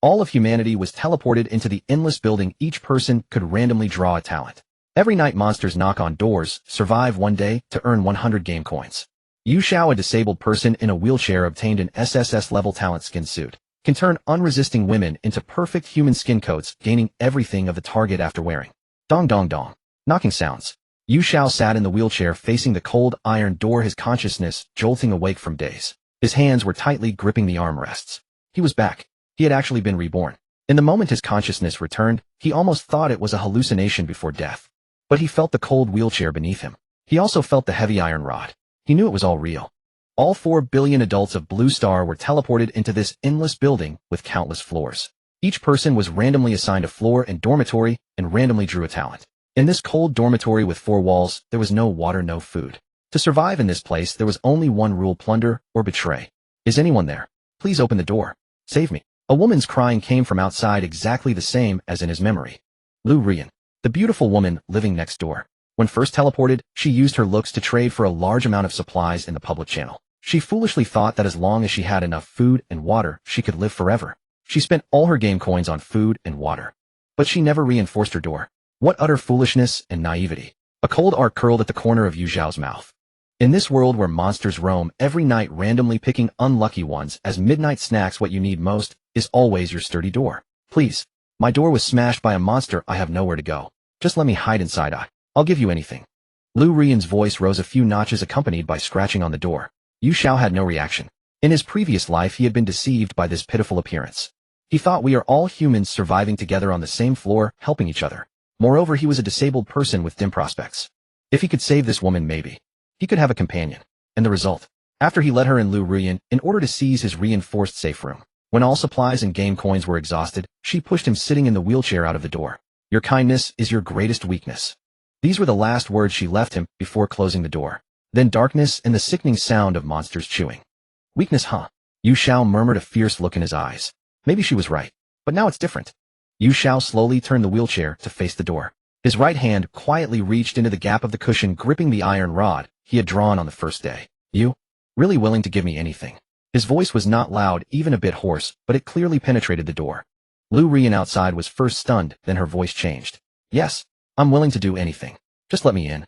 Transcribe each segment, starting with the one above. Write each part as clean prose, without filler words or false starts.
All of humanity was teleported into the endless building. Each person could randomly draw a talent. Every night monsters knock on doors, survive one day to earn 100 game coins. Yu Xiao, a disabled person in a wheelchair, obtained an SSS-level talent skin suit. Can turn unresisting women into perfect human skin coats, gaining everything of the target after wearing. Dong dong dong. Knocking sounds. Yu Xiao sat in the wheelchair facing the cold iron door, his consciousness jolting awake from daze. His hands were tightly gripping the armrests. He was back. He had actually been reborn. In the moment his consciousness returned, he almost thought it was a hallucination before death. But he felt the cold wheelchair beneath him. He also felt the heavy iron rod. He knew it was all real. All 4 billion adults of Blue Star were teleported into this endless building with countless floors. Each person was randomly assigned a floor and dormitory and randomly drew a talent. In this cold dormitory with 4 walls, there was no water, no food. To survive in this place, there was only one rule: plunder or betray. Is anyone there? Please open the door. Save me. A woman's crying came from outside, exactly the same as in his memory. Liu Ruyan, the beautiful woman living next door. When first teleported, she used her looks to trade for a large amount of supplies in the public channel. She foolishly thought that as long as she had enough food and water, she could live forever. She spent all her game coins on food and water. But she never reinforced her door. What utter foolishness and naivety. A cold arc curled at the corner of Yu Xiao's mouth. In this world where monsters roam every night, randomly picking unlucky ones as midnight snacks, what you need most is always your sturdy door. Please. My door was smashed by a monster. I have nowhere to go. Just let me hide inside. I'll give you anything. Liu Ruyan's voice rose a few notches, accompanied by scratching on the door. Yu Xiao had no reaction. In his previous life he had been deceived by this pitiful appearance. He thought we are all humans surviving together on the same floor, helping each other. Moreover, he was a disabled person with dim prospects. If he could save this woman, maybe he could have a companion. And the result? After he let her in, Liu Ruyan, in order to seize his reinforced safe room. When all supplies and game coins were exhausted, she pushed him sitting in the wheelchair out of the door. Your kindness is your greatest weakness. These were the last words she left him before closing the door. Then darkness and the sickening sound of monsters chewing. Weakness, huh? Yu Xiao murmured, a fierce look in his eyes. Maybe she was right. But now it's different. Yu Xiao slowly turned the wheelchair to face the door. His right hand quietly reached into the gap of the cushion, gripping the iron rod he had drawn on the first day. You? Really willing to give me anything? His voice was not loud, even a bit hoarse, but it clearly penetrated the door. Liu Ruyan outside was first stunned, then her voice changed. Yes, I'm willing to do anything. Just let me in.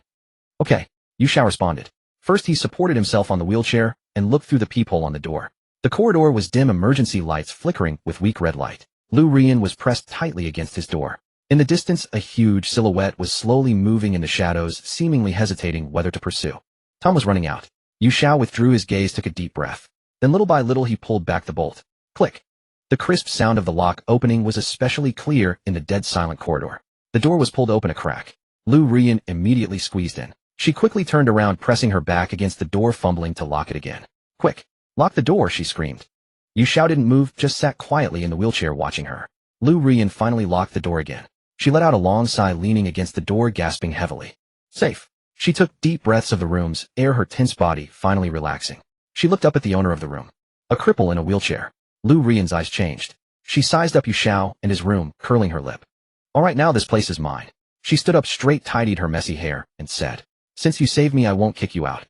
Okay, Yu Xiao responded. First he supported himself on the wheelchair and looked through the peephole on the door. The corridor was dim, emergency lights flickering with weak red light. Liu Ruyan was pressed tightly against his door. In the distance, a huge silhouette was slowly moving in the shadows, seemingly hesitating whether to pursue. Time was running out. Yu Xiao withdrew his gaze, took a deep breath. Then little by little he pulled back the bolt. Click. The crisp sound of the lock opening was especially clear in the dead silent corridor. The door was pulled open a crack. Liu Ruyan immediately squeezed in. She quickly turned around, pressing her back against the door, fumbling to lock it again. Quick! Lock the door, she screamed. Yu Xiao didn't move, just sat quietly in the wheelchair watching her. Liu Ruyan finally locked the door again. She let out a long sigh, leaning against the door, gasping heavily. Safe. She took deep breaths of the room's air, her tense body finally relaxing. She looked up at the owner of the room. A cripple in a wheelchair. Liu Ruyan's eyes changed. She sized up Yu Xiao and his room, curling her lip. All right, now this place is mine. She stood up straight, tidied her messy hair, and said, Since you saved me, I won't kick you out.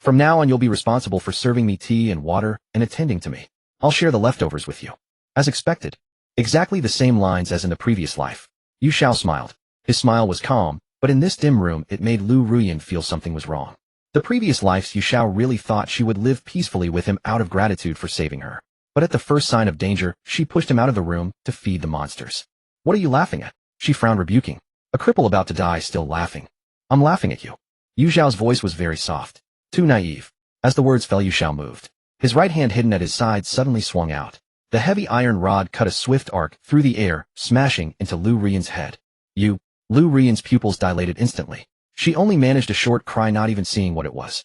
From now on, you'll be responsible for serving me tea and water and attending to me. I'll share the leftovers with you. As expected. Exactly the same lines as in the previous life. Yu Xiao smiled. His smile was calm, but in this dim room it made Liu Ruyan feel something was wrong. The previous lives, Yu Xiao really thought she would live peacefully with him out of gratitude for saving her. But at the first sign of danger, she pushed him out of the room to feed the monsters. What are you laughing at? She frowned, rebuking. A cripple about to die, still laughing. I'm laughing at you. Yu Xiao's voice was very soft. Too naive. As the words fell, Yu Xiao moved. His right hand, hidden at his side, suddenly swung out. The heavy iron rod cut a swift arc through the air, smashing into Liu Ruyan's head. Liu Ruyan's pupils dilated instantly. She only managed a short cry, not even seeing what it was.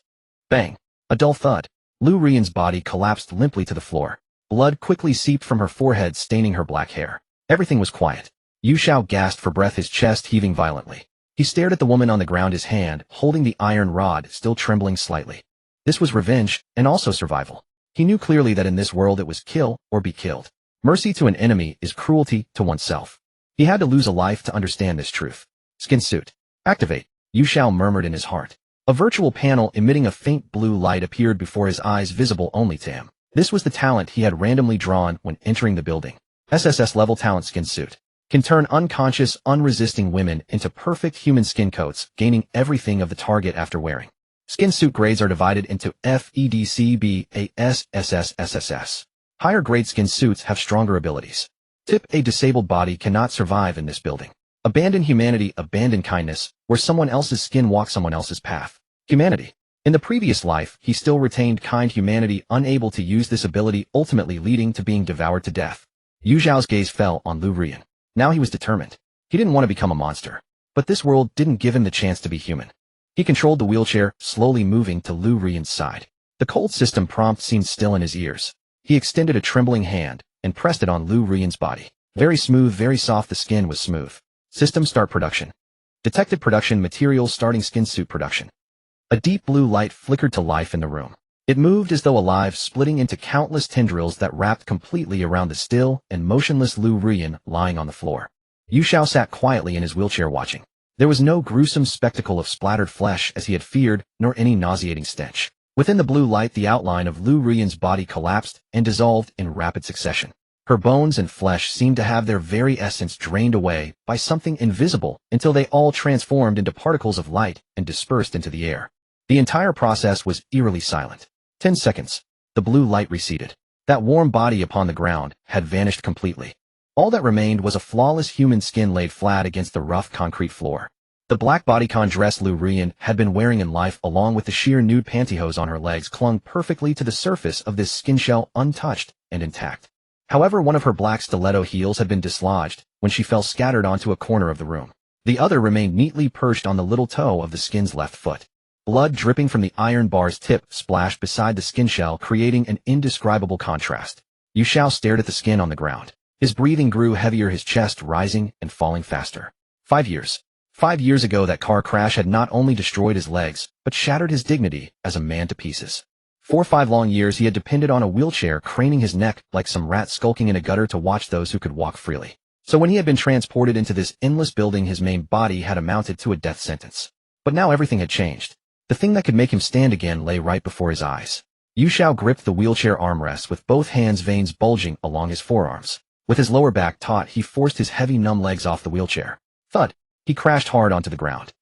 Bang! A dull thud. Liu Ruyan's body collapsed limply to the floor. Blood quickly seeped from her forehead, staining her black hair. Everything was quiet. Yu Xiao gasped for breath, his chest heaving violently. He stared at the woman on the ground, his hand holding the iron rod still trembling slightly. This was revenge, and also survival. He knew clearly that in this world it was kill or be killed. Mercy to an enemy is cruelty to oneself. He had to lose a life to understand this truth. Skin suit. Activate, Yu Xiao murmured in his heart. A virtual panel emitting a faint blue light appeared before his eyes, visible only to him. This was the talent he had randomly drawn when entering the building. SSS level talent skin suit. Can turn unconscious, unresisting women into perfect human skin coats, gaining everything of the target after wearing. Skin suit grades are divided into F, E, D, C, B, A, S, SS, SSS. Higher grade skin suits have stronger abilities. Tip: a disabled body cannot survive in this building. Abandon humanity, abandon kindness, where someone else's skin walks someone else's path. Humanity. In the previous life, he still retained kind humanity, unable to use this ability, ultimately leading to being devoured to death. Yu Xiao's gaze fell on Liu Ruyan. Now he was determined. He didn't want to become a monster. But this world didn't give him the chance to be human. He controlled the wheelchair, slowly moving to Liu Ruyan's side. The cold system prompt seemed still in his ears. He extended a trembling hand and pressed it on Liu Ruyan's body. Very smooth, very soft, the skin was smooth. System start production. Detected production materials starting skin suit production. A deep blue light flickered to life in the room. It moved as though alive, splitting into countless tendrils that wrapped completely around the still and motionless Liu Ruyan lying on the floor. Yu Xiao sat quietly in his wheelchair watching. There was no gruesome spectacle of splattered flesh as he had feared, nor any nauseating stench. Within the blue light, the outline of Liu Ruyan's body collapsed and dissolved in rapid succession. Her bones and flesh seemed to have their very essence drained away by something invisible until they all transformed into particles of light and dispersed into the air. The entire process was eerily silent. 10 seconds. The blue light receded. That warm body upon the ground had vanished completely. All that remained was a flawless human skin laid flat against the rough concrete floor. The black bodycon dress Liu Ruyan had been wearing in life, along with the sheer nude pantyhose on her legs, clung perfectly to the surface of this skin shell, untouched and intact. However, one of her black stiletto heels had been dislodged when she fell scattered onto a corner of the room. The other remained neatly perched on the little toe of the skin's left foot. Blood dripping from the iron bar's tip splashed beside the skin shell, creating an indescribable contrast. Yu Xiao stared at the skin on the ground. His breathing grew heavier, his chest rising and falling faster. 5 years. 5 years ago, that car crash had not only destroyed his legs, but shattered his dignity as a man to pieces. For 5 long years he had depended on a wheelchair, craning his neck like some rat skulking in a gutter to watch those who could walk freely. So when he had been transported into this endless building, his main body had amounted to a death sentence. But now everything had changed. The thing that could make him stand again lay right before his eyes. Yu Xiao gripped the wheelchair armrest with both hands, veins bulging along his forearms. With his lower back taut, he forced his heavy, numb legs off the wheelchair. Thud! He crashed hard onto the ground.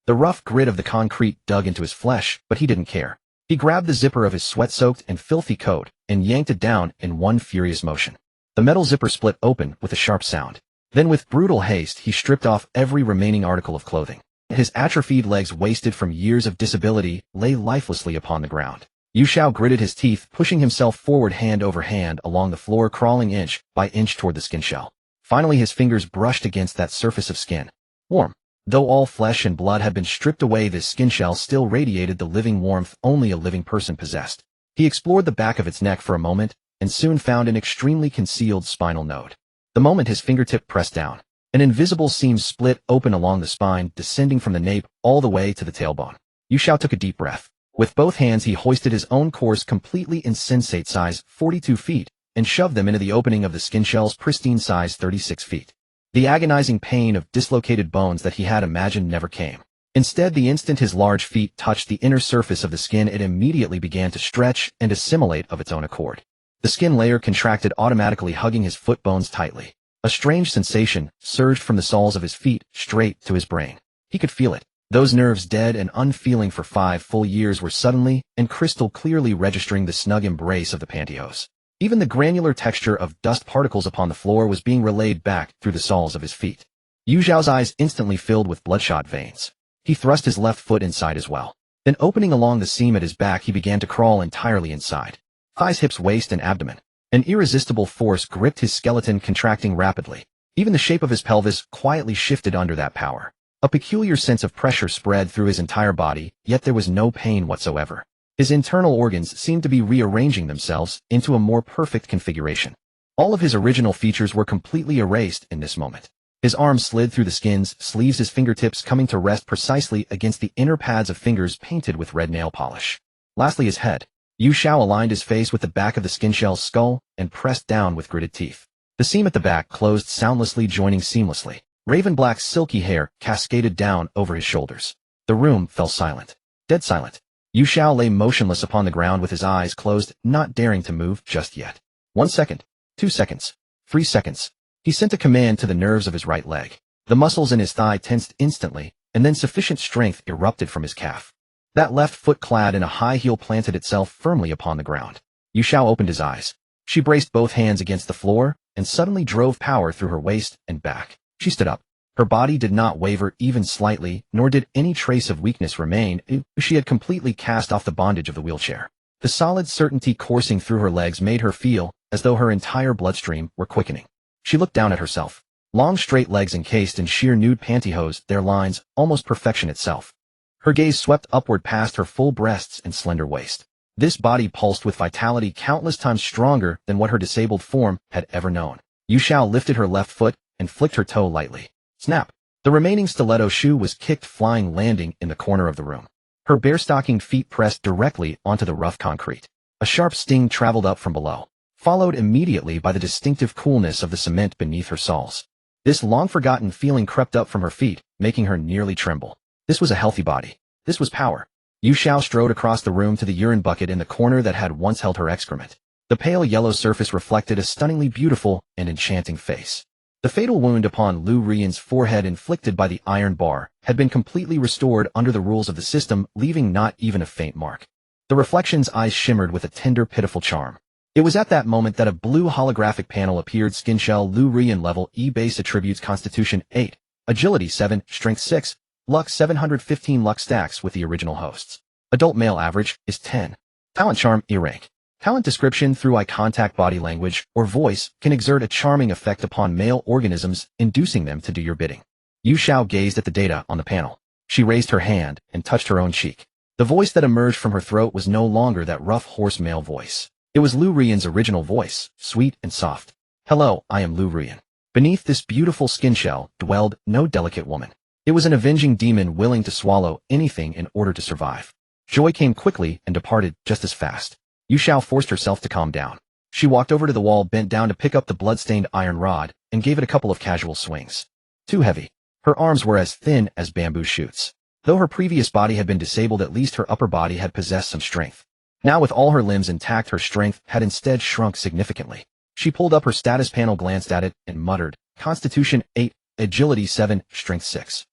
The rough grit of the concrete dug into his flesh, but he didn't care. He grabbed the zipper of his sweat-soaked and filthy coat and yanked it down in one furious motion. The metal zipper split open with a sharp sound. Then with brutal haste, he stripped off every remaining article of clothing. His atrophied legs, wasted from years of disability, lay lifelessly upon the ground. Yu Xiao gritted his teeth, pushing himself forward hand over hand along the floor, crawling inch by inch toward the skin shell. Finally his fingers brushed against that surface of skin. Warm. Though all flesh and blood had been stripped away, this skin shell still radiated the living warmth only a living person possessed. He explored the back of its neck for a moment, and soon found an extremely concealed spinal node. The moment his fingertip pressed down, an invisible seam split open along the spine, descending from the nape all the way to the tailbone. Yu Xiao took a deep breath. With both hands he hoisted his own course, completely insensate size 42 feet, and shoved them into the opening of the skin shell's pristine size 36 feet. The agonizing pain of dislocated bones that he had imagined never came. Instead, the instant his large feet touched the inner surface of the skin, it immediately began to stretch and assimilate of its own accord. The skin layer contracted automatically, hugging his foot bones tightly. A strange sensation surged from the soles of his feet straight to his brain. He could feel it. Those nerves, dead and unfeeling for 5 full years, were suddenly and crystal clearly registering the snug embrace of the pantyhose. Even the granular texture of dust particles upon the floor was being relayed back through the soles of his feet. Yu Xiao's eyes instantly filled with bloodshot veins. He thrust his left foot inside as well. Then, opening along the seam at his back, he began to crawl entirely inside. Thighs, hips, waist, and abdomen. An irresistible force gripped his skeleton, contracting rapidly. Even the shape of his pelvis quietly shifted under that power. A peculiar sense of pressure spread through his entire body, yet there was no pain whatsoever. His internal organs seemed to be rearranging themselves into a more perfect configuration. All of his original features were completely erased in this moment. His arms slid through the skin's sleeves, his fingertips coming to rest precisely against the inner pads of fingers painted with red nail polish. Lastly, his head. Yu Xiao aligned his face with the back of the skin shell's skull and pressed down with gritted teeth. The seam at the back closed soundlessly, joining seamlessly. Raven black silky hair cascaded down over his shoulders. The room fell silent. Dead silent. Yu Xiao lay motionless upon the ground with his eyes closed, not daring to move just yet. 1 second. 2 seconds. 3 seconds. He sent a command to the nerves of his right leg. The muscles in his thigh tensed instantly, and then sufficient strength erupted from his calf. That left foot clad in a high heel planted itself firmly upon the ground. Yu Xiao opened his eyes. She braced both hands against the floor, and suddenly drove power through her waist and back. She stood up. Her body did not waver even slightly, nor did any trace of weakness remain. She had completely cast off the bondage of the wheelchair. The solid certainty coursing through her legs made her feel as though her entire bloodstream were quickening. She looked down at herself. Long straight legs encased in sheer nude pantyhose, their lines almost perfection itself. Her gaze swept upward past her full breasts and slender waist. This body pulsed with vitality countless times stronger than what her disabled form had ever known. Yu Xiao lifted her left foot and flicked her toe lightly. Snap! The remaining stiletto shoe was kicked flying, landing in the corner of the room. Her bare-stockinged feet pressed directly onto the rough concrete. A sharp sting traveled up from below, followed immediately by the distinctive coolness of the cement beneath her soles. This long-forgotten feeling crept up from her feet, making her nearly tremble. This was a healthy body. This was power. Yu Xiao strode across the room to the urine bucket in the corner that had once held her excrement. The pale yellow surface reflected a stunningly beautiful and enchanting face. The fatal wound upon Liu Ruyan's forehead inflicted by the iron bar had been completely restored under the rules of the system, leaving not even a faint mark. The reflection's eyes shimmered with a tender, pitiful charm. It was at that moment that a blue holographic panel appeared. Skin shell Liu Ruyan level E base attributes Constitution 8, Agility 7, Strength 6, Luck 715 luck stacks with the original hosts. Adult male average is 10. Talent charm E rank. Talent description through eye contact, body language, or voice can exert a charming effect upon male organisms, inducing them to do your bidding. Yu Xiao gazed at the data on the panel. She raised her hand and touched her own cheek. The voice that emerged from her throat was no longer that rough horse male voice. It was Liu Ruyan's original voice, sweet and soft. Hello, I am Liu Ruyan. Beneath this beautiful skin shell dwelled no delicate woman. It was an avenging demon willing to swallow anything in order to survive. Joy came quickly and departed just as fast. Yu Xiao forced herself to calm down. She walked over to the wall, bent down to pick up the blood-stained iron rod, and gave it a couple of casual swings. Too heavy. Her arms were as thin as bamboo shoots. Though her previous body had been disabled, at least her upper body had possessed some strength. Now with all her limbs intact, her strength had instead shrunk significantly. She pulled up her status panel, glanced at it, and muttered, Constitution 8, Agility 7, Strength 6.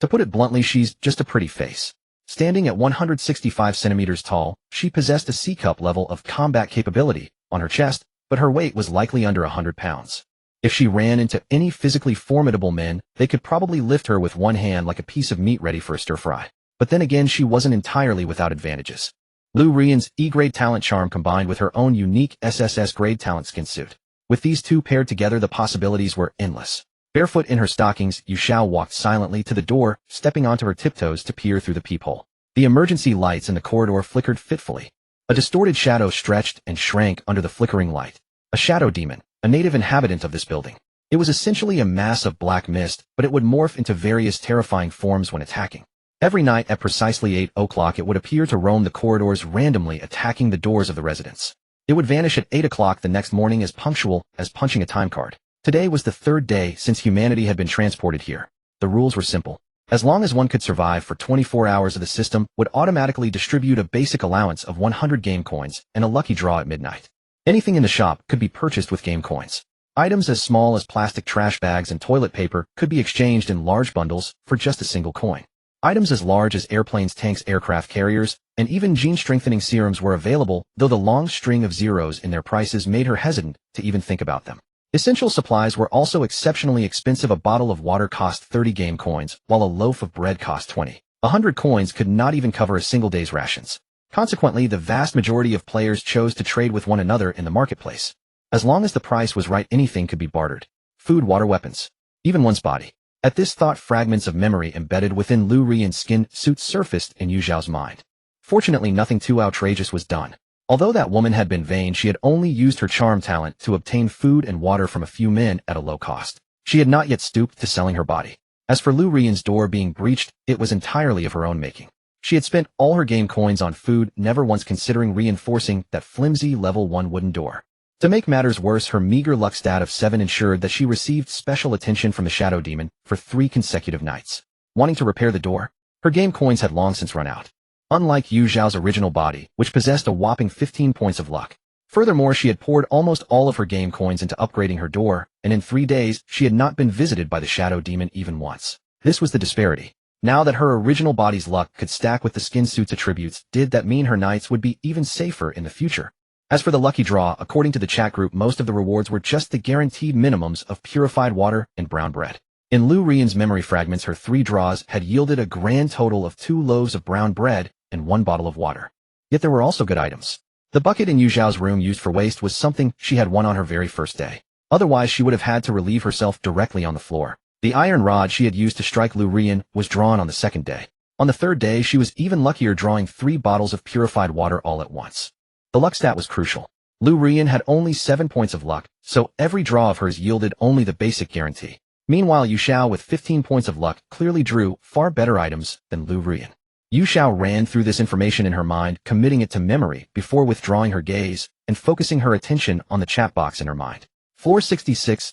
To put it bluntly, she's just a pretty face. Standing at 165 centimeters tall, she possessed a C-cup level of combat capability on her chest, but her weight was likely under 100 pounds. If she ran into any physically formidable men, they could probably lift her with one hand like a piece of meat ready for a stir-fry. But then again, she wasn't entirely without advantages. Liu Ruyan's E-grade talent charm combined with her own unique SSS-grade talent skin suit. With these two paired together, the possibilities were endless. Barefoot in her stockings, Yu Xiao walked silently to the door, stepping onto her tiptoes to peer through the peephole. The emergency lights in the corridor flickered fitfully. A distorted shadow stretched and shrank under the flickering light. A shadow demon, a native inhabitant of this building. It was essentially a mass of black mist, but it would morph into various terrifying forms when attacking. Every night at precisely 8 o'clock it would appear to roam the corridors, randomly attacking the doors of the residents. It would vanish at 8 o'clock the next morning, as punctual as punching a time card. Today was the third day since humanity had been transported here. The rules were simple. As long as one could survive for 24 hours, the system would automatically distribute a basic allowance of 100 game coins and a lucky draw at midnight. Anything in the shop could be purchased with game coins. Items as small as plastic trash bags and toilet paper could be exchanged in large bundles for just a single coin. Items as large as airplanes, tanks, aircraft carriers, and even gene-strengthening serums were available, though the long string of zeros in their prices made her hesitant to even think about them. Essential supplies were also exceptionally expensive. A bottle of water cost 30 game coins, while a loaf of bread cost 20. 100 coins could not even cover a single day's rations. Consequently, the vast majority of players chose to trade with one another in the marketplace. As long as the price was right, anything could be bartered. Food, water, weapons. Even one's body. At this thought, fragments of memory embedded within Liu Ruyan's skin suit surfaced in Yu Xiao's mind. Fortunately, nothing too outrageous was done. Although that woman had been vain, she had only used her charm talent to obtain food and water from a few men at a low cost. She had not yet stooped to selling her body. As for Liu Ruyan's door being breached, it was entirely of her own making. She had spent all her game coins on food, never once considering reinforcing that flimsy level 1 wooden door. To make matters worse, her meager luck stat of 7 ensured that she received special attention from the Shadow Demon for 3 consecutive nights. Wanting to repair the door? Her game coins had long since run out. Unlike Yu Xiao's original body, which possessed a whopping 15 points of luck, Furthermore, she had poured almost all of her game coins into upgrading her door, and in 3 days, she had not been visited by the shadow demon even once. This was the disparity. Now that her original body's luck could stack with the skin suit's attributes, did that mean her nights would be even safer in the future? As for the lucky draw, according to the chat group, most of the rewards were just the guaranteed minimums of purified water and brown bread. In Liu Ruyan's memory fragments, her 3 draws had yielded a grand total of 2 loaves of brown bread and 1 bottle of water. Yet there were also good items. The bucket in Yu Xiao's room used for waste was something she had won on her very first day. Otherwise, she would have had to relieve herself directly on the floor. The iron rod she had used to strike Liu Ruyan was drawn on the 2nd day. On the 3rd day, she was even luckier, drawing 3 bottles of purified water all at once. The luck stat was crucial. Liu Ruyan had only 7 points of luck, so every draw of hers yielded only the basic guarantee. Meanwhile, Yu Xiao with 15 points of luck clearly drew far better items than Liu Ruyan. Yu Xiao ran through this information in her mind, committing it to memory before withdrawing her gaze and focusing her attention on the chat box in her mind. Floor 66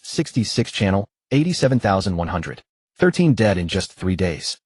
channel, 87,100. 13 dead in just 3 days.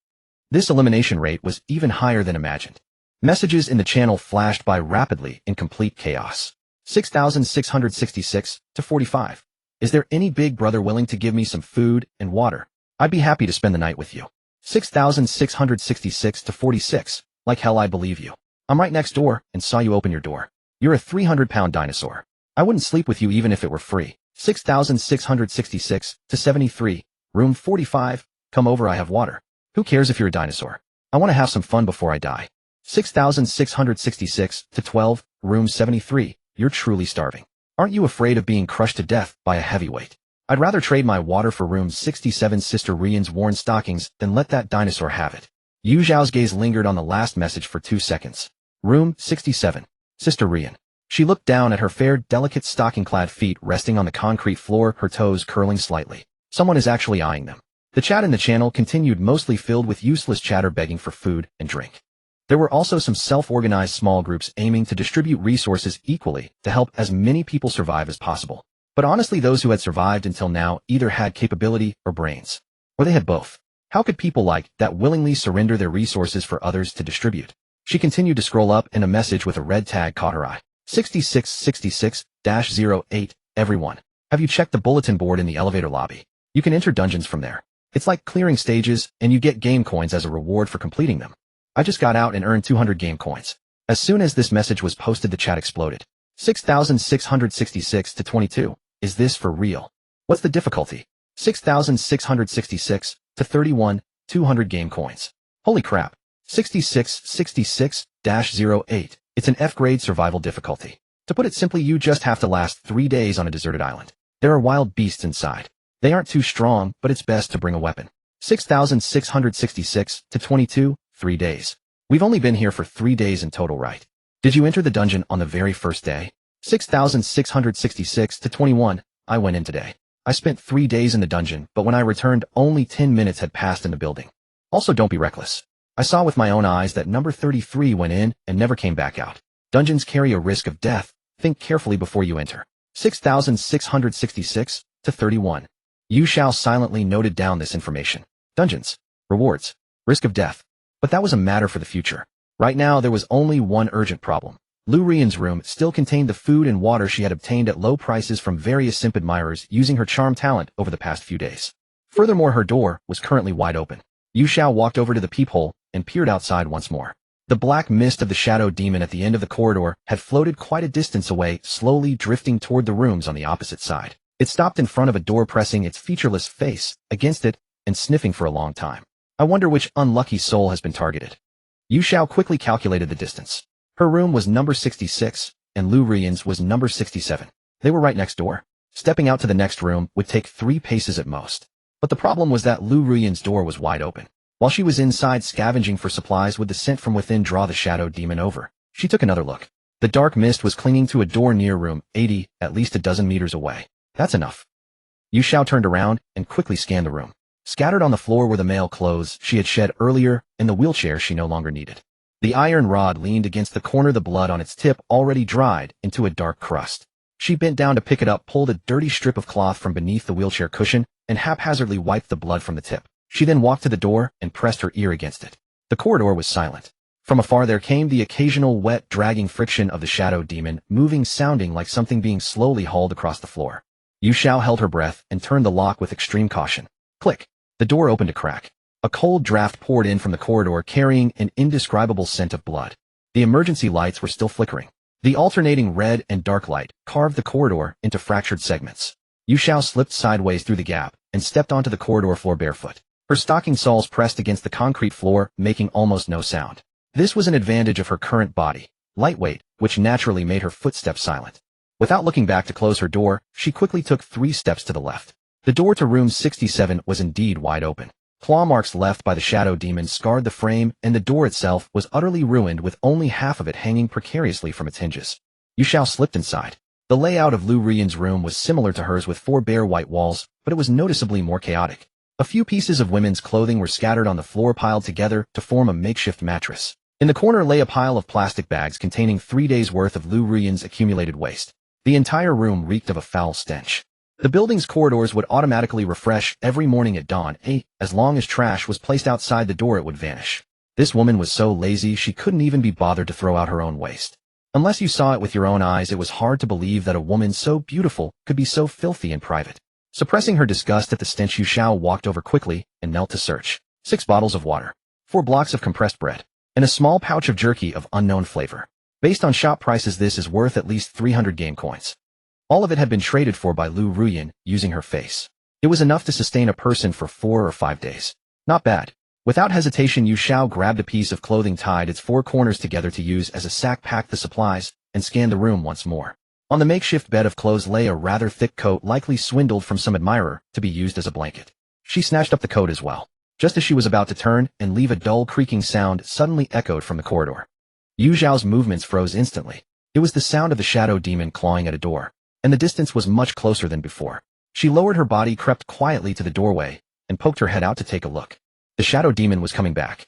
This elimination rate was even higher than imagined. Messages in the channel flashed by rapidly in complete chaos. 6,666 to 45. Is there any big brother willing to give me some food and water? I'd be happy to spend the night with you. 6,666 to 46. Like hell, I believe you. I'm right next door and saw you open your door. You're a 300-pound dinosaur. I wouldn't sleep with you even if it were free. 6,666 to 73. Room 45. Come over, I have water. Who cares if you're a dinosaur? I want to have some fun before I die. 6,666 to 12. Room 73. You're truly starving. Aren't you afraid of being crushed to death by a heavyweight? I'd rather trade my water for room 67's Sister Ruyan's worn stockings than let that dinosaur have it. Yu Xiao's gaze lingered on the last message for 2 seconds. Room 67. Sister Ruyan. She looked down at her fair, delicate stocking-clad feet resting on the concrete floor, her toes curling slightly. Someone is actually eyeing them. The chat in the channel continued, mostly filled with useless chatter begging for food and drink. There were also some self-organized small groups aiming to distribute resources equally to help as many people survive as possible. But honestly, those who had survived until now either had capability or brains. Or they had both. How could people like that willingly surrender their resources for others to distribute? She continued to scroll up and a message with a red tag caught her eye. 6666-08. Everyone. Have you checked the bulletin board in the elevator lobby? You can enter dungeons from there. It's like clearing stages, and you get game coins as a reward for completing them. I just got out and earned 200 game coins. As soon as this message was posted, the chat exploded. 6,666 to 22. Is this for real? What's the difficulty? 6,666 to 31. 200 game coins. Holy crap. 6666-08. It's an F-grade survival difficulty. To put it simply, you just have to last 3 days on a deserted island. There are wild beasts inside. They aren't too strong, but it's best to bring a weapon. 6,666 to 22. 3 days. We've only been here for 3 days in total, right? Did you enter the dungeon on the very first day? 6,666 to 21. I went in today. I spent 3 days in the dungeon, but when I returned, only 10 minutes had passed in the building. Also, don't be reckless. I saw with my own eyes that number 33 went in and never came back out. Dungeons carry a risk of death. Think carefully before you enter. 6,666 to 31. Yu Xiao silently noted down this information. Dungeons. Rewards. Risk of death. But that was a matter for the future. Right now, there was only one urgent problem. Liu Ruyan's room still contained the food and water she had obtained at low prices from various simp admirers using her charm talent over the past few days. Furthermore, her door was currently wide open. Yu Xiao walked over to the peephole and peered outside once more. The black mist of the shadow demon at the end of the corridor had floated quite a distance away, slowly drifting toward the rooms on the opposite side. It stopped in front of a door, pressing its featureless face against it and sniffing for a long time. I wonder which unlucky soul has been targeted. Yu Xiao quickly calculated the distance. Her room was number 66, and Liu Ruyan's was number 67. They were right next door. Stepping out to the next room would take 3 paces at most. But the problem was that Liu Ruyan's door was wide open. While she was inside scavenging for supplies, would the scent from within draw the shadow demon over? She took another look. The dark mist was clinging to a door near room 80, at least a dozen meters away. That's enough. Yu Xiao turned around and quickly scanned the room. Scattered on the floor were the male clothes she had shed earlier and the wheelchair she no longer needed. The iron rod leaned against the corner, the blood on its tip already dried into a dark crust. She bent down to pick it up, pulled a dirty strip of cloth from beneath the wheelchair cushion, and haphazardly wiped the blood from the tip. She then walked to the door and pressed her ear against it. The corridor was silent. From afar there came the occasional wet, dragging friction of the shadow demon, moving sounding like something being slowly hauled across the floor. Yu Xiao held her breath and turned the lock with extreme caution. Click. The door opened a crack. A cold draft poured in from the corridor carrying an indescribable scent of blood. The emergency lights were still flickering. The alternating red and dark light carved the corridor into fractured segments. Yu Xiao slipped sideways through the gap and stepped onto the corridor floor barefoot. Her stocking soles pressed against the concrete floor, making almost no sound. This was an advantage of her current body, lightweight, which naturally made her footsteps silent. Without looking back to close her door, she quickly took 3 steps to the left. The door to room 67 was indeed wide open. Claw marks left by the shadow demon scarred the frame, and the door itself was utterly ruined with only half of it hanging precariously from its hinges. Yu Xiao slipped inside. The layout of Liu Ruyan's room was similar to hers with 4 bare white walls, but it was noticeably more chaotic. A few pieces of women's clothing were scattered on the floor piled together to form a makeshift mattress. In the corner lay a pile of plastic bags containing 3 days' worth of Liu Ruyan's accumulated waste. The entire room reeked of a foul stench. The building's corridors would automatically refresh every morning at dawn, as long as trash was placed outside the door it would vanish. This woman was so lazy she couldn't even be bothered to throw out her own waste. Unless you saw it with your own eyes, it was hard to believe that a woman so beautiful could be so filthy in private. Suppressing her disgust at the stench, Yu Xiao walked over quickly and knelt to search. 6 bottles of water, 4 blocks of compressed bread, and a small pouch of jerky of unknown flavor. Based on shop prices, this is worth at least 300 game coins. All of it had been traded for by Liu Ruyan, using her face. It was enough to sustain a person for 4 or 5 days. Not bad. Without hesitation, Yu Xiao grabbed a piece of clothing, tied its 4 corners together to use as a sack, packed the supplies, and scanned the room once more. On the makeshift bed of clothes lay a rather thick coat, likely swindled from some admirer, to be used as a blanket. She snatched up the coat as well. Just as she was about to turn and leave, a dull creaking sound suddenly echoed from the corridor. Yu Xiao's movements froze instantly. It was the sound of the shadow demon clawing at a door, and the distance was much closer than before. She lowered her body, crept quietly to the doorway, and poked her head out to take a look. The shadow demon was coming back.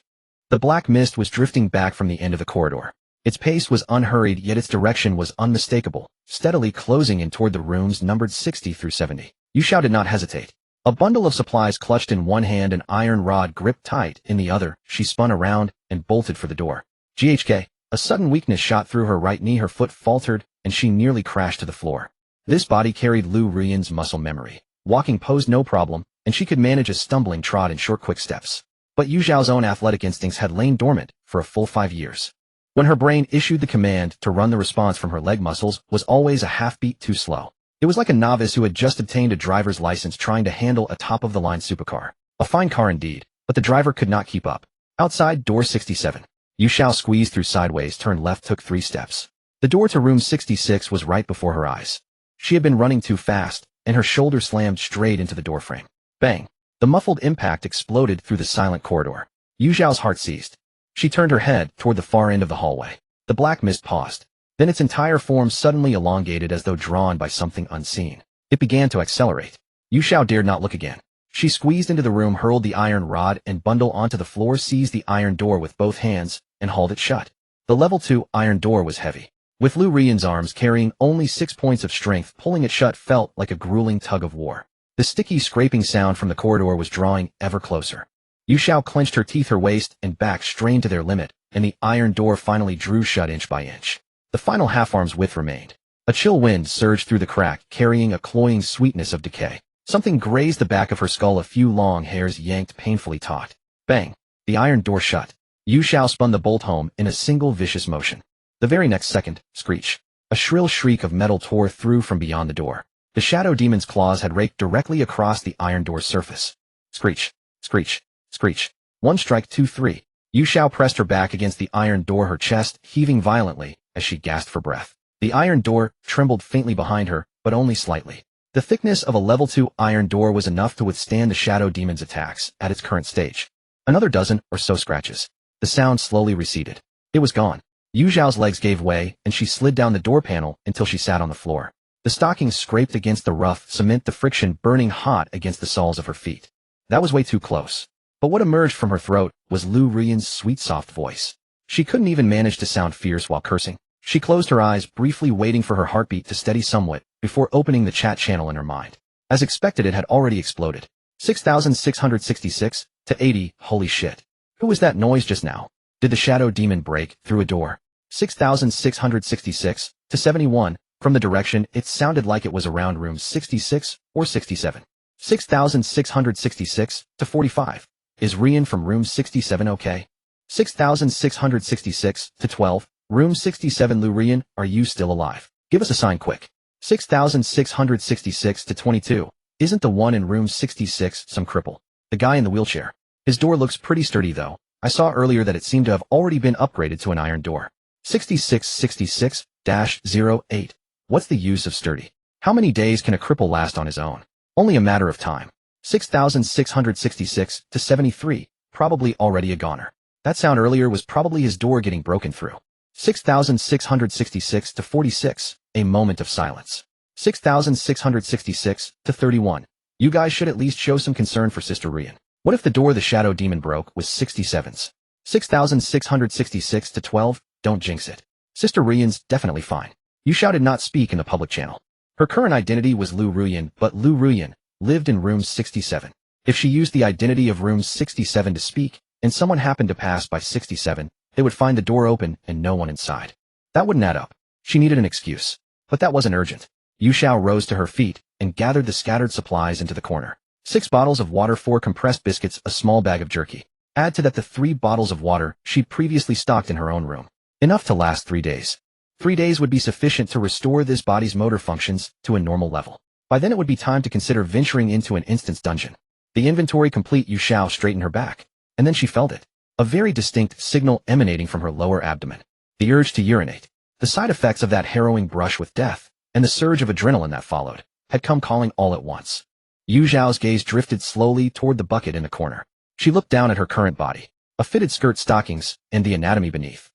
The black mist was drifting back from the end of the corridor. Its pace was unhurried, yet its direction was unmistakable, steadily closing in toward the rooms numbered 60 through 70. Yu Xiao did not hesitate. A bundle of supplies clutched in one hand, an iron rod gripped tight in the other. She spun around and bolted for the door. GHK. A sudden weakness shot through her right knee, her foot faltered, and she nearly crashed to the floor. This body carried Liu Ruyan's muscle memory. Walking posed no problem, and she could manage a stumbling trot in short, quick steps. But Yu Xiao's own athletic instincts had lain dormant for a full 5 years. When her brain issued the command to run, the response from her leg muscles was always a half-beat too slow. It was like a novice who had just obtained a driver's license trying to handle a top-of-the-line supercar. A fine car indeed, but the driver could not keep up. Outside, door 67. Yu Xiao squeezed through sideways, turned left, took 3 steps. The door to room 66 was right before her eyes. She had been running too fast, and her shoulder slammed straight into the doorframe. Bang! The muffled impact exploded through the silent corridor. Yu Xiao's heart seized. She turned her head toward the far end of the hallway. The black mist paused. Then its entire form suddenly elongated as though drawn by something unseen. It began to accelerate. Yu Xiao dared not look again. She squeezed into the room, hurled the iron rod and bundle onto the floor, seized the iron door with both hands, and hauled it shut. The level 2 iron door was heavy. With Liu Ruyan's arms carrying only 6 points of strength, pulling it shut felt like a grueling tug of war. The sticky scraping sound from the corridor was drawing ever closer. Yu Xiao clenched her teeth, her waist and back strained to their limit, and the iron door finally drew shut inch by inch. The final half-arm's width remained. A chill wind surged through the crack, carrying a cloying sweetness of decay. Something grazed the back of her skull, a few long hairs yanked painfully taut. Bang! The iron door shut. Yu Xiao spun the bolt home in a single vicious motion. The very next second, screech. A shrill shriek of metal tore through from beyond the door. The shadow demon's claws had raked directly across the iron door's surface. Screech, screech, screech. 1 strike, 2, 3. Yu Xiao pressed her back against the iron door, her chest heaving violently as she gasped for breath. The iron door trembled faintly behind her, but only slightly. The thickness of a level 2 iron door was enough to withstand the shadow demon's attacks at its current stage. Another dozen or so scratches. The sound slowly receded. It was gone. Yu Xiao's legs gave way, and she slid down the door panel until she sat on the floor. The stockings scraped against the rough cement, the friction burning hot against the soles of her feet. That was way too close. But what emerged from her throat was Liu Ruyan's sweet, soft voice. She couldn't even manage to sound fierce while cursing. She closed her eyes, briefly waiting for her heartbeat to steady somewhat before opening the chat channel in her mind. As expected, it had already exploded. 6,666 to 80. Holy shit. Who was that noise just now? Did the shadow demon break through a door? 6,666 to 71. From the direction, it sounded like it was around room 66 or 67. 6,666 to 45. Is Ruyan from room 67 okay? 6,666 to 12. Room 67. Liu Ruyan, are you still alive? Give us a sign quick. 6,666 to 22. Isn't the one in room 66 some cripple? The guy in the wheelchair. His door looks pretty sturdy though. I saw earlier that it seemed to have already been upgraded to an iron door. 6666-08. What's the use of sturdy? How many days can a cripple last on his own? Only a matter of time. 6,666 to 73. Probably already a goner. That sound earlier was probably his door getting broken through. 6,666 to 46. A moment of silence. 6,666 to 31. You guys should at least show some concern for Sister Ruyan. What if the door the shadow demon broke was 67's? 6,666 to 12. Don't jinx it. Sister Ruyan's definitely fine. Yu Xiao did not speak in the public channel. Her current identity was Liu Ruyan, but Liu Ruyan lived in room 67. If she used the identity of room 67 to speak, and someone happened to pass by 67, they would find the door open and no one inside. That wouldn't add up. She needed an excuse. But that wasn't urgent. Yu Xiao rose to her feet and gathered the scattered supplies into the corner. 6 bottles of water, 4 compressed biscuits, a small bag of jerky. Add to that the 3 bottles of water she'd previously stocked in her own room. Enough to last 3 days. 3 days would be sufficient to restore this body's motor functions to a normal level. By then it would be time to consider venturing into an instance dungeon. The inventory complete, Yu Xiao straightened her back, and then she felt it. A very distinct signal emanating from her lower abdomen. The urge to urinate. The side effects of that harrowing brush with death, and the surge of adrenaline that followed, had come calling all at once. Yu Xiao's gaze drifted slowly toward the bucket in the corner. She looked down at her current body, a fitted skirt, stockings, and the anatomy beneath.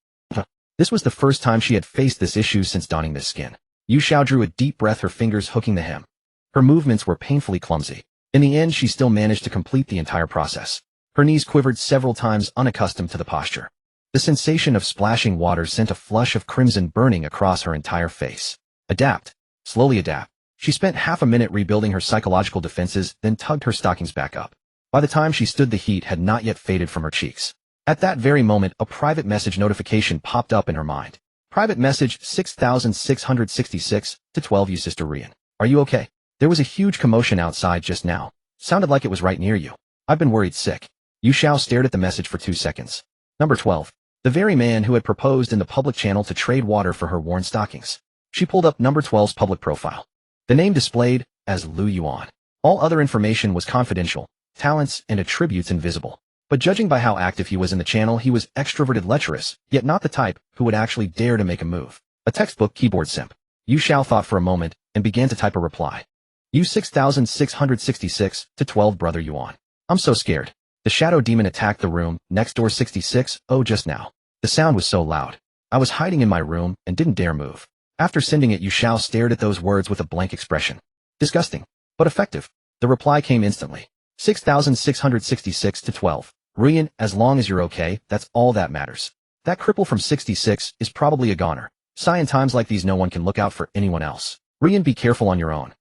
This was the first time she had faced this issue since donning this skin. Yu Xiao drew a deep breath, her fingers hooking the hem. Her movements were painfully clumsy. In the end, she still managed to complete the entire process. Her knees quivered several times, unaccustomed to the posture. The sensation of splashing water sent a flush of crimson burning across her entire face. Adapt. Slowly adapt. She spent half a minute rebuilding her psychological defenses, then tugged her stockings back up. By the time she stood, the heat had not yet faded from her cheeks. At that very moment, a private message notification popped up in her mind. Private message 6,666 to 12. You Sister Ruyan. Are you okay? There was a huge commotion outside just now. Sounded like it was right near you. I've been worried sick. Yu Xiao stared at the message for 2 seconds. Number 12. The very man who had proposed in the public channel to trade water for her worn stockings. She pulled up number 12's public profile. The name displayed as Liu Ruyan. All other information was confidential, talents and attributes invisible. But judging by how active he was in the channel, he was extroverted, lecherous, yet not the type who would actually dare to make a move. A textbook keyboard simp. Yu Xiao thought for a moment and began to type a reply. You 6,666 to 12. Brother Yuan. I'm so scared. The shadow demon attacked the room next door 66. Oh, just now. The sound was so loud. I was hiding in my room and didn't dare move. After sending it, Yu Xiao stared at those words with a blank expression. Disgusting, but effective. The reply came instantly. 6,666 to 12. Ruyan, as long as you're okay, that's all that matters. That cripple from 66 is probably a goner. In times like these, no one can look out for anyone else. Ruyan, be careful on your own.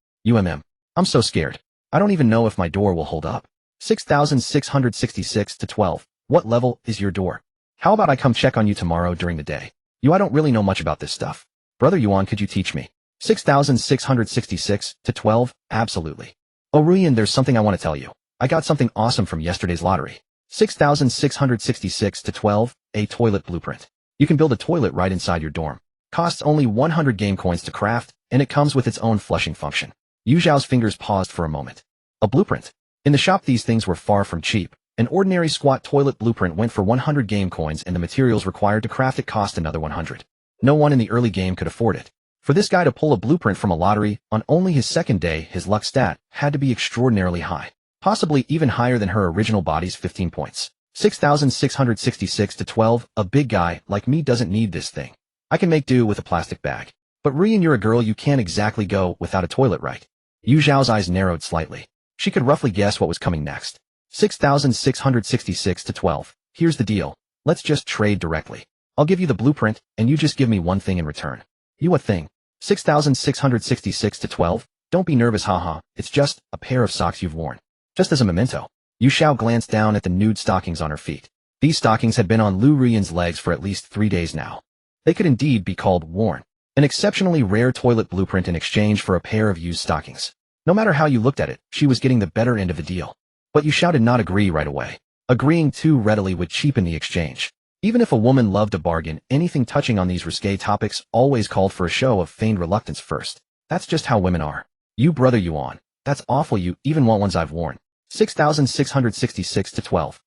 I'm so scared. I don't even know if my door will hold up. 6,666 to 12. What level is your door? How about I come check on you tomorrow during the day? I don't really know much about this stuff. Brother Yuan, could you teach me? 6,666 to 12. Absolutely. Oh Ruyan, there's something I want to tell you. I got something awesome from yesterday's lottery. 6,666 to 12. A toilet blueprint. You can build a toilet right inside your dorm. Costs only 100 game coins to craft, and it comes with its own flushing function. Yu Xiao's fingers paused for a moment. A blueprint. In the shop, these things were far from cheap. An ordinary squat toilet blueprint went for 100 game coins, and the materials required to craft it cost another 100. No one in the early game could afford it. For this guy to pull a blueprint from a lottery on only his second day, his luck stat had to be extraordinarily high. Possibly even higher than her original body's 15 points. 6,666 to 12. A big guy like me doesn't need this thing. I can make do with a plastic bag. But Ruyan, you're a girl, you can't exactly go without a toilet, right? Yu Xiao's eyes narrowed slightly. She could roughly guess what was coming next. 6,666 to 12. Here's the deal. Let's just trade directly. I'll give you the blueprint, and you just give me one thing in return. You what thing? 6,666 to 12. Don't be nervous, haha. It's just a pair of socks you've worn. Just as a memento. Yu Xiao glanced down at the nude stockings on her feet. These stockings had been on Liu Ruyan's legs for at least 3 days now. They could indeed be called worn. An exceptionally rare toilet blueprint in exchange for a pair of used stockings. No matter how you looked at it, she was getting the better end of the deal. But Yu Xiao did not agree right away. Agreeing too readily would cheapen the exchange. Even if a woman loved a bargain, anything touching on these risque topics always called for a show of feigned reluctance first. That's just how women are. You brother Yuan. That's awful, you even want ones I've worn. 6,666 to 12.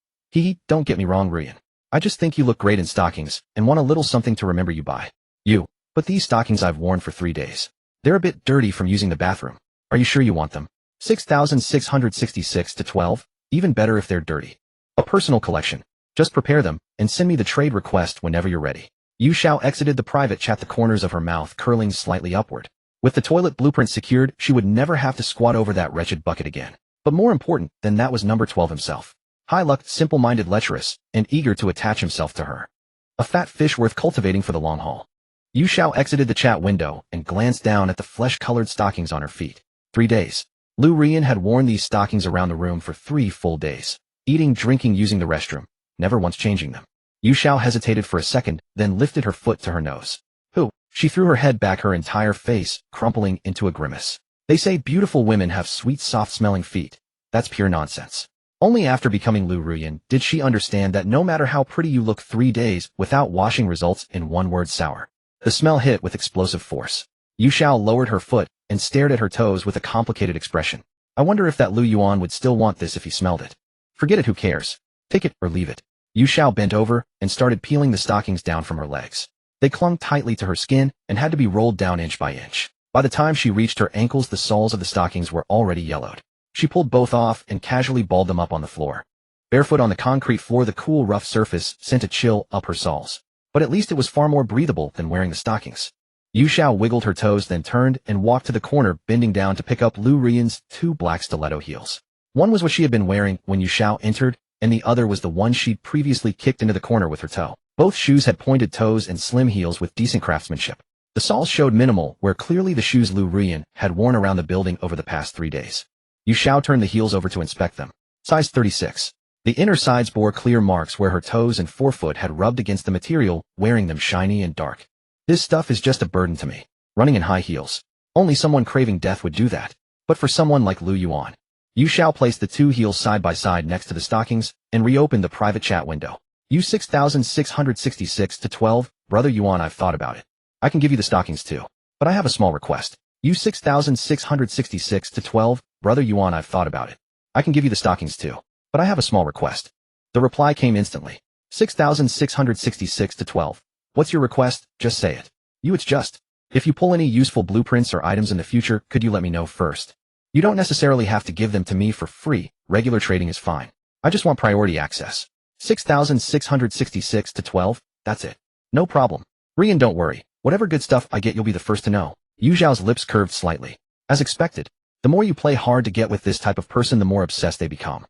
Don't get me wrong, Ruyan. I just think you look great in stockings, and want a little something to remember you by. But these stockings I've worn for 3 days. They're a bit dirty from using the bathroom. Are you sure you want them? 6,666 to 12. Even better if they're dirty. A personal collection. Just prepare them, and send me the trade request whenever you're ready. Yu Xiao exited the private chat, the corners of her mouth curling slightly upward. With the toilet blueprint secured, she would never have to squat over that wretched bucket again. But more important than that was number 12 himself. High-lucked, simple-minded, lecherous, and eager to attach himself to her. A fat fish worth cultivating for the long haul. Yu Xiao exited the chat window and glanced down at the flesh-colored stockings on her feet. 3 days. Liu Ruyan had worn these stockings around the room for 3 full days. Eating, drinking, using the restroom, never once changing them. Yu Xiao hesitated for a second, then lifted her foot to her nose. She threw her head back, her entire face crumpling into a grimace. They say beautiful women have sweet, soft-smelling feet. That's pure nonsense. Only after becoming Liu Ruyan did she understand that no matter how pretty you look, 3 days without washing results in one word: sour. The smell hit with explosive force. Yu Xiao lowered her foot and stared at her toes with a complicated expression. I wonder if that Liu Yuan would still want this if he smelled it. Forget it, who cares? Take it or leave it. Yu Xiao bent over and started peeling the stockings down from her legs. They clung tightly to her skin and had to be rolled down inch by inch. By the time she reached her ankles, the soles of the stockings were already yellowed. She pulled both off and casually balled them up on the floor. Barefoot on the concrete floor, the cool, rough surface sent a chill up her soles. But at least it was far more breathable than wearing the stockings. Yu Xiao wiggled her toes, then turned and walked to the corner, bending down to pick up Liu Ruyan's 2 black stiletto heels. One was what she had been wearing when Yu Xiao entered, and the other was the one she'd previously kicked into the corner with her toe. Both shoes had pointed toes and slim heels with decent craftsmanship. The soles showed minimal, where clearly the shoes Liu Ruyan had worn around the building over the past 3 days. Yu Xiao turned the heels over to inspect them. Size 36. The inner sides bore clear marks where her toes and forefoot had rubbed against the material, wearing them shiny and dark. This stuff is just a burden to me. Running in high heels. Only someone craving death would do that. But for someone like Liu Yuan. Yu Xiao placed the 2 heels side by side next to the stockings and reopened the private chat window. You 6,666 to 12, brother Yuan, I've thought about it. I can give you the stockings too. But I have a small request. You 6,666 to 12, brother Yuan, I've thought about it. I can give you the stockings too. But I have a small request. The reply came instantly. 6,666 to 12. What's your request? Just say it. It's just. If you pull any useful blueprints or items in the future, could you let me know first? You don't necessarily have to give them to me for free. Regular trading is fine. I just want priority access. 6,666 to 12. That's it. No problem. Ruyan, don't worry. Whatever good stuff I get, you'll be the first to know. Yu Xiao's lips curved slightly. As expected. The more you play hard to get with this type of person, the more obsessed they become.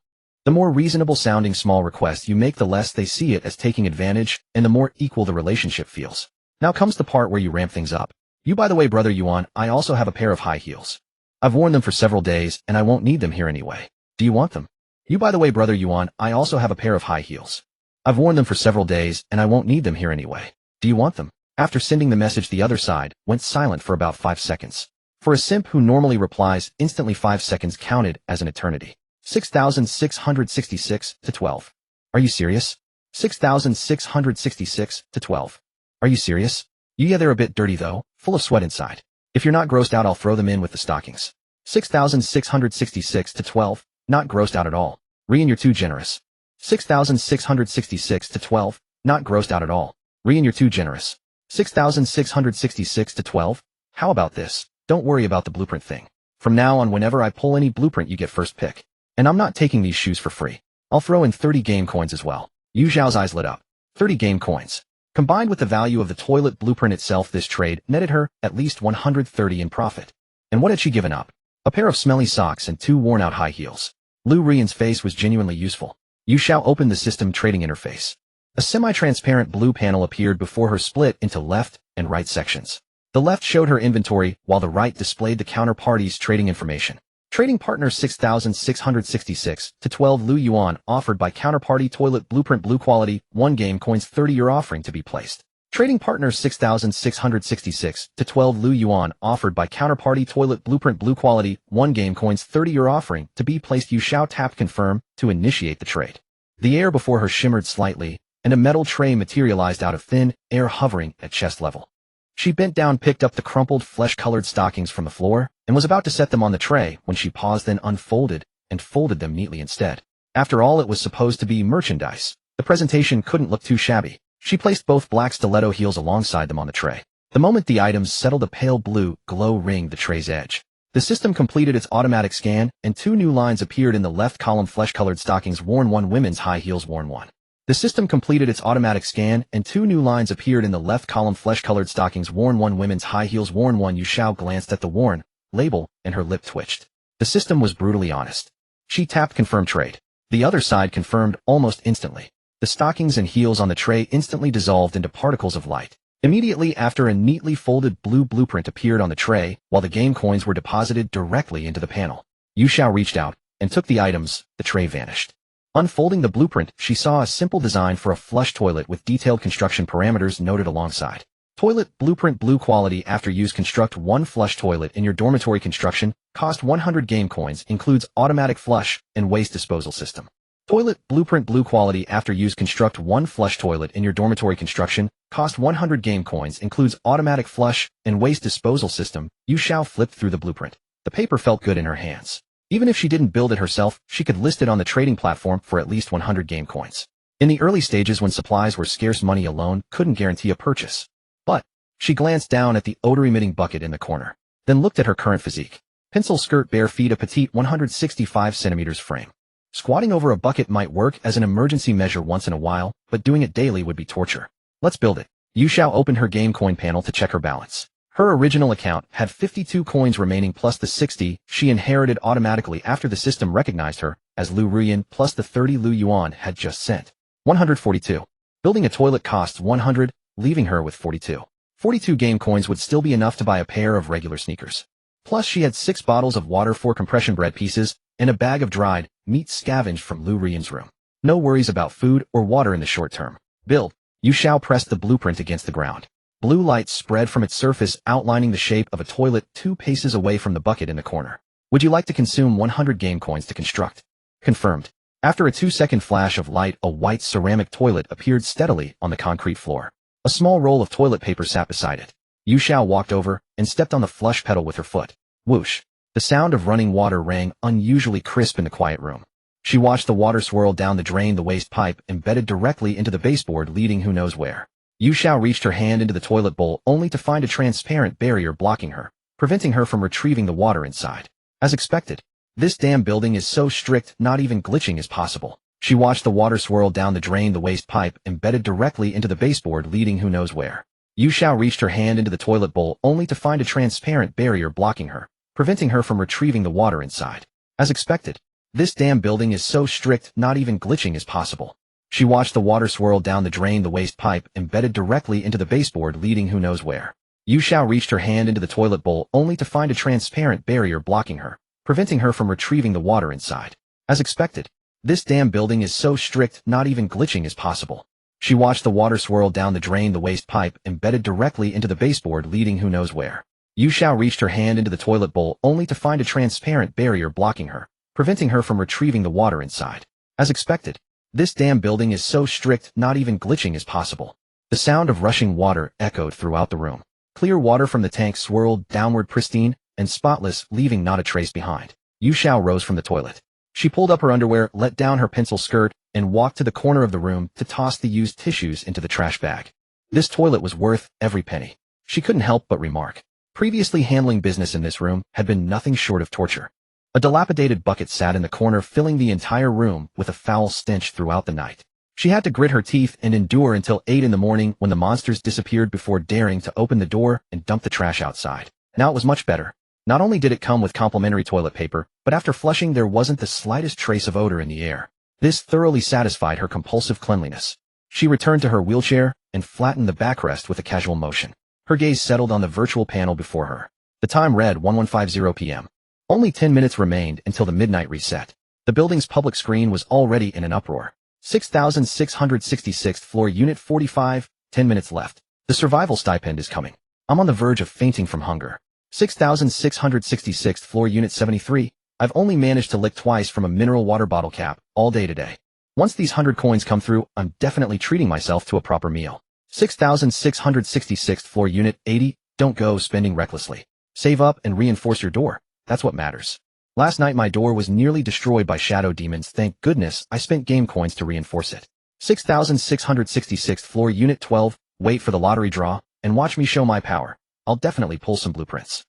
The more reasonable sounding small request you make, the less they see it as taking advantage, and the more equal the relationship feels. Now comes the part where you ramp things up. By the way, brother Yuan, I also have a pair of high heels. I've worn them for several days, and I won't need them here anyway. Do you want them? By the way, brother Yuan, I also have a pair of high heels. I've worn them for several days, and I won't need them here anyway. Do you want them? After sending the message, the other side went silent for about 5 seconds. For a simp who normally replies instantly, 5 seconds counted as an eternity. 6,666 to 12. Are you serious? 6,666 to 12. Are you serious? Yeah, they're a bit dirty though, full of sweat inside. If you're not grossed out, I'll throw them in with the stockings. 6,666 to 12. Not grossed out at all. Ruyan, you're too generous. 6,666 to 12. Not grossed out at all. Ruyan, you're too generous. 6,666 to 12. How about this? Don't worry about the blueprint thing. From now on, whenever I pull any blueprint, you get first pick. And I'm not taking these shoes for free. I'll throw in 30 game coins as well. Yu Xiao's eyes lit up. 30 game coins. Combined with the value of the toilet blueprint itself, this trade netted her at least 130 in profit. And what had she given up? A pair of smelly socks and 2 worn-out high heels. Liu Ruyan's face was genuinely useful. Yu Xiao opened the system trading interface. A semi-transparent blue panel appeared before her, split into left and right sections. The left showed her inventory, while the right displayed the counterparty's trading information. Trading partner 6666 to 12 Liu Yuan offered by counterparty toilet blueprint blue quality 1 game coins 30 year offering to be placed. Trading partner 6666 to 12 Liu Yuan offered by counterparty toilet blueprint blue quality 1 game coins 30 year offering to be placed. Yu Xiao tapped confirm to initiate the trade. The air before her shimmered slightly, and a metal tray materialized out of thin air hovering at chest level. She bent down, picked up the crumpled flesh-colored stockings from the floor, and was about to set them on the tray when she paused, then unfolded and folded them neatly instead. After all, it was supposed to be merchandise. The presentation couldn't look too shabby. She placed both black stiletto heels alongside them on the tray. The moment the items settled, a pale blue glow ringed the tray's edge. The system completed its automatic scan, and 2 new lines appeared in the left column: flesh-colored stockings worn 1, women's high heels worn 1. The system completed its automatic scan, and 2 new lines appeared in the left column: flesh-colored stockings worn 1, women's high heels worn 1. Yu Xiao glanced at the worn label, and her lip twitched. The system was brutally honest. She tapped confirm trade. The other side confirmed almost instantly. The stockings and heels on the tray instantly dissolved into particles of light. Immediately after, a neatly folded blue blueprint appeared on the tray, while the game coins were deposited directly into the panel. Yu Xiao reached out and took the items. The tray vanished. Unfolding the blueprint, she saw a simple design for a flush toilet with detailed construction parameters noted alongside. Toilet blueprint blue quality. After use, construct 1 flush toilet in your dormitory. Construction cost 100 game coins, includes automatic flush and waste disposal system. Toilet blueprint blue quality. After use, construct 1 flush toilet in your dormitory. Construction cost 100 game coins, includes automatic flush and waste disposal system. Yu Xiao flipped through the blueprint. The paper felt good in her hands. Even if she didn't build it herself, she could list it on the trading platform for at least 100 game coins. In the early stages, when supplies were scarce, money alone couldn't guarantee a purchase. But she glanced down at the odor-emitting bucket in the corner, then looked at her current physique. Pencil skirt, bare feet, a petite 165 centimeters frame. Squatting over a bucket might work as an emergency measure once in a while, but doing it daily would be torture. Let's build it. Yu Xiao opened her game coin panel to check her balance. Her original account had 52 coins remaining plus the 60 she inherited automatically after the system recognized her as Liu Ruyan, plus the 30 Liu Yuan had just sent. 142. Building a toilet costs 100, leaving her with 42. 42 game coins would still be enough to buy a pair of regular sneakers. Plus she had 6 bottles of water, 4 compression bread pieces, and a bag of dried meat scavenged from Liu Ruyan's room. No worries about food or water in the short term. Build. Yu Xiao pressed the blueprint against the ground. Blue light spread from its surface, outlining the shape of a toilet 2 paces away from the bucket in the corner. Would you like to consume 100 game coins to construct? Confirmed. After a 2-second flash of light, a white ceramic toilet appeared steadily on the concrete floor. A small roll of toilet paper sat beside it. Yu Xiao walked over and stepped on the flush pedal with her foot. Whoosh. The sound of running water rang unusually crisp in the quiet room. She watched the water swirl down the drain, the waste pipe embedded directly into the baseboard, leading who knows where. Yu Xiao reached her hand into the toilet bowl only to find a transparent barrier blocking her, preventing her from retrieving the water inside. As expected, this damn building is so strict, not even glitching is possible. She watched the water swirl down the drain, the waste pipe embedded directly into the baseboard, leading who knows where. Yu Xiao reached her hand into the toilet bowl only to find a transparent barrier blocking her, preventing her from retrieving the water inside. As expected, this damn building is so strict, not even glitching is possible. She watched the water swirl down the drain, the waste pipe embedded directly into the baseboard, leading who knows where. Yu Xiao reached her hand into the toilet bowl only to find a transparent barrier blocking her, preventing her from retrieving the water inside. As expected, this damn building is so strict, not even glitching is possible. She watched the water swirl down the drain, the waste pipe embedded directly into the baseboard, leading who knows where. Yu Xiao reached her hand into the toilet bowl only to find a transparent barrier blocking her, preventing her from retrieving the water inside. As expected, this damn building is so strict, not even glitching is possible. The sound of rushing water echoed throughout the room. Clear water from the tank swirled downward, pristine and spotless, leaving not a trace behind. Yu Xiao rose from the toilet. She pulled up her underwear, let down her pencil skirt, and walked to the corner of the room to toss the used tissues into the trash bag. This toilet was worth every penny. She couldn't help but remark. Previously, handling business in this room had been nothing short of torture. A dilapidated bucket sat in the corner, filling the entire room with a foul stench throughout the night. She had to grit her teeth and endure until 8 in the morning when the monsters disappeared before daring to open the door and dump the trash outside. Now it was much better. Not only did it come with complimentary toilet paper, but after flushing there wasn't the slightest trace of odor in the air. This thoroughly satisfied her compulsive cleanliness. She returned to her wheelchair and flattened the backrest with a casual motion. Her gaze settled on the virtual panel before her. The time read 1150 p.m. Only 10 minutes remained until the midnight reset. The building's public screen was already in an uproar. 6,666th floor, Unit 45, 10 minutes left. The survival stipend is coming. I'm on the verge of fainting from hunger. 6,666th floor, Unit 73, I've only managed to lick twice from a mineral water bottle cap all day today. Once these 100 coins come through, I'm definitely treating myself to a proper meal. 6,666th floor, Unit 80, don't go spending recklessly. Save up and reinforce your door. That's what matters. Last night my door was nearly destroyed by shadow demons. Thank goodness I spent game coins to reinforce it. 6,666th floor, Unit 12, wait for the lottery draw, and watch me show my power. I'll definitely pull some blueprints.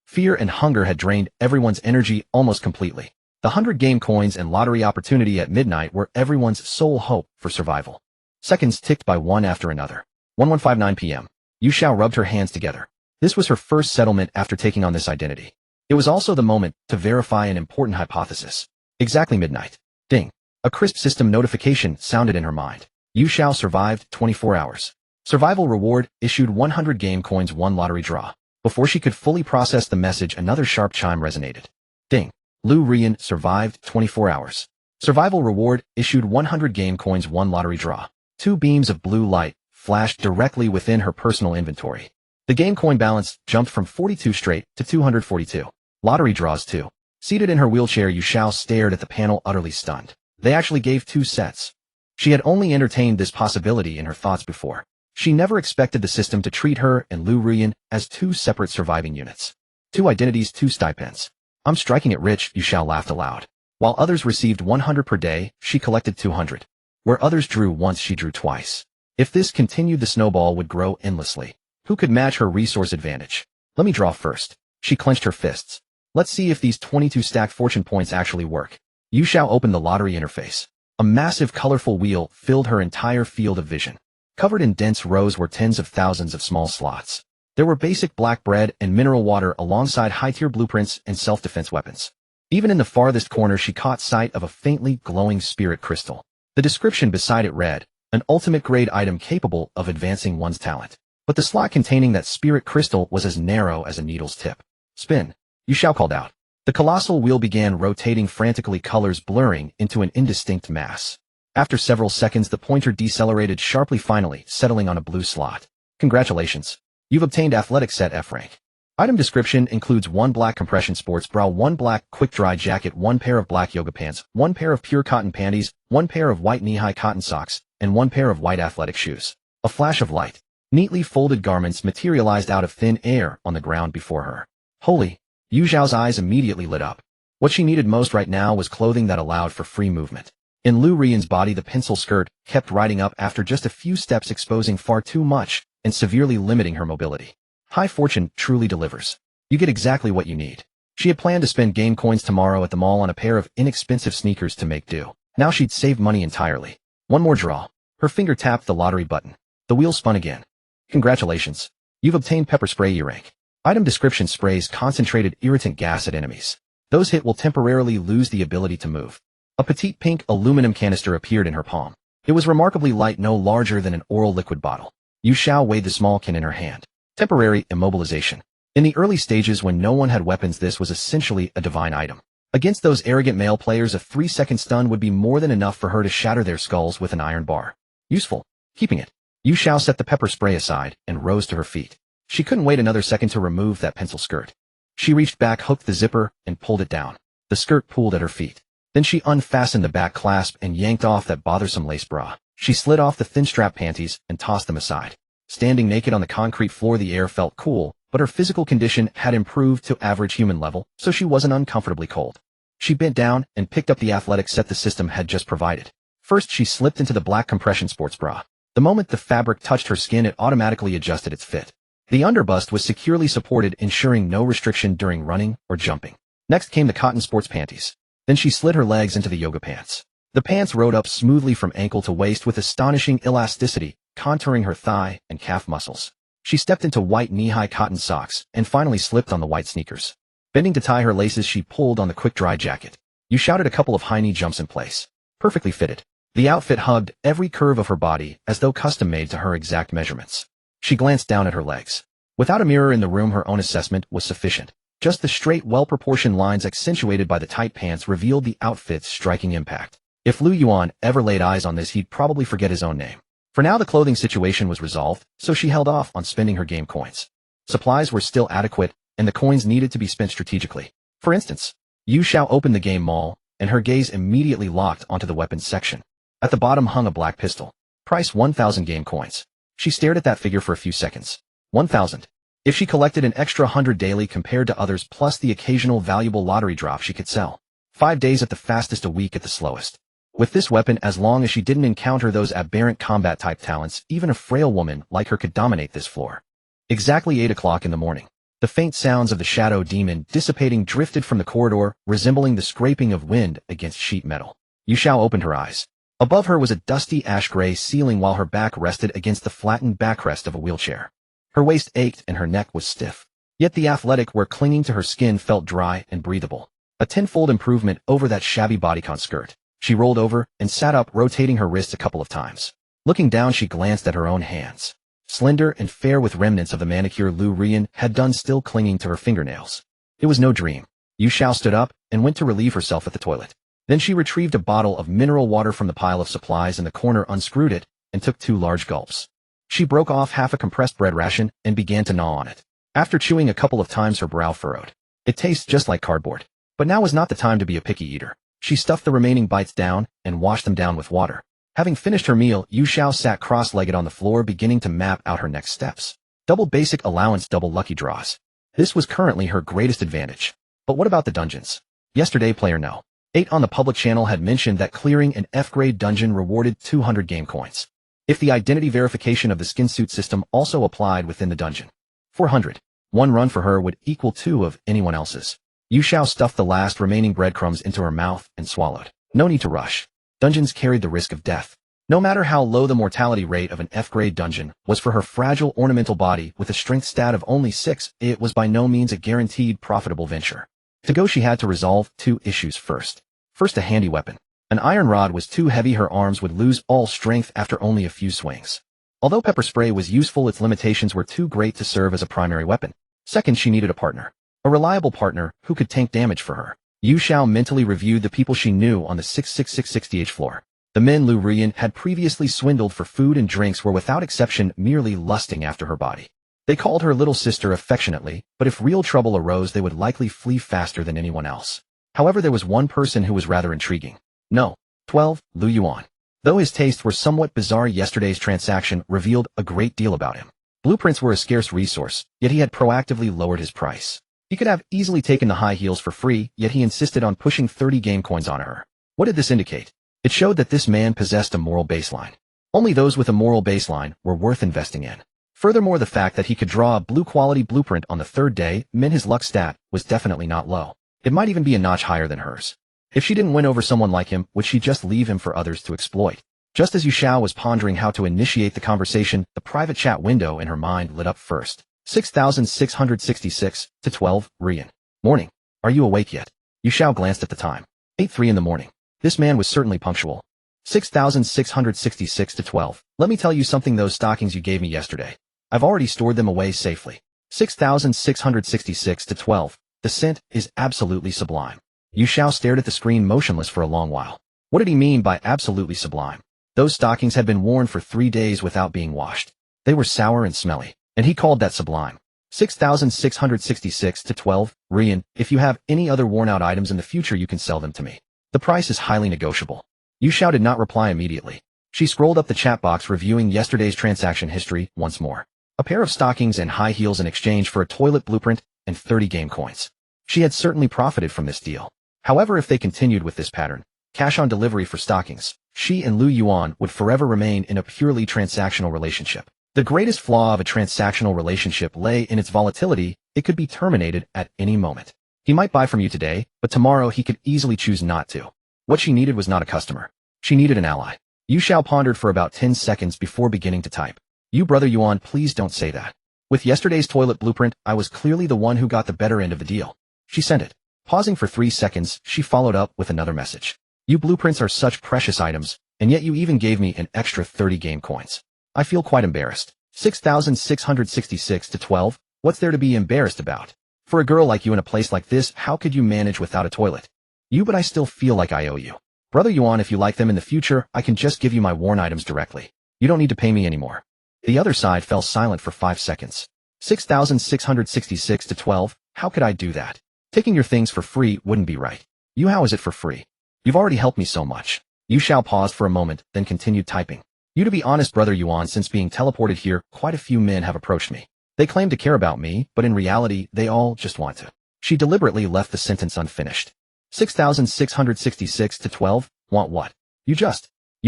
Fear and hunger had drained everyone's energy almost completely. The 100 game coins and lottery opportunity at midnight were everyone's sole hope for survival. Seconds ticked by one after another. 11:59 p.m. Yu Xiao rubbed her hands together. This was her first settlement after taking on this identity. It was also the moment to verify an important hypothesis. Exactly midnight. Ding. A crisp system notification sounded in her mind. Yu Xiao survived 24 hours. Survival reward issued 100 game coins, 1 lottery draw. Before she could fully process the message, another sharp chime resonated. Ding. Liu Ruyan survived 24 hours. Survival reward issued 100 game coins, 1 lottery draw. 2 beams of blue light flashed directly within her personal inventory. The game coin balance jumped from 42 straight to 242. Lottery draws 2. Seated in her wheelchair, Yu Xiao stared at the panel, utterly stunned. They actually gave 2 sets. She had only entertained this possibility in her thoughts before. She never expected the system to treat her and Liu Ruyan as 2 separate surviving units. 2 identities, 2 stipends. I'm striking it rich, Yu Xiao laughed aloud. While others received 100 per day, she collected 200. Where others drew once, she drew twice. If this continued, the snowball would grow endlessly. Who could match her resource advantage? Let me draw first. She clenched her fists. Let's see if these 22 stacked fortune points actually work. Yu Xiao opened the lottery interface. A massive, colorful wheel filled her entire field of vision. Covered in dense rows were tens of thousands of small slots. There were basic black bread and mineral water alongside high-tier blueprints and self-defense weapons. Even in the farthest corner, she caught sight of a faintly glowing spirit crystal. The description beside it read, an ultimate-grade item capable of advancing one's talent. But the slot containing that spirit crystal was as narrow as a needle's tip. Spin. Yu Xiao called out. The colossal wheel began rotating frantically, colors blurring into an indistinct mass. After several seconds, the pointer decelerated sharply, finally settling on a blue slot. Congratulations. You've obtained Athletic Set F rank. Item description includes 1 black compression sports bra, 1 black quick-dry jacket, 1 pair of black yoga pants, 1 pair of pure cotton panties, 1 pair of white knee-high cotton socks, and 1 pair of white athletic shoes. A flash of light. Neatly folded garments materialized out of thin air on the ground before her. Holy! Yu Xiao's eyes immediately lit up. What she needed most right now was clothing that allowed for free movement. In Liu Ruyan's body, the pencil skirt kept riding up after just a few steps, exposing far too much and severely limiting her mobility. High fortune truly delivers. You get exactly what you need. She had planned to spend game coins tomorrow at the mall on a pair of inexpensive sneakers to make do. Now she'd save money entirely. 1 more draw. Her finger tapped the lottery button. The wheel spun again. Congratulations. You've obtained pepper spray E rank. Item description: sprays concentrated irritant gas at enemies. Those hit will temporarily lose the ability to move. A petite pink aluminum canister appeared in her palm. It was remarkably light, no larger than an oral liquid bottle. Yu Xiao weighed the small can in her hand. Temporary immobilization. In the early stages when no one had weapons, this was essentially a divine item. Against those arrogant male players, a 3-second stun would be more than enough for her to shatter their skulls with an iron bar. Useful. Keeping it. Yu Xiao set the pepper spray aside and rose to her feet. She couldn't wait another second to remove that pencil skirt. She reached back, hooked the zipper, and pulled it down. The skirt pulled at her feet. Then she unfastened the back clasp and yanked off that bothersome lace bra. She slid off the thin strap panties and tossed them aside. Standing naked on the concrete floor, the air felt cool, but her physical condition had improved to average human level, so she wasn't uncomfortably cold. She bent down and picked up the athletic set the system had just provided. First, she slipped into the black compression sports bra. The moment the fabric touched her skin, it automatically adjusted its fit. The underbust was securely supported, ensuring no restriction during running or jumping. Next came the cotton sports panties. Then she slid her legs into the yoga pants. The pants rode up smoothly from ankle to waist with astonishing elasticity, contouring her thigh and calf muscles. She stepped into white knee-high cotton socks and finally slipped on the white sneakers. Bending to tie her laces, she pulled on the quick-dry jacket. You shouted a couple of high knee jumps in place. Perfectly fitted. The outfit hugged every curve of her body as though custom-made to her exact measurements. She glanced down at her legs. Without a mirror in the room, her own assessment was sufficient. Just the straight, well-proportioned lines accentuated by the tight pants revealed the outfit's striking impact. If Liu Ruyan ever laid eyes on this, he'd probably forget his own name. For now, the clothing situation was resolved, so she held off on spending her game coins. Supplies were still adequate, and the coins needed to be spent strategically. For instance, Yu Xiao opened the game mall, and her gaze immediately locked onto the weapons section. At the bottom hung a black pistol. Price 1,000 game coins. She stared at that figure for a few seconds. 1,000. If she collected an extra 100 daily compared to others plus the occasional valuable lottery drop, she could sell 5 days at the fastest, a week at the slowest. With this weapon, as long as she didn't encounter those aberrant combat-type talents, even a frail woman like her could dominate this floor. Exactly 8 o'clock in the morning. The faint sounds of the shadow demon dissipating drifted from the corridor, resembling the scraping of wind against sheet metal. Yu Xiao opened her eyes. Above her was a dusty ash-gray ceiling while her back rested against the flattened backrest of a wheelchair. Her waist ached and her neck was stiff. Yet the athletic wear clinging to her skin felt dry and breathable. A tenfold improvement over that shabby bodycon skirt. She rolled over and sat up, rotating her wrists a couple of times. Looking down, she glanced at her own hands. Slender and fair with remnants of the manicure Liu Ruyan had done still clinging to her fingernails. It was no dream. Yu Xiao stood up and went to relieve herself at the toilet. Then she retrieved a bottle of mineral water from the pile of supplies in the corner, unscrewed it, and took 2 large gulps. She broke off half a compressed bread ration and began to gnaw on it. After chewing a couple of times, her brow furrowed. It tastes just like cardboard. But now was not the time to be a picky eater. She stuffed the remaining bites down and washed them down with water. Having finished her meal, Yu Xiao sat cross-legged on the floor, beginning to map out her next steps. Double basic allowance, double lucky draws. This was currently her greatest advantage. But what about the dungeons? Yesterday, player No. 8 on the public channel had mentioned that clearing an F-grade dungeon rewarded 200 game coins. If the identity verification of the skin suit system also applied within the dungeon, 400. One run for her would equal 2 of anyone else's. Yu Xiao stuffed the last remaining breadcrumbs into her mouth and swallowed. No need to rush. Dungeons carried the risk of death. No matter how low the mortality rate of an F-grade dungeon was for her fragile ornamental body with a strength stat of only 6, it was by no means a guaranteed profitable venture. To go, she had to resolve 2 issues first. First, a handy weapon. An iron rod was too heavy, her arms would lose all strength after only a few swings. Although pepper spray was useful, its limitations were too great to serve as a primary weapon. Second, she needed a partner. A reliable partner who could tank damage for her. Yu Xiao mentally reviewed the people she knew on the 66660H floor. The men Liu Ruyan had previously swindled for food and drinks were without exception merely lusting after her body. They called her little sister affectionately, but if real trouble arose, they would likely flee faster than anyone else. However, there was one person who was rather intriguing. No. 12. Liu Ruyan. Though his tastes were somewhat bizarre, yesterday's transaction revealed a great deal about him. Blueprints were a scarce resource, yet he had proactively lowered his price. He could have easily taken the high heels for free, yet he insisted on pushing 30 game coins on her. What did this indicate? It showed that this man possessed a moral baseline. Only those with a moral baseline were worth investing in. Furthermore, the fact that he could draw a blue-quality blueprint on the 3rd day meant his luck stat was definitely not low. It might even be a notch higher than hers. If she didn't win over someone like him, would she just leave him for others to exploit? Just as Yu Xiao was pondering how to initiate the conversation, the private chat window in her mind lit up first. 6666 to 12, Ruyan. Morning. Are you awake yet? Yu Xiao glanced at the time. 8:03 in the morning. This man was certainly punctual. 6666 to 12. Let me tell you something, those stockings you gave me yesterday. I've already stored them away safely. 6666 to 12. The scent is absolutely sublime. Yu Xiao stared at the screen motionless for a long while. What did he mean by absolutely sublime? Those stockings had been worn for 3 days without being washed. They were sour and smelly, and he called that sublime. 6666 to 12, Ruyan. If you have any other worn-out items in the future, you can sell them to me. The price is highly negotiable. Yu Xiao did not reply immediately. She scrolled up the chat box, reviewing yesterday's transaction history once more. A pair of stockings and high heels in exchange for a toilet blueprint and 30 game coins. She had certainly profited from this deal. However, if they continued with this pattern, cash on delivery for stockings, she and Liu Ruyan would forever remain in a purely transactional relationship. The greatest flaw of a transactional relationship lay in its volatility. It could be terminated at any moment. He might buy from you today, but tomorrow he could easily choose not to. What she needed was not a customer. She needed an ally. Yu Xiao pondered for about 10 seconds before beginning to type. You brother Yuan, please don't say that. With yesterday's toilet blueprint, I was clearly the one who got the better end of the deal. She sent it. Pausing for 3 seconds, she followed up with another message. You blueprints are such precious items. And yet you even gave me an extra 30 game coins. I feel quite embarrassed. 6,666 to 12? What's there to be embarrassed about? For a girl like you in a place like this, how could you manage without a toilet? But I still feel like I owe you. Brother Yuan, if you like them in the future, I can just give you my worn items directly. You don't need to pay me anymore. The other side fell silent for 5 seconds. 6,666 to 12? How could I do that? Taking your things for free wouldn't be right. How is it for free? You've already helped me so much. Yu Xiao paused for a moment, then continued typing. To be honest, Brother Yuan, since being teleported here, quite a few men have approached me. They claim to care about me, but in reality, they all just want to. She deliberately left the sentence unfinished. 6,666 to 12? Want what? You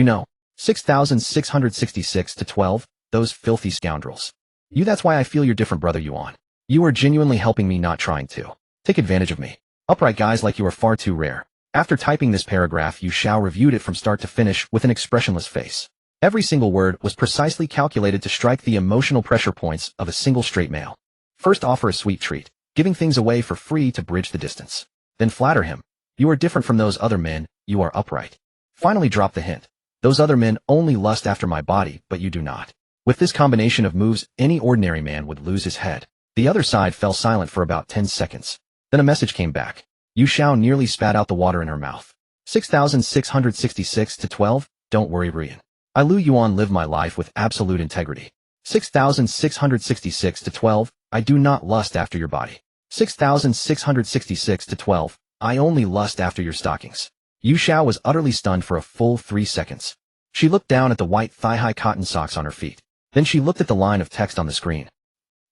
know. 6,666 to 12? Those filthy scoundrels. That's why I feel you're different, Brother Yuan. You are genuinely helping me, not trying to take advantage of me. Upright guys like you are far too rare. After typing this paragraph, Yu Xiao reviewed it from start to finish with an expressionless face. Every single word was precisely calculated to strike the emotional pressure points of a single straight male. First, offer a sweet treat, giving things away for free to bridge the distance. Then flatter him. You are different from those other men, you are upright. Finally, drop the hint. Those other men only lust after my body, but you do not. With this combination of moves, any ordinary man would lose his head. The other side fell silent for about 10 seconds. Then a message came back. Yu Xiao nearly spat out the water in her mouth. 6,666 to 12? Don't worry, Ruyan. I, Liu Yuan, live my life with absolute integrity. 6,666 to 12? I do not lust after your body. 6,666 to 12? I only lust after your stockings. Yu Xiao was utterly stunned for a full 3 seconds. She looked down at the white thigh-high cotton socks on her feet. Then she looked at the line of text on the screen.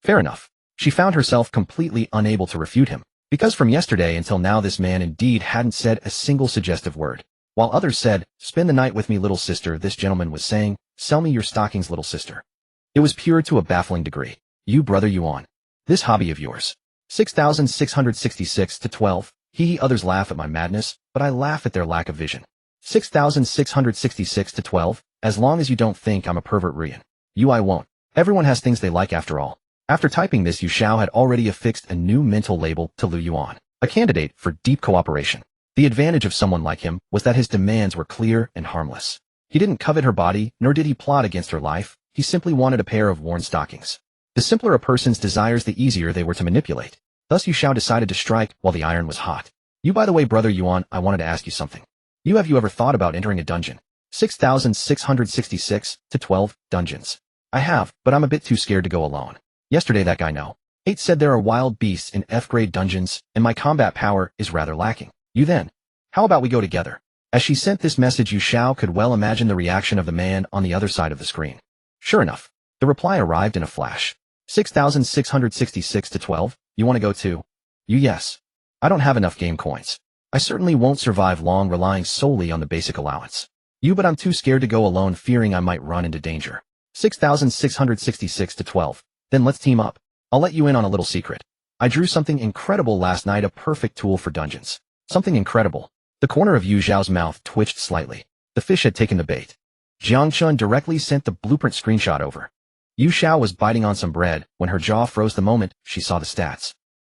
Fair enough. She found herself completely unable to refute him, because from yesterday until now this man indeed hadn't said a single suggestive word. While others said, spend the night with me, little sister, this gentleman was saying, sell me your stockings, little sister. It was pure to a baffling degree. Brother Yuan. This hobby of yours. 6,666 to 12. Others laugh at my madness, but I laugh at their lack of vision. 6,666 to 12. As long as you don't think I'm a pervert, Ruyan. I won't. Everyone has things they like after all. After typing this, Yu Xiao had already affixed a new mental label to Liu Yuan, a candidate for deep cooperation. The advantage of someone like him was that his demands were clear and harmless. He didn't covet her body, nor did he plot against her life. He simply wanted a pair of worn stockings. The simpler a person's desires, the easier they were to manipulate. Thus Yu Xiao decided to strike while the iron was hot. By the way, Brother Yuan, I wanted to ask you something. Have you ever thought about entering a dungeon? 6,666 to 12 dungeons. I have, but I'm a bit too scared to go alone. Yesterday that guy No. 8 said there are wild beasts in F-grade dungeons, and my combat power is rather lacking. Then. How about we go together? As she sent this message, Yu Xiao could well imagine the reaction of the man on the other side of the screen. Sure enough, the reply arrived in a flash. 6,666 to 12, you want to go too? Yes. I don't have enough game coins. I certainly won't survive long relying solely on the basic allowance. But I'm too scared to go alone, fearing I might run into danger. 6,666 to 12. Then let's team up. I'll let you in on a little secret. I drew something incredible last night, a perfect tool for dungeons. Something incredible. The corner of Yu Xiao's mouth twitched slightly. The fish had taken the bait. Jiang Chun directly sent the blueprint screenshot over. Yu Xiao was biting on some bread when her jaw froze the moment she saw the stats.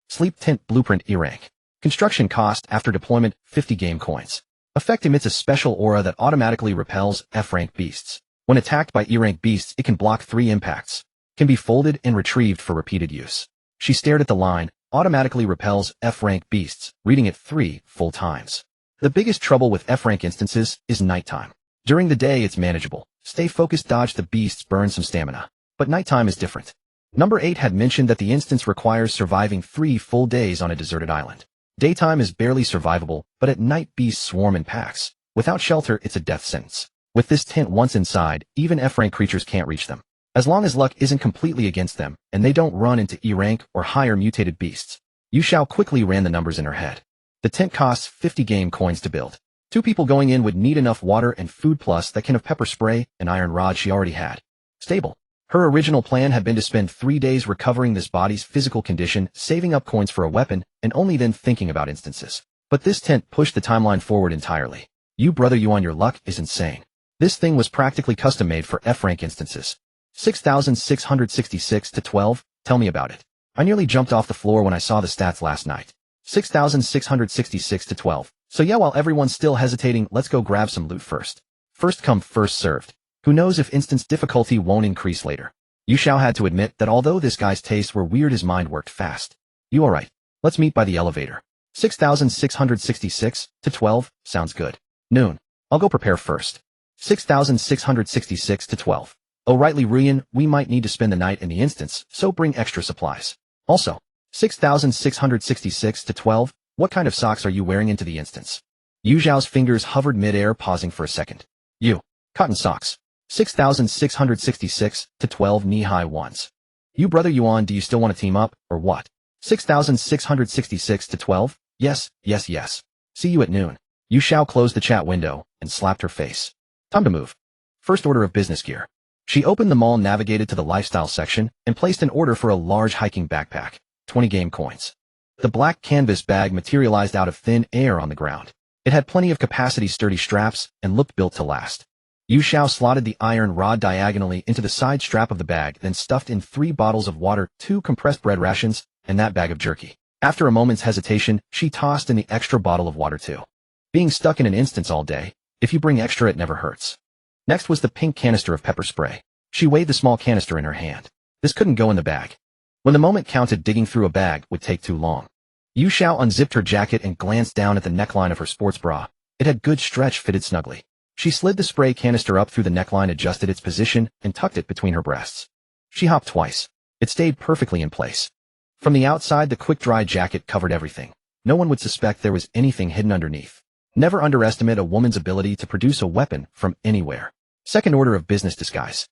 Sleep Tint Blueprint E-Rank. Construction cost after deployment 50 game coins. Effect emits a special aura that automatically repels F-rank beasts. When attacked by E-rank beasts, it can block 3 impacts. Can be folded and retrieved for repeated use. She stared at the line, automatically repels F-rank beasts, reading it 3 full times. The biggest trouble with F-rank instances is nighttime. During the day it's manageable. Stay focused, dodge the beasts, burn some stamina. But nighttime is different. Number 8 had mentioned that the instance requires surviving 3 full days on a deserted island. Daytime is barely survivable, but at night beasts swarm in packs. Without shelter, it's a death sentence. With this tint once inside, even F-rank creatures can't reach them. As long as luck isn't completely against them, and they don't run into E-rank or higher mutated beasts. Yu Xiao quickly ran the numbers in her head. The tent costs 50 game coins to build. 2 people going in would need enough water and food plus that can of pepper spray and iron rod she already had. Stable. Her original plan had been to spend 3 days recovering this body's physical condition, saving up coins for a weapon, and only then thinking about instances. But this tent pushed the timeline forward entirely. Brother Yuan, your luck is insane. This thing was practically custom-made for F-rank instances. 6,666 to 12, tell me about it. I nearly jumped off the floor when I saw the stats last night. 6,666 to 12. So yeah, while everyone's still hesitating, let's go grab some loot first. First come, first served. Who knows if instance difficulty won't increase later. Yu Xiao had to admit that although this guy's tastes were weird, his mind worked fast. You alright? Let's meet by the elevator. 6,666 to 12, sounds good. Noon. I'll go prepare first. 6,666 to 12. Oh right, Liu Ruyan, we might need to spend the night in the instance, so bring extra supplies. Also, 6,666 to 12, what kind of socks are you wearing into the instance? Yu Xiao's fingers hovered mid-air, pausing for a second. Cotton socks. 6,666 to 12 knee-high ones. You brother Yuan, do you still want to team up, or what? 6,666 to 12? Yes. See you at noon. Yu Xiao closed the chat window and slapped her face. Time to move. First order of business gear. She opened the mall, navigated to the lifestyle section, and placed an order for a large hiking backpack. 20 game coins. The black canvas bag materialized out of thin air on the ground. It had plenty of capacity, sturdy straps, and looked built to last. Yu Xiao slotted the iron rod diagonally into the side strap of the bag, then stuffed in 3 bottles of water, 2 compressed bread rations, and that bag of jerky. After a moment's hesitation, she tossed in the extra bottle of water too. Being stuck in an instance all day, if you bring extra it never hurts. Next was the pink canister of pepper spray. She weighed the small canister in her hand. This couldn't go in the bag. When the moment counted, digging through a bag would take too long. Yu Xiao unzipped her jacket and glanced down at the neckline of her sports bra. It had good stretch, fitted snugly. She slid the spray canister up through the neckline, adjusted its position, and tucked it between her breasts. She hopped twice. It stayed perfectly in place. From the outside, the quick-dry jacket covered everything. No one would suspect there was anything hidden underneath. Never underestimate a woman's ability to produce a weapon from anywhere. Second order of business disguise.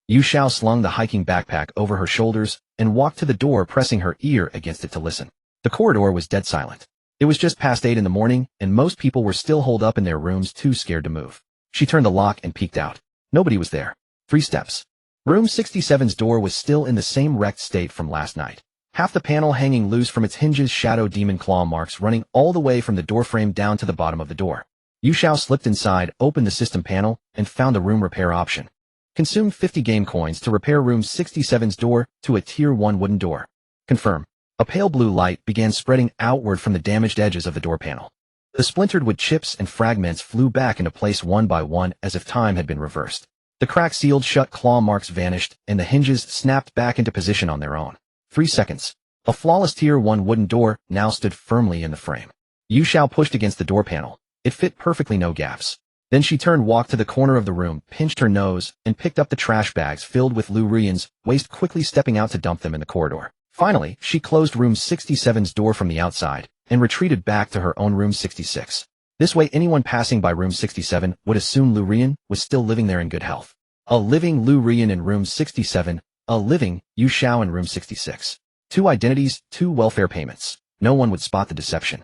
Yu Xiao slung the hiking backpack over her shoulders and walked to the door, pressing her ear against it to listen. The corridor was dead silent. It was just past 8 in the morning, and most people were still holed up in their rooms, too scared to move. She turned the lock and peeked out. Nobody was there. 3 steps. Room 67's door was still in the same wrecked state from last night. Half the panel hanging loose from its hinges, shadow demon claw marks running all the way from the doorframe down to the bottom of the door. Yu Xiao slipped inside, opened the system panel, and found the room repair option. Consumed 50 game coins to repair room 67's door to a tier 1 wooden door. Confirm. A pale blue light began spreading outward from the damaged edges of the door panel. The splintered wood chips and fragments flew back into place one by one as if time had been reversed. The crack sealed shut, claw marks vanished, and the hinges snapped back into position on their own. 3 seconds. A flawless tier 1 wooden door now stood firmly in the frame. Yu Xiao pushed against the door panel. It fit perfectly, no gaps. Then she turned, walked to the corner of the room, pinched her nose, and picked up the trash bags filled with Liu Ruyan's waste, quickly stepping out to dump them in the corridor. Finally, she closed room 67's door from the outside and retreated back to her own room 66. This way anyone passing by room 67 would assume Liu Ruyan was still living there in good health. A living Liu Ruyan in room 67, a living Yu Xiao in room 66. 2 identities, 2 welfare payments. No one would spot the deception.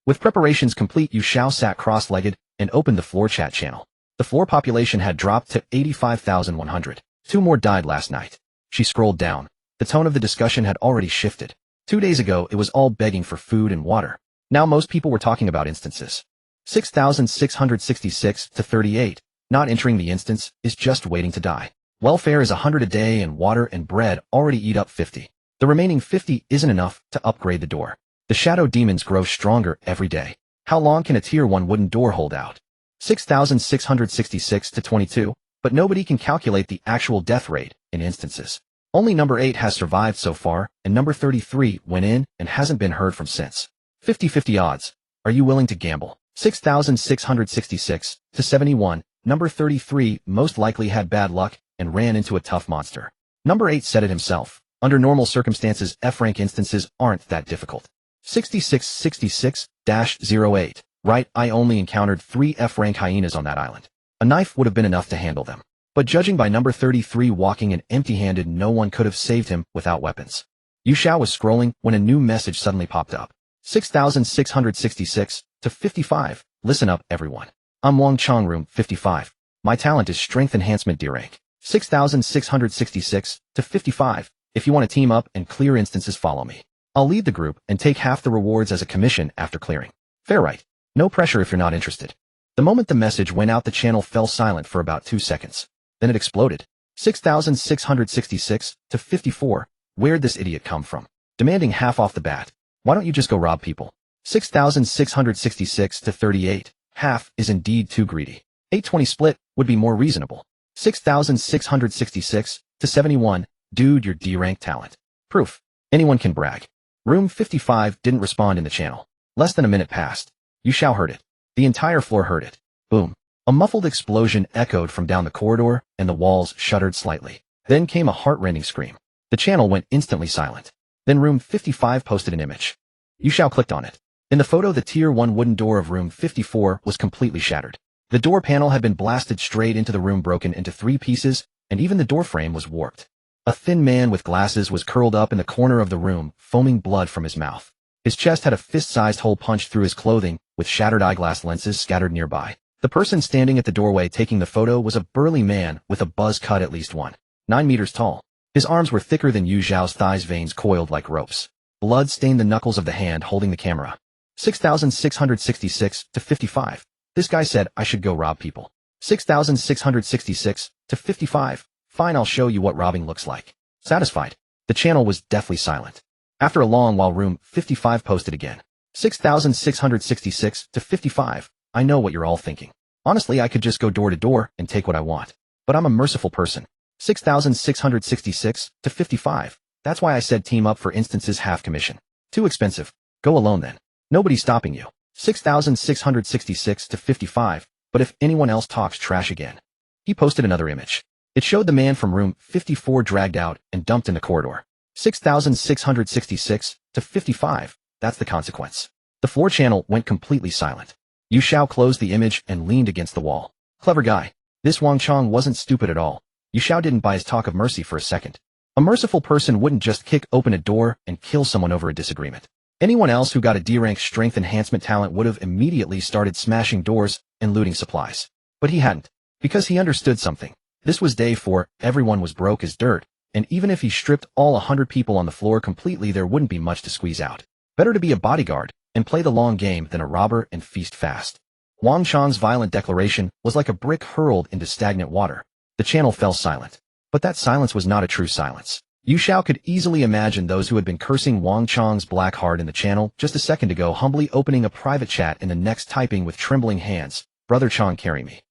With preparations complete, Yu Xiao sat cross-legged and opened the floor chat channel. The floor population had dropped to 85,100. 2 more died last night. She scrolled down. The tone of the discussion had already shifted. 2 days ago, it was all begging for food and water. Now most people were talking about instances. 6,666 to 38. Not entering the instance is just waiting to die. Welfare is 100 a day, and water and bread already eat up 50. The remaining 50 isn't enough to upgrade the door. The shadow demons grow stronger every day. How long can a tier 1 wooden door hold out? 6,666 to 22, but nobody can calculate the actual death rate in instances. Only number 8 has survived so far, and number 33 went in and hasn't been heard from since. 50-50 odds. Are you willing to gamble? 6,666 to 71. Number 33 most likely had bad luck and ran into a tough monster. Number 8 said it himself. Under normal circumstances, F-rank instances aren't that difficult. 6666-08. Right, I only encountered 3 F-rank hyenas on that island. A knife would have been enough to handle them. But judging by number 33 walking in empty-handed, no one could have saved him without weapons. Yu Xiao was scrolling when a new message suddenly popped up. 6,666 to 55. Listen up, everyone. I'm Wang Chong, room 55. My talent is strength enhancement, D rank. 6,666 to 55. If you want to team up and clear instances, follow me. I'll lead the group and take half the rewards as a commission after clearing. Fair, right? No pressure if you're not interested. The moment the message went out, the channel fell silent for about 2 seconds. Then it exploded. 6,666 to 54. Where'd this idiot come from? Demanding half off the bat. Why don't you just go rob people? 6,666 to 38. Half is indeed too greedy. 820 split. would be more reasonable. 6,666 to 71. Dude, you're D-rank talent. Proof. Anyone can brag. Room 55 didn't respond in the channel. Less than a minute passed. Yu Xiao heard it. The entire floor heard it. Boom. A muffled explosion echoed from down the corridor, and the walls shuddered slightly. Then came a heart-rending scream. The channel went instantly silent. Then room 55 posted an image. Yu Xiao clicked on it. In the photo, the tier 1 wooden door of room 54 was completely shattered. The door panel had been blasted straight into the room, broken into 3 pieces, and even the door frame was warped. A thin man with glasses was curled up in the corner of the room, foaming blood from his mouth. His chest had a fist-sized hole punched through his clothing, with shattered eyeglass lenses scattered nearby. The person standing at the doorway taking the photo was a burly man with a buzz cut at least 9 meters tall. His arms were thicker than Yu Xiao's thighs, veins coiled like ropes. Blood stained the knuckles of the hand holding the camera. 6,666 to 55. This guy said I should go rob people. 6,666 to 55. Fine, I'll show you what robbing looks like. Satisfied. The channel was deathly silent. After a long while, room 55 posted again. 6,666 to 55. I know what you're all thinking. Honestly, I could just go door to door and take what I want. But I'm a merciful person. 6,666 to 55. That's why I said team up for instances half commission. Too expensive. Go alone then. Nobody's stopping you. 6,666 to 55. But if anyone else talks trash again. He posted another image. It showed the man from room 54 dragged out and dumped in the corridor. 6,666 to 55. That's the consequence. The floor channel went completely silent. Yu Xiao closed the image and leaned against the wall. Clever guy. This Wang Chong wasn't stupid at all. Yu Xiao didn't buy his talk of mercy for a second. A merciful person wouldn't just kick open a door and kill someone over a disagreement. Anyone else who got a D-rank strength enhancement talent would have immediately started smashing doors and looting supplies. But he hadn't. Because he understood something. This was day 4, everyone was broke as dirt, and even if he stripped all 100 people on the floor completely, there wouldn't be much to squeeze out. Better to be a bodyguard and play the long game than a robber and feast fast. Wang Chong's violent declaration was like a brick hurled into stagnant water. The channel fell silent. But that silence was not a true silence. Yu Xiao could easily imagine those who had been cursing Wang Chong's black heart in the channel just a second ago humbly opening a private chat and the next typing with trembling hands, "Brother Chong, carry me."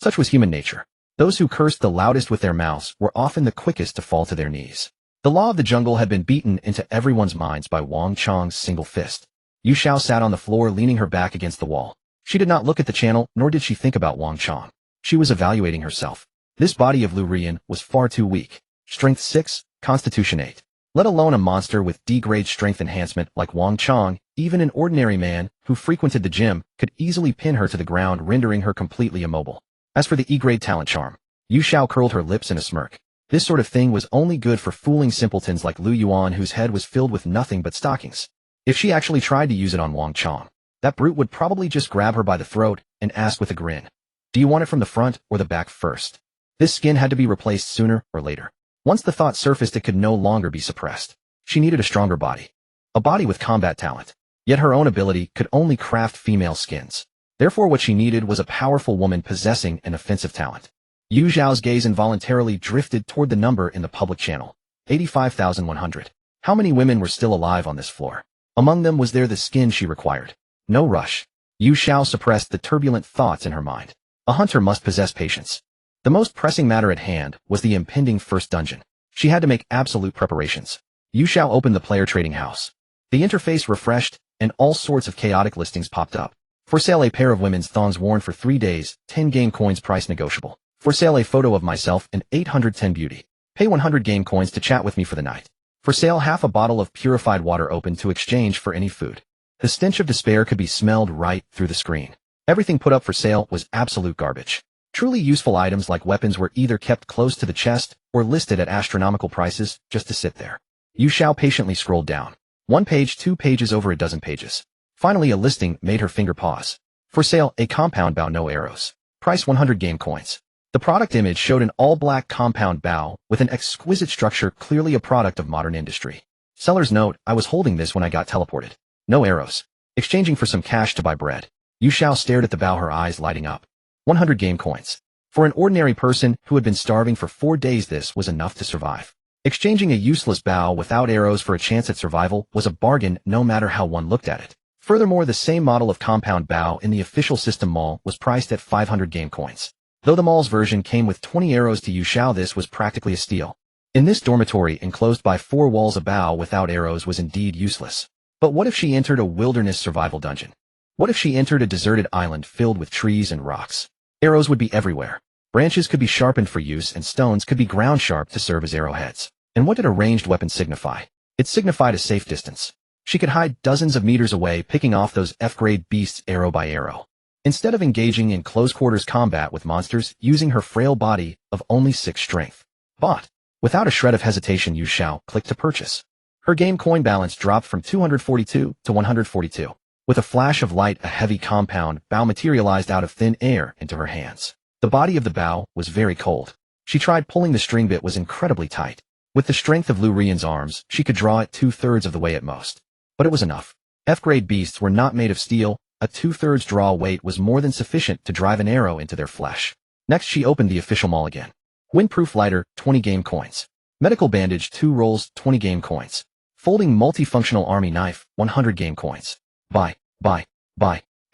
Such was human nature. Those who cursed the loudest with their mouths were often the quickest to fall to their knees. The law of the jungle had been beaten into everyone's minds by Wang Chong's single fist. Yu Xiao sat on the floor leaning her back against the wall. She did not look at the channel, nor did she think about Wang Chong. She was evaluating herself. This body of Liu Ruyan was far too weak. Strength 6, Constitution 8. Let alone a monster with D-grade strength enhancement like Wang Chong, even an ordinary man who frequented the gym could easily pin her to the ground, rendering her completely immobile. As for the E-grade talent charm, Yu Xiao curled her lips in a smirk. This sort of thing was only good for fooling simpletons like Liu Yuan, whose head was filled with nothing but stockings. If she actually tried to use it on Wang Chong, that brute would probably just grab her by the throat and ask with a grin, "Do you want it from the front or the back first?" This skin had to be replaced sooner or later. Once the thought surfaced, it could no longer be suppressed. She needed a stronger body. A body with combat talent. Yet her own ability could only craft female skins. Therefore, what she needed was a powerful woman possessing an offensive talent. Yu Xiao's gaze involuntarily drifted toward the number in the public channel. 85,100. How many women were still alive on this floor? Among them, was there the skin she required? No rush. Yu Xiao suppressed the turbulent thoughts in her mind. A hunter must possess patience. The most pressing matter at hand was the impending first dungeon. She had to make absolute preparations. Yu Xiao opened the player trading house. The interface refreshed, and all sorts of chaotic listings popped up. For sale, a pair of women's thongs worn for 3 days, 10 game coins, price negotiable. For sale, a photo of myself in 810 beauty. Pay 100 game coins to chat with me for the night. For sale, half a bottle of purified water open to exchange for any food. The stench of despair could be smelled right through the screen. Everything put up for sale was absolute garbage. Truly useful items like weapons were either kept close to the chest or listed at astronomical prices just to sit there. Yu Xiao patiently scrolled down. 1 page, 2 pages, over a dozen pages. Finally, a listing made her finger pause. For sale, a compound bow, no arrows. Price 100 game coins. The product image showed an all-black compound bow with an exquisite structure, clearly a product of modern industry. Seller's note: I was holding this when I got teleported. No arrows. Exchanging for some cash to buy bread. Yu Xiao stared at the bow, her eyes lighting up. 100 game coins. For an ordinary person who had been starving for 4 days, this was enough to survive. Exchanging a useless bow without arrows for a chance at survival was a bargain, no matter how one looked at it. Furthermore, the same model of compound bow in the official system mall was priced at 500 game coins. Though the mall's version came with 20 arrows to Yu Xiao, this was practically a steal. In this dormitory enclosed by 4 walls, a bow without arrows was indeed useless. But what if she entered a wilderness survival dungeon? What if she entered a deserted island filled with trees and rocks? Arrows would be everywhere. Branches could be sharpened for use and stones could be ground sharp to serve as arrowheads. And what did a ranged weapon signify? It signified a safe distance. She could hide dozens of meters away, picking off those F-grade beasts arrow by arrow. Instead of engaging in close-quarters combat with monsters, using her frail body of only 6 strength. Bought. Without a shred of hesitation, Yu Xiao clicked to purchase. Her game coin balance dropped from 242 to 142. With a flash of light, a heavy compound bow materialized out of thin air into her hands. The body of the bow was very cold. She tried pulling the string, bit was incredibly tight. With the strength of Liu Ruyan's arms, she could draw it 2/3 of the way at most. But it was enough. F-grade beasts were not made of steel. A 2/3 draw weight was more than sufficient to drive an arrow into their flesh. Next, she opened the official mall again. Windproof lighter, 20 game coins. Medical bandage, 2 rolls, 20 game coins. Folding multifunctional army knife, 100 game coins. Buy.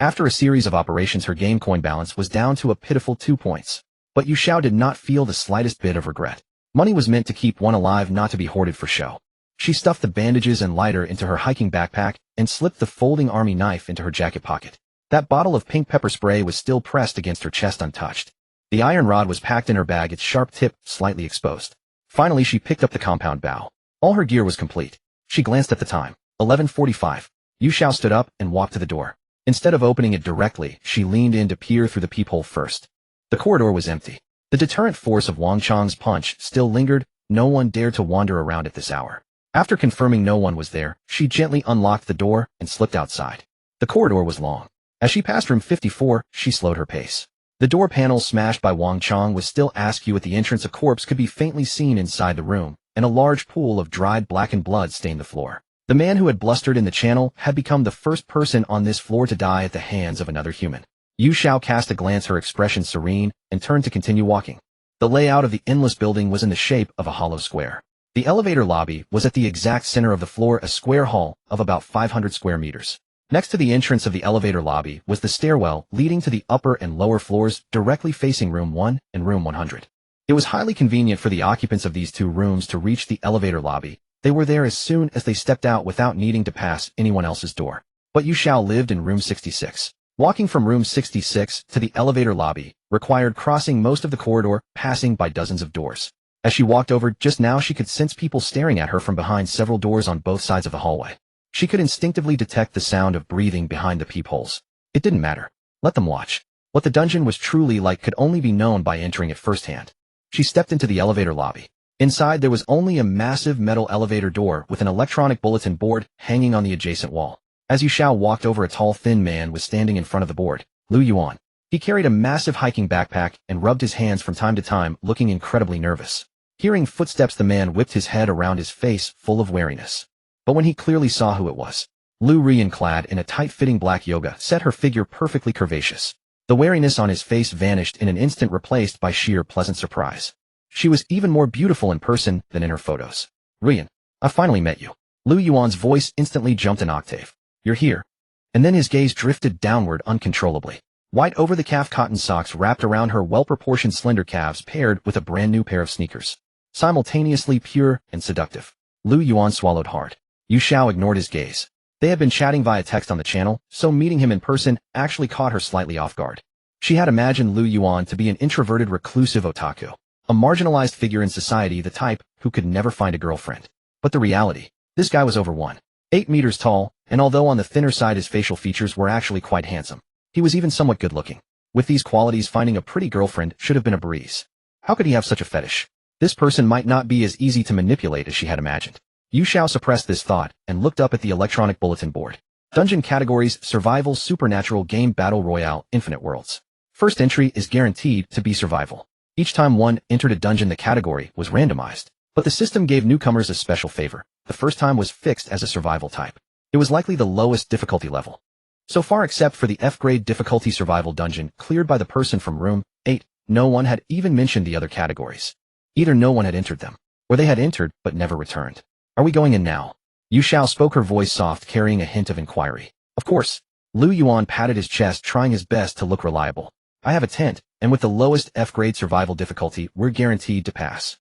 After a series of operations, her game coin balance was down to a pitiful 2 points. But Yu Xiao did not feel the slightest bit of regret. Money was meant to keep one alive, not to be hoarded for show. She stuffed the bandages and lighter into her hiking backpack and slipped the folding army knife into her jacket pocket. That bottle of pink pepper spray was still pressed against her chest untouched. The iron rod was packed in her bag, its sharp tip slightly exposed. Finally, she picked up the compound bow. All her gear was complete. She glanced at the time. 11:45. Yu Xiao stood up and walked to the door. Instead of opening it directly, she leaned in to peer through the peephole first. The corridor was empty. The deterrent force of Wang Chang's punch still lingered. No one dared to wander around at this hour. After confirming no one was there, she gently unlocked the door and slipped outside. The corridor was long. As she passed room 54, she slowed her pace. The door panel smashed by Wang Chang was still askew at the entrance. A corpse could be faintly seen inside the room, and a large pool of dried blackened blood stained the floor. The man who had blustered in the channel had become the first person on this floor to die at the hands of another human. Yu Xiao cast a glance, her expression serene, and turned to continue walking. The layout of the endless building was in the shape of a hollow square. The elevator lobby was at the exact center of the floor, a square hall of about 500 square meters. Next to the entrance of the elevator lobby was the stairwell leading to the upper and lower floors, directly facing room 1 and room 100. It was highly convenient for the occupants of these 2 rooms to reach the elevator lobby. They were there as soon as they stepped out without needing to pass anyone else's door. But Yu Xiao lived in room 66. Walking from room 66 to the elevator lobby required crossing most of the corridor, passing by dozens of doors. As she walked over just now, she could sense people staring at her from behind several doors on both sides of the hallway. She could instinctively detect the sound of breathing behind the peepholes. It didn't matter. Let them watch. What the dungeon was truly like could only be known by entering it firsthand. She stepped into the elevator lobby. Inside, there was only a massive metal elevator door with an electronic bulletin board hanging on the adjacent wall. As Yu Xiao walked over, a tall, thin man was standing in front of the board. Liu Ruyan. He carried a massive hiking backpack and rubbed his hands from time to time, looking incredibly nervous. Hearing footsteps, the man whipped his head around, his face full of wariness. But when he clearly saw who it was, Liu Ruyan, clad in a tight-fitting black yoga set, her figure perfectly curvaceous. The wariness on his face vanished in an instant, replaced by sheer pleasant surprise. She was even more beautiful in person than in her photos. Ruyan, I finally met you. Liu Yuan's voice instantly jumped an octave. You're here. And then his gaze drifted downward uncontrollably. White over-the-calf cotton socks wrapped around her well-proportioned slender calves, paired with a brand new pair of sneakers. Simultaneously pure and seductive. Liu Yuan swallowed hard. Yu Xiao ignored his gaze. They had been chatting via text on the channel, so meeting him in person actually caught her slightly off guard. She had imagined Liu Yuan to be an introverted, reclusive otaku, a marginalized figure in society, the type who could never find a girlfriend. But the reality, this guy was over 1.8 meters tall, and although on the thinner side, his facial features were actually quite handsome. He was even somewhat good-looking. With these qualities, finding a pretty girlfriend should have been a breeze. How could he have such a fetish? This person might not be as easy to manipulate as she had imagined. Yu Xiao suppressed this thought and looked up at the electronic bulletin board. Dungeon categories: Survival, Supernatural, Game, Battle Royale, Infinite Worlds. First entry is guaranteed to be Survival. Each time one entered a dungeon, the category was randomized. But the system gave newcomers a special favor. The first time was fixed as a survival type. It was likely the lowest difficulty level. So far, except for the F-grade difficulty survival dungeon cleared by the person from room 8, no one had even mentioned the other categories. Either no one had entered them, or they had entered but never returned. Are we going in now? Yu Xiao spoke, her voice soft, carrying a hint of inquiry. Of course. Liu Yuan patted his chest, trying his best to look reliable. I have a tent, and with the lowest F-grade survival difficulty, we're guaranteed to pass.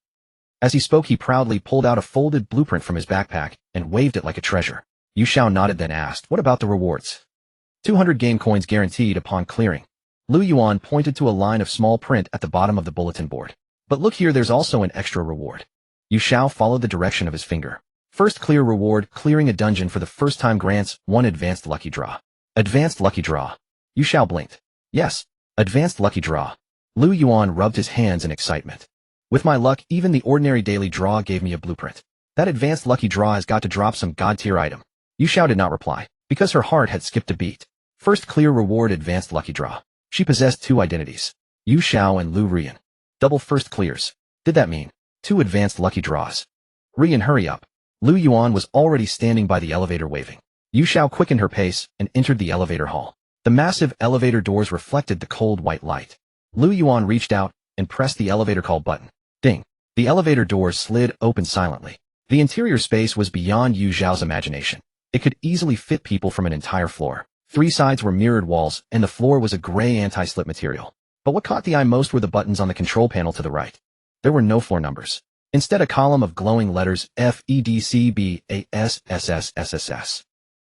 As he spoke, he proudly pulled out a folded blueprint from his backpack and waved it like a treasure. Yu Xiao nodded, then asked, "What about the rewards?" 200 game coins guaranteed upon clearing. Liu Ruyan pointed to a line of small print at the bottom of the bulletin board. "But look here, there's also an extra reward." Yu Xiao followed the direction of his finger. "First clear reward, clearing a dungeon for the first time grants 1 advanced lucky draw." Advanced lucky draw. Yu Xiao blinked. "Yes, advanced lucky draw." Liu Yuan rubbed his hands in excitement. "With my luck, even the ordinary daily draw gave me a blueprint. That advanced lucky draw has got to drop some god-tier item." Yu Xiao did not reply, because her heart had skipped a beat. First clear reward, advanced lucky draw. She possessed 2 identities, Yu Xiao and Liu Ruyan. Double first clears. Did that mean 2 advanced lucky draws? "Ruyan, hurry up." Liu Yuan was already standing by the elevator waving. Yu Xiao quickened her pace and entered the elevator hall. The massive elevator doors reflected the cold white light. Liu Yuan reached out and pressed the elevator call button. Ding. The elevator doors slid open silently. The interior space was beyond Yu Xiao's imagination. It could easily fit people from an entire floor. 3 sides were mirrored walls, and the floor was a gray anti-slip material. But what caught the eye most were the buttons on the control panel to the right. There were no floor numbers. Instead, a column of glowing letters FEDCBASSSSS.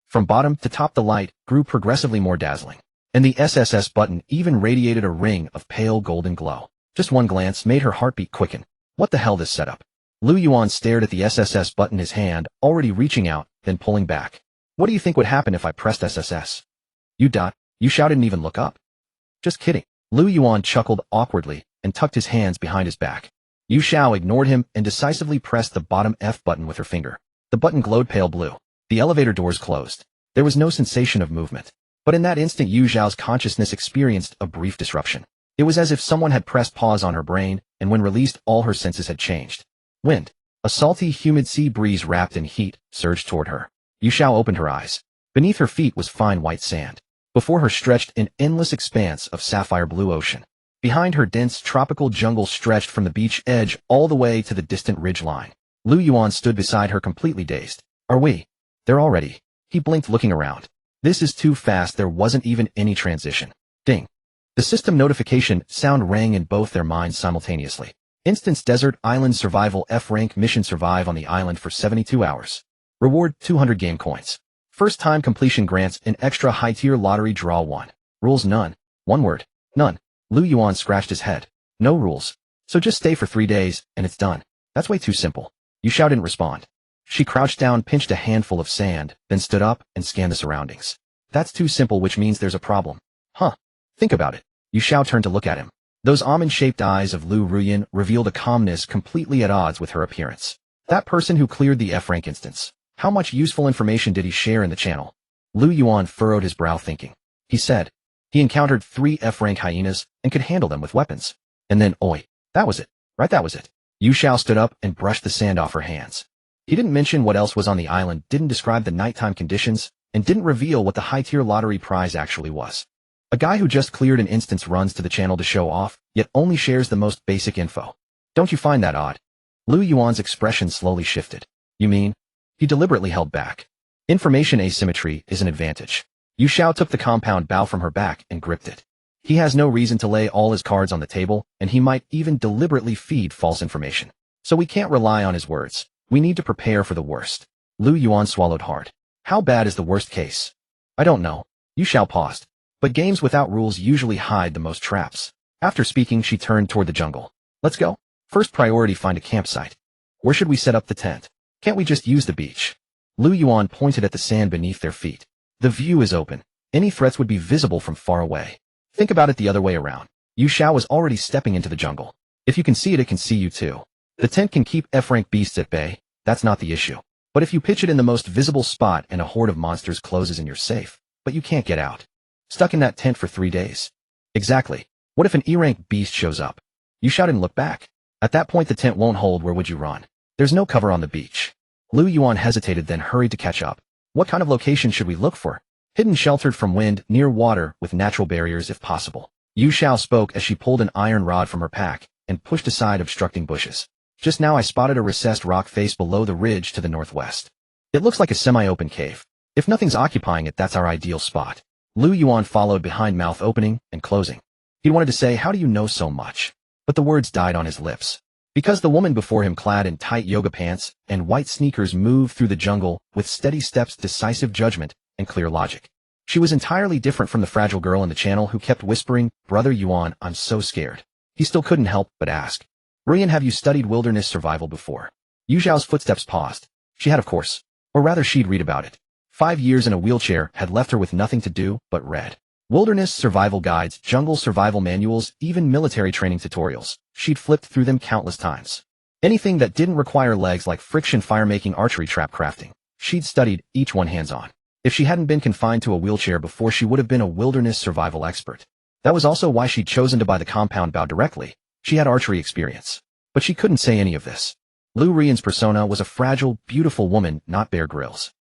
From bottom to top, the light grew progressively more dazzling, and the SSS button even radiated a ring of pale golden glow. Just one glance made her heartbeat quicken. What the hell, this setup? Liu Yuan stared at the SSS button, his hand already reaching out, then pulling back. "What do you think would happen if I pressed SSS? Yu Xiao didn't even look up." "Just kidding." Liu Yuan chuckled awkwardly and tucked his hands behind his back. Yu Xiao ignored him and decisively pressed the bottom F button with her finger. The button glowed pale blue. The elevator doors closed. There was no sensation of movement. But in that instant, Yu Xiao's consciousness experienced a brief disruption. It was as if someone had pressed pause on her brain, and when released, all her senses had changed. Wind. A salty, humid sea breeze wrapped in heat surged toward her. Yu Xiao opened her eyes. Beneath her feet was fine white sand. Before her stretched an endless expanse of sapphire blue ocean. Behind her, dense tropical jungle stretched from the beach edge all the way to the distant ridge line. Liu Yuan stood beside her, completely dazed. "Are we there already?" He blinked, looking around. "This is too fast." There wasn't even any transition. Ding. The system notification sound rang in both their minds simultaneously. Instance Desert Island Survival F-Rank Mission. Survive on the island for 72 hours. Reward 200 game coins. First time completion grants an extra high-tier lottery draw 1. Rules none. One word. None. Liu Yuan scratched his head. No rules. So just stay for 3 days, and it's done. That's way too simple. Yu Xiao didn't respond. She crouched down, pinched a handful of sand, then stood up and scanned the surroundings. That's too simple, which means there's a problem. Huh. Think about it. Yu Xiao turned to look at him. Those almond-shaped eyes of Liu Ruyan revealed a calmness completely at odds with her appearance. That person who cleared the F-rank instance. How much useful information did he share in the channel? Liu Yuan furrowed his brow, thinking. He said he encountered 3 F-rank hyenas and could handle them with weapons. And then, oi, that was it. Right, that was it. Yu Xiao stood up and brushed the sand off her hands. He didn't mention what else was on the island, didn't describe the nighttime conditions, and didn't reveal what the high-tier lottery prize actually was. A guy who just cleared an instance runs to the channel to show off, yet only shares the most basic info. Don't you find that odd? Liu Yuan's expression slowly shifted. You mean? He deliberately held back. Information asymmetry is an advantage. Yu Xiao took the compound bow from her back and gripped it. He has no reason to lay all his cards on the table, and he might even deliberately feed false information. So we can't rely on his words. We need to prepare for the worst. Liu Yuan swallowed hard. How bad is the worst case? I don't know. Yu Xiao paused. But games without rules usually hide the most traps. After speaking, she turned toward the jungle. Let's go. First priority, find a campsite. Where should we set up the tent? Can't we just use the beach? Liu Yuan pointed at the sand beneath their feet. The view is open. Any threats would be visible from far away. Think about it the other way around. Yu Xiao was already stepping into the jungle. If you can see it, it can see you too. The tent can keep F-rank beasts at bay. That's not the issue. But if you pitch it in the most visible spot and a horde of monsters closes in, you're safe. But you can't get out. Stuck in that tent for 3 days. Exactly. What if an E-rank beast shows up? Yu Xiao didn't look back. At that point, the tent won't hold. Where would you run? There's no cover on the beach. Liu Yuan hesitated, then hurried to catch up. What kind of location should we look for? Hidden, sheltered from wind, near water, with natural barriers if possible. Yu Xiao spoke as she pulled an iron rod from her pack and pushed aside obstructing bushes. Just now I spotted a recessed rock face below the ridge to the northwest. It looks like a semi-open cave. If nothing's occupying it, that's our ideal spot. Liu Yuan followed behind, mouth opening and closing. He wanted to say, "How do you know so much?" But the words died on his lips. Because the woman before him, clad in tight yoga pants and white sneakers, moved through the jungle with steady steps, decisive judgment, and clear logic. She was entirely different from the fragile girl in the channel who kept whispering, "Brother Yuan, I'm so scared." He still couldn't help but ask, "Ruyan, have you studied wilderness survival before?" Yu Xiao's footsteps paused. She had, of course. Or rather, she'd read about it. 5 years in a wheelchair had left her with nothing to do but read wilderness survival guides, jungle survival manuals, even military training tutorials. She'd flipped through them countless times. Anything that didn't require legs, like friction fire-making, archery, trap crafting, she'd studied, each one hands-on. If she hadn't been confined to a wheelchair before, she would have been a wilderness survival expert. That was also why she'd chosen to buy the compound bow directly. She had archery experience. But she couldn't say any of this. Liu Ruyan's persona was a fragile, beautiful woman, not Bear Grylls.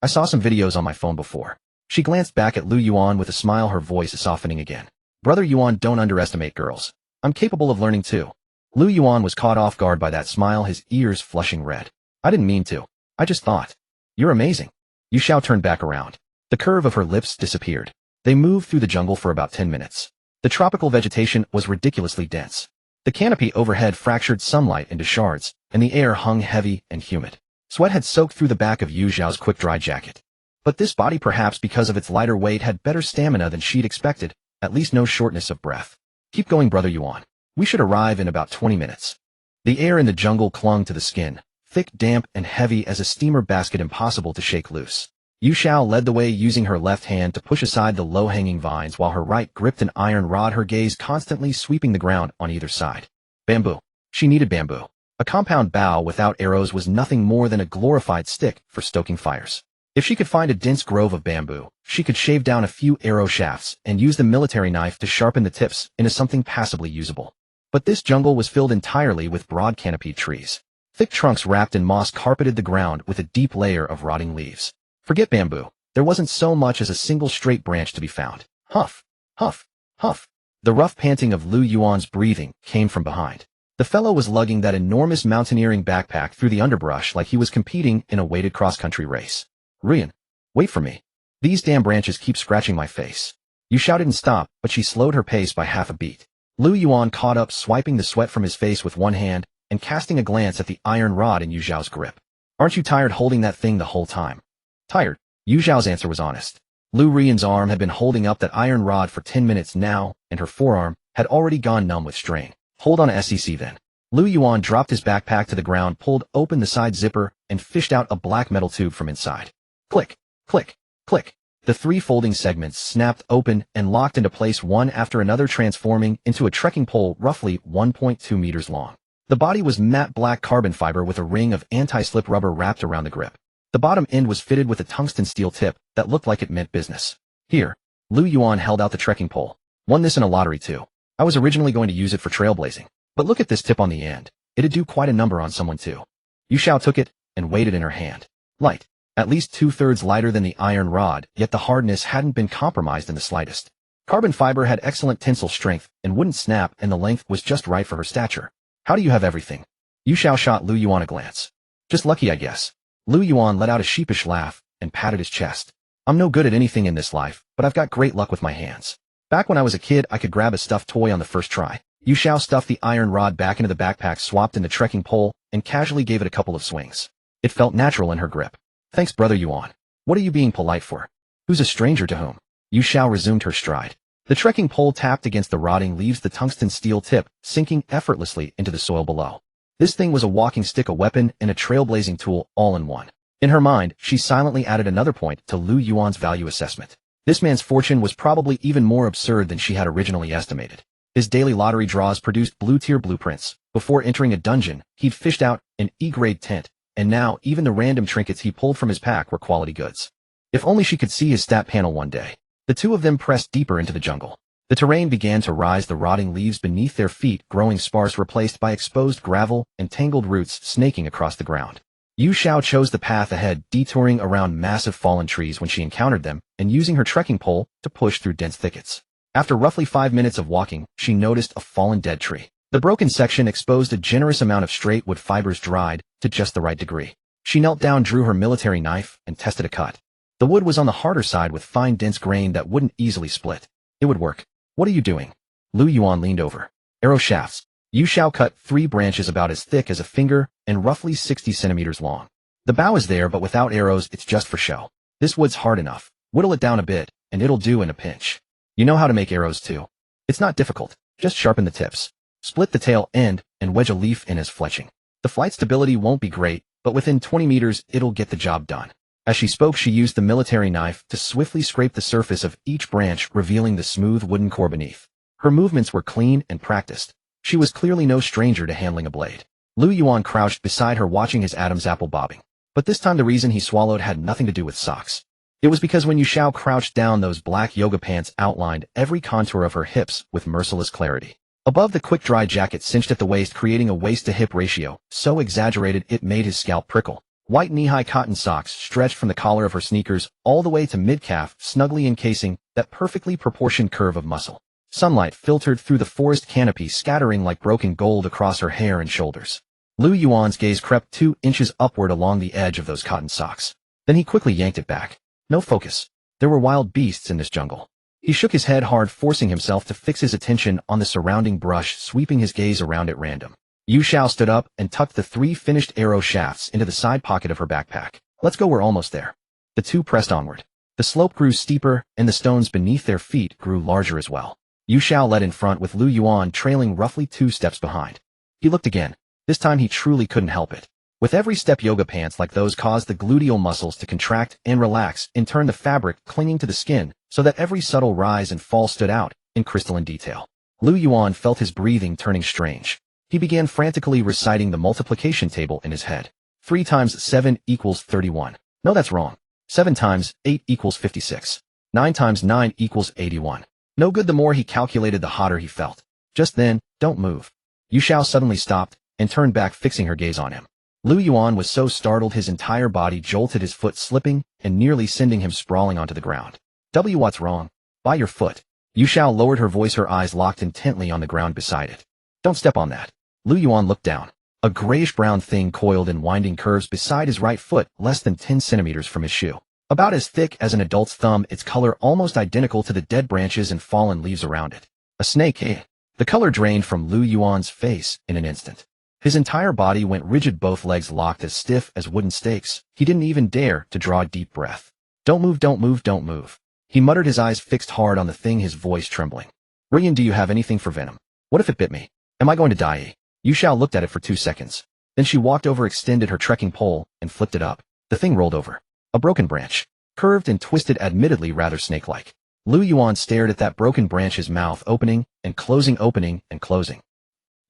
I saw some videos on my phone before. She glanced back at Liu Yuan with a smile, her voice softening again. "Brother Yuan, don't underestimate girls. I'm capable of learning too." Liu Yuan was caught off guard by that smile, his ears flushing red. "I didn't mean to. I just thought. You're amazing." Yu Xiao turned back around. The curve of her lips disappeared. They moved through the jungle for about 10 minutes. The tropical vegetation was ridiculously dense. The canopy overhead fractured sunlight into shards, and the air hung heavy and humid. Sweat had soaked through the back of Yu Xiao's quick-dry jacket. But this body, perhaps because of its lighter weight, had better stamina than she'd expected, at least no shortness of breath. "Keep going, Brother Yuan. We should arrive in about 20 minutes. The air in the jungle clung to the skin, thick, damp, and heavy as a steamer basket, impossible to shake loose. Yu Xiao led the way, using her left hand to push aside the low-hanging vines while her right gripped an iron rod, her gaze constantly sweeping the ground on either side. Bamboo. She needed bamboo. A compound bow without arrows was nothing more than a glorified stick for stoking fires. If she could find a dense grove of bamboo, she could shave down a few arrow shafts and use the military knife to sharpen the tips into something passably usable. But this jungle was filled entirely with broad canopied trees. Thick trunks wrapped in moss carpeted the ground with a deep layer of rotting leaves. Forget bamboo. There wasn't so much as a single straight branch to be found. Huff, huff, huff. The rough panting of Liu Yuan's breathing came from behind. The fellow was lugging that enormous mountaineering backpack through the underbrush like he was competing in a weighted cross-country race. "Ruyan, wait for me. These damn branches keep scratching my face." Yu Xiao didn't stop, but she slowed her pace by half a beat. Liu Yuan caught up, swiping the sweat from his face with one hand and casting a glance at the iron rod in Yu Xiao's grip. "Aren't you tired holding that thing the whole time?" "Tired." Yu Xiao's answer was honest. Liu Ruyan's arm had been holding up that iron rod for 10 minutes now, and her forearm had already gone numb with strain. "Hold on to SEC then." Liu Yuan dropped his backpack to the ground, pulled open the side zipper, and fished out a black metal tube from inside. Click, click, click. The 3 folding segments snapped open and locked into place, one after another, transforming into a trekking pole roughly 1.2 meters long. The body was matte black carbon fiber with a ring of anti-slip rubber wrapped around the grip. The bottom end was fitted with a tungsten steel tip that looked like it meant business. "Here." Liu Yuan held out the trekking pole. "Won this in a lottery too. I was originally going to use it for trailblazing. But look at this tip on the end. It'd do quite a number on someone too." Yu Xiao took it and weighed it in her hand. Light. At least 2/3 lighter than the iron rod, yet the hardness hadn't been compromised in the slightest. Carbon fiber had excellent tensile strength and wouldn't snap, and the length was just right for her stature. "How do you have everything?" Yu Xiao shot Liu Yuan a glance. "Just lucky, I guess." Liu Yuan let out a sheepish laugh and patted his chest. "I'm no good at anything in this life, but I've got great luck with my hands. Back when I was a kid, I could grab a stuffed toy on the first try." Yu Xiao stuffed the iron rod back into the backpack, swapped in the trekking pole, and casually gave it a couple of swings. It felt natural in her grip. "Thanks, Brother Yuan. What are you being polite for? Who's a stranger to whom?" Yu Xiao resumed her stride. The trekking pole tapped against the rotting leaves, the tungsten steel tip sinking effortlessly into the soil below. This thing was a walking stick, a weapon, and a trailblazing tool, all in one. In her mind, she silently added another point to Liu Yuan's value assessment. This man's fortune was probably even more absurd than she had originally estimated. His daily lottery draws produced blue-tier blueprints. Before entering a dungeon, he'd fished out an E-grade tent, and now even the random trinkets he pulled from his pack were quality goods. If only she could see his stat panel one day. The two of them pressed deeper into the jungle. The terrain began to rise, the rotting leaves beneath their feet growing sparse, replaced by exposed gravel and tangled roots snaking across the ground. Yu Xiao chose the path ahead, detouring around massive fallen trees when she encountered them, and using her trekking pole to push through dense thickets. After roughly 5 minutes of walking, she noticed a fallen dead tree. The broken section exposed a generous amount of straight wood fibers dried to just the right degree. She knelt down, drew her military knife, and tested a cut. The wood was on the harder side with fine dense grain that wouldn't easily split. It would work. What are you doing? Liu Yuan leaned over. Arrow shafts. Yu Xiao cut 3 branches about as thick as a finger and roughly 60 centimeters long. The bow is there, but without arrows, it's just for show. This wood's hard enough. Whittle it down a bit, and it'll do in a pinch. You know how to make arrows too. It's not difficult. Just sharpen the tips. Split the tail end and wedge a leaf in as fletching. The flight stability won't be great, but within 20 meters, it'll get the job done. As she spoke, she used the military knife to swiftly scrape the surface of each branch, revealing the smooth wooden core beneath. Her movements were clean and practiced. She was clearly no stranger to handling a blade. Liu Yuan crouched beside her, watching his Adam's apple bobbing. But this time the reason he swallowed had nothing to do with socks. It was because when Yu Xiao crouched down, those black yoga pants outlined every contour of her hips with merciless clarity. Above, the quick-dry jacket cinched at the waist, creating a waist-to-hip ratio so exaggerated it made his scalp prickle. White knee-high cotton socks stretched from the collar of her sneakers all the way to mid-calf, snugly encasing that perfectly proportioned curve of muscle. Sunlight filtered through the forest canopy, scattering like broken gold across her hair and shoulders. Liu Yuan's gaze crept 2 inches upward along the edge of those cotton socks. Then he quickly yanked it back. No focus. There were wild beasts in this jungle. He shook his head hard, forcing himself to fix his attention on the surrounding brush, sweeping his gaze around at random. Yu Xiao stood up and tucked the 3 finished arrow shafts into the side pocket of her backpack. Let's go, we're almost there. The two pressed onward. The slope grew steeper, and the stones beneath their feet grew larger as well. Yu Xiao led in front, with Liu Yuan trailing roughly 2 steps behind. He looked again. This time he truly couldn't help it. With every step, yoga pants like those caused the gluteal muscles to contract and relax, in turn the fabric clinging to the skin, so that every subtle rise and fall stood out in crystalline detail. Liu Yuan felt his breathing turning strange. He began frantically reciting the multiplication table in his head. 3 times 7 equals 31. No, that's wrong. 7 times 8 equals 56. 9 times 9 equals 81. No good. The more he calculated, the hotter he felt. Just then, don't move. Yu Xiao suddenly stopped and turned back, fixing her gaze on him. Liu Yuan was so startled his entire body jolted, his foot slipping and nearly sending him sprawling onto the ground. What's wrong? By your foot. Yu Xiao lowered her voice, her eyes locked intently on the ground beside it. Don't step on that. Liu Yuan looked down. A grayish-brown thing coiled in winding curves beside his right foot, less than 10 centimeters from his shoe. About as thick as an adult's thumb, its color almost identical to the dead branches and fallen leaves around it. A snake, eh? The color drained from Liu Yuan's face in an instant. His entire body went rigid, both legs locked as stiff as wooden stakes. He didn't even dare to draw a deep breath. Don't move, don't move, don't move. He muttered, his eyes fixed hard on the thing, his voice trembling. Ruyan, do you have anything for venom? What if it bit me? Am I going to die? Yu Xiao looked at it for 2 seconds. Then she walked over, extended her trekking pole, and flipped it up. The thing rolled over. A broken branch. Curved and twisted, admittedly rather snake-like. Liu Yuan stared at that broken branch, his mouth opening and closing, opening and closing.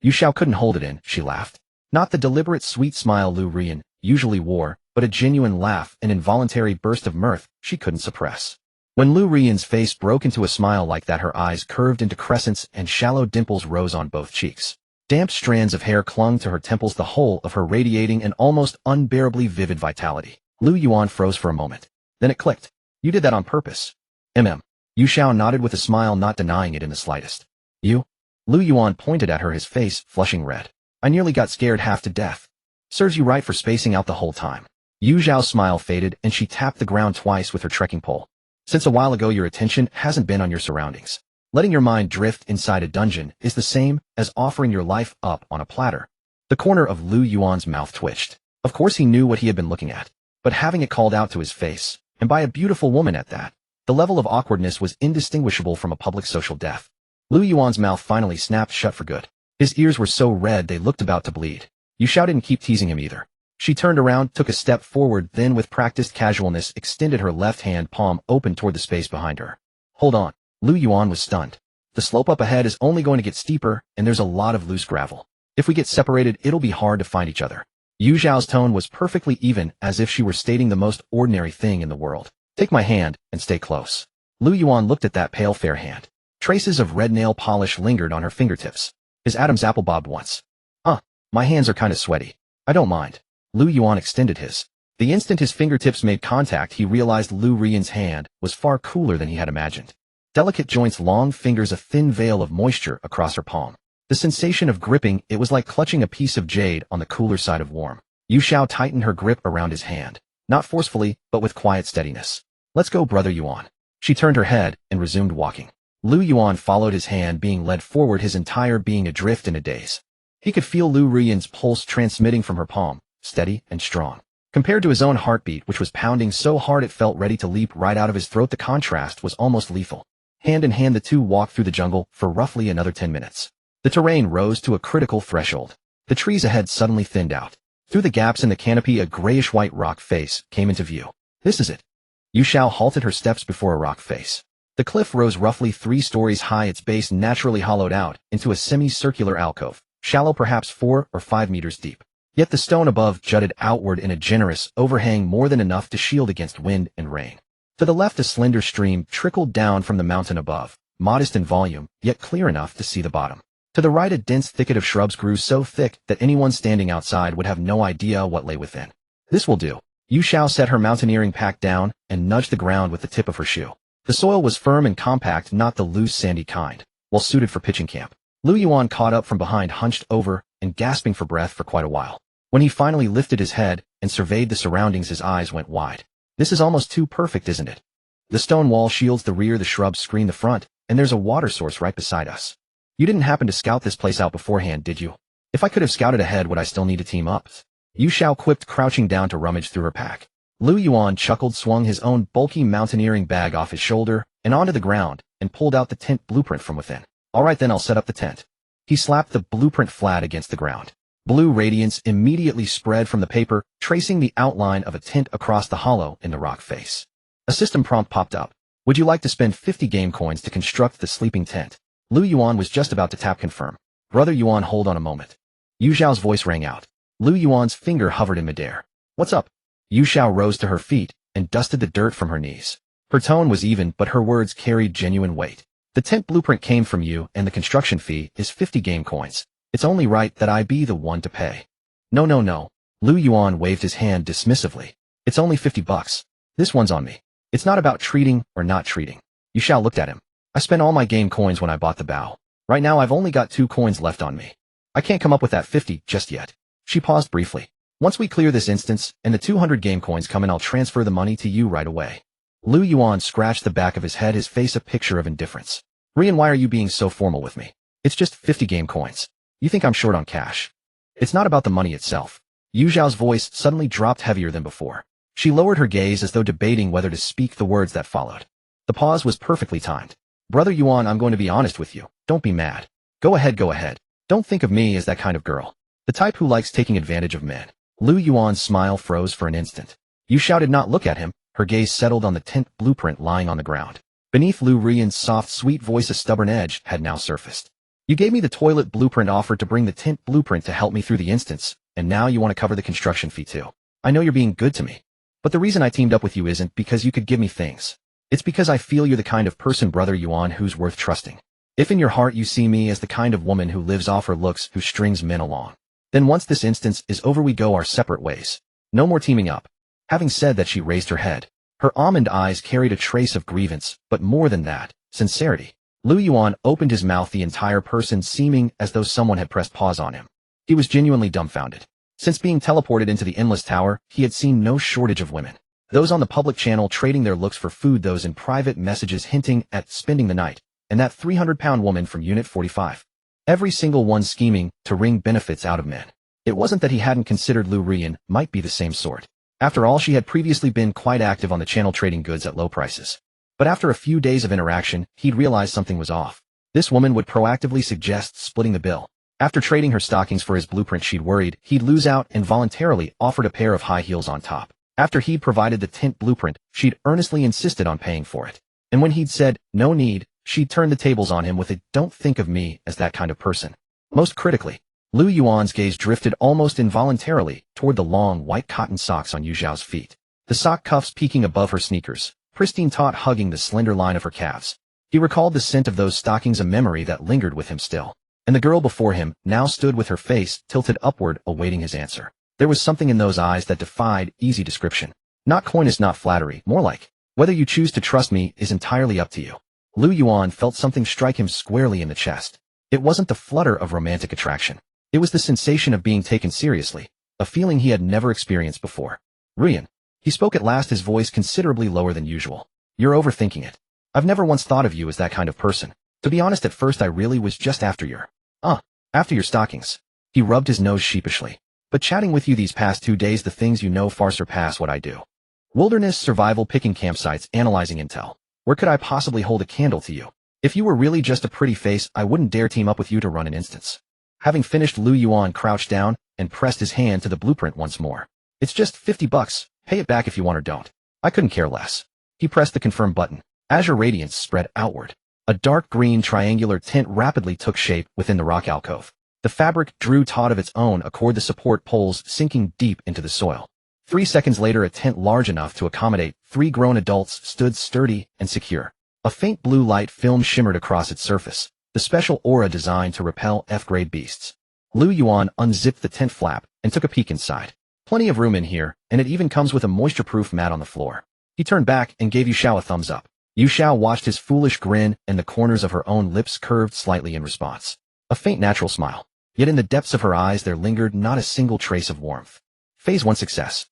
Yu Xiao couldn't hold it in, she laughed. Not the deliberate sweet smile Liu Ruyan usually wore, but a genuine laugh, an involuntary burst of mirth she couldn't suppress. When Liu Ruyan's face broke into a smile like that, her eyes curved into crescents and shallow dimples rose on both cheeks. Damp strands of hair clung to her temples, the whole of her radiating an almost unbearably vivid vitality. Liu Yuan froze for a moment. Then it clicked. You did that on purpose. Yu Xiao nodded with a smile, not denying it in the slightest. You? Liu Yuan pointed at her, his face flushing red. I nearly got scared half to death. Serves you right for spacing out the whole time. Yu Xiao's smile faded and she tapped the ground twice with her trekking pole. Since a while ago, your attention hasn't been on your surroundings. Letting your mind drift inside a dungeon is the same as offering your life up on a platter. The corner of Liu Yuan's mouth twitched. Of course he knew what he had been looking at, but having it called out to his face, and by a beautiful woman at that, the level of awkwardness was indistinguishable from a public social death. Liu Yuan's mouth finally snapped shut for good. His ears were so red they looked about to bleed. Yu Xiao didn't keep teasing him either. She turned around, took a step forward, then with practiced casualness extended her left hand palm open toward the space behind her. Hold on. Liu Yuan was stunned. The slope up ahead is only going to get steeper, and there's a lot of loose gravel. If we get separated, it'll be hard to find each other. Yu Xiao's tone was perfectly even, as if she were stating the most ordinary thing in the world. Take my hand and stay close. Liu Yuan looked at that pale, fair hand. Traces of red nail polish lingered on her fingertips. His Adam's apple bobbed once. My hands are kinda sweaty. I don't mind. Liu Yuan extended his. The instant his fingertips made contact, he realized Liu Ruyan's hand was far cooler than he had imagined. Delicate joints, long fingers, a thin veil of moisture across her palm. The sensation of gripping, it was like clutching a piece of jade on the cooler side of warm. Yu Xiao tightened her grip around his hand. Not forcefully, but with quiet steadiness. Let's go, brother Yuan. She turned her head and resumed walking. Liu Yuan followed his hand, being led forward, his entire being adrift in a daze. He could feel Liu Ruyan's pulse transmitting from her palm, steady and strong. Compared to his own heartbeat, which was pounding so hard it felt ready to leap right out of his throat, the contrast was almost lethal. Hand in hand, the two walked through the jungle for roughly another 10 minutes. The terrain rose to a critical threshold. The trees ahead suddenly thinned out. Through the gaps in the canopy, a grayish-white rock face came into view. This is it. Yu Xiao halted her steps before a rock face. The cliff rose roughly 3 stories high, its base naturally hollowed out into a semicircular alcove, shallow, perhaps 4 or 5 meters deep. Yet the stone above jutted outward in a generous overhang, more than enough to shield against wind and rain. To the left, a slender stream trickled down from the mountain above, modest in volume, yet clear enough to see the bottom. To the right, a dense thicket of shrubs grew so thick that anyone standing outside would have no idea what lay within. This will do. Yu Xiao set her mountaineering pack down and nudged the ground with the tip of her shoe. The soil was firm and compact, not the loose sandy kind, well suited for pitching camp. Liu Yuan caught up from behind, hunched over, and gasping for breath for quite a while. When he finally lifted his head and surveyed the surroundings, his eyes went wide. This is almost too perfect, isn't it? The stone wall shields the rear, the shrubs screen the front, and there's a water source right beside us. You didn't happen to scout this place out beforehand, did you? If I could have scouted ahead, would I still need to team up? Yu Xiao quipped, crouching down to rummage through her pack. Liu Yuan chuckled, swung his own bulky mountaineering bag off his shoulder and onto the ground, and pulled out the tent blueprint from within. All right then, I'll set up the tent. He slapped the blueprint flat against the ground. Blue radiance immediately spread from the paper, tracing the outline of a tent across the hollow in the rock face. A system prompt popped up. Would you like to spend 50 game coins to construct the sleeping tent? Liu Yuan was just about to tap confirm. Brother Yuan, hold on a moment. Yu Xiao's voice rang out. Liu Yuan's finger hovered in midair. What's up? Yu Xiao rose to her feet and dusted the dirt from her knees. Her tone was even, but her words carried genuine weight. The tent blueprint came from you, and the construction fee is 50 game coins. It's only right that I be the one to pay. No, no, no. Liu Yuan waved his hand dismissively. It's only 50 bucks. This one's on me. It's not about treating or not treating. Yu Xiao looked at him. I spent all my game coins when I bought the bow. Right now I've only got 2 coins left on me. I can't come up with that 50 just yet. She paused briefly. Once we clear this instance and the 200 game coins come in, I'll transfer the money to you right away. Liu Yuan scratched the back of his head, his face a picture of indifference. Ruyan, why are you being so formal with me? It's just 50 game coins. You think I'm short on cash? It's not about the money itself. Yu Xiao's voice suddenly dropped heavier than before. She lowered her gaze as though debating whether to speak the words that followed. The pause was perfectly timed. Brother Yuan, I'm going to be honest with you. Don't be mad. Go ahead, go ahead. Don't think of me as that kind of girl. The type who likes taking advantage of men. Liu Yuan's smile froze for an instant. Yu Xiao did not look at him. Her gaze settled on the tent blueprint lying on the ground. Beneath Liu Ruyan's soft, sweet voice, a stubborn edge had now surfaced. You gave me the toilet blueprint, offered to bring the tent blueprint to help me through the instance, and now you want to cover the construction fee too. I know you're being good to me. But the reason I teamed up with you isn't because you could give me things. It's because I feel you're the kind of person, Brother Yuan, who's worth trusting. If in your heart you see me as the kind of woman who lives off her looks, who strings men along, then once this instance is over, we go our separate ways. No more teaming up. Having said that, she raised her head. Her almond eyes carried a trace of grievance, but more than that, sincerity. Liu Yuan opened his mouth, the entire person seeming as though someone had pressed pause on him. He was genuinely dumbfounded. Since being teleported into the Endless Tower, he had seen no shortage of women. Those on the public channel trading their looks for food, those in private messages hinting at spending the night, and that 300-pound woman from Unit 45. Every single one scheming to wring benefits out of men. It wasn't that he hadn't considered Liu Ruyan might be the same sort. After all, she had previously been quite active on the channel trading goods at low prices. But after a few days of interaction, he'd realized something was off. This woman would proactively suggest splitting the bill. After trading her stockings for his blueprint, she'd worried he'd lose out and voluntarily offered a pair of high heels on top. After he'd provided the tent blueprint, she'd earnestly insisted on paying for it. And when he'd said, no need, she'd turned the tables on him with a don't think of me as that kind of person. Most critically, Liu Yuan's gaze drifted almost involuntarily toward the long white cotton socks on Yu Xiao's feet. The sock cuffs peeking above her sneakers, pristine taut hugging the slender line of her calves. He recalled the scent of those stockings, a memory that lingered with him still. And the girl before him now stood with her face tilted upward, awaiting his answer. There was something in those eyes that defied easy description. Not coyness, not flattery, more like, whether you choose to trust me is entirely up to you. Liu Yuan felt something strike him squarely in the chest. It wasn't the flutter of romantic attraction. It was the sensation of being taken seriously, a feeling he had never experienced before. Ruyan. He spoke at last, his voice considerably lower than usual. You're overthinking it. I've never once thought of you as that kind of person. To be honest, at first I really was just after your stockings. He rubbed his nose sheepishly. But chatting with you these past 2 days, the things you know far surpass what I do. Wilderness survival, picking campsites, analyzing intel. Where could I possibly hold a candle to you? If you were really just a pretty face, I wouldn't dare team up with you to run an instance. Having finished, Liu Ruyan crouched down and pressed his hand to the blueprint once more. It's just $50. Pay it back if you want or don't. I couldn't care less. He pressed the confirm button. Azure radiance spread outward. A dark green triangular tint rapidly took shape within the rock alcove. The fabric drew taut of its own accord, the support poles sinking deep into the soil. 3 seconds later, a tent large enough to accommodate 3 grown adults stood sturdy and secure. A faint blue light film shimmered across its surface, the special aura designed to repel F-grade beasts. Liu Ruyan unzipped the tent flap and took a peek inside. Plenty of room in here, and it even comes with a moisture-proof mat on the floor. He turned back and gave Yu Xiao a thumbs up. Yu Xiao watched his foolish grin, and the corners of her own lips curved slightly in response. A faint natural smile. Yet in the depths of her eyes there lingered not a single trace of warmth. Phase 1 success.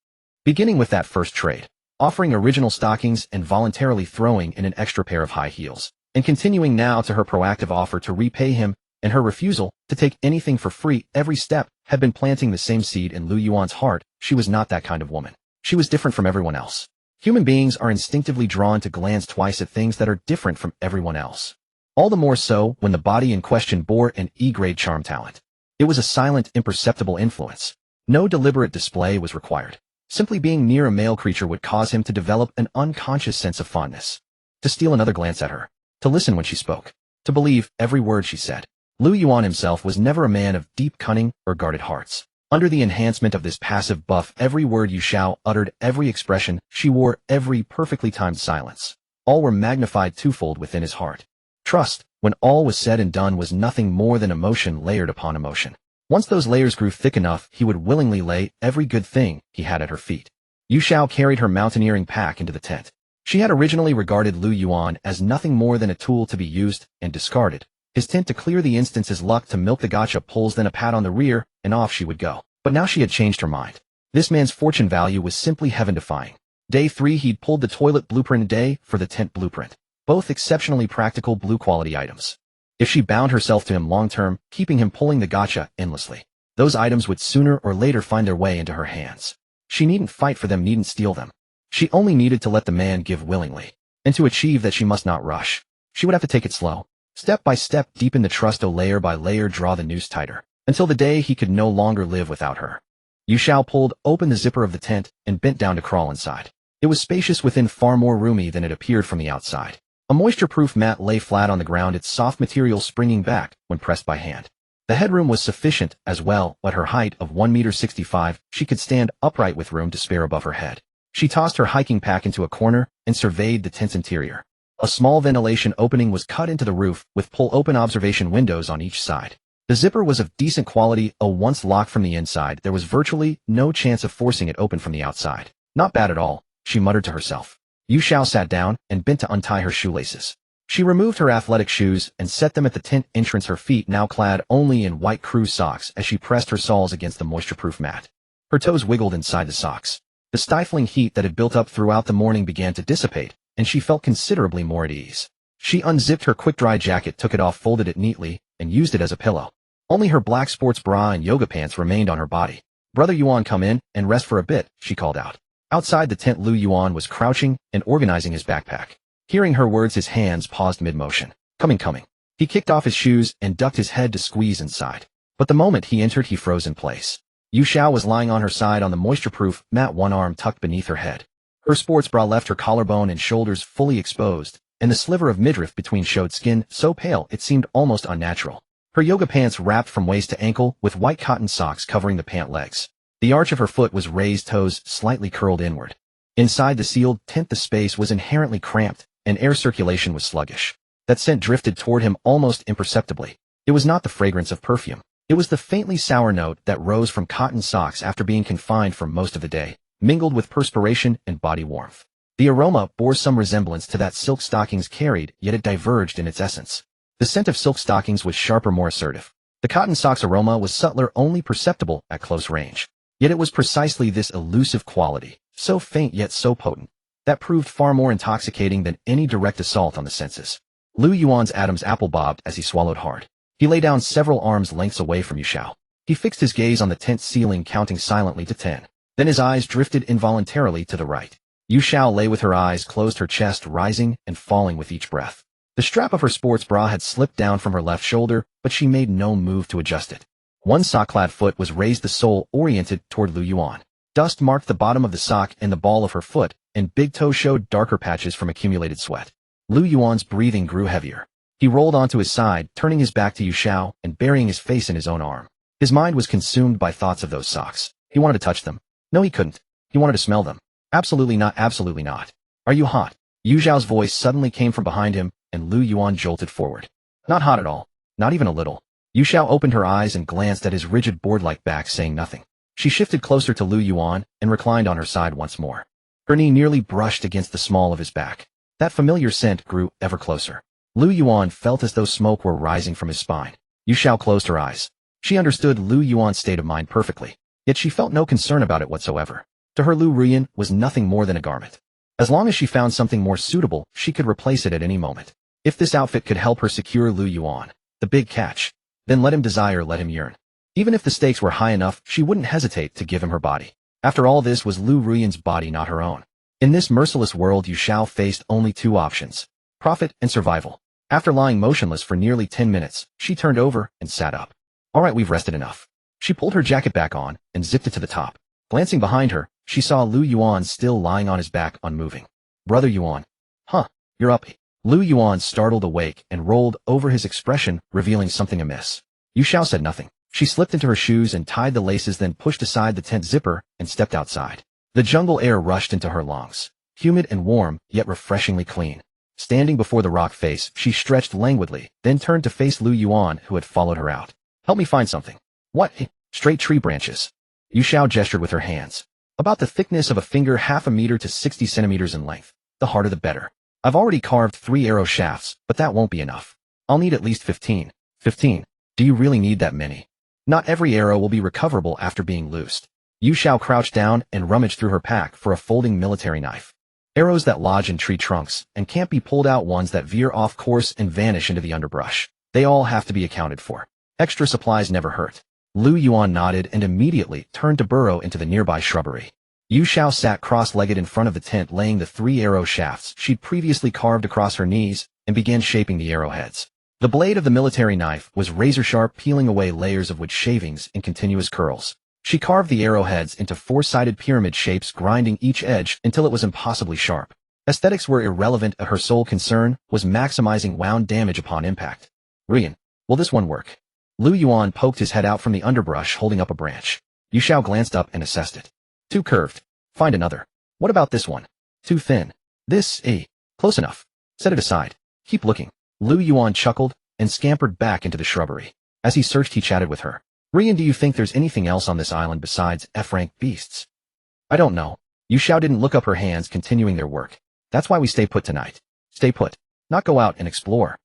Beginning with that first trade, offering original stockings and voluntarily throwing in an extra pair of high heels, and continuing now to her proactive offer to repay him and her refusal to take anything for free, every step had been planting the same seed in Liu Yuan's heart. She was not that kind of woman. She was different from everyone else. Human beings are instinctively drawn to glance twice at things that are different from everyone else. All the more so when the body in question bore an E-grade charm talent. It was a silent, imperceptible influence. No deliberate display was required. Simply being near a male creature would cause him to develop an unconscious sense of fondness. To steal another glance at her. To listen when she spoke. To believe every word she said. Liu Ruyan himself was never a man of deep cunning or guarded hearts. Under the enhancement of this passive buff, every word Yu Xiao uttered, every expression she wore, every perfectly timed silence, all were magnified twofold within his heart. Trust, when all was said and done, was nothing more than emotion layered upon emotion. Once those layers grew thick enough, he would willingly lay every good thing he had at her feet. Yu Xiao carried her mountaineering pack into the tent. She had originally regarded Liu Ruyan as nothing more than a tool to be used and discarded. His tent to clear the instance, his luck to milk the gotcha pulls, then a pat on the rear, and off she would go. But now she had changed her mind. This man's fortune value was simply heaven-defying. Day 3, he'd pulled the toilet blueprint, day for the tent blueprint. Both exceptionally practical blue-quality items. If she bound herself to him long-term, keeping him pulling the gotcha endlessly, those items would sooner or later find their way into her hands. She needn't fight for them, needn't steal them. She only needed to let the man give willingly. And to achieve that, she must not rush. She would have to take it slow. Step by step, deepen the trust, layer by layer, draw the noose tighter, until the day he could no longer live without her. Yu Xiao pulled open the zipper of the tent and bent down to crawl inside. It was spacious within, far more roomy than it appeared from the outside. A moisture-proof mat lay flat on the ground, its soft material springing back when pressed by hand. The headroom was sufficient as well. At her height of 1.65 meters, she could stand upright with room to spare above her head. She tossed her hiking pack into a corner and surveyed the tent's interior. A small ventilation opening was cut into the roof, with pull-open observation windows on each side. The zipper was of decent quality. Once locked from the inside, there was virtually no chance of forcing it open from the outside. Not bad at all, she muttered to herself. Yu Xiao sat down and bent to untie her shoelaces. She removed her athletic shoes and set them at the tent entrance, her feet now clad only in white crew socks as she pressed her soles against the moisture-proof mat. Her toes wiggled inside the socks. The stifling heat that had built up throughout the morning began to dissipate, and she felt considerably more at ease. She unzipped her quick-dry jacket, took it off, folded it neatly, and used it as a pillow. Only her black sports bra and yoga pants remained on her body. "Brother Yuan, come in and rest for a bit," she called out. Outside the tent, Liu Ruyan was crouching and organizing his backpack. Hearing her words, his hands paused mid-motion. Coming. He kicked off his shoes and ducked his head to squeeze inside. But the moment he entered, he froze in place. Yu Xiao was lying on her side on the moisture-proof mat, one arm tucked beneath her head. Her sports bra left her collarbone and shoulders fully exposed, and the sliver of midriff between showed skin so pale it seemed almost unnatural. Her yoga pants wrapped from waist to ankle, with white cotton socks covering the pant legs. The arch of her foot was raised, toes slightly curled inward. Inside the sealed tent, the space was inherently cramped, and air circulation was sluggish. That scent drifted toward him almost imperceptibly. It was not the fragrance of perfume. It was the faintly sour note that rose from cotton socks after being confined for most of the day, mingled with perspiration and body warmth. The aroma bore some resemblance to that silk stockings carried, yet it diverged in its essence. The scent of silk stockings was sharper, more assertive. The cotton socks aroma was subtler, only perceptible at close range. Yet it was precisely this elusive quality, so faint yet so potent, That proved far more intoxicating than any direct assault on the senses. Liu Yuan's Adam's apple bobbed as he swallowed hard. He lay down several arms lengths away from Yu Xiao. He fixed his gaze on the tent ceiling, counting silently to 10. Then his eyes drifted involuntarily to the right. Yu Xiao lay with her eyes closed, her chest rising and falling with each breath. The strap of her sports bra had slipped down from her left shoulder, but she made no move to adjust it. One sock-clad foot was raised, the sole oriented toward Liu Yuan. Dust marked the bottom of the sock and the ball of her foot, and big toe showed darker patches from accumulated sweat. Liu Yuan's breathing grew heavier. He rolled onto his side, turning his back to Yu Xiao and burying his face in his own arm. His mind was consumed by thoughts of those socks. He wanted to touch them. No, he couldn't. He wanted to smell them. Absolutely not, absolutely not. Are you hot? Yu Xiao's voice suddenly came from behind him, and Liu Yuan jolted forward. Not hot at all. Not even a little. Yu Xiao opened her eyes and glanced at his rigid board-like back, saying nothing. She shifted closer to Liu Yuan and reclined on her side once more. Her knee nearly brushed against the small of his back. That familiar scent grew ever closer. Liu Yuan felt as though smoke were rising from his spine. Yu Xiao closed her eyes. She understood Liu Yuan's state of mind perfectly, yet she felt no concern about it whatsoever. To her, Liu Ruyan was nothing more than a garment. As long as she found something more suitable, she could replace it at any moment. If this outfit could help her secure Liu Yuan, the big catch, then let him desire, let him yearn. Even if the stakes were high enough, she wouldn't hesitate to give him her body. After all, this was Liu Ruyan's body, not her own. In this merciless world, Yu Xiao faced only two options: profit and survival. After lying motionless for nearly 10 minutes, she turned over and sat up. All right, we've rested enough. She pulled her jacket back on and zipped it to the top. Glancing behind her, she saw Liu Yuan still lying on his back, unmoving. Brother Yuan. Huh, you're up. Liu Yuan startled awake and rolled over, his expression revealing something amiss. Yu Xiao said nothing. She slipped into her shoes and tied the laces, then pushed aside the tent zipper and stepped outside. The jungle air rushed into her lungs, humid and warm, yet refreshingly clean. Standing before the rock face, she stretched languidly, then turned to face Liu Yuan, who had followed her out. Help me find something. What? Straight tree branches. Yu Xiao gestured with her hands. About the thickness of a finger, half a meter to 60 centimeters in length. The harder the better. I've already carved 3 arrow shafts, but that won't be enough. I'll need at least 15. 15. Do you really need that many? Not every arrow will be recoverable after being loosed. Yu Xiao crouched down and rummaged through her pack for a folding military knife. Arrows that lodge in tree trunks and can't be pulled out, ones that veer off course and vanish into the underbrush. They all have to be accounted for. Extra supplies never hurt. Liu Yuan nodded and immediately turned to burrow into the nearby shrubbery. Yu Xiao sat cross-legged in front of the tent, laying the 3 arrow shafts she'd previously carved across her knees, and began shaping the arrowheads. The blade of the military knife was razor-sharp, peeling away layers of wood shavings in continuous curls. She carved the arrowheads into 4-sided pyramid shapes, grinding each edge until it was impossibly sharp. Aesthetics were irrelevant. Her sole concern was maximizing wound damage upon impact. Ruyan, will this one work? Liu Yuan poked his head out from the underbrush, holding up a branch. Yu Xiao glanced up and assessed it. Too curved. Find another. What about this one? Too thin. This, close enough. Set it aside. Keep looking. Liu Yuan chuckled and scampered back into the shrubbery. As he searched, he chatted with her. Ruyan, do you think there's anything else on this island besides F-rank beasts? I don't know. Yu Xiao didn't look up, her hands continuing their work. That's why we stay put tonight. Stay put. Not go out and explore.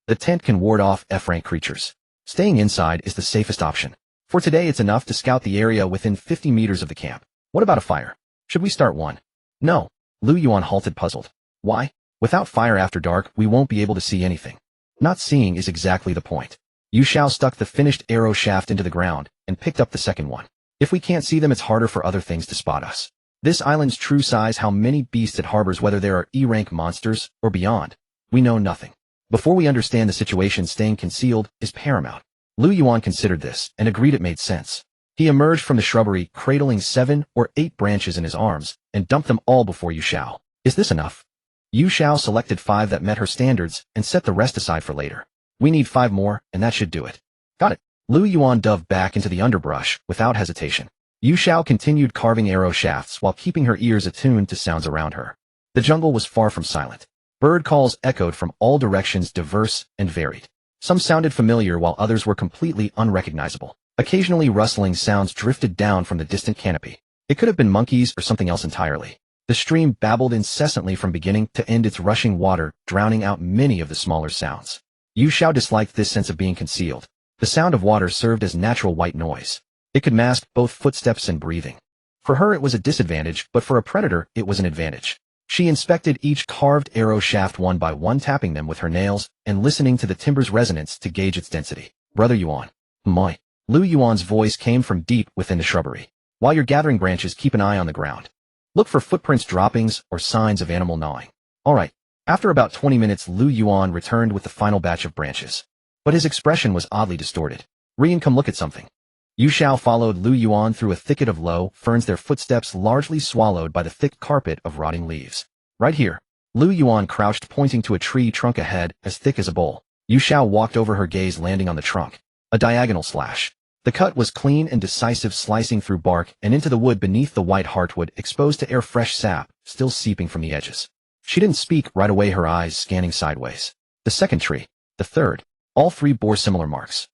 The tent can ward off F-rank creatures. Staying inside is the safest option. For today, it's enough to scout the area within 50 meters of the camp. What about a fire? Should we start one? No. Liu Yuan halted, puzzled. Why? Without fire after dark, we won't be able to see anything. Not seeing is exactly the point. Yu Xiao stuck the finished arrow shaft into the ground and picked up the second one. If we can't see them, it's harder for other things to spot us. This island's true size, how many beasts it harbors, whether there are E-rank monsters or beyond, we know nothing. Before we understand the situation, staying concealed is paramount. Liu Yuan considered this and agreed it made sense. He emerged from the shrubbery, cradling 7 or 8 branches in his arms, and dumped them all before Yu Xiao. Is this enough? Yu Xiao selected 5 that met her standards and set the rest aside for later. We need 5 more, and that should do it. Got it. Liu Yuan dove back into the underbrush without hesitation. Yu Xiao continued carving arrow shafts while keeping her ears attuned to sounds around her. The jungle was far from silent. Bird calls echoed from all directions, diverse and varied. Some sounded familiar while others were completely unrecognizable. Occasionally rustling sounds drifted down from the distant canopy. It could have been monkeys or something else entirely. The stream babbled incessantly from beginning to end, its rushing water drowning out many of the smaller sounds. Yu Xiao disliked this sense of being concealed. The sound of water served as natural white noise. It could mask both footsteps and breathing. For her it was a disadvantage, but for a predator it was an advantage. She inspected each carved arrow shaft one by one, tapping them with her nails and listening to the timber's resonance to gauge its density. Brother Yuan. My. Liu Yuan's voice came from deep within the shrubbery. While you're gathering branches, keep an eye on the ground. Look for footprints, droppings, or signs of animal gnawing. Alright. After about 20 minutes, Liu Yuan returned with the final batch of branches. But his expression was oddly distorted. Ruyan, come look at something. Yu Xiao followed Liu Yuan through a thicket of low ferns, their footsteps largely swallowed by the thick carpet of rotting leaves. Right here. Liu Yuan crouched, pointing to a tree trunk ahead, as thick as a bowl. Yu Xiao walked over, her gaze landing on the trunk. A diagonal slash. The cut was clean and decisive, slicing through bark and into the wood beneath, the white heartwood exposed to air, fresh sap still seeping from the edges. She didn't speak right away, her eyes scanning sideways. The second tree. The third. All three bore similar marks.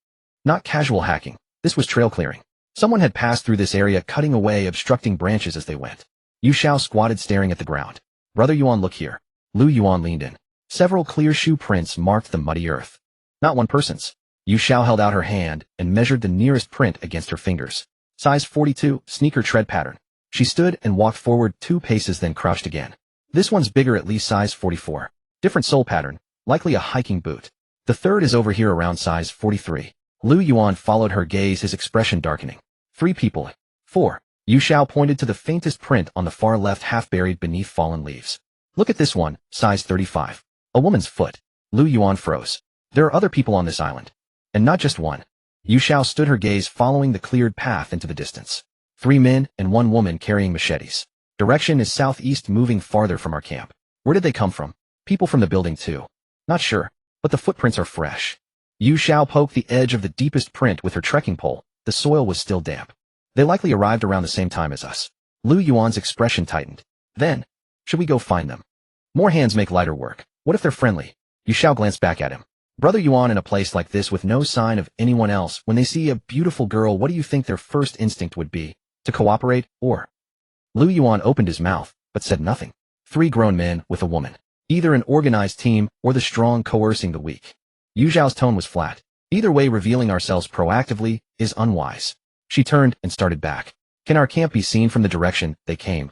Not casual hacking. This was trail clearing. Someone had passed through this area, cutting away, obstructing branches as they went. Yu Xiao squatted, staring at the ground. Brother Yuan, look here. Liu Yuan leaned in. Several clear shoe prints marked the muddy earth. Not one person's. Yu Xiao held out her hand and measured the nearest print against her fingers. Size 42, sneaker tread pattern. She stood and walked forward 2 paces, then crouched again. This one's bigger, at least size 44. Different sole pattern, likely a hiking boot. The third is over here, around size 43. Liu Yuan followed her gaze, his expression darkening. 3 people. 4. Yu Xiao pointed to the faintest print on the far left, half buried beneath fallen leaves. Look at this one, size 35. A woman's foot. Liu Yuan froze. There are other people on this island. And not just one. Yu Xiao stood, her gaze following the cleared path into the distance. 3 men and 1 woman carrying machetes. Direction is southeast, moving farther from our camp. Where did they come from? People from the building too. Not sure, but the footprints are fresh. Yu Xiao poked the edge of the deepest print with her trekking pole. The soil was still damp. They likely arrived around the same time as us. Liu Yuan's expression tightened. Then, should we go find them? More hands make lighter work. What if they're friendly? Yu Xiao glanced back at him. Brother Yuan, in a place like this with no sign of anyone else, when they see a beautiful girl, what do you think their first instinct would be? To cooperate, or? Liu Yuan opened his mouth, but said nothing. 3 grown men with a woman. Either an organized team, or the strong coercing the weak. Yu Xiao's tone was flat. Either way, revealing ourselves proactively is unwise. She turned and started back. Can our camp be seen from the direction they came?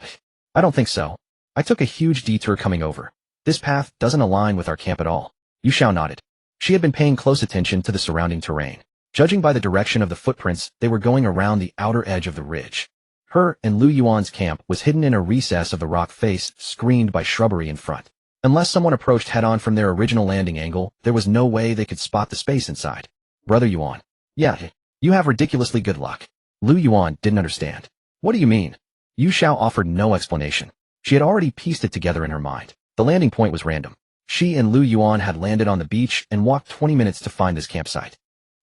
I don't think so. I took a huge detour coming over. This path doesn't align with our camp at all. Yu Xiao nodded. She had been paying close attention to the surrounding terrain. Judging by the direction of the footprints, they were going around the outer edge of the ridge. Her and Liu Yuan's camp was hidden in a recess of the rock face, screened by shrubbery in front. Unless someone approached head-on from their original landing angle, there was no way they could spot the space inside. Brother Yuan. Yeah, you have ridiculously good luck. Liu Yuan didn't understand. What do you mean? Yu Xiao offered no explanation. She had already pieced it together in her mind. The landing point was random. She and Liu Yuan had landed on the beach and walked 20 minutes to find this campsite.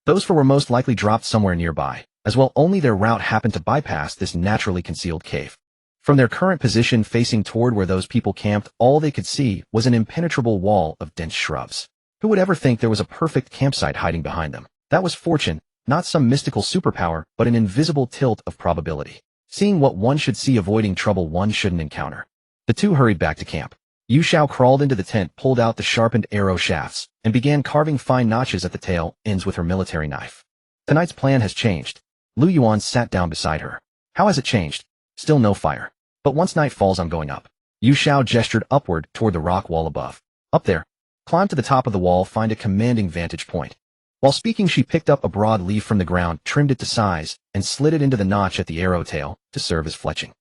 Those 4 were most likely dropped somewhere nearby, as well. Only their route happened to bypass this naturally concealed cave. From their current position facing toward where those people camped, all they could see was an impenetrable wall of dense shrubs. Who would ever think there was a perfect campsite hiding behind them? That was fortune, not some mystical superpower, but an invisible tilt of probability. Seeing what one should see, avoiding trouble one shouldn't encounter. The 2 hurried back to camp. Yu Xiao crawled into the tent, pulled out the sharpened arrow shafts, and began carving fine notches at the tail ends with her military knife. Tonight's plan has changed. Liu Yuan sat down beside her. How has it changed? Still no fire. But once night falls, I'm going up. Yu Xiao gestured upward toward the rock wall above. Up there. Climb to the top of the wall, find a commanding vantage point. While speaking, she picked up a broad leaf from the ground, trimmed it to size, and slid it into the notch at the arrow tail to serve as fletching.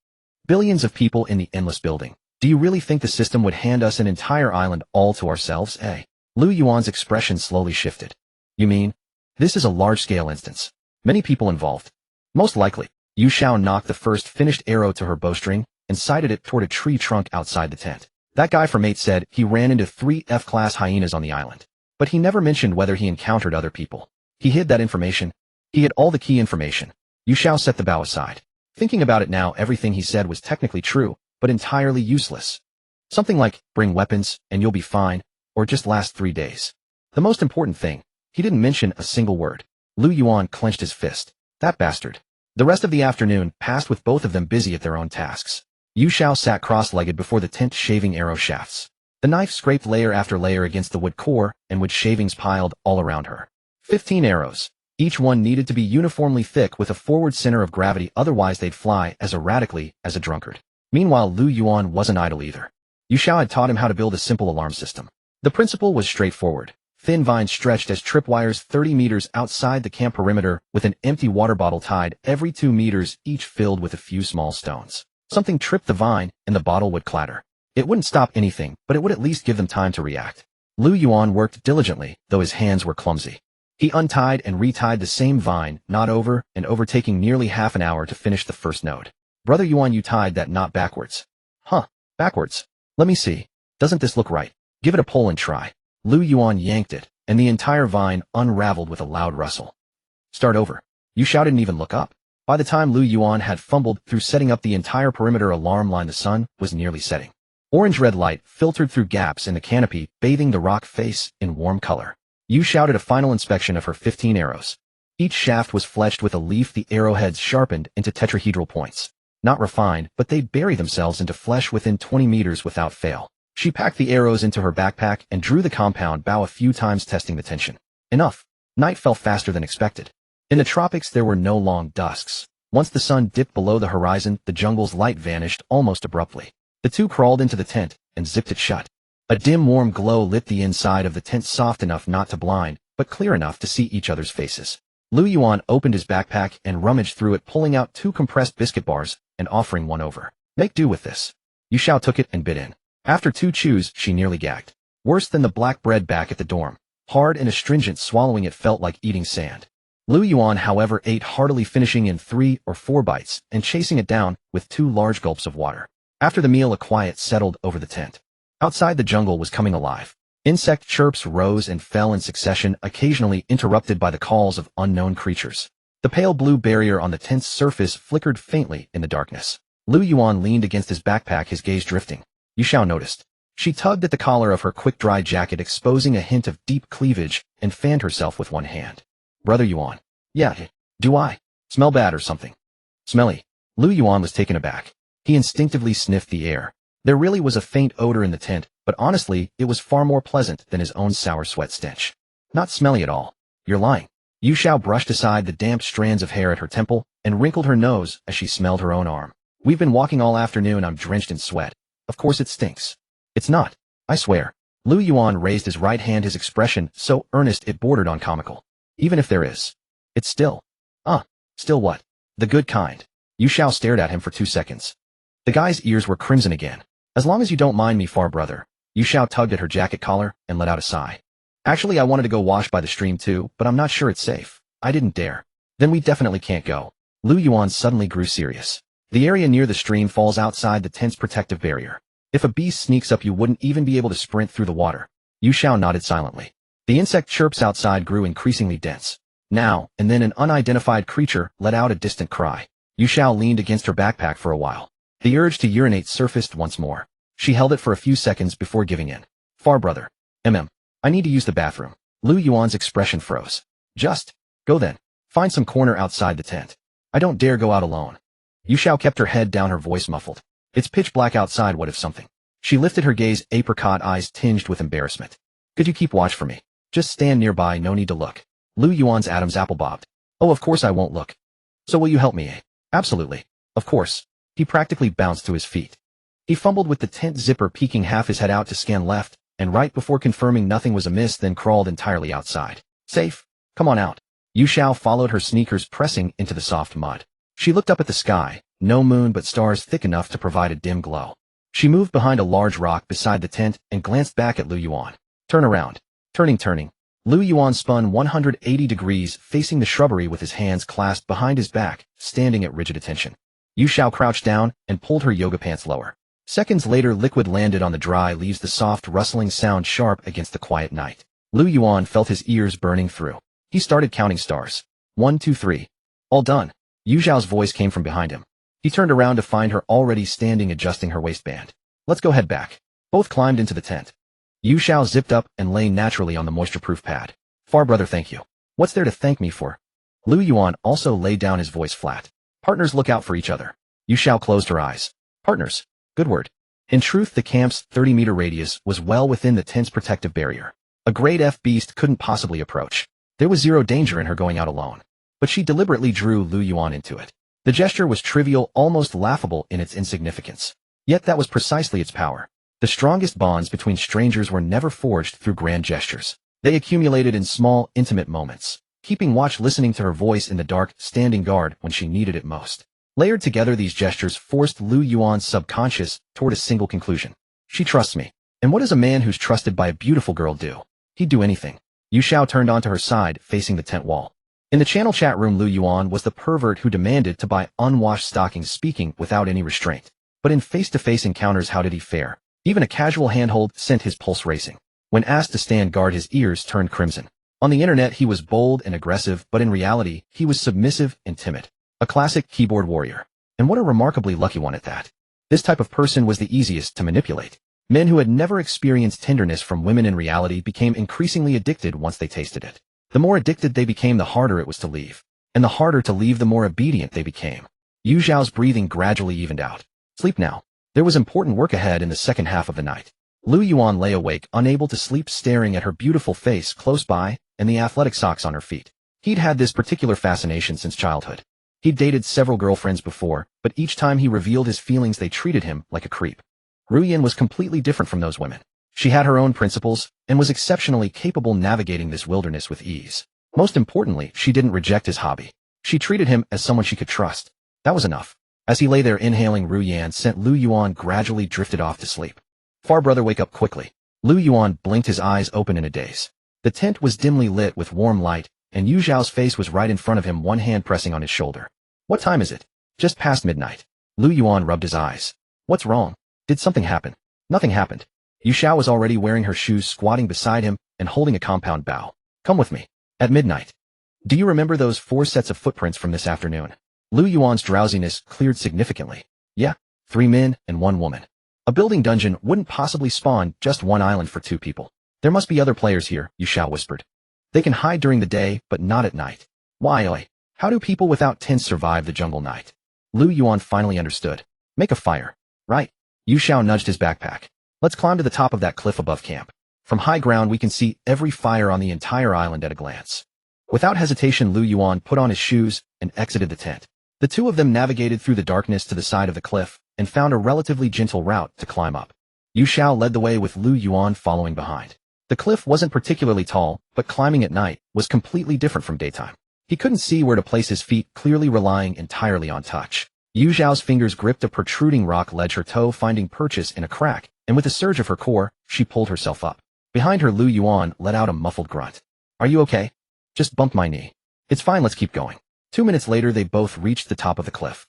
Billions of people in the endless building. Do you really think the system would hand us an entire island all to ourselves, eh? Liu Yuan's expression slowly shifted. You mean? This is a large-scale instance. Many people involved. Most likely. Yu Xiao knocked the first finished arrow to her bowstring and sighted it toward a tree trunk outside the tent. That guy from 8 said he ran into 3 F-class hyenas on the island. But he never mentioned whether he encountered other people. He hid that information. He had all the key information. Yu Xiao set the bow aside. Thinking about it now, everything he said was technically true, but entirely useless. Something like, bring weapons, and you'll be fine, or just last 3 days. The most important thing, he didn't mention a single word. Liu Yuan clenched his fist. That bastard. The rest of the afternoon passed with both of them busy at their own tasks. Yu Xiao sat cross-legged before the tent, shaving arrow shafts. The knife scraped layer after layer against the wood core, and wood shavings piled all around her. 15 arrows. Each one needed to be uniformly thick with a forward center of gravity, otherwise they'd fly as erratically as a drunkard. Meanwhile, Liu Yuan wasn't idle either. Yu Xiao had taught him how to build a simple alarm system. The principle was straightforward. Thin vines stretched as tripwires 30 meters outside the camp perimeter, with an empty water bottle tied every 2 meters, each filled with a few small stones. Something tripped the vine, and the bottle would clatter. It wouldn't stop anything, but it would at least give them time to react. Liu Yuan worked diligently, though his hands were clumsy. He untied and retied the same vine, knot over and over, taking nearly half an hour to finish the first node. Brother Yuan, you tied that knot backwards. Huh, backwards. Let me see. Doesn't this look right? Give it a pull and try. Liu Yuan yanked it, and the entire vine unraveled with a loud rustle. Start over. Yu Xiao didn't even look up. By the time Liu Yuan had fumbled through setting up the entire perimeter alarm line, the sun was nearly setting. Orange-red light filtered through gaps in the canopy, bathing the rock face in warm color. Yu Xiao did a final inspection of her 15 arrows. Each shaft was fletched with a leaf, the arrowheads sharpened into tetrahedral points. Not refined, but they bury themselves into flesh within 20 meters without fail. She packed the arrows into her backpack and drew the compound bow a few times, testing the tension. Enough. Night fell faster than expected. In the tropics there were no long dusks. Once the sun dipped below the horizon, the jungle's light vanished almost abruptly. The two crawled into the tent and zipped it shut. A dim warm glow lit the inside of the tent, soft enough not to blind, but clear enough to see each other's faces. Liu Yuan opened his backpack and rummaged through it, pulling out 2 compressed biscuit bars and offering one over. Make do with this. Yu Xiao took it and bit in. After 2 chews, she nearly gagged. Worse than the black bread back at the dorm. Hard and astringent, swallowing it felt like eating sand. Liu Yuan, however, ate heartily, finishing in 3 or 4 bites and chasing it down with 2 large gulps of water. After the meal, a quiet settled over the tent. Outside, the jungle was coming alive. Insect chirps rose and fell in succession, occasionally interrupted by the calls of unknown creatures. The pale blue barrier on the tent's surface flickered faintly in the darkness. Liu Yuan leaned against his backpack, his gaze drifting. Yu Xiao noticed. She tugged at the collar of her quick-dry jacket, exposing a hint of deep cleavage, and fanned herself with one hand. Brother Yuan. Yeah, do I smell bad or something? Smelly. Liu Yuan was taken aback. He instinctively sniffed the air. There really was a faint odor in the tent, but honestly, it was far more pleasant than his own sour sweat stench. Not smelly at all. You're lying. Yu Xiao brushed aside the damp strands of hair at her temple and wrinkled her nose as she smelled her own arm. We've been walking all afternoon. I'm drenched in sweat. Of course it stinks. It's not. I swear. Liu Yuan raised his right hand, his expression so earnest it bordered on comical. Even if there is. It's still. Still what? The good kind. Yu Xiao stared at him for 2 seconds. The guy's ears were crimson again. As long as you don't mind me, far brother. Yu Xiao tugged at her jacket collar and let out a sigh. Actually, I wanted to go wash by the stream too, but I'm not sure it's safe. I didn't dare. Then we definitely can't go. Liu Yuan suddenly grew serious. The area near the stream falls outside the tent's protective barrier. If a beast sneaks up, you wouldn't even be able to sprint through the water. Yu Xiao nodded silently. The insect chirps outside grew increasingly dense. Now and then an unidentified creature let out a distant cry. Yu Xiao leaned against her backpack for a while. The urge to urinate surfaced once more. She held it for a few seconds before giving in. Far brother. I need to use the bathroom. Liu Yuan's expression froze. Just go then. Find some corner outside the tent. I don't dare go out alone. Yu Xiao kept her head down, her voice muffled. It's pitch black outside. What if something? She lifted her gaze, apricot eyes tinged with embarrassment. Could you keep watch for me? Just stand nearby, no need to look. Liu Yuan's Adam's apple bobbed. Oh, of course I won't look. So will you help me, eh? Absolutely. Of course. He practically bounced to his feet. He fumbled with the tent zipper, peeking half his head out to scan left and right before confirming nothing was amiss, then crawled entirely outside. Safe? Come on out. Yu Xiao followed her, sneakers pressing into the soft mud. She looked up at the sky, no moon but stars thick enough to provide a dim glow. She moved behind a large rock beside the tent and glanced back at Liu Yuan. Turn around. Turning. Liu Yuan spun 180 degrees, facing the shrubbery with his hands clasped behind his back, standing at rigid attention. Yu Xiao crouched down and pulled her yoga pants lower. Seconds later, liquid landed on the dry leaves, the soft rustling sound sharp against the quiet night. Liu Yuan felt his ears burning through. He started counting stars. 1, 2, 3. All done. Yu Xiao's voice came from behind him. He turned around to find her already standing, adjusting her waistband. Let's go, head back. Both climbed into the tent. Yu Xiao zipped up and lay naturally on the moisture-proof pad. Far brother, thank you. What's there to thank me for? Liu Yuan also laid down, his voice flat. Partners look out for each other. Yu Xiao closed her eyes. Partners. Good word. In truth, the camp's 30-meter radius was well within the tent's protective barrier. A grade F beast couldn't possibly approach. There was zero danger in her going out alone. But she deliberately drew Liu Yuan into it. The gesture was trivial, almost laughable in its insignificance. Yet that was precisely its power. The strongest bonds between strangers were never forged through grand gestures. They accumulated in small, intimate moments, keeping watch, listening to her voice in the dark, standing guard when she needed it most. Layered together, these gestures forced Liu Yuan's subconscious toward a single conclusion. She trusts me. And what does a man who's trusted by a beautiful girl do? He'd do anything. Yu Xiao turned onto her side, facing the tent wall. In the channel chat room, Liu Yuan was the pervert who demanded to buy unwashed stockings, speaking without any restraint. But in face-to-face encounters, how did he fare? Even a casual handhold sent his pulse racing. When asked to stand guard, his ears turned crimson. On the internet, he was bold and aggressive, but in reality, he was submissive and timid. A classic keyboard warrior. And what a remarkably lucky one at that. This type of person was the easiest to manipulate. Men who had never experienced tenderness from women in reality became increasingly addicted once they tasted it. The more addicted they became, the harder it was to leave. And the harder to leave, the more obedient they became. Yu Xiao's breathing gradually evened out. Sleep now. There was important work ahead in the second half of the night. Liu Yuan lay awake, unable to sleep, staring at her beautiful face close by and the athletic socks on her feet. He'd had this particular fascination since childhood. He'd dated several girlfriends before, but each time he revealed his feelings, they treated him like a creep. Ruyan was completely different from those women. She had her own principles and was exceptionally capable navigating this wilderness with ease. Most importantly, she didn't reject his hobby. She treated him as someone she could trust. That was enough. As he lay there inhaling Ruyan scent, Liu Yuan gradually drifted off to sleep. Far brother, wake up quickly. Liu Yuan blinked, his eyes open in a daze. The tent was dimly lit with warm light, and Yu Xiao's face was right in front of him, one hand pressing on his shoulder. What time is it? Just past midnight. Liu Yuan rubbed his eyes. What's wrong? Did something happen? Nothing happened. Yu Xiao was already wearing her shoes, squatting beside him and holding a compound bow. Come with me. At midnight. Do you remember those 4 sets of footprints from this afternoon? Liu Yuan's drowsiness cleared significantly. Yeah, 3 men and 1 woman. A building dungeon wouldn't possibly spawn just 1 island for 2 people. There must be other players here, Yu Xiao whispered. They can hide during the day, but not at night. Why? How do people without tents survive the jungle night? Liu Yuan finally understood. Make a fire. Right. Yu Xiao nudged his backpack. Let's climb to the top of that cliff above camp. From high ground, we can see every fire on the entire island at a glance. Without hesitation, Liu Yuan put on his shoes and exited the tent. The 2 of them navigated through the darkness to the side of the cliff and found a relatively gentle route to climb up. Yu Xiao led the way with Liu Yuan following behind. The cliff wasn't particularly tall, but climbing at night was completely different from daytime. He couldn't see where to place his feet, clearly relying entirely on touch. Yu Xiao's fingers gripped a protruding rock ledge, her toe finding purchase in a crack, and with a surge of her core, she pulled herself up. Behind her, Liu Yuan let out a muffled grunt. Are you okay? Just bumped my knee. It's fine, let's keep going. 2 minutes later, they both reached the top of the cliff.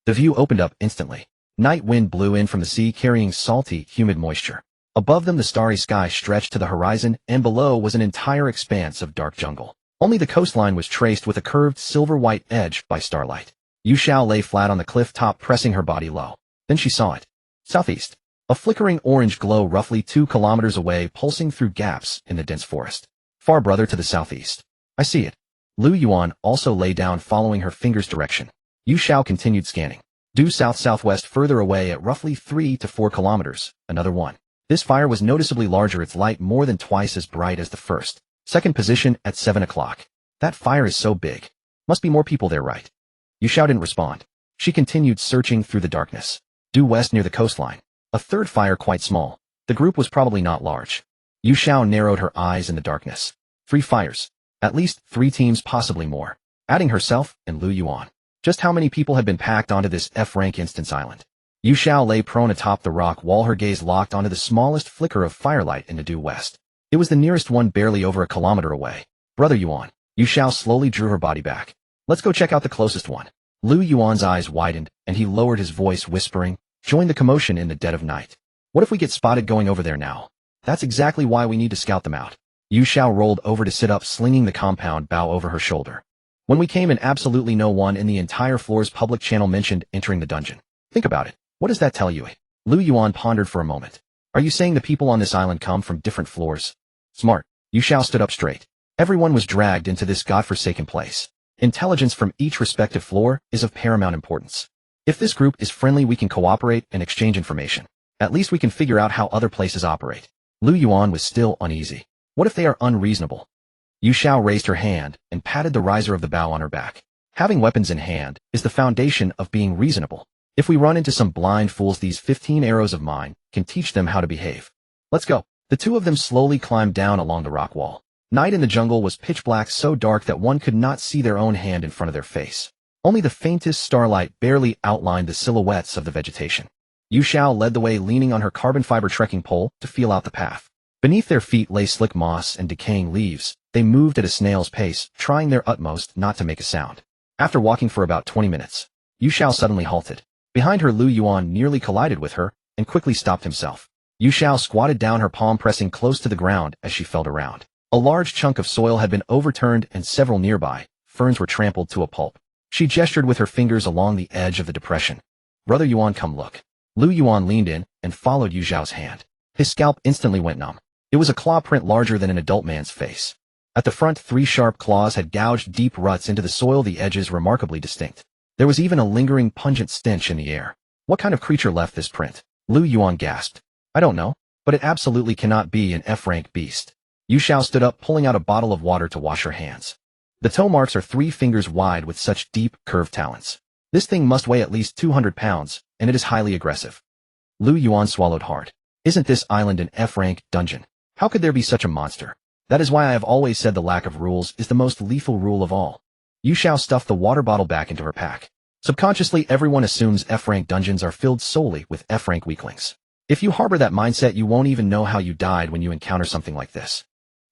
The view opened up instantly. Night wind blew in from the sea, carrying salty, humid moisture. Above them, the starry sky stretched to the horizon, and below was an entire expanse of dark jungle. Only the coastline was traced with a curved silver-white edge by starlight. Yu Xiao lay flat on the cliff top, pressing her body low. Then she saw it. Southeast. A flickering orange glow roughly 2 kilometers away, pulsing through gaps in the dense forest. Far brother, to the southeast. I see it. Liu Yuan also lay down, following her finger's direction. Yu Xiao continued scanning. Due south-southwest, further away at roughly 3 to 4 kilometers, another one. This fire was noticeably larger, its light more than twice as bright as the first. Second position at 7 o'clock. That fire is so big. Must be more people there, right? Yu Xiao didn't respond. She continued searching through the darkness. Due west near the coastline. A third fire, quite small. The group was probably not large. Yu Xiao narrowed her eyes in the darkness. 3 fires. At least 3 teams, possibly more. Adding herself and Liu Yuan. Just how many people had been packed onto this F-rank instance island? Yu Xiao lay prone atop the rock while her gaze locked onto the smallest flicker of firelight in the due west. It was the nearest one, barely over a kilometer away. Brother Yuan. Yu Xiao slowly drew her body back. Let's go check out the closest one. Liu Yuan's eyes widened, and he lowered his voice, whispering, join the commotion in the dead of night. What if we get spotted going over there now? That's exactly why we need to scout them out. Yu Xiao rolled over to sit up, slinging the compound bow over her shoulder. When we came in, absolutely no one in the entire floor's public channel mentioned entering the dungeon. Think about it. What does that tell you? Liu Yuan pondered for a moment. Are you saying the people on this island come from different floors? Smart. Yu Xiao stood up straight. Everyone was dragged into this godforsaken place. Intelligence from each respective floor is of paramount importance. If this group is friendly, we can cooperate and exchange information. At least we can figure out how other places operate. Liu Yuan was still uneasy. What if they are unreasonable? Yu Xiao raised her hand and patted the riser of the bow on her back. Having weapons in hand is the foundation of being reasonable. If we run into some blind fools, these 15 arrows of mine can teach them how to behave. Let's go. The two of them slowly climbed down along the rock wall. Night in the jungle was pitch black, so dark that one could not see their own hand in front of their face. Only the faintest starlight barely outlined the silhouettes of the vegetation. Yu Xiao led the way, leaning on her carbon fiber trekking pole to feel out the path. Beneath their feet lay slick moss and decaying leaves. They moved at a snail's pace, trying their utmost not to make a sound. After walking for about 20 minutes, Yu Xiao suddenly halted. Behind her, Liu Ruyan nearly collided with her and quickly stopped himself. Yu Xiao squatted down, her palm pressing close to the ground as she felt around. A large chunk of soil had been overturned and several nearby ferns were trampled to a pulp. She gestured with her fingers along the edge of the depression. "Brother Yuan, come look." Liu Ruyan leaned in and followed Yu Xiao's hand. His scalp instantly went numb. It was a claw print larger than an adult man's face. At the front, 3 sharp claws had gouged deep ruts into the soil, the edges remarkably distinct. There was even a lingering pungent stench in the air. What kind of creature left this print? Liu Ruyan gasped. "I don't know, but it absolutely cannot be an F-rank beast." Yu Xiao stood up, pulling out a bottle of water to wash her hands. The toe marks are 3 fingers wide with such deep, curved talons. This thing must weigh at least 200 pounds, and it is highly aggressive. Liu Ruyan swallowed hard. Isn't this island an F-rank dungeon? How could there be such a monster? That is why I have always said the lack of rules is the most lethal rule of all. Yu Xiao stuffed the water bottle back into her pack. Subconsciously, everyone assumes F-rank dungeons are filled solely with F-rank weaklings. If you harbor that mindset, you won't even know how you died when you encounter something like this.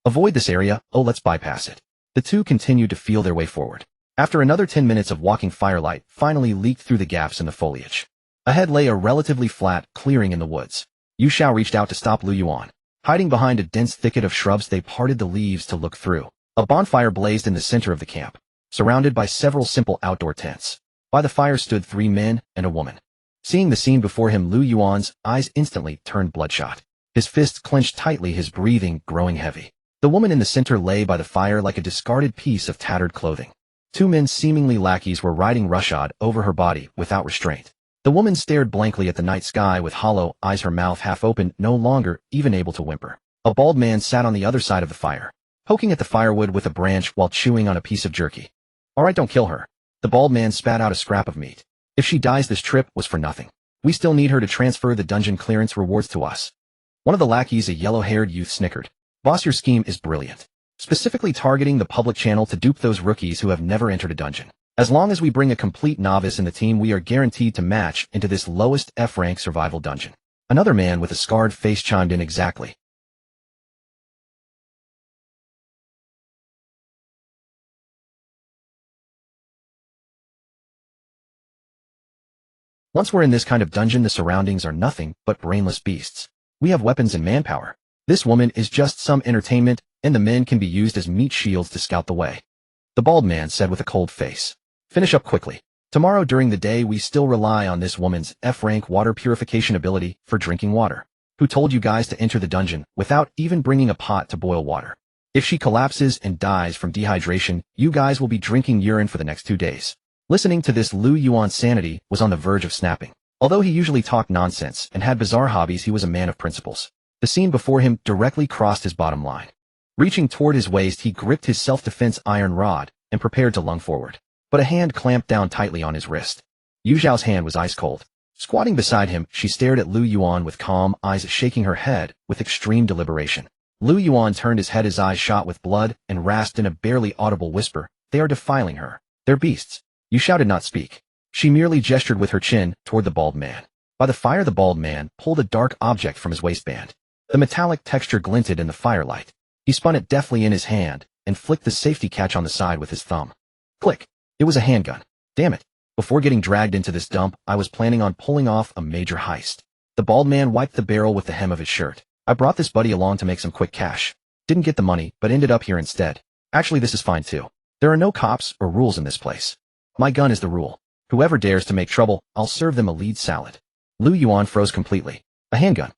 Avoid this area. Oh, let's bypass it. The two continued to feel their way forward. After another 10 minutes of walking, firelight finally leaked through the gaps in the foliage. Ahead lay a relatively flat clearing in the woods. Yu Xiao reached out to stop Liu Ruyan. Hiding behind a dense thicket of shrubs, they parted the leaves to look through. A bonfire blazed in the center of the camp, surrounded by several simple outdoor tents. By the fire stood 3 men and a woman. Seeing the scene before him, Liu Yuan's eyes instantly turned bloodshot. His fists clenched tightly, his breathing growing heavy. The woman in the center lay by the fire like a discarded piece of tattered clothing. 2 men, seemingly lackeys, were riding roughshod over her body without restraint. The woman stared blankly at the night sky with hollow eyes, her mouth half open, no longer even able to whimper. A bald man sat on the other side of the fire, poking at the firewood with a branch while chewing on a piece of jerky. "All right, don't kill her." The bald man spat out a scrap of meat. "If she dies, this trip was for nothing. We still need her to transfer the dungeon clearance rewards to us." One of the lackeys, a yellow-haired youth, snickered. "Boss, your scheme is brilliant. Specifically targeting the public channel to dupe those rookies who have never entered a dungeon. As long as we bring a complete novice in the team, we are guaranteed to match into this lowest F-rank survival dungeon." Another man with a scarred face chimed in. "Exactly. Once we're in this kind of dungeon, the surroundings are nothing but brainless beasts. We have weapons and manpower. This woman is just some entertainment, and the men can be used as meat shields to scout the way." The bald man said with a cold face. "Finish up quickly. Tomorrow during the day we still rely on this woman's F-rank water purification ability for drinking water. Who told you guys to enter the dungeon without even bringing a pot to boil water? If she collapses and dies from dehydration, you guys will be drinking urine for the next 2 days." Listening to this, Liu Yuan's sanity was on the verge of snapping. Although he usually talked nonsense and had bizarre hobbies, he was a man of principles. The scene before him directly crossed his bottom line. Reaching toward his waist, he gripped his self-defense iron rod and prepared to lunge forward. But a hand clamped down tightly on his wrist. Yu Xiao's hand was ice cold. Squatting beside him, she stared at Liu Ruyan with calm eyes, shaking her head with extreme deliberation. Liu Ruyan turned his head, his eyes shot with blood, and rasped in a barely audible whisper, "They are defiling her. They're beasts." Yu Xiao did not speak. She merely gestured with her chin toward the bald man. By the fire, the bald man pulled a dark object from his waistband. The metallic texture glinted in the firelight. He spun it deftly in his hand and flicked the safety catch on the side with his thumb. Click. It was a handgun. "Damn it. Before getting dragged into this dump, I was planning on pulling off a major heist." The bald man wiped the barrel with the hem of his shirt. "I brought this buddy along to make some quick cash. Didn't get the money, but ended up here instead. Actually, this is fine too. There are no cops or rules in this place. My gun is the rule. Whoever dares to make trouble, I'll serve them a lead salad." Liu Ruyan froze completely. A handgun.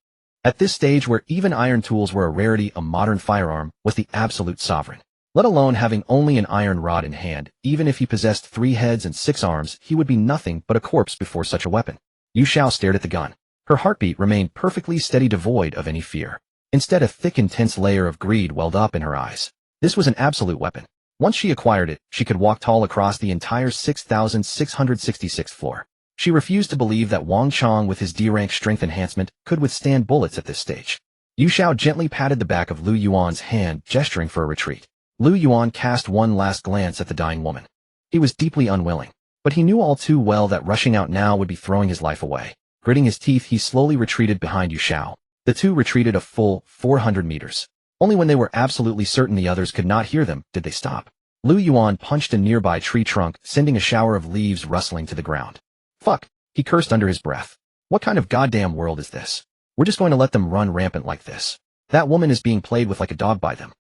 At this stage, where even iron tools were a rarity, a modern firearm was the absolute sovereign. Let alone having only an iron rod in hand. Even if he possessed 3 heads and 6 arms, he would be nothing but a corpse before such a weapon. Yu Xiao stared at the gun. Her heartbeat remained perfectly steady, devoid of any fear. Instead, a thick, intense layer of greed welled up in her eyes. This was an absolute weapon. Once she acquired it, she could walk tall across the entire 6,666th floor. She refused to believe that Wang Chong with his D-rank strength enhancement could withstand bullets at this stage. Yu Xiao gently patted the back of Liu Yuan's hand, gesturing for a retreat. Liu Yuan cast one last glance at the dying woman. He was deeply unwilling, but he knew all too well that rushing out now would be throwing his life away. Gritting his teeth, he slowly retreated behind Yu Xiao. The two retreated a full 400 meters. Only when they were absolutely certain the others could not hear them did they stop. Liu Yuan punched a nearby tree trunk, sending a shower of leaves rustling to the ground. Fuck, he cursed under his breath. What kind of goddamn world is this? We're just going to let them run rampant like this. That woman is being played with like a dog by them.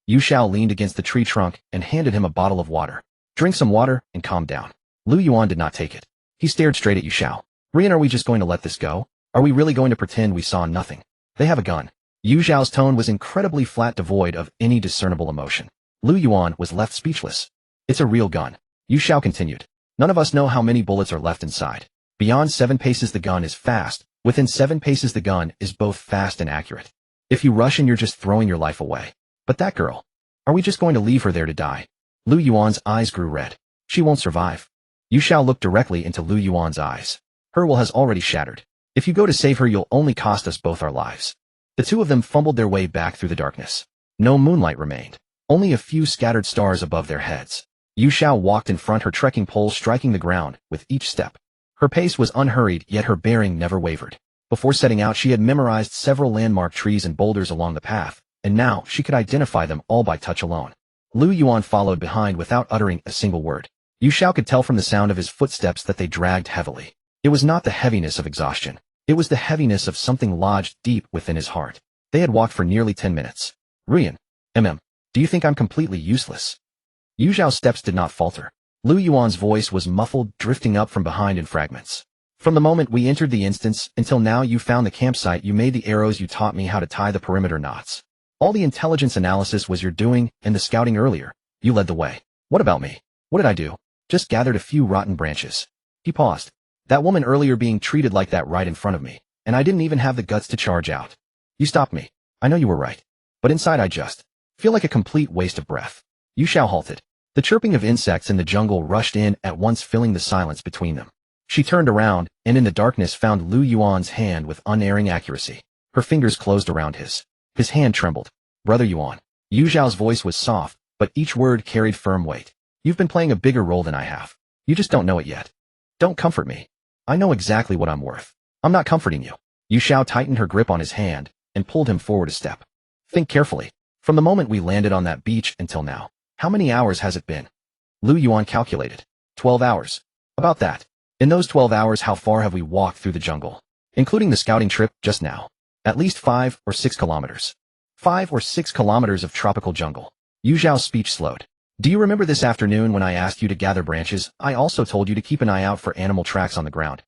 Yu Xiao leaned against the tree trunk and handed him a bottle of water. Drink some water and calm down. Liu Yuan did not take it. He stared straight at Yu Xiao. Ruyan, are we just going to let this go? Are we really going to pretend we saw nothing? They have a gun. Yu Xiao's tone was incredibly flat, devoid of any discernible emotion. Liu Yuan was left speechless. It's a real gun. Yu Xiao continued. None of us know how many bullets are left inside. Beyond 7 paces the gun is fast. Within 7 paces the gun is both fast and accurate. If you rush and you're just throwing your life away. But that girl. Are we just going to leave her there to die? Liu Yuan's eyes grew red. She won't survive. Yu Xiao looked directly into Liu Yuan's eyes. Her will has already shattered. If you go to save her, you'll only cost us both our lives. The two of them fumbled their way back through the darkness. No moonlight remained. Only a few scattered stars above their heads. Yu Xiao walked in front, her trekking pole striking the ground with each step. Her pace was unhurried, yet her bearing never wavered. Before setting out, she had memorized several landmark trees and boulders along the path, and now she could identify them all by touch alone. Liu Yuan followed behind without uttering a single word. Yu Xiao could tell from the sound of his footsteps that they dragged heavily. It was not the heaviness of exhaustion. It was the heaviness of something lodged deep within his heart. They had walked for nearly 10 minutes. Ruyan, do you think I'm completely useless? Yu Xiao's steps did not falter. Liu Yuan's voice was muffled, drifting up from behind in fragments. From the moment we entered the instance until now you found the campsite, you made the arrows, you taught me how to tie the perimeter knots. All the intelligence analysis was your doing, and the scouting earlier. You led the way. What about me? What did I do? Just gathered a few rotten branches. He paused. That woman earlier being treated like that right in front of me, and I didn't even have the guts to charge out. You stopped me. I know you were right. But inside I just feel like a complete waste of breath. Yu Xiao halted. The chirping of insects in the jungle rushed in at once, filling the silence between them. She turned around, and in the darkness found Liu Yuan's hand with unerring accuracy. Her fingers closed around his. His hand trembled. Brother Yuan. Yu Xiao's voice was soft, but each word carried firm weight. You've been playing a bigger role than I have. You just don't know it yet. Don't comfort me. I know exactly what I'm worth. I'm not comforting you. Yu Xiao tightened her grip on his hand and pulled him forward a step. Think carefully. From the moment we landed on that beach until now. How many hours has it been? Liu Yuan calculated. 12 hours. About that. In those 12 hours, how far have we walked through the jungle? Including the scouting trip just now. At least 5 or 6 kilometers. 5 or 6 kilometers of tropical jungle. Yu Xiao's speech slowed. Do you remember this afternoon when I asked you to gather branches? I also told you to keep an eye out for animal tracks on the ground.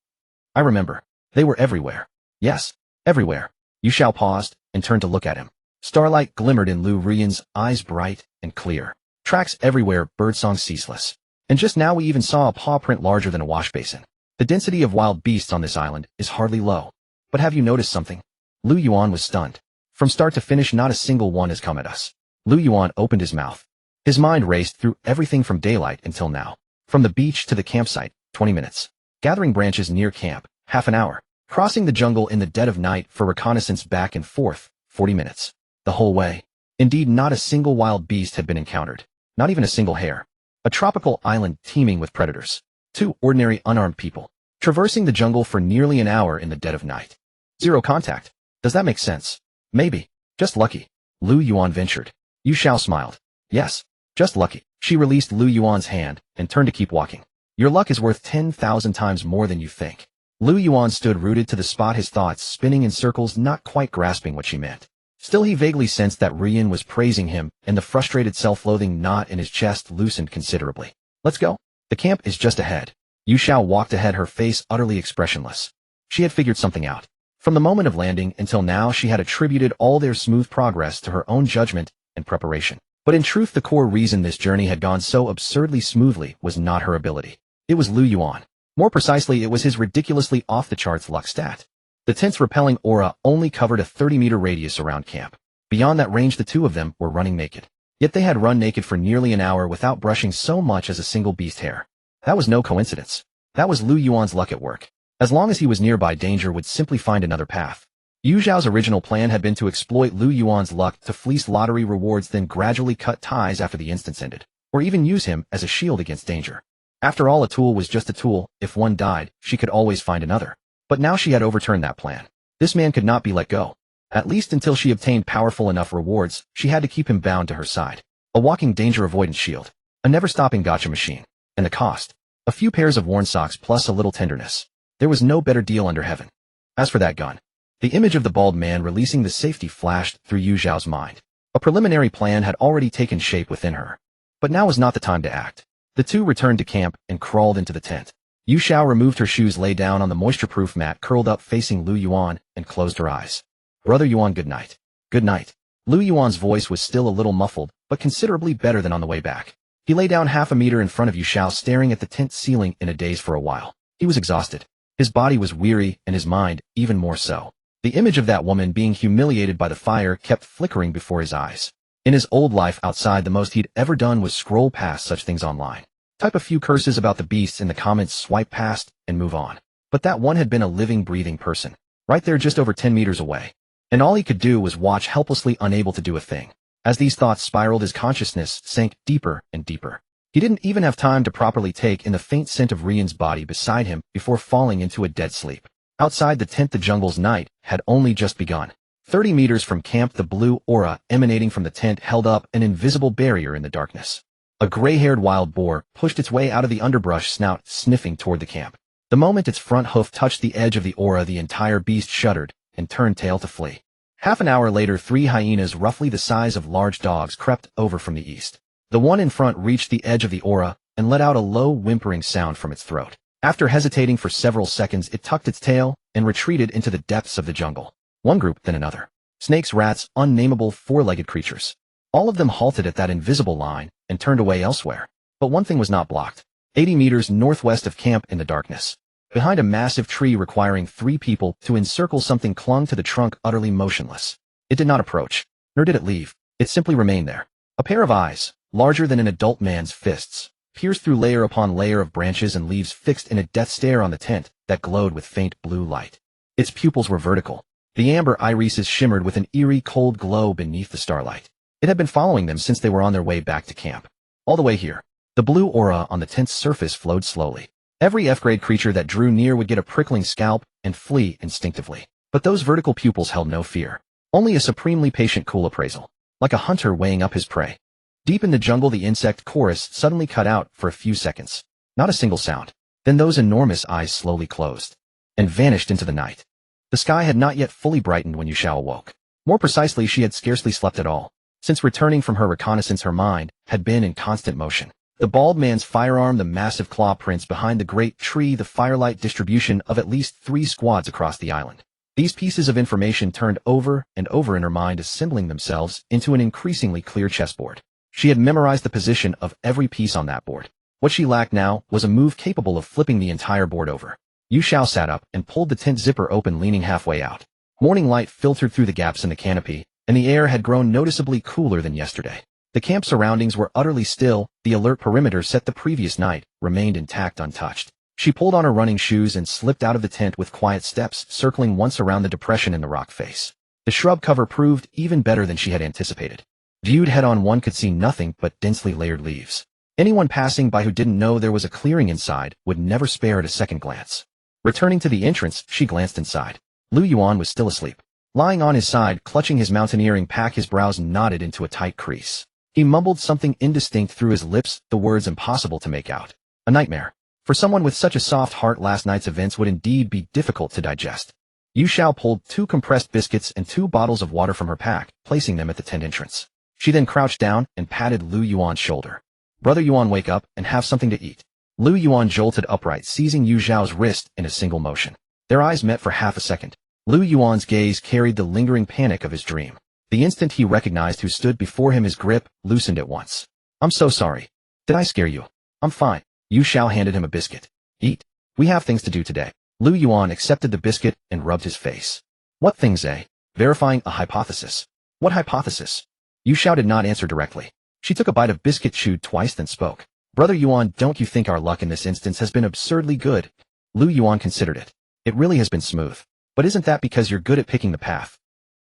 I remember. They were everywhere. Yes, everywhere. Yu Xiao paused and turned to look at him. Starlight glimmered in Liu Ruyan's eyes, bright and clear. Tracks everywhere, birdsong ceaseless. And just now we even saw a paw print larger than a wash basin. The density of wild beasts on this island is hardly low. But have you noticed something? Liu Yuan was stunned. From start to finish, not a single one has come at us. Liu Yuan opened his mouth. His mind raced through everything from daylight until now. From the beach to the campsite, 20 minutes. Gathering branches near camp, half an hour. Crossing the jungle in the dead of night for reconnaissance back and forth, 40 minutes. The whole way. Indeed, not a single wild beast had been encountered. Not even a single hare. A tropical island teeming with predators. 2 ordinary unarmed people. Traversing the jungle for nearly an hour in the dead of night. 0 contact. Does that make sense? Maybe. Just lucky. Liu Yuan ventured. Yu Xiao smiled. Yes. Just lucky. She released Liu Yuan's hand and turned to keep walking. Your luck is worth 10,000 times more than you think. Liu Yuan stood rooted to the spot, his thoughts spinning in circles, not quite grasping what she meant. Still, he vaguely sensed that Ruyan was praising him, and the frustrated self-loathing knot in his chest loosened considerably. Let's go. The camp is just ahead. Yu Xiao walked ahead, her face utterly expressionless. She had figured something out. From the moment of landing until now, she had attributed all their smooth progress to her own judgment and preparation. But in truth, the core reason this journey had gone so absurdly smoothly was not her ability. It was Liu Yuan. More precisely, it was his ridiculously off-the-charts luck stat. The tent's repelling aura only covered a 30-meter radius around camp. Beyond that range, the two of them were running naked. Yet they had run naked for nearly an hour without brushing so much as a single beast hair. That was no coincidence. That was Liu Yuan's luck at work. As long as he was nearby, danger would simply find another path. Yu Xiao's original plan had been to exploit Liu Yuan's luck to fleece lottery rewards, then gradually cut ties after the instance ended, or even use him as a shield against danger. After all, a tool was just a tool. If one died, she could always find another. But now she had overturned that plan. This man could not be let go. At least until she obtained powerful enough rewards, she had to keep him bound to her side. A walking danger avoidance shield. A never-stopping gotcha machine. And the cost? A few pairs of worn socks plus a little tenderness. There was no better deal under heaven. As for that gun, the image of the bald man releasing the safety flashed through Yu Xiao's mind. A preliminary plan had already taken shape within her. But now was not the time to act. The two returned to camp and crawled into the tent. Yu Xiao removed her shoes, lay down on the moisture-proof mat, curled up facing Liu Yuan, and closed her eyes. Brother Yuan, good night. Good night. Liu Yuan's voice was still a little muffled, but considerably better than on the way back. He lay down half a meter in front of Yu Xiao, staring at the tent ceiling in a daze for a while. He was exhausted. His body was weary, and his mind even more so. The image of that woman being humiliated by the fire kept flickering before his eyes. In his old life outside, the most he'd ever done was scroll past such things online. Type a few curses about the beasts in the comments, swipe past, and move on. But that one had been a living, breathing person. Right there, just over 10 meters away. And all he could do was watch, helplessly unable to do a thing. As these thoughts spiraled, his consciousness sank deeper and deeper. He didn't even have time to properly take in the faint scent of Ruyan's body beside him before falling into a dead sleep. Outside the tent, the jungle's night had only just begun. 30 meters from camp, the blue aura emanating from the tent held up an invisible barrier in the darkness. A gray-haired wild boar pushed its way out of the underbrush, snout sniffing toward the camp. The moment its front hoof touched the edge of the aura, the entire beast shuddered and turned tail to flee. Half an hour later, 3 hyenas roughly the size of large dogs crept over from the east. The one in front reached the edge of the aura and let out a low whimpering sound from its throat. After hesitating for several seconds, it tucked its tail and retreated into the depths of the jungle. One group, then another. Snakes, rats, unnameable four-legged creatures. All of them halted at that invisible line and turned away elsewhere. But one thing was not blocked. 80 meters northwest of camp in the darkness. Behind a massive tree requiring 3 people to encircle, something clung to the trunk, utterly motionless. It did not approach, nor did it leave. It simply remained there. A pair of eyes, larger than an adult man's fists, pierced through layer upon layer of branches and leaves, fixed in a death stare on the tent that glowed with faint blue light. Its pupils were vertical. The amber irises shimmered with an eerie cold glow beneath the starlight. It had been following them since they were on their way back to camp. All the way here. The blue aura on the tent's surface flowed slowly. Every F-grade creature that drew near would get a prickling scalp and flee instinctively. But those vertical pupils held no fear. Only a supremely patient, cool appraisal. Like a hunter weighing up his prey. Deep in the jungle, the insect chorus suddenly cut out for a few seconds. Not a single sound. Then those enormous eyes slowly closed and vanished into the night. The sky had not yet fully brightened when Yu Xiao awoke. More precisely, she had scarcely slept at all. Since returning from her reconnaissance, her mind had been in constant motion. The bald man's firearm, the massive claw prints behind the great tree, the firelight distribution of at least 3 squads across the island. These pieces of information turned over and over in her mind, assembling themselves into an increasingly clear chessboard. She had memorized the position of every piece on that board. What she lacked now was a move capable of flipping the entire board over. Yu Xiao sat up and pulled the tent zipper open, leaning halfway out. Morning light filtered through the gaps in the canopy, and the air had grown noticeably cooler than yesterday. The camp surroundings were utterly still. The alert perimeter set the previous night remained intact, untouched. She pulled on her running shoes and slipped out of the tent with quiet steps, circling once around the depression in the rock face. The shrub cover proved even better than she had anticipated. Viewed head-on, one could see nothing but densely layered leaves. Anyone passing by who didn't know there was a clearing inside would never spare it a second glance. Returning to the entrance, she glanced inside. Liu Yuan was still asleep. Lying on his side, clutching his mountaineering pack, his brows knotted into a tight crease. He mumbled something indistinct through his lips, the words impossible to make out. A nightmare. For someone with such a soft heart, last night's events would indeed be difficult to digest. Yu Xiao pulled 2 compressed biscuits and 2 bottles of water from her pack, placing them at the tent entrance. She then crouched down and patted Liu Yuan's shoulder. Brother Yuan, wake up and have something to eat. Liu Yuan jolted upright, seizing Yu Xiao's wrist in a single motion. Their eyes met for half a second. Liu Yuan's gaze carried the lingering panic of his dream. The instant he recognized who stood before him, his grip loosened at once. I'm so sorry. Did I scare you? I'm fine. Yu Xiao handed him a biscuit. Eat. We have things to do today. Liu Yuan accepted the biscuit and rubbed his face. What things, eh? Verifying a hypothesis. What hypothesis? Yu Xiao did not answer directly. She took a bite of biscuit, chewed twice, then spoke. Brother Yuan, don't you think our luck in this instance has been absurdly good? Liu Yuan considered it. It really has been smooth. But isn't that because you're good at picking the path?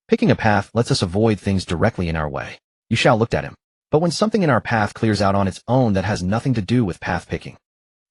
Picking a path lets us avoid things directly in our way. Yu Xiao looked at him. But when something in our path clears out on its own that has nothing to do with path picking.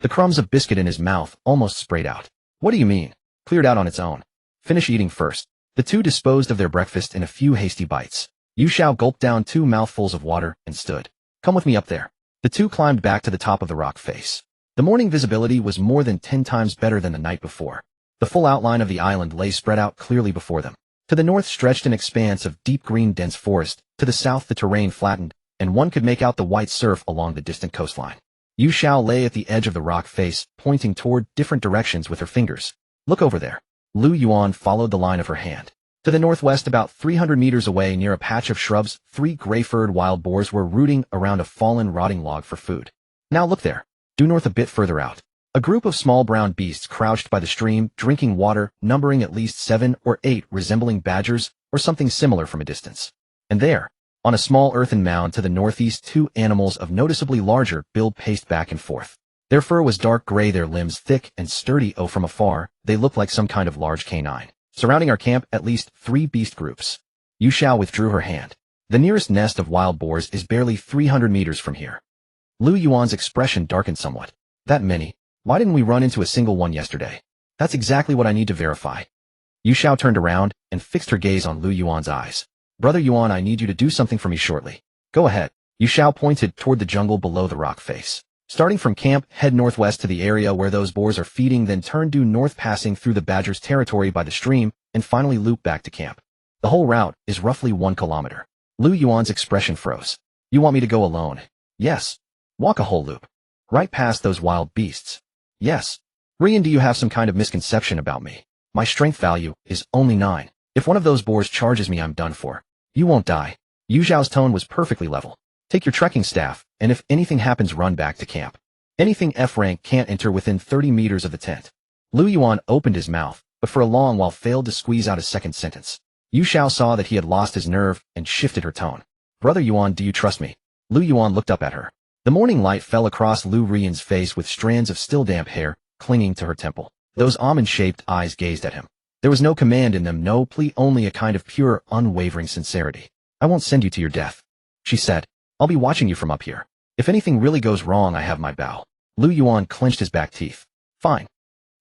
The crumbs of biscuit in his mouth almost sprayed out. What do you mean? Cleared out on its own. Finish eating first. The two disposed of their breakfast in a few hasty bites. Yu Xiao gulped down 2 mouthfuls of water and stood. Come with me up there. The two climbed back to the top of the rock face. The morning visibility was more than 10 times better than the night before. The full outline of the island lay spread out clearly before them. To the north stretched an expanse of deep green dense forest, to the south the terrain flattened, and one could make out the white surf along the distant coastline. Yu Xiao lay at the edge of the rock face, pointing toward different directions with her fingers. Look over there. Liu Yuan followed the line of her hand. To the northwest, about 300 meters away near a patch of shrubs, 3 gray-furred wild boars were rooting around a fallen rotting log for food. Now look there. Due north a bit further out. A group of small brown beasts crouched by the stream, drinking water, numbering at least 7 or 8, resembling badgers or something similar from a distance. And there, on a small earthen mound to the northeast, 2 animals of noticeably larger build paced back and forth. Their fur was dark gray, their limbs thick and sturdy. Oh, from afar, they looked like some kind of large canine. Surrounding our camp, at least 3 beast groups. Yu Xiao withdrew her hand. The nearest nest of wild boars is barely 300 meters from here. Liu Yuan's expression darkened somewhat. That many? Why didn't we run into a single one yesterday? That's exactly what I need to verify. Yu Xiao turned around and fixed her gaze on Liu Yuan's eyes. Brother Yuan, I need you to do something for me shortly. Go ahead. Yu Xiao pointed toward the jungle below the rock face. Starting from camp, head northwest to the area where those boars are feeding, then turn due north passing through the badger's territory by the stream, and finally loop back to camp. The whole route is roughly 1 kilometer. Liu Yuan's expression froze. You want me to go alone? Yes. Walk a whole loop. Right past those wild beasts. Yes. Ruyan, do you have some kind of misconception about me? My strength value is only 9. If one of those boars charges me, I'm done for. You won't die. Yu Xiao's tone was perfectly level. Take your trekking staff, and if anything happens, run back to camp. Anything F rank can't enter within 30 meters of the tent. Liu Yuan opened his mouth, but for a long while failed to squeeze out a second sentence. Yu Xiao saw that he had lost his nerve and shifted her tone. Brother Yuan, do you trust me? Liu Yuan looked up at her. The morning light fell across Liu Ruyan's face with strands of still damp hair clinging to her temple. Those almond-shaped eyes gazed at him. There was no command in them, no plea, only a kind of pure, unwavering sincerity. I won't send you to your death, she said. I'll be watching you from up here. If anything really goes wrong, I have my bow. Liu Yuan clenched his back teeth. Fine.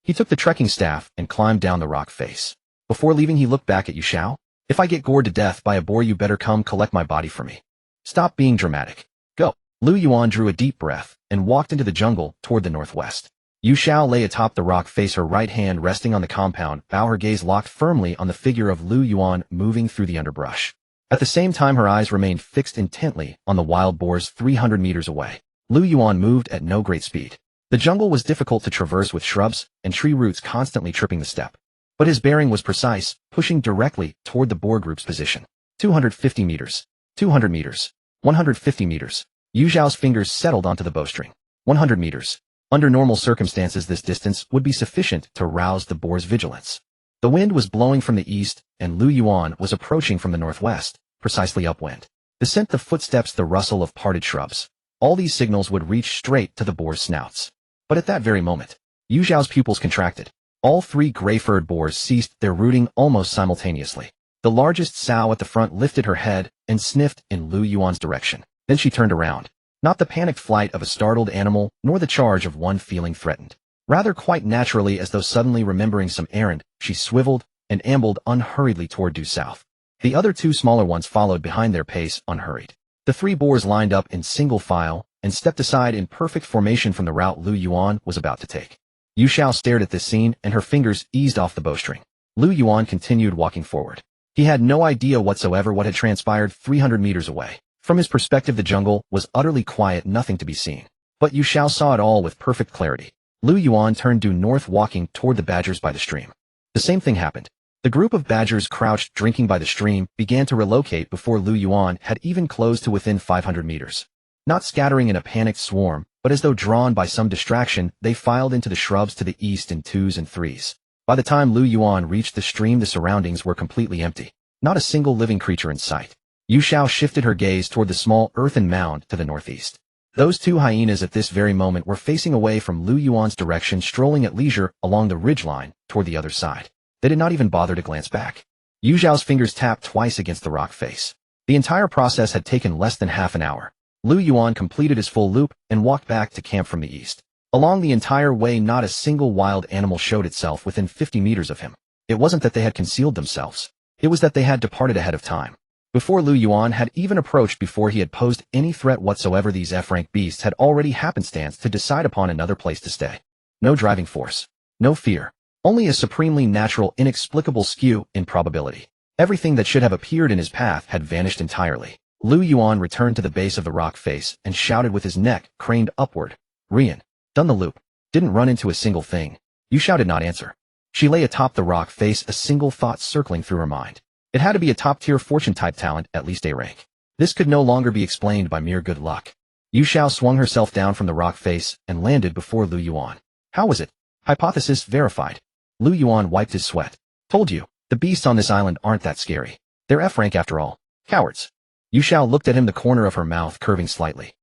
He took the trekking staff and climbed down the rock face. Before leaving, he looked back at Yu Xiao. If I get gored to death by a boar, you better come collect my body for me. Stop being dramatic. Go. Liu Yuan drew a deep breath and walked into the jungle toward the northwest. Yu Xiao lay atop the rock face, her right hand resting on the compound bough, her gaze locked firmly on the figure of Liu Yuan moving through the underbrush. At the same time, her eyes remained fixed intently on the wild boars 300 meters away. Liu Yuan moved at no great speed. The jungle was difficult to traverse with shrubs and tree roots constantly tripping the step. But his bearing was precise, pushing directly toward the boar group's position. 250 meters. 200 meters. 150 meters. Yu Xiao's fingers settled onto the bowstring. 100 meters. Under normal circumstances, this distance would be sufficient to rouse the boar's vigilance. The wind was blowing from the east, and Liu Yuan was approaching from the northwest, precisely upwind. The scent of footsteps, the rustle of parted shrubs. All these signals would reach straight to the boars' snouts. But at that very moment, Yu Xiao's pupils contracted. All 3 gray-furred boars ceased their rooting almost simultaneously. The largest sow at the front lifted her head and sniffed in Liu Yuan's direction. Then she turned around. Not the panicked flight of a startled animal, nor the charge of one feeling threatened. Rather, quite naturally, as though suddenly remembering some errand, she swiveled and ambled unhurriedly toward due south. The other 2 smaller ones followed behind their pace, unhurried. The 3 boars lined up in single file and stepped aside in perfect formation from the route Liu Yuan was about to take. Yu Xiao stared at this scene, and her fingers eased off the bowstring. Liu Yuan continued walking forward. He had no idea whatsoever what had transpired 300 meters away. From his perspective, the jungle was utterly quiet, nothing to be seen. But Yu Xiao saw it all with perfect clarity. Liu Yuan turned due north, walking toward the badgers by the stream. The same thing happened. The group of badgers crouched drinking by the stream began to relocate before Liu Yuan had even closed to within 500 meters. Not scattering in a panicked swarm, but as though drawn by some distraction, they filed into the shrubs to the east in 2s and 3s. By the time Liu Yuan reached the stream, the surroundings were completely empty. Not a single living creature in sight. Yu Xiao shifted her gaze toward the small earthen mound to the northeast. Those two hyenas at this very moment were facing away from Liu Yuan's direction, strolling at leisure along the ridgeline toward the other side. They did not even bother to glance back. Yu Xiao's fingers tapped twice against the rock face. The entire process had taken less than half an hour. Liu Yuan completed his full loop and walked back to camp from the east. Along the entire way, not a single wild animal showed itself within 50 meters of him. It wasn't that they had concealed themselves. It was that they had departed ahead of time. Before Liu Yuan had even approached, before he had posed any threat whatsoever, these F-rank beasts had already happenstance to decide upon another place to stay. No driving force. No fear. Only a supremely natural, inexplicable skew in probability. Everything that should have appeared in his path had vanished entirely. Liu Yuan returned to the base of the rock face and shouted with his neck craned upward. Ruyan. Done the loop. Didn't run into a single thing. Yu Xiao did not answer. She lay atop the rock face, a single thought circling through her mind. It had to be a top-tier fortune-type talent, at least A rank. This could no longer be explained by mere good luck. Yu Xiao swung herself down from the rock face and landed before Liu Yuan. How was it? Hypothesis verified. Liu Yuan wiped his sweat. Told you, the beasts on this island aren't that scary. They're F-rank after all. Cowards. Yu Xiao looked at him, the corner of her mouth curving slightly.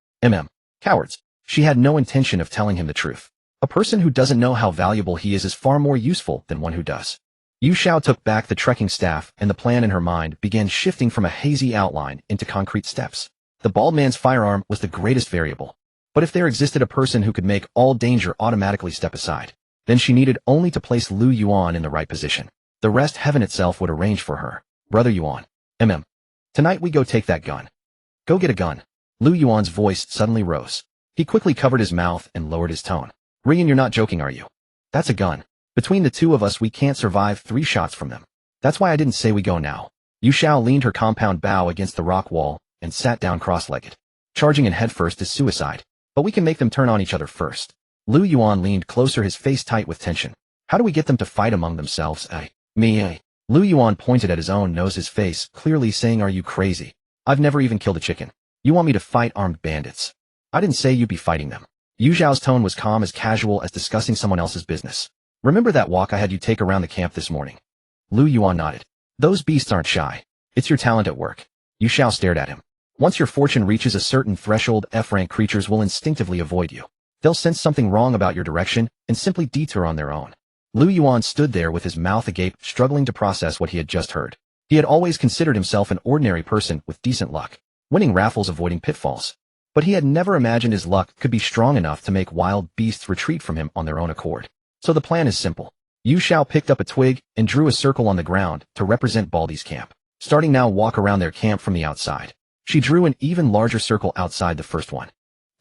Cowards. She had no intention of telling him the truth. A person who doesn't know how valuable he is far more useful than one who does. Yu Xiao took back the trekking staff, and the plan in her mind began shifting from a hazy outline into concrete steps. The bald man's firearm was the greatest variable. But if there existed a person who could make all danger automatically step aside, then she needed only to place Liu Yuan in the right position. The rest heaven itself would arrange for her. Brother Yuan. Tonight we go take that gun. Go get a gun. Liu Yuan's voice suddenly rose. He quickly covered his mouth and lowered his tone. Ruyan, you're not joking, are you? That's a gun. Between the two of us, we can't survive 3 shots from them. That's why I didn't say we go now. Yu Xiao leaned her compound bow against the rock wall and sat down cross-legged. Charging in headfirst is suicide. But we can make them turn on each other first. Liu Yuan leaned closer, his face tight with tension. How do we get them to fight among themselves? Liu Yuan pointed at his own nose, his face clearly saying, are you crazy? I've never even killed a chicken. You want me to fight armed bandits? I didn't say you'd be fighting them. Yu Xiao's tone was calm, as casual as discussing someone else's business. Remember that walk I had you take around the camp this morning? Liu Yuan nodded. Those beasts aren't shy. It's your talent at work. Yu Xiao stared at him. Once your fortune reaches a certain threshold, F-rank creatures will instinctively avoid you. They'll sense something wrong about your direction and simply detour on their own. Liu Yuan stood there with his mouth agape, struggling to process what he had just heard. He had always considered himself an ordinary person with decent luck, winning raffles, avoiding pitfalls. But he had never imagined his luck could be strong enough to make wild beasts retreat from him on their own accord. So the plan is simple. Yu Xiao picked up a twig and drew a circle on the ground to represent Baldy's camp. Starting now, walk around their camp from the outside. She drew an even larger circle outside the first one.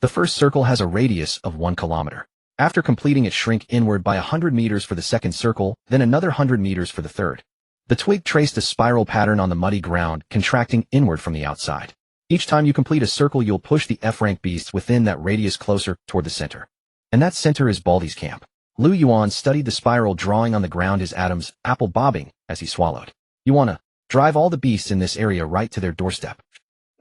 The first circle has a radius of 1 kilometer. After completing it, shrink inward by 100 meters for the second circle, then another 100 meters for the third. The twig traced a spiral pattern on the muddy ground, contracting inward from the outside. Each time you complete a circle, you'll push the F-rank beasts within that radius closer toward the center. And that center is Baldy's camp. Liu Yuan studied the spiral drawing on the ground, his atoms apple bobbing as he swallowed. You wanna drive all the beasts in this area right to their doorstep.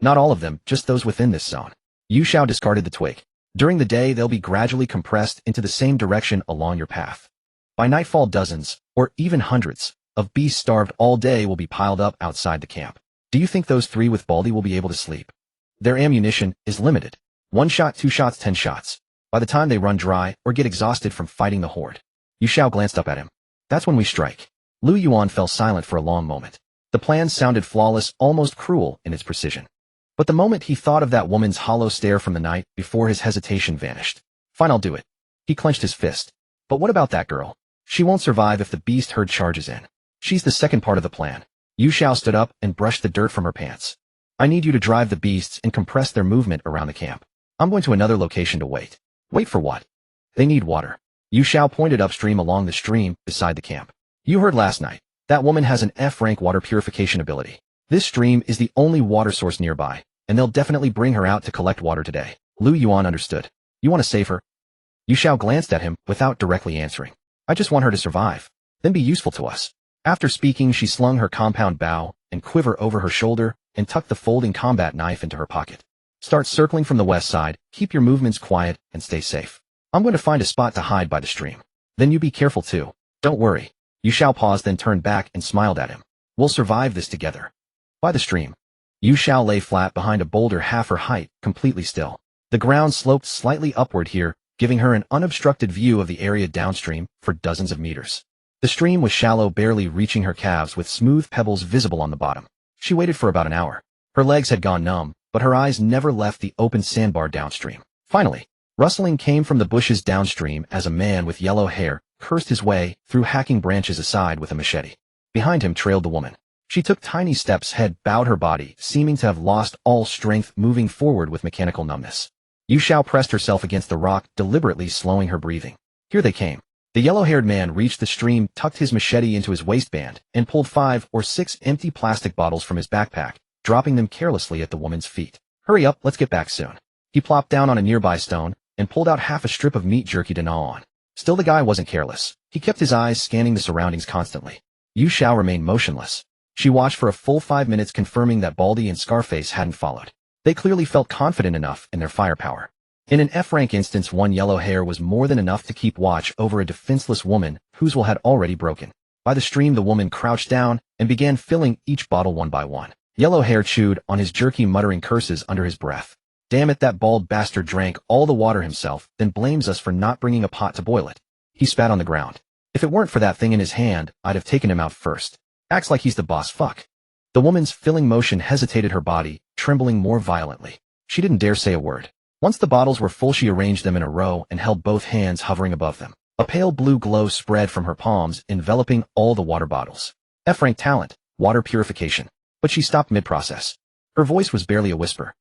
Not all of them, just those within this zone. Yu Xiao discarded the twig. During the day, they'll be gradually compressed into the same direction along your path. By nightfall, dozens, or even hundreds, of beasts starved all day will be piled up outside the camp. Do you think those 3 with Baldy will be able to sleep? Their ammunition is limited. 1 shot, 2 shots, 10 shots. By the time they run dry or get exhausted from fighting the horde. Yu Xiao glanced up at him. That's when we strike. Liu Yuan fell silent for a long moment. The plan sounded flawless, almost cruel in its precision. But the moment he thought of that woman's hollow stare from the night before, his hesitation vanished. Fine, I'll do it. He clenched his fist. But what about that girl? She won't survive if the beast herd charges in. She's the second part of the plan. Yu Xiao stood up and brushed the dirt from her pants. I need you to drive the beasts and compress their movement around the camp. I'm going to another location to wait. Wait for what? They need water. Yu Xiao pointed upstream along the stream beside the camp. You heard last night. That woman has an F-rank water purification ability. This stream is the only water source nearby, and they'll definitely bring her out to collect water today. Liu Yuan understood. You want to save her? Yu Xiao glanced at him without directly answering. I just want her to survive, then be useful to us. After speaking, she slung her compound bow and quiver over her shoulder and tucked the folding combat knife into her pocket. Start circling from the west side, keep your movements quiet, and stay safe. I'm going to find a spot to hide by the stream. Then you be careful too. Don't worry. Yu Xiao paused, then turned back and smiled at him. We'll survive this together. By the stream. Yu Xiao lay flat behind a boulder half her height, completely still. The ground sloped slightly upward here, giving her an unobstructed view of the area downstream for dozens of meters. The stream was shallow, barely reaching her calves, with smooth pebbles visible on the bottom. She waited for about an hour. Her legs had gone numb, but her eyes never left the open sandbar downstream. Finally, rustling came from the bushes downstream as a man with yellow hair cursed his way through hacking branches aside with a machete. Behind him trailed the woman. She took tiny steps, head bowed, her body seeming to have lost all strength, moving forward with mechanical numbness. Yu Xiao pressed herself against the rock, deliberately slowing her breathing. Here they came. The yellow-haired man reached the stream, tucked his machete into his waistband, and pulled 5 or 6 empty plastic bottles from his backpack, dropping them carelessly at the woman's feet. Hurry up, let's get back soon. He plopped down on a nearby stone and pulled out half a strip of meat jerky to gnaw on. Still, the guy wasn't careless. He kept his eyes scanning the surroundings constantly. Yu Xiao remained motionless. She watched for a full 5 minutes, confirming that Baldy and Scarface hadn't followed. They clearly felt confident enough in their firepower. In an F-rank instance, one yellow hair was more than enough to keep watch over a defenseless woman whose will had already broken. By the stream, the woman crouched down and began filling each bottle one by one. Yellow hair chewed on his jerky, muttering curses under his breath. Damn it, that bald bastard drank all the water himself, then blames us for not bringing a pot to boil it. He spat on the ground. If it weren't for that thing in his hand, I'd have taken him out first. Acts like he's the boss, fuck. The woman's filling motion hesitated, her body trembling more violently. She didn't dare say a word. Once the bottles were full, she arranged them in a row and held both hands hovering above them. A pale blue glow spread from her palms, enveloping all the water bottles. F-rank talent, water purification. But she stopped mid-process. Her voice was barely a whisper.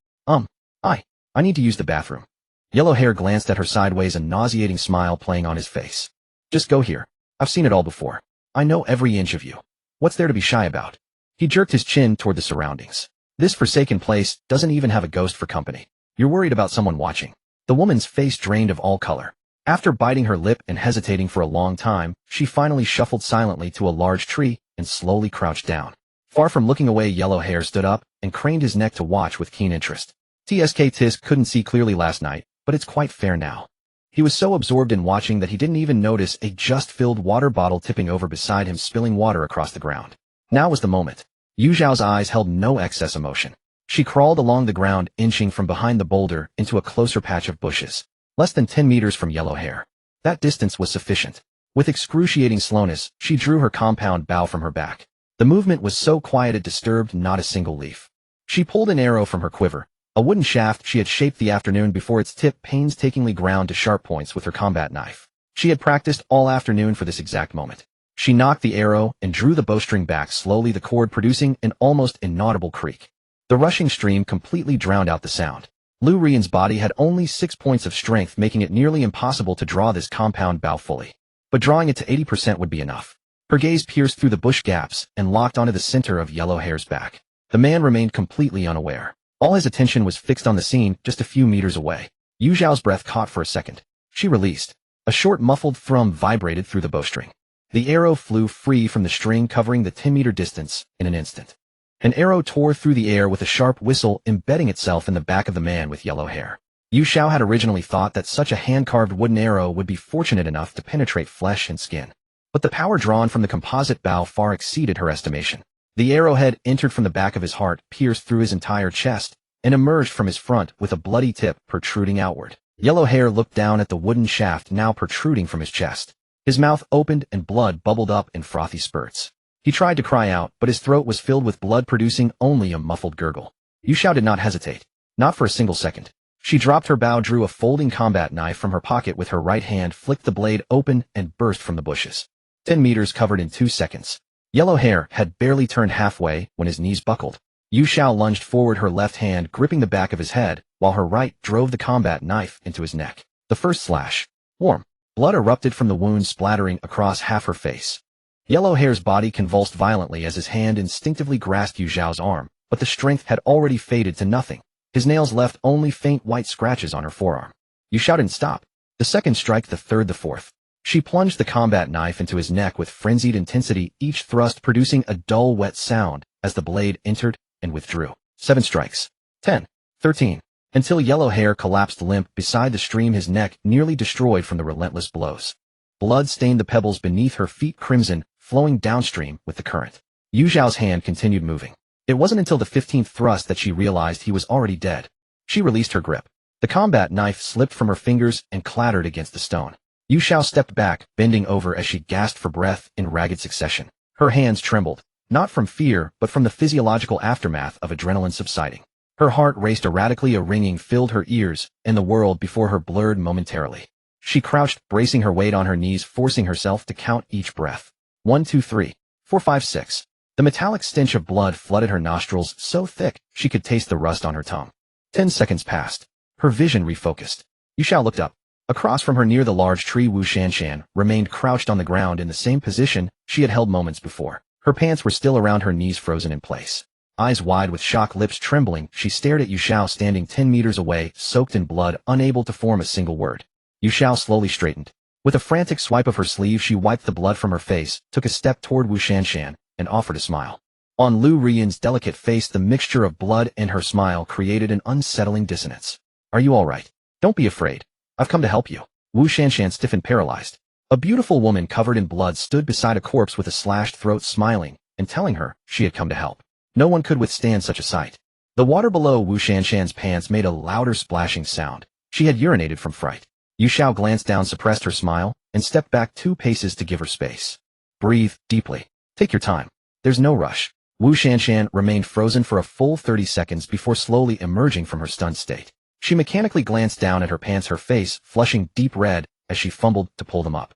I need to use the bathroom. Yellow hair glanced at her sideways, a nauseating smile playing on his face. Just go here. I've seen it all before. I know every inch of you. What's there to be shy about? He jerked his chin toward the surroundings. This forsaken place doesn't even have a ghost for company. You're worried about someone watching. The woman's face drained of all color. After biting her lip and hesitating for a long time, she finally shuffled silently to a large tree and slowly crouched down. Far from looking away, yellow hair stood up and craned his neck to watch with keen interest. Tisk couldn't see clearly last night, but it's quite fair now. He was so absorbed in watching that he didn't even notice a just-filled water bottle tipping over beside him, spilling water across the ground. Now was the moment. Yu Xiao's eyes held no excess emotion. She crawled along the ground, inching from behind the boulder into a closer patch of bushes. Less than 10 meters from yellow hair. That distance was sufficient. With excruciating slowness, she drew her compound bow from her back. The movement was so quiet it disturbed not a single leaf. She pulled an arrow from her quiver, a wooden shaft she had shaped the afternoon before, its tip painstakingly ground to sharp points with her combat knife. She had practiced all afternoon for this exact moment. She knocked the arrow and drew the bowstring back slowly, the cord producing an almost inaudible creak. The rushing stream completely drowned out the sound. Liu Ruyan's body had only 6 points of strength, making it nearly impossible to draw this compound bow fully. But drawing it to 80% would be enough. Her gaze pierced through the bush gaps and locked onto the center of yellow hair's back. The man remained completely unaware. All his attention was fixed on the scene just a few meters away. Yu Xiao's breath caught for a second. She released. A short muffled thrum vibrated through the bowstring. The arrow flew free from the string, covering the 10-meter distance in an instant. An arrow tore through the air with a sharp whistle, embedding itself in the back of the man with yellow hair. Yu Xiao had originally thought that such a hand-carved wooden arrow would be fortunate enough to penetrate flesh and skin. But the power drawn from the composite bow far exceeded her estimation. The arrowhead entered from the back of his heart, pierced through his entire chest, and emerged from his front with a bloody tip protruding outward. Yellow hair looked down at the wooden shaft now protruding from his chest. His mouth opened and blood bubbled up in frothy spurts. He tried to cry out, but his throat was filled with blood, producing only a muffled gurgle. Yu Xiao did not hesitate. Not for a single second. She dropped her bow, drew a folding combat knife from her pocket with her right hand, flicked the blade open, and burst from the bushes. 10 meters covered in 2 seconds. Yellow hair had barely turned halfway when his knees buckled. Yu Xiao lunged forward, her left hand gripping the back of his head, while her right drove the combat knife into his neck. The first slash. Warm. Blood erupted from the wound, splattering across half her face. Yellow hair's body convulsed violently as his hand instinctively grasped Yu Xiao's arm, but the strength had already faded to nothing. His nails left only faint white scratches on her forearm. Yu Xiao didn't stop. The second strike, the third, the fourth. She plunged the combat knife into his neck with frenzied intensity, each thrust producing a dull, wet sound as the blade entered and withdrew. 7 strikes. 10. 13. Until yellow hair collapsed limp beside the stream, his neck nearly destroyed from the relentless blows. Blood stained the pebbles beneath her feet crimson, flowing downstream with the current. Yu Xiao's hand continued moving. It wasn't until the 15th thrust that she realized he was already dead. She released her grip. The combat knife slipped from her fingers and clattered against the stone. Yu Xiao stepped back, bending over as she gasped for breath in ragged succession. Her hands trembled, not from fear but from the physiological aftermath of adrenaline subsiding. Her heart raced erratically, a ringing filled her ears, and the world before her blurred momentarily. She crouched, bracing her weight on her knees, forcing herself to count each breath. 1, 2, 3, 4, 5, 6. The metallic stench of blood flooded her nostrils so thick she could taste the rust on her tongue. 10 seconds passed. Her vision refocused. Yu Xiao looked up. Across from her near the large tree, Wu Shanshan remained crouched on the ground in the same position she had held moments before. Her pants were still around her knees, frozen in place. Eyes wide with shock, lips trembling, she stared at Yu Xiao standing 10 meters away, soaked in blood, unable to form a single word. Yu Xiao slowly straightened. With a frantic swipe of her sleeve, she wiped the blood from her face, took a step toward Wu Shanshan, and offered a smile. On Liu Ruyan's delicate face, the mixture of blood and her smile created an unsettling dissonance. Are you all right? Don't be afraid. I've come to help you. Wu Shanshan stiffened, paralyzed. A beautiful woman covered in blood stood beside a corpse with a slashed throat, smiling and telling her she had come to help. No one could withstand such a sight. The water below Wu Shanshan's pants made a louder splashing sound. She had urinated from fright. Yu Xiao glanced down, suppressed her smile, and stepped back 2 paces to give her space. Breathe deeply. Take your time. There's no rush. Wu Shanshan remained frozen for a full 30 seconds before slowly emerging from her stunned state. She mechanically glanced down at her pants, her face flushing deep red as she fumbled to pull them up.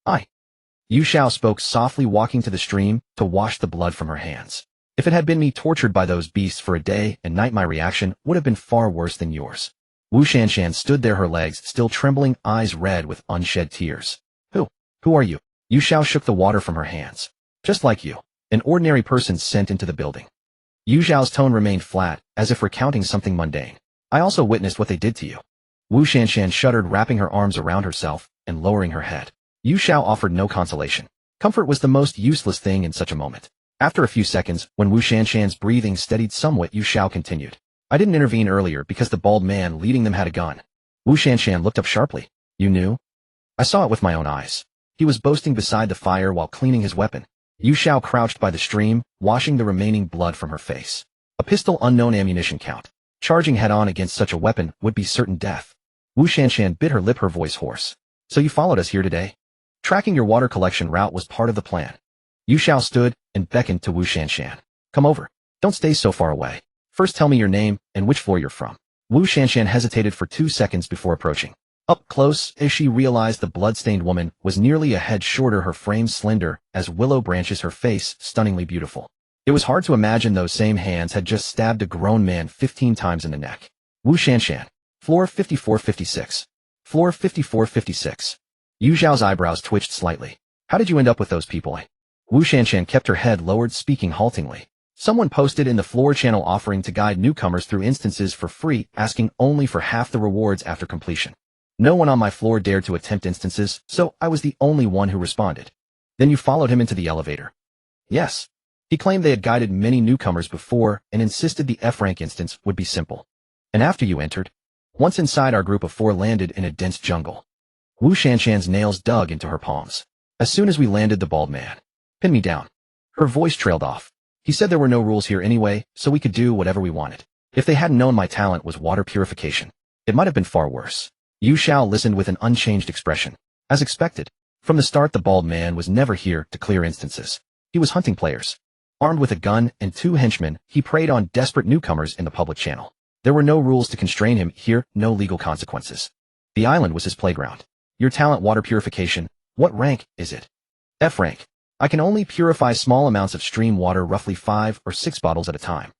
I. Yu Xiao spoke softly, walking to the stream to wash the blood from her hands. If it had been me tortured by those beasts for a day and night, my reaction would have been far worse than yours. Wu Shanshan stood there, her legs still trembling, eyes red with unshed tears. Who are you? Yu Xiao shook the water from her hands. Just like you. An ordinary person sent into the building. Yu Xiao's tone remained flat, as if recounting something mundane. I also witnessed what they did to you. Wu Shanshan shuddered, wrapping her arms around herself and lowering her head. Yu Xiao offered no consolation. Comfort was the most useless thing in such a moment. After a few seconds, when Wu Shanshan's breathing steadied somewhat, Yu Xiao continued. I didn't intervene earlier because the bald man leading them had a gun. Wu Shanshan looked up sharply. You knew? I saw it with my own eyes. He was boasting beside the fire while cleaning his weapon. Yu Xiao crouched by the stream, washing the remaining blood from her face. A pistol, unknown ammunition count. Charging head-on against such a weapon would be certain death. Wu Shanshan bit her lip, her voice hoarse. So you followed us here today? Tracking your water collection route was part of the plan. Yu Xiao stood and beckoned to Wu Shanshan. Come over. Don't stay so far away. First tell me your name and which floor you're from. Wu Shanshan hesitated for 2 seconds before approaching. Up close, as she realized the blood-stained woman was nearly a head shorter, her frame slender as willow branches, her face stunningly beautiful. It was hard to imagine those same hands had just stabbed a grown man 15 times in the neck. Wu Shanshan. Floor 5456. Floor 5456. Yu Xiao's eyebrows twitched slightly. How did you end up with those people? Wu Shanshan kept her head lowered, speaking haltingly. Someone posted in the floor channel offering to guide newcomers through instances for free, asking only for half the rewards after completion. No one on my floor dared to attempt instances, so I was the only one who responded. Then you followed him into the elevator. Yes. He claimed they had guided many newcomers before and insisted the F-rank instance would be simple. And after you entered? Once inside, our group of 4 landed in a dense jungle. Wu Shanshan's nails dug into her palms. As soon as we landed, the bald man pinned me down. Her voice trailed off. He said there were no rules here anyway, so we could do whatever we wanted. If they hadn't known my talent was water purification, it might have been far worse. Yu Xiao listened with an unchanged expression. As expected, from the start the bald man was never here to clear instances. He was hunting players. Armed with a gun and 2 henchmen, he preyed on desperate newcomers in the public channel. There were no rules to constrain him here, no legal consequences. The island was his playground. Your talent, water purification. What rank is it? F rank. I can only purify small amounts of stream water, roughly 5 or 6 bottles at a time.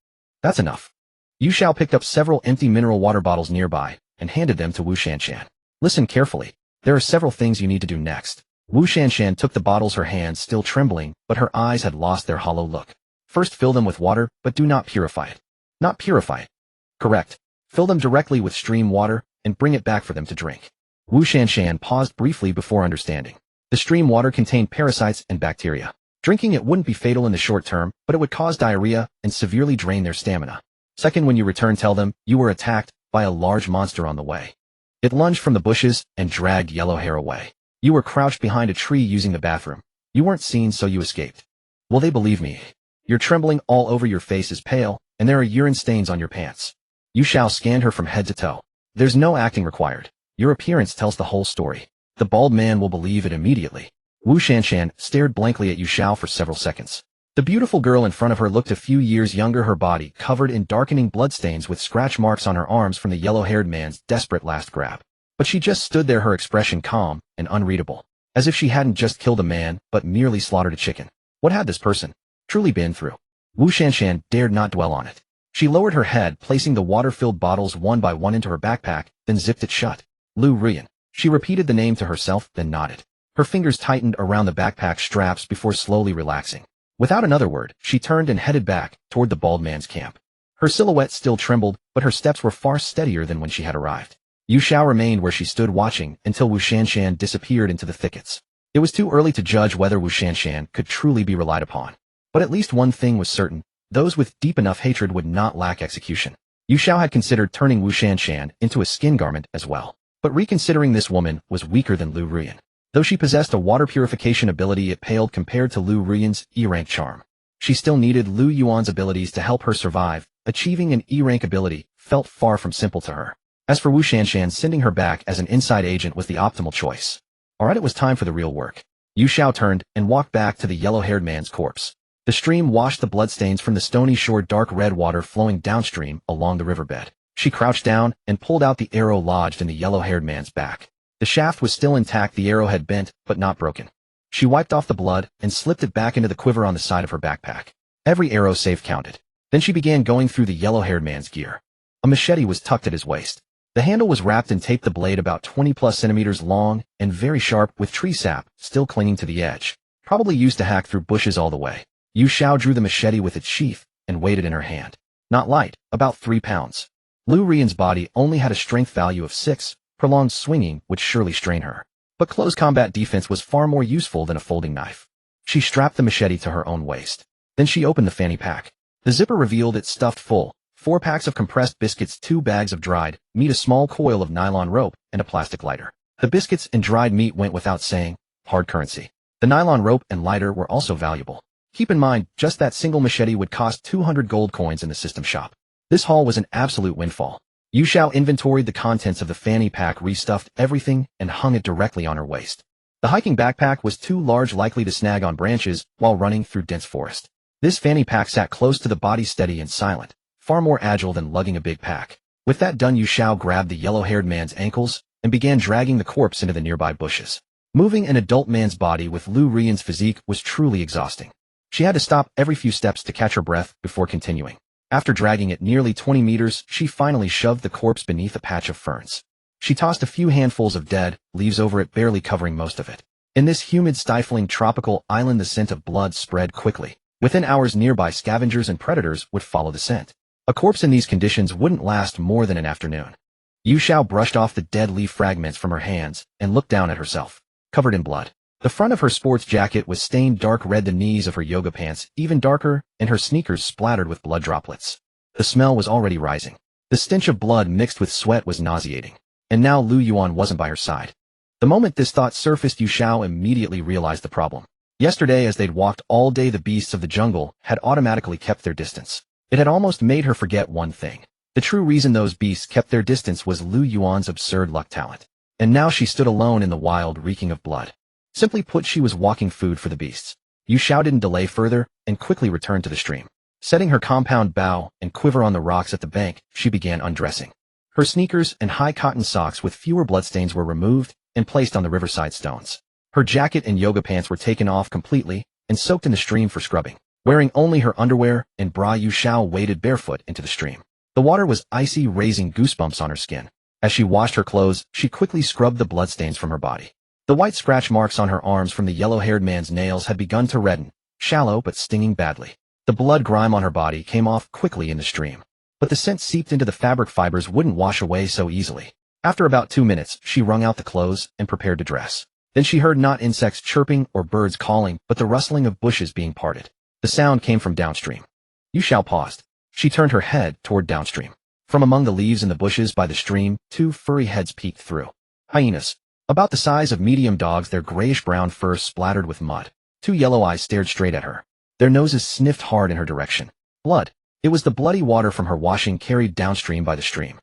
That's enough. Yu Xiao picked up several empty mineral water bottles nearby and handed them to Wu Shanshan. Listen carefully. There are several things you need to do next. Wu Shanshan took the bottles, her hands still trembling, but her eyes had lost their hollow look. First, fill them with water, but do not purify it. Not purify it. Correct. Fill them directly with stream water and bring it back for them to drink. Wu Shanshan paused briefly before understanding. The stream water contained parasites and bacteria. Drinking it wouldn't be fatal in the short term, but it would cause diarrhea and severely drain their stamina. Second, when you return, tell them you were attacked by a large monster on the way. It lunged from the bushes and dragged yellow hair away. You were crouched behind a tree using the bathroom. You weren't seen, so you escaped. Will they believe me? You're trembling all over, your face is pale, and there are urine stains on your pants. Yu Xiao scanned her from head to toe. There's no acting required. Your appearance tells the whole story. The bald man will believe it immediately. Wu Shanshan stared blankly at Yu Xiao for several seconds. The beautiful girl in front of her looked a few years younger, her body covered in darkening bloodstains with scratch marks on her arms from the yellow-haired man's desperate last grab. But she just stood there, her expression calm and unreadable, as if she hadn't just killed a man, but merely slaughtered a chicken. What had this person truly been through? Wu Shanshan dared not dwell on it. She lowered her head, placing the water-filled bottles one by one into her backpack, then zipped it shut. Liu Ruyan. She repeated the name to herself, then nodded. Her fingers tightened around the backpack straps before slowly relaxing. Without another word, she turned and headed back toward the bald man's camp. Her silhouette still trembled, but her steps were far steadier than when she had arrived. Yu Xiao remained where she stood watching until Wu Shanshan disappeared into the thickets. It was too early to judge whether Wu Shanshan could truly be relied upon. But at least one thing was certain. Those with deep enough hatred would not lack execution. Yu Xiao had considered turning Wu Shanshan into a skin garment as well. But reconsidering this woman was weaker than Liu Ruyan. Though she possessed a water purification ability, it paled compared to Liu Ruyan's E-rank charm. She still needed Liu Yuan's abilities to help her survive. Achieving an E-rank ability felt far from simple to her. As for Wu Shanshan, sending her back as an inside agent was the optimal choice. Alright, it was time for the real work. Yu Xiao turned and walked back to the yellow-haired man's corpse. The stream washed the bloodstains from the stony shore, dark red water flowing downstream along the riverbed. She crouched down and pulled out the arrow lodged in the yellow-haired man's back. The shaft was still intact, the arrow had bent, but not broken. She wiped off the blood and slipped it back into the quiver on the side of her backpack. Every arrow save counted. Then she began going through the yellow-haired man's gear. A machete was tucked at his waist. The handle was wrapped and taped, the blade about 20+ centimeters long and very sharp, with tree sap still clinging to the edge. Probably used to hack through bushes all the way. Yu Xiao drew the machete with its sheath and weighed it in her hand. Not light, about 3 pounds. Liu Ruyan's body only had a strength value of 6. Prolonged swinging would surely strain her. But close combat defense was far more useful than a folding knife. She strapped the machete to her own waist. Then she opened the fanny pack. The zipper revealed it stuffed full. 4 packs of compressed biscuits, 2 bags of dried meat, a small coil of nylon rope, and a plastic lighter. The biscuits and dried meat went without saying. Hard currency. The nylon rope and lighter were also valuable. Keep in mind, just that single machete would cost 200 gold coins in the system shop. This haul was an absolute windfall. Yu Xiao inventoried the contents of the fanny pack, restuffed everything, and hung it directly on her waist. The hiking backpack was too large, likely to snag on branches while running through dense forest. This fanny pack sat close to the body, steady and silent, far more agile than lugging a big pack. With that done, Yu Xiao grabbed the yellow-haired man's ankles and began dragging the corpse into the nearby bushes. Moving an adult man's body with Liu Ruyan's physique was truly exhausting. She had to stop every few steps to catch her breath before continuing. After dragging it nearly 20 meters, she finally shoved the corpse beneath a patch of ferns. She tossed a few handfuls of dead leaves over it, barely covering most of it. In this humid, stifling tropical island, the scent of blood spread quickly. Within hours, nearby scavengers and predators would follow the scent. A corpse in these conditions wouldn't last more than an afternoon. Yu Xiao brushed off the dead leaf fragments from her hands and looked down at herself, covered in blood. The front of her sports jacket was stained dark red, the knees of her yoga pants even darker, and her sneakers splattered with blood droplets. The smell was already rising. The stench of blood mixed with sweat was nauseating. And now Liu Yuan wasn't by her side. The moment this thought surfaced, Yu Xiao immediately realized the problem. Yesterday, as they'd walked all day, the beasts of the jungle had automatically kept their distance. It had almost made her forget one thing. The true reason those beasts kept their distance was Liu Yuan's absurd luck talent. And now she stood alone in the wild, reeking of blood. Simply put, she was walking food for the beasts. Yu Xiao didn't delay further and quickly returned to the stream. Setting her compound bow and quiver on the rocks at the bank, she began undressing. Her sneakers and high cotton socks with fewer bloodstains were removed and placed on the riverside stones. Her jacket and yoga pants were taken off completely and soaked in the stream for scrubbing. Wearing only her underwear and bra, Yu Xiao waded barefoot into the stream. The water was icy, raising goosebumps on her skin. As she washed her clothes, she quickly scrubbed the bloodstains from her body. The white scratch marks on her arms from the yellow-haired man's nails had begun to redden, shallow but stinging badly. The blood grime on her body came off quickly in the stream. But the scent seeped into the fabric fibers, wouldn't wash away so easily. After about 2 minutes, she wrung out the clothes and prepared to dress. Then she heard not insects chirping or birds calling, but the rustling of bushes being parted. The sound came from downstream. Yu Xiao paused. She turned her head toward downstream. From among the leaves in the bushes by the stream, 2 furry heads peeked through. Hyenas. About the size of medium dogs, their grayish-brown fur splattered with mud. 2 yellow eyes stared straight at her. Their noses sniffed hard in her direction. Blood. It was the bloody water from her washing carried downstream by the stream.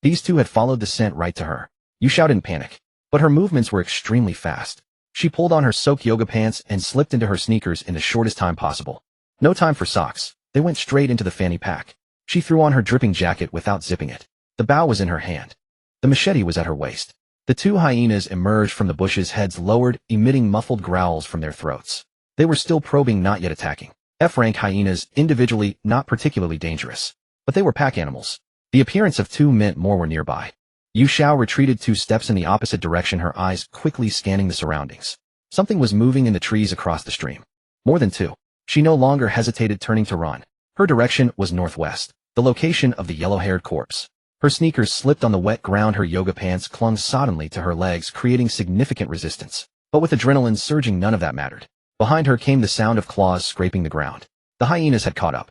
These two had followed the scent right to her. Yu Xiao didn't panic, but her movements were extremely fast. She pulled on her soaked yoga pants and slipped into her sneakers in the shortest time possible. No time for socks. They went straight into the fanny pack. She threw on her dripping jacket without zipping it. The bow was in her hand. The machete was at her waist. The two hyenas emerged from the bushes, heads lowered, emitting muffled growls from their throats. They were still probing, not yet attacking. F-rank hyenas, individually, not particularly dangerous. But they were pack animals. The appearance of two meant more were nearby. Yu Xiao retreated 2 steps in the opposite direction, her eyes quickly scanning the surroundings. Something was moving in the trees across the stream. More than 2. She no longer hesitated, turning to run. Her direction was northwest, the location of the yellow-haired corpse. Her sneakers slipped on the wet ground, her yoga pants clung soddenly to her legs, creating significant resistance. But with adrenaline surging, none of that mattered. Behind her came the sound of claws scraping the ground. The hyenas had caught up.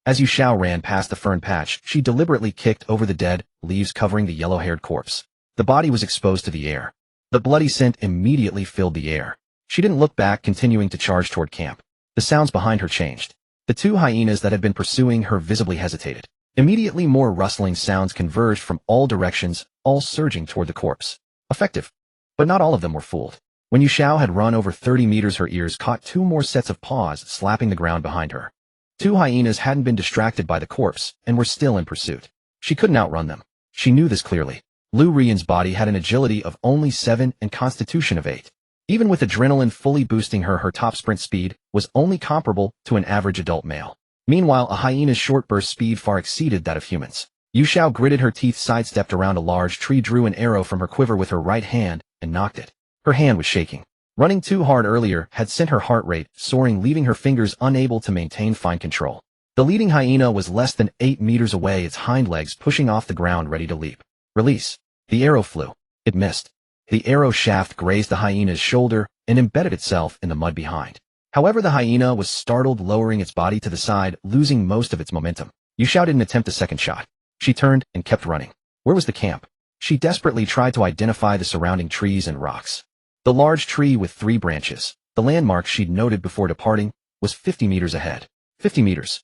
As Yu Xiao ran past the fern patch, she deliberately kicked over the dead leaves covering the yellow-haired corpse. The body was exposed to the air. The bloody scent immediately filled the air. She didn't look back, continuing to charge toward camp. The sounds behind her changed. The 2 hyenas that had been pursuing her visibly hesitated. Immediately more rustling sounds converged from all directions, all surging toward the corpse. Effective. But not all of them were fooled. When Yu Xiao had run over 30 meters, her ears caught 2 more sets of paws slapping the ground behind her. 2 hyenas hadn't been distracted by the corpse and were still in pursuit. She couldn't outrun them. She knew this clearly. Liu Ruyan's body had an agility of only 7 and constitution of 8. Even with adrenaline fully boosting her, her top sprint speed was only comparable to an average adult male. Meanwhile, a hyena's short burst speed far exceeded that of humans. Yu Xiao gritted her teeth, sidestepped around a large tree, drew an arrow from her quiver with her right hand, and knocked it. Her hand was shaking. Running too hard earlier had sent her heart rate soaring, leaving her fingers unable to maintain fine control. The leading hyena was less than 8 meters away, its hind legs pushing off the ground, ready to leap. Release. The arrow flew. It missed. The arrow shaft grazed the hyena's shoulder and embedded itself in the mud behind. However, the hyena was startled, lowering its body to the side, losing most of its momentum. Yu Xiao didn't attempt a second shot. She turned and kept running. Where was the camp? She desperately tried to identify the surrounding trees and rocks. The large tree with 3 branches, the landmark she'd noted before departing, was 50 meters ahead. 50 meters.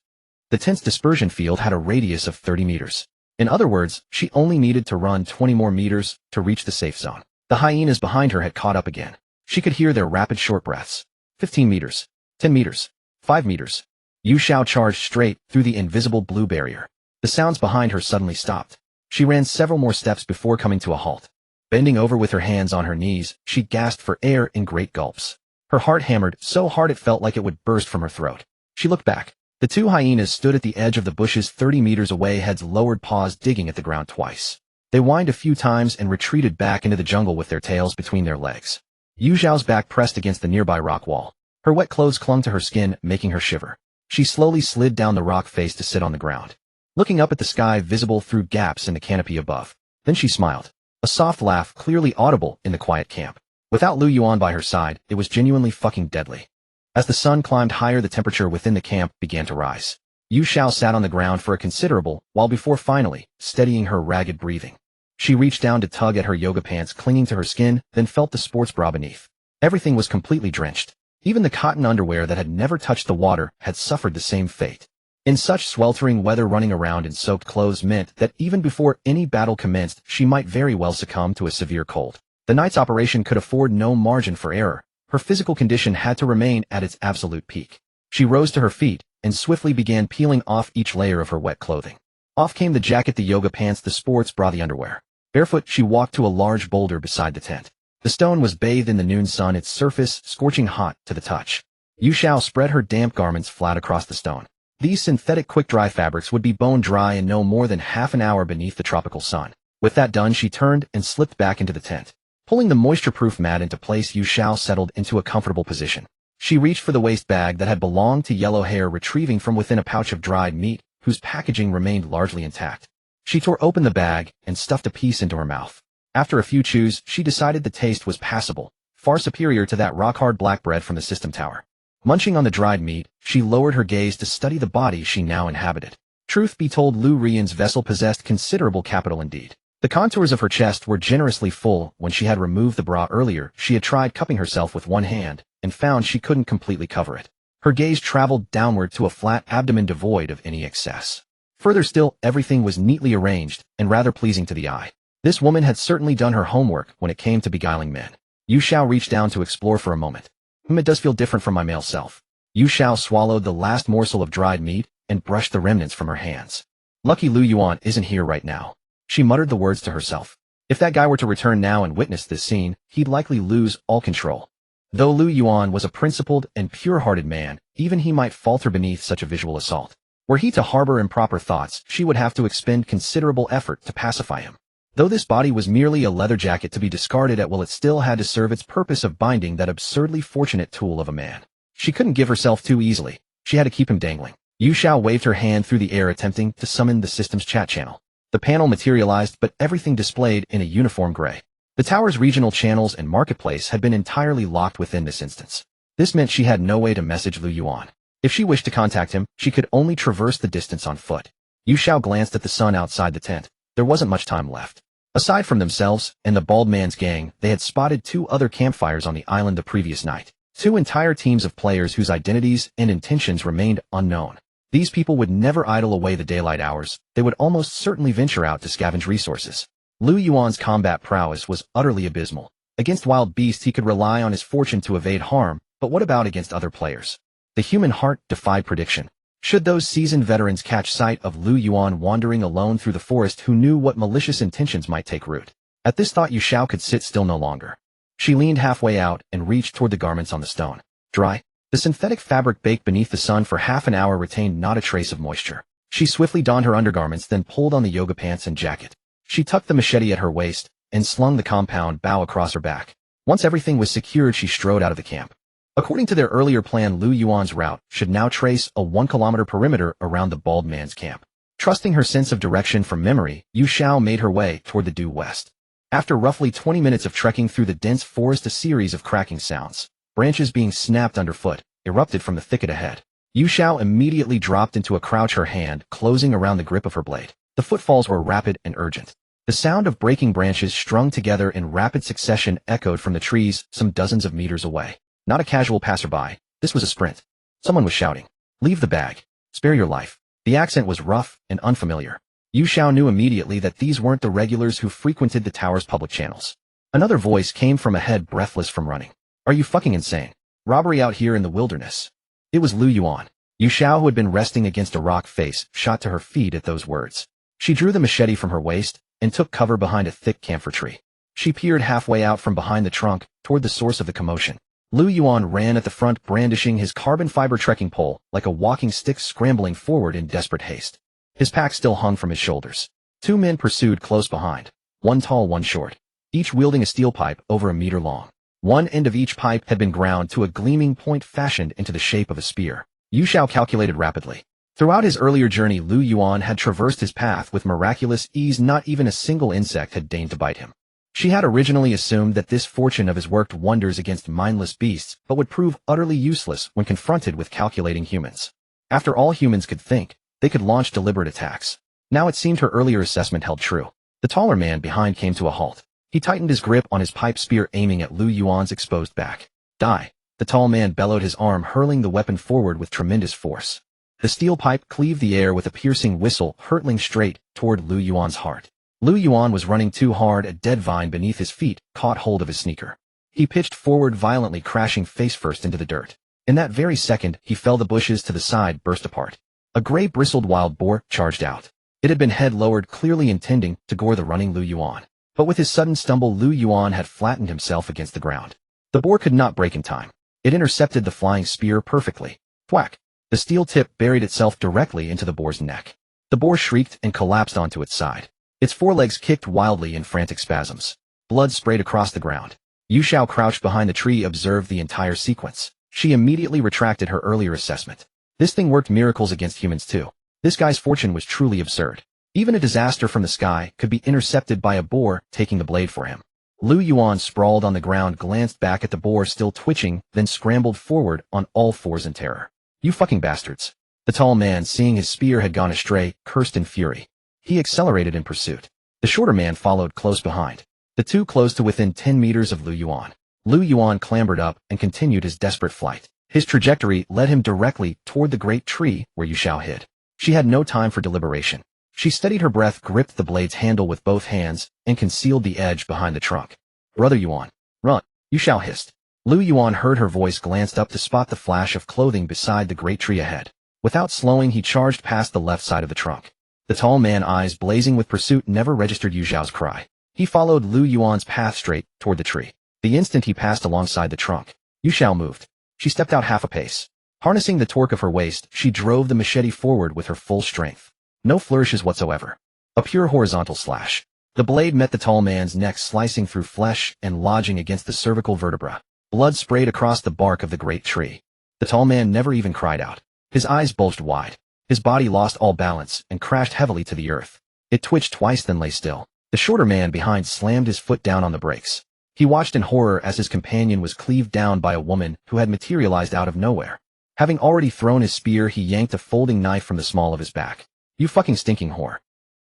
The tent's dispersion field had a radius of 30 meters. In other words, she only needed to run 20 more meters to reach the safe zone. The hyenas behind her had caught up again. She could hear their rapid short breaths. 15 meters. 10 meters. 5 meters. Yu Xiao charged straight through the invisible blue barrier. The sounds behind her suddenly stopped. She ran several more steps before coming to a halt. Bending over with her hands on her knees, she gasped for air in great gulps. Her heart hammered so hard it felt like it would burst from her throat. She looked back. The 2 hyenas stood at the edge of the bushes 30 meters away, heads lowered, paws digging at the ground twice. They whined a few times and retreated back into the jungle with their tails between their legs. Yu Xiao's back pressed against the nearby rock wall. Her wet clothes clung to her skin, making her shiver. She slowly slid down the rock face to sit on the ground, looking up at the sky visible through gaps in the canopy above. Then she smiled. A soft laugh, clearly audible in the quiet camp. Without Liu Yuan by her side, it was genuinely fucking deadly. As the sun climbed higher, the temperature within the camp began to rise. Yu Xiao sat on the ground for a considerable while before finally steadying her ragged breathing. She reached down to tug at her yoga pants clinging to her skin, then felt the sports bra beneath. Everything was completely drenched. Even the cotton underwear that had never touched the water had suffered the same fate. In such sweltering weather, running around in soaked clothes meant that even before any battle commenced, she might very well succumb to a severe cold. The night's operation could afford no margin for error. Her physical condition had to remain at its absolute peak. She rose to her feet and swiftly began peeling off each layer of her wet clothing. Off came the jacket, the yoga pants, the sports bra, the underwear. Barefoot, she walked to a large boulder beside the tent. The stone was bathed in the noon sun, its surface scorching hot to the touch. Yu Xiao spread her damp garments flat across the stone. These synthetic quick-dry fabrics would be bone dry in no more than half an hour beneath the tropical sun. With that done, she turned and slipped back into the tent. Pulling the moisture-proof mat into place, Yu Xiao settled into a comfortable position. She reached for the waist bag that had belonged to Yellow Hair, retrieving from within a pouch of dried meat, whose packaging remained largely intact. She tore open the bag and stuffed a piece into her mouth. After a few chews, she decided the taste was passable, far superior to that rock-hard black bread from the system tower. Munching on the dried meat, she lowered her gaze to study the body she now inhabited. Truth be told, Liu Ruyan's vessel possessed considerable capital indeed. The contours of her chest were generously full. When she had removed the bra earlier, she had tried cupping herself with one hand, and found she couldn't completely cover it. Her gaze traveled downward to a flat abdomen devoid of any excess. Further still, everything was neatly arranged and rather pleasing to the eye. This woman had certainly done her homework when it came to beguiling men. Yu Xiao reached down to explore for a moment. It does feel different from my male self. Yu Xiao swallowed the last morsel of dried meat and brushed the remnants from her hands. Lucky Liu Ruyan isn't here right now. She muttered the words to herself. If that guy were to return now and witness this scene, he'd likely lose all control. Though Liu Ruyan was a principled and pure-hearted man, even he might falter beneath such a visual assault. Were he to harbor improper thoughts, she would have to expend considerable effort to pacify him. Though this body was merely a leather jacket to be discarded at will, it still had to serve its purpose of binding that absurdly fortunate tool of a man. She couldn't give herself too easily. She had to keep him dangling. Yu Xiao waved her hand through the air attempting to summon the system's chat channel. The panel materialized, but everything displayed in a uniform gray. The tower's regional channels and marketplace had been entirely locked within this instance. This meant she had no way to message Liu Ruyan. If she wished to contact him, she could only traverse the distance on foot. Yu Xiao glanced at the sun outside the tent. There wasn't much time left. Aside from themselves and the bald man's gang, they had spotted 2 other campfires on the island the previous night. 2 entire teams of players whose identities and intentions remained unknown. These people would never idle away the daylight hours. They would almost certainly venture out to scavenge resources. Liu Yuan's combat prowess was utterly abysmal. Against wild beasts he could rely on his fortune to evade harm, but what about against other players? The human heart defied prediction. Should those seasoned veterans catch sight of Liu Ruyan wandering alone through the forest, who knew what malicious intentions might take root? At this thought Yu Xiao could sit still no longer. She leaned halfway out and reached toward the garments on the stone. Dry. The synthetic fabric baked beneath the sun for half an hour retained not a trace of moisture. She swiftly donned her undergarments, then pulled on the yoga pants and jacket. She tucked the machete at her waist and slung the compound bow across her back. Once everything was secured, she strode out of the camp. According to their earlier plan, Liu Yuan's route should now trace a 1-kilometer perimeter around the bald man's camp. Trusting her sense of direction from memory, Yu Xiao made her way toward the due west. After roughly 20 minutes of trekking through the dense forest, a series of cracking sounds, branches being snapped underfoot, erupted from the thicket ahead. Yu Xiao immediately dropped into a crouch, her hand closing around the grip of her blade. The footfalls were rapid and urgent. The sound of breaking branches strung together in rapid succession echoed from the trees some dozens of meters away. Not a casual passerby. This was a sprint. Someone was shouting, "Leave the bag. Spare your life." The accent was rough and unfamiliar. Yu Xiao knew immediately that these weren't the regulars who frequented the tower's public channels. Another voice came from ahead, breathless from running. "Are you fucking insane? Robbery out here in the wilderness." It was Liu Ruyan. Yu Xiao, who had been resting against a rock face, shot to her feet at those words. She drew the machete from her waist and took cover behind a thick camphor tree. She peered halfway out from behind the trunk toward the source of the commotion. Liu Ruyan ran at the front, brandishing his carbon fiber trekking pole like a walking stick, scrambling forward in desperate haste. His pack still hung from his shoulders. 2 men pursued close behind, one tall, one short, each wielding a steel pipe over a meter long. One end of each pipe had been ground to a gleaming point fashioned into the shape of a spear. Yu Xiao calculated rapidly. Throughout his earlier journey, Liu Ruyan had traversed his path with miraculous ease. Not even a single insect had deigned to bite him. She had originally assumed that this fortune of his worked wonders against mindless beasts, but would prove utterly useless when confronted with calculating humans. After all humans could think, they could launch deliberate attacks. Now it seemed her earlier assessment held true. The taller man behind came to a halt. He tightened his grip on his pipe spear, aiming at Liu Yuan's exposed back. "Die!" The tall man bellowed, his arm hurling the weapon forward with tremendous force. The steel pipe cleaved the air with a piercing whistle, hurtling straight toward Liu Yuan's heart. Liu Ruyan was running too hard. A dead vine beneath his feet caught hold of his sneaker. He pitched forward violently, crashing face first into the dirt. In that very second, he fell. The bushes to the side burst apart. A gray bristled wild boar charged out. It had been head lowered, clearly intending to gore the running Liu Ruyan. But with his sudden stumble, Liu Ruyan had flattened himself against the ground. The boar could not break in time. It intercepted the flying spear perfectly. Thwack! The steel tip buried itself directly into the boar's neck. The boar shrieked and collapsed onto its side. Its forelegs kicked wildly in frantic spasms. Blood sprayed across the ground. Yu Xiao, crouched behind the tree, observed the entire sequence. She immediately retracted her earlier assessment. This thing worked miracles against humans too. This guy's fortune was truly absurd. Even a disaster from the sky could be intercepted by a boar taking the blade for him. Liu Ruyan sprawled on the ground, glanced back at the boar still twitching, then scrambled forward on all fours in terror. "You fucking bastards." The tall man, seeing his spear had gone astray, cursed in fury. He accelerated in pursuit. The shorter man followed close behind. The two closed to within 10 meters of Liu Ruyan. Liu Ruyan clambered up and continued his desperate flight. His trajectory led him directly toward the great tree where Yu Xiao hid. She had no time for deliberation. She steadied her breath, gripped the blade's handle with both hands, and concealed the edge behind the trunk. "Brother Yuan, run," Yu Xiao hissed. Liu Yuan heard her voice, glanced up to spot the flash of clothing beside the great tree ahead. Without slowing, he charged past the left side of the trunk. The tall man, eyes blazing with pursuit, never registered Yu Xiao's cry. He followed Liu Yuan's path straight toward the tree. The instant he passed alongside the trunk, Yu Xiao moved. She stepped out half a pace. Harnessing the torque of her waist, she drove the machete forward with her full strength. No flourishes whatsoever. A pure horizontal slash. The blade met the tall man's neck, slicing through flesh and lodging against the cervical vertebra. Blood sprayed across the bark of the great tree. The tall man never even cried out. His eyes bulged wide. His body lost all balance and crashed heavily to the earth. It twitched twice, then lay still. The shorter man behind slammed his foot down on the brakes. He watched in horror as his companion was cleaved down by a woman who had materialized out of nowhere. Having already thrown his spear, he yanked a folding knife from the small of his back. "You fucking stinking whore,"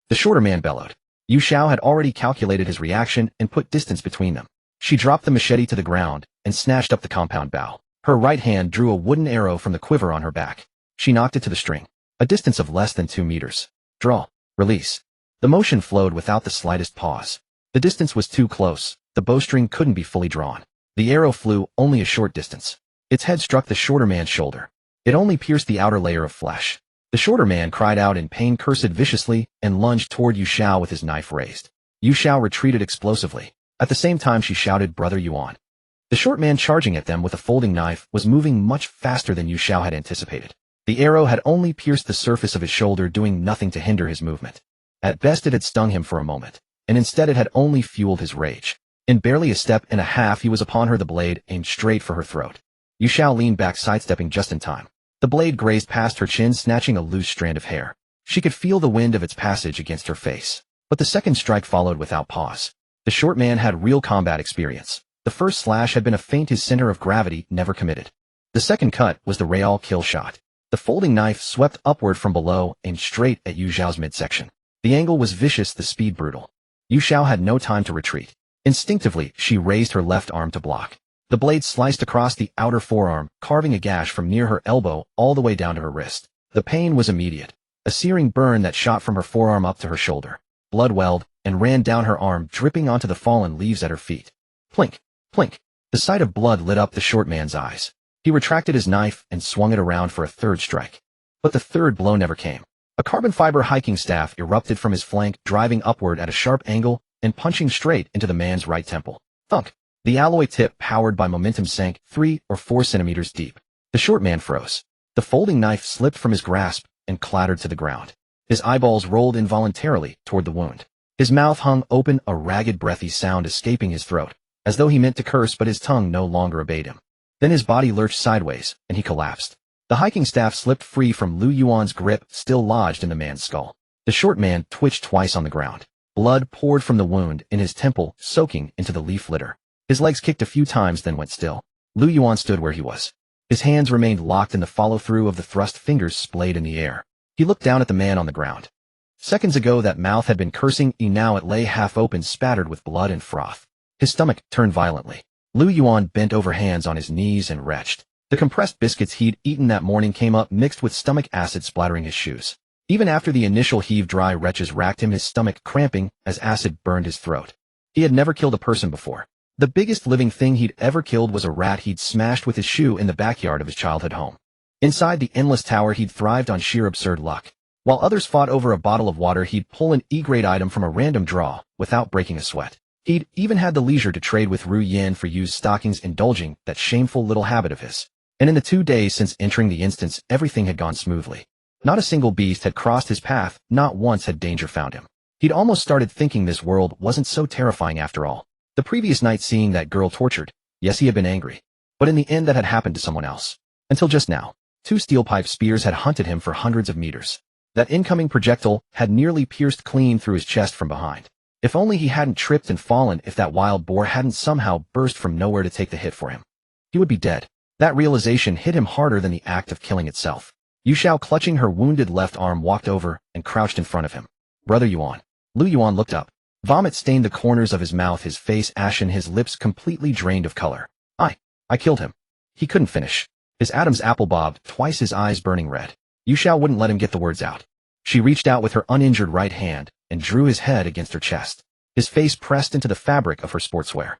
the shorter man bellowed. Yu Xiao had already calculated his reaction and put distance between them. She dropped the machete to the ground and snatched up the compound bow. Her right hand drew a wooden arrow from the quiver on her back. She knocked it to the string. A distance of less than 2 meters. Draw. Release. The motion flowed without the slightest pause. The distance was too close. The bowstring couldn't be fully drawn. The arrow flew only a short distance. Its head struck the shorter man's shoulder. It only pierced the outer layer of flesh. The shorter man cried out in pain, cursed viciously, and lunged toward Yu Xiao with his knife raised. Yu Xiao retreated explosively. At the same time, she shouted, "Brother Yuan." The short man charging at them with a folding knife was moving much faster than Yu Xiao had anticipated. The arrow had only pierced the surface of his shoulder, doing nothing to hinder his movement. At best, it had stung him for a moment, and instead it had only fueled his rage. In barely a step and a half, he was upon her, the blade aimed straight for her throat. Yu Xiao leaned back, sidestepping just in time. The blade grazed past her chin, snatching a loose strand of hair. She could feel the wind of its passage against her face. But the second strike followed without pause. The short man had real combat experience. The first slash had been a feint, his center of gravity never committed. The second cut was the real kill shot. The folding knife swept upward from below, aimed straight at Yu Xiao's midsection. The angle was vicious, the speed brutal. Yu Xiao had no time to retreat. Instinctively, she raised her left arm to block. The blade sliced across the outer forearm, carving a gash from near her elbow all the way down to her wrist. The pain was immediate. A searing burn that shot from her forearm up to her shoulder. Blood welled and ran down her arm, dripping onto the fallen leaves at her feet. Plink, plink. The sight of blood lit up the short man's eyes. He retracted his knife and swung it around for a third strike. But the third blow never came. A carbon fiber hiking staff erupted from his flank, driving upward at a sharp angle and punching straight into the man's right temple. Thunk. The alloy tip, powered by momentum, sank 3 or 4 centimeters deep. The short man froze. The folding knife slipped from his grasp and clattered to the ground. His eyeballs rolled involuntarily toward the wound. His mouth hung open, a ragged, breathy sound escaping his throat, as though he meant to curse, but his tongue no longer obeyed him. Then his body lurched sideways, and he collapsed. The hiking staff slipped free from Liu Yuan's grip, still lodged in the man's skull. The short man twitched twice on the ground. Blood poured from the wound in his temple, soaking into the leaf litter. His legs kicked a few times, then went still. Liu Yuan stood where he was. His hands remained locked in the follow-through of the thrust, fingers splayed in the air. He looked down at the man on the ground. Seconds ago, that mouth had been cursing, now it lay half open, spattered with blood and froth. His stomach turned violently. Liu Yuan bent over, hands on his knees, and retched. The compressed biscuits he'd eaten that morning came up, mixed with stomach acid, splattering his shoes. Even after the initial heave, dry retches racked him, his stomach cramping as acid burned his throat. He had never killed a person before. The biggest living thing he'd ever killed was a rat he'd smashed with his shoe in the backyard of his childhood home. Inside the endless tower, he'd thrived on sheer absurd luck. While others fought over a bottle of water, he'd pull an E-grade item from a random draw without breaking a sweat. He'd even had the leisure to trade with Ruyan for used stockings, indulging that shameful little habit of his. And in the 2 days since entering the instance, everything had gone smoothly. Not a single beast had crossed his path, not once had danger found him. He'd almost started thinking this world wasn't so terrifying after all. The previous night, seeing that girl tortured, yes, he had been angry. But in the end, that had happened to someone else. Until just now. 2 steel pipe spears had hunted him for hundreds of meters. That incoming projectile had nearly pierced clean through his chest from behind. If only he hadn't tripped and fallen, if that wild boar hadn't somehow burst from nowhere to take the hit for him. He would be dead. That realization hit him harder than the act of killing itself. Yu Xiao, clutching her wounded left arm, walked over and crouched in front of him. "Brother Yuan." Liu Yuan looked up. Vomit stained the corners of his mouth, his face ashen, his lips completely drained of color. I killed him." He couldn't finish. His Adam's apple bobbed, twice, his eyes burning red. Yu Xiao wouldn't let him get the words out. She reached out with her uninjured right hand and drew his head against her chest. His face pressed into the fabric of her sportswear.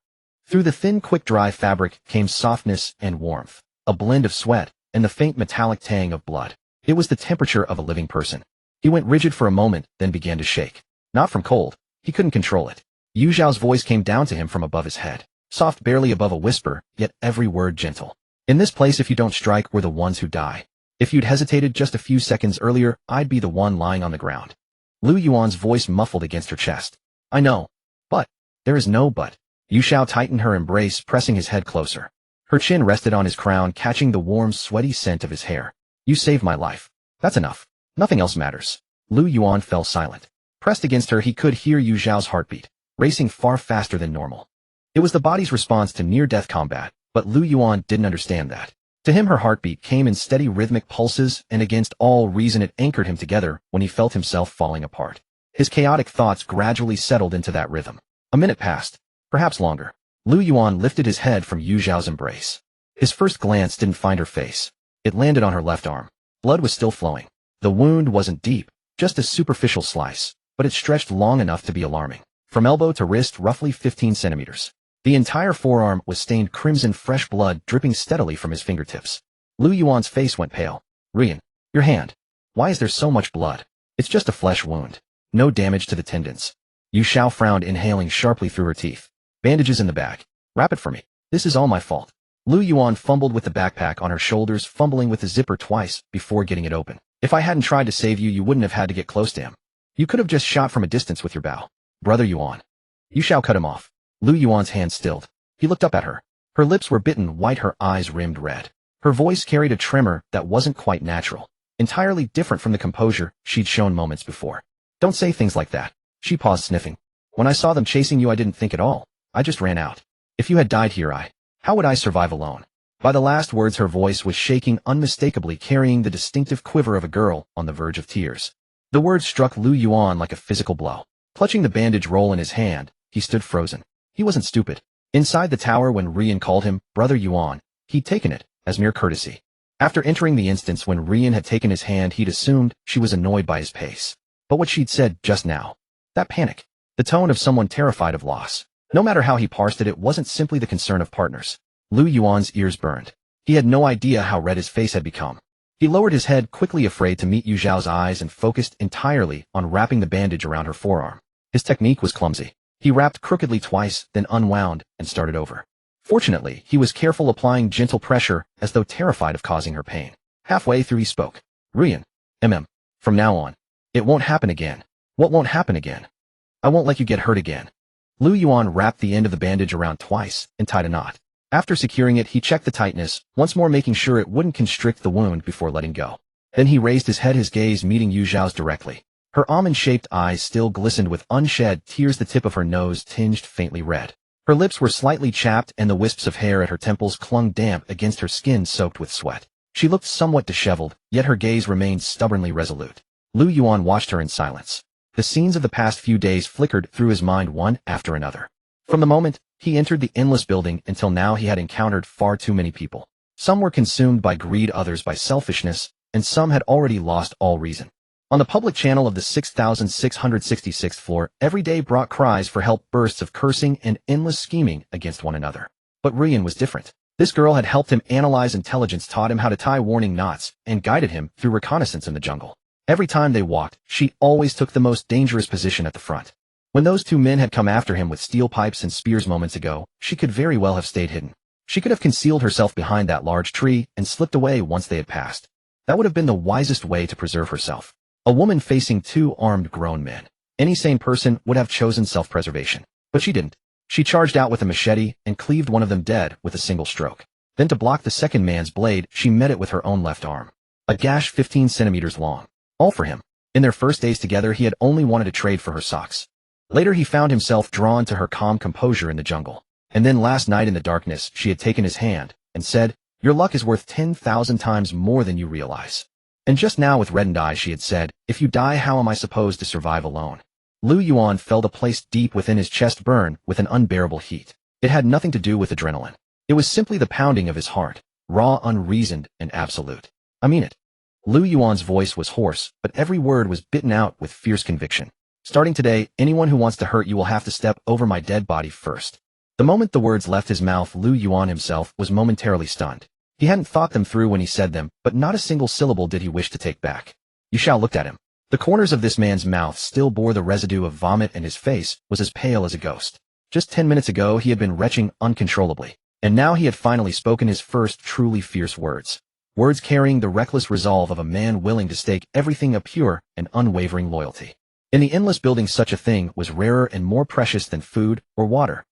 Through the thin, quick-dry fabric came softness and warmth, a blend of sweat and the faint metallic tang of blood. It was the temperature of a living person. He went rigid for a moment, then began to shake. Not from cold. He couldn't control it. Yu Xiao's voice came down to him from above his head. Soft, barely above a whisper, yet every word gentle. In this place, if you don't strike, we're the ones who die. If you'd hesitated just a few seconds earlier, I'd be the one lying on the ground. Liu Yuan's voice muffled against her chest. I know. But. There is no but. Yu Xiao tightened her embrace, pressing his head closer. Her chin rested on his crown, catching the warm, sweaty scent of his hair. You saved my life. That's enough. Nothing else matters. Liu Yuan fell silent. Pressed against her, he could hear Yu Xiao's heartbeat, racing far faster than normal. It was the body's response to near-death combat, but Liu Yuan didn't understand that. To him, her heartbeat came in steady rhythmic pulses, and against all reason it anchored him together when he felt himself falling apart. His chaotic thoughts gradually settled into that rhythm. A minute passed, perhaps longer. Liu Yuan lifted his head from Yu Xiao's embrace. His first glance didn't find her face. It landed on her left arm. Blood was still flowing. The wound wasn't deep, just a superficial slice, but it stretched long enough to be alarming. From elbow to wrist, roughly 15 centimeters. The entire forearm was stained crimson, fresh blood dripping steadily from his fingertips. Liu Yuan's face went pale. Ruyan, your hand. Why is there so much blood? It's just a flesh wound. No damage to the tendons. Yu Xiao frowned, inhaling sharply through her teeth. Bandages in the bag. Wrap it for me. This is all my fault. Liu Yuan fumbled with the backpack on her shoulders, fumbling with the zipper twice before getting it open. If I hadn't tried to save you, you wouldn't have had to get close to him. You could have just shot from a distance with your bow. Brother Yuan. Yu Xiao cut him off. Liu Yuan's hand stilled. He looked up at her. Her lips were bitten white, her eyes rimmed red. Her voice carried a tremor that wasn't quite natural, entirely different from the composure she'd shown moments before. Don't say things like that. She paused, sniffing. When I saw them chasing you, I didn't think at all. I just ran out. If you had died here, how would I survive alone? By the last words, her voice was shaking unmistakably, carrying the distinctive quiver of a girl on the verge of tears. The words struck Liu Yuan like a physical blow. Clutching the bandage roll in his hand, he stood frozen. He wasn't stupid. Inside the tower, when Ruyan called him Brother Yuan, he'd taken it as mere courtesy. After entering the instance when Ruyan had taken his hand, he'd assumed she was annoyed by his pace. But what she'd said just now, that panic, the tone of someone terrified of loss. No matter how he parsed it, it wasn't simply the concern of partners. Liu Yuan's ears burned. He had no idea how red his face had become. He lowered his head quickly, afraid to meet Yu Xiao's eyes, and focused entirely on wrapping the bandage around her forearm. His technique was clumsy. He wrapped crookedly twice, then unwound and started over. Fortunately, he was careful, applying gentle pressure as though terrified of causing her pain. Halfway through he spoke. Ruyan, from now on, it won't happen again. What won't happen again? I won't let you get hurt again. Liu Yuan wrapped the end of the bandage around twice and tied a knot. After securing it, he checked the tightness, once more making sure it wouldn't constrict the wound before letting go. Then he raised his head, his gaze meeting Yu Xiao's directly. Her almond-shaped eyes still glistened with unshed tears, the tip of her nose tinged faintly red. Her lips were slightly chapped, and the wisps of hair at her temples clung damp against her skin soaked with sweat. She looked somewhat disheveled, yet her gaze remained stubbornly resolute. Liu Yuan watched her in silence. The scenes of the past few days flickered through his mind one after another. From the moment he entered the endless building until now, he had encountered far too many people. Some were consumed by greed, others by selfishness, and some had already lost all reason. On the public channel of the 6,666th floor, every day brought cries for help, bursts of cursing, and endless scheming against one another. But Ruyan was different. This girl had helped him analyze intelligence, taught him how to tie warning knots, and guided him through reconnaissance in the jungle. Every time they walked, she always took the most dangerous position at the front. When those two men had come after him with steel pipes and spears moments ago, she could very well have stayed hidden. She could have concealed herself behind that large tree and slipped away once they had passed. That would have been the wisest way to preserve herself. A woman facing two armed grown men. Any sane person would have chosen self-preservation. But she didn't. She charged out with a machete and cleaved one of them dead with a single stroke. Then, to block the second man's blade, she met it with her own left arm. A gash 15 centimeters long. All for him. In their first days together, he had only wanted to trade for her socks. Later, he found himself drawn to her calm composure in the jungle. And then last night in the darkness, she had taken his hand and said, "Your luck is worth 10,000 times more than you realize." And just now, with reddened eyes, she had said, "If you die, how am I supposed to survive alone?" Liu Yuan felt a place deep within his chest burn with an unbearable heat. It had nothing to do with adrenaline. It was simply the pounding of his heart, raw, unreasoned, and absolute. I mean it. Liu Yuan's voice was hoarse, but every word was bitten out with fierce conviction. Starting today, anyone who wants to hurt you will have to step over my dead body first. The moment the words left his mouth, Liu Yuan himself was momentarily stunned. He hadn't thought them through when he said them, but not a single syllable did he wish to take back. Yu Xiao looked at him. The corners of this man's mouth still bore the residue of vomit, and his face was as pale as a ghost. Just 10 minutes ago he had been retching uncontrollably, and now he had finally spoken his first truly fierce words. Words carrying the reckless resolve of a man willing to stake everything a pure and unwavering loyalty. In the endless building, such a thing was rarer and more precious than food or water.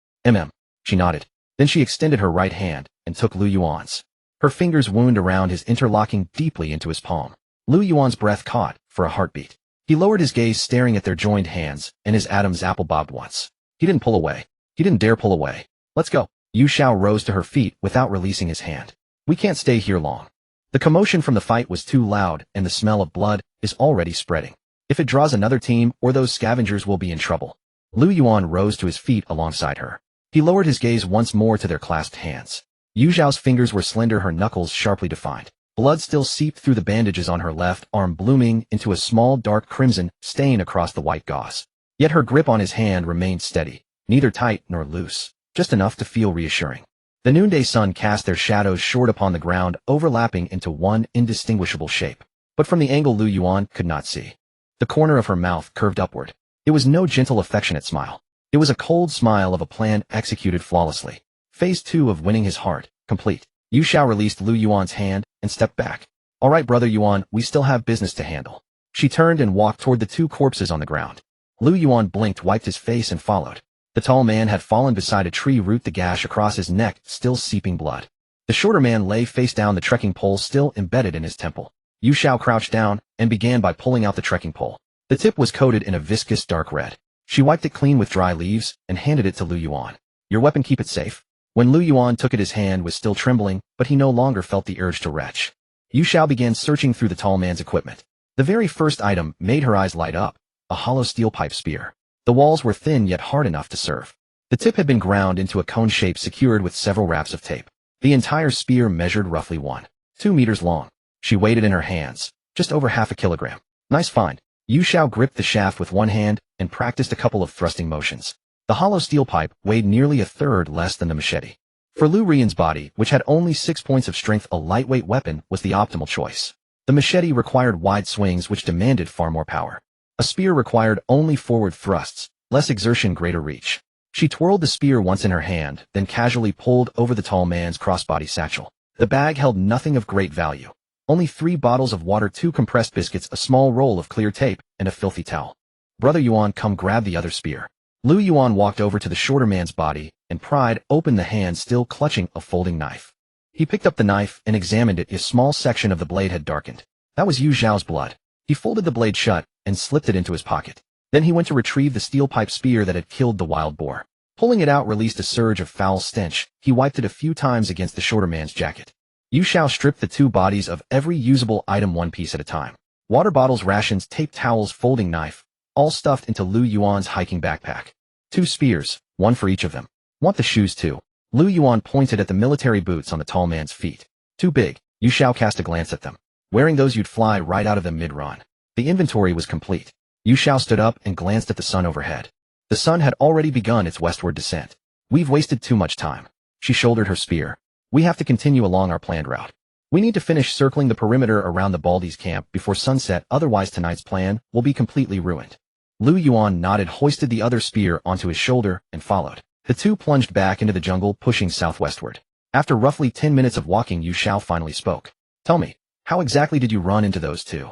She nodded. Then she extended her right hand and took Liu Yuan's. Her fingers wound around his, interlocking deeply into his palm. Liu Yuan's breath caught for a heartbeat. He lowered his gaze, staring at their joined hands, and his Adam's apple bobbed once. He didn't pull away. He didn't dare pull away. Let's go. Yu Xiao rose to her feet without releasing his hand. We can't stay here long. The commotion from the fight was too loud, and the smell of blood is already spreading. If it draws another team, or those scavengers will be in trouble. Liu Yuan rose to his feet alongside her. He lowered his gaze once more to their clasped hands. Yu Xiao's fingers were slender, her knuckles sharply defined. Blood still seeped through the bandages on her left arm, blooming into a small dark crimson stain across the white gauze. Yet her grip on his hand remained steady, neither tight nor loose, just enough to feel reassuring. The noonday sun cast their shadows short upon the ground, overlapping into one indistinguishable shape. But from the angle Liu Yuan could not see. The corner of her mouth curved upward. It was no gentle, affectionate smile. It was a cold smile of a plan executed flawlessly. Phase 2 of winning his heart, complete. Yu Xiao released Liu Yuan's hand and stepped back. All right, brother Yuan, we still have business to handle. She turned and walked toward the two corpses on the ground. Liu Yuan blinked, wiped his face, and followed. The tall man had fallen beside a tree root, the gash across his neck still seeping blood. The shorter man lay face down, the trekking pole still embedded in his temple. Yu Xiao crouched down and began by pulling out the trekking pole. The tip was coated in a viscous dark red. She wiped it clean with dry leaves and handed it to Liu Yuan. Your weapon, keep it safe. When Liu Yuan took it, his hand was still trembling, but he no longer felt the urge to retch. Yu Xiao began searching through the tall man's equipment. The very first item made her eyes light up, a hollow steel pipe spear. The walls were thin yet hard enough to serve. The tip had been ground into a cone shape, secured with several wraps of tape. The entire spear measured roughly 1.2 meters long. She weighed it in her hands, just over half a kilogram. Nice find. Yu Xiao gripped the shaft with one hand and practiced a couple of thrusting motions. The hollow steel pipe weighed nearly a third less than the machete. For Liu Ruyan's body, which had only 6 points of strength, a lightweight weapon was the optimal choice. The machete required wide swings, which demanded far more power. A spear required only forward thrusts, less exertion, greater reach. She twirled the spear once in her hand, then casually pulled over the tall man's crossbody satchel. The bag held nothing of great value. Only 3 bottles of water, 2 compressed biscuits, a small roll of clear tape, and a filthy towel. Brother Yuan, come grab the other spear. Liu Yuan walked over to the shorter man's body and pried open the hand still clutching a folding knife. He picked up the knife and examined it. A small section of the blade had darkened. That was Yu Xiao's blood. He folded the blade shut and slipped it into his pocket. Then he went to retrieve the steel pipe spear that had killed the wild boar. Pulling it out released a surge of foul stench. He wiped it a few times against the shorter man's jacket. Yu Xiao stripped the 2 bodies of every usable item, one piece at a time. Water bottles, rations, tape towels, folding knife, all stuffed into Liu Yuan's hiking backpack. 2 spears, 1 for each of them. Want the shoes too? Liu Yuan pointed at the military boots on the tall man's feet. Too big. Yu Xiao cast a glance at them. Wearing those, you'd fly right out of them mid-run. The inventory was complete. Yu Xiao stood up and glanced at the sun overhead. The sun had already begun its westward descent. We've wasted too much time. She shouldered her spear. We have to continue along our planned route. We need to finish circling the perimeter around the Baldi's camp before sunset, otherwise tonight's plan will be completely ruined. Liu Yuan nodded, hoisted the other spear onto his shoulder, and followed. The 2 plunged back into the jungle, pushing southwestward. After roughly 10 minutes of walking, Yu Xiao finally spoke. Tell me, how exactly did you run into those 2?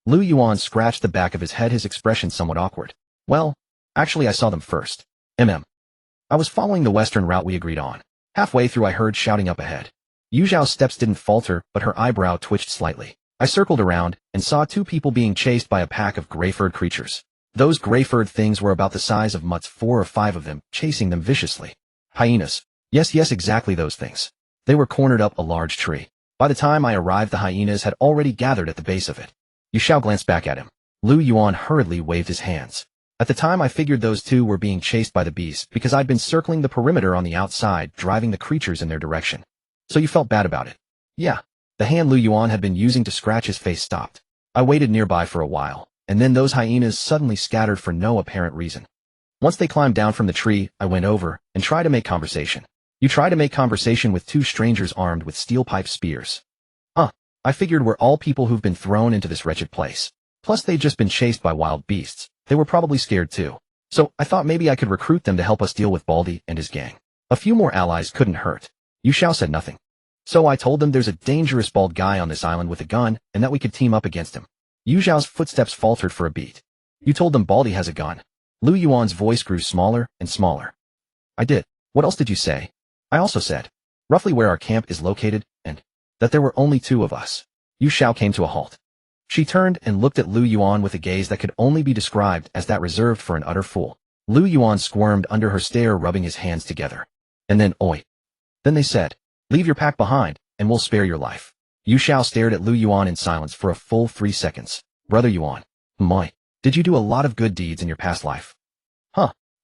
Liu Yuan scratched the back of his head, his expression somewhat awkward. Well, actually I saw them first. I was following the western route we agreed on. Halfway through I heard shouting up ahead. Yu Xiao's steps didn't falter, but her eyebrow twitched slightly. I circled around and saw 2 people being chased by a pack of gray-furred creatures. Those gray-furred things were about the size of mutts, 4 or 5 of them, chasing them viciously. Hyenas. Yes, exactly those things. They were cornered up a large tree. By the time I arrived, the hyenas had already gathered at the base of it. Yu Xiao glanced back at him. Liu Yuan hurriedly waved his hands. At the time I figured those 2 were being chased by the beasts because I'd been circling the perimeter on the outside, driving the creatures in their direction. So you felt bad about it? Yeah. The hand Liu Yuan had been using to scratch his face stopped. I waited nearby for a while, and then those hyenas suddenly scattered for no apparent reason. Once they climbed down from the tree, I went over and tried to make conversation. You try to make conversation with two strangers armed with steel pipe spears. I figured we're all people who've been thrown into this wretched place. Plus they'd just been chased by wild beasts. They were probably scared too. So I thought maybe I could recruit them to help us deal with Baldy and his gang. A few more allies couldn't hurt. Yu Xiao said nothing. So I told them there's a dangerous bald guy on this island with a gun and that we could team up against him. Yu Xiao's footsteps faltered for a beat. You told them Baldy has a gun. Liu Yuan's voice grew smaller and smaller. I did. What else did you say? I also said, roughly where our camp is located, and that there were only two of us. Yu Xiao came to a halt. She turned and looked at Liu Yuan with a gaze that could only be described as that reserved for an utter fool. Liu Yuan squirmed under her stare, rubbing his hands together. And then, oi. Then they said, leave your pack behind, and we'll spare your life. Yu Xiao stared at Liu Yuan in silence for a full 3 seconds. Brother Yuan, my, did you do a lot of good deeds in your past life?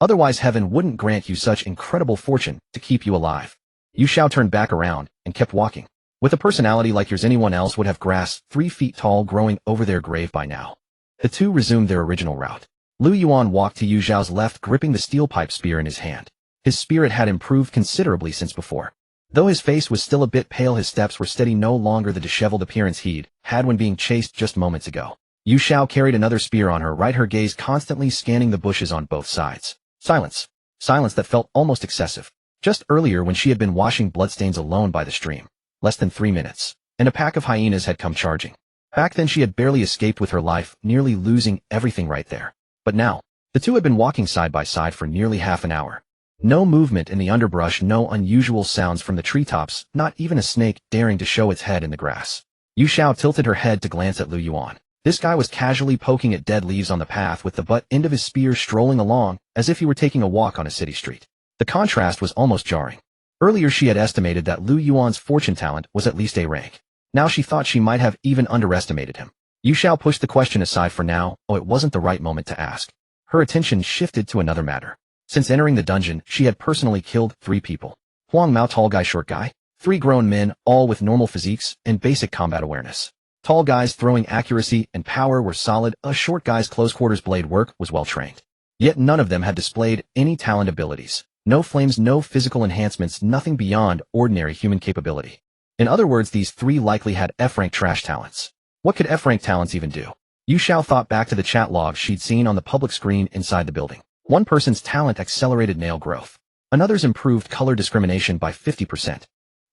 Otherwise heaven wouldn't grant you such incredible fortune to keep you alive. Yu Xiao turned back around and kept walking. With a personality like yours, anyone else would have grass 3 feet tall growing over their grave by now. The two resumed their original route. Liu Yuan walked to Yu Xiao's left, gripping the steel pipe spear in his hand. His spirit had improved considerably since before. Though his face was still a bit pale, his steps were steady, no longer the disheveled appearance he'd had when being chased just moments ago. Yu Xiao carried another spear on her right, her gaze constantly scanning the bushes on both sides. Silence. Silence that felt almost excessive. Just earlier when she had been washing bloodstains alone by the stream. Less than 3 minutes. And a pack of hyenas had come charging. Back then she had barely escaped with her life, nearly losing everything right there. But now, the two had been walking side by side for nearly half an hour. No movement in the underbrush, no unusual sounds from the treetops, not even a snake daring to show its head in the grass. Yu Xiao tilted her head to glance at Liu Yuan. This guy was casually poking at dead leaves on the path with the butt end of his spear, strolling along as if he were taking a walk on a city street. The contrast was almost jarring. Earlier she had estimated that Liu Yuan's fortune talent was at least A rank. Now she thought she might have even underestimated him. Yu Xiao pushed the question aside for now. It wasn't the right moment to ask. Her attention shifted to another matter. Since entering the dungeon, she had personally killed 3 people. Huang Mao, tall guy, short guy. 3 grown men, all with normal physiques and basic combat awareness. Tall guy's throwing accuracy and power were solid. A short guy's close quarters blade work was well trained. Yet none of them had displayed any talent abilities. No flames, no physical enhancements, nothing beyond ordinary human capability. In other words, these 3 likely had F-rank trash talents. What could F-rank talents even do? Yu Xiao thought back to the chat logs she'd seen on the public screen inside the building. One person's talent accelerated nail growth. Another's improved color discrimination by 50%.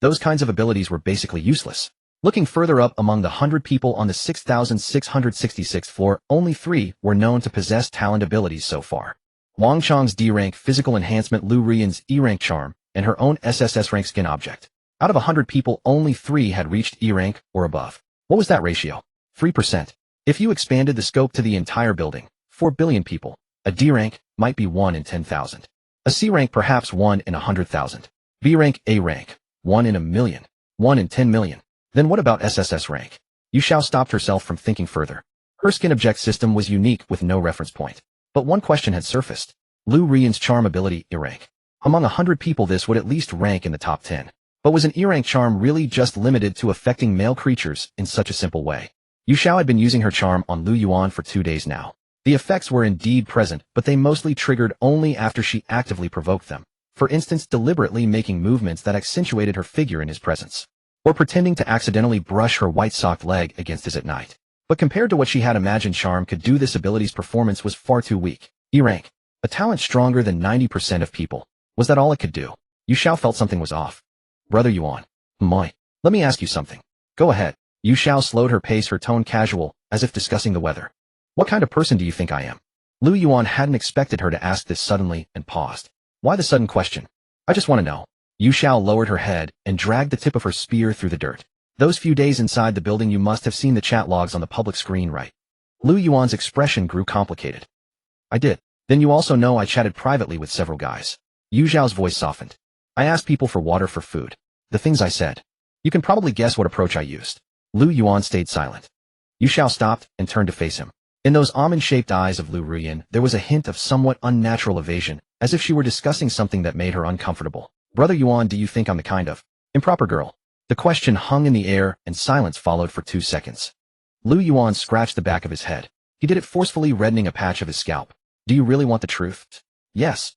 Those kinds of abilities were basically useless. Looking further up among the 100 people on the 6,666th floor, only 3 were known to possess talent abilities so far. Wang Chang's D-rank physical enhancement, Liu Ruyan's E-rank charm, and her own SSS-rank skin object. Out of 100 people, only 3 had reached E-rank or above. What was that ratio? 3%. If you expanded the scope to the entire building, 4 billion people, a D-rank might be 1 in 10,000. A C-rank perhaps 1 in 100,000. B-rank, A-rank, 1 in a million, 1 in 10 million. Then what about SSS rank? Yu Xiao stopped herself from thinking further. Her skin object system was unique with no reference point. But one question had surfaced. Liu Ruyan's charm ability, E-rank. Among 100 people this would at least rank in the top 10. But was an E-rank charm really just limited to affecting male creatures in such a simple way? Yu Xiao had been using her charm on Liu Yuan for 2 days now. The effects were indeed present, but they mostly triggered only after she actively provoked them. For instance, deliberately making movements that accentuated her figure in his presence. Or pretending to accidentally brush her white-socked leg against his at night. But compared to what she had imagined charm could do, this ability's performance was far too weak. E-rank. A talent stronger than 90% of people. Was that all it could do? Yu Xiao felt something was off. Brother Yuan. Let me ask you something. Go ahead. Yu Xiao slowed her pace, her tone casual, as if discussing the weather. What kind of person do you think I am? Liu Yuan hadn't expected her to ask this suddenly and paused. Why the sudden question? I just want to know. Yu Xiao lowered her head and dragged the tip of her spear through the dirt. Those few days inside the building, you must have seen the chat logs on the public screen, right? Liu Yuan's expression grew complicated. I did. Then you also know I chatted privately with several guys. Yu Xiao's voice softened. I asked people for water, for food. The things I said. You can probably guess what approach I used. Liu Yuan stayed silent. Yu Xiao stopped and turned to face him. In those almond-shaped eyes of Liu Ruyan, there was a hint of somewhat unnatural evasion, as if she were discussing something that made her uncomfortable. Brother Yuan, do you think I'm the kind of improper girl The question hung in the air, and silence followed for 2 seconds. Liu Yuan scratched the back of his head. He did it forcefully, reddening a patch of his scalp. Do you really want the truth? Yes.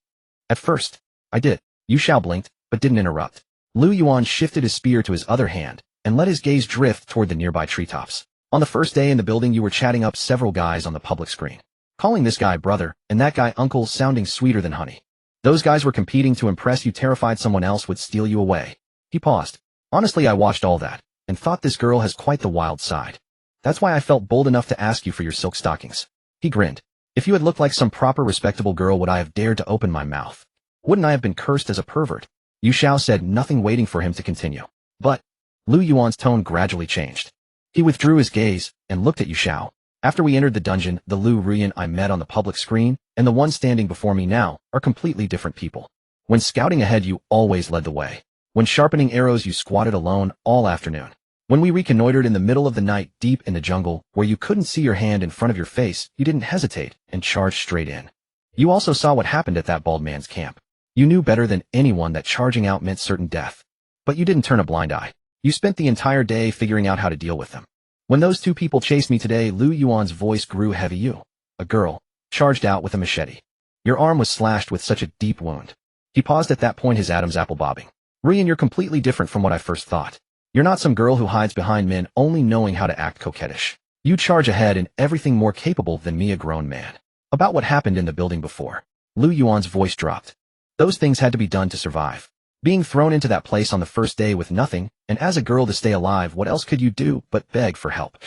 At first, I did. Yu Xiao blinked, but didn't interrupt. Liu Yuan shifted his spear to his other hand, and let his gaze drift toward the nearby treetops. On the first day in the building, you were chatting up several guys on the public screen. Calling this guy brother, and that guy uncle, sounding sweeter than honey. Those guys were competing to impress you, terrified someone else would steal you away. He paused. Honestly, I watched all that, and thought this girl has quite the wild side. That's why I felt bold enough to ask you for your silk stockings. He grinned. If you had looked like some proper respectable girl, would I have dared to open my mouth? Wouldn't I have been cursed as a pervert? Yu Xiao said, nothing, waiting for him to continue. But Liu Yuan's tone gradually changed. He withdrew his gaze and looked at Yu Xiao. After we entered the dungeon, the Liu Ruyan I met on the public screen and the one standing before me now are completely different people. When scouting ahead, you always led the way. When sharpening arrows, you squatted alone all afternoon. When we reconnoitered in the middle of the night deep in the jungle where you couldn't see your hand in front of your face, you didn't hesitate and charged straight in. You also saw what happened at that bald man's camp. You knew better than anyone that charging out meant certain death. But you didn't turn a blind eye. You spent the entire day figuring out how to deal with them. When those two people chased me today, Liu Yuan's voice grew heavy. You, a girl, charged out with a machete. Your arm was slashed with such a deep wound. He paused at that point, his Adam's apple bobbing. Ruyan, you're completely different from what I first thought. You're not some girl who hides behind men only knowing how to act coquettish. You charge ahead in everything more capable than me, a grown man. About what happened in the building before. Liu Yuan's voice dropped. Those things had to be done to survive. Being thrown into that place on the first day with nothing, and as a girl to stay alive, what else could you do but beg for help?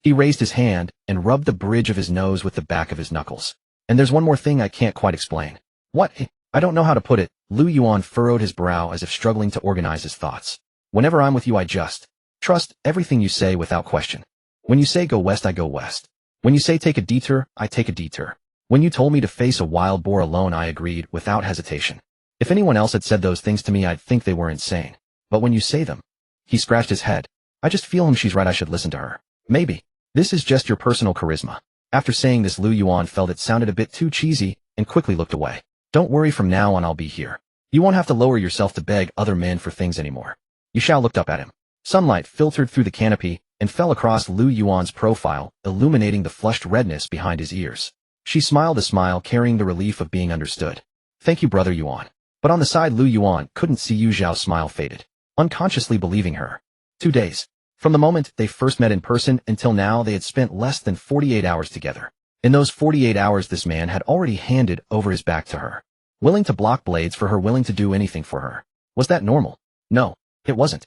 He raised his hand and rubbed the bridge of his nose with the back of his knuckles. And there's one more thing I can't quite explain. What? I don't know how to put it. Liu Yuan furrowed his brow as if struggling to organize his thoughts. Whenever I'm with you, I just trust everything you say without question. When you say go west, I go west. When you say take a detour, I take a detour. When you told me to face a wild boar alone, I agreed without hesitation. If anyone else had said those things to me, I'd think they were insane. But when you say them, he scratched his head. I just feel she's right, I should listen to her. Maybe. This is just your personal charisma. After saying this, Liu Yuan felt it sounded a bit too cheesy and quickly looked away. Don't worry, from now on I'll be here. You won't have to lower yourself to beg other men for things anymore. Yu Xiao looked up at him. Sunlight filtered through the canopy and fell across Liu Yuan's profile, illuminating the flushed redness behind his ears. She smiled a smile carrying the relief of being understood. Thank you, brother Yuan. But on the side, Liu Yuan couldn't see Yu Xiao's smile faded, unconsciously believing her. 2 days. From the moment they first met in person until now, they had spent less than 48 hours together. In those 48 hours, this man had already handed over his back to her. Willing to block blades for her, willing to do anything for her. Was that normal? No, it wasn't.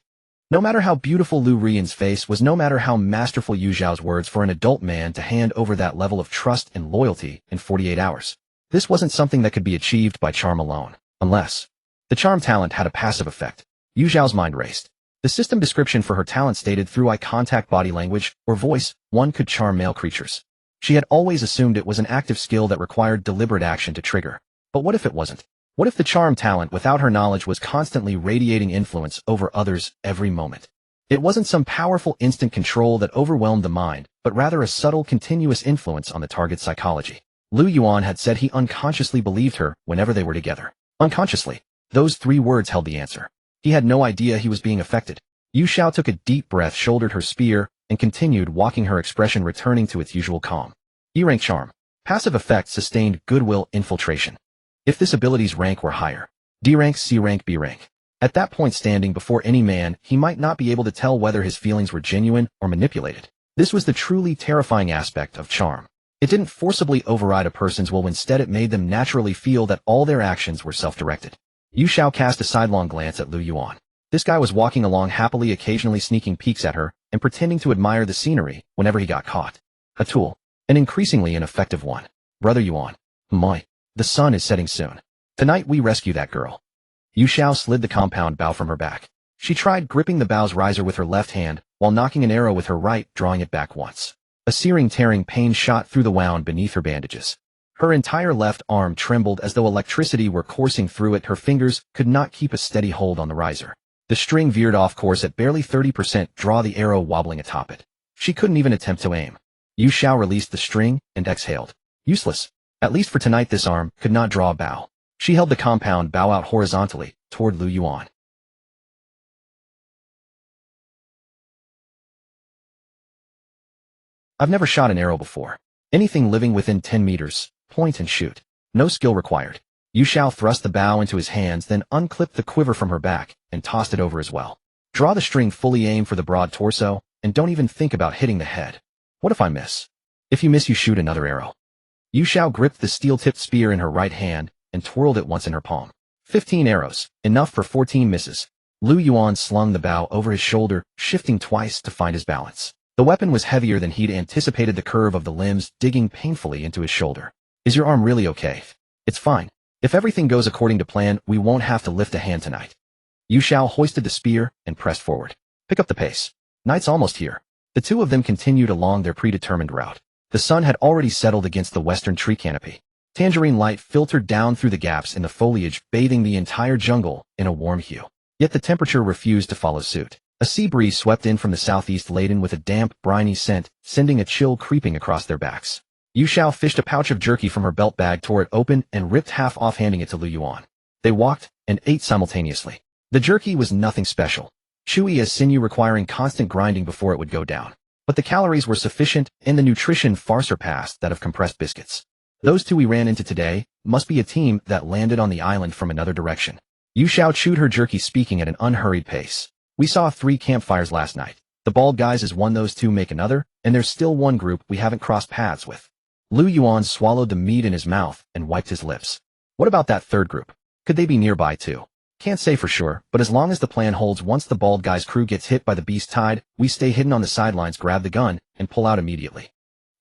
No matter how beautiful Liu Ruyan's face was, no matter how masterful Yu Xiao's words, for an adult man to hand over that level of trust and loyalty in 48 hours. This wasn't something that could be achieved by charm alone. Unless the charm talent had a passive effect. Yu Xiao's mind raced. The system description for her talent stated through eye contact, body language, or voice, one could charm male creatures. She had always assumed it was an active skill that required deliberate action to trigger. But what if it wasn't? What if the charm talent, without her knowledge, was constantly radiating influence over others every moment? It wasn't some powerful instant control that overwhelmed the mind, but rather a subtle, continuous influence on the target's psychology. Liu Yuan had said he unconsciously believed her whenever they were together. Unconsciously. Those 3 words held the answer. He had no idea he was being affected. Yu Xiao took a deep breath, shouldered her spear, and continued walking, her expression returning to its usual calm. E-rank charm. Passive effect, sustained goodwill, infiltration. If this ability's rank were higher, D rank, C rank, B rank. At that point, standing before any man, he might not be able to tell whether his feelings were genuine or manipulated. This was the truly terrifying aspect of charm. It didn't forcibly override a person's will, instead it made them naturally feel that all their actions were self-directed. Yu Xiao cast a sidelong glance at Liu Yuan. This guy was walking along happily, occasionally sneaking peeks at her and pretending to admire the scenery whenever he got caught. A tool. An increasingly ineffective one. Brother Yuan. My. The sun is setting soon. Tonight we rescue that girl. Yu Xiao slid the compound bow from her back. She tried gripping the bow's riser with her left hand while knocking an arrow with her right, drawing it back once. A searing, tearing pain shot through the wound beneath her bandages. Her entire left arm trembled as though electricity were coursing through it. Her fingers could not keep a steady hold on the riser. The string veered off course at barely 30%, draw the arrow wobbling atop it. She couldn't even attempt to aim. Yu Xiao released the string and exhaled. Useless. At least for tonight, this arm could not draw a bow. She held the compound bow out horizontally toward Liu Yuan. I've never shot an arrow before. Anything living within 10 meters, point and shoot. No skill required. Yu Xiao thrust the bow into his hands, then unclipped the quiver from her back and tossed it over as well. Draw the string, fully aim for the broad torso, and don't even think about hitting the head. What if I miss? If you miss, you shoot another arrow. Yu Xiao gripped the steel-tipped spear in her right hand and twirled it once in her palm. 15 arrows, enough for 14 misses. Liu Ruyan slung the bow over his shoulder, shifting twice to find his balance. The weapon was heavier than he'd anticipated, the curve of the limbs digging painfully into his shoulder. Is your arm really okay? It's fine. If everything goes according to plan, we won't have to lift a hand tonight. Yu Xiao hoisted the spear and pressed forward. Pick up the pace. Night's almost here. The two of them continued along their predetermined route. The sun had already settled against the western tree canopy. Tangerine light filtered down through the gaps in the foliage, bathing the entire jungle in a warm hue. Yet the temperature refused to follow suit. A sea breeze swept in from the southeast, laden with a damp, briny scent, sending a chill creeping across their backs. Yu Xiao fished a pouch of jerky from her belt bag, tore it open, and ripped half off, handing it to Liu Ruyan. They walked and ate simultaneously. The jerky was nothing special, chewy as sinew, requiring constant grinding before it would go down. But the calories were sufficient, and the nutrition far surpassed that of compressed biscuits. Those two we ran into today must be a team that landed on the island from another direction. Yu Xiao chewed her jerky, speaking at an unhurried pace. We saw 3 campfires last night. The bald guys is one, those two make another, and there's still one group we haven't crossed paths with. Liu Ruyan swallowed the meat in his mouth and wiped his lips. What about that third group? Could they be nearby too? Can't say for sure, but as long as the plan holds, once the bald guy's crew gets hit by the beast tide, we stay hidden on the sidelines, grab the gun, and pull out immediately.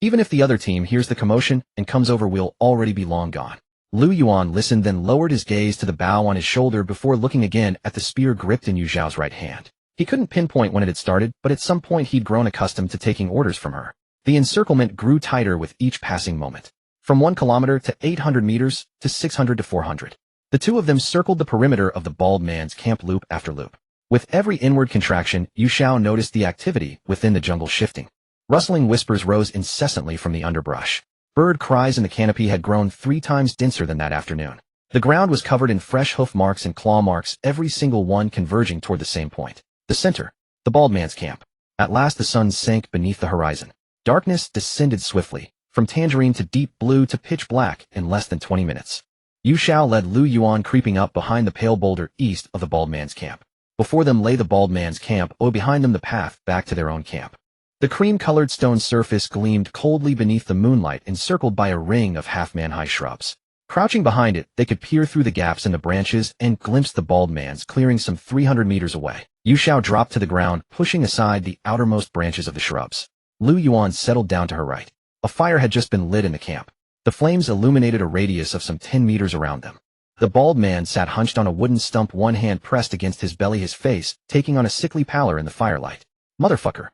Even if the other team hears the commotion and comes over, we'll already be long gone. Liu Ruyan listened, then lowered his gaze to the bow on his shoulder before looking again at the spear gripped in Yu Xiao's right hand. He couldn't pinpoint when it had started, but at some point he'd grown accustomed to taking orders from her. The encirclement grew tighter with each passing moment. From 1 kilometer to 800 meters to 600 to 400. The two of them circled the perimeter of the bald man's camp, loop after loop. With every inward contraction, Yu Xiao noticed the activity within the jungle shifting. Rustling whispers rose incessantly from the underbrush. Bird cries in the canopy had grown 3 times denser than that afternoon. The ground was covered in fresh hoof marks and claw marks, every single one converging toward the same point. The center, the bald man's camp. At last the sun sank beneath the horizon. Darkness descended swiftly, from tangerine to deep blue to pitch black, in less than 20 minutes. Yu Xiao led Liu Ruyan creeping up behind the pale boulder east of the bald man's camp. Before them lay the bald man's camp, behind them the path back to their own camp. The cream-colored stone surface gleamed coldly beneath the moonlight, encircled by a ring of half-man-high shrubs. Crouching behind it, they could peer through the gaps in the branches and glimpse the bald man's clearing some 300 meters away. Yu Xiao dropped to the ground, pushing aside the outermost branches of the shrubs. Liu Ruyan settled down to her right. A fire had just been lit in the camp. The flames illuminated a radius of some 10 meters around them. The bald man sat hunched on a wooden stump, one hand pressed against his belly, his face taking on a sickly pallor in the firelight. Motherfucker.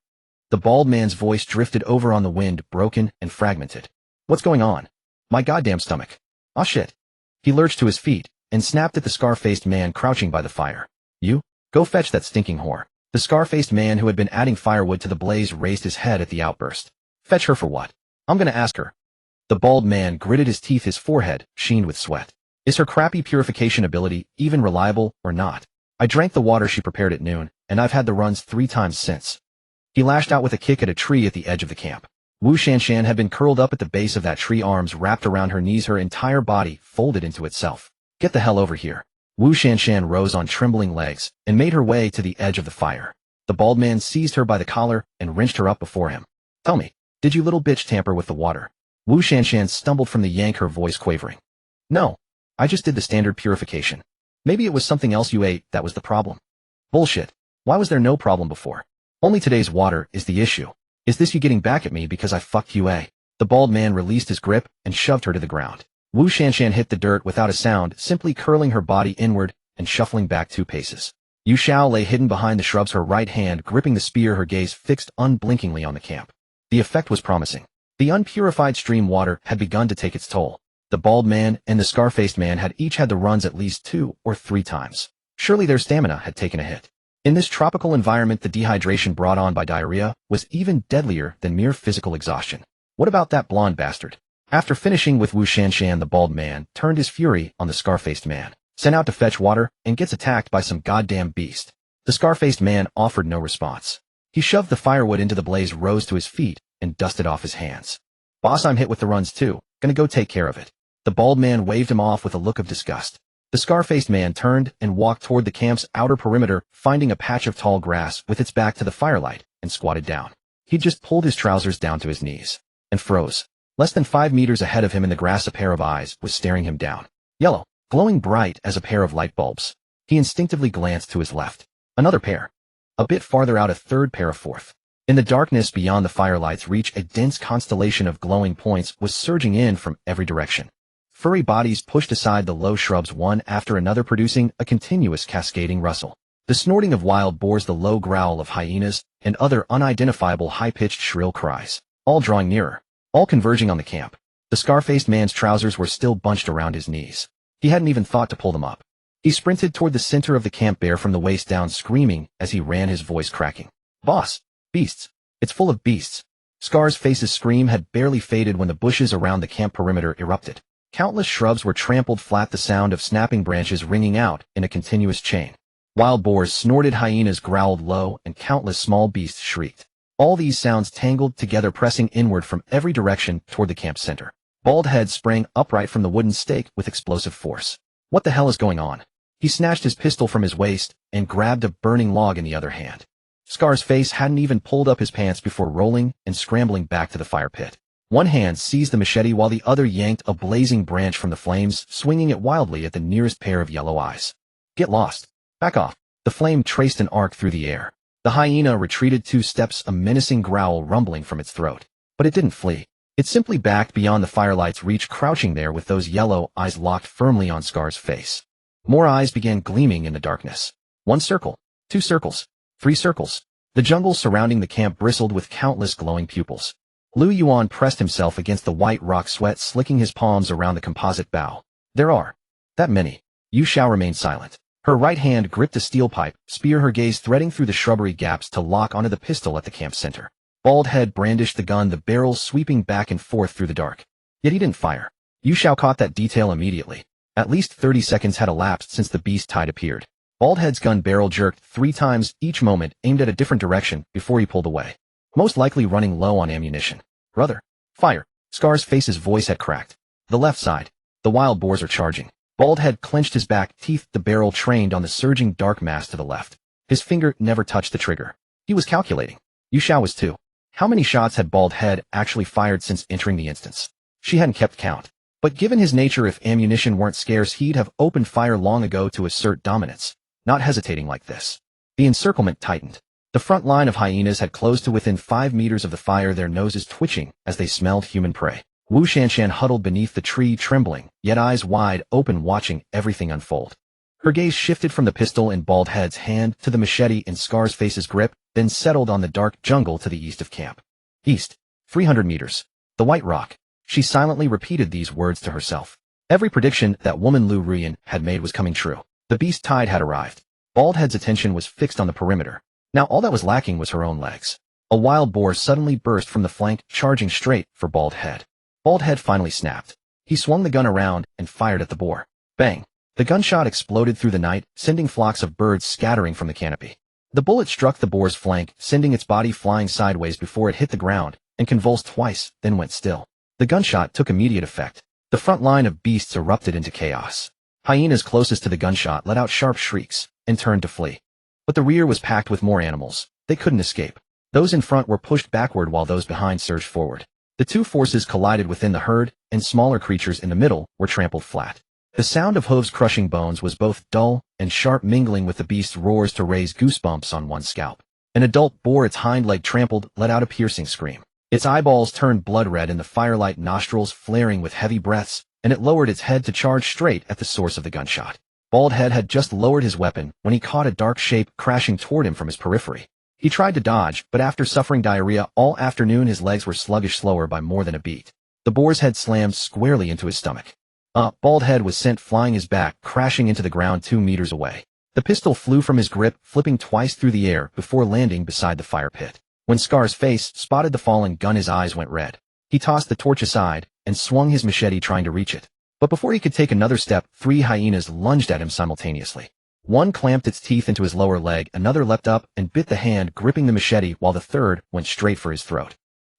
The bald man's voice drifted over on the wind, broken and fragmented. What's going on? My goddamn stomach. Aw shit. He lurched to his feet and snapped at the scar-faced man crouching by the fire. You? Go fetch that stinking whore. The scar-faced man, who had been adding firewood to the blaze, raised his head at the outburst. Fetch her for what? I'm gonna ask her. The bald man gritted his teeth, his forehead sheened with sweat. Is her crappy purification ability even reliable or not? I drank the water she prepared at noon, and I've had the runs 3 times since. He lashed out with a kick at a tree at the edge of the camp. Wu Shanshan had been curled up at the base of that tree, arms wrapped around her knees, her entire body folded into itself. Get the hell over here. Wu Shanshan rose on trembling legs and made her way to the edge of the fire. The bald man seized her by the collar and wrenched her up before him. Tell me, did you little bitch tamper with the water? Wu Shanshan stumbled from the yank, her voice quavering. No. I just did the standard purification. Maybe it was something else you ate that was the problem. Bullshit. Why was there no problem before? Only today's water is the issue. Is this you getting back at me because I fucked you, eh? The bald man released his grip and shoved her to the ground. Wu Shanshan hit the dirt without a sound, simply curling her body inward and shuffling back 2 paces. Yu Xiao lay hidden behind the shrubs, her right hand gripping the spear, her gaze fixed unblinkingly on the camp. The effect was promising. The unpurified stream water had begun to take its toll. The bald man and the scar-faced man had each had the runs at least 2 or 3 times. Surely their stamina had taken a hit. In this tropical environment, the dehydration brought on by diarrhea was even deadlier than mere physical exhaustion. What about that blonde bastard? After finishing with Wu Shanshan, the bald man turned his fury on the scar-faced man, sent out to fetch water, and gets attacked by some goddamn beast. The scar-faced man offered no response. He shoved the firewood into the blaze, rose to his feet, and dusted off his hands. "Boss, I'm hit with the runs too. Gonna go take care of it." The bald man waved him off with a look of disgust. The scar-faced man turned and walked toward the camp's outer perimeter, finding a patch of tall grass with its back to the firelight, and squatted down. He'd just pulled his trousers down to his knees and froze. Less than 5 meters ahead of him in the grass, a pair of eyes was staring him down. Yellow, glowing bright as a pair of light bulbs. He instinctively glanced to his left. Another pair. A bit farther out, a third pair, a fourth. In the darkness beyond the firelight's reach, a dense constellation of glowing points was surging in from every direction. Furry bodies pushed aside the low shrubs one after another, producing a continuous cascading rustle. The snorting of wild boars, the low growl of hyenas, and other unidentifiable high-pitched shrill cries, all drawing nearer, all converging on the camp. The scar-faced man's trousers were still bunched around his knees. He hadn't even thought to pull them up. He sprinted toward the center of the camp, bare from the waist down, screaming as he ran, his voice cracking. "Boss! Beasts! It's full of beasts!" Scar's face's scream had barely faded when the bushes around the camp perimeter erupted. Countless shrubs were trampled flat, the sound of snapping branches ringing out in a continuous chain. Wild boars snorted, hyenas growled low, and countless small beasts shrieked. All these sounds tangled together, pressing inward from every direction toward the camp center. Bald Head sprang upright from the wooden stake with explosive force. What the hell is going on? He snatched his pistol from his waist and grabbed a burning log in the other hand. Scar's face hadn't even pulled up his pants before rolling and scrambling back to the fire pit. One hand seized the machete while the other yanked a blazing branch from the flames, swinging it wildly at the nearest pair of yellow eyes. "Get lost. Back off." The flame traced an arc through the air. The hyena retreated 2 steps, a menacing growl rumbling from its throat. But it didn't flee. It simply backed beyond the firelight's reach, crouching there with those yellow eyes locked firmly on Scar's face. More eyes began gleaming in the darkness. 1 circle, 2 circles, 3 circles. The jungle surrounding the camp bristled with countless glowing pupils. Liu Ruyan pressed himself against the white rock, sweat slicking his palms around the composite bough. "There are that many." Yu Xiao remained silent. Her right hand gripped a steel pipe, spear, her gaze threading through the shrubbery gaps to lock onto the pistol at the camp center. Bald Head brandished the gun, the barrel sweeping back and forth through the dark. Yet he didn't fire. Yu Xiao caught that detail immediately. At least 30 seconds had elapsed since the beast tide appeared. Bald Head's gun barrel jerked 3 times, each moment aimed at a different direction, before he pulled away. Most likely running low on ammunition. "Brother, fire." Scar's face's voice had cracked. "The left side. The wild boars are charging." Bald Head clenched his back teeth, the barrel trained on the surging dark mass to the left. His finger never touched the trigger. He was calculating. Yu Xiao was too. How many shots had Bald Head actually fired since entering the instance? She hadn't kept count. But given his nature, if ammunition weren't scarce, he'd have opened fire long ago to assert dominance, not hesitating like this. The encirclement tightened. The front line of hyenas had closed to within 5 meters of the fire, their noses twitching as they smelled human prey. Wu Shanshan huddled beneath the tree, trembling, yet eyes wide open, watching everything unfold. Her gaze shifted from the pistol in Bald Head's hand to the machete in Scar's face's grip, then settled on the dark jungle to the east of camp. "East. 300 meters. The White Rock." She silently repeated these words to herself. Every prediction that woman Liu Ruyan had made was coming true. The beast tide had arrived. Bald Head's attention was fixed on the perimeter. Now all that was lacking was her own legs. A wild boar suddenly burst from the flank, charging straight for Bald Head. Bald Head finally snapped. He swung the gun around and fired at the boar. Bang! The gunshot exploded through the night, sending flocks of birds scattering from the canopy. The bullet struck the boar's flank, sending its body flying sideways before it hit the ground, and convulsed twice, then went still. The gunshot took immediate effect. The front line of beasts erupted into chaos. Hyenas closest to the gunshot let out sharp shrieks and turned to flee. But the rear was packed with more animals. They couldn't escape. Those in front were pushed backward while those behind surged forward. The two forces collided within the herd, and smaller creatures in the middle were trampled flat. The sound of hooves crushing bones was both dull and sharp, mingling with the beast's roars to raise goosebumps on one's scalp. An adult boar, its hind leg trampled, let out a piercing scream. Its eyeballs turned blood red in the firelight, nostrils flaring with heavy breaths, and it lowered its head to charge straight at the source of the gunshot. Bald Head had just lowered his weapon when he caught a dark shape crashing toward him from his periphery. He tried to dodge, but after suffering diarrhea all afternoon, his legs were sluggish, slower by more than a beat. The boar's head slammed squarely into his stomach. Bald Head was sent flying, his back crashing into the ground 2 meters away. The pistol flew from his grip, flipping twice through the air before landing beside the fire pit. When Scar's face spotted the fallen gun, his eyes went red. He tossed the torch aside and swung his machete, trying to reach it. But before he could take another step, 3 hyenas lunged at him simultaneously. One clamped its teeth into his lower leg, another leapt up and bit the hand gripping the machete, while the third went straight for his throat.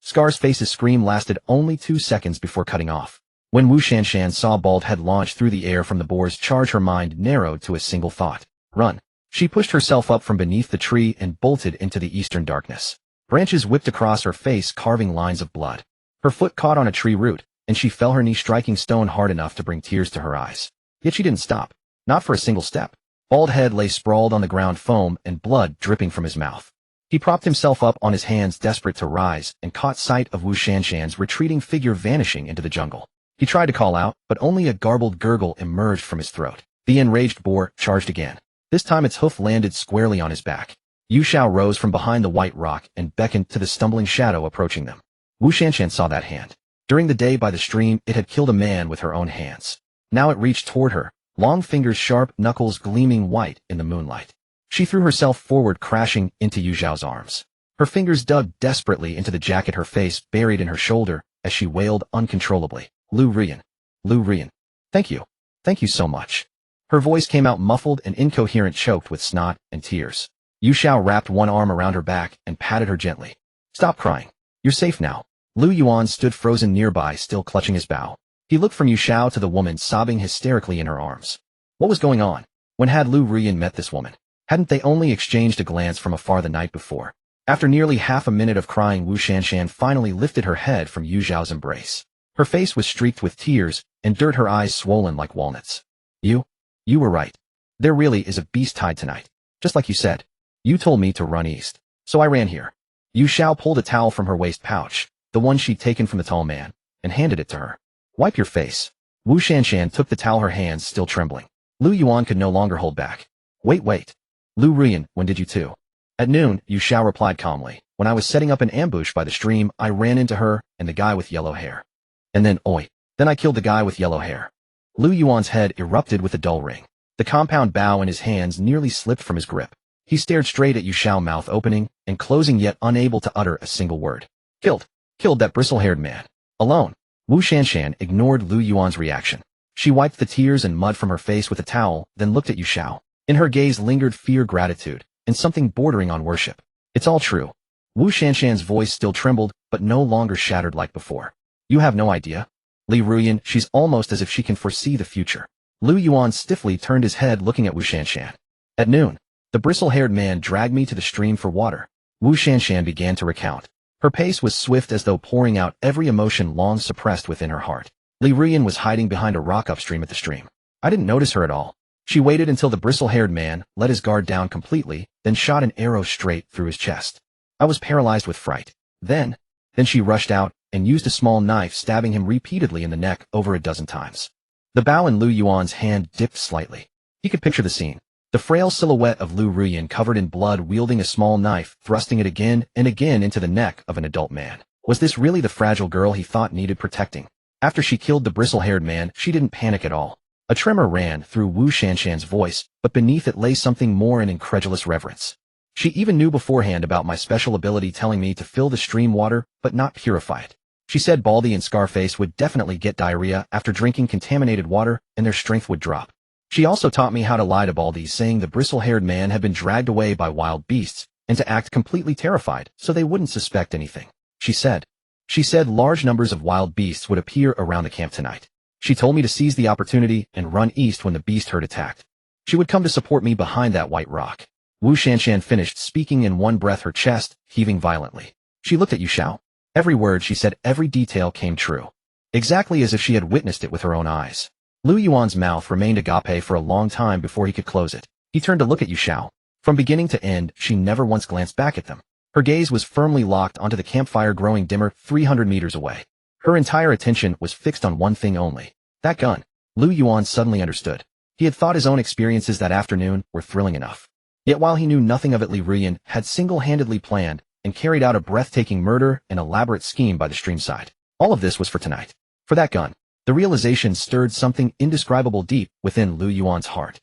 Scar's face's scream lasted only 2 seconds before cutting off. When Wu Shanshan saw Bald Head launch through the air from the boar's charge, her mind narrowed to a single thought. Run. She pushed herself up from beneath the tree and bolted into the eastern darkness. Branches whipped across her face, carving lines of blood. Her foot caught on a tree root, and she fell, her knee striking stone hard enough to bring tears to her eyes. Yet she didn't stop. Not for a single step. Bald Head lay sprawled on the ground, foam and blood dripping from his mouth. He propped himself up on his hands, desperate to rise, and caught sight of Wu Shanshan's retreating figure vanishing into the jungle. He tried to call out, but only a garbled gurgle emerged from his throat. The enraged boar charged again. This time its hoof landed squarely on his back. Yu Xiao rose from behind the white rock and beckoned to the stumbling shadow approaching them. Wu Shanshan saw that hand. During the day by the stream, it had killed a man with her own hands. Now it reached toward her, long fingers, sharp knuckles gleaming white in the moonlight. She threw herself forward, crashing into Yu Xiao's arms. Her fingers dug desperately into the jacket, her face buried in her shoulder as she wailed uncontrollably. Liu Ruyan. Liu Ruyan. Thank you. Thank you so much. Her voice came out muffled and incoherent, choked with snot and tears. Yu Xiao wrapped one arm around her back and patted her gently. Stop crying. You're safe now. Liu Yuan stood frozen nearby, still clutching his bow. He looked from Yu Xiao to the woman sobbing hysterically in her arms. What was going on? When had Liu Ruyan met this woman? Hadn't they only exchanged a glance from afar the night before? After nearly half a minute of crying, Wu Shanshan finally lifted her head from Yu Xiao's embrace. Her face was streaked with tears and dirt, her eyes swollen like walnuts. You were right. There really is a beast tied tonight. Just like you said. You told me to run east. So I ran here. Yu Xiao pulled a towel from her waist pouch, the one she'd taken from the tall man, and handed it to her. Wipe your face. Wu Shanshan took the towel, her hands still trembling. Liu Yuan could no longer hold back. Wait. Liu Ruyan, when did you two? At noon, Yu Xiao replied calmly. When I was setting up an ambush by the stream, I ran into her and the guy with yellow hair. And then I killed the guy with yellow hair. Liu Yuan's head erupted with a dull ring. The compound bow in his hands nearly slipped from his grip. He stared straight at Yu Xiao, mouth opening and closing, yet unable to utter a single word. Killed that bristle-haired man. Alone. Wu Shanshan ignored Liu Yuan's reaction. She wiped the tears and mud from her face with a towel, then looked at Yu Xiao. In her gaze lingered fear, gratitude, and something bordering on worship. It's all true. Wu Shanshan's voice still trembled, but no longer shattered like before. You have no idea. Liu Ruyan, she's almost as if she can foresee the future. Liu Yuan stiffly turned his head, looking at Wu Shanshan. At noon, the bristle-haired man dragged me to the stream for water. Wu Shanshan began to recount. Her pace was swift, as though pouring out every emotion long suppressed within her heart. Liu Ruyan was hiding behind a rock upstream at the stream. I didn't notice her at all. She waited until the bristle-haired man let his guard down completely, then shot an arrow straight through his chest. I was paralyzed with fright. Then she rushed out and used a small knife, stabbing him repeatedly in the neck over a dozen times. The bow in Liu Yuan's hand dipped slightly. He could picture the scene. The frail silhouette of Liu Ruyan covered in blood, wielding a small knife, thrusting it again and again into the neck of an adult man. Was this really the fragile girl he thought needed protecting? After she killed the bristle-haired man, she didn't panic at all. A tremor ran through Wu Shanshan's voice, but beneath it lay something more, an incredulous reverence. She even knew beforehand about my special ability, telling me to fill the stream water, but not purify it. She said Baldy and Scarface would definitely get diarrhea after drinking contaminated water, and their strength would drop. She also taught me how to lie to Baldy, saying the bristle-haired man had been dragged away by wild beasts, and to act completely terrified, so they wouldn't suspect anything. She said large numbers of wild beasts would appear around the camp tonight. She told me to seize the opportunity and run east when the beast herd attacked. She would come to support me behind that white rock. Wu Shanshan finished speaking in one breath, her chest heaving violently. She looked at Yu Xiao. Every word she said, every detail came true. Exactly as if she had witnessed it with her own eyes. Liu Yuan's mouth remained agape for a long time before he could close it. He turned to look at Yu Xiao. From beginning to end, she never once glanced back at them. Her gaze was firmly locked onto the campfire growing dimmer 300 meters away. Her entire attention was fixed on one thing only. That gun. Liu Yuan suddenly understood. He had thought his own experiences that afternoon were thrilling enough. Yet while he knew nothing of it, Liu Ruyan had single-handedly planned and carried out a breathtaking murder and elaborate scheme by the streamside. All of this was for tonight. For that gun. The realization stirred something indescribable deep within Liu Yuan's heart.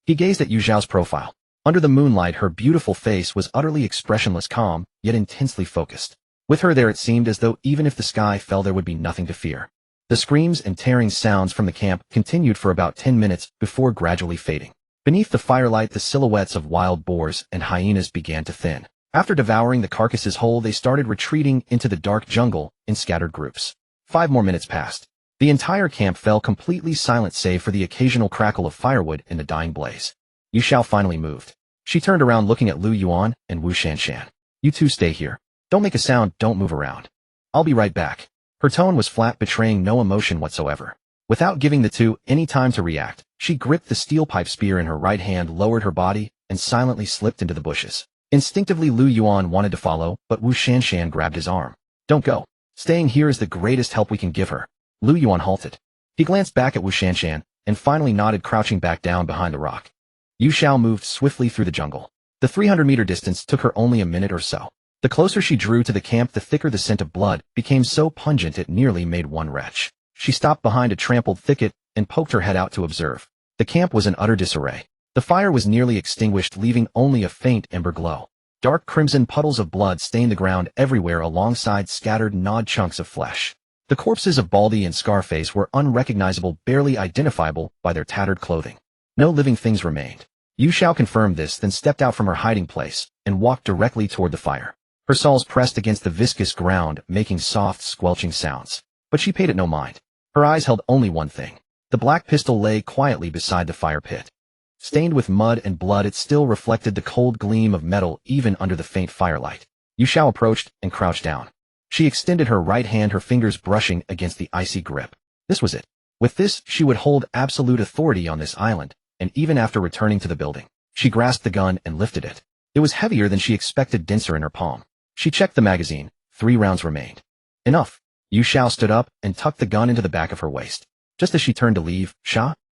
He gazed at Yu Xiao's profile. Under the moonlight, her beautiful face was utterly expressionless, calm, yet intensely focused. With her there, it seemed as though even if the sky fell, there would be nothing to fear. The screams and tearing sounds from the camp continued for about 10 minutes before gradually fading. Beneath the firelight, the silhouettes of wild boars and hyenas began to thin. After devouring the carcasses whole, they started retreating into the dark jungle in scattered groups. 5 more minutes passed. The entire camp fell completely silent save for the occasional crackle of firewood in the dying blaze. Yu Xiao finally moved. She turned around looking at Liu Ruyan and Wu Shanshan. You two stay here. Don't make a sound, don't move around. I'll be right back. Her tone was flat, betraying no emotion whatsoever. Without giving the two any time to react, she gripped the steel pipe spear in her right hand, lowered her body, and silently slipped into the bushes. Instinctively, Liu Ruyan wanted to follow, but Wu Shanshan grabbed his arm. Don't go. Staying here is the greatest help we can give her. Liu Ruyan halted. He glanced back at Wu Shanshan, and finally nodded, crouching back down behind the rock. Yu Xiao moved swiftly through the jungle. The 300-meter distance took her only a minute or so. The closer she drew to the camp, the thicker the scent of blood became, so pungent it nearly made one retch. She stopped behind a trampled thicket and poked her head out to observe. The camp was in utter disarray. The fire was nearly extinguished, leaving only a faint ember glow. Dark crimson puddles of blood stained the ground everywhere alongside scattered gnawed chunks of flesh. The corpses of Baldy and Scarface were unrecognizable, barely identifiable by their tattered clothing. No living things remained. Yu Xiao confirmed this, then stepped out from her hiding place and walked directly toward the fire. Her soles pressed against the viscous ground, making soft, squelching sounds. But she paid it no mind. Her eyes held only one thing. The black pistol lay quietly beside the fire pit. Stained with mud and blood, it still reflected the cold gleam of metal even under the faint firelight. Yu Xiao approached and crouched down. She extended her right hand, her fingers brushing against the icy grip. This was it. With this, she would hold absolute authority on this island, and even after returning to the building. She grasped the gun and lifted it. It was heavier than she expected, denser in her palm. She checked the magazine. 3 rounds remained. Enough. Yu Xiao stood up and tucked the gun into the back of her waist. Just as she turned to leave,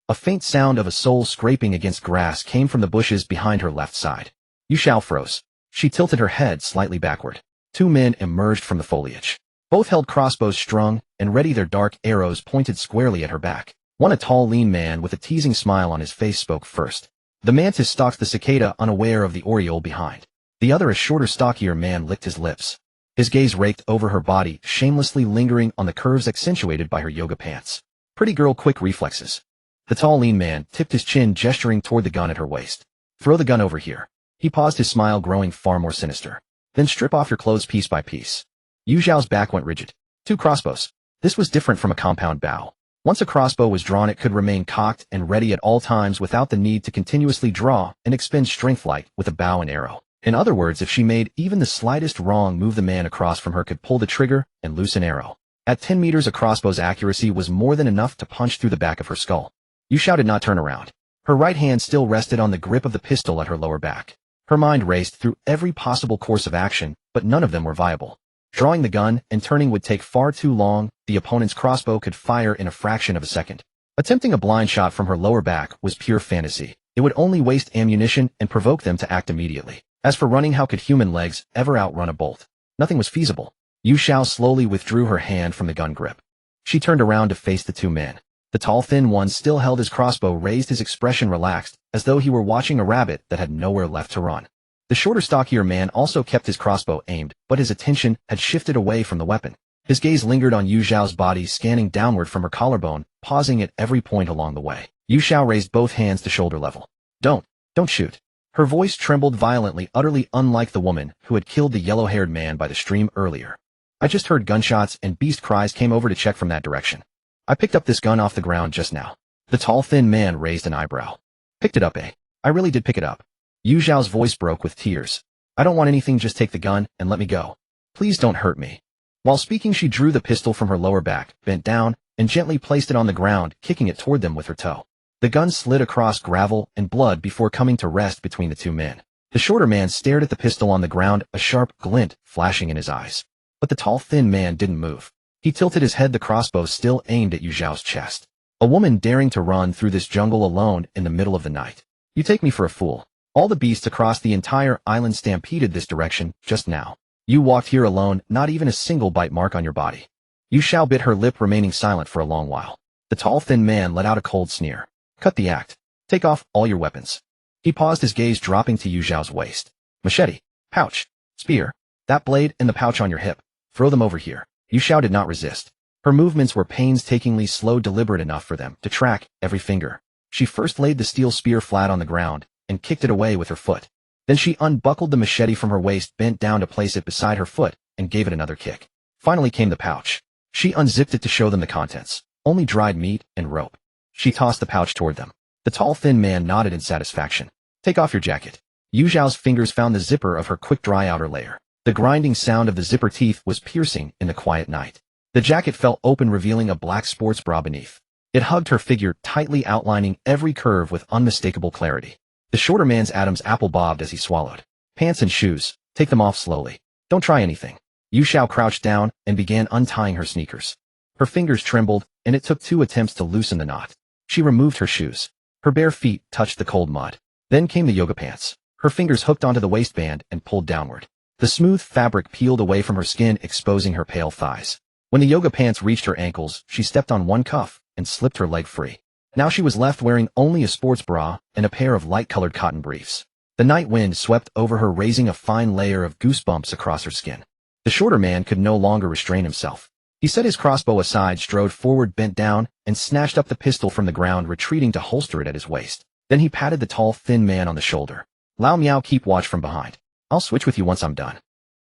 a faint sound of a sole scraping against grass came from the bushes behind her left side. Yu Xiao froze. She tilted her head slightly backward. 2 men emerged from the foliage. Both held crossbows strung and ready, their dark arrows pointed squarely at her back. One, a tall, lean man with a teasing smile on his face, spoke first. The mantis stalked the cicada, unaware of the oriole behind. The other, a shorter, stockier man, licked his lips. His gaze raked over her body, shamelessly lingering on the curves accentuated by her yoga pants. Pretty girl, quick reflexes. The tall, lean man tipped his chin, gesturing toward the gun at her waist. Throw the gun over here. He paused, his smile growing far more sinister. Then strip off your clothes piece by piece. Yu Xiao's back went rigid. 2 crossbows. This was different from a compound bow. Once a crossbow was drawn, it could remain cocked and ready at all times without the need to continuously draw and expend strength like with a bow and arrow. In other words, if she made even the slightest wrong move, the man across from her could pull the trigger and loose an arrow. At 10 meters, a crossbow's accuracy was more than enough to punch through the back of her skull. Yu Xiao did not turn around. Her right hand still rested on the grip of the pistol at her lower back. Her mind raced through every possible course of action, but none of them were viable. Drawing the gun and turning would take far too long. The opponent's crossbow could fire in a fraction of a second. Attempting a blind shot from her lower back was pure fantasy. It would only waste ammunition and provoke them to act immediately. As for running, how could human legs ever outrun a bolt? Nothing was feasible. Yu Xiao slowly withdrew her hand from the gun grip. She turned around to face the 2 men. The tall, thin one still held his crossbow raised, his expression relaxed, as though he were watching a rabbit that had nowhere left to run. The shorter, stockier man also kept his crossbow aimed, but his attention had shifted away from the weapon. His gaze lingered on Yu Xiao's body, scanning downward from her collarbone, pausing at every point along the way. Yu Xiao raised both hands to shoulder level. Don't shoot. Her voice trembled violently, utterly unlike the woman who had killed the yellow-haired man by the stream earlier. I just heard gunshots and beast cries, came over to check from that direction. I picked up this gun off the ground just now. The tall, thin man raised an eyebrow. Picked it up, eh? I really did pick it up. Yu Xiao's voice broke with tears. I don't want anything, just take the gun and let me go. Please don't hurt me. While speaking, she drew the pistol from her lower back, bent down, and gently placed it on the ground, kicking it toward them with her toe. The gun slid across gravel and blood before coming to rest between the 2 men. The shorter man stared at the pistol on the ground, a sharp glint flashing in his eyes. But the tall, thin man didn't move. He tilted his head, the crossbow still aimed at Yu Xiao's chest. A woman daring to run through this jungle alone in the middle of the night. You take me for a fool. All the beasts across the entire island stampeded this direction just now. You walked here alone, not even a single bite mark on your body. Yu Xiao bit her lip, remaining silent for a long while. The tall, thin man let out a cold sneer. Cut the act. Take off all your weapons. He paused, his gaze dropping to Yu Xiao's waist. Machete, pouch, spear, that blade and the pouch on your hip. Throw them over here. Yu Xiao did not resist. Her movements were painstakingly slow, deliberate enough for them to track every finger. She first laid the steel spear flat on the ground and kicked it away with her foot. Then she unbuckled the machete from her waist, bent down to place it beside her foot, and gave it another kick. Finally came the pouch. She unzipped it to show them the contents. Only dried meat and rope. She tossed the pouch toward them. The tall, thin man nodded in satisfaction. Take off your jacket. Yu Xiao's fingers found the zipper of her quick-dry outer layer. The grinding sound of the zipper teeth was piercing in the quiet night. The jacket fell open, revealing a black sports bra beneath. It hugged her figure, tightly outlining every curve with unmistakable clarity. The shorter man's Adam's apple bobbed as he swallowed. Pants and shoes. Take them off slowly. Don't try anything. Yu Xiao crouched down and began untying her sneakers. Her fingers trembled, and it took 2 attempts to loosen the knot. She removed her shoes. Her bare feet touched the cold mud. Then came the yoga pants. Her fingers hooked onto the waistband and pulled downward. The smooth fabric peeled away from her skin, exposing her pale thighs. When the yoga pants reached her ankles, she stepped on one cuff and slipped her leg free. Now she was left wearing only a sports bra and a pair of light-colored cotton briefs. The night wind swept over her, raising a fine layer of goosebumps across her skin. The shorter man could no longer restrain himself. He set his crossbow aside, strode forward, bent down, and snatched up the pistol from the ground, retreating to holster it at his waist. Then he patted the tall, thin man on the shoulder. Lao Miao, keep watch from behind. I'll switch with you once I'm done.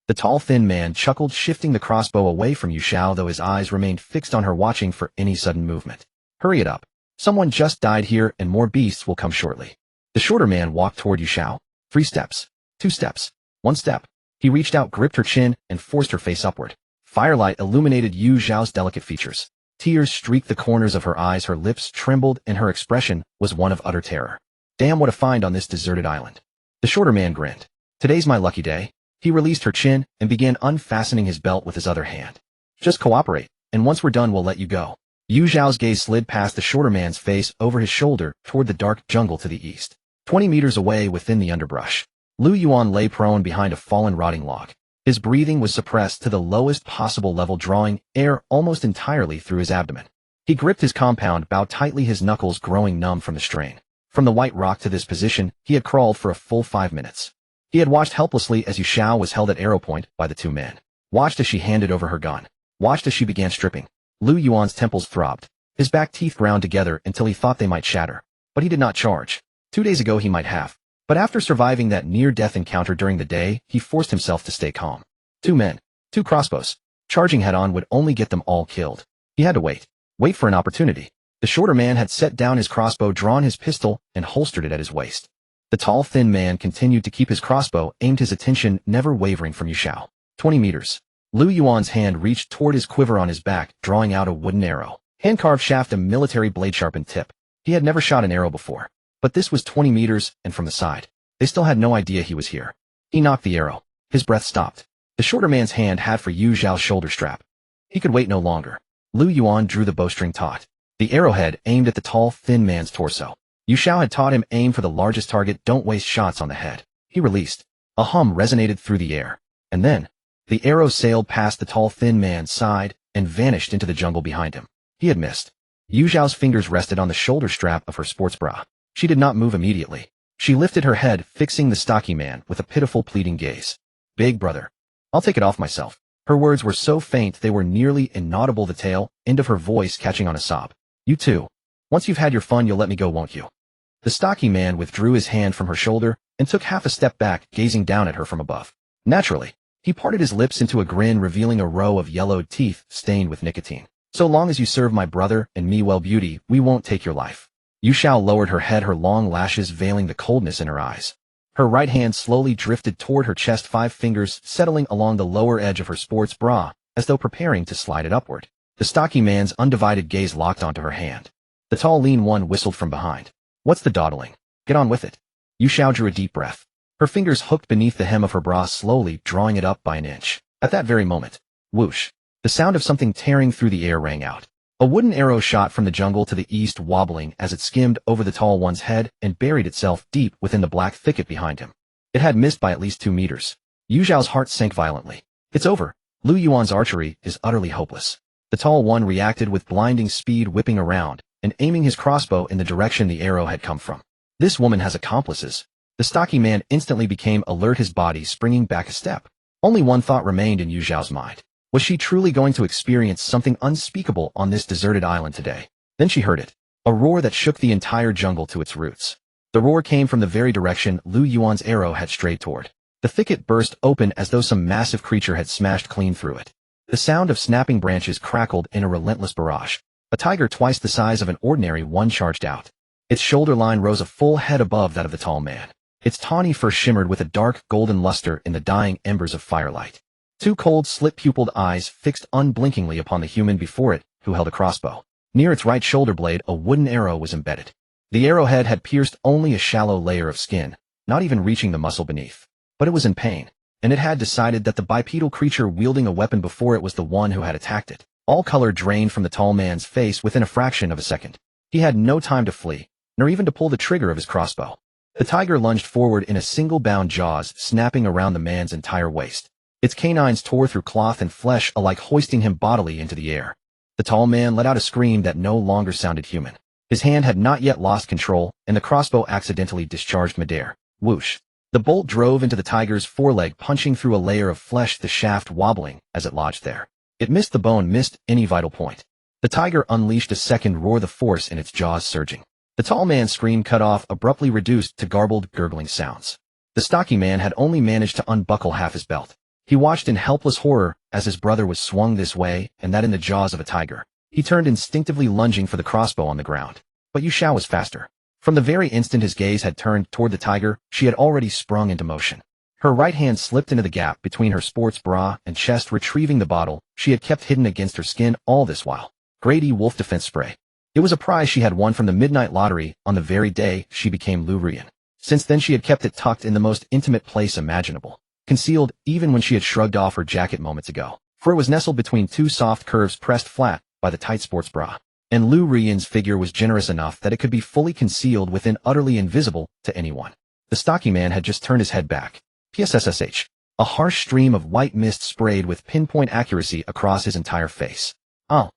The tall, thin man chuckled, shifting the crossbow away from Yu Xiao, though his eyes remained fixed on her, watching for any sudden movement. Hurry it up. Someone just died here, and more beasts will come shortly. The shorter man walked toward Yu Xiao. 3 steps. 2 steps. 1 step. He reached out, gripped her chin, and forced her face upward. Firelight illuminated Yu Xiao's delicate features. Tears streaked the corners of her eyes, her lips trembled, and her expression was one of utter terror. Damn, what a find on this deserted island. The shorter man grinned. Today's my lucky day. He released her chin and began unfastening his belt with his other hand. Just cooperate, and once we're done we'll let you go. Yu Xiao's gaze slid past the shorter man's face, over his shoulder, toward the dark jungle to the east. 20 meters away, within the underbrush, Liu Ruyan lay prone behind a fallen, rotting log. His breathing was suppressed to the lowest possible level, drawing air almost entirely through his abdomen. He gripped his compound bow tightly, his knuckles growing numb from the strain. From the white rock to this position, he had crawled for a full 5 minutes. He had watched helplessly as Yu Xiao was held at arrow point by the 2 men. Watched as she handed over her gun. Watched as she began stripping. Liu Yuan's temples throbbed. His back teeth ground together until he thought they might shatter. But he did not charge. 2 days ago he might have. But after surviving that near-death encounter during the day, he forced himself to stay calm. 2 men. 2 crossbows. Charging head-on would only get them all killed. He had to wait. Wait for an opportunity. The shorter man had set down his crossbow, drawn his pistol, and holstered it at his waist. The tall, thin man continued to keep his crossbow aimed, his attention never wavering from Yu Xiao. 20 meters. Liu Yuan's hand reached toward his quiver on his back, drawing out a wooden arrow. Hand-carved shaft, a military blade-sharpened tip. He had never shot an arrow before. But this was 20 meters, and from the side. They still had no idea he was here. He knocked the arrow. His breath stopped. The shorter man's hand had for Yu Xiao's shoulder strap. He could wait no longer. Liu Yuan drew the bowstring taut. The arrowhead aimed at the tall, thin man's torso. Yu Xiao had taught him, aim for the largest target, don't waste shots on the head. He released. A hum resonated through the air. And then, the arrow sailed past the tall, thin man's side and vanished into the jungle behind him. He had missed. Yu Xiao's fingers rested on the shoulder strap of her sports bra. She did not move immediately. She lifted her head, fixing the stocky man with a pitiful, pleading gaze. Big brother. I'll take it off myself. Her words were so faint they were nearly inaudible, the tail end of her voice catching on a sob. You too. Once you've had your fun, you'll let me go, won't you? The stocky man withdrew his hand from her shoulder and took half a step back, gazing down at her from above. Naturally, he parted his lips into a grin, revealing a row of yellowed teeth stained with nicotine. So long as you serve my brother and me well, beauty, we won't take your life. Yu Xiao lowered her head, her long lashes veiling the coldness in her eyes. Her right hand slowly drifted toward her chest, 5 fingers settling along the lower edge of her sports bra, as though preparing to slide it upward. The stocky man's undivided gaze locked onto her hand. The tall, lean one whistled from behind. What's the dawdling? Get on with it. Yu Xiao drew a deep breath. Her fingers hooked beneath the hem of her bra, slowly drawing it up by an inch. At that very moment, whoosh, the sound of something tearing through the air rang out. A wooden arrow shot from the jungle to the east, wobbling as it skimmed over the tall one's head and buried itself deep within the black thicket behind him. It had missed by at least 2 meters. Yu Xiao's heart sank violently. It's over. Liu Yuan's archery is utterly hopeless. The tall one reacted with blinding speed, whipping around and aiming his crossbow in the direction the arrow had come from. This woman has accomplices. The stocky man instantly became alert, his body springing back a step. Only one thought remained in Yu Xiao's mind. Was she truly going to experience something unspeakable on this deserted island today? Then she heard it. A roar that shook the entire jungle to its roots. The roar came from the very direction Liu Yuan's arrow had strayed toward. The thicket burst open as though some massive creature had smashed clean through it. The sound of snapping branches crackled in a relentless barrage. A tiger twice the size of an ordinary one charged out. Its shoulder line rose a full head above that of the tall man. Its tawny fur shimmered with a dark golden luster in the dying embers of firelight. Two cold, slit-pupiled eyes fixed unblinkingly upon the human before it, who held a crossbow. Near its right shoulder blade, a wooden arrow was embedded. The arrowhead had pierced only a shallow layer of skin, not even reaching the muscle beneath. But it was in pain, and it had decided that the bipedal creature wielding a weapon before it was the one who had attacked it. All color drained from the tall man's face within a fraction of a second. He had no time to flee, nor even to pull the trigger of his crossbow. The tiger lunged forward in a single bound, jaws snapping around the man's entire waist. Its canines tore through cloth and flesh alike, hoisting him bodily into the air. The tall man let out a scream that no longer sounded human. His hand had not yet lost control, and the crossbow accidentally discharged midair. Whoosh! The bolt drove into the tiger's foreleg, punching through a layer of flesh, the shaft wobbling as it lodged there. It missed the bone, missed any vital point. The tiger unleashed a second roar, the force in its jaws surging. The tall man's scream cut off, abruptly reduced to garbled, gurgling sounds. The stocky man had only managed to unbuckle half his belt. He watched in helpless horror as his brother was swung this way and that in the jaws of a tiger. He turned, instinctively lunging for the crossbow on the ground. But Yu Xiao was faster. From the very instant his gaze had turned toward the tiger, she had already sprung into motion. Her right hand slipped into the gap between her sports bra and chest, retrieving the bottle she had kept hidden against her skin all this while. Grade E Wolf Defense Spray. It was a prize she had won from the midnight lottery on the very day she became Liu Ruyan. Since then she had kept it tucked in the most intimate place imaginable, concealed even when she had shrugged off her jacket moments ago, for it was nestled between two soft curves pressed flat by the tight sports bra. And Liu Ruyan's figure was generous enough that it could be fully concealed within, utterly invisible to anyone. The stocky man had just turned his head back. PSSSH. A harsh stream of white mist sprayed with pinpoint accuracy across his entire face. Oh.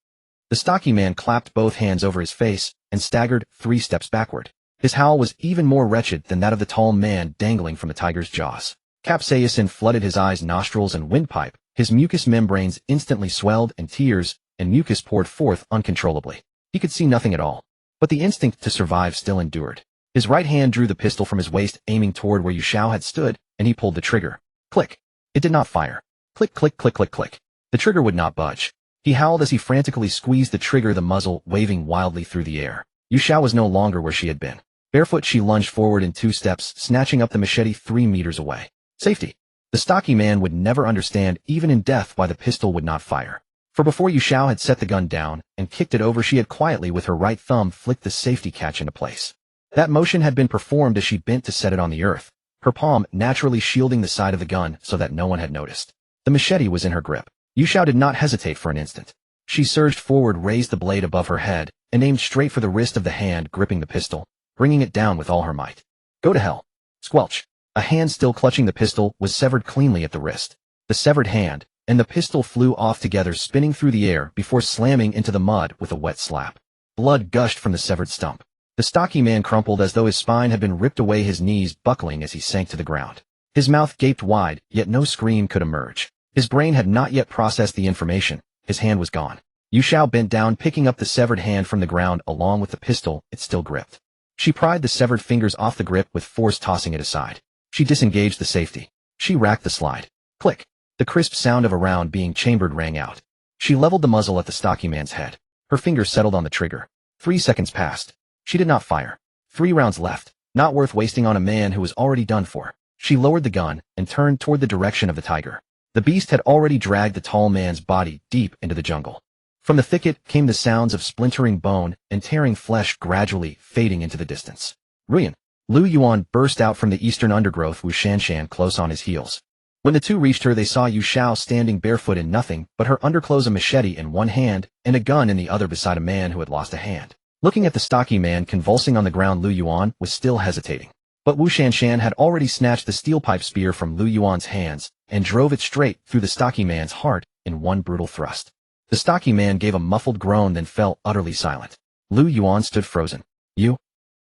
The stocky man clapped both hands over his face and staggered 3 steps backward. His howl was even more wretched than that of the tall man dangling from the tiger's jaws. Capsaicin flooded his eyes, nostrils, and windpipe. His mucous membranes instantly swelled, and tears and mucus poured forth uncontrollably. He could see nothing at all, but the instinct to survive still endured. His right hand drew the pistol from his waist, aiming toward where Yu Xiao had stood, and he pulled the trigger. Click. It did not fire. Click, click, click, click, click. The trigger would not budge. He howled as he frantically squeezed the trigger, the muzzle waving wildly through the air. Yu Xiao was no longer where she had been. Barefoot, she lunged forward in 2 steps, snatching up the machete 3 meters away. Safety. The stocky man would never understand, even in death, why the pistol would not fire. For before Yu Xiao had set the gun down and kicked it over, she had quietly with her right thumb flicked the safety catch into place. That motion had been performed as she bent to set it on the earth, her palm naturally shielding the side of the gun so that no one had noticed. The machete was in her grip. Yu Xiao did not hesitate for an instant. She surged forward, raised the blade above her head, and aimed straight for the wrist of the hand gripping the pistol, bringing it down with all her might. Go to hell. Squelch. A hand still clutching the pistol was severed cleanly at the wrist. The severed hand and the pistol flew off together, spinning through the air before slamming into the mud with a wet slap. Blood gushed from the severed stump. The stocky man crumpled as though his spine had been ripped away, his knees buckling as he sank to the ground. His mouth gaped wide, yet no scream could emerge. His brain had not yet processed the information. His hand was gone. Yu Xiao bent down, picking up the severed hand from the ground along with the pistol it still gripped. She pried the severed fingers off the grip with force, tossing it aside. She disengaged the safety. She racked the slide. Click. The crisp sound of a round being chambered rang out. She leveled the muzzle at the stocky man's head. Her fingers settled on the trigger. 3 seconds passed. She did not fire. 3 rounds left, not worth wasting on a man who was already done for. She lowered the gun and turned toward the direction of the tiger. The beast had already dragged the tall man's body deep into the jungle. From the thicket came the sounds of splintering bone and tearing flesh, gradually fading into the distance. Ruyan. Liu Yuan burst out from the eastern undergrowth, Wu Shanshan close on his heels. When the two reached her, they saw Yu Xiao standing barefoot in nothing but her underclothes, a machete in one hand and a gun in the other, beside a man who had lost a hand. Looking at the stocky man convulsing on the ground, Liu Yuan was still hesitating. But Wu Shanshan had already snatched the steel pipe spear from Liu Yuan's hands and drove it straight through the stocky man's heart in one brutal thrust. The stocky man gave a muffled groan, then fell utterly silent. Liu Yuan stood frozen. You?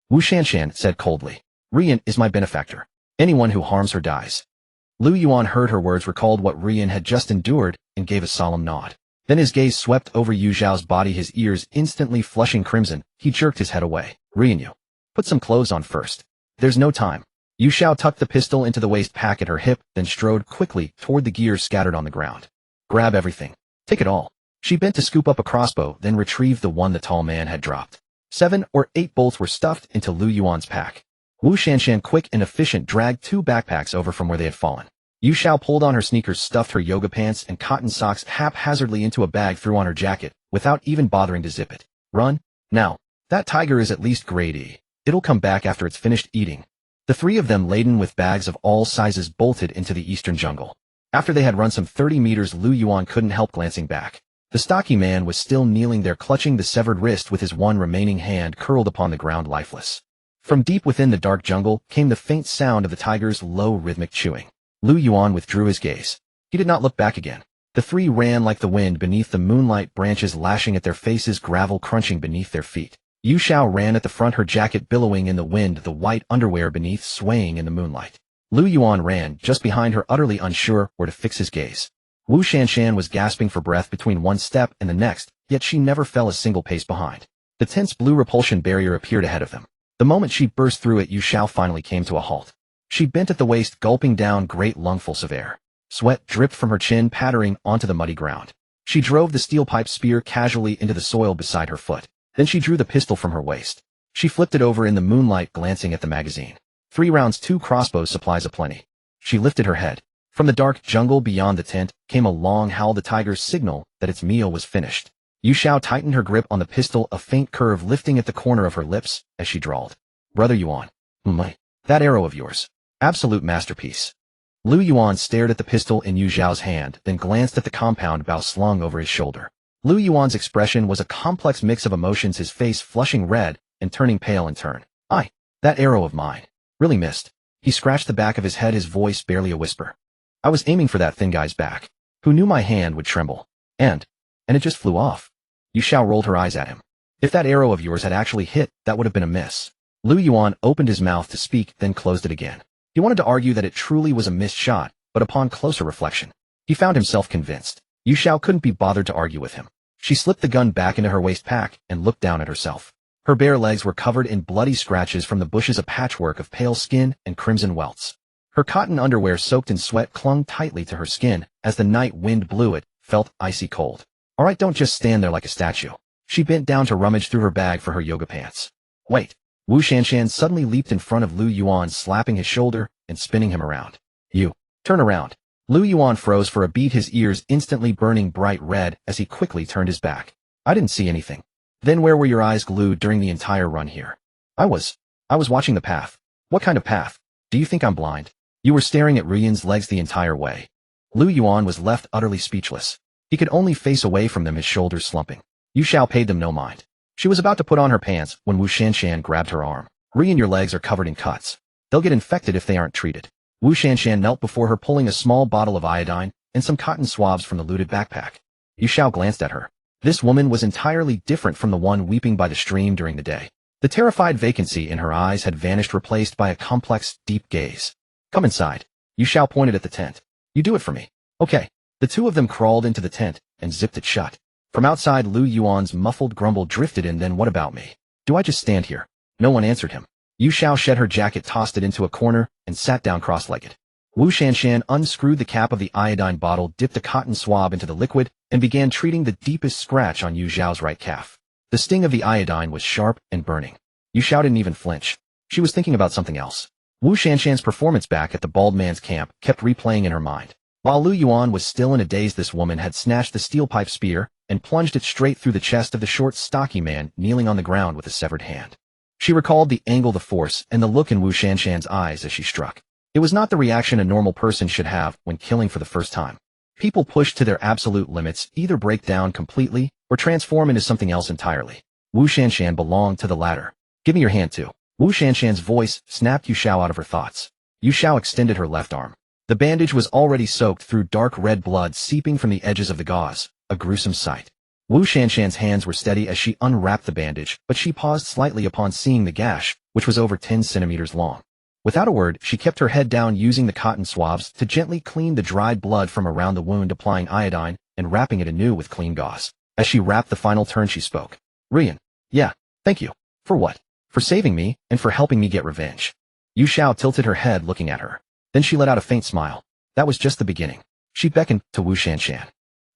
Wu Shanshan said coldly. Ruyan is my benefactor. Anyone who harms her dies. Liu Yuan heard her words, recalled what Ruyan had just endured, and gave a solemn nod. Then his gaze swept over Yu Xiao's body, his ears instantly flushing crimson. He jerked his head away. Ruyan, you. Put some clothes on first. There's no time. Yu Xiao tucked the pistol into the waist pack at her hip, then strode quickly toward the gears scattered on the ground. Grab everything. Take it all. She bent to scoop up a crossbow, then retrieved the one the tall man had dropped. 7 or 8 bolts were stuffed into Liu Yuan's pack. Wu Shanshan, quick and efficient, dragged 2 backpacks over from where they had fallen. Yu Xiao pulled on her sneakers, stuffed her yoga pants and cotton socks haphazardly into a bag, threw on her jacket, without even bothering to zip it. Run? Now. That tiger is at least grade E. It'll come back after it's finished eating. The 3 of them, laden with bags of all sizes, bolted into the eastern jungle. After they had run some 30 meters, Liu Yuan couldn't help glancing back. The stocky man was still kneeling there, clutching the severed wrist with his one remaining hand curled upon the ground, lifeless. From deep within the dark jungle came the faint sound of the tiger's low rhythmic chewing. Liu Yuan withdrew his gaze. He did not look back again. The 3 ran like the wind beneath the moonlight, branches lashing at their faces, gravel crunching beneath their feet. Yu Xiao ran at the front, her jacket billowing in the wind, the white underwear beneath swaying in the moonlight. Liu Yuan ran just behind her, utterly unsure where to fix his gaze. Wu Shanshan was gasping for breath between one step and the next, yet she never fell a single pace behind. The tense blue repulsion barrier appeared ahead of them. The moment she burst through it, Yu Xiao finally came to a halt. She bent at the waist, gulping down great lungfuls of air. Sweat dripped from her chin, pattering onto the muddy ground. She drove the steel pipe spear casually into the soil beside her foot. Then she drew the pistol from her waist. She flipped it over in the moonlight, glancing at the magazine. 3 rounds, 2 crossbows, supplies aplenty. She lifted her head. From the dark jungle beyond the tent came a long howl, the tiger's signal that its meal was finished. Yu Xiao tightened her grip on the pistol, a faint curve lifting at the corner of her lips as she drawled. Brother Yuan. That arrow of yours. Absolute masterpiece. Liu Yuan stared at the pistol in Yu Xiao's hand, then glanced at the compound bow slung over his shoulder. Liu Yuan's expression was a complex mix of emotions, his face flushing red and turning pale in turn. That arrow of mine. Really missed. He scratched the back of his head, his voice barely a whisper. I was aiming for that thin guy's back. Who knew my hand would tremble? And it just flew off. Yu Xiao rolled her eyes at him. If that arrow of yours had actually hit, that would have been a miss. Liu Yuan opened his mouth to speak, then closed it again. He wanted to argue that it truly was a missed shot, but upon closer reflection, he found himself convinced. Yu Xiao couldn't be bothered to argue with him. She slipped the gun back into her waist pack and looked down at herself. Her bare legs were covered in bloody scratches from the bushes, a patchwork of pale skin and crimson welts. Her cotton underwear, soaked in sweat, clung tightly to her skin. As the night wind blew, it felt icy cold. All right, don't just stand there like a statue. She bent down to rummage through her bag for her yoga pants. Wait. Wu Shanshan suddenly leaped in front of Liu Yuan, slapping his shoulder and spinning him around. You. Turn around. Liu Yuan froze for a beat, his ears instantly burning bright red as he quickly turned his back. I didn't see anything. Then where were your eyes glued during the entire run here? I was watching the path. What kind of path? Do you think I'm blind? You were staring at Ruyan's legs the entire way. Liu Yuan was left utterly speechless. He could only face away from them, his shoulders slumping. Yu Xiao paid them no mind. She was about to put on her pants when Wu Shanshan grabbed her arm. Ruyan, your legs are covered in cuts. They'll get infected if they aren't treated. Wu Shanshan knelt before her, pulling a small bottle of iodine and some cotton swabs from the looted backpack. Yu Xiao glanced at her. This woman was entirely different from the one weeping by the stream during the day. The terrified vacancy in her eyes had vanished, replaced by a complex, deep gaze. Come inside. Yu Xiao pointed at the tent. You do it for me. Okay. The 2 of them crawled into the tent and zipped it shut. From outside, Liu Yuan's muffled grumble drifted in. Then what about me? Do I just stand here? No one answered him. Yu Xiao shed her jacket, tossed it into a corner, and sat down cross-legged. Wu Shanshan unscrewed the cap of the iodine bottle, dipped a cotton swab into the liquid, and began treating the deepest scratch on Yu Xiao's right calf. The sting of the iodine was sharp and burning. Yu Xiao didn't even flinch. She was thinking about something else. Wu Shanshan's performance back at the bald man's camp kept replaying in her mind. While Liu Yuan was still in a daze, this woman had snatched the steel pipe spear and plunged it straight through the chest of the short, stocky man kneeling on the ground with a severed hand. She recalled the angle, the force, and the look in Wu Shanshan's eyes as she struck. It was not the reaction a normal person should have when killing for the first time. People pushed to their absolute limits either break down completely or transform into something else entirely. Wu Shanshan belonged to the latter. Give me your hand too. Wu Shanshan's voice snapped Yu Xiao out of her thoughts. Yu Xiao extended her left arm. The bandage was already soaked through dark red blood seeping from the edges of the gauze, a gruesome sight. Wu Shanshan's hands were steady as she unwrapped the bandage, but she paused slightly upon seeing the gash, which was over 10 centimeters long. Without a word, she kept her head down, using the cotton swabs to gently clean the dried blood from around the wound, applying iodine and wrapping it anew with clean gauze. As she wrapped the final turn, she spoke. Ruyan. Yeah, thank you. For what? For saving me and for helping me get revenge. Yu Xiao tilted her head looking at her. Then she let out a faint smile. That was just the beginning. She beckoned to Wu Shanshan.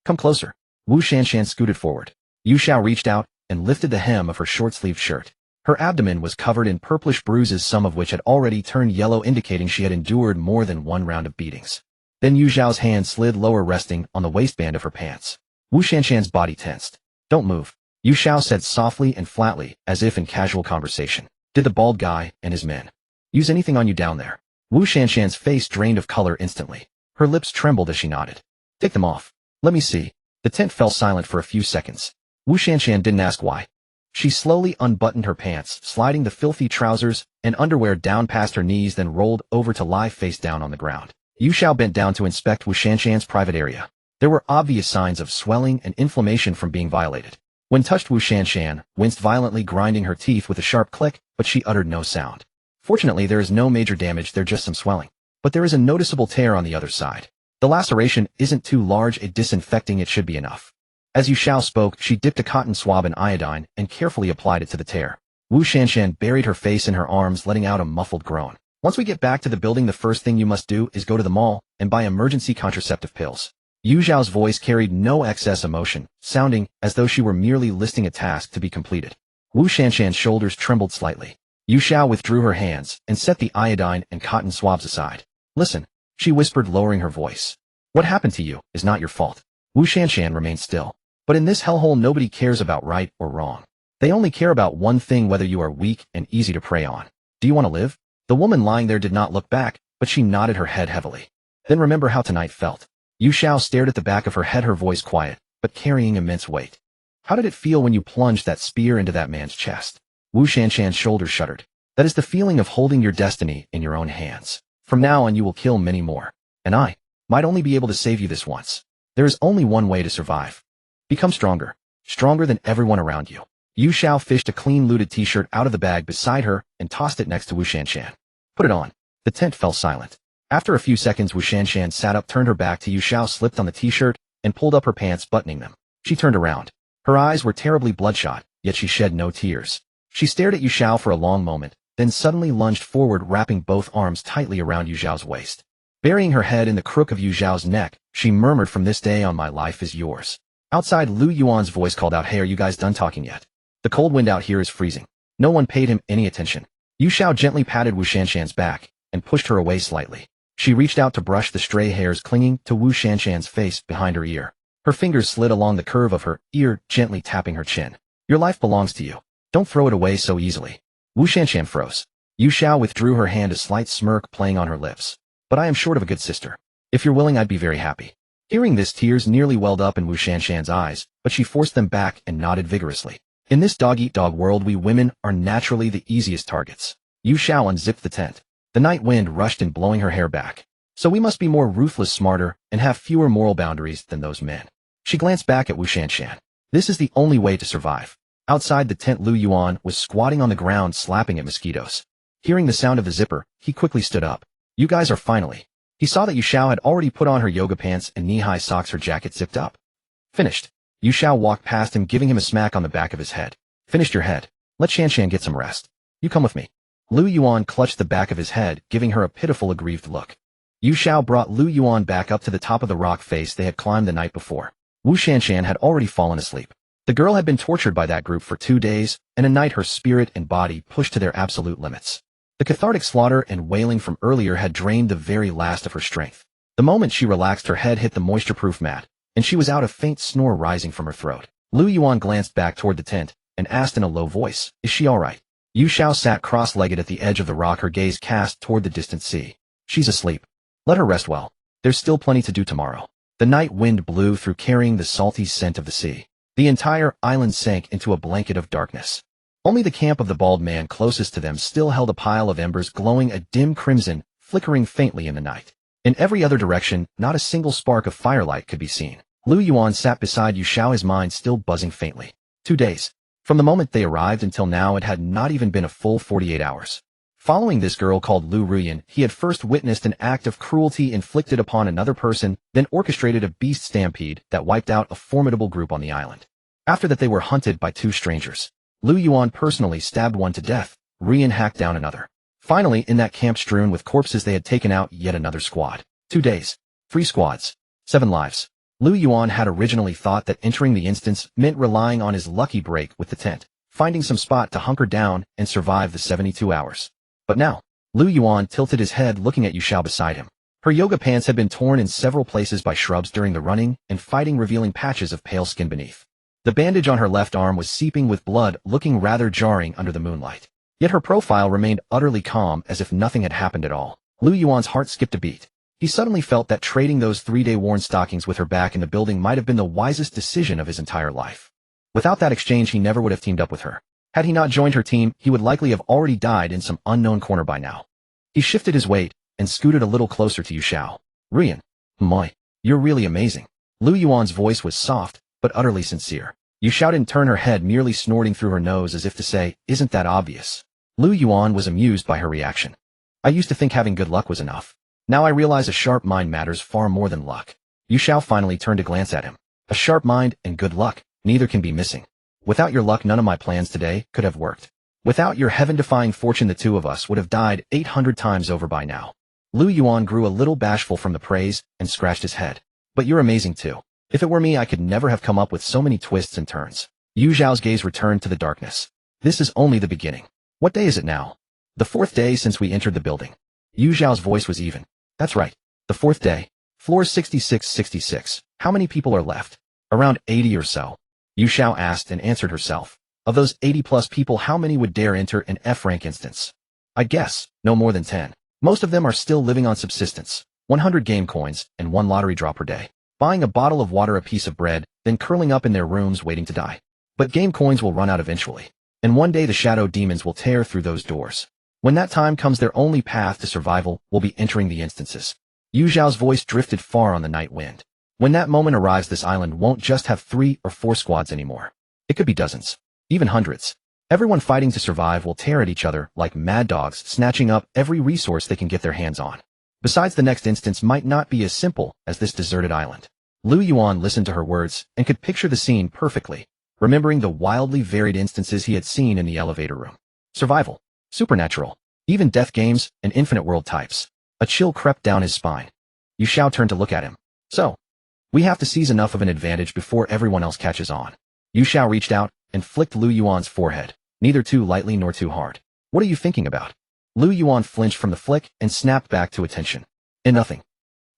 Come closer. Wu Shanshan scooted forward. Yu Xiao reached out and lifted the hem of her short-sleeved shirt. Her abdomen was covered in purplish bruises, some of which had already turned yellow, indicating she had endured more than one round of beatings. Then Yu Xiao's hand slid lower, resting on the waistband of her pants. Wu Shanshan's body tensed. Don't move, Yu Xiao said softly and flatly, as if in casual conversation. Did the bald guy and his men use anything on you down there? Wu Shanshan's face drained of color instantly. Her lips trembled as she nodded. Take them off. Let me see. The tent fell silent for a few seconds. Wu Shanshan didn't ask why. She slowly unbuttoned her pants, sliding the filthy trousers and underwear down past her knees, then rolled over to lie face down on the ground. Yu Xiao bent down to inspect Wu Shanshan's private area. There were obvious signs of swelling and inflammation from being violated. When touched, Wu Shanshan winced violently, grinding her teeth with a sharp click, but she uttered no sound. Fortunately, there is no major damage, there's just some swelling. But there is a noticeable tear on the other side. The laceration isn't too large, a disinfecting it should be enough. As Yu Xiao spoke, she dipped a cotton swab in iodine and carefully applied it to the tear. Wu Shanshan buried her face in her arms, letting out a muffled groan. Once we get back to the building, the first thing you must do is go to the mall and buy emergency contraceptive pills. Yu Xiao's voice carried no excess emotion, sounding as though she were merely listing a task to be completed. Wu Shanshan's shoulders trembled slightly. Yu Xiao withdrew her hands and set the iodine and cotton swabs aside. Listen, she whispered, lowering her voice. What happened to you is not your fault. Wu Shanshan remained still. But in this hellhole, nobody cares about right or wrong. They only care about one thing: whether you are weak and easy to prey on. Do you want to live? The woman lying there did not look back, but she nodded her head heavily. Then remember how tonight felt. Yu Xiao stared at the back of her head, her voice quiet, but carrying immense weight. How did it feel when you plunged that spear into that man's chest? Wu Shanshan's shoulders shuddered. That is the feeling of holding your destiny in your own hands. From now on you will kill many more. And I might only be able to save you this once. There is only one way to survive. Become stronger. Stronger than everyone around you. Yu Xiao fished a clean looted t-shirt out of the bag beside her and tossed it next to Wu Shanshan. Put it on. The tent fell silent. After a few seconds, Wu Shanshan sat up, turned her back to Yu Xiao, slipped on the t-shirt, and pulled up her pants, buttoning them. She turned around. Her eyes were terribly bloodshot, yet she shed no tears. She stared at Yu Xiao for a long moment, then suddenly lunged forward, wrapping both arms tightly around Yu Xiao's waist. Burying her head in the crook of Yu Xiao's neck, she murmured, from this day on my life is yours. Outside, Liu Yuan's voice called out, hey, are you guys done talking yet? The cold wind out here is freezing. No one paid him any attention. Yu Xiao gently patted Wu Shanshan's back and pushed her away slightly. She reached out to brush the stray hairs clinging to Wu Shanshan's face behind her ear. Her fingers slid along the curve of her ear, gently tapping her chin. Your life belongs to you. Don't throw it away so easily. Wu Shanshan froze. Yu Xiao withdrew her hand, a slight smirk playing on her lips. But I am short of a good sister. If you're willing, I'd be very happy. Hearing this, tears nearly welled up in Wu Shanshan's eyes, but she forced them back and nodded vigorously. In this dog-eat-dog world, we women are naturally the easiest targets. Yu Xiao unzipped the tent. The night wind rushed in, blowing her hair back. So we must be more ruthless, smarter, and have fewer moral boundaries than those men. She glanced back at Wu Shanshan. This is the only way to survive. Outside the tent, Liu Yuan was squatting on the ground, slapping at mosquitoes. Hearing the sound of the zipper, he quickly stood up. You guys are finally. He saw that Yu Xiao had already put on her yoga pants and knee-high socks, her jacket zipped up. Finished. Yu Xiao walked past him, giving him a smack on the back of his head. Finished your head. Let Shanshan get some rest. You come with me. Liu Yuan clutched the back of his head, giving her a pitiful, aggrieved look. Yu Xiao brought Liu Yuan back up to the top of the rock face they had climbed the night before. Wu Shanshan had already fallen asleep. The girl had been tortured by that group for 2 days, and a night her spirit and body pushed to their absolute limits. The cathartic slaughter and wailing from earlier had drained the very last of her strength. The moment she relaxed, her head hit the moisture-proof mat, and she was out, a faint snore rising from her throat. Liu Yuan glanced back toward the tent and asked in a low voice, is she all right? Yu Xiao sat cross-legged at the edge of the rock, her gaze cast toward the distant sea. She's asleep. Let her rest well. There's still plenty to do tomorrow. The night wind blew through, carrying the salty scent of the sea. The entire island sank into a blanket of darkness. Only the camp of the bald man closest to them still held a pile of embers, glowing a dim crimson, flickering faintly in the night. In every other direction, not a single spark of firelight could be seen. Liu Yuan sat beside Yu Xiao, his mind still buzzing faintly. 2 days. From the moment they arrived until now, it had not even been a full 48 hours. Following this girl called Liu Ruyan, he had first witnessed an act of cruelty inflicted upon another person, then orchestrated a beast stampede that wiped out a formidable group on the island. After that, they were hunted by 2 strangers. Liu Yuan personally stabbed one to death. Ruyan hacked down another. Finally, in that camp strewn with corpses, they had taken out yet another squad. 2 days. 3 squads. 7 lives. Liu Ruyan had originally thought that entering the instance meant relying on his lucky break with the tent, finding some spot to hunker down and survive the 72 hours. But now, Liu Ruyan tilted his head looking at Yu Xiao beside him. Her yoga pants had been torn in several places by shrubs during the running and fighting, revealing patches of pale skin beneath. The bandage on her left arm was seeping with blood, looking rather jarring under the moonlight. Yet her profile remained utterly calm, as if nothing had happened at all. Liu Yuan's heart skipped a beat. He suddenly felt that trading those 3-day worn stockings with her back in the building might have been the wisest decision of his entire life. Without that exchange, he never would have teamed up with her. Had he not joined her team, he would likely have already died in some unknown corner by now. He shifted his weight and scooted a little closer to Yu Xiao. Ruyan, my, you're really amazing. Liu Yuan's voice was soft, but utterly sincere. Yu Xiao didn't turn her head, merely snorting through her nose as if to say, isn't that obvious? Liu Yuan was amused by her reaction. I used to think having good luck was enough. Now I realize a sharp mind matters far more than luck. Yu Xiao finally turned to glance at him. A sharp mind and good luck, neither can be missing. Without your luck, none of my plans today could have worked. Without your heaven-defying fortune, the two of us would have died 800 times over by now. Liu Yuan grew a little bashful from the praise and scratched his head. But you're amazing too. If it were me, I could never have come up with so many twists and turns. Yu Xiao's gaze returned to the darkness. This is only the beginning. What day is it now? The 4th day since we entered the building. Yu Xiao's voice was even. That's right. The 4th day. Floor 66. How many people are left? Around 80 or so. Yu Xiao asked and answered herself. Of those 80+ people, how many would dare enter an F-rank instance? I'd guess, no more than 10. Most of them are still living on subsistence, 100 game coins, and 1 lottery draw per day. Buying a bottle of water, a piece of bread, then curling up in their rooms waiting to die. But game coins will run out eventually. And one day the shadow demons will tear through those doors. When that time comes, their only path to survival will be entering the instances. Yu Xiao's voice drifted far on the night wind. When that moment arrives, this island won't just have 3 or 4 squads anymore. It could be dozens. Even hundreds. Everyone fighting to survive will tear at each other like mad dogs, snatching up every resource they can get their hands on. Besides, the next instance might not be as simple as this deserted island. Liu Yuan listened to her words and could picture the scene perfectly, remembering the wildly varied instances he had seen in the elevator room. Survival, supernatural, even death games, and infinite world types. A chill crept down his spine. Yu Xiao turned to look at him. So, we have to seize enough of an advantage before everyone else catches on. Yu Xiao reached out and flicked Liu Yuan's forehead, neither too lightly nor too hard. What are you thinking about? Liu Yuan flinched from the flick and snapped back to attention. And nothing.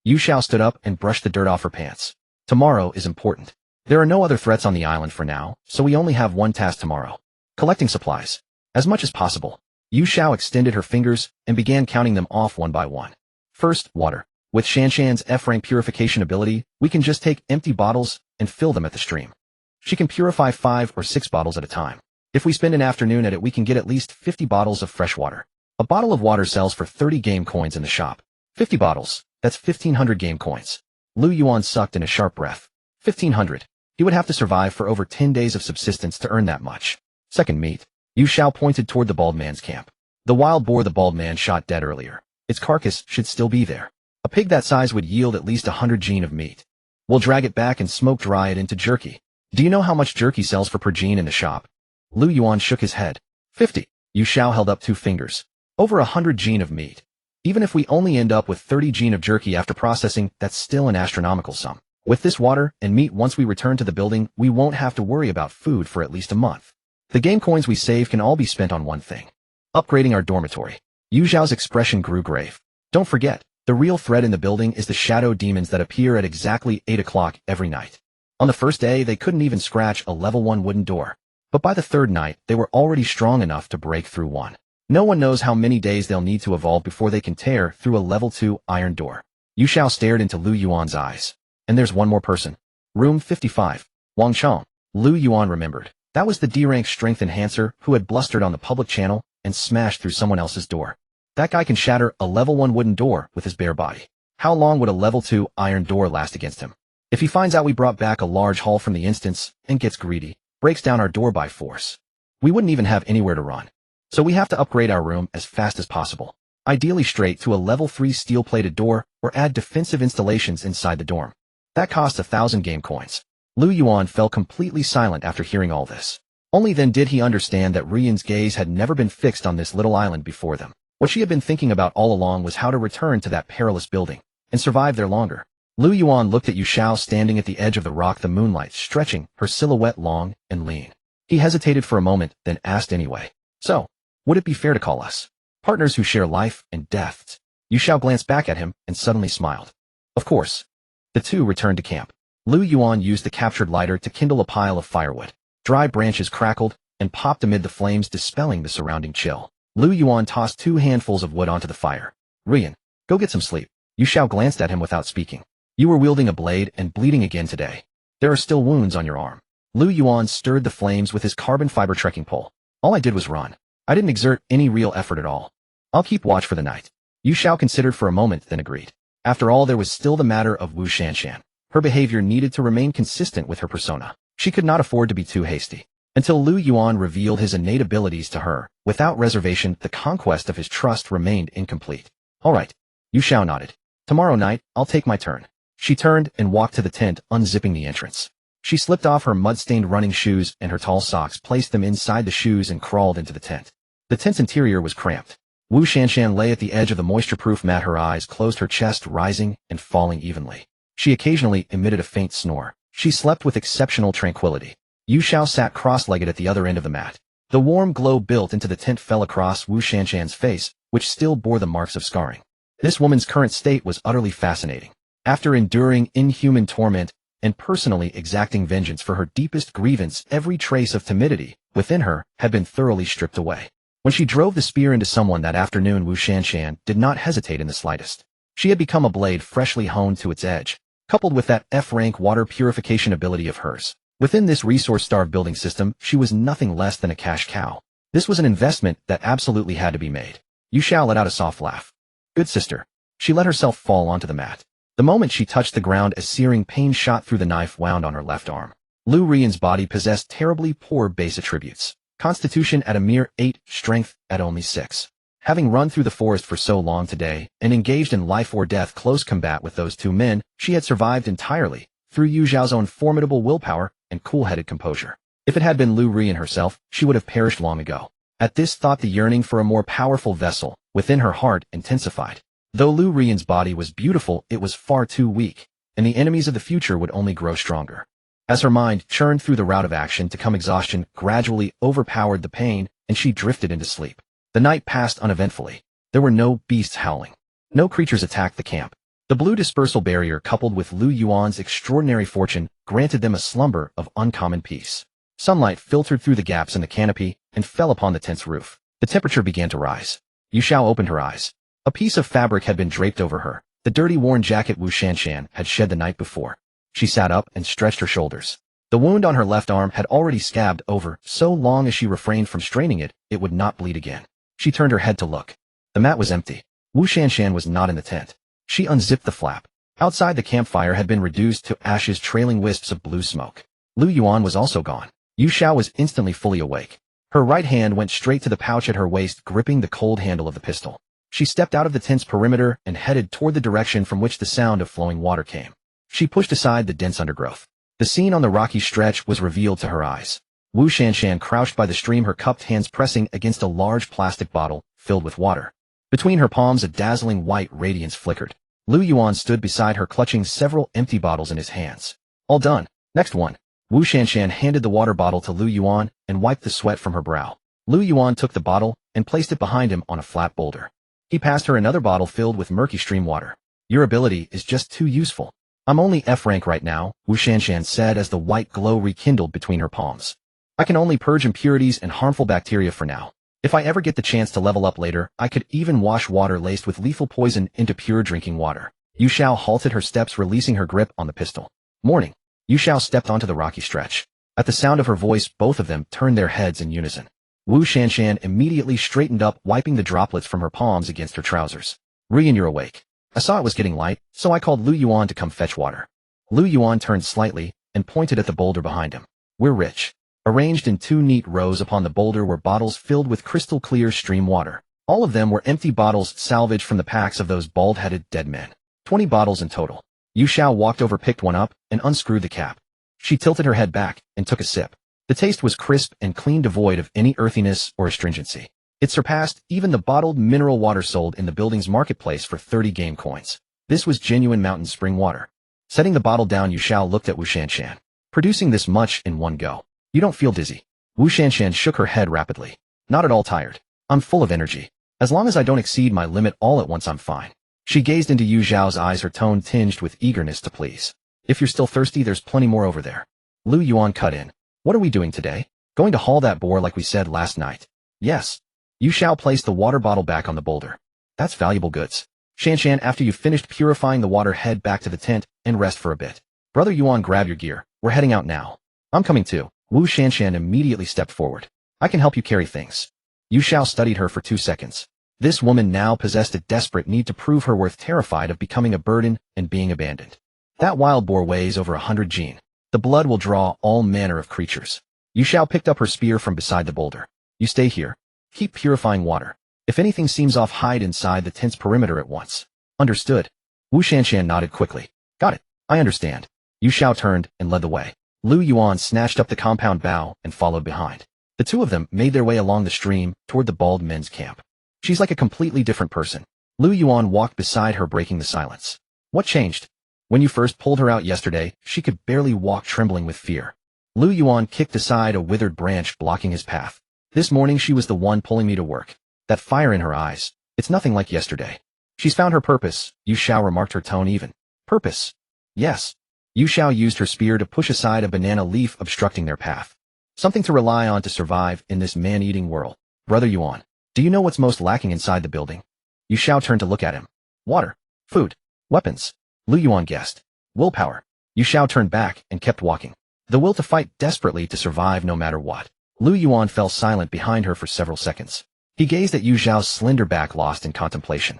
Yu Xiao stood up and brushed the dirt off her pants. Tomorrow is important. There are no other threats on the island for now, so we only have one task tomorrow. Collecting supplies. As much as possible. Yu Xiao extended her fingers and began counting them off one by one. First, water. With Shanshan's F-rank purification ability, we can just take empty bottles and fill them at the stream. She can purify 5 or 6 bottles at a time. If we spend an afternoon at it, we can get at least 50 bottles of fresh water. A bottle of water sells for 30 game coins in the shop. 50 bottles. That's 1,500 game coins. Liu Yuan sucked in a sharp breath. 1,500. He would have to survive for over 10 days of subsistence to earn that much. Second, meat. Yu Xiao pointed toward the bald man's camp. The wild boar the bald man shot dead earlier. Its carcass should still be there. A pig that size would yield at least 100 gene of meat. We'll drag it back and smoke dry it into jerky. Do you know how much jerky sells for per gene in the shop? Liu Yuan shook his head. 50. Yu Xiao held up 2 fingers. Over 100 gene of meat. Even if we only end up with 30 gene of jerky after processing, that's still an astronomical sum. With this water and meat, once we return to the building, we won't have to worry about food for at least a month. The game coins we save can all be spent on one thing. Upgrading our dormitory. Yu Xiao's expression grew grave. Don't forget, the real threat in the building is the shadow demons that appear at exactly 8 o'clock every night. On the first day, they couldn't even scratch a level 1 wooden door. But by the 3rd night, they were already strong enough to break through one. No one knows how many days they'll need to evolve before they can tear through a level 2 iron door. Yu Xiao stared into Liu Yuan's eyes. And there's one more person. Room 55. Wang Chong. Liu Yuan remembered. That was the D-rank strength enhancer who had blustered on the public channel and smashed through someone else's door. That guy can shatter a level 1 wooden door with his bare body. How long would a level 2 iron door last against him? If he finds out we brought back a large haul from the instance and gets greedy, breaks down our door by force, we wouldn't even have anywhere to run. So we have to upgrade our room as fast as possible. Ideally straight to a level 3 steel-plated door or add defensive installations inside the dorm. That costs 1,000 game coins. Liu Yuan fell completely silent after hearing all this. Only then did he understand that Ruyan's gaze had never been fixed on this little island before them. What she had been thinking about all along was how to return to that perilous building and survive there longer. Liu Yuan looked at Yu Xiao standing at the edge of the rock, the moonlight stretching, her silhouette long and lean. He hesitated for a moment, then asked anyway. So, would it be fair to call us partners who share life and death? Yu Xiao glanced back at him and suddenly smiled. Of course. The two returned to camp. Liu Yuan used the captured lighter to kindle a pile of firewood. Dry branches crackled and popped amid the flames, dispelling the surrounding chill. Liu Yuan tossed 2 handfuls of wood onto the fire. Ruyan, go get some sleep. Yu Xiao glanced at him without speaking. You were wielding a blade and bleeding again today. There are still wounds on your arm. Liu Yuan stirred the flames with his carbon fiber trekking pole. All I did was run. I didn't exert any real effort at all. I'll keep watch for the night. Yu Xiao considered for a moment, then agreed. After all, there was still the matter of Wu Shanshan. Her behavior needed to remain consistent with her persona. She could not afford to be too hasty. Until Liu Yuan revealed his innate abilities to her, without reservation, the conquest of his trust remained incomplete. All right. Yu Xiao nodded. Tomorrow night, I'll take my turn. She turned and walked to the tent, unzipping the entrance. She slipped off her mud-stained running shoes and her tall socks, placed them inside the shoes, and crawled into the tent. The tent's interior was cramped. Wu Shanshan lay at the edge of the moisture-proof mat, her eyes closed, her chest rising and falling evenly. She occasionally emitted a faint snore. She slept with exceptional tranquility. Yu Xiao sat cross-legged at the other end of the mat. The warm glow built into the tent fell across Wu Shanshan's face, which still bore the marks of scarring. This woman's current state was utterly fascinating. After enduring inhuman torment and personally exacting vengeance for her deepest grievance, every trace of timidity within her had been thoroughly stripped away. When she drove the spear into someone that afternoon, Wu Shanshan did not hesitate in the slightest. She had become a blade freshly honed to its edge, coupled with that F-rank water purification ability of hers. Within this resource-starved building system, she was nothing less than a cash cow. This was an investment that absolutely had to be made. Yu Xiao let out a soft laugh. Good sister. She let herself fall onto the mat. The moment she touched the ground, a searing pain shot through the knife wound on her left arm. Liu Ruyan's body possessed terribly poor base attributes. Constitution at a mere 8, strength at only 6. Having run through the forest for so long today, and engaged in life-or-death close combat with those 2 men, she had survived entirely through Yu Xiao's own formidable willpower and cool-headed composure. If it had been Liu Ruyan herself, she would have perished long ago. At this thought, the yearning for a more powerful vessel within her heart intensified. Though Liu Ruyan's body was beautiful, it was far too weak, and the enemies of the future would only grow stronger. As her mind churned through the route of action to come, exhaustion gradually overpowered the pain, and she drifted into sleep. The night passed uneventfully. There were no beasts howling. No creatures attacked the camp. The blue dispersal barrier, coupled with Liu Yuan's extraordinary fortune, granted them a slumber of uncommon peace. Sunlight filtered through the gaps in the canopy and fell upon the tent's roof. The temperature began to rise. Yu Xiao opened her eyes. A piece of fabric had been draped over her, the dirty worn jacket Wu Shanshan had shed the night before. She sat up and stretched her shoulders. The wound on her left arm had already scabbed over. So long as she refrained from straining it, it would not bleed again. She turned her head to look. The mat was empty. Wu Shanshan was not in the tent. She unzipped the flap. Outside, the campfire had been reduced to ashes, trailing wisps of blue smoke. Liu Yuan was also gone. Yu Xiao was instantly fully awake. Her right hand went straight to the pouch at her waist, gripping the cold handle of the pistol. She stepped out of the tent's perimeter and headed toward the direction from which the sound of flowing water came. She pushed aside the dense undergrowth. The scene on the rocky stretch was revealed to her eyes. Wu Shanshan crouched by the stream, her cupped hands pressing against a large plastic bottle filled with water. Between her palms, a dazzling white radiance flickered. Liu Yuan stood beside her, clutching several empty bottles in his hands. All done. Next one. Wu Shanshan handed the water bottle to Liu Yuan and wiped the sweat from her brow. Liu Yuan took the bottle and placed it behind him on a flat boulder. He passed her another bottle filled with murky stream water. Your ability is just too useful. I'm only F-rank right now, Wu Shanshan said as the white glow rekindled between her palms. I can only purge impurities and harmful bacteria for now. If I ever get the chance to level up later, I could even wash water laced with lethal poison into pure drinking water. Yu Xiao halted her steps, releasing her grip on the pistol. Morning. Yu Xiao stepped onto the rocky stretch. At the sound of her voice, both of them turned their heads in unison. Wu Shanshan immediately straightened up, wiping the droplets from her palms against her trousers. Ruyan, you're awake. I saw it was getting light, so I called Liu Yuan to come fetch water. Liu Yuan turned slightly and pointed at the boulder behind him. We're rich. Arranged in 2 neat rows upon the boulder were bottles filled with crystal clear stream water. All of them were empty bottles salvaged from the packs of those bald-headed dead men. 20 bottles in total. Yu Xiao walked over, picked one up, and unscrewed the cap. She tilted her head back and took a sip. The taste was crisp and clean, devoid of any earthiness or astringency. It surpassed even the bottled mineral water sold in the building's marketplace for 30 game coins. This was genuine mountain spring water. Setting the bottle down, Yu Xiao looked at Wu Shanshan. Producing this much in one go. You don't feel dizzy? Wu Shanshan shook her head rapidly. Not at all tired. I'm full of energy. As long as I don't exceed my limit all at once, I'm fine. She gazed into Yu Xiao's eyes, her tone tinged with eagerness to please. If you're still thirsty, there's plenty more over there. Liu Yuan cut in. What are we doing today? Going to haul that boar like we said last night. Yes. Yu Xiao placed the water bottle back on the boulder. That's valuable goods. Shanshan, after you've finished purifying the water, head back to the tent and rest for a bit. Brother Yuan, grab your gear. We're heading out now. I'm coming too. Wu Shanshan immediately stepped forward. I can help you carry things. Yu Xiao studied her for 2 seconds. This woman now possessed a desperate need to prove her worth, terrified of becoming a burden and being abandoned. That wild boar weighs over 100 gene. The blood will draw all manner of creatures. Yu Xiao picked up her spear from beside the boulder. You stay here. Keep purifying water. If anything seems off, hide inside the tent's perimeter at once. Understood. Wu Shanshan nodded quickly. Got it. I understand. Yu Xiao turned and led the way. Liu Yuan snatched up the compound bow and followed behind. The two of them made their way along the stream toward the bald men's camp. She's like a completely different person. Liu Yuan walked beside her, breaking the silence. What changed? When you first pulled her out yesterday, she could barely walk, trembling with fear. Liu Yuan kicked aside a withered branch blocking his path. This morning she was the one pulling me to work. That fire in her eyes. It's nothing like yesterday. She's found her purpose, Yu Xiao remarked, her tone even. Purpose? Yes. Yu Xiao used her spear to push aside a banana leaf obstructing their path. Something to rely on to survive in this man-eating world. Brother Yuan, do you know what's most lacking inside the building? Yu Xiao turned to look at him. Water, food, weapons. Liu Yuan guessed. Willpower. Yu Xiao turned back and kept walking. The will to fight desperately to survive no matter what. Liu Yuan fell silent behind her for several seconds. He gazed at Yu Xiao's slender back, lost in contemplation.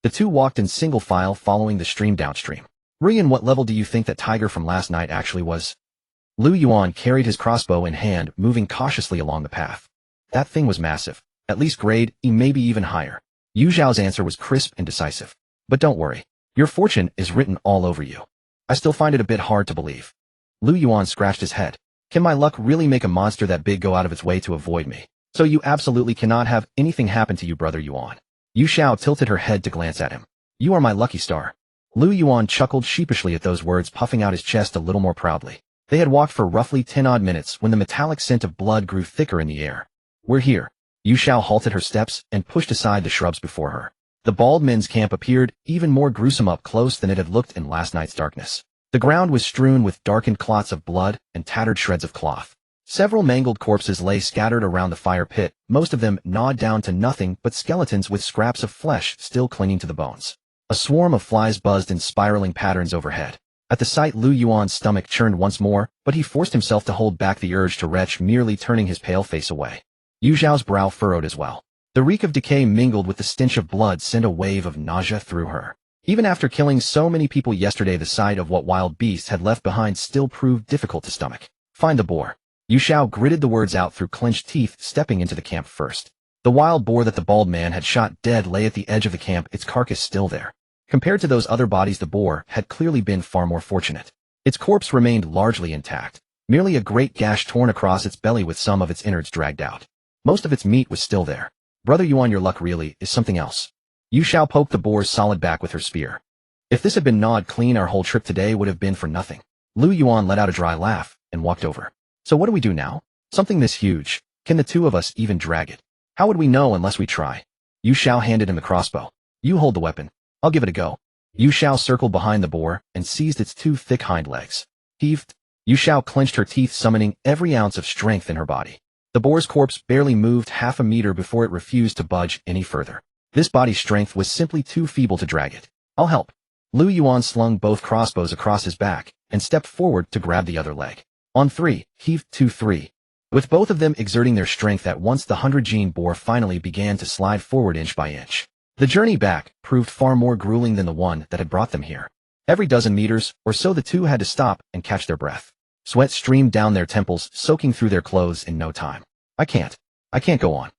The two walked in single file, following the stream downstream. Ruyan, what level do you think that tiger from last night actually was? Liu Yuan carried his crossbow in hand, moving cautiously along the path. That thing was massive. At least grade E, maybe even higher. Yu Xiao's answer was crisp and decisive. But don't worry. Your fortune is written all over you. I still find it a bit hard to believe. Liu Yuan scratched his head. Can my luck really make a monster that big go out of its way to avoid me? So you absolutely cannot have anything happen to you, brother Yuan. Yu Xiao tilted her head to glance at him. You are my lucky star. Liu Yuan chuckled sheepishly at those words, puffing out his chest a little more proudly. They had walked for roughly 10 odd minutes when the metallic scent of blood grew thicker in the air. We're here. Yu Xiao halted her steps and pushed aside the shrubs before her. The bald men's camp appeared even more gruesome up close than it had looked in last night's darkness. The ground was strewn with darkened clots of blood and tattered shreds of cloth. Several mangled corpses lay scattered around the fire pit, most of them gnawed down to nothing but skeletons with scraps of flesh still clinging to the bones. A swarm of flies buzzed in spiraling patterns overhead. At the sight, Liu Yuan's stomach churned once more, but he forced himself to hold back the urge to retch, merely turning his pale face away. Yu Xiao's brow furrowed as well. The reek of decay mingled with the stench of blood sent a wave of nausea through her. Even after killing so many people yesterday, the sight of what wild beasts had left behind still proved difficult to stomach. Find the boar. Yu Xiao gritted the words out through clenched teeth, stepping into the camp first. The wild boar that the bald man had shot dead lay at the edge of the camp, its carcass still there. Compared to those other bodies, the boar had clearly been far more fortunate. Its corpse remained largely intact, merely a great gash torn across its belly with some of its innards dragged out. Most of its meat was still there. Brother Yuan, your luck really is something else. Yu Xiao poked the boar's solid back with her spear. If this had been gnawed clean, our whole trip today would have been for nothing. Liu Yuan let out a dry laugh and walked over. So what do we do now? Something this huge. Can the two of us even drag it? How would we know unless we try? Yu Xiao handed him the crossbow. You hold the weapon. I'll give it a go. Yu Xiao circled behind the boar and seized its two thick hind legs. Heaved. Yu Xiao clenched her teeth, summoning every ounce of strength in her body. The boar's corpse barely moved half a meter before it refused to budge any further. This body strength was simply too feeble to drag it. I'll help. Liu Yuan slung both crossbows across his back and stepped forward to grab the other leg. On 3, heave 2, 3. With both of them exerting their strength at once, the 100-gene boar finally began to slide forward inch by inch. The journey back proved far more grueling than the one that had brought them here. Every dozen meters or so, the two had to stop and catch their breath. Sweat streamed down their temples, soaking through their clothes in no time. I can't go on.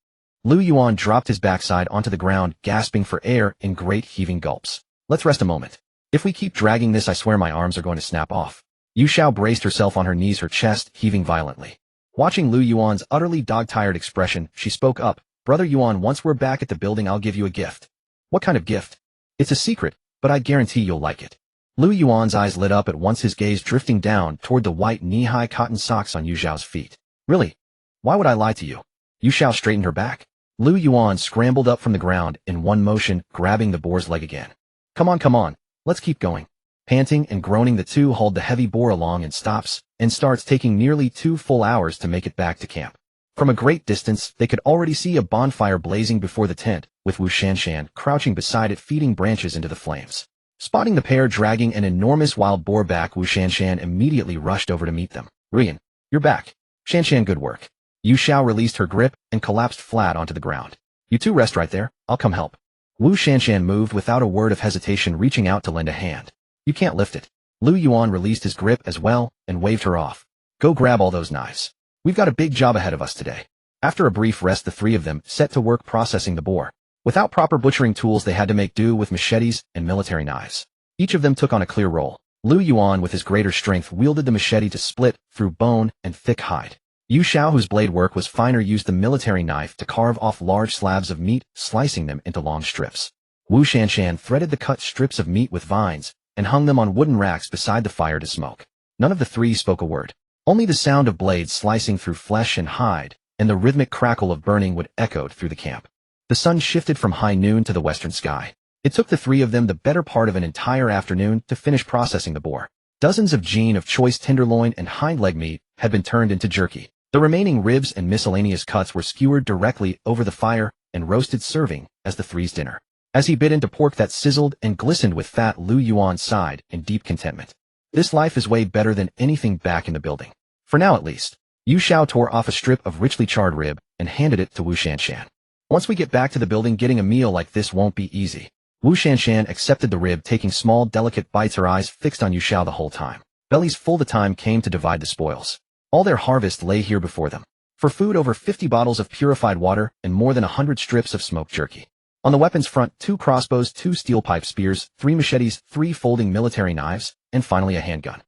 Liu Yuan dropped his backside onto the ground, gasping for air in great heaving gulps. Let's rest a moment. If we keep dragging this, I swear my arms are going to snap off. Yu Xiao braced herself on her knees, her chest heaving violently. Watching Liu Yuan's utterly dog-tired expression, she spoke up. Brother Yuan, once we're back at the building, I'll give you a gift. What kind of gift? It's a secret, but I guarantee you'll like it. Liu Yuan's eyes lit up at once, his gaze drifting down toward the white knee-high cotton socks on Yu Xiao's feet. Really? Why would I lie to you? Yu Xiao straightened her back. Liu Yuan scrambled up from the ground in one motion, grabbing the boar's leg again. Come on, let's keep going. Panting and groaning, the two hauled the heavy boar along and starts taking nearly 2 full hours to make it back to camp. From a great distance, they could already see a bonfire blazing before the tent, with Wu Shanshan crouching beside it, feeding branches into the flames. Spotting the pair dragging an enormous wild boar back, Wu Shanshan immediately rushed over to meet them. Ruyan, you're back. Shanshan, good work. Yu Xiao released her grip and collapsed flat onto the ground. You two rest right there, I'll come help. Wu Shanshan moved without a word of hesitation, reaching out to lend a hand. You can't lift it. Liu Yuan released his grip as well and waved her off. Go grab all those knives. We've got a big job ahead of us today. After a brief rest, the three of them set to work processing the boar. Without proper butchering tools, they had to make do with machetes and military knives. Each of them took on a clear role. Liu Yuan, with his greater strength, wielded the machete to split through bone and thick hide. Yu Xiao, whose blade work was finer, used the military knife to carve off large slabs of meat, slicing them into long strips. Wu Shanshan threaded the cut strips of meat with vines and hung them on wooden racks beside the fire to smoke. None of the three spoke a word. Only the sound of blades slicing through flesh and hide and the rhythmic crackle of burning wood echoed through the camp. The sun shifted from high noon to the western sky. It took the three of them the better part of an entire afternoon to finish processing the boar. Dozens of jean of choice tenderloin and hind leg meat had been turned into jerky. The remaining ribs and miscellaneous cuts were skewered directly over the fire and roasted, serving as the three's dinner. As he bit into pork that sizzled and glistened with fat, Liu Yuan sighed in deep contentment. This life is way better than anything back in the building. For now at least. Yu Xiao tore off a strip of richly charred rib and handed it to Wu Shanshan. Once we get back to the building, getting a meal like this won't be easy. Wu Shanshan accepted the rib, taking small, delicate bites, her eyes fixed on Yu Xiao the whole time. Bellies full, the time came to divide the spoils. All their harvest lay here before them. For food, over 50 bottles of purified water and more than 100 strips of smoked jerky. On the weapons front, 2 crossbows, 2 steel pipe spears, 3 machetes, 3 folding military knives, and finally a handgun.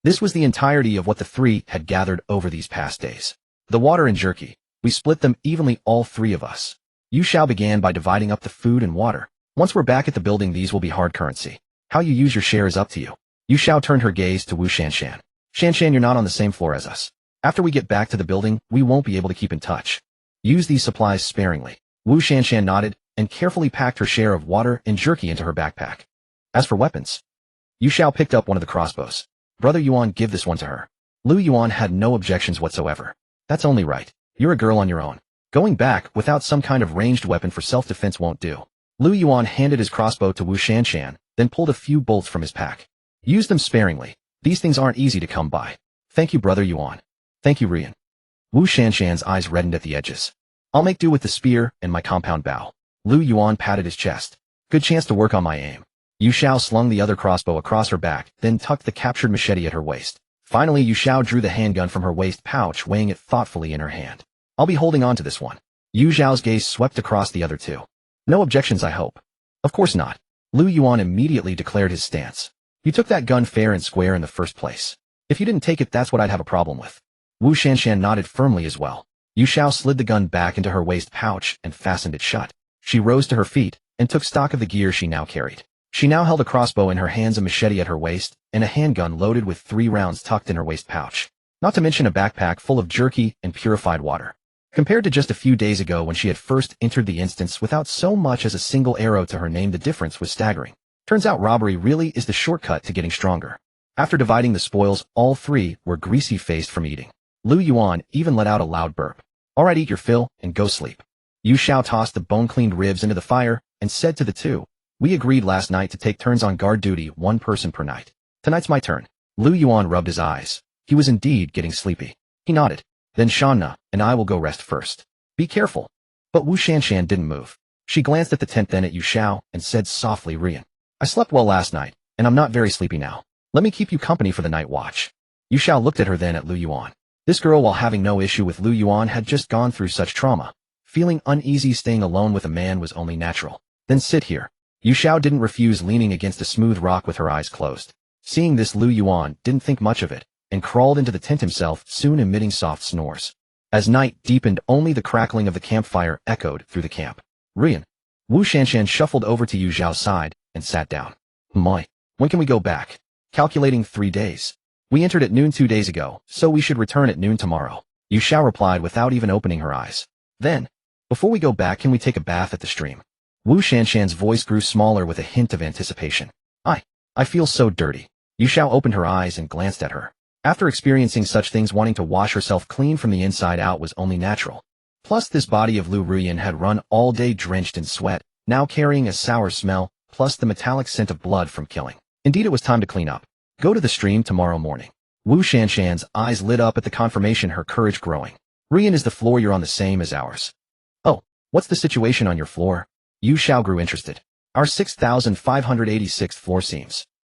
This was the entirety of what the three had gathered over these past days. The water and jerky. We split them evenly, all three of us. Yu Xiao began by dividing up the food and water. Once we're back at the building, these will be hard currency. How you use your share is up to you. Yu Xiao turned her gaze to Wu Shanshan. Shanshan, you're not on the same floor as us. After we get back to the building, we won't be able to keep in touch. Use these supplies sparingly. Wu Shanshan nodded and carefully packed her share of water and jerky into her backpack. As for weapons, Yu Xiao picked up one of the crossbows. Brother Yuan, give this one to her. Liu Yuan had no objections whatsoever. That's only right. You're a girl on your own. Going back without some kind of ranged weapon for self-defense won't do. Liu Yuan handed his crossbow to Wu Shanshan, then pulled a few bolts from his pack. Use them sparingly. These things aren't easy to come by. Thank you, Brother Yuan. Thank you, Ruyan. Wu Shanshan's eyes reddened at the edges. I'll make do with the spear and my compound bow. Liu Yuan patted his chest. Good chance to work on my aim. Yu Xiao slung the other crossbow across her back, then tucked the captured machete at her waist. Finally, Yu Xiao drew the handgun from her waist pouch, weighing it thoughtfully in her hand. I'll be holding on to this one. Yu Xiao's gaze swept across the other two. No objections, I hope. Of course not. Liu Yuan immediately declared his stance. You took that gun fair and square in the first place. If you didn't take it, that's what I'd have a problem with. Wu Shanshan nodded firmly as well. Yu Xiao slid the gun back into her waist pouch and fastened it shut. She rose to her feet and took stock of the gear she now carried. She now held a crossbow in her hands, a machete at her waist, and a handgun loaded with 3 rounds tucked in her waist pouch. Not to mention a backpack full of jerky and purified water. Compared to just a few days ago when she had first entered the instance without so much as a single arrow to her name, the difference was staggering. Turns out robbery really is the shortcut to getting stronger. After dividing the spoils, all three were greasy-faced from eating. Liu Yuan even let out a loud burp. All right, eat your fill and go sleep. Yu Xiao tossed the bone-cleaned ribs into the fire and said to the two, we agreed last night to take turns on guard duty, 1 person per night. Tonight's my turn. Liu Yuan rubbed his eyes. He was indeed getting sleepy. He nodded. Then Shanna and I will go rest first. Be careful. But Wu Shanshan didn't move. She glanced at the tent, then at Yu Xiao, and said softly, Ruyan, I slept well last night, and I'm not very sleepy now. Let me keep you company for the night watch. Yu Xiao looked at her, then at Liu Yuan. This girl, while having no issue with Liu Yuan, had just gone through such trauma. Feeling uneasy staying alone with a man was only natural. Then sit here. Yu Xiao didn't refuse, leaning against a smooth rock with her eyes closed. Seeing this, Liu Yuan didn't think much of it, and crawled into the tent himself, soon emitting soft snores. As night deepened, only the crackling of the campfire echoed through the camp. Ruyan. Wu Shanshan shuffled over to Yu Xiao's side and sat down. My, when can we go back? Calculating 3 days. We entered at noon 2 days ago, so we should return at noon tomorrow. Yu Xiao replied without even opening her eyes. Then, before we go back, can we take a bath at the stream? Wu Shanshan's voice grew smaller with a hint of anticipation. I feel so dirty. Yu Xiao opened her eyes and glanced at her. After experiencing such things, wanting to wash herself clean from the inside out was only natural. Plus, this body of Liu Ruyan had run all day drenched in sweat, now carrying a sour smell, plus the metallic scent of blood from killing. Indeed, it was time to clean up. Go to the stream tomorrow morning. Wu Shanshan's eyes lit up at the confirmation, her courage growing. Ruyan, is the floor you're on the same as ours? Oh, what's the situation on your floor? Yu Xiao grew interested. Our 6,586th floor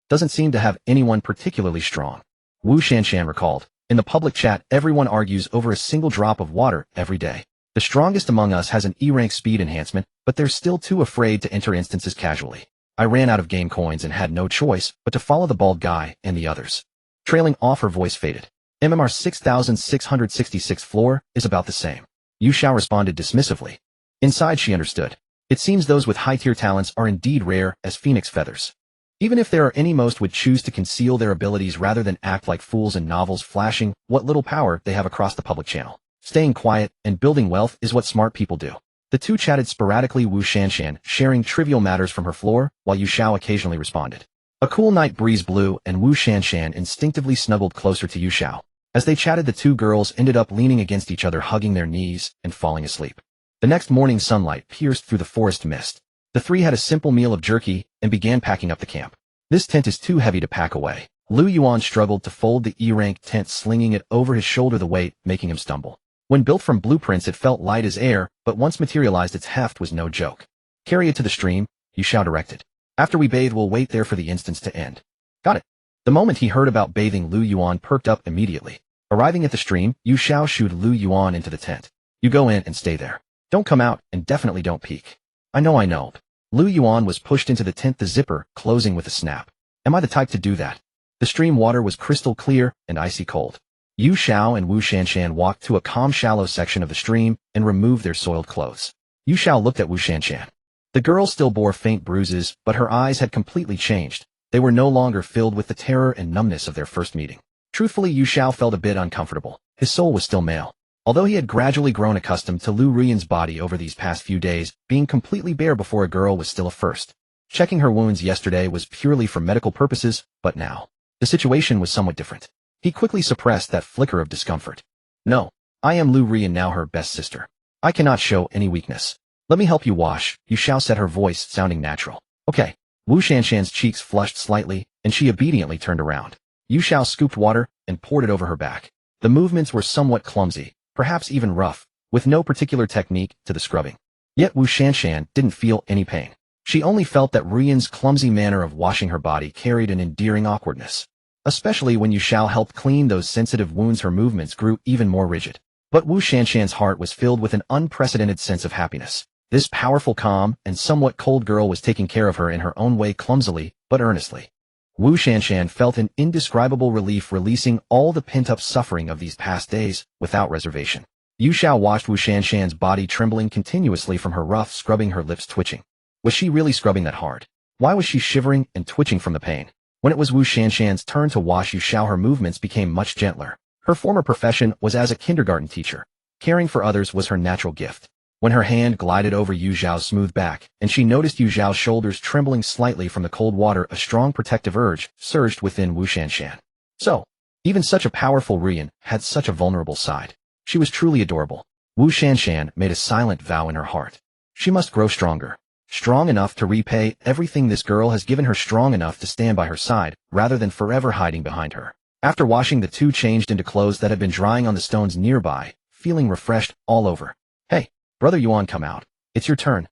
doesn't seem to have anyone particularly strong. Wu Shanshan recalled. In the public chat, everyone argues over a single drop of water every day. The strongest among us has an E-rank speed enhancement, but they're still too afraid to enter instances casually. I ran out of game coins and had no choice but to follow the bald guy and the others. Trailing off, her voice faded. MMR 6,666th floor is about the same. Yu Xiao responded dismissively. Inside, she understood. It seems those with high-tier talents are indeed rare as phoenix feathers. Even if there are any, most would choose to conceal their abilities rather than act like fools in novels, flashing what little power they have across the public channel. Staying quiet and building wealth is what smart people do. The two chatted sporadically, Wu Shanshan sharing trivial matters from her floor, while Yu Xiao occasionally responded. A cool night breeze blew, and Wu Shanshan instinctively snuggled closer to Yu Xiao. As they chatted, the two girls ended up leaning against each other, hugging their knees and falling asleep. The next morning, sunlight pierced through the forest mist. The three had a simple meal of jerky and began packing up the camp. This tent is too heavy to pack away. Liu Yuan struggled to fold the E-rank tent, slinging it over his shoulder, the weight making him stumble. When built from blueprints, it felt light as air, but once materialized, its heft was no joke. Carry it to the stream, Yu Xiao directed. After we bathe, we'll wait there for the instance to end. Got it. The moment he heard about bathing, Liu Yuan perked up immediately. Arriving at the stream, Yu Xiao shooed Liu Yuan into the tent. You go in and stay there. Don't come out, and definitely don't peek. I know. Liu Yuan was pushed into the tent, the zipper closing with a snap. Am I the type to do that? The stream water was crystal clear and icy cold. Yu Xiao and Wu Shanshan walked to a calm, shallow section of the stream and removed their soiled clothes. Yu Xiao looked at Wu Shanshan. The girl still bore faint bruises, but her eyes had completely changed. They were no longer filled with the terror and numbness of their first meeting. Truthfully, Yu Xiao felt a bit uncomfortable. His soul was still male. Although he had gradually grown accustomed to Liu Ruyan's body over these past few days, being completely bare before a girl was still a first. Checking her wounds yesterday was purely for medical purposes, but now, the situation was somewhat different. He quickly suppressed that flicker of discomfort. No, I am Liu Ruyan, now her best sister. I cannot show any weakness. Let me help you wash, Yu Xiao said, her voice sounding natural. Okay. Wu Shanshan's cheeks flushed slightly, and she obediently turned around. Yu Xiao scooped water and poured it over her back. The movements were somewhat clumsy, perhaps even rough, with no particular technique to the scrubbing. Yet Wu Shanshan didn't feel any pain. She only felt that Ruyan's clumsy manner of washing her body carried an endearing awkwardness. Especially when Yu Xiao helped clean those sensitive wounds, her movements grew even more rigid. But Wu Shanshan's heart was filled with an unprecedented sense of happiness. This powerful, calm, and somewhat cold girl was taking care of her in her own way, clumsily, but earnestly. Wu Shanshan felt an indescribable relief, releasing all the pent-up suffering of these past days without reservation. Yu Xiao watched Wu Shanshan's body trembling continuously from her rough scrubbing, her lips twitching. Was she really scrubbing that hard? Why was she shivering and twitching from the pain? When it was Wu Shanshan's turn to wash Yu Xiao, her movements became much gentler. Her former profession was as a kindergarten teacher. Caring for others was her natural gift. When her hand glided over Yu Xiao's smooth back, and she noticed Yu Xiao's shoulders trembling slightly from the cold water, a strong protective urge surged within Wu Shanshan. So, even such a powerful Ruyan had such a vulnerable side. She was truly adorable. Wu Shanshan made a silent vow in her heart. She must grow stronger. Strong enough to repay everything this girl has given her, strong enough to stand by her side, rather than forever hiding behind her. After washing, the two changed into clothes that had been drying on the stones nearby, feeling refreshed all over. Hey, Brother Yuan, come out. It's your turn.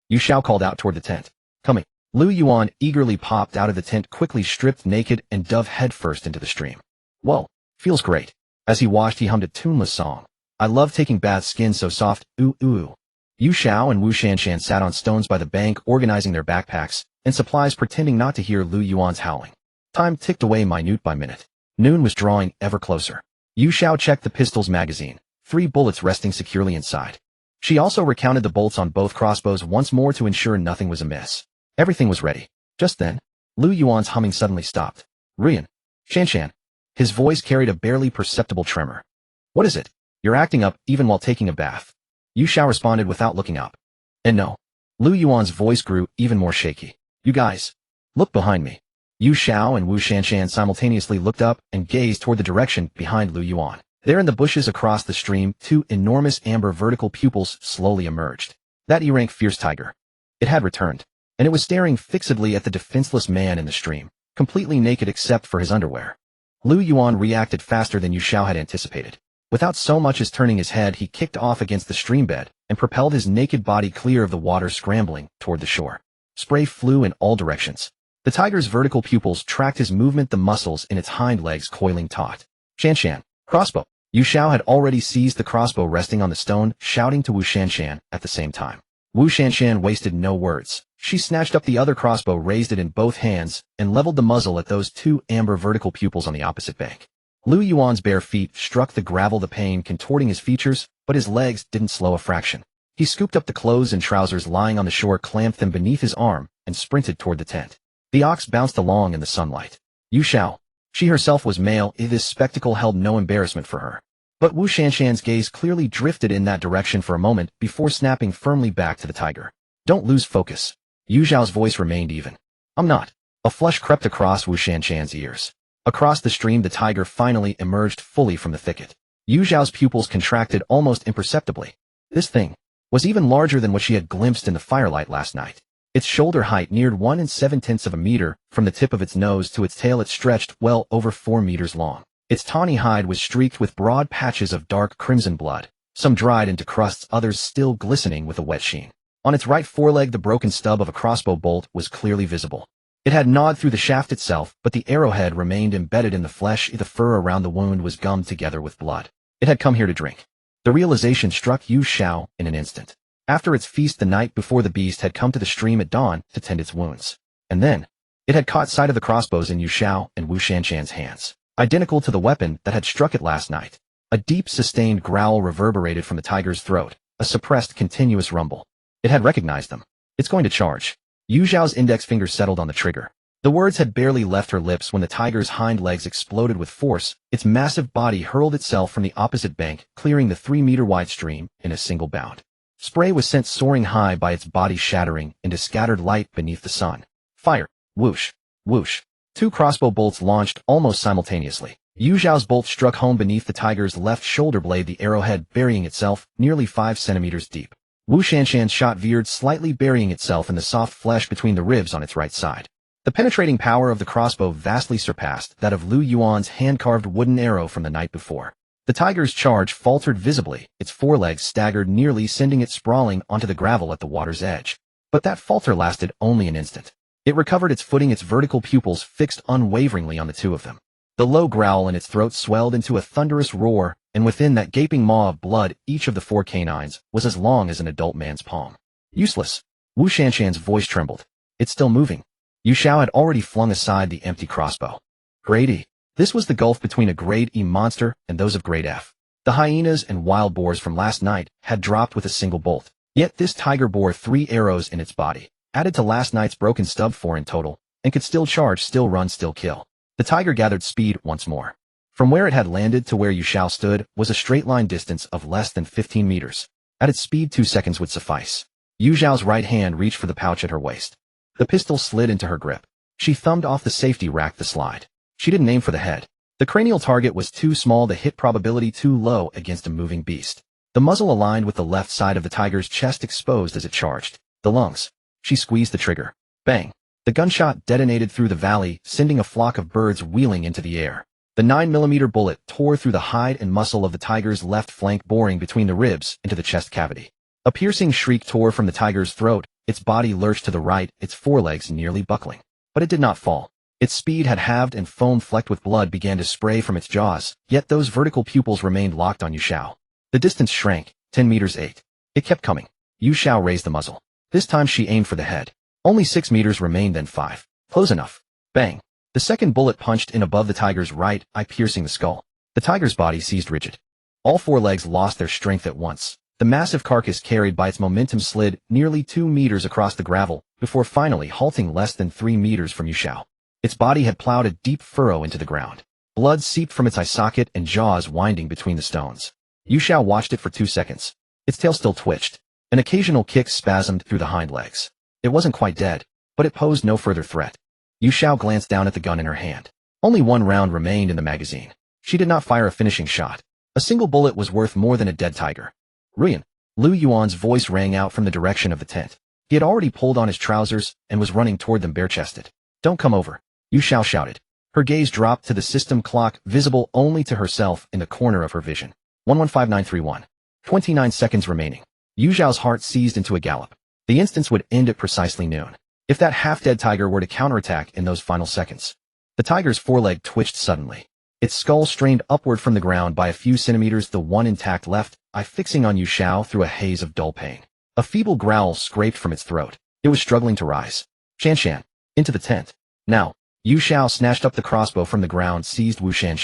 Yu Xiao called out toward the tent. Coming. Liu Yuan eagerly popped out of the tent, quickly stripped naked, and dove headfirst into the stream. Whoa, feels great. As he washed, he hummed a tuneless song. I love taking baths, skin so soft, ooh ooh. Yu Xiao and Wu Shanshan sat on stones by the bank, organizing their backpacks and supplies, pretending not to hear Liu Yuan's howling. Time ticked away minute by minute. Noon was drawing ever closer. Yu Xiao checked the pistol's magazine, 3 bullets resting securely inside. She also recounted the bolts on both crossbows once more to ensure nothing was amiss. Everything was ready. Just then, Liu Yuan's humming suddenly stopped. Ruyan. Shanshan. His voice carried a barely perceptible tremor. What is it? You're acting up even while taking a bath. Yu Xiao responded without looking up. And no. Liu Yuan's voice grew even more shaky. You guys. Look behind me. Yu Xiao and Wu Shanshan simultaneously looked up and gazed toward the direction behind Liu Yuan. There in the bushes across the stream, 2 enormous amber vertical pupils slowly emerged. That E-rank fierce tiger. It had returned, and it was staring fixedly at the defenseless man in the stream, completely naked except for his underwear. Liu Yuan reacted faster than Yu Xiao had anticipated. Without so much as turning his head, he kicked off against the stream bed and propelled his naked body clear of the water, scrambling toward the shore. Spray flew in all directions. The tiger's vertical pupils tracked his movement, the muscles in its hind legs coiling taut. Shanshan. Crossbow. Yu Xiao had already seized the crossbow resting on the stone, shouting to Wu Shanshan at the same time. Wu Shanshan wasted no words. She snatched up the other crossbow, raised it in both hands, and leveled the muzzle at those 2 amber vertical pupils on the opposite bank. Liu Yuan's bare feet struck the gravel, the pain contorting his features, but his legs didn't slow a fraction. He scooped up the clothes and trousers lying on the shore, clamped them beneath his arm, and sprinted toward the tent. The ox bounced along in the sunlight. Yu Xiao. She herself was male, this spectacle held no embarrassment for her. But Wu Shanshan's gaze clearly drifted in that direction for a moment before snapping firmly back to the tiger. Don't lose focus. Yu Xiao's voice remained even. I'm not. A flush crept across Wu Shanshan's ears. Across the stream, the tiger finally emerged fully from the thicket. Yu Xiao's pupils contracted almost imperceptibly. This thing was even larger than what she had glimpsed in the firelight last night. Its shoulder height neared 1 7/10 of a meter. From the tip of its nose to its tail it stretched well over 4 meters long. Its tawny hide was streaked with broad patches of dark crimson blood, some dried into crusts, others still glistening with a wet sheen. On its right foreleg the broken stub of a crossbow bolt was clearly visible. It had gnawed through the shaft itself, but the arrowhead remained embedded in the flesh. The fur around the wound was gummed together with blood. It had come here to drink. The realization struck Yu Xiao in an instant. After its feast the night before, the beast had come to the stream at dawn to tend its wounds. And then, it had caught sight of the crossbows in Yu Xiao and Wu Shanshan's hands, identical to the weapon that had struck it last night. A deep, sustained growl reverberated from the tiger's throat, a suppressed, continuous rumble. It had recognized them. It's going to charge. Yu Xiao's index finger settled on the trigger. The words had barely left her lips when the tiger's hind legs exploded with force. Its massive body hurled itself from the opposite bank, clearing the 3-meter-wide stream in a single bound. Spray was sent soaring high by its body, shattering into scattered light beneath the sun. Fire! Whoosh! Whoosh! 2 crossbow bolts launched almost simultaneously. Yu Xiao's bolt struck home beneath the tiger's left shoulder blade, the arrowhead burying itself nearly 5 centimeters deep. Wu Shanshan's shot veered slightly, burying itself in the soft flesh between the ribs on its right side. The penetrating power of the crossbow vastly surpassed that of Liu Yuan's hand-carved wooden arrow from the night before. The tiger's charge faltered visibly, its forelegs staggered, nearly sending it sprawling onto the gravel at the water's edge. But that falter lasted only an instant. It recovered its footing, its vertical pupils fixed unwaveringly on the 2 of them. The low growl in its throat swelled into a thunderous roar, and within that gaping maw of blood, each of the 4 canines was as long as an adult man's palm. Useless. Wu Shanshan's voice trembled. It's still moving. Yu Xiao had already flung aside the empty crossbow. Grade E. This was the gulf between a Grade E monster and those of Grade F. The hyenas and wild boars from last night had dropped with a single bolt. Yet this tiger bore 3 arrows in its body, added to last night's broken stub, 4 in total, and could still charge, still run, still kill. The tiger gathered speed once more. From where it had landed to where Yu Xiao stood was a straight line distance of less than 15 meters. At its speed 2 seconds would suffice. Yu Xiao's right hand reached for the pouch at her waist. The pistol slid into her grip. She thumbed off the safety rack, the slide. She didn't aim for the head. The cranial target was too small, the hit probability too low against a moving beast. The muzzle aligned with the left side of the tiger's chest, exposed as it charged. The lungs. She squeezed the trigger. Bang! The gunshot detonated through the valley, sending a flock of birds wheeling into the air. The 9mm bullet tore through the hide and muscle of the tiger's left flank, boring between the ribs into the chest cavity. A piercing shriek tore from the tiger's throat. Its body lurched to the right, its forelegs nearly buckling. But it did not fall. Its speed had halved, and foam flecked with blood began to spray from its jaws, yet those vertical pupils remained locked on Yu Xiao. The distance shrank, 10 meters 8. It kept coming. Yu Xiao raised the muzzle. This time she aimed for the head. Only 6 meters remained, then 5. Close enough. Bang. The second bullet punched in above the tiger's right eye, piercing the skull. The tiger's body seized rigid. All four legs lost their strength at once. The massive carcass carried by its momentum slid nearly 2 meters across the gravel before finally halting less than 3 meters from Yu Xiao. Its body had plowed a deep furrow into the ground. Blood seeped from its eye socket and jaws winding between the stones. Yu Xiao watched it for 2 seconds. Its tail still twitched. An occasional kick spasmed through the hind legs. It wasn't quite dead, but it posed no further threat. Yu Xiao glanced down at the gun in her hand. Only 1 round remained in the magazine. She did not fire a finishing shot. A single bullet was worth more than a dead tiger. Ruyan. Liu Yuan's voice rang out from the direction of the tent. He had already pulled on his trousers and was running toward them bare-chested. Don't come over, Yu Xiao shouted. Her gaze dropped to the system clock, visible only to herself in the corner of her vision. 115931. 29 seconds remaining. Yu Xiao's heart seized into a gallop. The instance would end at precisely noon. If that half-dead tiger were to counterattack in those final seconds. The tiger's foreleg twitched suddenly. Its skull strained upward from the ground by a few centimeters, the one intact left eye fixing on Yu Xiao through a haze of dull pain. A feeble growl scraped from its throat. It was struggling to rise. Shan. Into the tent. Now. Yu Xiao snatched up the crossbow from the ground, seized Wu Shan,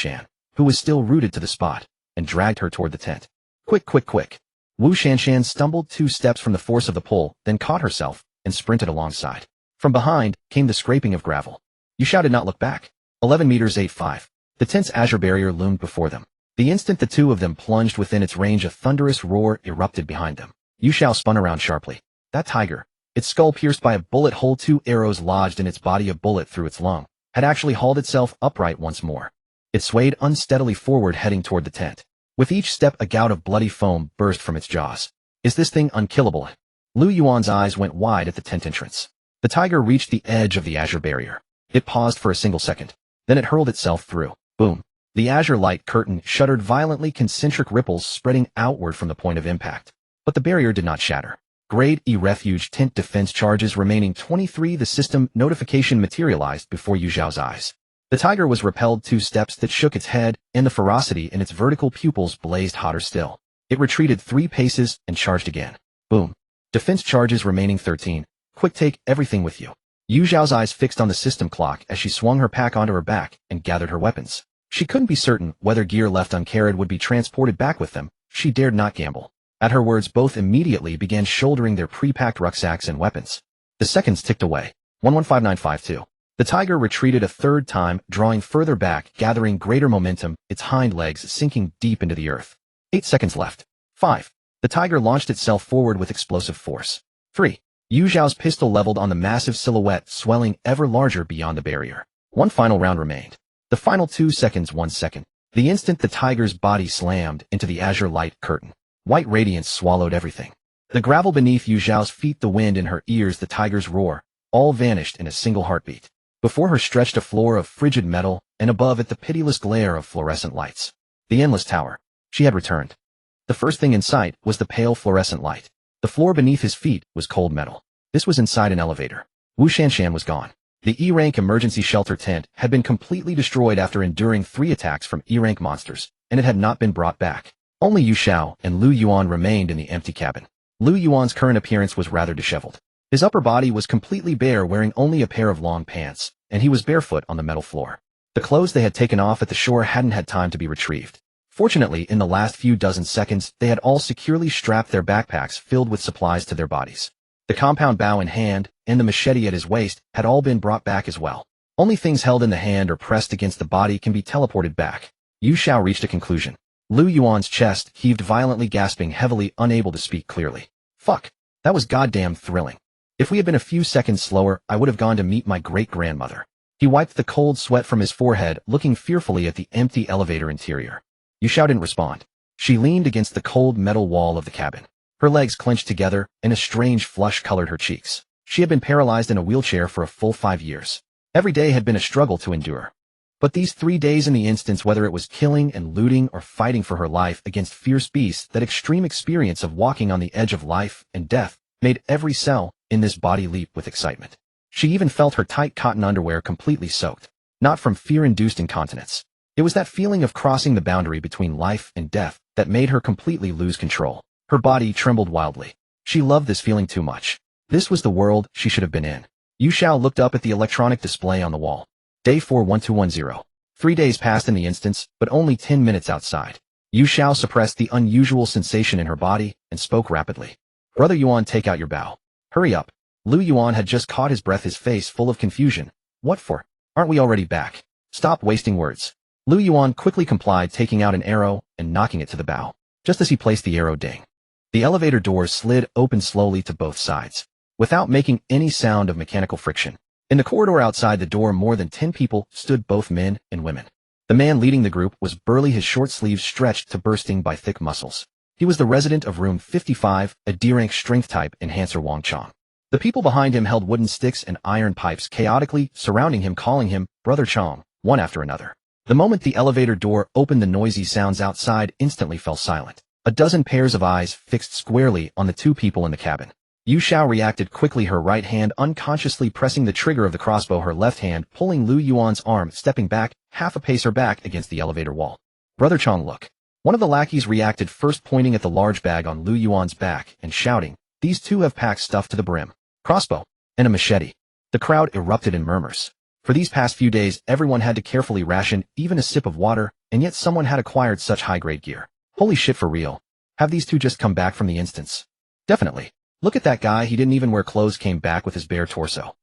who was still rooted to the spot, and dragged her toward the tent. Quick. Wu Shan stumbled 2 steps from the force of the pull, then caught herself, and sprinted alongside. From behind came the scraping of gravel. Yu Xiao did not look back. 11 meters 85. The tent's azure barrier loomed before them. The instant the two of them plunged within its range, a thunderous roar erupted behind them. Yu Xiao spun around sharply. That tiger, its skull pierced by a bullet hole, 2 arrows lodged in its body, a bullet through its lung, had actually hauled itself upright once more. It swayed unsteadily forward, heading toward the tent. With each step, a gout of bloody foam burst from its jaws. Is this thing unkillable? Liu Yuan's eyes went wide at the tent entrance. The tiger reached the edge of the azure barrier. It paused for a single second. Then it hurled itself through. Boom. The azure light curtain shuddered violently, concentric ripples spreading outward from the point of impact. But the barrier did not shatter. Grade E refuge tint defense charges remaining 23. The system notification materialized before Yu Xiao's eyes. The tiger was repelled 2 steps that shook its head, and the ferocity in its vertical pupils blazed hotter still. It retreated 3 paces and charged again. Boom. Defense charges remaining 13. Quick, take everything with you. Yu Xiao's eyes fixed on the system clock as she swung her pack onto her back and gathered her weapons. She couldn't be certain whether gear left uncarried would be transported back with them. She dared not gamble. At her words, both immediately began shouldering their pre-packed rucksacks and weapons. The seconds ticked away. 115952. The tiger retreated a 3rd time, drawing further back, gathering greater momentum, its hind legs sinking deep into the earth. 8 seconds left. 5. The tiger launched itself forward with explosive force. 3. Yu Xiao's pistol leveled on the massive silhouette, swelling ever larger beyond the barrier. 1 final round remained. The final 2 seconds, 1 second. The instant the tiger's body slammed into the azure light curtain. White radiance swallowed everything. The gravel beneath Yu Xiao's feet, the wind in her ears, the tiger's roar, all vanished in a single heartbeat. Before her stretched a floor of frigid metal, and above it the pitiless glare of fluorescent lights. The endless tower. She had returned. The first thing in sight was the pale fluorescent light. The floor beneath his feet was cold metal. This was inside an elevator. Wu Shan was gone. The E-rank emergency shelter tent had been completely destroyed after enduring 3 attacks from E-rank monsters, and it had not been brought back. Only Yu Xiao and Liu Yuan remained in the empty cabin. Liu Yuan's current appearance was rather disheveled. His upper body was completely bare, wearing only a pair of long pants, and he was barefoot on the metal floor. The clothes they had taken off at the shore hadn't had time to be retrieved. Fortunately, in the last few dozen seconds, they had all securely strapped their backpacks filled with supplies to their bodies. The compound bow in hand, and the machete at his waist, had all been brought back as well. Only things held in the hand or pressed against the body can be teleported back. Yu Xiao reached a conclusion. Liu Yuan's chest heaved violently, gasping heavily, unable to speak clearly. Fuck. That was goddamn thrilling. If we had been a few seconds slower, I would have gone to meet my great-grandmother. He wiped the cold sweat from his forehead, looking fearfully at the empty elevator interior. Yu Xiao didn't respond. She leaned against the cold metal wall of the cabin. Her legs clenched together, and a strange flush colored her cheeks. She had been paralyzed in a wheelchair for a full 5 years. Every day had been a struggle to endure. But these 3 days in the instance, whether it was killing and looting or fighting for her life against fierce beasts, that extreme experience of walking on the edge of life and death made every cell in this body leap with excitement. She even felt her tight cotton underwear completely soaked, not from fear-induced incontinence. It was that feeling of crossing the boundary between life and death that made her completely lose control. Her body trembled wildly. She loved this feeling too much. This was the world she should have been in. Yu Xiao looked up at the electronic display on the wall. Day 41210. 3 days passed in the instance, but only 10 minutes outside. Yu Xiao suppressed the unusual sensation in her body and spoke rapidly. Brother Yuan, take out your bow. Hurry up. Liu Yuan had just caught his breath, his face full of confusion. What for? Aren't we already back? Stop wasting words. Liu Yuan quickly complied, taking out an arrow and knocking it to the bow. Just as he placed the arrow, ding. The elevator doors slid open slowly to both sides, without making any sound of mechanical friction. In the corridor outside the door, more than 10 people stood, both men and women. The man leading the group was burly, his short sleeves stretched to bursting by thick muscles. He was the resident of room 55, a D-rank strength type enhancer, Wang Chong. The people behind him held wooden sticks and iron pipes, chaotically surrounding him, calling him Brother Chong, one after another. The moment the elevator door opened, the noisy sounds outside instantly fell silent. A dozen pairs of eyes fixed squarely on the two people in the cabin. Yu Xiao reacted quickly, her right hand unconsciously pressing the trigger of the crossbow, her left hand pulling Liu Yuan's arm, stepping back, half a pacer back against the elevator wall. Brother Chong, look. One of the lackeys reacted first, pointing at the large bag on Liu Yuan's back and shouting, these two have packed stuff to the brim. Crossbow and a machete. The crowd erupted in murmurs. For these past few days, everyone had to carefully ration even a sip of water, and yet someone had acquired such high-grade gear. Holy shit, for real. Have these two just come back from the instance? Definitely. Look at that guy, he didn't even wear clothes, came back with his bare torso.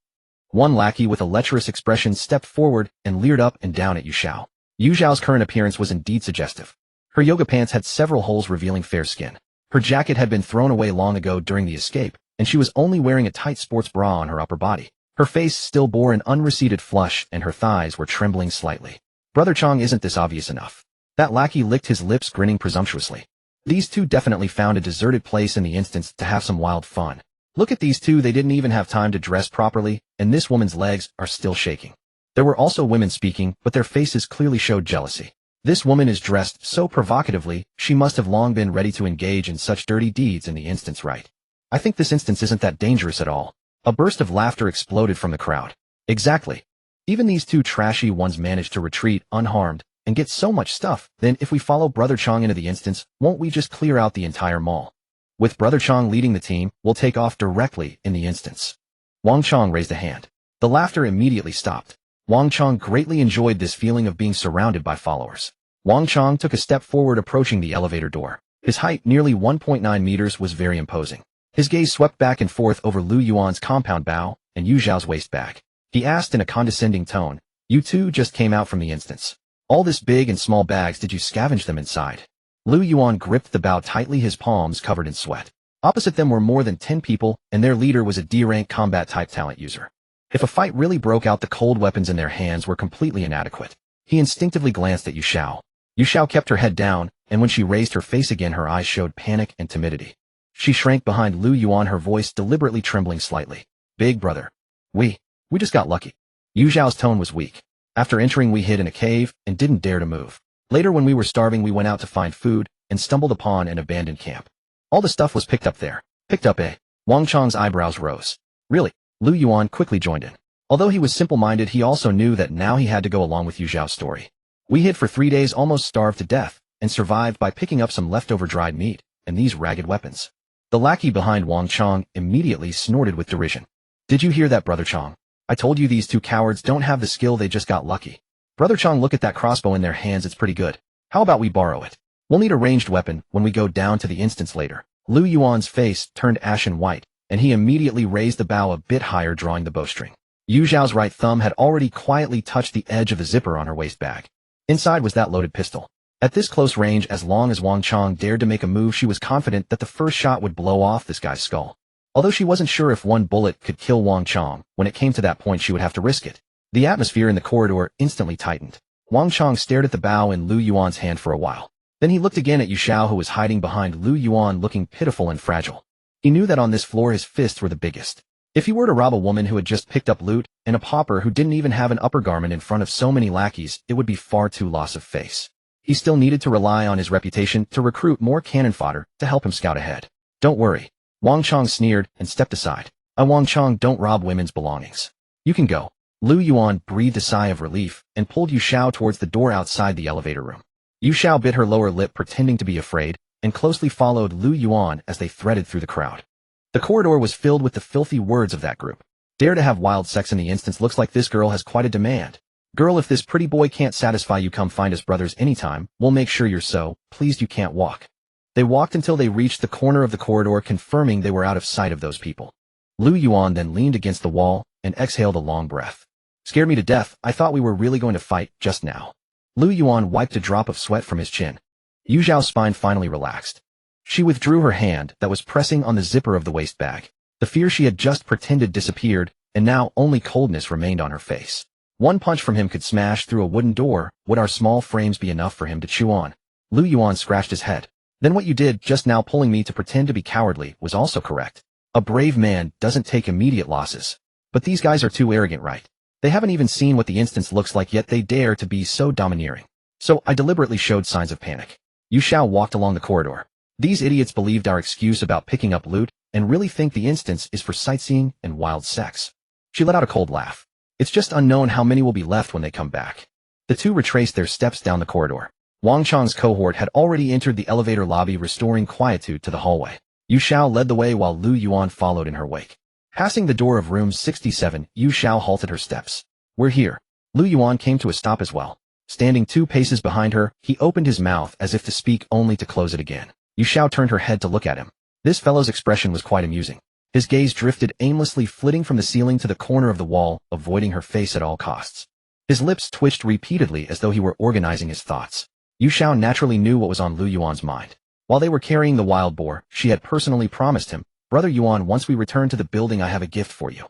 One lackey with a lecherous expression stepped forward and leered up and down at Yu Xiao. Yu Xiao's current appearance was indeed suggestive. Her yoga pants had several holes revealing fair skin. Her jacket had been thrown away long ago during the escape, and she was only wearing a tight sports bra on her upper body. Her face still bore an unreceded flush, and her thighs were trembling slightly. Brother Chong, isn't this obvious enough? That lackey licked his lips, grinning presumptuously. These two definitely found a deserted place in the instance to have some wild fun. Look at these two, they didn't even have time to dress properly, and this woman's legs are still shaking. There were also women speaking, but their faces clearly showed jealousy. This woman is dressed so provocatively, she must have long been ready to engage in such dirty deeds in the instance, right? I think this instance isn't that dangerous at all. A burst of laughter exploded from the crowd. Exactly. Even these two trashy ones managed to retreat unharmed and get so much stuff. Then if we follow Brother Chong into the instance, won't we just clear out the entire mall? With Brother Chong leading the team, we'll take off directly in the instance. Wang Chong raised a hand. The laughter immediately stopped. Wang Chong greatly enjoyed this feeling of being surrounded by followers. Wang Chong took a step forward, approaching the elevator door. His height, nearly 1.9 meters, was very imposing. His gaze swept back and forth over Liu Yuan's compound bow and Yu Xiao's waist bag. He asked in a condescending tone, you two just came out from the instance. All this big and small bags, did you scavenge them inside? Liu Yuan gripped the bow tightly, his palms covered in sweat. Opposite them were more than 10 people, and their leader was a D-rank combat type talent user. If a fight really broke out, the cold weapons in their hands were completely inadequate. He instinctively glanced at Yu Xiao. Yu Xiao kept her head down, and when she raised her face again, her eyes showed panic and timidity. She shrank behind Liu Yuan, her voice deliberately trembling slightly. Big brother. We just got lucky. Yu Xiao's tone was weak. After entering, we hid in a cave and didn't dare to move. Later, when we were starving, we went out to find food and stumbled upon an abandoned camp. All the stuff was picked up there. Picked up, eh? Wang Chong's eyebrows rose. Really? Liu Yuan quickly joined in. Although he was simple-minded, he also knew that now he had to go along with Yu Xiao's story. We hid for 3 days, almost starved to death, and survived by picking up some leftover dried meat and these ragged weapons. The lackey behind Wang Chong immediately snorted with derision. Did you hear that, Brother Chong? I told you these two cowards don't have the skill, they just got lucky. Brother Chong, look at that crossbow in their hands, it's pretty good. How about we borrow it? We'll need a ranged weapon when we go down to the instance later. Liu Yuan's face turned ashen white, and he immediately raised the bow a bit higher, drawing the bowstring. Yu Xiao's right thumb had already quietly touched the edge of the zipper on her waist bag. Inside was that loaded pistol. At this close range, as long as Wang Chong dared to make a move, she was confident that the first shot would blow off this guy's skull. Although she wasn't sure if one bullet could kill Wang Chong, when it came to that point she would have to risk it. The atmosphere in the corridor instantly tightened. Wang Chong stared at the bow in Liu Yuan's hand for a while. Then he looked again at Yu Xiao, who was hiding behind Liu Yuan, looking pitiful and fragile. He knew that on this floor his fists were the biggest. If he were to rob a woman who had just picked up loot, and a pauper who didn't even have an upper garment in front of so many lackeys, it would be far too loss of face. He still needed to rely on his reputation to recruit more cannon fodder to help him scout ahead. Don't worry. Wang Chong sneered and stepped aside. Wang Chong don't rob women's belongings. You can go. Liu Yuan breathed a sigh of relief and pulled Yu Xiao towards the door outside the elevator room. Yu Xiao bit her lower lip, pretending to be afraid, and closely followed Liu Yuan as they threaded through the crowd. The corridor was filled with the filthy words of that group. Dare to have wild sex in the instance, looks like this girl has quite a demand. Girl, if this pretty boy can't satisfy you, come find us brothers anytime. We'll make sure you're so pleased you can't walk. They walked until they reached the corner of the corridor, confirming they were out of sight of those people. Liu Yuan then leaned against the wall and exhaled a long breath. Scared me to death. I thought we were really going to fight just now. Liu Yuan wiped a drop of sweat from his chin. Yu Xiao's spine finally relaxed. She withdrew her hand that was pressing on the zipper of the waist bag. The fear she had just pretended disappeared, and now only coldness remained on her face. One punch from him could smash through a wooden door. Would our small frames be enough for him to chew on? Liu Yuan scratched his head. Then what you did just now, pulling me to pretend to be cowardly, was also correct. A brave man doesn't take immediate losses. But these guys are too arrogant, right? They haven't even seen what the instance looks like yet they dare to be so domineering. So I deliberately showed signs of panic. Yu Xiao walked along the corridor. These idiots believed our excuse about picking up loot and really think the instance is for sightseeing and wild sex. She let out a cold laugh. It's just unknown how many will be left when they come back. The two retraced their steps down the corridor. Wang Chang's cohort had already entered the elevator lobby, restoring quietude to the hallway. Yu Xiao led the way while Liu Yuan followed in her wake. Passing the door of room 67, Yu Xiao halted her steps. We're here. Liu Yuan came to a stop as well. Standing 2 paces behind her, he opened his mouth as if to speak only to close it again. Yu Xiao turned her head to look at him. This fellow's expression was quite amusing. His gaze drifted aimlessly, flitting from the ceiling to the corner of the wall, avoiding her face at all costs. His lips twitched repeatedly as though he were organizing his thoughts. Yu Xiao naturally knew what was on Liu Yuan's mind. While they were carrying the wild boar, she had personally promised him, "Brother Yuan, once we return to the building, I have a gift for you."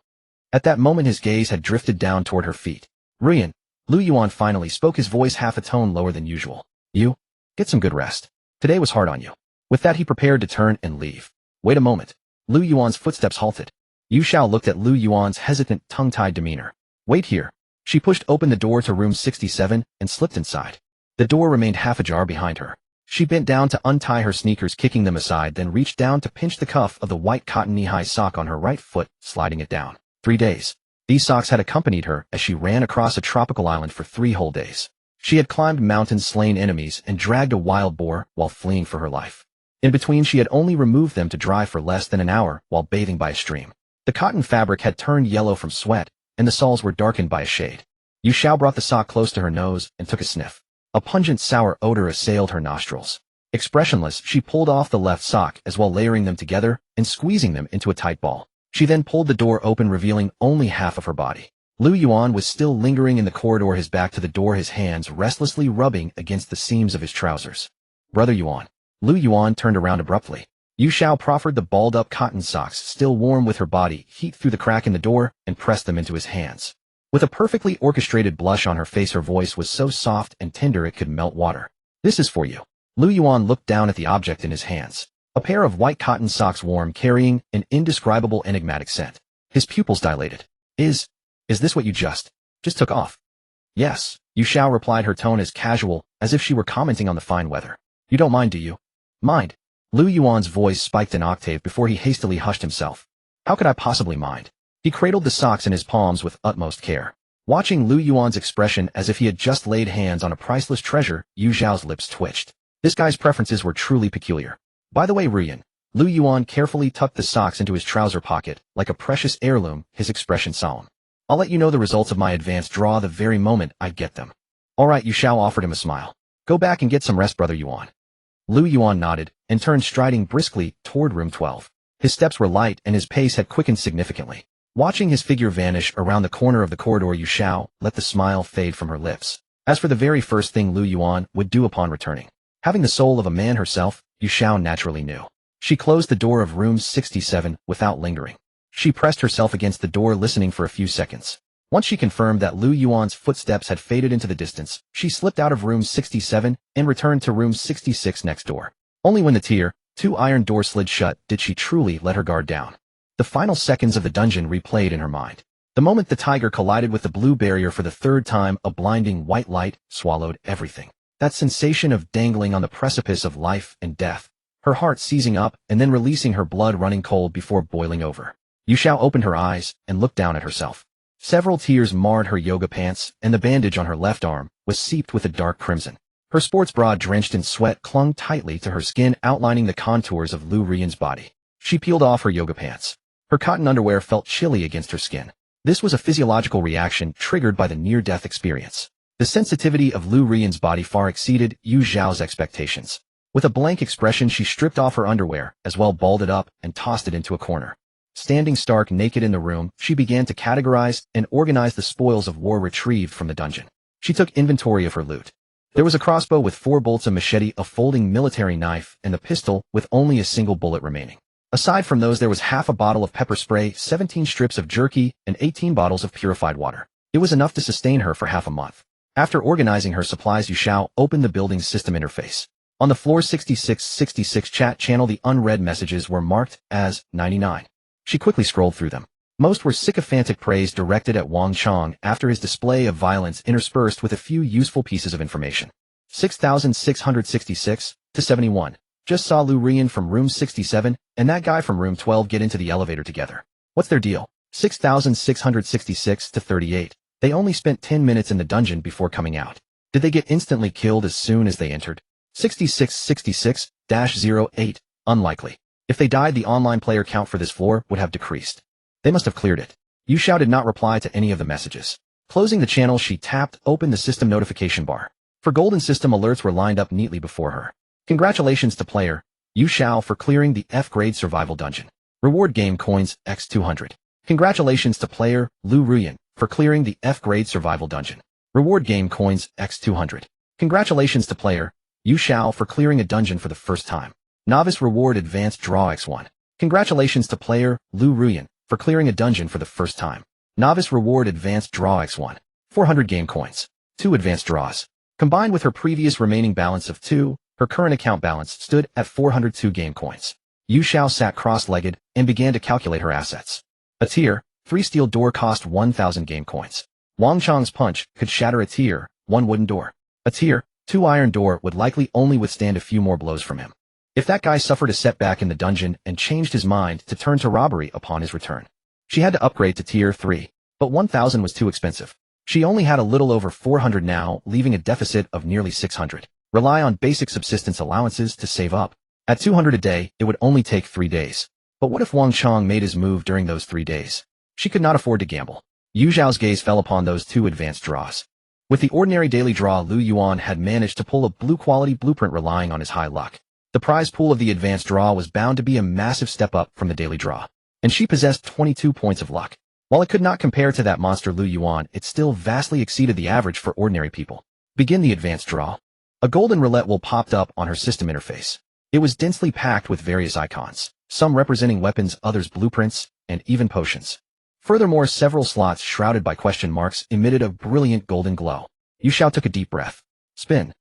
At that moment his gaze had drifted down toward her feet. Ruyan, Liu Yuan finally spoke, his voice half a tone lower than usual. "You? Get some good rest. Today was hard on you." With that he prepared to turn and leave. Wait a moment. Liu Yuan's footsteps halted. Yu Xiao looked at Liu Yuan's hesitant, tongue-tied demeanor. Wait here. She pushed open the door to room 67 and slipped inside. The door remained half ajar behind her. She bent down to untie her sneakers, kicking them aside, then reached down to pinch the cuff of the white cotton knee-high sock on her right foot, sliding it down. 3 days. These socks had accompanied her as she ran across a tropical island for 3 whole days. She had climbed mountains, slain enemies, and dragged a wild boar while fleeing for her life. In between, she had only removed them to dry for less than an hour while bathing by a stream. The cotton fabric had turned yellow from sweat, and the soles were darkened by a shade. Yu Xiao brought the sock close to her nose and took a sniff. A pungent, sour odor assailed her nostrils. Expressionless, she pulled off the left sock as well, layering them together and squeezing them into a tight ball. She then pulled the door open, revealing only half of her body. Liu Yuan was still lingering in the corridor, his back to the door, his hands restlessly rubbing against the seams of his trousers. Brother Yuan. Liu Yuan turned around abruptly. Yu Xiao proffered the balled-up cotton socks, still warm with her body heat, through the crack in the door and pressed them into his hands. With a perfectly orchestrated blush on her face, her voice was so soft and tender it could melt water. This is for you. Liu Yuan looked down at the object in his hands. A pair of white cotton socks, warm, carrying an indescribable, enigmatic scent. His pupils dilated. Is this what you just took off? Yes, Yu Xiao replied, her tone as casual as if she were commenting on the fine weather. You don't mind, do you? Mind? Liu Yuan's voice spiked an octave before he hastily hushed himself. How could I possibly mind? He cradled the socks in his palms with utmost care. Watching Liu Yuan's expression as if he had just laid hands on a priceless treasure, Yu Xiao's lips twitched. This guy's preferences were truly peculiar. By the way, Ruyan. Liu Yuan carefully tucked the socks into his trouser pocket, like a precious heirloom, his expression solemn. I'll let you know the results of my advanced draw the very moment I get them. All right, Yu Xiao offered him a smile. Go back and get some rest, Brother Yuan. Liu Yuan nodded and turned, striding briskly toward room 12. His steps were light and his pace had quickened significantly. Watching his figure vanish around the corner of the corridor, Yu Xiao let the smile fade from her lips. As for the very first thing Liu Yuan would do upon returning, having the soul of a man herself, Yu Xiao naturally knew. She closed the door of room 67 without lingering. She pressed herself against the door, listening for a few seconds. Once she confirmed that Liu Yuan's footsteps had faded into the distance, she slipped out of room 67 and returned to room 66 next door. Only when the tier 2 iron door slid shut did she truly let her guard down. The final seconds of the dungeon replayed in her mind. The moment the tiger collided with the blue barrier for the 3rd time, a blinding white light swallowed everything. That sensation of dangling on the precipice of life and death. Her heart seizing up and then releasing, her blood running cold before boiling over. Yu Xiao opened her eyes and looked down at herself. Several tears marred her yoga pants, and the bandage on her left arm was seeped with a dark crimson. Her sports bra, drenched in sweat, clung tightly to her skin, outlining the contours of Liu Ruyan's body. She peeled off her yoga pants. Her cotton underwear felt chilly against her skin. This was a physiological reaction triggered by the near-death experience. The sensitivity of Liu Ruyan's body far exceeded Yu Xiao's expectations. With a blank expression, she stripped off her underwear, as well balled it up and tossed it into a corner. Standing stark naked in the room, she began to categorize and organize the spoils of war retrieved from the dungeon. She took inventory of her loot. There was a crossbow with 4 bolts, a machete, a folding military knife, and the pistol with only a single bullet remaining. Aside from those, there was half a bottle of pepper spray, 17 strips of jerky, and 18 bottles of purified water. It was enough to sustain her for half a month. After organizing her supplies, Yu Xiao opened the building's system interface. On the floor 6666 chat channel, the unread messages were marked as 99. She quickly scrolled through them. Most were sycophantic praise directed at Wang Chong after his display of violence, interspersed with a few useful pieces of information. 6666 to 71. Just saw Liu Ruyan from room 67 and that guy from room 12 get into the elevator together. What's their deal? 6666 to 38. They only spent 10 minutes in the dungeon before coming out. Did they get instantly killed as soon as they entered? 6666-08. Unlikely. If they died, the online player count for this floor would have decreased. They must have cleared it. Yu Xiao did not reply to any of the messages. Closing the channel, she tapped open the system notification bar. For golden system alerts were lined up neatly before her. Congratulations to player Yu Xiao for clearing the F-grade survival dungeon. Reward game coins X200. Congratulations to player Liu Ruyan for clearing the F-grade survival dungeon. Reward game coins X200. Congratulations to player Yu Xiao for clearing a dungeon for the first time. Novice reward advanced draw X1. Congratulations to player Liu Ruyan for clearing a dungeon for the first time. Novice reward advanced draw X1. 400 game coins. 2 advanced draws. Combined with her previous remaining balance of 2, her current account balance stood at 402 game coins. Yu Xiao sat cross-legged and began to calculate her assets. A tier 3 steel door cost 1,000 game coins. Wang Chong's punch could shatter a tier 1 wooden door. A tier 2 iron door would likely only withstand a few more blows from him. If that guy suffered a setback in the dungeon and changed his mind to turn to robbery upon his return, she had to upgrade to tier 3, but 1,000 was too expensive. She only had a little over 400 now, leaving a deficit of nearly 600. Rely on basic subsistence allowances to save up. At 200 a day, it would only take 3 days. But what if Wang Chong made his move during those 3 days? She could not afford to gamble. Yu Xiao's gaze fell upon those 2 advanced draws. With the ordinary daily draw, Liu Yuan had managed to pull a blue-quality blueprint relying on his high luck. The prize pool of the advanced draw was bound to be a massive step up from the daily draw. And she possessed 22 points of luck. While it could not compare to that monster Liu Yuan, it still vastly exceeded the average for ordinary people. Begin the advanced draw. A golden roulette wheel popped up on her system interface. It was densely packed with various icons, some representing weapons, others blueprints, and even potions. Furthermore, several slots shrouded by question marks emitted a brilliant golden glow. Yu Xiao took a deep breath. Spin.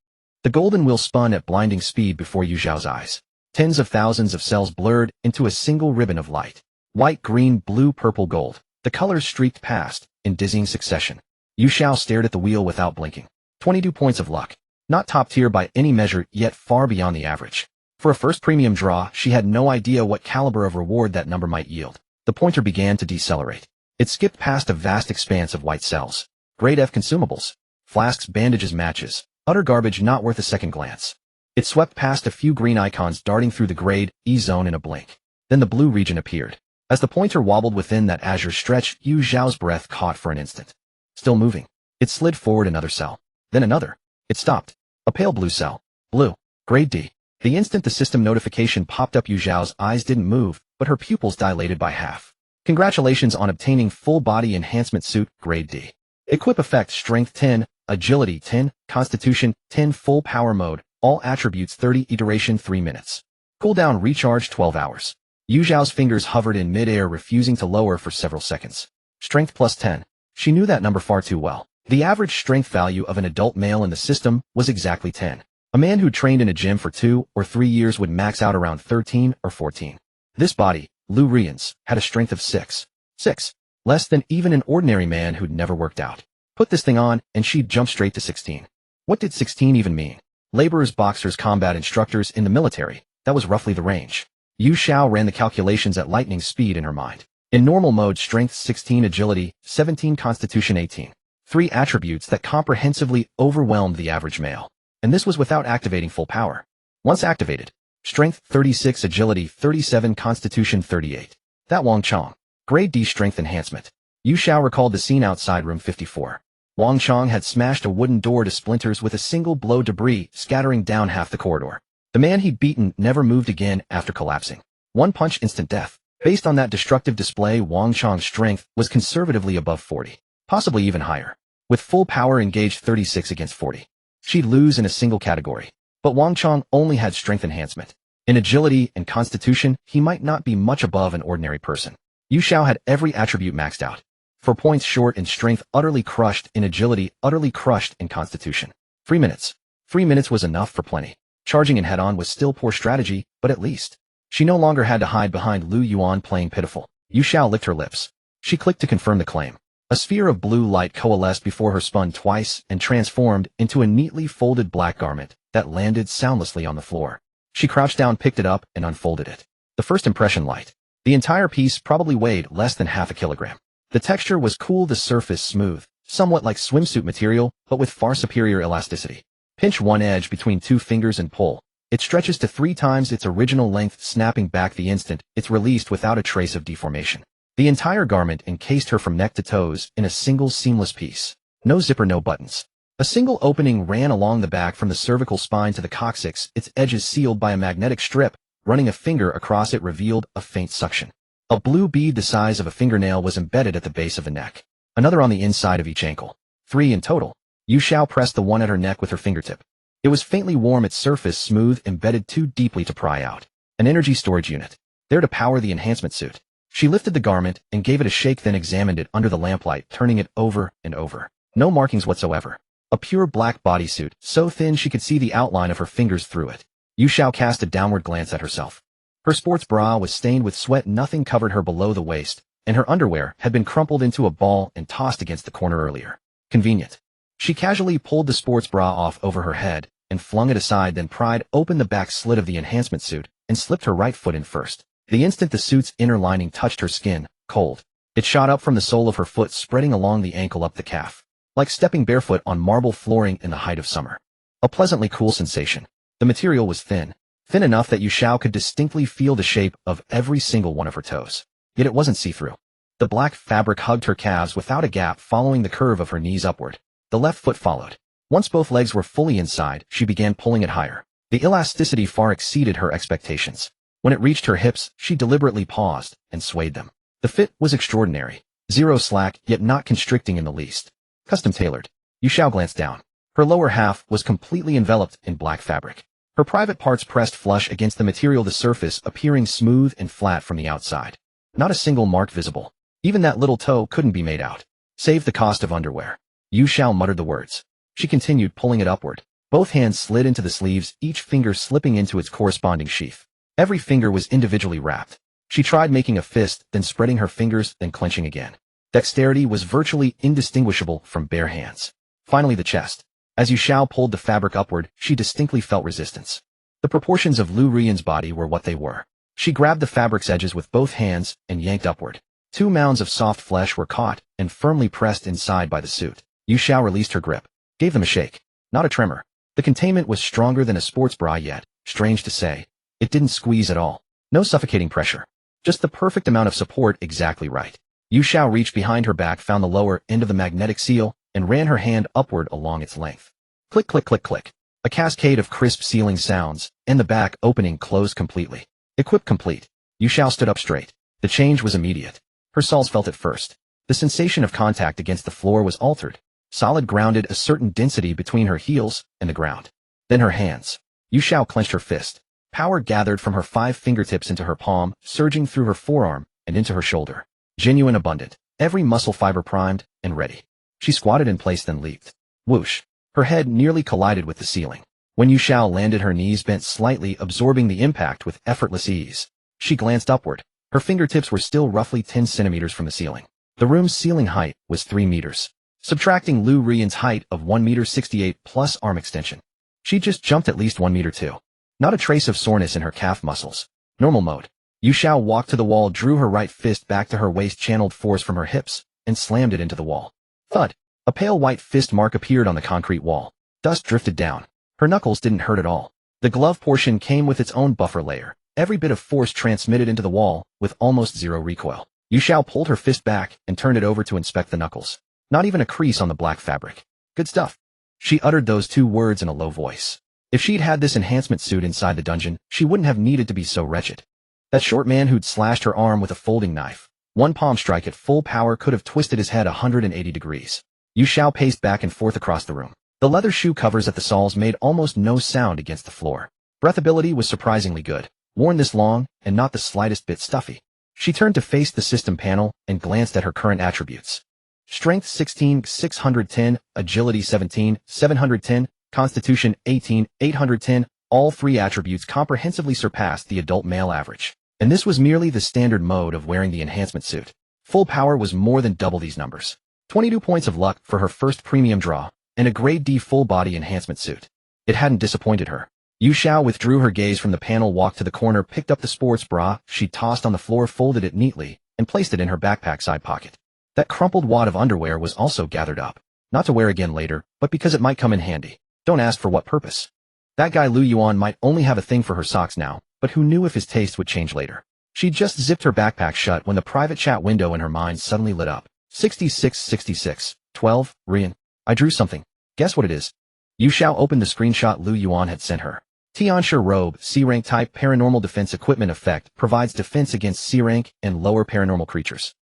The golden wheel spun at blinding speed before Yu Xiao's eyes. Tens of thousands of cells blurred into a single ribbon of light. White, green, blue, purple, gold. The colors streaked past, in dizzying succession. Yu Xiao stared at the wheel without blinking. 22 points of luck. Not top tier by any measure, yet far beyond the average. For a first premium draw, she had no idea what caliber of reward that number might yield. The pointer began to decelerate. It skipped past a vast expanse of white cells. Grade F consumables. Flasks, bandages, matches. Utter garbage not worth a second glance. It swept past a few green icons darting through the grade E zone in a blink. Then the blue region appeared. As the pointer wobbled within that azure stretch, Yu Xiao's breath caught for an instant. Still moving. It slid forward another cell. Then another. It stopped. A pale blue cell. Blue. Grade D. The instant the system notification popped up, Yu Xiao's eyes didn't move, but her pupils dilated by half. Congratulations on obtaining full body enhancement suit, Grade D. Equip effect Strength 10, Agility 10, Constitution 10, Full Power Mode, all attributes 30, iteration 3 minutes. Cooldown recharge 12 hours. Yu Xiao's fingers hovered in midair, refusing to lower for several seconds. Strength plus 10. She knew that number far too well. The average strength value of an adult male in the system was exactly 10. A man who trained in a gym for 2 or 3 years would max out around 13 or 14. This body, Liu Ruyan's, had a strength of 6. 6. Less than even an ordinary man who'd never worked out. Put this thing on, and she'd jump straight to 16. What did 16 even mean? Laborers, boxers, combat instructors in the military. That was roughly the range. Yu Xiao ran the calculations at lightning speed in her mind. In normal mode, strength 16, agility 17, constitution 18. 3 attributes that comprehensively overwhelmed the average male. And this was without activating full power. Once activated, strength 36, agility 37, constitution 38. That Wang Chong. Grade D strength enhancement. Yu Xiao recalled the scene outside room 54. Wang Chong had smashed a wooden door to splinters with a single blow, debris scattering down half the corridor. The man he'd beaten never moved again after collapsing. One punch, instant death. Based on that destructive display, Wang Chong's strength was conservatively above 40, possibly even higher. With full power engaged 36 against 40. She'd lose in a single category. But Wang Chong only had strength enhancement. In agility and constitution, he might not be much above an ordinary person. Yu Xiao had every attribute maxed out. 4 points short in strength, utterly crushed in agility, utterly crushed in constitution. 3 minutes. 3 minutes was enough for plenty. Charging in head-on was still poor strategy, but at least she no longer had to hide behind Liu Ruyan playing pitiful. Yu Xiao licked her lips. She clicked to confirm the claim. A sphere of blue light coalesced before her, spun twice, and transformed into a neatly folded black garment that landed soundlessly on the floor. She crouched down, picked it up, and unfolded it. The first impression light. The entire piece probably weighed less than half a kilogram. The texture was cool, the surface smooth, somewhat like swimsuit material, but with far superior elasticity. Pinch one edge between 2 fingers and pull. It stretches to 3 times its original length, snapping back the instant it's released without a trace of deformation. The entire garment encased her from neck to toes in a single seamless piece. No zipper, no buttons. A single opening ran along the back from the cervical spine to the coccyx, its edges sealed by a magnetic strip. Running a finger across it revealed a faint suction. A blue bead the size of a fingernail was embedded at the base of the neck. Another on the inside of each ankle. 3 in total. Yu Xiao pressed the one at her neck with her fingertip. It was faintly warm, its surface smooth, embedded too deeply to pry out. An energy storage unit. There to power the enhancement suit. She lifted the garment and gave it a shake, then examined it under the lamplight, turning it over and over. No markings whatsoever. A pure black bodysuit, so thin she could see the outline of her fingers through it. Yu Xiao cast a downward glance at herself. Her sports bra was stained with sweat, nothing covered her below the waist, and her underwear had been crumpled into a ball and tossed against the corner earlier. Convenient. She casually pulled the sports bra off over her head and flung it aside, then pried open the back slit of the enhancement suit and slipped her right foot in first. The instant the suit's inner lining touched her skin, cold, it shot up from the sole of her foot, spreading along the ankle up the calf, like stepping barefoot on marble flooring in the height of summer. A pleasantly cool sensation. The material was thin enough that Yu Xiao could distinctly feel the shape of every single one of her toes. Yet it wasn't see-through. The black fabric hugged her calves without a gap, following the curve of her knees upward. The left foot followed. Once both legs were fully inside, she began pulling it higher. The elasticity far exceeded her expectations. When it reached her hips, she deliberately paused and swayed them. The fit was extraordinary. Zero slack, yet not constricting in the least. Custom-tailored. Yu Xiao glanced down. Her lower half was completely enveloped in black fabric. Her private parts pressed flush against the material, the surface appearing smooth and flat from the outside. Not a single mark visible. Even that little toe couldn't be made out. Save the cost of underwear. Yu Xiao muttered the words. She continued pulling it upward. Both hands slid into the sleeves, each finger slipping into its corresponding sheath. Every finger was individually wrapped. She tried making a fist, then spreading her fingers, then clenching again. Dexterity was virtually indistinguishable from bare hands. Finally, the chest. As Yu Xiao pulled the fabric upward, she distinctly felt resistance. The proportions of Liu Ruyan's body were what they were. She grabbed the fabric's edges with both hands and yanked upward. 2 mounds of soft flesh were caught and firmly pressed inside by the suit. Yu Xiao released her grip. Gave them a shake. Not a tremor. The containment was stronger than a sports bra, yet, strange to say, it didn't squeeze at all. No suffocating pressure. Just the perfect amount of support, exactly right. Yu Xiao reached behind her back, found the lower end of the magnetic seal, and ran her hand upward along its length. Click, click, click, click. A cascade of crisp sealing sounds, and the back opening closed completely. Equip complete. Yu Xiao stood up straight. The change was immediate. Her soles felt it first. The sensation of contact against the floor was altered. Solid, grounded, a certain density between her heels and the ground. Then her hands. Yu Xiao clenched her fist. Power gathered from her 5 fingertips into her palm, surging through her forearm and into her shoulder. Genuine, abundant. Every muscle fiber primed and ready. She squatted in place, then leaped. Whoosh. Her head nearly collided with the ceiling. When Yu Xiao landed, her knees bent slightly, absorbing the impact with effortless ease. She glanced upward. Her fingertips were still roughly 10 centimeters from the ceiling. The room's ceiling height was 3 meters. Subtracting Liu Ruyan's height of 1 meter 68 plus arm extension. She just jumped at least 1 meter too. Not a trace of soreness in her calf muscles. Normal mode. Yu Xiao walked to the wall, drew her right fist back to her waist, channeled force from her hips, and slammed it into the wall. Thud. A pale white fist mark appeared on the concrete wall. Dust drifted down. Her knuckles didn't hurt at all. The glove portion came with its own buffer layer. Every bit of force transmitted into the wall, with almost zero recoil. Yu Xiao pulled her fist back and turned it over to inspect the knuckles. Not even a crease on the black fabric. Good stuff. She uttered those two words in a low voice. If she'd had this enhancement suit inside the dungeon, she wouldn't have needed to be so wretched. That short man who'd slashed her arm with a folding knife, one palm strike at full power could have twisted his head 180 degrees. Yu Xiao paced back and forth across the room. The leather shoe covers at the soles made almost no sound against the floor. Breathability was surprisingly good, worn this long and not the slightest bit stuffy. She turned to face the system panel and glanced at her current attributes. Strength 16, 610, Agility 17, 710, Constitution 18, 810, all three attributes comprehensively surpassed the adult male average. And this was merely the standard mode of wearing the enhancement suit. Full power was more than double these numbers. 22 points of luck for her first premium draw, and a grade D full-body enhancement suit. It hadn't disappointed her. Yu Xiao withdrew her gaze from the panel, walked to the corner, picked up the sports bra she tossed on the floor, folded it neatly, and placed it in her backpack side pocket. That crumpled wad of underwear was also gathered up. Not to wear again later, but because it might come in handy. Don't ask for what purpose. That guy Liu Ruyan might only have a thing for her socks now, but who knew if his taste would change later. She just zipped her backpack shut when the private chat window in her mind suddenly lit up. 6666, 12, Ruyan. I drew something. Guess what it is? Yu Xiao opened the screenshot Liu Ruyan had sent her. Tianxia robe, C-rank type, paranormal defense equipment effect, provides defense against C-rank and lower paranormal creatures.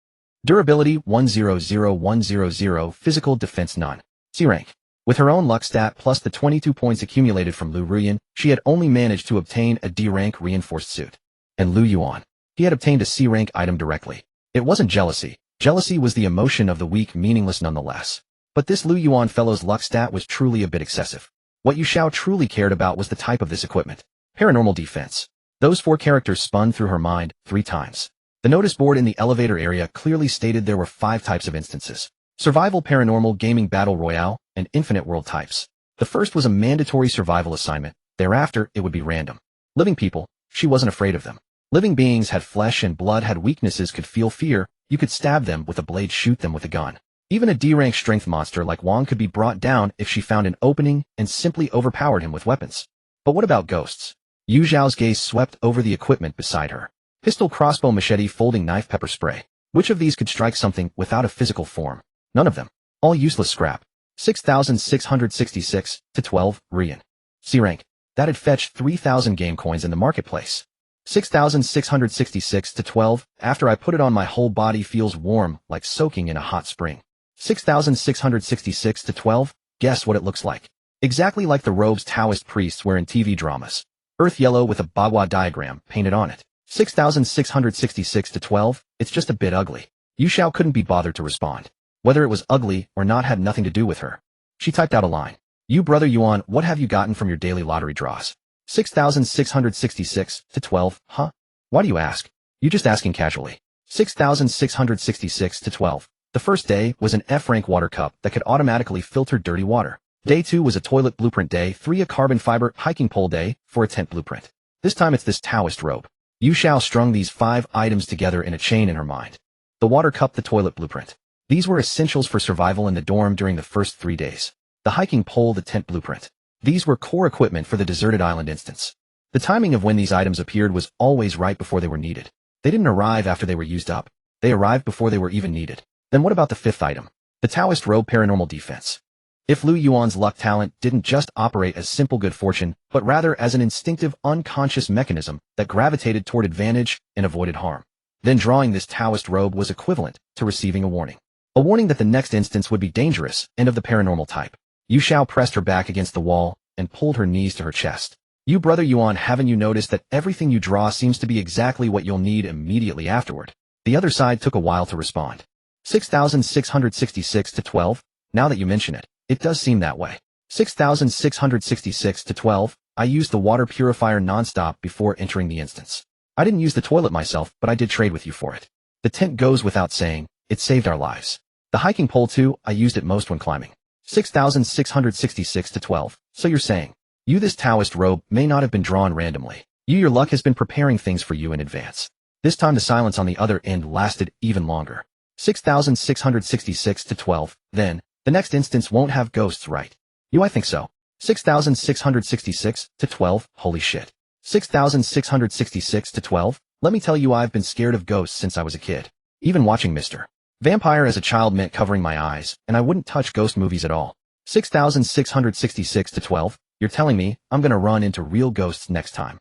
Durability 100100, physical defense none. C-rank. With her own luck stat plus the 22 points accumulated from Liu Ruyan, she had only managed to obtain a D-rank reinforced suit. And Liu Ruyan. He had obtained a C-rank item directly. It wasn't jealousy. Jealousy was the emotion of the weak, meaningless nonetheless. But this Liu Ruyan fellow's luck stat was truly a bit excessive. What Yu Xiao truly cared about was the type of this equipment. Paranormal defense. Those four characters spun through her mind 3 times. The notice board in the elevator area clearly stated there were 5 types of instances. Survival, paranormal, gaming, battle royale, and infinite world types. The first was a mandatory survival assignment. Thereafter, it would be random. Living people, she wasn't afraid of them. Living beings had flesh and blood, had weaknesses, could feel fear. You could stab them with a blade, shoot them with a gun. Even a D-rank strength monster like Wang could be brought down if she found an opening and simply overpowered him with weapons. But what about ghosts? Yu Xiao's gaze swept over the equipment beside her. Pistol, crossbow, machete, folding knife, pepper spray. Which of these could strike something without a physical form? None of them. All useless scrap. 6,666 to 12, Ruyan. C-rank. That'd fetch 3,000 game coins in the marketplace. 6,666 to 12, after I put it on my whole body feels warm, like soaking in a hot spring. 6,666 to 12, guess what it looks like. Exactly like the robes Taoist priests wear in TV dramas. Earth yellow with a manhwa diagram painted on it. 6,666 to 12, it's just a bit ugly. Yu Xiao couldn't be bothered to respond. Whether it was ugly or not had nothing to do with her. She typed out a line. You brother Yuan, what have you gotten from your daily lottery draws? 6,666 to 12, huh? Why do you ask? You just asking casually. 6,666 to 12. The first day was an F-rank water cup that could automatically filter dirty water. Day 2 was a toilet blueprint. Day 3 a carbon fiber hiking pole day for a tent blueprint. This time it's this Taoist robe. Yu Xiao strung these 5 items together in a chain in her mind. The water cup, the toilet blueprint. These were essentials for survival in the dorm during the first 3 days. The hiking pole, the tent blueprint. These were core equipment for the deserted island instance. The timing of when these items appeared was always right before they were needed. They didn't arrive after they were used up. They arrived before they were even needed. Then what about the 5th item? The Taoist robe, paranormal defense. If Liu Yuan's luck talent didn't just operate as simple good fortune, but rather as an instinctive, unconscious mechanism that gravitated toward advantage and avoided harm, then drawing this Taoist robe was equivalent to receiving a warning. A warning that the next instance would be dangerous and of the paranormal type. Yu Xiao pressed her back against the wall and pulled her knees to her chest. You brother Yuan, haven't you noticed that everything you draw seems to be exactly what you'll need immediately afterward? The other side took a while to respond. 6,666 to 12, now that you mention it, it does seem that way. 6,666 to 12, I used the water purifier nonstop before entering the instance. I didn't use the toilet myself, but I did trade with you for it. The tent goes without saying, it saved our lives. The hiking pole too, I used it most when climbing. 6,666 to 12, so you're saying, you this Taoist robe may not have been drawn randomly. Your luck has been preparing things for you in advance. This time the silence on the other end lasted even longer. 6,666 to 12, then, the next instance won't have ghosts, right? I think so. 6,666 to 12, holy shit. 6,666 to 12, let me tell you I've been scared of ghosts since I was a kid. Even watching Mr. Vampire as a child meant covering my eyes, and I wouldn't touch ghost movies at all. 6,666 to 12. You're telling me I'm gonna run into real ghosts next time.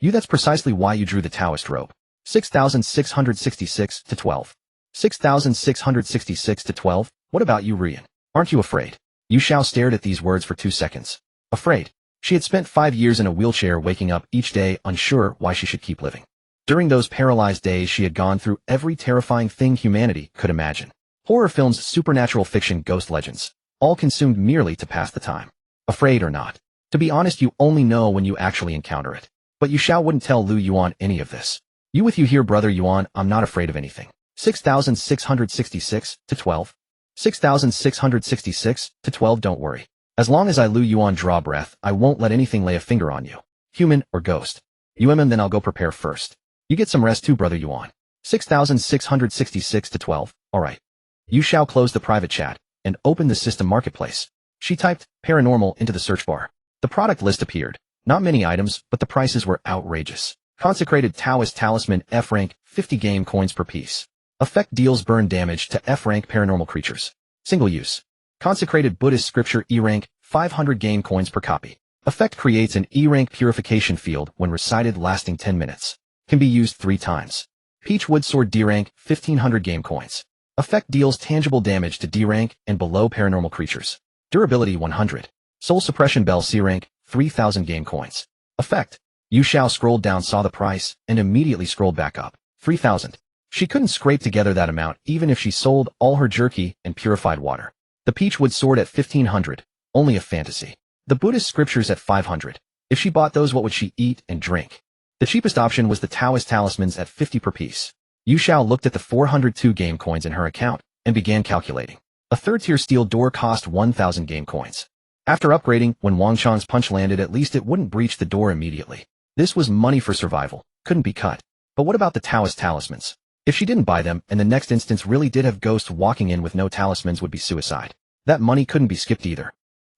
That's precisely why you drew the Taoist rope. 6,666 to 12. 6,666 to 12. What about you, Ruyan? Aren't you afraid? Yu Xiao stared at these words for 2 seconds. Afraid? She had spent 5 years in a wheelchair, waking up each day unsure why she should keep living. During those paralyzed days, she had gone through every terrifying thing humanity could imagine. Horror films, supernatural fiction, ghost legends, all consumed merely to pass the time. Afraid or not. To be honest, you only know when you actually encounter it. But Yu Xiao wouldn't tell Liu Yuan any of this. You with you here, brother Yuan, I'm not afraid of anything. 6,666 to 12. 6,666 to 12. Don't worry. As long as I Liu Yuan draw breath, I won't let anything lay a finger on you. Human or ghost. Then I'll go prepare first. You get some rest too, brother Yuan. 6,666 to 12. Alright. Yu Xiao closed the private chat and opened the system marketplace. She typed paranormal into the search bar. The product list appeared. Not many items, but the prices were outrageous. Consecrated Taoist Talisman F-Rank, 50 game coins per piece. Effect deals burn damage to F-Rank paranormal creatures. Single use. Consecrated Buddhist Scripture E-Rank, 500 game coins per copy. Effect creates an E-Rank purification field when recited, lasting 10 minutes. Can be used 3 times. Peach Wood Sword D-Rank, 1500 game coins. Effect deals tangible damage to D-Rank and below paranormal creatures. Durability 100. Soul Suppression Bell C-Rank, 3000 game coins. Effect. Yu Xiao scrolled down, saw the price, and immediately scrolled back up. 3,000. She couldn't scrape together that amount even if she sold all her jerky and purified water. The Peachwood Sword at 1,500. Only a fantasy. The Buddhist Scriptures at 500. If she bought those, what would she eat and drink? The cheapest option was the Taoist Talismans at 50 per piece. Yu Xiao looked at the 402 game coins in her account and began calculating. A third-tier steel door cost 1,000 game coins. After upgrading, when Wang Chang's punch landed, at least it wouldn't breach the door immediately. This was money for survival. Couldn't be cut. But what about the Taoist talismans? If she didn't buy them, and the next instance really did have ghosts walking in with no talismans, would be suicide. That money couldn't be skipped either.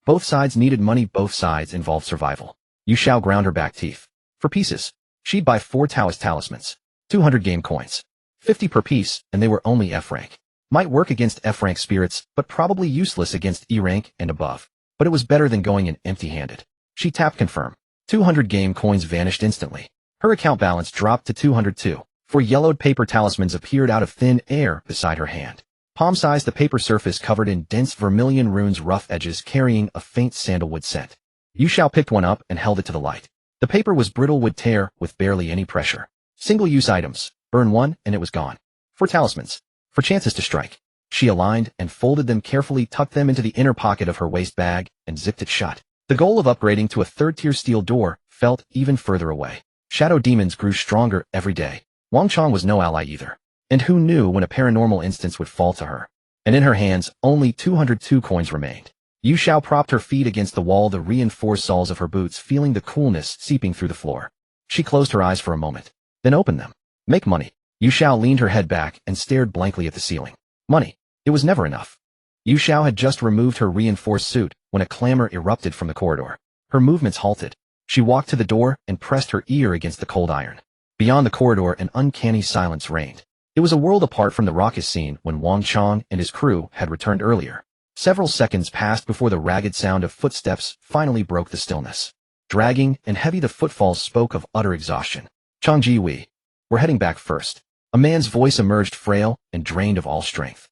Both sides needed money, both sides involved survival. Yu Xiao ground her back teeth. For pieces, she'd buy 4 Taoist talismans. 200 game coins. 50 per piece, and they were only F-rank. Might work against F-rank spirits, but probably useless against E-rank and above. But it was better than going in empty-handed. She tapped confirm. 200 game coins vanished instantly. Her account balance dropped to 202. 4 yellowed paper talismans appeared out of thin air beside her hand. Palm-sized, the paper surface covered in dense vermilion runes, rough edges carrying a faint sandalwood scent. Yu Xiao picked one up and held it to the light. The paper was brittle, would tear with barely any pressure. Single-use items. Burn one and it was gone. 4 talismans. For chances to strike. She aligned and folded them carefully, tucked them into the inner pocket of her waist bag, and zipped it shut. The goal of upgrading to a third-tier steel door felt even further away. Shadow demons grew stronger every day. Wang Chang was no ally either. And who knew when a paranormal instance would fall to her? And in her hands, only 202 coins remained. Yu Xiao propped her feet against the wall, the reinforced soles of her boots feeling the coolness seeping through the floor. She closed her eyes for a moment, then opened them. Make money. Yu Xiao leaned her head back and stared blankly at the ceiling. Money. It was never enough. Yu Xiao had just removed her reinforced suit when a clamor erupted from the corridor. Her movements halted. She walked to the door and pressed her ear against the cold iron. Beyond the corridor, an uncanny silence reigned. It was a world apart from the raucous scene when Wang Chang and his crew had returned earlier. Several seconds passed before the ragged sound of footsteps finally broke the stillness. Dragging and heavy, the footfalls spoke of utter exhaustion. Changji, we're heading back first. A man's voice emerged, frail and drained of all strength.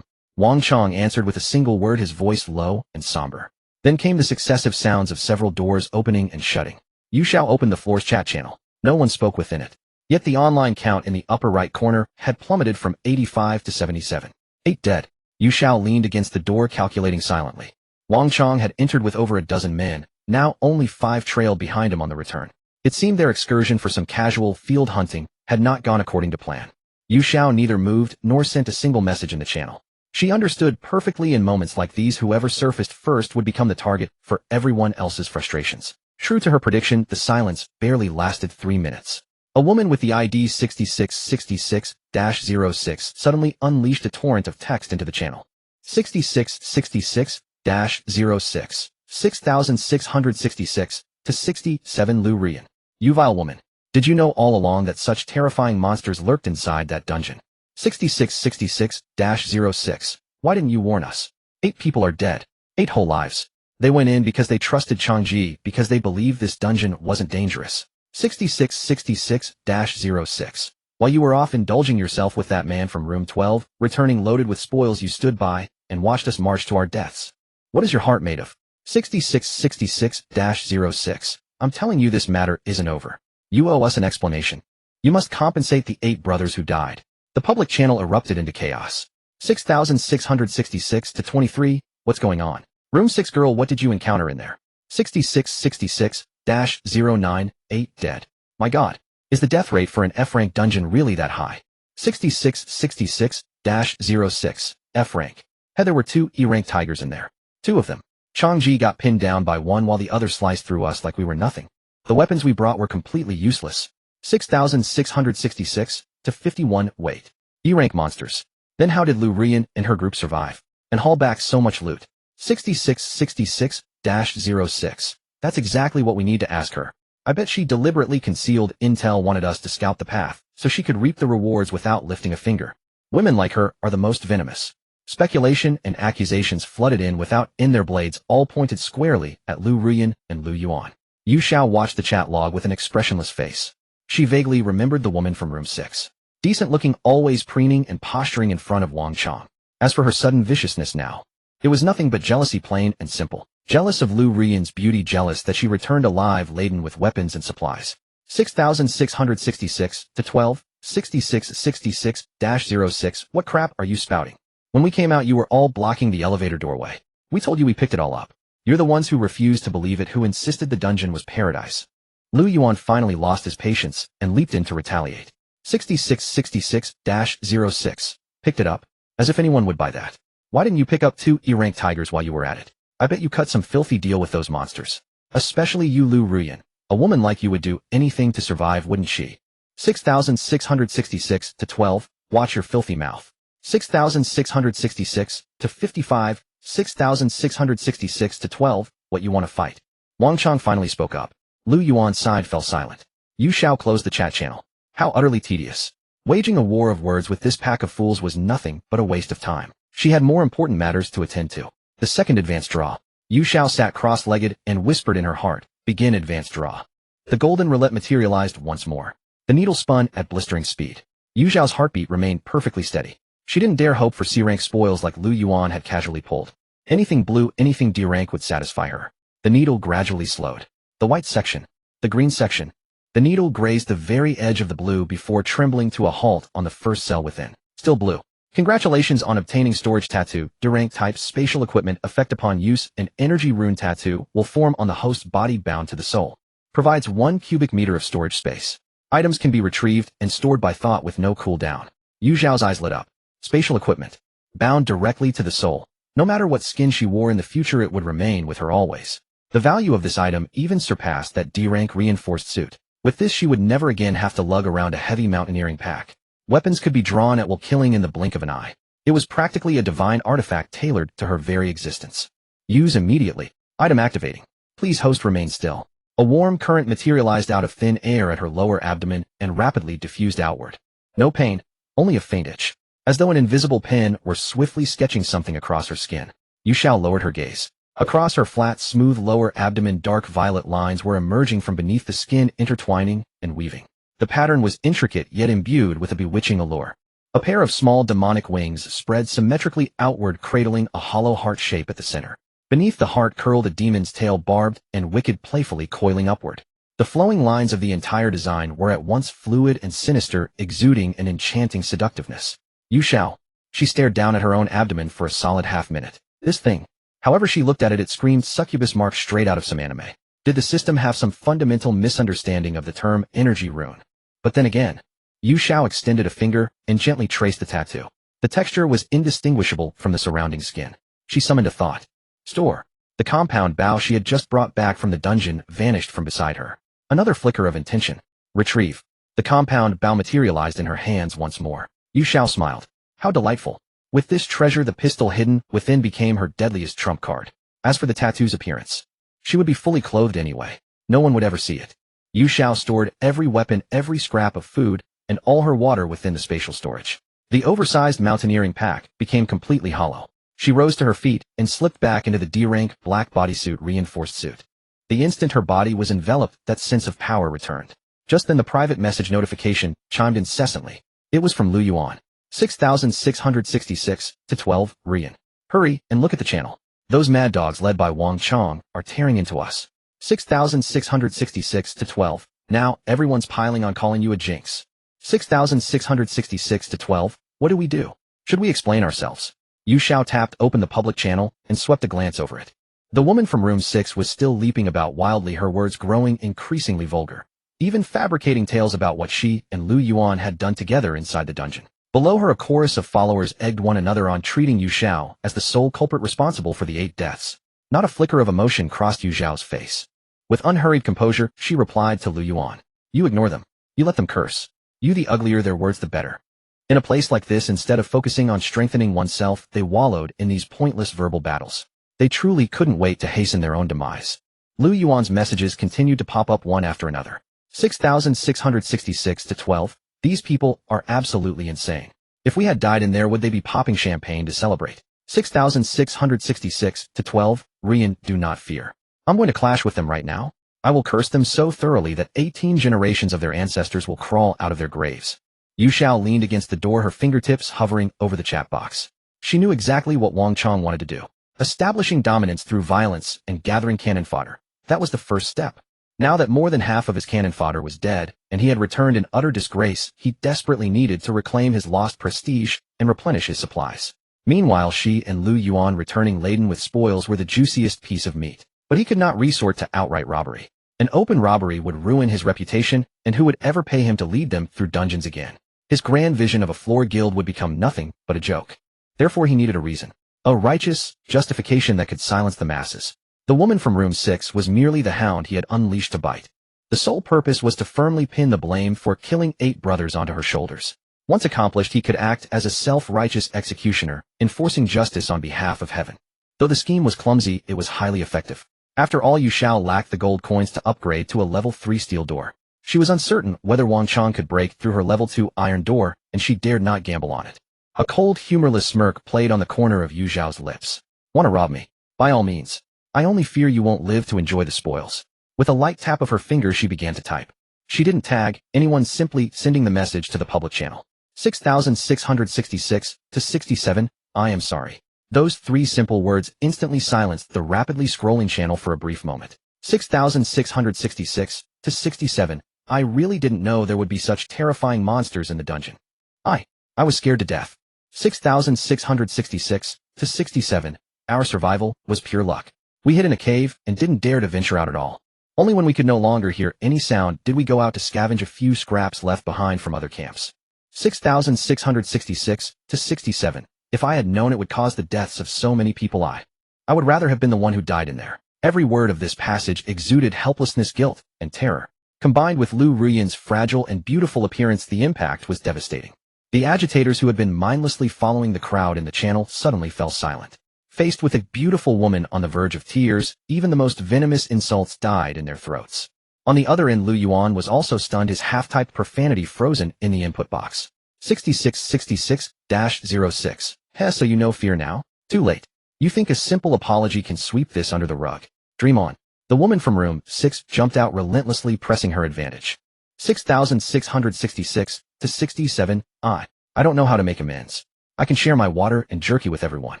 Wang Chang answered with a single word, his voice low and somber. Then came the successive sounds of several doors opening and shutting. Yu Xiao opened the floor's chat channel. No one spoke within it. Yet the online count in the upper right corner had plummeted from 85 to 77. 8 dead. Yu Xiao leaned against the door, calculating silently. Wang Chang had entered with over a dozen men. Now only 5 trailed behind him on the return. It seemed their excursion for some casual field hunting had not gone according to plan. Yu Xiao neither moved nor sent a single message in the channel. She understood perfectly, in moments like these, whoever surfaced first would become the target for everyone else's frustrations. True to her prediction, the silence barely lasted 3 minutes. A woman with the ID 6666-06 suddenly unleashed a torrent of text into the channel. 6666-06, 6666 to 67 Liu Ruyan. You vile woman. Did you know all along that such terrifying monsters lurked inside that dungeon? 6666-06. Why didn't you warn us? 8 people are dead. 8 whole lives. They went in because they trusted Changji because they believed this dungeon wasn't dangerous. 6666-06. While you were off indulging yourself with that man from room 12, returning loaded with spoils, you stood by and watched us march to our deaths. What is your heart made of? 6666-06. I'm telling you, this matter isn't over. You owe us an explanation. You must compensate the 8 brothers who died. The public channel erupted into chaos. 6666-23. What's going on? Room 6 girl, what did you encounter in there? 6666-098 dead. My God. Is the death rate for an F-rank dungeon really that high? 6666-06. F-rank. There were 2 E-rank tigers in there. 2 of them. Changji got pinned down by one while the other sliced through us like we were nothing. The weapons we brought were completely useless. 6666-51. Wait. E-rank monsters. Then how did Liu Ruyan and her group survive and haul back so much loot? 6666-06. That's exactly what we need to ask her. I bet she deliberately concealed intel, wanted us to scout the path so she could reap the rewards without lifting a finger. Women like her are the most venomous. Speculation and accusations flooded in their blades all pointed squarely at Liu Ruyan and Liu Yuan. Yu Xiao watched the chat log with an expressionless face. She vaguely remembered the woman from room 6. Decent looking, always preening and posturing in front of Wang Chong. As for her sudden viciousness now, it was nothing but jealousy, plain and simple. Jealous of Liu Ruyan's beauty, jealous that she returned alive laden with weapons and supplies. 6666-12, 6666-06. What crap are you spouting? When we came out, you were all blocking the elevator doorway. We told you we picked it all up. You're the ones who refused to believe it, who insisted the dungeon was paradise. Liu Yuan finally lost his patience and leaped in to retaliate. 6666-06. Picked it up? As if anyone would buy that. Why didn't you pick up 2 E-rank tigers while you were at it? I bet you cut some filthy deal with those monsters. Especially you, Liu Ruyan. A woman like you would do anything to survive, wouldn't she? 6666-12. Watch your filthy mouth. 6666-55. 6666-12. What, you want to fight? Wang Chong finally spoke up. Liu Yuan's side fell silent. Yu Xiao closed the chat channel. How utterly tedious. Waging a war of words with this pack of fools was nothing but a waste of time. She had more important matters to attend to. The second advanced draw. Yu Xiao sat cross-legged and whispered in her heart, begin advanced draw. The golden roulette materialized once more. The needle spun at blistering speed. Yu Xiao's heartbeat remained perfectly steady. She didn't dare hope for C-rank spoils like Liu Yuan had casually pulled. Anything blue, anything D-rank would satisfy her. The needle gradually slowed. The white section. The green section. The needle grazed the very edge of the blue before trembling to a halt on the first cell within. Still blue. Congratulations on obtaining storage tattoo. D-rank type spatial equipment effect upon use. An energy rune tattoo will form on the host's body bound to the soul. Provides 1 cubic meter of storage space. Items can be retrieved and stored by thought with no cooldown. Yu Xiao's eyes lit up. Spatial equipment. Bound directly to the soul. No matter what skin she wore in the future, it would remain with her always. The value of this item even surpassed that D-rank reinforced suit. With this, she would never again have to lug around a heavy mountaineering pack. Weapons could be drawn at will, killing in the blink of an eye. It was practically a divine artifact tailored to her very existence. Use immediately. Item activating. Please host remain still. A warm current materialized out of thin air at her lower abdomen and rapidly diffused outward. No pain, only a faint itch. As though an invisible pen were swiftly sketching something across her skin. Yu Xiao lowered her gaze. Across her flat, smooth lower abdomen, dark violet lines were emerging from beneath the skin, intertwining and weaving. The pattern was intricate yet imbued with a bewitching allure. A pair of small demonic wings spread symmetrically outward, cradling a hollow heart shape at the center. Beneath the heart curled a demon's tail, barbed and wicked, playfully coiling upward. The flowing lines of the entire design were at once fluid and sinister, exuding an enchanting seductiveness. Yu Xiao. She stared down at her own abdomen for a solid half-minute. This thing. However she looked at it, it screamed succubus mark straight out of some anime. Did the system have some fundamental misunderstanding of the term energy rune? But then again, Yu Xiao extended a finger and gently traced the tattoo. The texture was indistinguishable from the surrounding skin. She summoned a thought. Store. The compound bow she had just brought back from the dungeon vanished from beside her. Another flicker of intention. Retrieve. The compound bow materialized in her hands once more. Yu Xiao smiled. How delightful. With this treasure, the pistol hidden within became her deadliest trump card. As for the tattoo's appearance, she would be fully clothed anyway. No one would ever see it. Yu Xiao stored every weapon, every scrap of food, and all her water within the spatial storage. The oversized mountaineering pack became completely hollow. She rose to her feet and slipped back into the D-rank black bodysuit reinforced suit. The instant her body was enveloped, that sense of power returned. Just then the private message notification chimed incessantly. It was from Liu Ruyan. 6666 to 12, Ruyan. Hurry and look at the channel. Those mad dogs led by Wang Chong are tearing into us. 6666 to 12. Now, everyone's piling on calling you a jinx. 6666 to 12. What do we do? Should we explain ourselves? Yu Xiao tapped open the public channel and swept a glance over it. The woman from room 6 was still leaping about wildly, her words growing increasingly vulgar, even fabricating tales about what she and Liu Ruyan had done together inside the dungeon. Below her, a chorus of followers egged one another on, treating Yu Xiao as the sole culprit responsible for the 8 deaths. Not a flicker of emotion crossed Yu Xiao's face. With unhurried composure, she replied to Liu Ruyan. You ignore them. You let them curse. You, the uglier their words, the better. In a place like this, instead of focusing on strengthening oneself, they wallowed in these pointless verbal battles. They truly couldn't wait to hasten their own demise. Liu Yuan's messages continued to pop up one after another. 6666 to 12. These people are absolutely insane. If we had died in there, would they be popping champagne to celebrate? 6666 to 12. Ruyan, do not fear. I'm going to clash with them right now. I will curse them so thoroughly that 18 generations of their ancestors will crawl out of their graves. Yu Xiao leaned against the door, her fingertips hovering over the chat box. She knew exactly what Wang Chong wanted to do. Establishing dominance through violence and gathering cannon fodder. That was the first step. Now that more than half of his cannon fodder was dead, and he had returned in utter disgrace, he desperately needed to reclaim his lost prestige and replenish his supplies. Meanwhile, she and Liu Ruyan, returning laden with spoils, were the juiciest piece of meat. But he could not resort to outright robbery. An open robbery would ruin his reputation, and who would ever pay him to lead them through dungeons again? His grand vision of a floor guild would become nothing but a joke. Therefore he needed a reason. A righteous justification that could silence the masses. The woman from room 6 was merely the hound he had unleashed to bite. The sole purpose was to firmly pin the blame for killing 8 brothers onto her shoulders. Once accomplished, he could act as a self-righteous executioner, enforcing justice on behalf of heaven. Though the scheme was clumsy, it was highly effective. After all, Yu Xiao lacked the gold coins to upgrade to a level 3 steel door. She was uncertain whether Wang Chong could break through her level 2 iron door, and she dared not gamble on it. A cold, humorless smirk played on the corner of Yu Xiao's lips. Want to rob me? By all means. I only fear you won't live to enjoy the spoils. With a light tap of her finger, she began to type. She didn't tag anyone, simply sending the message to the public channel. 6666 to 67, I am sorry. Those 3 simple words instantly silenced the rapidly scrolling channel for a brief moment. 6666 to 67, I really didn't know there would be such terrifying monsters in the dungeon. I was scared to death. 6666 to 67, our survival was pure luck. We hid in a cave and didn't dare to venture out at all. Only when we could no longer hear any sound did we go out to scavenge a few scraps left behind from other camps. 6666 to 67, if I had known it would cause the deaths of so many people, I would rather have been the one who died in there. Every word of this passage exuded helplessness, guilt, and terror. Combined with Liu Ruyan's fragile and beautiful appearance, the impact was devastating. The agitators who had been mindlessly following the crowd in the channel suddenly fell silent. Faced with a beautiful woman on the verge of tears, even the most venomous insults died in their throats. On the other end, Liu Ruyan was also stunned, his half-typed profanity frozen in the input box. 6666-06. Heh, so you know fear now? Too late. You think a simple apology can sweep this under the rug? Dream on. The woman from room 6 jumped out, relentlessly pressing her advantage. 6666 to 67, I don't know how to make amends. I can share my water and jerky with everyone.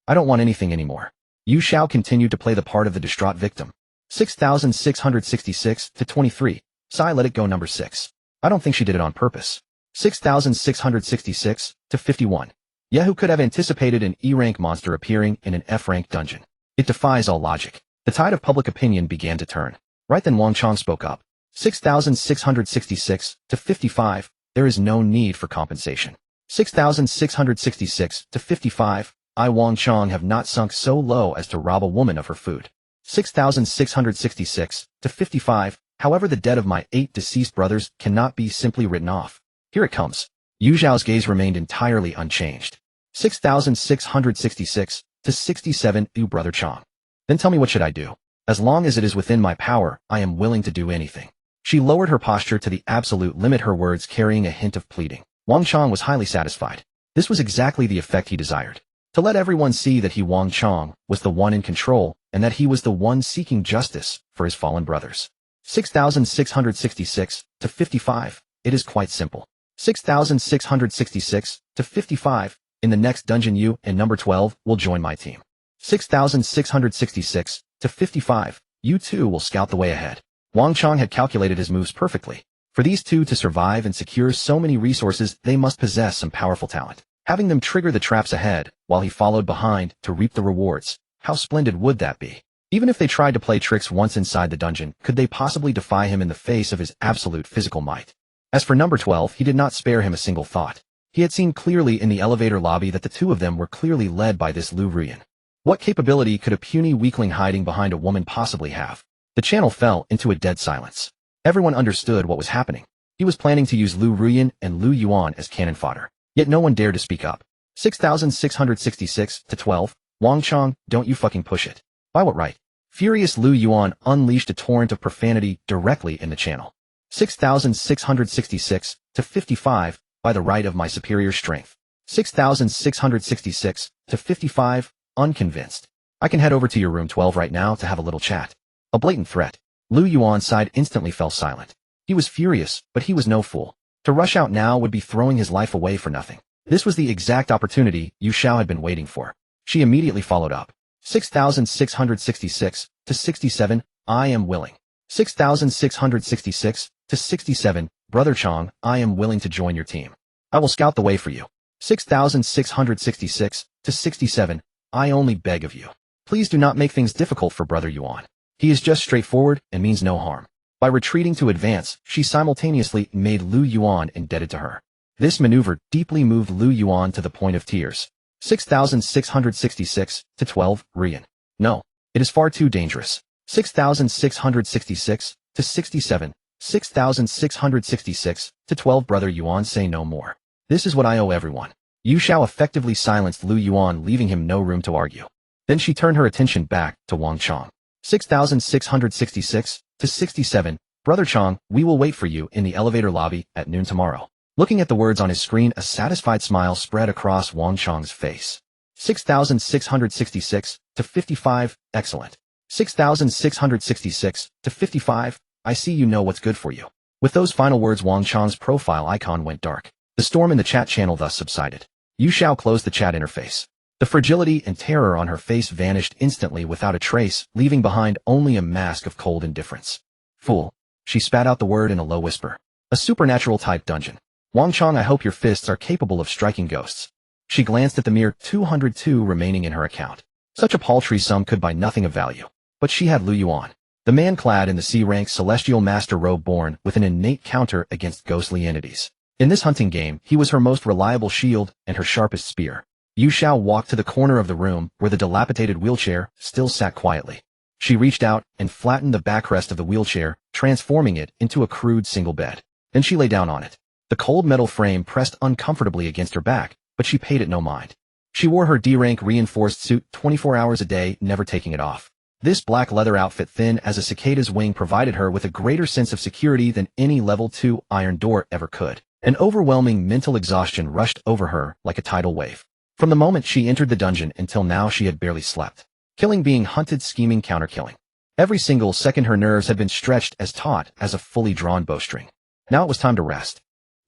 I don't want anything anymore. Yu Xiao continued to play the part of the distraught victim. 6666 to 23, Sai, let it go, number 6. I don't think she did it on purpose. 6666 to 51. Yeah, who could have anticipated an E-rank monster appearing in an F-rank dungeon? It defies all logic. The tide of public opinion began to turn. Right then Wang Chong spoke up. 6666 to 55, there is no need for compensation. 6666 to 55, I, Wang Chong, have not sunk so low as to rob a woman of her food. 6666 to 55, however, the dead of my 8 deceased brothers cannot be simply written off. Here it comes. Yu Xiao's gaze remained entirely unchanged. 6666 to 67, you, Brother Chong. Then tell me, what should I do? As long as it is within my power, I am willing to do anything. She lowered her posture to the absolute limit, her words carrying a hint of pleading. Wang Chong was highly satisfied. This was exactly the effect he desired. To let everyone see that he Wang Chong was the one in control and that he was the one seeking justice for his fallen brothers. 6,666 to 55. It is quite simple. 6,666 to 55. In the next dungeon you and number 12 will join my team. 6,666 to 55. You two will scout the way ahead. Wang Chong had calculated his moves perfectly. For these two to survive and secure so many resources, they must possess some powerful talent. Having them trigger the traps ahead, while he followed behind to reap the rewards. How splendid would that be? Even if they tried to play tricks once inside the dungeon, could they possibly defy him in the face of his absolute physical might? As for number 12, he did not spare him a single thought. He had seen clearly in the elevator lobby that the two of them were clearly led by this Liu Ruyan. What capability could a puny weakling hiding behind a woman possibly have? The channel fell into a dead silence. Everyone understood what was happening. He was planning to use Liu Ruyan and Liu Yuan as cannon fodder. Yet no one dared to speak up. 6,666 to 12. Wang Chong, don't you fucking push it. By what right? Furious Liu Yuan unleashed a torrent of profanity directly in the channel. 6,666 to 55. By the right of my superior strength. 6,666 to 55. Unconvinced. I can head over to your room 12 right now to have a little chat. A blatant threat. Liu Yuan's side instantly fell silent. He was furious, but he was no fool. To rush out now would be throwing his life away for nothing. This was the exact opportunity Yu Xiao had been waiting for. She immediately followed up. 6,666 to 67. I am willing. 6,666 to 67. Brother Chong, I am willing to join your team. I will scout the way for you. 6,666 to 67. I only beg of you. Please do not make things difficult for Brother Yuan. He is just straightforward and means no harm. By retreating to advance, she simultaneously made Liu Yuan indebted to her. This maneuver deeply moved Liu Yuan to the point of tears. 6,666 to 12. Ruyan. No, it is far too dangerous. 6,666 to 67. 6,666 to 12. Brother Yuan, say no more. This is what I owe everyone. Yu Xiao effectively silenced Liu Yuan, leaving him no room to argue. Then she turned her attention back to Wang Chong. 6,666 to 67. Brother Chong, we will wait for you in the elevator lobby at noon tomorrow. Looking at the words on his screen, a satisfied smile spread across Wang Chong's face. 6,666 to 55. Excellent. 6,666 to 55. I see you know what's good for you. With those final words, Wang Chong's profile icon went dark. The storm in the chat channel thus subsided. Yu Xiao closed the chat interface. The fragility and terror on her face vanished instantly without a trace, leaving behind only a mask of cold indifference. Fool. She spat out the word in a low whisper. A supernatural-type dungeon. Wang Chong, I hope your fists are capable of striking ghosts. She glanced at the mere 202 remaining in her account. Such a paltry sum could buy nothing of value. But she had Liu Yuan, the man clad in the C-rank celestial master robe born with an innate counter against ghostly entities. In this hunting game, he was her most reliable shield and her sharpest spear. Yu Xiao walked to the corner of the room where the dilapidated wheelchair still sat quietly. She reached out and flattened the backrest of the wheelchair, transforming it into a crude single bed. Then she lay down on it. The cold metal frame pressed uncomfortably against her back, but she paid it no mind. She wore her D-rank reinforced suit 24 hours a day, never taking it off. This black leather outfit, thin as a cicada's wing, provided her with a greater sense of security than any level 2 iron door ever could. An overwhelming mental exhaustion rushed over her like a tidal wave. From the moment she entered the dungeon until now she had barely slept. Killing, being hunted, scheming, counter-killing. Every single second her nerves had been stretched as taut as a fully drawn bowstring. Now it was time to rest.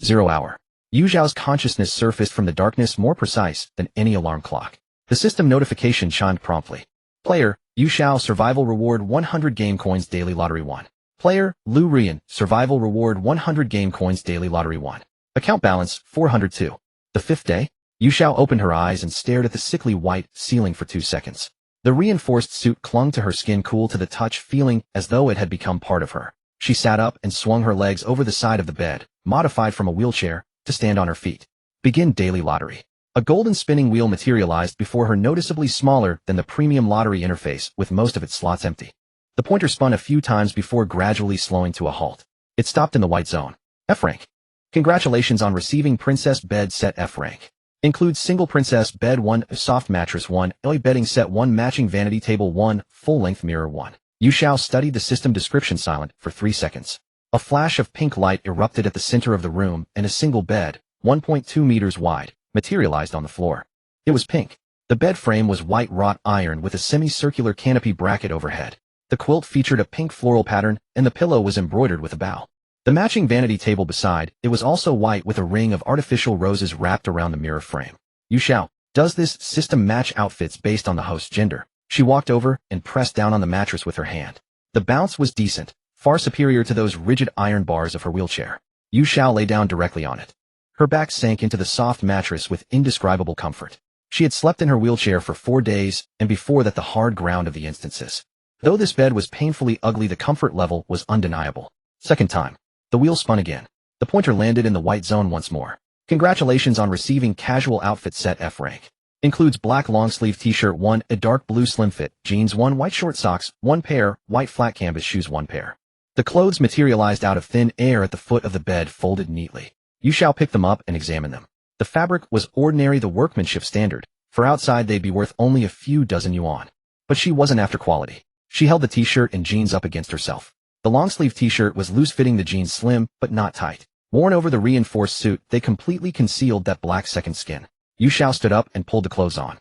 0 hour. Yu Xiao's consciousness surfaced from the darkness more precise than any alarm clock. The system notification chimed promptly. Player, Yu Xiao, survival reward 100 game coins, daily lottery 1. Player, Liu Ruyan, survival reward 100 game coins, daily lottery 1. Account balance, 402. The fifth day? Yu Xiao opened her eyes and stared at the sickly white ceiling for 2 seconds. The reinforced suit clung to her skin, cool to the touch, feeling as though it had become part of her. She sat up and swung her legs over the side of the bed, modified from a wheelchair, to stand on her feet. Begin daily lottery. A golden spinning wheel materialized before her, noticeably smaller than the premium lottery interface, with most of its slots empty. The pointer spun a few times before gradually slowing to a halt. It stopped in the white zone. F rank. Congratulations on receiving Princess Bed Set F rank. Includes single princess bed 1, soft mattress 1, LA bedding set 1, matching vanity table 1, full-length mirror 1. Yu Xiao studied the system description silent for 3 seconds. A flash of pink light erupted at the center of the room, and a single bed, 1.2 meters wide, materialized on the floor. It was pink. The bed frame was white wrought iron with a semicircular canopy bracket overhead. The quilt featured a pink floral pattern, and the pillow was embroidered with a bow. The matching vanity table beside it was also white with a ring of artificial roses wrapped around the mirror frame. Yu Xiao, does this system match outfits based on the host's gender? She walked over and pressed down on the mattress with her hand. The bounce was decent, far superior to those rigid iron bars of her wheelchair. Yu Xiao lay down directly on it. Her back sank into the soft mattress with indescribable comfort. She had slept in her wheelchair for 4 days, and before that the hard ground of the instances. Though this bed was painfully ugly, the comfort level was undeniable. Second time. The wheel spun again. The pointer landed in the white zone once more. Congratulations on receiving casual outfit set F rank. Includes black long-sleeve t-shirt 1, a dark blue slim fit, jeans 1, white short socks 1 pair, white flat canvas shoes 1 pair. The clothes materialized out of thin air at the foot of the bed, folded neatly. Yu Xiao picked them up and examined them. The fabric was ordinary, the workmanship standard. For outside they'd be worth only a few dozen yuan. But she wasn't after quality. She held the t-shirt and jeans up against herself. The long-sleeve t-shirt was loose-fitting, the jeans slim, but not tight. Worn over the reinforced suit, they completely concealed that black second skin. Yu Xiao stood up and pulled the clothes on.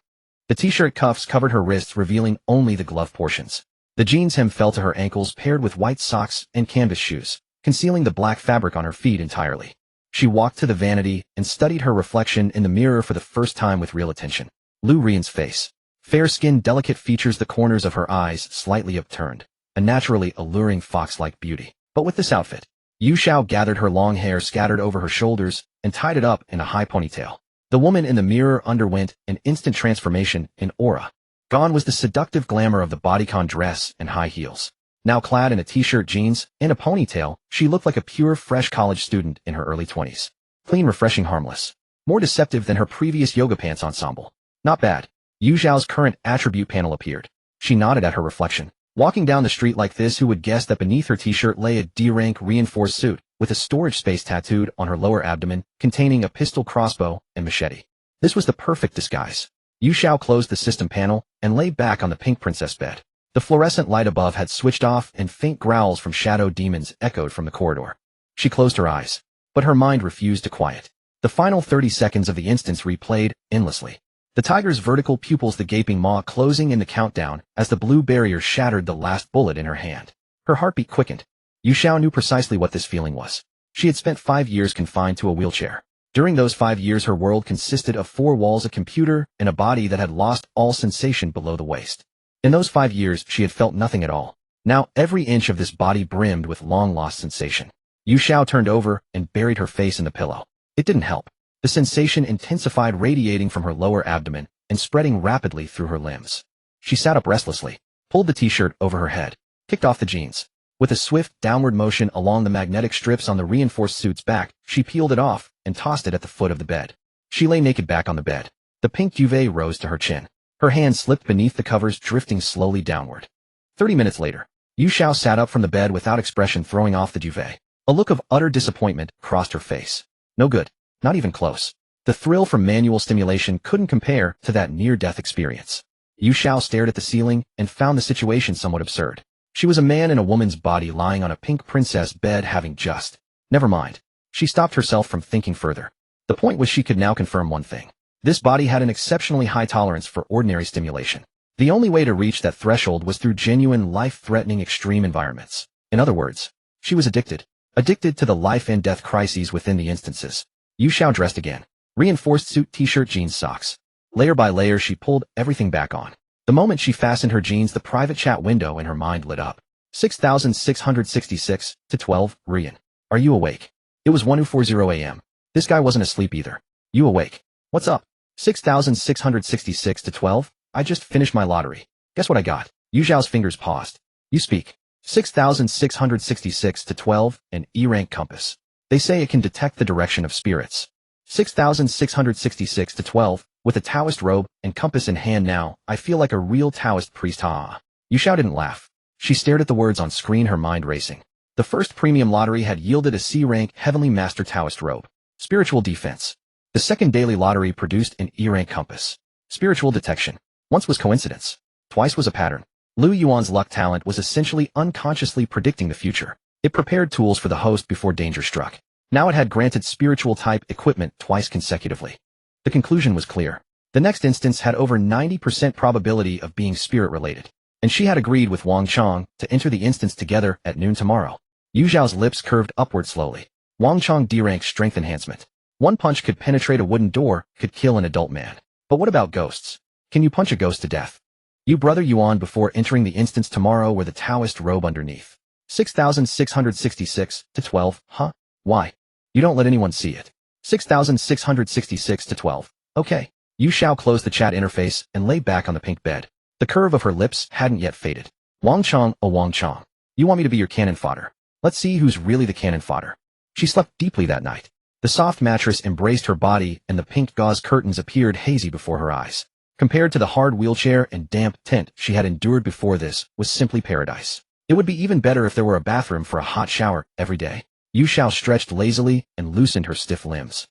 The t-shirt cuffs covered her wrists, revealing only the glove portions. The jeans hem fell to her ankles, paired with white socks and canvas shoes, concealing the black fabric on her feet entirely. She walked to the vanity and studied her reflection in the mirror for the first time with real attention. Liu Ruyan's face. Fair skin, delicate features, the corners of her eyes slightly upturned. A naturally alluring fox-like beauty. But with this outfit, Yu Xiao gathered her long hair scattered over her shoulders and tied it up in a high ponytail. The woman in the mirror underwent an instant transformation in aura. Gone was the seductive glamour of the bodycon dress and high heels. Now clad in a t-shirt, jeans, and a ponytail, she looked like a pure, fresh college student in her early 20s. Clean, refreshing, harmless. More deceptive than her previous yoga pants ensemble. Not bad. Yu Xiao's current attribute panel appeared. She nodded at her reflection. Walking down the street like this, who would guess that beneath her t-shirt lay a D-rank reinforced suit, with a storage space tattooed on her lower abdomen, containing a pistol, crossbow, and machete. This was the perfect disguise. Yu Xiao closed the system panel and lay back on the pink princess bed. The fluorescent light above had switched off, and faint growls from shadow demons echoed from the corridor. She closed her eyes, but her mind refused to quiet. The final 30 seconds of the instance replayed endlessly. The tiger's vertical pupils, the gaping maw closing in the countdown as the blue barrier shattered the last bullet in her hand. Her heartbeat quickened. Yu Xiao knew precisely what this feeling was. She had spent 5 years confined to a wheelchair. During those 5 years her world consisted of 4 walls, a computer, and a body that had lost all sensation below the waist. In those 5 years she had felt nothing at all. Now every inch of this body brimmed with long-lost sensation. Yu Xiao turned over and buried her face in the pillow. It didn't help. The sensation intensified, radiating from her lower abdomen and spreading rapidly through her limbs. She sat up restlessly, pulled the t-shirt over her head, kicked off the jeans. With a swift downward motion along the magnetic strips on the reinforced suit's back, she peeled it off and tossed it at the foot of the bed. She lay naked back on the bed. The pink duvet rose to her chin. Her hand slipped beneath the covers, drifting slowly downward. 30 minutes later, Yu Xiao sat up from the bed without expression, throwing off the duvet. A look of utter disappointment crossed her face. No good. Not even close. The thrill from manual stimulation couldn't compare to that near-death experience. Yu Xiao stared at the ceiling and found the situation somewhat absurd. She was a man in a woman's body lying on a pink princess bed, having just... Never mind. She stopped herself from thinking further. The point was, she could now confirm one thing. This body had an exceptionally high tolerance for ordinary stimulation. The only way to reach that threshold was through genuine, life-threatening extreme environments. In other words, she was addicted. Addicted to the life and death crises within the instances. Yu Xiao dressed again. Reinforced suit, t-shirt, jeans, socks. Layer by layer she pulled everything back on. The moment she fastened her jeans, the private chat window in her mind lit up. 6666 to 12, Ruyan. Are you awake? It was 1:40 a.m. This guy wasn't asleep either. You awake? What's up? 6666 to 12? I just finished my lottery. Guess what I got? Yu Xiao's fingers paused. You speak. 6666 to 12, an E-rank compass. They say it can detect the direction of spirits. 6666 to 12, with a Taoist robe and compass in hand. Now, I feel like a real Taoist priest. Yu Xiao didn't laugh. She stared at the words on screen, her mind racing. The first premium lottery had yielded a C-rank Heavenly Master Taoist robe. Spiritual defense. The second daily lottery produced an E-rank compass. Spiritual detection. Once was coincidence. Twice was a pattern. Liu Yuan's luck talent was essentially unconsciously predicting the future. It prepared tools for the host before danger struck. Now it had granted spiritual type equipment twice consecutively. The conclusion was clear. The next instance had over 90% probability of being spirit-related, and she had agreed with Wang Chong to enter the instance together at noon tomorrow. Yu Xiao's lips curved upward slowly. Wang Chong D-rank strength enhancement. One punch could penetrate a wooden door, could kill an adult man. But what about ghosts? Can you punch a ghost to death? You brother Yuan before entering the instance tomorrow wear the Taoist robe underneath. 6666 to 12, huh? Why? You don't let anyone see it. 6666 to 12. Okay. Yu Xiao closed the chat interface and lay back on the pink bed. The curve of her lips hadn't yet faded. Wang Chong, oh Wang Chong. You want me to be your cannon fodder? Let's see who's really the cannon fodder. She slept deeply that night. The soft mattress embraced her body and the pink gauze curtains appeared hazy before her eyes. Compared to the hard wheelchair and damp tent she had endured before, this was simply paradise. It would be even better if there were a bathroom for a hot shower every day. Yu Xiao stretched lazily and loosened her stiff limbs.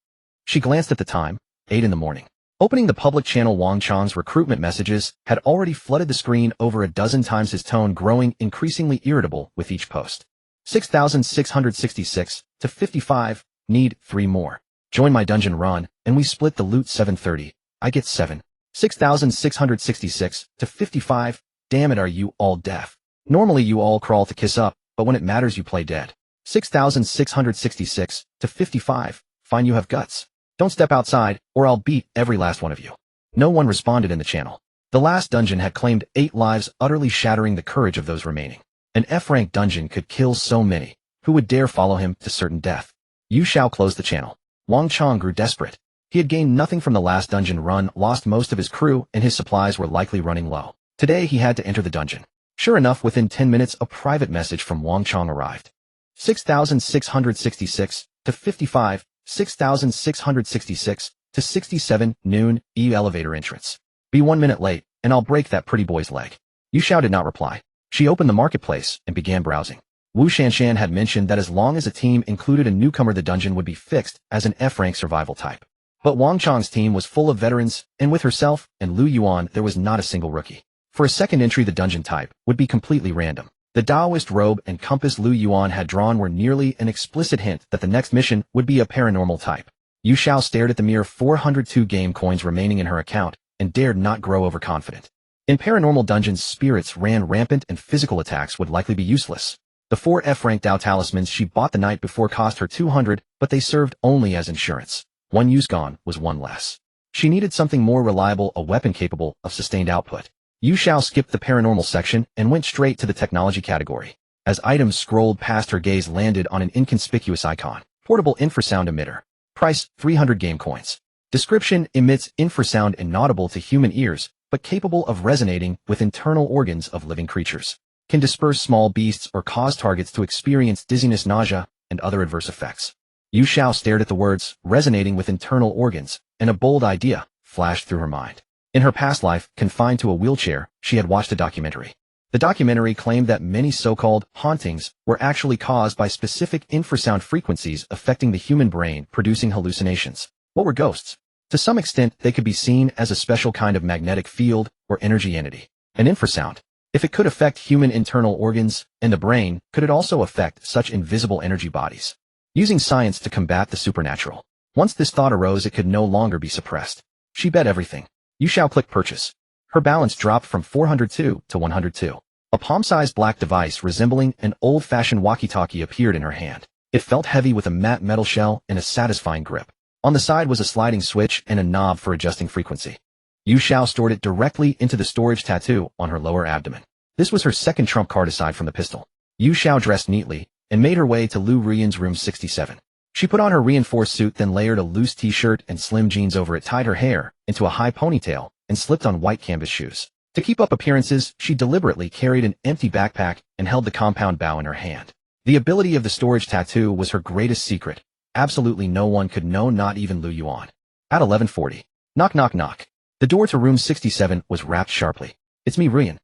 She glanced at the time, 8 in the morning. Opening the public channel, Wang Chong's recruitment messages had already flooded the screen over a dozen times, his tone growing increasingly irritable with each post. 6666 to 55, need 3 more. Join my dungeon run, and we split the loot 730. I get 7. 6666 to 55, damn it, are you all deaf? Normally you all crawl to kiss up, but when it matters you play dead. 6666 to 55, fine, you have guts. Don't step outside, or I'll beat every last one of you. No one responded in the channel. The last dungeon had claimed 8 lives, utterly shattering the courage of those remaining. An F-rank dungeon could kill so many. Who would dare follow him to certain death? Yu Xiao closed the channel. Wang Chong grew desperate. He had gained nothing from the last dungeon run, lost most of his crew, and his supplies were likely running low. Today he had to enter the dungeon. Sure enough, within 10 minutes a private message from Wang Chong arrived. 6666 to 55, 6666 to 67, noon, elevator entrance. Be 1 minute late, and I'll break that pretty boy's leg. Yu Xiao did not reply. She opened the marketplace and began browsing. Wu Shanshan had mentioned that as long as a team included a newcomer, the dungeon would be fixed as an F-rank survival type. But Wang Chong's team was full of veterans, and with herself and Liu Yuan there was not a single rookie. For a second entry, the dungeon type would be completely random. The Taoist robe and compass Liu Yuan had drawn were nearly an explicit hint that the next mission would be a paranormal type. Yu Xiao stared at the mere 402 game coins remaining in her account and dared not grow overconfident. In paranormal dungeons, spirits ran rampant and physical attacks would likely be useless. The 4 F-rank Dao talismans she bought the night before cost her 200, but they served only as insurance. One use gone was one less. She needed something more reliable, a weapon capable of sustained output. Yu Xiao skipped the paranormal section and went straight to the technology category. As items scrolled past, her gaze landed on an inconspicuous icon. Portable infrasound emitter. Price, 300 game coins. Description: emits infrasound inaudible to human ears, but capable of resonating with internal organs of living creatures. Can disperse small beasts or cause targets to experience dizziness, nausea, and other adverse effects. Yu Xiao stared at the words, resonating with internal organs, and a bold idea flashed through her mind. In her past life, confined to a wheelchair, she had watched a documentary. The documentary claimed that many so-called hauntings were actually caused by specific infrasound frequencies affecting the human brain, producing hallucinations. What were ghosts? To some extent, they could be seen as a special kind of magnetic field or energy entity. An infrasound, if it could affect human internal organs and the brain, could it also affect such invisible energy bodies? Using science to combat the supernatural. Once this thought arose, it could no longer be suppressed. She bet everything. Yu Xiao clicked purchase. Her balance dropped from 402 to 102. A palm-sized black device resembling an old-fashioned walkie-talkie appeared in her hand. It felt heavy with a matte metal shell and a satisfying grip. On the side was a sliding switch and a knob for adjusting frequency. Yu Xiao stored it directly into the storage tattoo on her lower abdomen. This was her second trump card aside from the pistol. Yu Xiao dressed neatly and made her way to Liu Ruyan's room 67. She put on her reinforced suit, then layered a loose t-shirt and slim jeans over it, tied her hair into a high ponytail, and slipped on white canvas shoes. To keep up appearances, she deliberately carried an empty backpack and held the compound bow in her hand. The ability of the storage tattoo was her greatest secret. Absolutely no one could know, not even Liu Yuan. At 11:40. Knock knock knock. The door to room 67 was rapped sharply. It's me, Ruyan.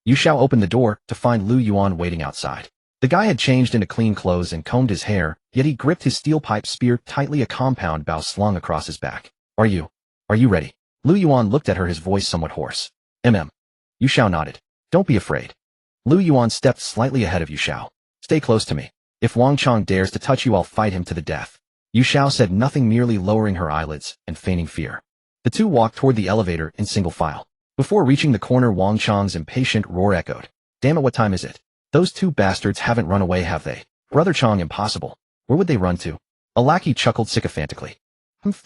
Yu Xiao opened the door to find Liu Yuan waiting outside. The guy had changed into clean clothes and combed his hair, yet he gripped his steel pipe spear tightly, a compound bow slung across his back. Are you ready? Liu Yuan looked at her, his voice somewhat hoarse. Yu Xiao nodded. Don't be afraid. Liu Yuan stepped slightly ahead of Yu Xiao. Stay close to me. If Wang Chong dares to touch you, I'll fight him to the death. Yu Xiao said nothing, merely lowering her eyelids and feigning fear. The two walked toward the elevator in single file. Before reaching the corner, Wang Chang's impatient roar echoed. Damn it, what time is it? Those two bastards haven't run away, have they? Brother Chang, impossible. Where would they run to? A lackey chuckled sycophantically.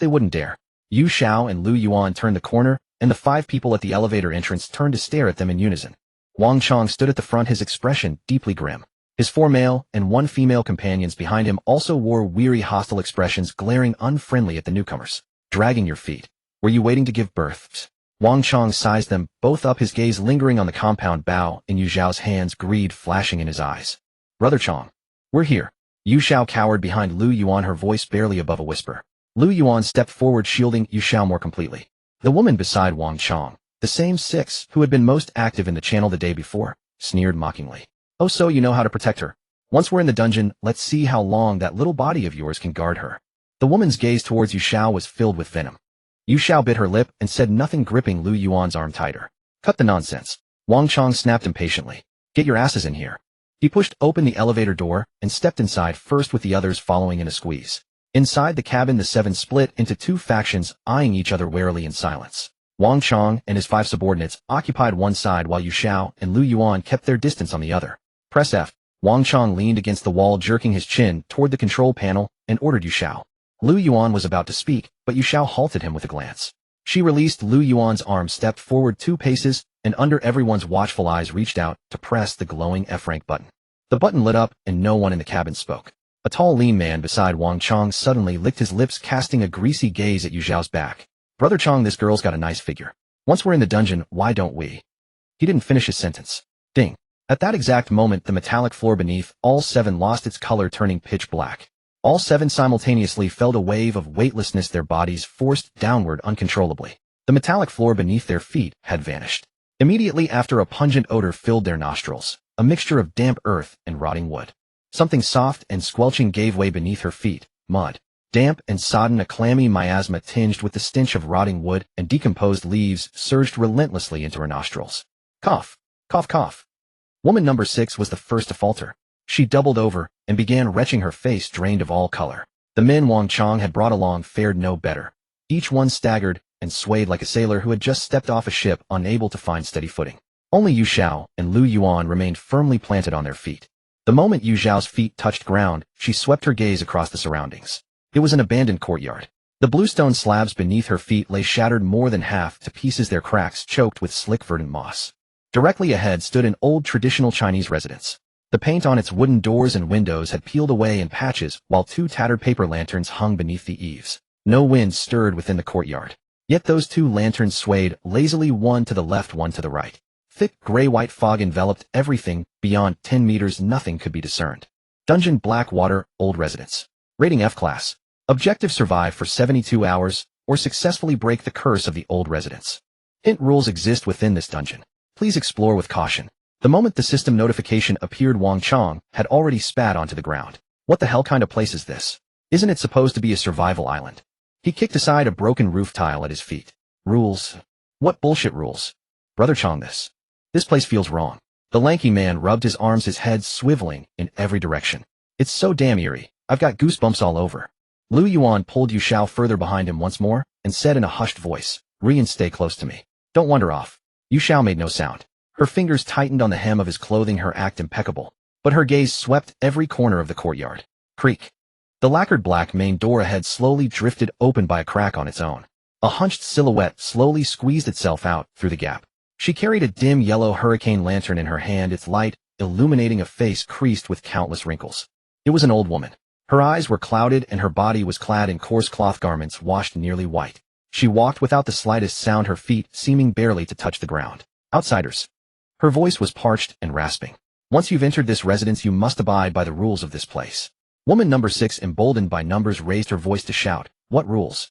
They wouldn't dare. Yu Xiao and Liu Ruyan turned the corner, and the 5 people at the elevator entrance turned to stare at them in unison. Wang Chang stood at the front, his expression deeply grim. His 4 male and 1 female companions behind him also wore weary, hostile expressions, glaring unfriendly at the newcomers. Dragging your feet. Were you waiting to give birth? Wang Chang sized them both up, his gaze lingering on the compound bow in Yu Xiao's hands, greed flashing in his eyes. Brother Chang. We're here. Yu Xiao cowered behind Liu Yuan, her voice barely above a whisper. Liu Yuan stepped forward, shielding Yu Xiao more completely. The woman beside Wang Chang, the same 6 who had been most active in the channel the day before, sneered mockingly. Oh, so you know how to protect her. Once we're in the dungeon, let's see how long that little body of yours can guard her. The woman's gaze towards Yu Xiao was filled with venom. Yu Xiao bit her lip and said nothing, gripping Liu Yuan's arm tighter. Cut the nonsense. Wang Chang snapped impatiently. Get your asses in here. He pushed open the elevator door and stepped inside, first with the others following in a squeeze. Inside the cabin, the 7 split into 2 factions, eyeing each other warily in silence. Wang Chang and his 5 subordinates occupied one side, while Yu Xiao and Liu Yuan kept their distance on the other. Press F. Wang Chang leaned against the wall, jerking his chin toward the control panel, and ordered Yu Xiao. Liu Yuan was about to speak, but Yu Xiao halted him with a glance. She released Liu Yuan's arm, stepped forward 2 paces, and under everyone's watchful eyes reached out to press the glowing F-rank button. The button lit up, and no one in the cabin spoke. A tall, lean man beside Wang Chang suddenly licked his lips, casting a greasy gaze at Yu Xiao's back. Brother Chang, this girl's got a nice figure. Once we're in the dungeon, why don't we? He didn't finish his sentence. Ding. At that exact moment, the metallic floor beneath all 7 lost its color, turning pitch black. All 7 simultaneously felt a wave of weightlessness, their bodies forced downward uncontrollably. The metallic floor beneath their feet had vanished. Immediately after, a pungent odor filled their nostrils, a mixture of damp earth and rotting wood. Something soft and squelching gave way beneath her feet, mud. Damp and sodden, a clammy miasma tinged with the stench of rotting wood and decomposed leaves surged relentlessly into her nostrils. Cough, cough, cough. Woman number 6 was the first to falter. She doubled over and began retching, her face drained of all color. The men Wang Chang had brought along fared no better. Each one staggered and swayed like a sailor who had just stepped off a ship, unable to find steady footing. Only Yu Xiao and Liu Yuan remained firmly planted on their feet. The moment Yu Xiao's feet touched ground, she swept her gaze across the surroundings. It was an abandoned courtyard. The bluestone slabs beneath her feet lay shattered more than half to pieces, their cracks choked with slick verdant moss. Directly ahead stood an old traditional Chinese residence. The paint on its wooden doors and windows had peeled away in patches, while 2 tattered paper lanterns hung beneath the eaves. No wind stirred within the courtyard. Yet those 2 lanterns swayed lazily, one to the left, one to the right. Thick gray-white fog enveloped everything. Beyond 10 meters, nothing could be discerned. Dungeon Blackwater, old residence. Rating F class. Objective: survive for 72 hours, or successfully break the curse of the old residence. Hint: rules exist within this dungeon. Please explore with caution. The moment the system notification appeared, Wang Chang had already spat onto the ground. What the hell kind of place is this? Isn't it supposed to be a survival island? He kicked aside a broken roof tile at his feet. Rules? What bullshit rules? Brother Chang, this place feels wrong. The lanky man rubbed his arms, his head swiveling in every direction. It's so damn eerie. I've got goosebumps all over. Liu Yuan pulled Yu Xiao further behind him once more and said in a hushed voice, Ruyan, stay close to me. Don't wander off. Yu Xiao made no sound. Her fingers tightened on the hem of his clothing, her act impeccable. But her gaze swept every corner of the courtyard. Creak. The lacquered black main door ahead slowly drifted open by a crack on its own. A hunched silhouette slowly squeezed itself out through the gap. She carried a dim yellow hurricane lantern in her hand, its light illuminating a face creased with countless wrinkles. It was an old woman. Her eyes were clouded and her body was clad in coarse cloth garments washed nearly white. She walked without the slightest sound, her feet seeming barely to touch the ground. Outsiders. Her voice was parched and rasping. Once you've entered this residence, you must abide by the rules of this place. Woman number 6, emboldened by numbers, raised her voice to shout, What rules?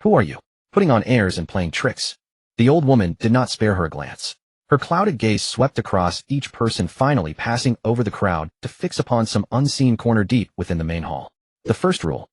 Who are you? Putting on airs and playing tricks. The old woman did not spare her a glance. Her clouded gaze swept across each person, finally passing over the crowd to fix upon some unseen corner deep within the main hall. The first rule.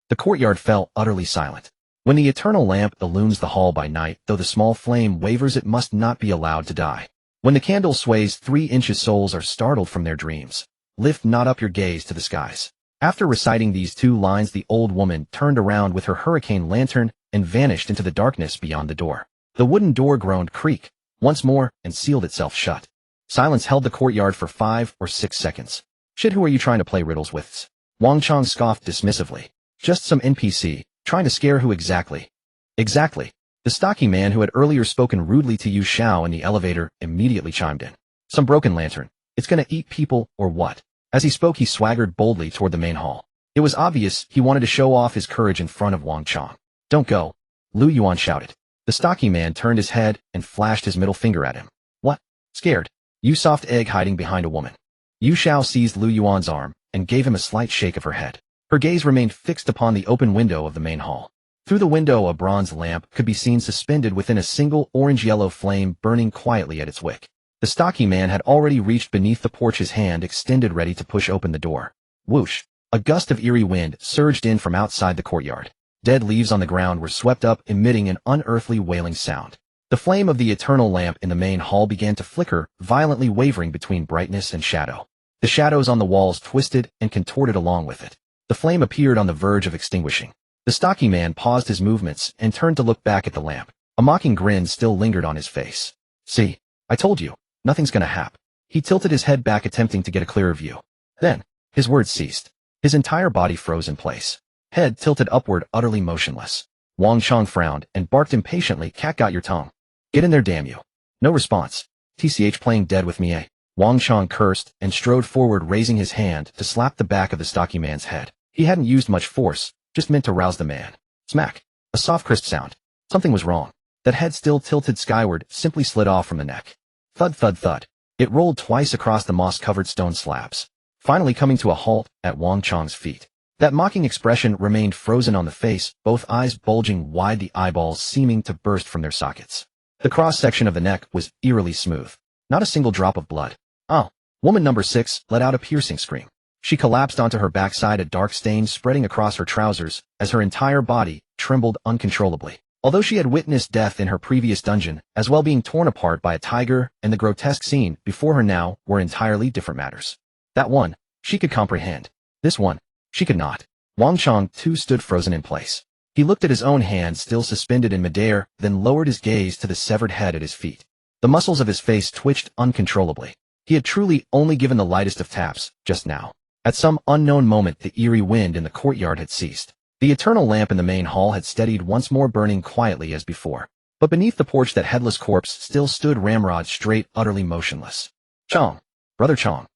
The courtyard fell utterly silent. When the eternal lamp illumines the hall by night, though the small flame wavers, it must not be allowed to die. When the candle sways 3 inches, souls are startled from their dreams. Lift not up your gaze to the skies. After reciting these 2 lines, the old woman turned around with her hurricane lantern and vanished into the darkness beyond the door. The wooden door groaned creak once more and sealed itself shut. Silence held the courtyard for 5 or 6 seconds. Shit, who are you trying to play riddles with? Wang Chong scoffed dismissively. Just some NPC, trying to scare who exactly? Exactly. The stocky man who had earlier spoken rudely to Yu Xiao in the elevator immediately chimed in. Some broken lantern. It's gonna eat people, or what? As he spoke, he swaggered boldly toward the main hall. It was obvious he wanted to show off his courage in front of Wang Chong. Don't go, Liu Ruyan shouted. The stocky man turned his head and flashed his middle finger at him. What? Scared? You soft egg hiding behind a woman. Yu Xiao seized Liu Yuan's arm and gave him a slight shake of her head. Her gaze remained fixed upon the open window of the main hall. Through the window, a bronze lamp could be seen suspended within a single orange-yellow flame burning quietly at its wick. The stocky man had already reached beneath the porch, his hand extended ready to push open the door. Whoosh! A gust of eerie wind surged in from outside the courtyard. Dead leaves on the ground were swept up, emitting an unearthly wailing sound. The flame of the eternal lamp in the main hall began to flicker, violently wavering between brightness and shadow. The shadows on the walls twisted and contorted along with it. The flame appeared on the verge of extinguishing. The stocky man paused his movements and turned to look back at the lamp. A mocking grin still lingered on his face. See, I told you, nothing's gonna happen. He tilted his head back, attempting to get a clearer view. Then, his words ceased. His entire body froze in place. Head tilted upward, utterly motionless. Wang Chong frowned and barked impatiently. Cat got your tongue. Get in there, damn you. No response. TCH playing dead with me, eh? Wang Chong cursed and strode forward, raising his hand to slap the back of the stocky man's head. He hadn't used much force, just meant to rouse the man. Smack. A soft crisp sound. Something was wrong. That head, still tilted skyward, simply slid off from the neck. Thud, thud, thud. It rolled twice across the moss-covered stone slabs, finally coming to a halt at Wang Chong's feet. That mocking expression remained frozen on the face, both eyes bulging wide, the eyeballs seeming to burst from their sockets. The cross-section of the neck was eerily smooth. Not a single drop of blood. Oh. Woman number 6 let out a piercing scream. She collapsed onto her backside, a dark stain spreading across her trousers as her entire body trembled uncontrollably. Although she had witnessed death in her previous dungeon, as well being torn apart by a tiger, and the grotesque scene before her now were entirely different matters. That one, she could comprehend. This one, she could not. Wang Chong, too, stood frozen in place. He looked at his own hand still suspended in midair, then lowered his gaze to the severed head at his feet. The muscles of his face twitched uncontrollably. He had truly only given the lightest of taps, just now. At some unknown moment, the eerie wind in the courtyard had ceased. The eternal lamp in the main hall had steadied once more, burning quietly as before. But beneath the porch, that headless corpse still stood ramrod straight, utterly motionless. Chong. Brother Chong.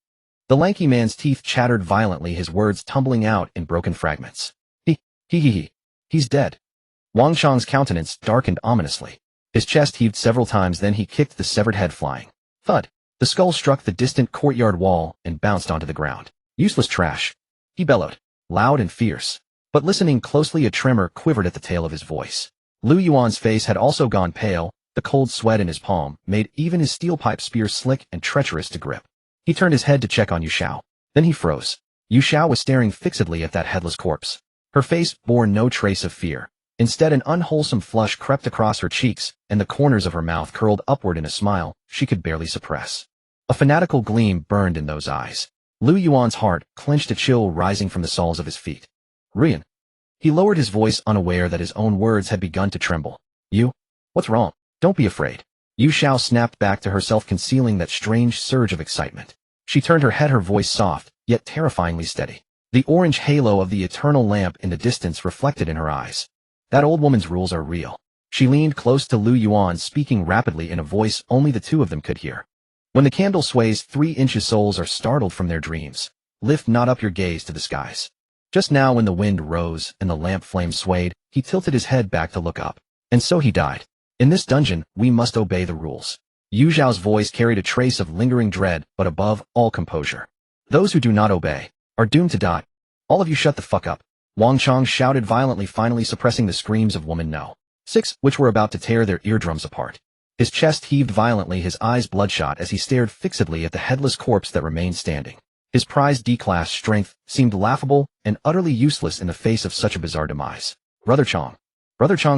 The lanky man's teeth chattered violently, his words tumbling out in broken fragments. He. He's dead. Wang Chong's countenance darkened ominously. His chest heaved several times, then he kicked the severed head flying. Thud. The skull struck the distant courtyard wall and bounced onto the ground. Useless trash. He bellowed, loud and fierce. But listening closely, a tremor quivered at the tail of his voice. Liu Yuan's face had also gone pale. The cold sweat in his palm made even his steel pipe spear slick and treacherous to grip. He turned his head to check on Yu Xiao. Then he froze. Yu Xiao was staring fixedly at that headless corpse. Her face bore no trace of fear. Instead, an unwholesome flush crept across her cheeks, and the corners of her mouth curled upward in a smile she could barely suppress. A fanatical gleam burned in those eyes. Liu Yuan's heart clenched, a chill rising from the soles of his feet. Ruyan. He lowered his voice, unaware that his own words had begun to tremble. You? What's wrong? Don't be afraid. Yu Xiao snapped back to herself, concealing that strange surge of excitement. She turned her head, her voice soft, yet terrifyingly steady. The orange halo of the eternal lamp in the distance reflected in her eyes. That old woman's rules are real. She leaned close to Liu Yuan, speaking rapidly in a voice only the two of them could hear. When the candle sways 3 inches, souls are startled from their dreams. Lift not up your gaze to the skies. Just now, when the wind rose and the lamp flame swayed, he tilted his head back to look up. And so he died. In this dungeon, we must obey the rules. Yu Xiao's voice carried a trace of lingering dread, but above all, composure. Those who do not obey are doomed to die. All of you shut the fuck up. Wang Chong shouted violently, finally suppressing the screams of woman no. 6, which were about to tear their eardrums apart. His chest heaved violently, his eyes bloodshot as he stared fixedly at the headless corpse that remained standing. His prized D-class strength seemed laughable and utterly useless in the face of such a bizarre demise. Brother Chong,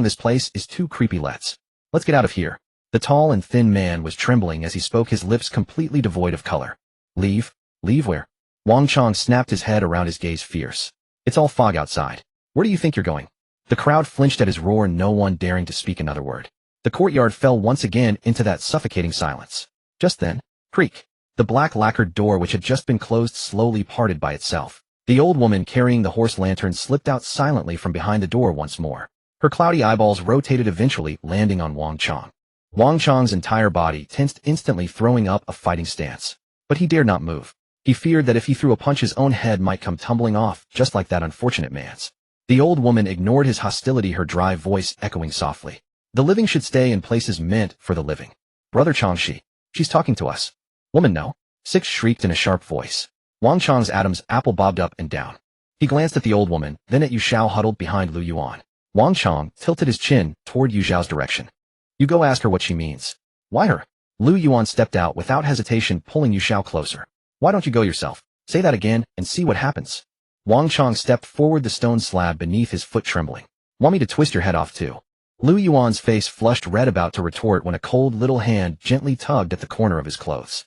this place is too creepy. Let's get out of here. The tall and thin man was trembling as he spoke, his lips completely devoid of color. Leave? Leave where? Wang Chong snapped his head around, his gaze fierce. It's all fog outside. Where do you think you're going? The crowd flinched at his roar, no one daring to speak another word. The courtyard fell once again into that suffocating silence. Just then, creak. The black lacquered door which had just been closed slowly parted by itself. The old woman carrying the horse lantern slipped out silently from behind the door once more. Her cloudy eyeballs rotated, eventually landing on Wang Chong. Wang Chong's entire body tensed, instantly throwing up a fighting stance. But he dared not move. He feared that if he threw a punch, his own head might come tumbling off, just like that unfortunate man's. The old woman ignored his hostility, her dry voice echoing softly. The living should stay in places meant for the living. Brother Chongshi, she's talking to us. Woman, no. Six shrieked in a sharp voice. Wang Chong's Adam's apple bobbed up and down. He glanced at the old woman, then at Yu Xiao huddled behind Liu Ruyan. Wang Chong tilted his chin toward Yu Xiao's direction. You go ask her what she means. Why her? Liu Ruyan stepped out without hesitation, pulling Yu Xiao closer. Why don't you go yourself? Say that again and see what happens. Wang Chong stepped forward, the stone slab beneath his foot trembling. Want me to twist your head off too? Liu Yuan's face flushed red, about to retort when a cold little hand gently tugged at the corner of his clothes.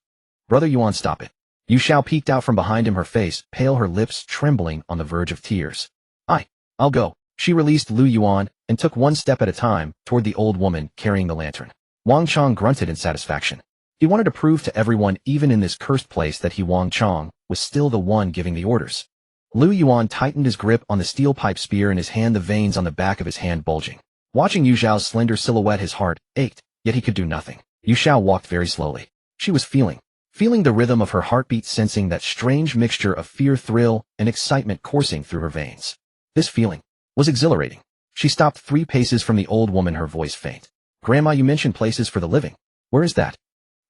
Brother Yuan, stop it. Yu Xiao peeked out from behind him, her face pale, her lips trembling on the verge of tears. I'll go. She released Liu Yuan and took one step at a time toward the old woman carrying the lantern. Wang Chong grunted in satisfaction. He wanted to prove to everyone, even in this cursed place, that he, Wang Chong, was still the one giving the orders. Liu Yuan tightened his grip on the steel pipe spear in his hand, the veins on the back of his hand bulging. Watching Yu Xiao's slender silhouette, his heart ached, yet he could do nothing. Yu Xiao walked very slowly. She was feeling the rhythm of her heartbeat, sensing that strange mixture of fear, thrill, and excitement coursing through her veins. This feeling was exhilarating. She stopped 3 paces from the old woman, her voice faint. Grandma, you mentioned places for the living. Where is that?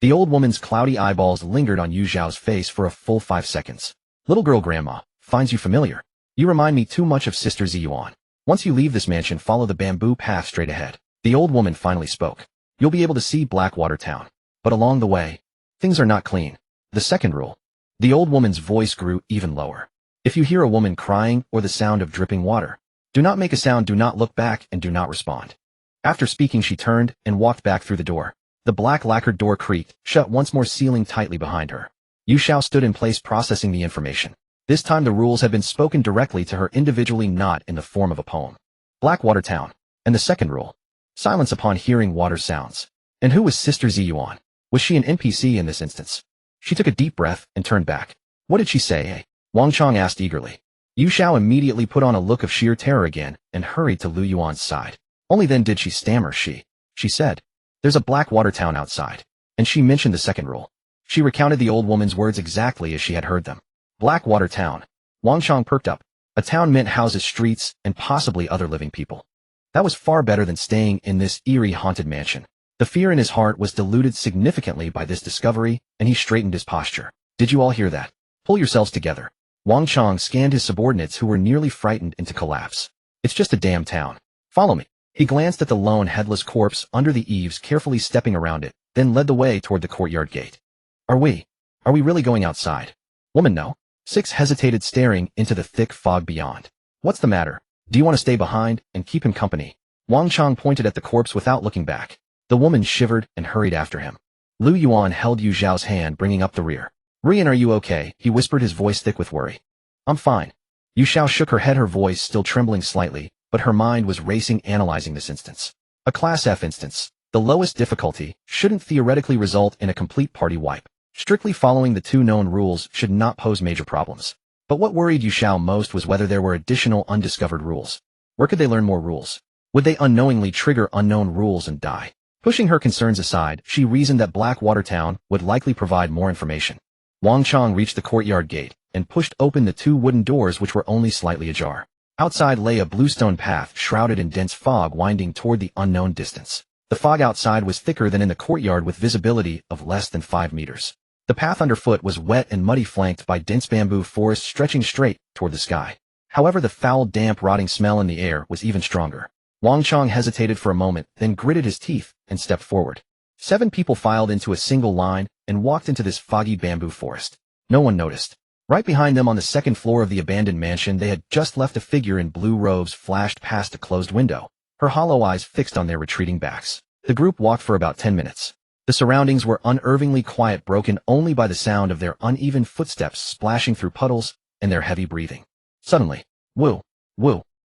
The old woman's cloudy eyeballs lingered on Yu Xiao's face for a full 5 seconds. Little girl, Grandma finds you familiar. You remind me too much of Sister Ziyuan. Once you leave this mansion, follow the bamboo path straight ahead. The old woman finally spoke. You'll be able to see Blackwater Town. But along the way, things are not clean. The second rule. The old woman's voice grew even lower. If you hear a woman crying or the sound of dripping water, do not make a sound, do not look back, and do not respond. After speaking, she turned and walked back through the door. The black lacquered door creaked, shut once more, sealing tightly behind her. Yu Xiao stood in place, processing the information. This time the rules had been spoken directly to her individually, not in the form of a poem. Blackwater Town. And the second rule. Silence upon hearing water sounds. And who was Sister Ziyuan? Was she an NPC in this instance? She took a deep breath and turned back. What did she say, eh? Wang Chong asked eagerly. Yu Xiao immediately put on a look of sheer terror again and hurried to Liu Yuan's side. Only then did she stammer. She said, there's a Blackwater Town outside. And she mentioned the second rule. She recounted the old woman's words exactly as she had heard them. Blackwater Town. Wang Chong perked up. A town meant houses, streets, and possibly other living people. That was far better than staying in this eerie haunted mansion. The fear in his heart was diluted significantly by this discovery, and he straightened his posture. Did you all hear that? Pull yourselves together. Wang Chong scanned his subordinates, who were nearly frightened into collapse. It's just a damn town. Follow me. He glanced at the lone headless corpse under the eaves, carefully stepping around it, then led the way toward the courtyard gate. Are we really going outside? Woman, no. 6 hesitated, staring into the thick fog beyond. What's the matter? Do you want to stay behind and keep him company? Wang Chong pointed at the corpse without looking back. The woman shivered and hurried after him. Liu Yuan held Yu Xiao's hand, bringing up the rear. Ruyan, are you okay? He whispered, his voice thick with worry. I'm fine. Yu Xiao shook her head, her voice still trembling slightly, but her mind was racing, analyzing this instance. A Class F instance. The lowest difficulty shouldn't theoretically result in a complete party wipe. Strictly following the 2 known rules should not pose major problems. But what worried Yu Xiao most was whether there were additional undiscovered rules. Where could they learn more rules? Would they unknowingly trigger unknown rules and die? Pushing her concerns aside, she reasoned that Blackwater Town would likely provide more information. Wang Chong reached the courtyard gate and pushed open the 2 wooden doors, which were only slightly ajar. Outside lay a bluestone path shrouded in dense fog, winding toward the unknown distance. The fog outside was thicker than in the courtyard, with visibility of less than 5 meters. The path underfoot was wet and muddy, flanked by dense bamboo forest stretching straight toward the sky. However, the foul, damp, rotting smell in the air was even stronger. Wang Chong hesitated for a moment, then gritted his teeth and stepped forward. 7 people filed into a single line and walked into this foggy bamboo forest. No one noticed. Right behind them, on the second floor of the abandoned mansion, they had just left a figure in blue robes flashed past a closed window, her hollow eyes fixed on their retreating backs. The group walked for about 10 minutes. The surroundings were unnervingly quiet, broken only by the sound of their uneven footsteps splashing through puddles and their heavy breathing. Suddenly, woo,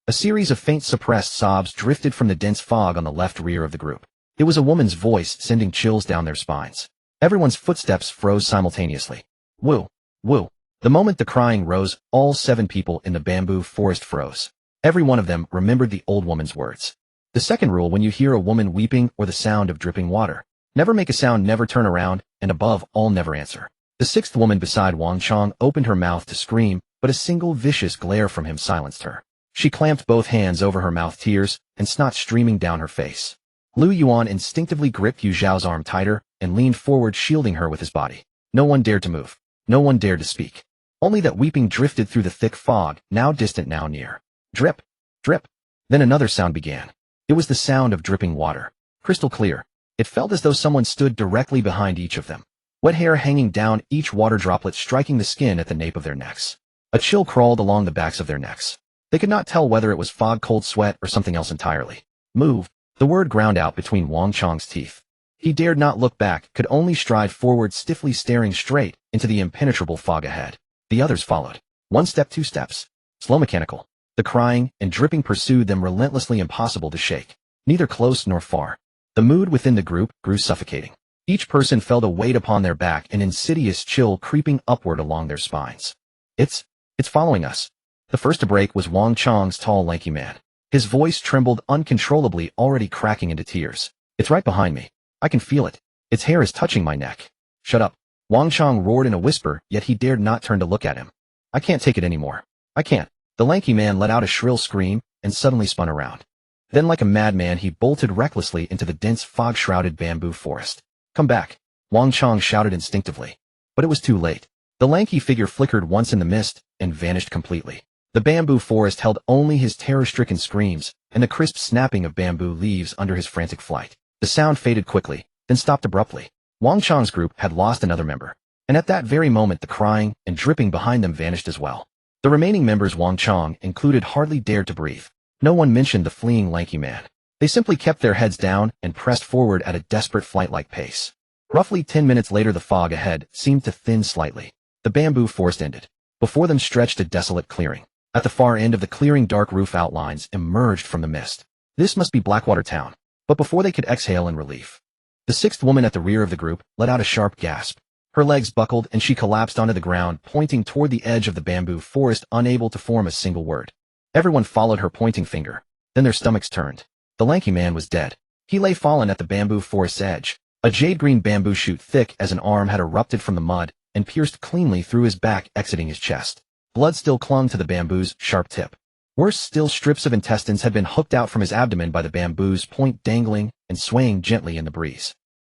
A series of faint suppressed sobs drifted from the dense fog on the left rear of the group. It was a woman's voice sending chills down their spines. Everyone's footsteps froze simultaneously. Woo! Woo! The moment the crying rose, all 7 people in the bamboo forest froze. Every one of them remembered the old woman's words. The second rule when you hear a woman weeping or the sound of dripping water: never make a sound, never turn around, and above all never answer. The 6th woman beside Wang Chong opened her mouth to scream, but a single vicious glare from him silenced her. She clamped both hands over her mouth, tears and snot streaming down her face. Liu Ruyan instinctively gripped Yu Xiao's arm tighter and leaned forward, shielding her with his body. No one dared to move. No one dared to speak. Only that weeping drifted through the thick fog, now distant, now near. Drip, drip. Then another sound began. It was the sound of dripping water. Crystal clear. It felt as though someone stood directly behind each of them. Wet hair hanging down, each water droplet striking the skin at the nape of their necks. A chill crawled along the backs of their necks. They could not tell whether it was fog, cold sweat, or something else entirely. Move. The word ground out between Wang Chong's teeth. He dared not look back, could only stride forward, stiffly staring straight into the impenetrable fog ahead. The others followed. 1 step, 2 steps. Slow, mechanical. The crying and dripping pursued them, relentlessly, impossible to shake. Neither close nor far. The mood within the group grew suffocating. Each person felt a weight upon their back, an insidious chill creeping upward along their spines. It's following us. The first to break was Wang Chong's tall, lanky man. His voice trembled uncontrollably, already cracking into tears. It's right behind me. I can feel it. Its hair is touching my neck. Shut up. Wang Chong roared in a whisper, yet he dared not turn to look at him. I can't take it anymore. I can't. The lanky man let out a shrill scream and suddenly spun around. Then like a madman he bolted recklessly into the dense fog-shrouded bamboo forest. Come back, Wang Chong shouted instinctively. But it was too late. The lanky figure flickered once in the mist and vanished completely. The bamboo forest held only his terror-stricken screams and the crisp snapping of bamboo leaves under his frantic flight. The sound faded quickly, then stopped abruptly. Wang Chong's group had lost another member, and at that very moment the crying and dripping behind them vanished as well. The remaining members, Wang Chong included, hardly dared to breathe. No one mentioned the fleeing lanky man. They simply kept their heads down and pressed forward at a desperate flight-like pace. Roughly 10 minutes later the fog ahead seemed to thin slightly. The bamboo forest ended. Before them stretched a desolate clearing. At the far end of the clearing, dark roof outlines emerged from the mist. This must be Blackwater Town. But before they could exhale in relief, the 6th woman at the rear of the group let out a sharp gasp. Her legs buckled and she collapsed onto the ground, pointing toward the edge of the bamboo forest, unable to form a single word. Everyone followed her pointing finger. Then their stomachs turned. The lanky man was dead. He lay fallen at the bamboo forest's edge. A jade-green bamboo shoot thick as an arm had erupted from the mud and pierced cleanly through his back, exiting his chest. Blood still clung to the bamboo's sharp tip. Worse still, strips of intestines had been hooked out from his abdomen by the bamboo's point, dangling and swaying gently in the breeze.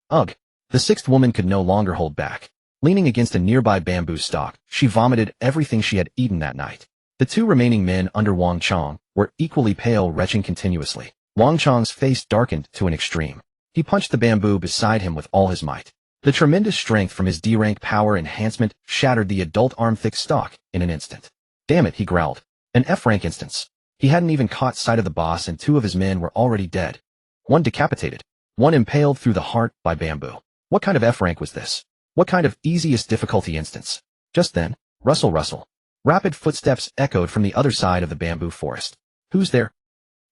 Ugh! The 6th woman could no longer hold back. Leaning against a nearby bamboo stalk, she vomited everything she had eaten that night. The 2 remaining men under Wang Chong were equally pale, retching continuously. Wang Chong's face darkened to an extreme. He punched the bamboo beside him with all his might. The tremendous strength from his D-rank power enhancement shattered the adult arm-thick stalk in an instant. Damn it, he growled. An F-rank instance. He hadn't even caught sight of the boss, and 2 of his men were already dead. One decapitated. One impaled through the heart by bamboo. What kind of F-rank was this? What kind of easiest difficulty instance? Just then, rustle, rustle. Rapid footsteps echoed from the other side of the bamboo forest. Who's there?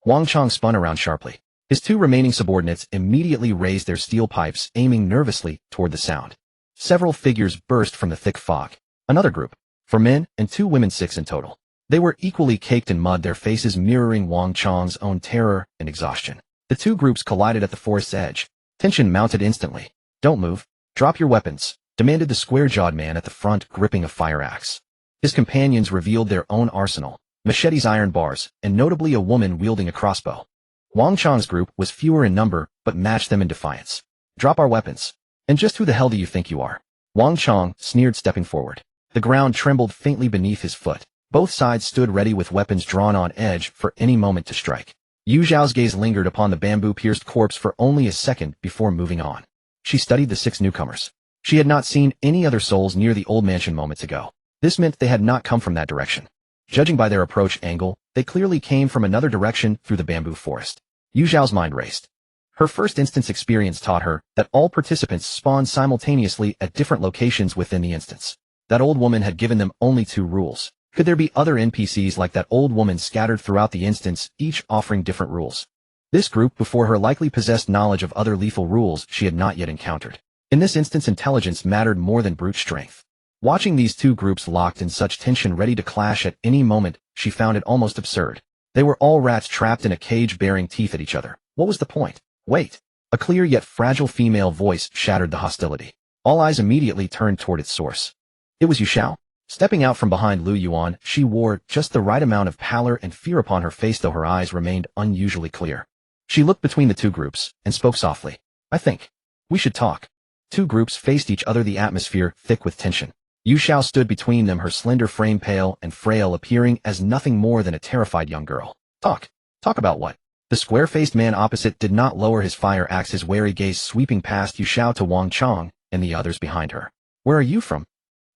Wang Chong spun around sharply. His 2 remaining subordinates immediately raised their steel pipes, aiming nervously toward the sound. Several figures burst from the thick fog. Another group. 4 men and 2 women, 6 in total. They were equally caked in mud, their faces mirroring Wang Chong's own terror and exhaustion. The 2 groups collided at the forest's edge. Tension mounted instantly. Don't move. Drop your weapons, demanded the square-jawed man at the front, gripping a fire axe. His companions revealed their own arsenal, machetes, iron bars, and notably a woman wielding a crossbow. Wang Chong's group was fewer in number, but matched them in defiance. Drop our weapons. And just who the hell do you think you are? Wang Chong sneered, stepping forward. The ground trembled faintly beneath his foot. Both sides stood ready with weapons drawn on edge for any moment to strike. Yu Xiao's gaze lingered upon the bamboo-pierced corpse for only a second before moving on. She studied the 6 newcomers. She had not seen any other souls near the old mansion moments ago. This meant they had not come from that direction. Judging by their approach angle, they clearly came from another direction through the bamboo forest. Yu Xiao's mind raced. Her first instance experience taught her that all participants spawned simultaneously at different locations within the instance. That old woman had given them only 2 rules. Could there be other NPCs like that old woman scattered throughout the instance, each offering different rules? This group before her likely possessed knowledge of other lethal rules she had not yet encountered. In this instance, intelligence mattered more than brute strength. Watching these two groups locked in such tension ready to clash at any moment, she found it almost absurd. They were all rats trapped in a cage baring teeth at each other. What was the point? Wait. A clear yet fragile female voice shattered the hostility. All eyes immediately turned toward its source. It was Yu Xiao. Stepping out from behind Liu Ruyan, she wore just the right amount of pallor and fear upon her face, though her eyes remained unusually clear. She looked between the two groups and spoke softly. I think we should talk. Two groups faced each other, the atmosphere thick with tension. Yu Xiao stood between them, her slender frame pale and frail, appearing as nothing more than a terrified young girl. Talk. Talk about what? The square-faced man opposite did not lower his fire axe, his wary gaze sweeping past Yu Xiao to Wang Chong and the others behind her. Where are you from?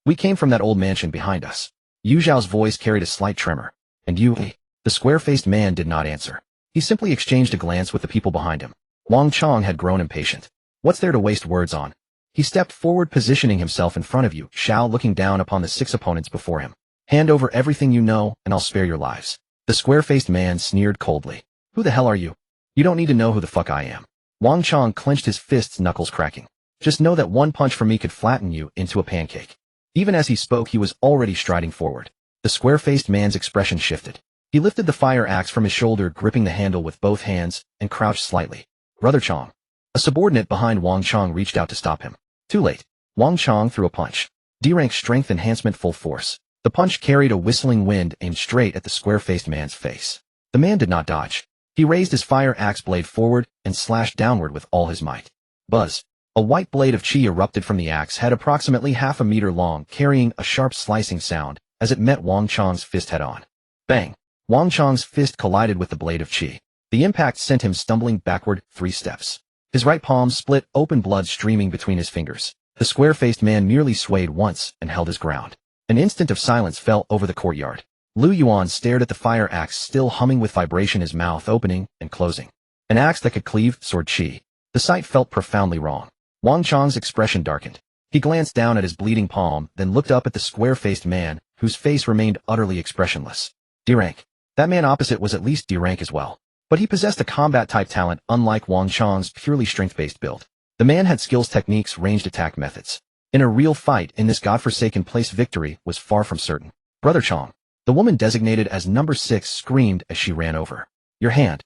We came from that old mansion behind us. Yu Xiao's voice carried a slight tremor. And you? The square-faced man did not answer. He simply exchanged a glance with the people behind him. Wang Chong had grown impatient. What's there to waste words on? He stepped forward, positioning himself in front of Yu Xiao, looking down upon the 6 opponents before him. Hand over everything you know, and I'll spare your lives. The square-faced man sneered coldly. Who the hell are you? You don't need to know who the fuck I am. Wang Chong clenched his fists, knuckles cracking. Just know that one punch from me could flatten you into a pancake. Even as he spoke, he was already striding forward. The square-faced man's expression shifted. He lifted the fire axe from his shoulder, gripping the handle with both hands, and crouched slightly. Brother Chong. A subordinate behind Wang Chong reached out to stop him. Too late. Wang Chong threw a punch. D-rank strength enhancement, full force. The punch carried a whistling wind, aimed straight at the square-faced man's face. The man did not dodge. He raised his fire axe blade forward and slashed downward with all his might. Buzz. A white blade of chi erupted from the axe, head approximately half a meter long, carrying a sharp slicing sound as it met Wang Chong's fist head-on. Bang! Wang Chong's fist collided with the blade of chi. The impact sent him stumbling backward 3 steps. His right palm split open, blood streaming between his fingers. The square-faced man merely swayed once and held his ground. An instant of silence fell over the courtyard. Liu Ruyan stared at the fire axe, still humming with vibration, his mouth opening and closing. An axe that could cleave sword chi. The sight felt profoundly wrong. Wang Chong's expression darkened. He glanced down at his bleeding palm, then looked up at the square-faced man, whose face remained utterly expressionless. D-rank. That man opposite was at least D-rank as well. But he possessed a combat-type talent unlike Wang Chong's purely strength-based build. The man had skills, techniques, ranged attack methods. In a real fight in this godforsaken place, victory was far from certain. Brother Chong. The woman designated as number 6 screamed as she ran over. Your hand.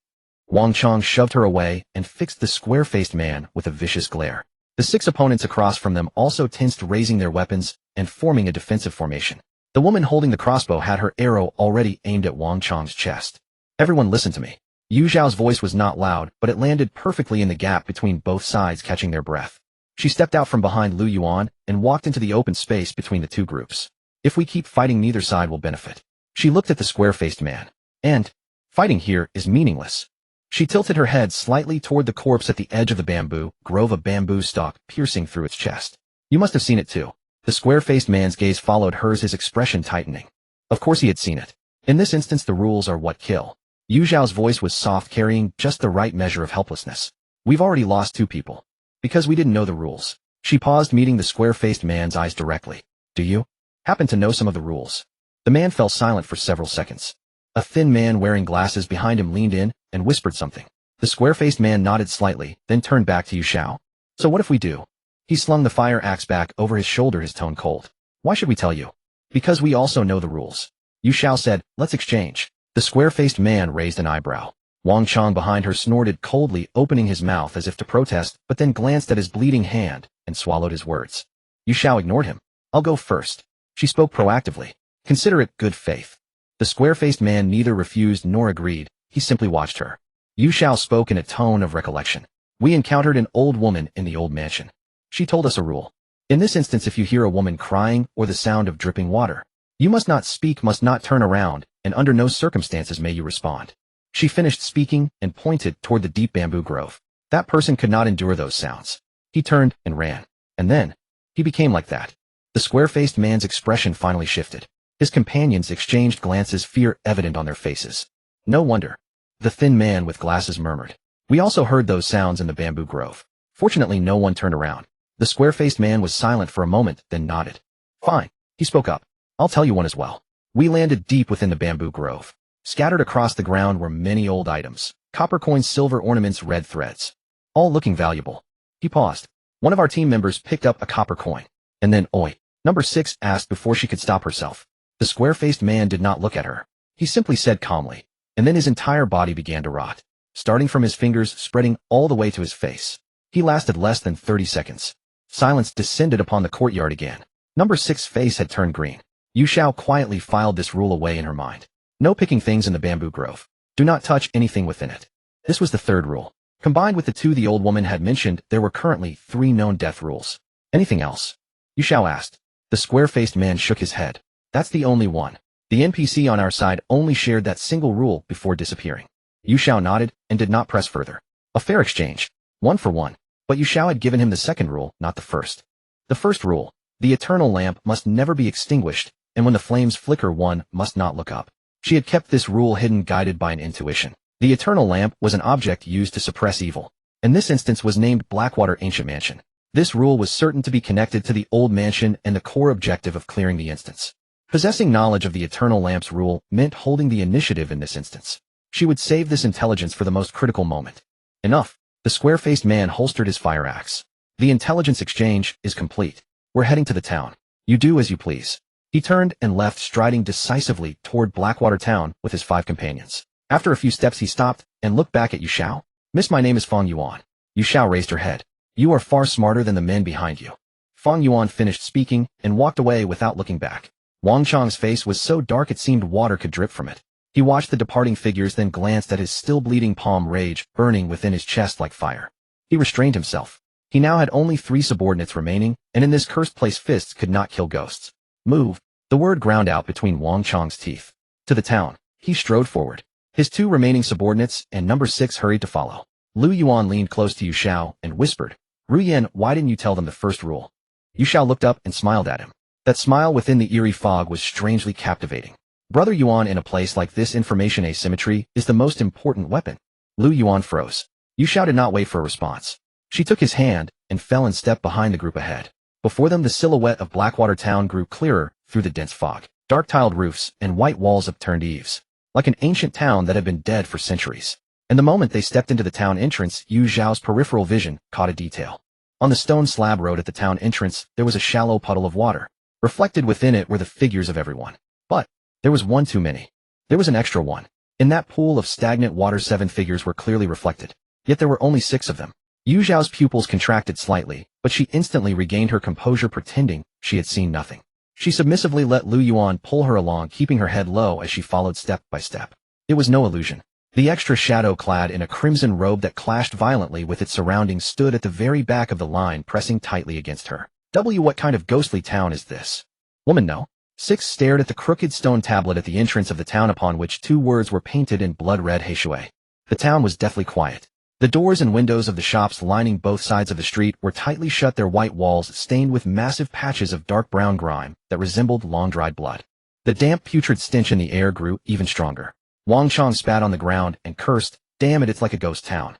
Wang Chong shoved her away and fixed the square-faced man with a vicious glare. The 6 opponents across from them also tensed, raising their weapons and forming a defensive formation. The woman holding the crossbow had her arrow already aimed at Wang Chong's chest. Everyone listen to me. Yu Xiao's voice was not loud, but it landed perfectly in the gap between both sides, catching their breath. She stepped out from behind Liu Ruyan and walked into the open space between the two groups. If we keep fighting, neither side will benefit. She looked at the square-faced man. And fighting here is meaningless. She tilted her head slightly toward the corpse at the edge of the bamboo grove, a bamboo stalk piercing through its chest. You must have seen it too. The square-faced man's gaze followed hers, his expression tightening. Of course he had seen it. In this instance, the rules are what kill. Yu Xiao's voice was soft, carrying just the right measure of helplessness. We've already lost 2 people. Because we didn't know the rules. She paused, meeting the square-faced man's eyes directly. Do you happen to know some of the rules? The man fell silent for several seconds. A thin man wearing glasses behind him leaned in and whispered something. The square-faced man nodded slightly, then turned back to Yu Xiao. So what if we do? He slung the fire axe back over his shoulder, his tone cold. Why should we tell you? Because we also know the rules. Yu Xiao said, let's exchange. The square-faced man raised an eyebrow. Wang Chong behind her snorted coldly, opening his mouth as if to protest, but then glanced at his bleeding hand and swallowed his words. Yu Xiao ignored him. I'll go first. She spoke proactively. Consider it good faith. The square-faced man neither refused nor agreed. He simply watched her. Yu Xiao spoke in a tone of recollection. We encountered an old woman in the old mansion. She told us a rule. In this instance, if you hear a woman crying or the sound of dripping water, you must not speak, must not turn around, and under no circumstances may you respond. She finished speaking and pointed toward the deep bamboo grove. That person could not endure those sounds. He turned and ran. And then, he became like that. The square-faced man's expression finally shifted. His companions exchanged glances, fear evident on their faces. No wonder. The thin man with glasses murmured. We also heard those sounds in the bamboo grove. Fortunately, no one turned around. The square-faced man was silent for a moment, then nodded. Fine. He spoke up. I'll tell you one as well. We landed deep within the bamboo grove. Scattered across the ground were many old items, copper coins, silver ornaments, red threads. All looking valuable. He paused. One of our team members picked up a copper coin. And then, "Oi," number 6 asked before she could stop herself. The square-faced man did not look at her. He simply said calmly. And then his entire body began to rot, starting from his fingers, spreading all the way to his face. He lasted less than 30 seconds. Silence descended upon the courtyard again. Number 6's face had turned green. Yu Xiao quietly filed this rule away in her mind. No picking things in the bamboo grove. Do not touch anything within it. This was the third rule. Combined with the 2 the old woman had mentioned, there were currently 3 known death rules. Anything else? Yu Xiao asked. The square-faced man shook his head. That's the only one. The NPC on our side only shared that single rule before disappearing. Yu Xiao nodded and did not press further. A fair exchange. 1 for 1. But Yu Xiao had given him the second rule, not the first. The first rule. The eternal lamp must never be extinguished, and when the flames flicker, one must not look up. She had kept this rule hidden, guided by an intuition. The eternal lamp was an object used to suppress evil. In this instance was named Blackwater Ancient Mansion. This rule was certain to be connected to the old mansion and the core objective of clearing the instance. Possessing knowledge of the eternal lamp's rule meant holding the initiative in this instance. She would save this intelligence for the most critical moment. Enough. The square-faced man holstered his fire axe. The intelligence exchange is complete. We're heading to the town. You do as you please. He turned and left, striding decisively toward Blackwater Town with his 5 companions. After a few steps he stopped and looked back at Yu Xiao. "Miss, my name is Fang Yuan." Yu Xiao raised her head. "You are far smarter than the men behind you." Fang Yuan finished speaking and walked away without looking back. Wang Chang's face was so dark it seemed water could drip from it. He watched the departing figures, then glanced at his still bleeding palm, rage burning within his chest like fire. He restrained himself. He now had only 3 subordinates remaining, and in this cursed place fists could not kill ghosts. "Move." The word ground out between Wang Chang's teeth. To the town. He strode forward. His 2 remaining subordinates and number 6 hurried to follow. Liu Yuan leaned close to Yu Xiao and whispered, "Ruyan, why didn't you tell them the first rule?" Yu Xiao looked up and smiled at him. That smile within the eerie fog was strangely captivating. Brother Yuan, in a place like this, information asymmetry is the most important weapon. Liu Yuan froze. Yu Xiao did not wait for a response. She took his hand and fell in step behind the group ahead. Before them the silhouette of Blackwater Town grew clearer through the dense fog. Dark tiled roofs and white walls, upturned eaves. Like an ancient town that had been dead for centuries. And the moment they stepped into the town entrance, Yu Xiao's peripheral vision caught a detail. On the stone slab road at the town entrance, there was a shallow puddle of water. Reflected within it were the figures of everyone. But there was one too many. There was an extra one. In that pool of stagnant water 7 figures were clearly reflected. Yet there were only 6 of them. Yu Xiao's pupils contracted slightly, but she instantly regained her composure, pretending she had seen nothing. She submissively let Liu Yuan pull her along, keeping her head low as she followed step by step. It was no illusion. The extra shadow, clad in a crimson robe that clashed violently with its surroundings, stood at the very back of the line, pressing tightly against her. What kind of ghostly town is this? Woman, no. 6 stared at the crooked stone tablet at the entrance of the town, upon which 2 words were painted in blood-red Heishui. The town was deathly quiet. The doors and windows of the shops lining both sides of the street were tightly shut, their white walls stained with massive patches of dark brown grime that resembled long-dried blood. The damp, putrid stench in the air grew even stronger. Wang Chang spat on the ground and cursed, "Damn it, it's like a ghost town."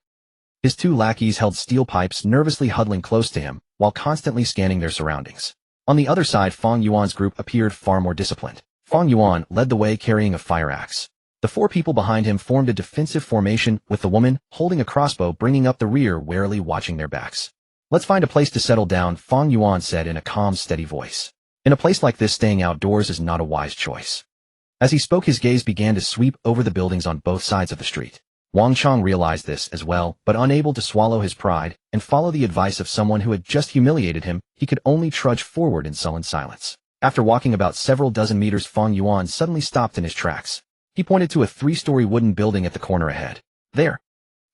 His 2 lackeys held steel pipes, nervously huddling close to him, while constantly scanning their surroundings. On the other side, Fang Yuan's group appeared far more disciplined. Fang Yuan led the way, carrying a fire axe. The 4 people behind him formed a defensive formation, with the woman holding a crossbow bringing up the rear, warily watching their backs. "Let's find a place to settle down," Fang Yuan said in a calm, steady voice. "In a place like this, staying outdoors is not a wise choice." As he spoke, his gaze began to sweep over the buildings on both sides of the street. Wang Chang realized this as well, but unable to swallow his pride and follow the advice of someone who had just humiliated him, he could only trudge forward in sullen silence. After walking about several dozen meters, Fang Yuan suddenly stopped in his tracks. He pointed to a 3-story wooden building at the corner ahead. There.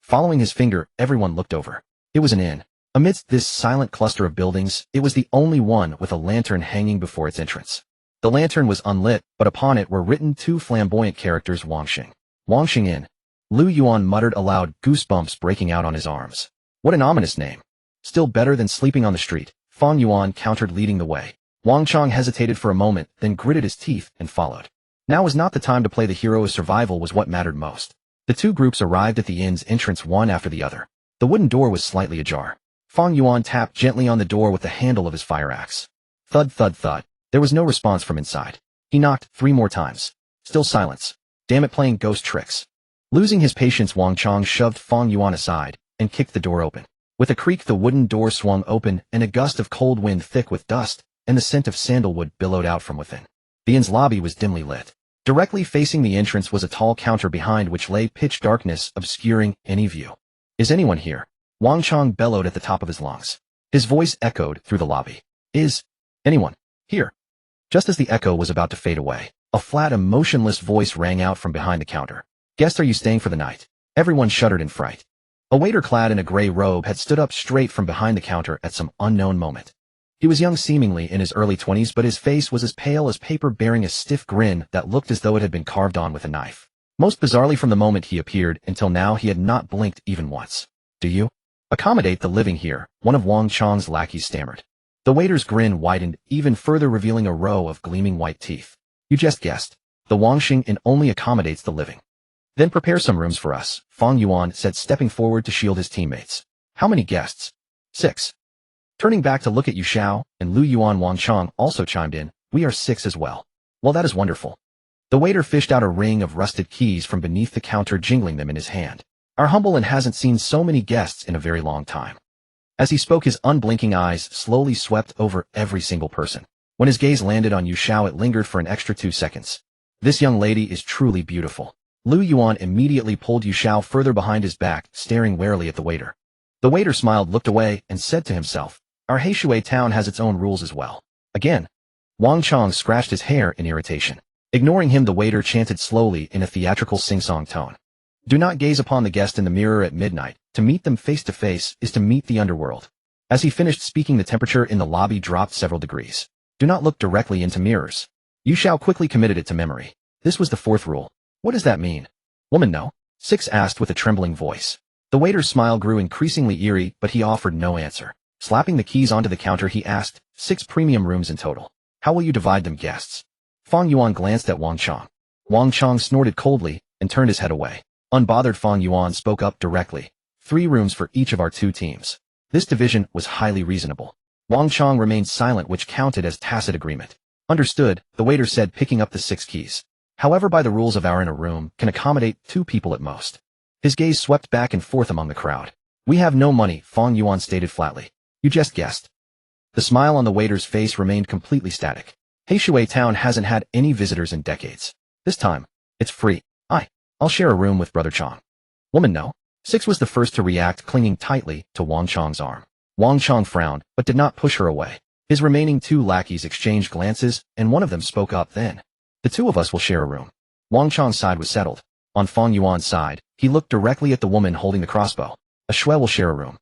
Following his finger, everyone looked over. It was an inn. Amidst this silent cluster of buildings, it was the only one with a lantern hanging before its entrance. The lantern was unlit, but upon it were written 2 flamboyant characters: Wangxing. Wangxing Inn. Liu Yuan muttered aloud, goosebumps breaking out on his arms. What an ominous name. Still better than sleeping on the street, Fang Yuan countered, leading the way. Wang Chang hesitated for a moment, then gritted his teeth and followed. Now was not the time to play the hero, as survival was what mattered most. The 2 groups arrived at the inn's entrance one after the other. The wooden door was slightly ajar. Fang Yuan tapped gently on the door with the handle of his fire axe. Thud, thud, thud. There was no response from inside. He knocked 3 more times. Still silence. Damn it, playing ghost tricks. Losing his patience, Wang Chong shoved Fang Yuan aside and kicked the door open. With a creak, the wooden door swung open, and a gust of cold wind thick with dust and the scent of sandalwood billowed out from within. The inn's lobby was dimly lit. Directly facing the entrance was a tall counter behind which lay pitch darkness, obscuring any view. Is anyone here? Wang Chong bellowed at the top of his lungs. His voice echoed through the lobby. Is anyone here? Just as the echo was about to fade away, a flat, emotionless voice rang out from behind the counter. Guest, are you staying for the night? Everyone shuddered in fright. A waiter clad in a gray robe had stood up straight from behind the counter at some unknown moment. He was young, seemingly in his early 20s, but his face was as pale as paper, bearing a stiff grin that looked as though it had been carved on with a knife. Most bizarrely, from the moment he appeared until now, he had not blinked even once. Do you accommodate the living here? One of Wang Chong's lackeys stammered. The waiter's grin widened even further, revealing a row of gleaming white teeth. You just guessed. The Wangxing Inn only accommodates the living. Then prepare some rooms for us, Fang Yuan said, stepping forward to shield his teammates. How many guests? 6. Turning back to look at Yu Xiao and Liu Yuan, Wang Chong also chimed in. We are 6 as well. Well, that is wonderful. The waiter fished out a ring of rusted keys from beneath the counter, jingling them in his hand. Our humble inn hasn't seen so many guests in a very long time. As he spoke, his unblinking eyes slowly swept over every single person. When his gaze landed on Yu Xiao, it lingered for an extra 2 seconds. This young lady is truly beautiful. Liu Yuan immediately pulled Yu Xiao further behind his back, staring warily at the waiter. The waiter smiled, looked away, and said to himself, our Heishui town has its own rules as well. Again. Wang Chong scratched his hair in irritation. Ignoring him, the waiter chanted slowly in a theatrical sing-song tone. Do not gaze upon the guest in the mirror at midnight. To meet them face to face is to meet the underworld. As he finished speaking, the temperature in the lobby dropped several degrees. Do not look directly into mirrors. Yu Xiao quickly committed it to memory. This was the 4th rule. What does that mean? Woman, no? 6 asked with a trembling voice. The waiter's smile grew increasingly eerie, but he offered no answer. Slapping the keys onto the counter, he asked, 6 premium rooms in total. How will you divide them, guests? Fang Yuan glanced at Wang Chong. Wang Chong snorted coldly and turned his head away. Unbothered, Fang Yuan spoke up directly. 3 rooms for each of our 2 teams. This division was highly reasonable. Wang Chong remained silent, which counted as tacit agreement. Understood, the waiter said, picking up the 6 keys. However, by the rules of our inn, a room can accommodate 2 people at most. His gaze swept back and forth among the crowd. We have no money, Fang Yuan stated flatly. You just guessed. The smile on the waiter's face remained completely static. Heishui town hasn't had any visitors in decades. This time, it's free. I'll share a room with Brother Chong. Woman, no? 6 was the first to react, clinging tightly to Wang Chong's arm. Wang Chong frowned, but did not push her away. His remaining 2 lackeys exchanged glances, and one of them spoke up then. The 2 of us will share a room. Wang Chong's side was settled. On Fang Yuan's side, he looked directly at the woman holding the crossbow. A Shui will share a room.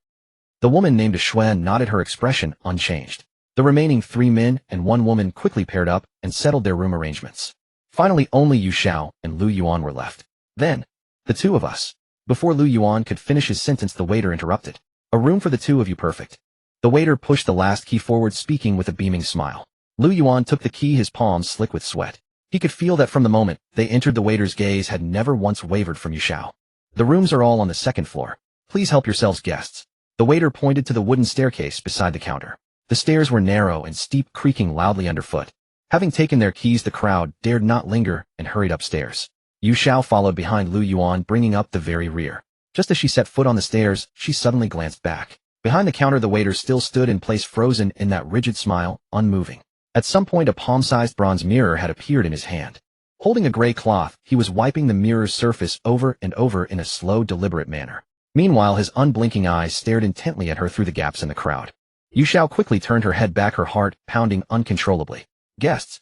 The woman named a Shui nodded, her expression unchanged. The remaining 3 men and 1 woman quickly paired up and settled their room arrangements. Finally, only Yu Xiao and Liu Yuan were left. Then, the 2 of us. Before Liu Yuan could finish his sentence, the waiter interrupted. A room for the 2 of you, perfect. The waiter pushed the last key forward, speaking with a beaming smile. Liu Yuan took the key, his palms slick with sweat. He could feel that from the moment they entered, the waiter's gaze had never once wavered from Yu Xiao. The rooms are all on the 2nd floor. Please help yourselves, guests. The waiter pointed to the wooden staircase beside the counter. The stairs were narrow and steep, creaking loudly underfoot. Having taken their keys, the crowd dared not linger and hurried upstairs. Yu Xiao followed behind Liu Yuan, bringing up the very rear. Just as she set foot on the stairs, she suddenly glanced back. Behind the counter, the waiter still stood in place, frozen in that rigid smile, unmoving. At some point, a palm-sized bronze mirror had appeared in his hand. Holding a gray cloth, he was wiping the mirror's surface over and over in a slow, deliberate manner. Meanwhile, his unblinking eyes stared intently at her through the gaps in the crowd. Yu Xiao quickly turned her head back, her heart pounding uncontrollably. Guests.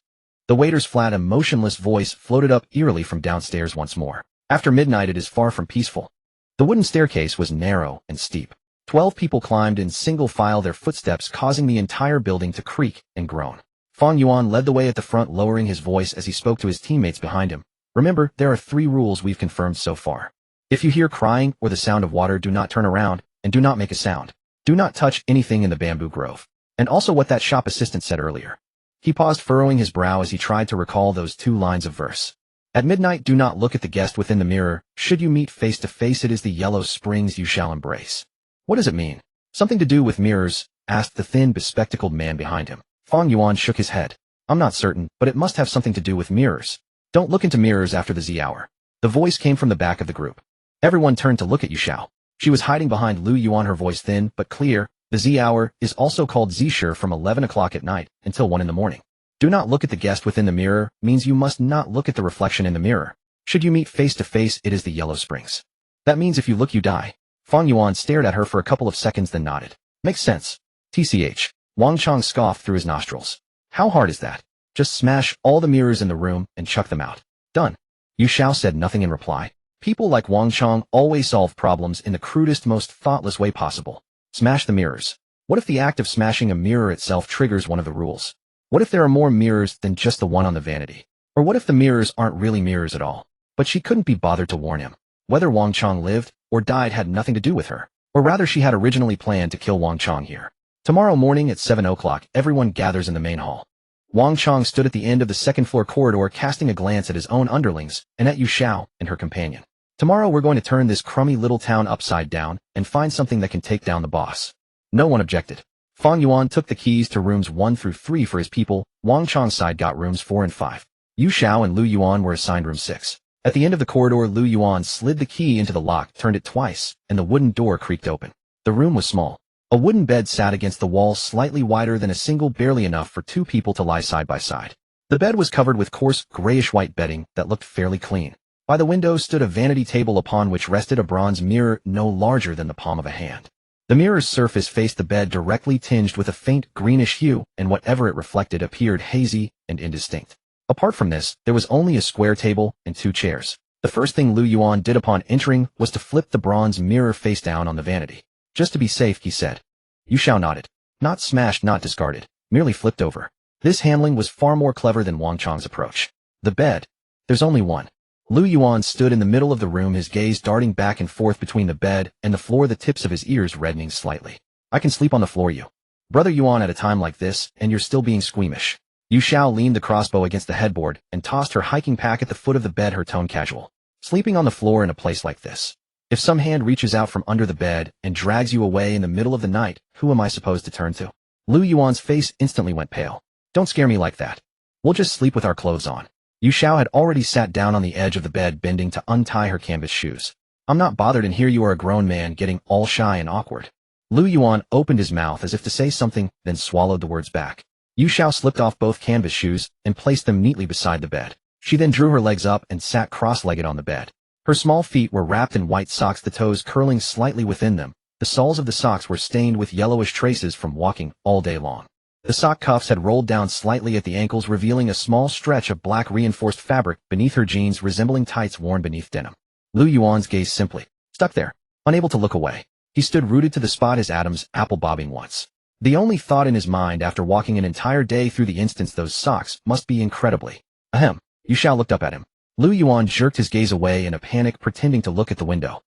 The waiter's flat, emotionless voice floated up eerily from downstairs once more. After midnight, it is far from peaceful. The wooden staircase was narrow and steep. 12 people climbed in single file, their footsteps causing the entire building to creak and groan. Fang Yuan led the way at the front, lowering his voice as he spoke to his teammates behind him. Remember, there are 3 rules we've confirmed so far. If you hear crying or the sound of water, do not turn around, and do not make a sound. Do not touch anything in the bamboo grove. And also what that shop assistant said earlier. He paused, furrowing his brow as he tried to recall those 2 lines of verse. At midnight, do not look at the guest within the mirror. Should you meet face to face, it is the yellow springs you shall embrace. What does it mean? Something to do with mirrors? Asked the thin, bespectacled man behind him. Fang Yuan shook his head. I'm not certain, but it must have something to do with mirrors. Don't look into mirrors after the Z hour. The voice came from the back of the group. Everyone turned to look at Yu Xiao. She was hiding behind Liu Ruyan, her voice thin but clear. The Z hour is also called Z-shur from 11 o'clock at night until 1 in the morning. Do not look at the guest within the mirror means you must not look at the reflection in the mirror. Should you meet face to face, it is the yellow springs. That means if you look, you die. Fang Yuan stared at her for a couple of seconds then nodded. Makes sense. TCH. Wang Chong scoffed through his nostrils. How hard is that? Just smash all the mirrors in the room and chuck them out. Done. Yu Xiao said nothing in reply. People like Wang Chong always solve problems in the crudest, most thoughtless way possible. Smash the mirrors. What if the act of smashing a mirror itself triggers one of the rules? What if there are more mirrors than just the one on the vanity? Or what if the mirrors aren't really mirrors at all? But she couldn't be bothered to warn him. Whether Wang Chong lived or died had nothing to do with her. Or rather, she had originally planned to kill Wang Chong here. Tomorrow morning at 7 o'clock, everyone gathers in the main hall. Wang Chong stood at the end of the second-floor corridor casting a glance at his own underlings and at Yu Xiao and her companion. Tomorrow we're going to turn this crummy little town upside down and find something that can take down the boss. No one objected. Fang Yuan took the keys to rooms 1 through 3 for his people. Wang Chong's side got rooms 4 and 5. Yu Xiao and Liu Yuan were assigned room 6. At the end of the corridor, Liu Yuan slid the key into the lock, turned it twice, and the wooden door creaked open. The room was small. A wooden bed sat against the wall, slightly wider than a single, barely enough for 2 people to lie side by side. The bed was covered with coarse, grayish-white bedding that looked fairly clean. By the window stood a vanity table upon which rested a bronze mirror no larger than the palm of a hand. The mirror's surface faced the bed directly, tinged with a faint greenish hue, and whatever it reflected appeared hazy and indistinct. Apart from this, there was only a square table and 2 chairs. The first thing Liu Yuan did upon entering was to flip the bronze mirror face down on the vanity. Just to be safe, he said. Yu Xiao nodded. Not smashed, not discarded, merely flipped over. This handling was far more clever than Wang Chong's approach. The bed. There's only one. Liu Yuan stood in the middle of the room, his gaze darting back and forth between the bed and the floor, the tips of his ears reddening slightly. I can sleep on the floor, you. Brother Yuan, at a time like this, and you're still being squeamish. Yu Xiao leaned the crossbow against the headboard and tossed her hiking pack at the foot of the bed, her tone casual. Sleeping on the floor in a place like this. If some hand reaches out from under the bed and drags you away in the middle of the night, who am I supposed to turn to? Liu Yuan's face instantly went pale. Don't scare me like that. We'll just sleep with our clothes on. Yu Xiao had already sat down on the edge of the bed, bending to untie her canvas shoes. I'm not bothered, and here you are, a grown man, getting all shy and awkward. Liu Yuan opened his mouth as if to say something, then swallowed the words back. Yu Xiao slipped off both canvas shoes and placed them neatly beside the bed. She then drew her legs up and sat cross-legged on the bed. Her small feet were wrapped in white socks, the toes curling slightly within them. The soles of the socks were stained with yellowish traces from walking all day long. The sock cuffs had rolled down slightly at the ankles, revealing a small stretch of black reinforced fabric beneath her jeans, resembling tights worn beneath denim. Liu Yuan's gaze simply stuck there, unable to look away. He stood rooted to the spot, his Adam's apple bobbing once. The only thought in his mind after walking an entire day through the instance, those socks must be incredibly. Ahem. Yu Xiao looked up at him. Liu Yuan jerked his gaze away in a panic, pretending to look at the window.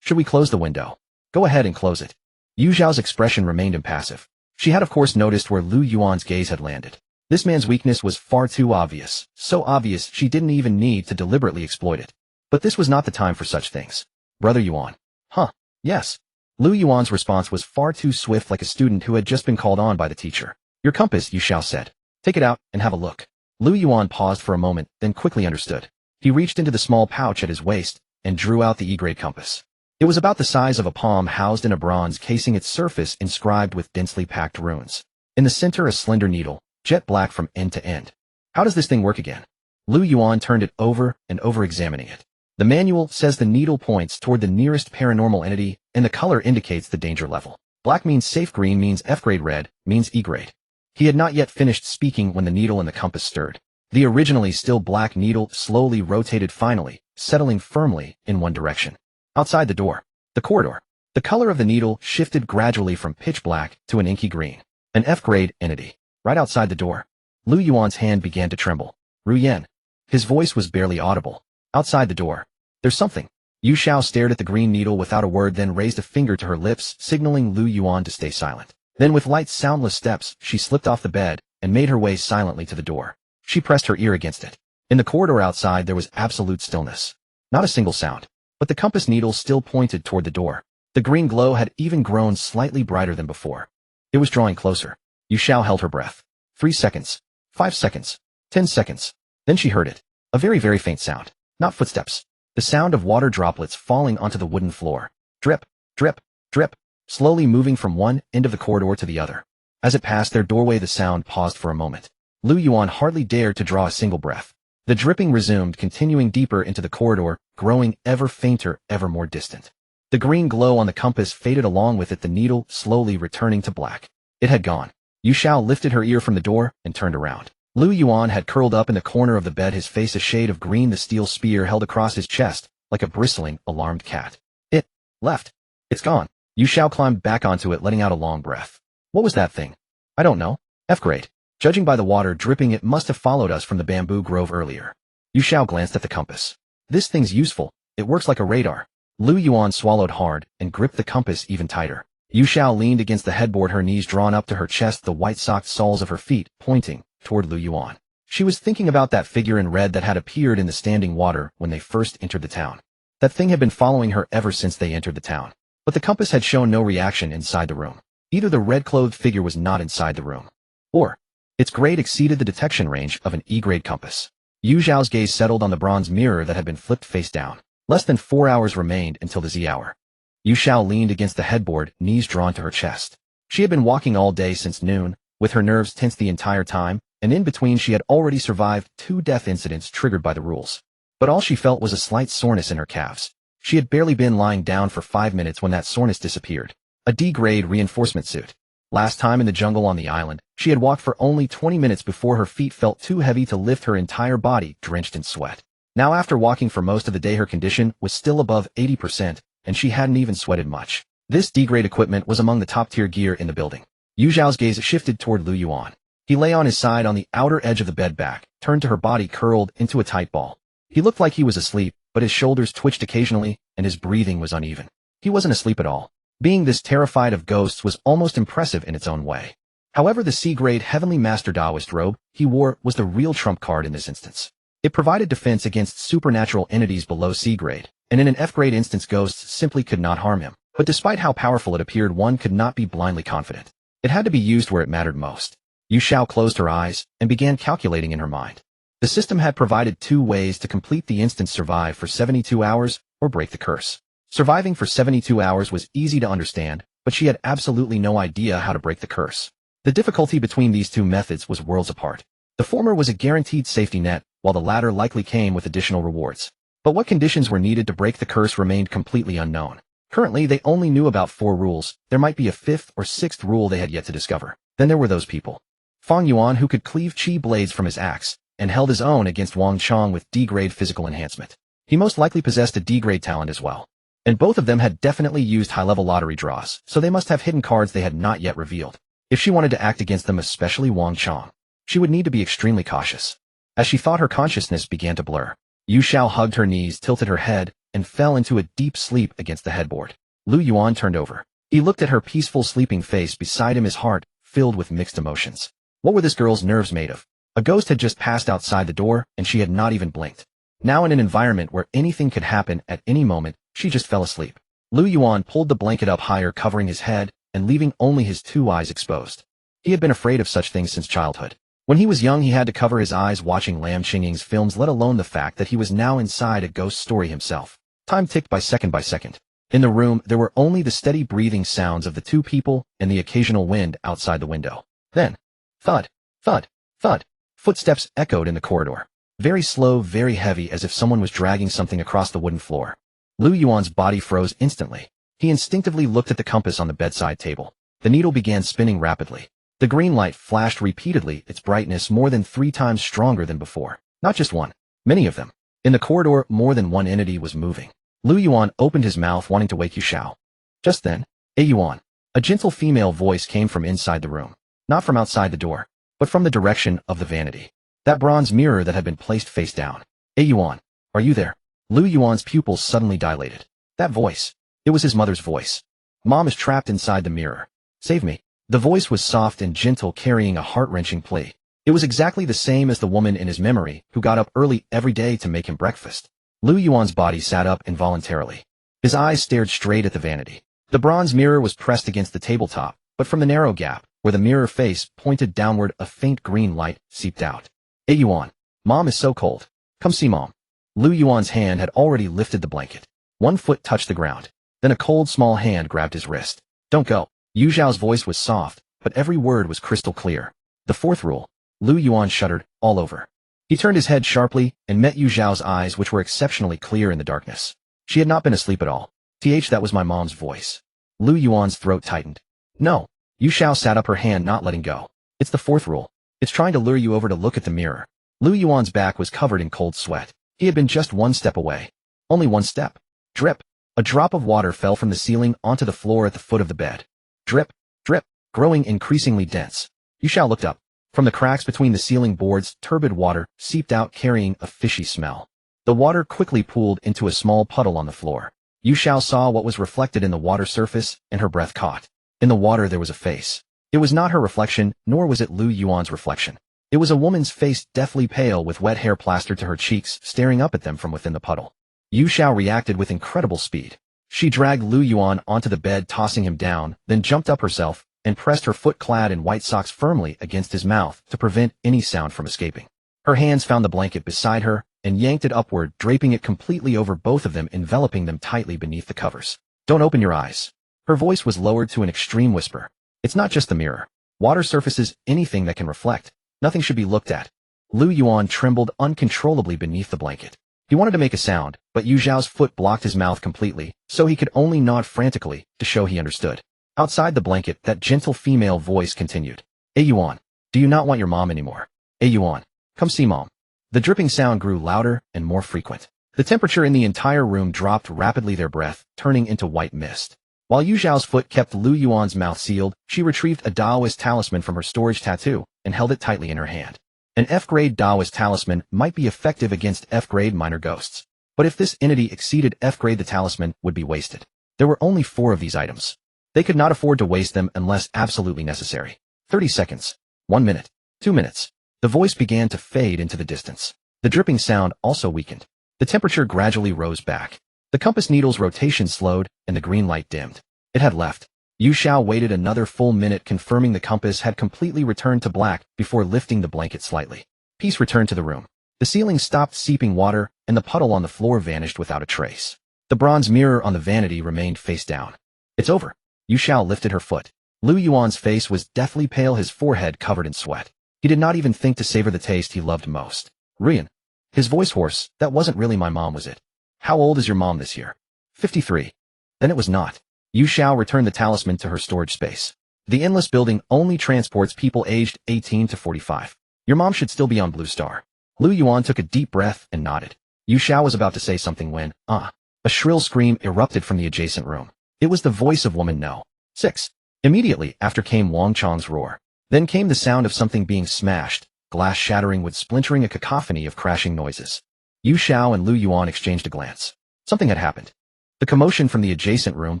Should we close the window? Go ahead and close it. Yu Xiao's expression remained impassive. She had of course noticed where Liu Yuan's gaze had landed. This man's weakness was far too obvious, so obvious she didn't even need to deliberately exploit it. But this was not the time for such things. Brother Yuan. Huh, yes. Liu Yuan's response was far too swift, like a student who had just been called on by the teacher. Your compass, Yu Xiao said. Take it out and have a look. Liu Yuan paused for a moment, then quickly understood. He reached into the small pouch at his waist and drew out the E-grade compass. It was about the size of a palm, housed in a bronze casing, its surface inscribed with densely packed runes. In the center, a slender needle, jet black from end to end. How does this thing work again? Liu Yuan turned it over and over, examining it. The manual says the needle points toward the nearest paranormal entity, and the color indicates the danger level. Black means safe, green means F-grade, red means E-grade. He had not yet finished speaking when the needle in the compass stirred. The originally still black needle slowly rotated, finally settling firmly in one direction. Outside the door, the corridor, the color of the needle shifted gradually from pitch black to an inky green. An F-grade entity. Right outside the door. Liu Yuan's hand began to tremble. Ruyan. His voice was barely audible. Outside the door. There's something. Yu Xiao stared at the green needle without a word, then raised a finger to her lips, signaling Liu Yuan to stay silent. Then with light, soundless steps, she slipped off the bed and made her way silently to the door. She pressed her ear against it. In the corridor outside there was absolute stillness. Not a single sound. But the compass needle still pointed toward the door. The green glow had even grown slightly brighter than before. It was drawing closer. Yu Xiao held her breath. 3 seconds. 5 seconds. 10 seconds. Then she heard it. A very, very faint sound. Not footsteps. The sound of water droplets falling onto the wooden floor. Drip, drip, drip, slowly moving from one end of the corridor to the other. As it passed their doorway, the sound paused for a moment. Liu Yuan hardly dared to draw a single breath. The dripping resumed, continuing deeper into the corridor, growing ever fainter, ever more distant. The green glow on the compass faded, along with it the needle slowly returning to black. It had gone. Yu Xiao lifted her ear from the door and turned around. Liu Yuan had curled up in the corner of the bed, his face a shade of green, the steel spear held across his chest like a bristling, alarmed cat. It left. It's gone. Yu Xiao climbed back onto it, letting out a long breath. What was that thing? I don't know. F-grade. Judging by the water dripping, it must have followed us from the bamboo grove earlier. Yu Xiao glanced at the compass. This thing's useful. It works like a radar. Liu Yuan swallowed hard and gripped the compass even tighter. Yu Xiao leaned against the headboard, her knees drawn up to her chest, the white-socked soles of her feet pointing toward Liu Yuan. She was thinking about that figure in red that had appeared in the standing water when they first entered the town. That thing had been following her ever since they entered the town. But the compass had shown no reaction inside the room. Either the red-clothed figure was not inside the room, or its grade exceeded the detection range of an E-grade compass. Yu Xiao's gaze settled on the bronze mirror that had been flipped face down. Less than 4 hours remained until the Z hour. Yu Xiao leaned against the headboard, knees drawn to her chest. She had been walking all day since noon, with her nerves tense the entire time, and in between she had already survived 2 death incidents triggered by the rules. But all she felt was a slight soreness in her calves. She had barely been lying down for 5 minutes when that soreness disappeared. A D-grade reinforcement suit. Last time in the jungle on the island, she had walked for only 20 minutes before her feet felt too heavy to lift her entire body, drenched in sweat. Now after walking for most of the day, her condition was still above 80%, and she hadn't even sweated much. This D-grade equipment was among the top-tier gear in the building. Yu Xiao's gaze shifted toward Liu Yuan. He lay on his side on the outer edge of the bed, back turned to her, body curled into a tight ball. He looked like he was asleep, but his shoulders twitched occasionally, and his breathing was uneven. He wasn't asleep at all. Being this terrified of ghosts was almost impressive in its own way. However, the C-grade Heavenly Master Taoist robe he wore was the real trump card in this instance. It provided defense against supernatural entities below C-grade, and in an F-grade instance ghosts simply could not harm him. But despite how powerful it appeared, one could not be blindly confident. It had to be used where it mattered most. Yu Xiao closed her eyes and began calculating in her mind. The system had provided 2 ways to complete the instance: survive for 72 hours or break the curse. Surviving for 72 hours was easy to understand, but she had absolutely no idea how to break the curse. The difficulty between these 2 methods was worlds apart. The former was a guaranteed safety net, while the latter likely came with additional rewards. But what conditions were needed to break the curse remained completely unknown. Currently, they only knew about 4 rules. There might be a 5th or 6th rule they had yet to discover. Then there were those people. Fang Yuan, who could cleave chi blades from his axe, and held his own against Wang Chong with D-grade physical enhancement. He most likely possessed a D-grade talent as well. And both of them had definitely used high-level lottery draws, so they must have hidden cards they had not yet revealed. If she wanted to act against them, especially Wang Chong, she would need to be extremely cautious. As she thought, her consciousness began to blur. Yu Xiao hugged her knees, tilted her head, and fell into a deep sleep against the headboard. Liu Yuan turned over. He looked at her peaceful sleeping face beside him, his heart filled with mixed emotions. What were this girl's nerves made of? A ghost had just passed outside the door, and she had not even blinked. Now in an environment where anything could happen at any moment, she just fell asleep. Liu Yuan pulled the blanket up higher, covering his head and leaving only his 2 eyes exposed. He had been afraid of such things since childhood. When he was young, he had to cover his eyes watching Lam Qingying's films, let alone the fact that he was now inside a ghost story himself. Time ticked by second by second. In the room, there were only the steady breathing sounds of the 2 people and the occasional wind outside the window. Then, thud, thud, thud. Footsteps echoed in the corridor. Very slow, very heavy, as if someone was dragging something across the wooden floor. Liu Yuan's body froze instantly. He instinctively looked at the compass on the bedside table. The needle began spinning rapidly. The green light flashed repeatedly, its brightness more than 3 times stronger than before. Not just one. Many of them. In the corridor, more than one entity was moving. Liu Yuan opened his mouth, wanting to wake Yu Xiao. Just then, "Hey Yuan." A gentle female voice came from inside the room. Not from outside the door, but from the direction of the vanity. That bronze mirror that had been placed face down. "Hey Yuan, are you there?" Liu Yuan's pupils suddenly dilated. That voice. It was his mother's voice. "Mom is trapped inside the mirror. Save me." The voice was soft and gentle, carrying a heart-wrenching plea. It was exactly the same as the woman in his memory who got up early every day to make him breakfast. Liu Yuan's body sat up involuntarily. His eyes stared straight at the vanity. The bronze mirror was pressed against the tabletop, but from the narrow gap, Where the mirror face pointed downward, a faint green light seeped out. "Hey Yuan, Mom is so cold. Come see Mom." Liu Yuan's hand had already lifted the blanket. One foot touched the ground. Then a cold small hand grabbed his wrist. "Don't go." Yu Xiao's voice was soft, but every word was crystal clear. "The fourth rule." Liu Yuan shuddered all over. He turned his head sharply and met Yu Xiao's eyes, which were exceptionally clear in the darkness. She had not been asleep at all. That was my mom's voice. Liu Yuan's throat tightened. "No." Yu Xiao sat up, her hand not letting go. "It's the fourth rule. It's trying to lure you over to look at the mirror." Liu Yuan's back was covered in cold sweat. He had been just one step away. Only one step. Drip. A drop of water fell from the ceiling onto the floor at the foot of the bed. Drip, drip, growing increasingly dense. Yu Xiao looked up. From the cracks between the ceiling boards, turbid water seeped out, carrying a fishy smell. The water quickly pooled into a small puddle on the floor. Yu Xiao saw what was reflected in the water surface, and her breath caught. In the water there was a face. It was not her reflection, nor was it Liu Yuan's reflection. It was a woman's face, deathly pale with wet hair plastered to her cheeks, staring up at them from within the puddle. Yu Xiao reacted with incredible speed. She dragged Liu Yuan onto the bed, tossing him down, then jumped up herself and pressed her foot clad in white socks firmly against his mouth to prevent any sound from escaping. Her hands found the blanket beside her and yanked it upward, draping it completely over both of them, enveloping them tightly beneath the covers. "Don't open your eyes." Her voice was lowered to an extreme whisper. "It's not just the mirror. Water surfaces, anything that can reflect. Nothing should be looked at." Liu Yuan trembled uncontrollably beneath the blanket. He wanted to make a sound, but Yu Xiao's foot blocked his mouth completely, so he could only nod frantically to show he understood. Outside the blanket, that gentle female voice continued. "Hey Yuan, do you not want your mom anymore? Hey Yuan, come see Mom." The dripping sound grew louder and more frequent. The temperature in the entire room dropped rapidly, their breath turning into white mist. While Yu Xiao's foot kept Liu Yuan's mouth sealed, she retrieved a Taoist talisman from her storage tattoo and held it tightly in her hand. An F-grade Taoist talisman might be effective against F-grade minor ghosts. But if this entity exceeded F-grade, the talisman would be wasted. There were only 4 of these items. They could not afford to waste them unless absolutely necessary. 30 seconds. 1 minute. 2 minutes. The voice began to fade into the distance. The dripping sound also weakened. The temperature gradually rose back. The compass needle's rotation slowed, and the green light dimmed. It had left. Yu Xiao waited another full minute, confirming the compass had completely returned to black before lifting the blanket slightly. Peace returned to the room. The ceiling stopped seeping water, and the puddle on the floor vanished without a trace. The bronze mirror on the vanity remained face down. "It's over." Yu Xiao lifted her foot. Liu Yuan's face was deathly pale, his forehead covered in sweat. He did not even think to savor the taste he loved most. "Ruyan." His voice hoarse. "That wasn't really my mom, was it? How old is your mom this year?" 53. Then it was not. Yu Xiao returned the talisman to her storage space. "The Endless Building only transports people aged 18 to 45. Your mom should still be on Blue Star." Liu Yuan took a deep breath and nodded. Yu Xiao was about to say something when, a shrill scream erupted from the adjacent room. It was the voice of woman No. 6. Immediately after came Wang Chang's roar. Then came the sound of something being smashed, glass shattering with splintering, a cacophony of crashing noises. Yu Xiao and Liu Yuan exchanged a glance. Something had happened. The commotion from the adjacent room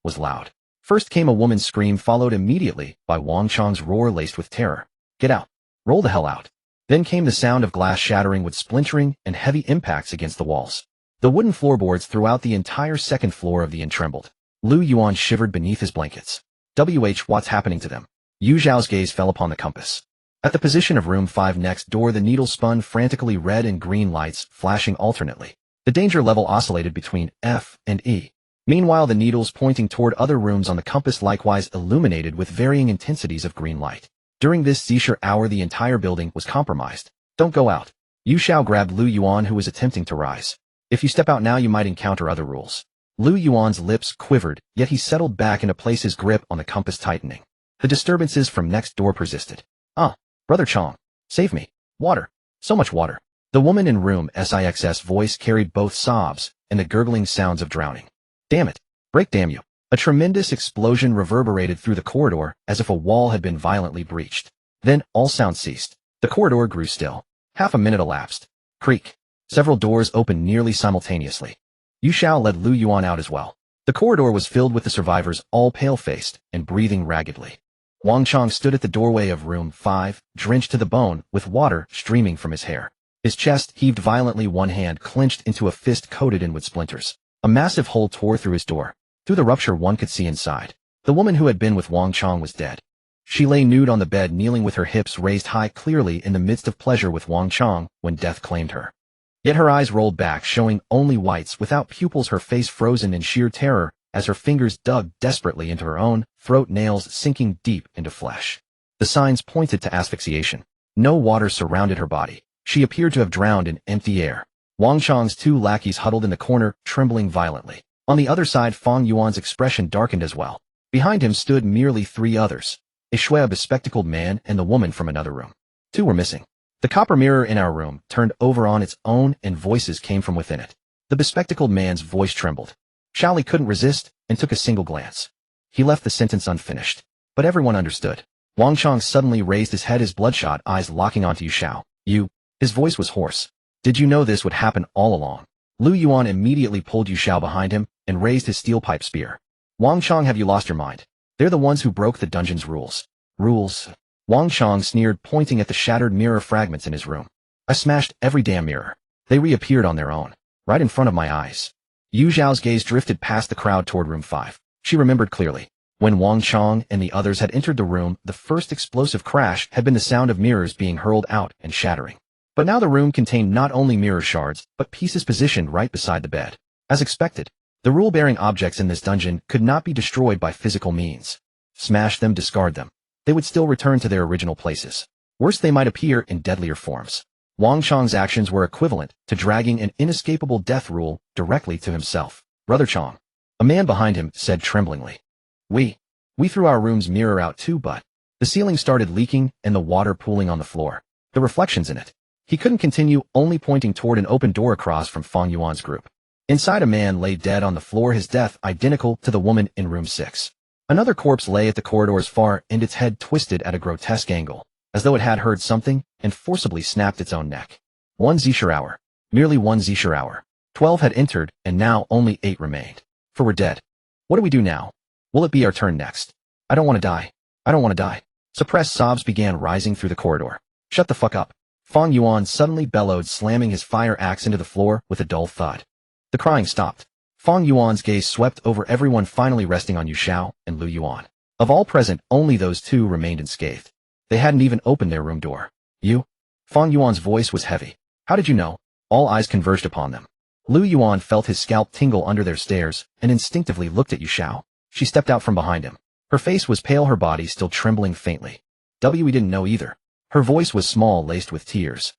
was loud. First came a woman's scream, followed immediately by Wang Chang's roar laced with terror. "Get out. Roll the hell out." Then came the sound of glass shattering with splintering and heavy impacts against the walls. The wooden floorboards throughout the entire second floor of the inn trembled. Liu Yuan shivered beneath his blankets. What's happening to them? Yu Xiao's gaze fell upon the compass. At the position of room 5 next door, the needle spun frantically, red and green lights flashing alternately. The danger level oscillated between F and E. Meanwhile, the needles pointing toward other rooms on the compass likewise illuminated with varying intensities of green light. During this seizure hour, the entire building was compromised. "Don't go out." Yu Xiao grabbed Liu Yuan, who was attempting to rise. "If you step out now, you might encounter other rules." Liu Yuan's lips quivered, yet he settled back into place, his grip on the compass tightening. The disturbances from next door persisted. Brother Chong, save me. Water. So much water." The woman in room 6's voice carried both sobs and the gurgling sounds of drowning. "Damn it. Break, damn you." A tremendous explosion reverberated through the corridor as if a wall had been violently breached. Then all sound ceased. The corridor grew still. Half a minute elapsed. Creak. Several doors opened nearly simultaneously. Yu Xiao led Liu Yuan out as well. The corridor was filled with the survivors, all pale-faced and breathing raggedly. Wang Chang stood at the doorway of room 5, drenched to the bone, with water streaming from his hair. His chest heaved violently, one hand clenched into a fist coated in wood splinters. A massive hole tore through his door. Through the rupture one could see inside. The woman who had been with Wang Chang was dead. She lay nude on the bed, kneeling with her hips raised high, clearly in the midst of pleasure with Wang Chong when death claimed her. Yet her eyes rolled back, showing only whites without pupils, her face frozen in sheer terror as her fingers dug desperately into her own throat, nails sinking deep into flesh. The signs pointed to asphyxiation. No water surrounded her body. She appeared to have drowned in empty air. Wang Chong's two lackeys huddled in the corner, trembling violently. On the other side, Fang Yuan's expression darkened as well. Behind him stood merely three others. A shui, a bespectacled man, and the woman from another room. Two were missing. The copper mirror in our room turned over on its own, and voices came from within it. The bespectacled man's voice trembled. Xiao couldn't resist and took a single glance. He left the sentence unfinished. But everyone understood. Wang Chong suddenly raised his head, his bloodshot eyes locking onto Yu Xiao. You. His voice was hoarse. Did you know this would happen all along? Liu Yuan immediately pulled Yu Xiao behind him and raised his steel pipe spear. Wang Chong, have you lost your mind? They're the ones who broke the dungeon's rules. Rules? Wang Chong sneered, pointing at the shattered mirror fragments in his room. I smashed every damn mirror. They reappeared on their own, right in front of my eyes. Yu Xiao's gaze drifted past the crowd toward room 5. She remembered clearly. When Wang Chong and the others had entered the room, the first explosive crash had been the sound of mirrors being hurled out and shattering. But now the room contained not only mirror shards, but pieces positioned right beside the bed. As expected, the rule-bearing objects in this dungeon could not be destroyed by physical means. Smash them, discard them. They would still return to their original places. Worse, they might appear in deadlier forms. Wang Chong's actions were equivalent to dragging an inescapable death rule directly to himself. Brother Chong. A man behind him said tremblingly. We threw our room's mirror out too, but the ceiling started leaking and the water pooling on the floor. The reflections in it. He couldn't continue, only pointing toward an open door across from Fang Yuan's group. Inside, a man lay dead on the floor, his death identical to the woman in room 6. Another corpse lay at the corridor's far end, its head twisted at a grotesque angle, as though it had heard something and forcibly snapped its own neck. 1 Zisher hour. Merely 1 Zisher hour. 12 had entered, and now only 8 remained. For we're dead. What do we do now? Will it be our turn next? I don't want to die. I don't want to die. Suppressed sobs began rising through the corridor. Shut the fuck up. Fang Yuan suddenly bellowed, slamming his fire axe into the floor with a dull thud. The crying stopped. Fang Yuan's gaze swept over everyone, finally resting on Yu Xiao and Liu Yuan. Of all present, only those two remained unscathed. They hadn't even opened their room door. You? Fang Yuan's voice was heavy. How did you know? All eyes converged upon them. Liu Yuan felt his scalp tingle under their stares and instinctively looked at Yu Xiao. She stepped out from behind him. Her face was pale, her body still trembling faintly. We didn't know either. Her voice was small, laced with tears.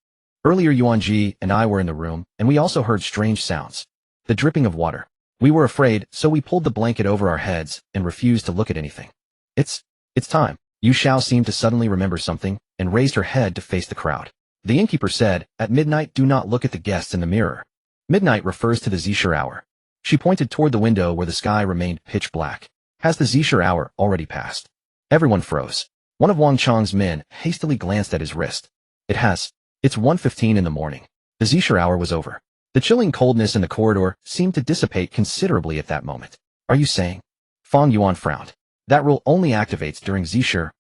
Earlier Yuan Ji and I were in the room, and we also heard strange sounds. The dripping of water. We were afraid, so we pulled the blanket over our heads and refused to look at anything. It's time. Yu Xiao seemed to suddenly remember something and raised her head to face the crowd. The innkeeper said, at midnight do not look at the guests in the mirror. Midnight refers to the Zisher hour. She pointed toward the window where the sky remained pitch black. Has the Zisher hour already passed? Everyone froze. One of Wang Chong's men hastily glanced at his wrist. It has. It's 1:15 in the morning. The Zisher hour was over. The chilling coldness in the corridor seemed to dissipate considerably at that moment. Are you saying? Fang Yuan frowned. That rule only activates during Zisher.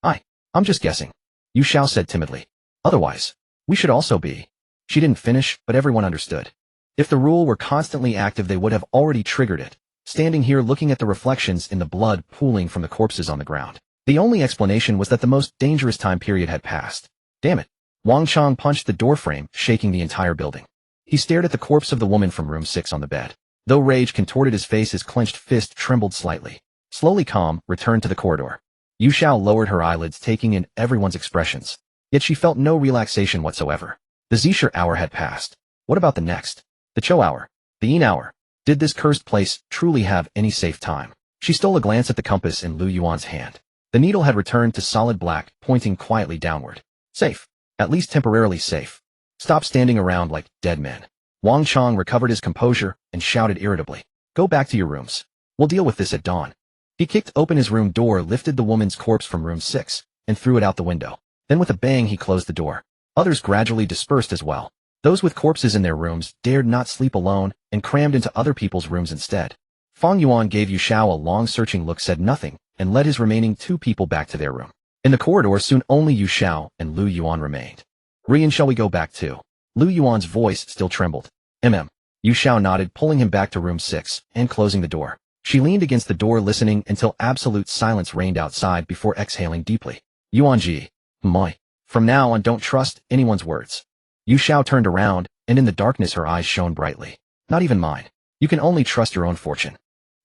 I'm just guessing. Yu Xiao said timidly. Otherwise, we should also be. She didn't finish, but everyone understood. If the rule were constantly active, they would have already triggered it. Standing here looking at the reflections in the blood pooling from the corpses on the ground. The only explanation was that the most dangerous time period had passed. Damn it. Wang Chong punched the doorframe, shaking the entire building. He stared at the corpse of the woman from room 6 on the bed. Though rage contorted his face, his clenched fist trembled slightly. Slowly calm, returned to the corridor. Yu Xiao lowered her eyelids, taking in everyone's expressions. Yet she felt no relaxation whatsoever. The Zisher hour had passed. What about the next? The Cho hour? The Yin hour? Did this cursed place truly have any safe time? She stole a glance at the compass in Liu Yuan's hand. The needle had returned to solid black, pointing quietly downward. Safe. At least temporarily safe. Stop standing around like dead men. Wang Chong recovered his composure and shouted irritably. Go back to your rooms. We'll deal with this at dawn. He kicked open his room door, lifted the woman's corpse from room 6, and threw it out the window. Then with a bang he closed the door. Others gradually dispersed as well. Those with corpses in their rooms dared not sleep alone and crammed into other people's rooms instead. Fang Yuan gave Yu Xiao a long searching look, said nothing, and led his remaining 2 people back to their room. In the corridor soon only Yu Xiao and Liu Yuan remained. Ruyan, shall we go back too? Liu Yuan's voice still trembled. Yu Xiao nodded, pulling him back to room 6 and closing the door. She leaned against the door listening until absolute silence reigned outside before exhaling deeply. Yuanji. Moi. From now on don't trust anyone's words. Yu Xiao turned around, and in the darkness her eyes shone brightly. Not even mine. You can only trust your own fortune.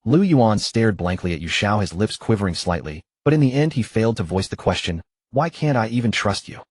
Liu Yuan stared blankly at Yu Xiao, his lips quivering slightly, but in the end he failed to voice the question, why can't I even trust you?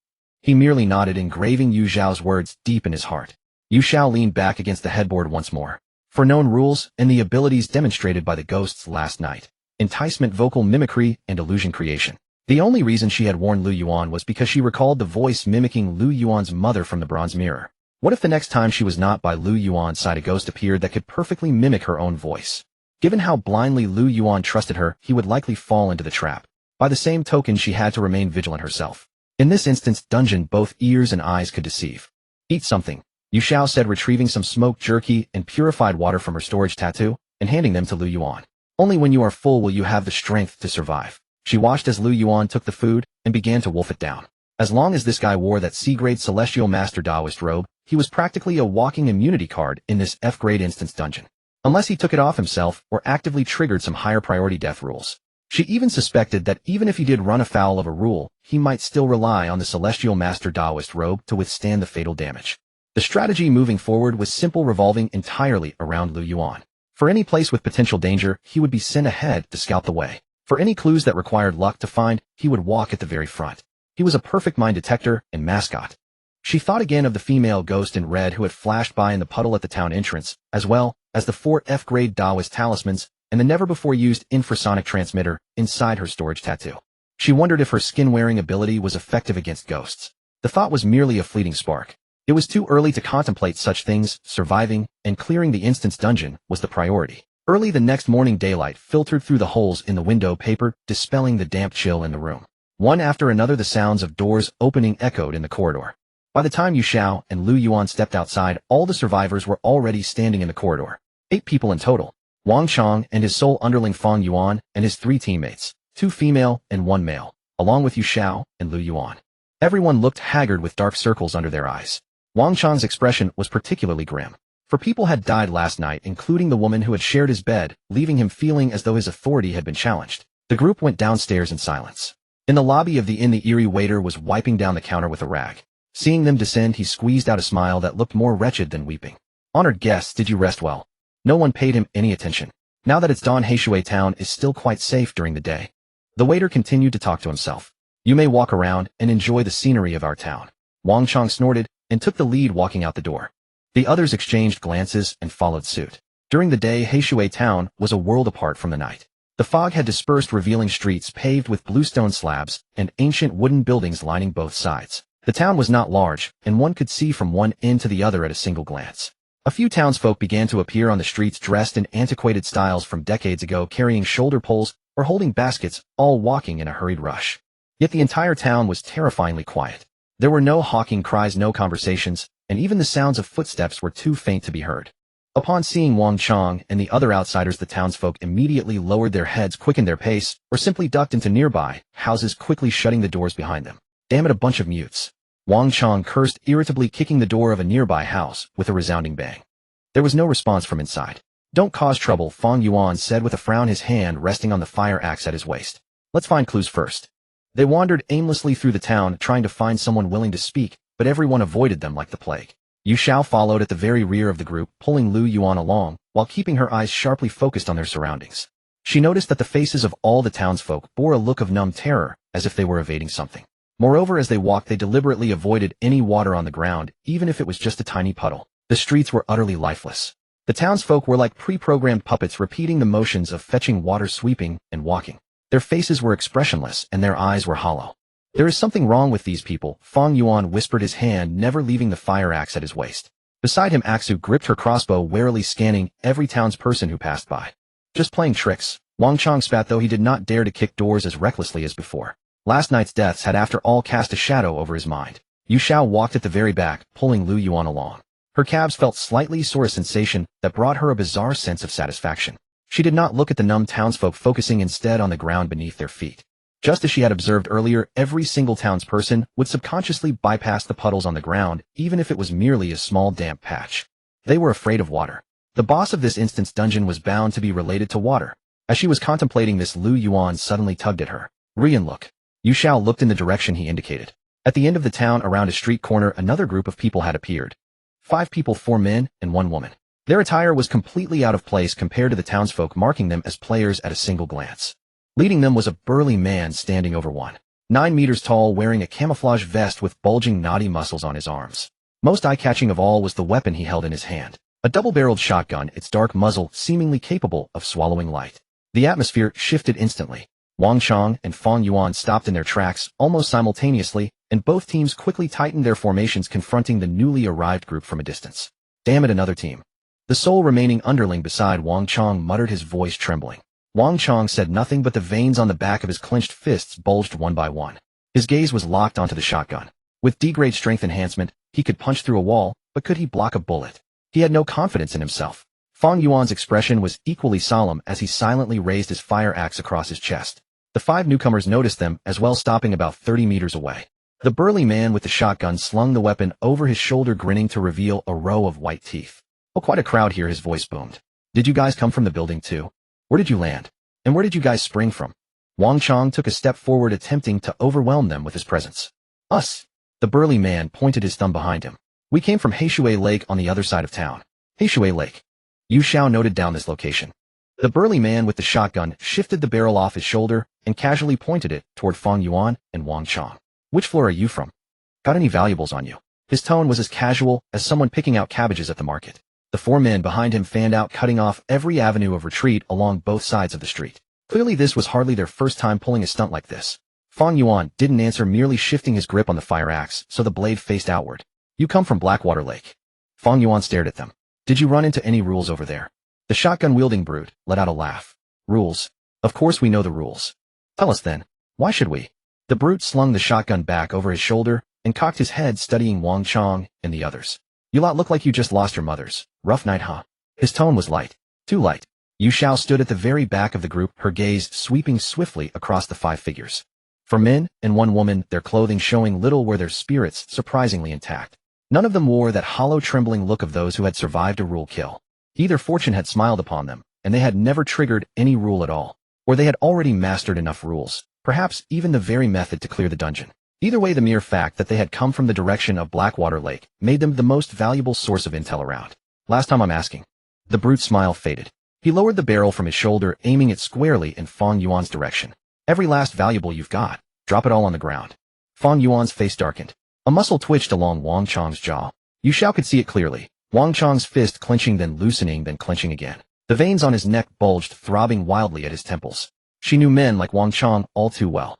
He merely nodded, engraving Yu Xiao's words deep in his heart. Yu Xiao leaned back against the headboard once more. For known rules and the abilities demonstrated by the ghosts last night, enticement, vocal mimicry, and illusion creation. The only reason she had warned Liu Yuan was because she recalled the voice mimicking Liu Yuan's mother from the bronze mirror. What if the next time she was not by Liu Yuan's side a ghost appeared that could perfectly mimic her own voice? Given how blindly Liu Yuan trusted her, he would likely fall into the trap. By the same token, she had to remain vigilant herself. In this instance, dungeon, both ears and eyes could deceive. Eat something, Yu Xiao said, retrieving some smoked jerky and purified water from her storage tattoo and handing them to Liu Yuan. Only when you are full will you have the strength to survive. She watched as Liu Yuan took the food and began to wolf it down. As long as this guy wore that C-grade Celestial Master Taoist robe, he was practically a walking immunity card in this F-grade instance dungeon. Unless he took it off himself or actively triggered some higher priority death rules. She even suspected that even if he did run afoul of a rule, he might still rely on the Celestial Master Taoist robe to withstand the fatal damage. The strategy moving forward was simple, revolving entirely around Liu Yuan. For any place with potential danger, he would be sent ahead to scout the way. For any clues that required luck to find, he would walk at the very front. He was a perfect mind detector and mascot. She thought again of the female ghost in red who had flashed by in the puddle at the town entrance, as well as the 4 F-grade Taoist talismans and the never-before-used infrasonic transmitter inside her storage tattoo. She wondered if her skin-wearing ability was effective against ghosts. The thought was merely a fleeting spark. It was too early to contemplate such things. Surviving and clearing the instance dungeon was the priority. Early the next morning, daylight filtered through the holes in the window paper, dispelling the damp chill in the room. One after another, the sounds of doors opening echoed in the corridor. By the time Yu Xiao and Liu Yuan stepped outside, all the survivors were already standing in the corridor. 8 people in total. Wang Chong and his sole underling Fang Yuan and his 3 teammates, 2 female and 1 male, along with Yu Xiao and Liu Yuan. Everyone looked haggard with dark circles under their eyes. Wang Chong's expression was particularly grim. For people had died last night, including the woman who had shared his bed, leaving him feeling as though his authority had been challenged. The group went downstairs in silence. In the lobby of the inn, the eerie waiter was wiping down the counter with a rag. Seeing them descend, he squeezed out a smile that looked more wretched than weeping. Honored guests, did you rest well? No one paid him any attention. Now that it's dawn, Heishui town is still quite safe during the day. The waiter continued to talk to himself. You may walk around and enjoy the scenery of our town. Wang Chong snorted and took the lead, walking out the door. The others exchanged glances and followed suit. During the day, Heishui town was a world apart from the night. The fog had dispersed, revealing streets paved with bluestone slabs and ancient wooden buildings lining both sides. The town was not large, and one could see from one end to the other at a single glance. A few townsfolk began to appear on the streets, dressed in antiquated styles from decades ago, carrying shoulder poles or holding baskets, all walking in a hurried rush. Yet the entire town was terrifyingly quiet. There were no hawking cries, no conversations, and even the sounds of footsteps were too faint to be heard. Upon seeing Wang Chong and the other outsiders, the townsfolk immediately lowered their heads, quickened their pace, or simply ducked into nearby houses, quickly shutting the doors behind them. Damn it, a bunch of mutes. Wang Chong cursed irritably, kicking the door of a nearby house with a resounding bang. There was no response from inside. Don't cause trouble, Fang Yuan said with a frown, his hand resting on the fire axe at his waist. Let's find clues first. They wandered aimlessly through the town, trying to find someone willing to speak, but everyone avoided them like the plague. Yu Xiao followed at the very rear of the group, pulling Liu Yuan along, while keeping her eyes sharply focused on their surroundings. She noticed that the faces of all the townsfolk bore a look of numb terror, as if they were evading something. Moreover, as they walked, they deliberately avoided any water on the ground, even if it was just a tiny puddle. The streets were utterly lifeless. The townsfolk were like pre-programmed puppets, repeating the motions of fetching water, sweeping, and walking. Their faces were expressionless, and their eyes were hollow. There is something wrong with these people, Fang Yuan whispered, his hand never leaving the fire axe at his waist. Beside him, Aksu gripped her crossbow, warily scanning every townsperson who passed by. Just playing tricks. Wang Chong spat, though he did not dare to kick doors as recklessly as before. Last night's deaths had after all cast a shadow over his mind. Yu Xiao walked at the very back, pulling Liu Yuan along. Her calves felt slightly sore, a sensation that brought her a bizarre sense of satisfaction. She did not look at the numb townsfolk, focusing instead on the ground beneath their feet. Just as she had observed earlier, every single townsperson would subconsciously bypass the puddles on the ground, even if it was merely a small damp patch. They were afraid of water. The boss of this instance dungeon was bound to be related to water. As she was contemplating this, Liu Yuan suddenly tugged at her. Ruyan, look. Yu Xiao looked in the direction he indicated. At the end of the town around a street corner, another group of people had appeared. 5 people, 4 men, and 1 woman. Their attire was completely out of place compared to the townsfolk, marking them as players at a single glance. Leading them was a burly man standing over 1.9 meters tall, wearing a camouflage vest with bulging knotty muscles on his arms. Most eye-catching of all was the weapon he held in his hand. A double-barreled shotgun, its dark muzzle seemingly capable of swallowing light. The atmosphere shifted instantly. Wang Chong and Fang Yuan stopped in their tracks almost simultaneously, and both teams quickly tightened their formations, confronting the newly arrived group from a distance. Damn it, another team. The sole remaining underling beside Wang Chong muttered, his voice trembling. Wang Chong said nothing, but the veins on the back of his clenched fists bulged one by one. His gaze was locked onto the shotgun. With D-grade strength enhancement, he could punch through a wall, but could he block a bullet? He had no confidence in himself. Fang Yuan's expression was equally solemn as he silently raised his fire axe across his chest. The 5 newcomers noticed them as well, stopping about 30 meters away. The burly man with the shotgun slung the weapon over his shoulder, grinning to reveal a row of white teeth. Oh, quite a crowd here, his voice boomed. Did you guys come from the building too? Where did you land? And where did you guys spring from? Wang Chong took a step forward, attempting to overwhelm them with his presence. Us. The burly man pointed his thumb behind him. We came from Heishui Lake on the other side of town. Heishui Lake. Yu Xiao noted down this location. The burly man with the shotgun shifted the barrel off his shoulder and casually pointed it toward Fang Yuan and Wang Chong. Which floor are you from? Got any valuables on you? His tone was as casual as someone picking out cabbages at the market. The 4 men behind him fanned out, cutting off every avenue of retreat along both sides of the street. Clearly this was hardly their first time pulling a stunt like this. Fang Yuan didn't answer, merely shifting his grip on the fire axe so the blade faced outward. You come from Blackwater Lake. Fang Yuan stared at them. Did you run into any rules over there? The shotgun-wielding brute let out a laugh. Rules? Of course we know the rules. Tell us then. Why should we? The brute slung the shotgun back over his shoulder and cocked his head, studying Wang Chong and the others. You lot look like you just lost your mothers. Rough night, huh? His tone was light. Too light. Yu Xiao stood at the very back of the group, her gaze sweeping swiftly across the 5 figures. 4 men and 1 woman, their clothing showing little were their spirits surprisingly intact. None of them wore that hollow, trembling look of those who had survived a rule kill. Either fortune had smiled upon them, and they had never triggered any rule at all, or they had already mastered enough rules, perhaps even the very method to clear the dungeon. Either way, the mere fact that they had come from the direction of Blackwater Lake made them the most valuable source of intel around. Last time I'm asking. The brute's smile faded. He lowered the barrel from his shoulder, aiming it squarely in Fang Yuan's direction. Every last valuable you've got. Drop it all on the ground. Fang Yuan's face darkened. A muscle twitched along Wang Chong's jaw. Yu Xiao could see it clearly. Wang Chong's fist clenching, then loosening, then clenching again. The veins on his neck bulged, throbbing wildly at his temples. She knew men like Wang Chong all too well.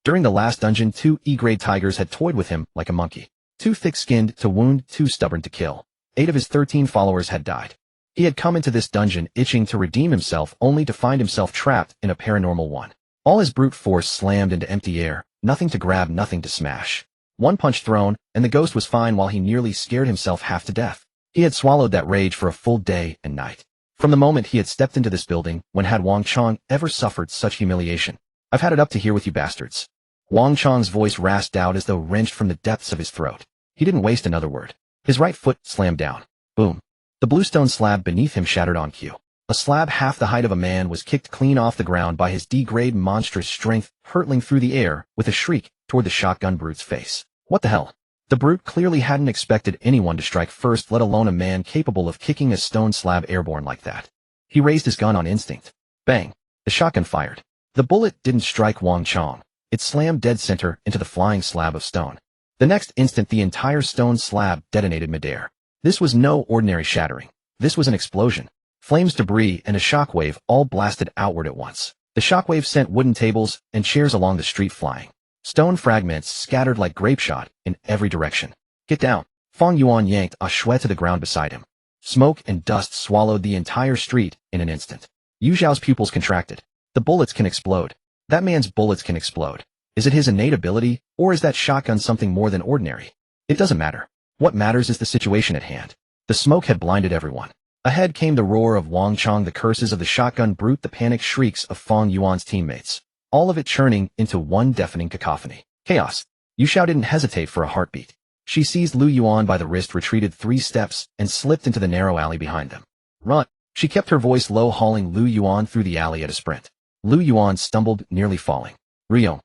During the last dungeon, 2 E-grade tigers had toyed with him like a monkey. Too thick-skinned to wound, too stubborn to kill. 8 of his 13 followers had died. He had come into this dungeon itching to redeem himself, only to find himself trapped in a paranormal one. All his brute force slammed into empty air, nothing to grab, nothing to smash. 1 punch thrown, and the ghost was fine, while he nearly scared himself half to death. He had swallowed that rage for a full day and night. From the moment he had stepped into this building, when had Wang Chong ever suffered such humiliation? I've had it up to here with you bastards. Wang Chong's voice rasped out as though wrenched from the depths of his throat. He didn't waste another word. His right foot slammed down. Boom. The bluestone slab beneath him shattered on cue. A slab half the height of a man was kicked clean off the ground by his D-grade monstrous strength, hurtling through the air with a shriek toward the shotgun brute's face. What the hell? The brute clearly hadn't expected anyone to strike first, let alone a man capable of kicking a stone slab airborne like that. He raised his gun on instinct. Bang. The shotgun fired. The bullet didn't strike Wang Chong. It slammed dead center into the flying slab of stone. The next instant, the entire stone slab detonated midair. This was no ordinary shattering. This was an explosion. Flames, debris, and a shockwave all blasted outward at once. The shockwave sent wooden tables and chairs along the street flying. Stone fragments scattered like grape shot in every direction. Get down. Fang Yuan yanked Ah Shui to the ground beside him. Smoke and dust swallowed the entire street in an instant. Yu Xiao's pupils contracted. The bullets can explode. That man's bullets can explode. Is it his innate ability, or is that shotgun something more than ordinary? It doesn't matter. What matters is the situation at hand. The smoke had blinded everyone. Ahead came the roar of Wang Chong, the curses of the shotgun brute, the panicked shrieks of Fang Yuan's teammates. All of it churning into one deafening cacophony. Chaos. Yu Xiao didn't hesitate for a heartbeat. She seized Liu Yuan by the wrist, retreated 3 steps, and slipped into the narrow alley behind them. Run! She kept her voice low, hauling Liu Yuan through the alley at a sprint. Liu Yuan stumbled, nearly falling. Ryo,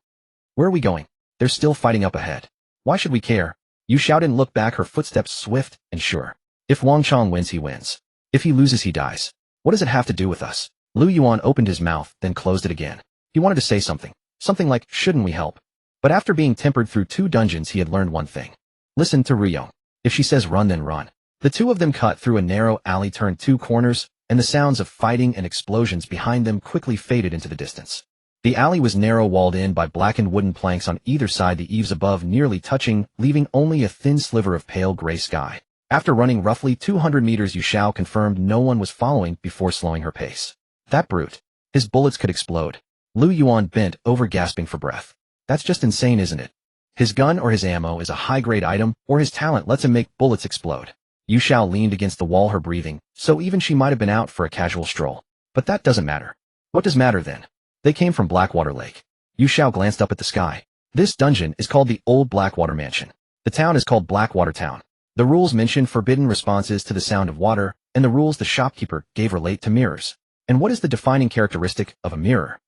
where are we going? They're still fighting up ahead. Why should we care? Yu Xiao didn't look back, her footsteps swift and sure. If Wang Chong wins, he wins. If he loses, he dies. What does it have to do with us? Liu Yuan opened his mouth, then closed it again. He wanted to say something. Something like, shouldn't we help? But after being tempered through 2 dungeons, he had learned one thing. Listen to Ryo. If she says run, then run. The two of them cut through a narrow alley, turned 2 corners, and the sounds of fighting and explosions behind them quickly faded into the distance. The alley was narrow, walled in by blackened wooden planks on either side, the eaves above nearly touching, leaving only a thin sliver of pale gray sky. After running roughly 200 meters, Yu Xiao confirmed no one was following before slowing her pace. That brute. His bullets could explode. Liu Yuan bent over, gasping for breath. That's just insane, isn't it? His gun or his ammo is a high-grade item, or his talent lets him make bullets explode. Yu Xiao leaned against the wall, her breathing, so even she might have been out for a casual stroll. But that doesn't matter. What does matter then? They came from Blackwater Lake. Yu Xiao glanced up at the sky. This dungeon is called the Old Blackwater Mansion. The town is called Blackwater Town. The rules mention forbidden responses to the sound of water, and the rules the shopkeeper gave relate to mirrors. And what is the defining characteristic of a mirror?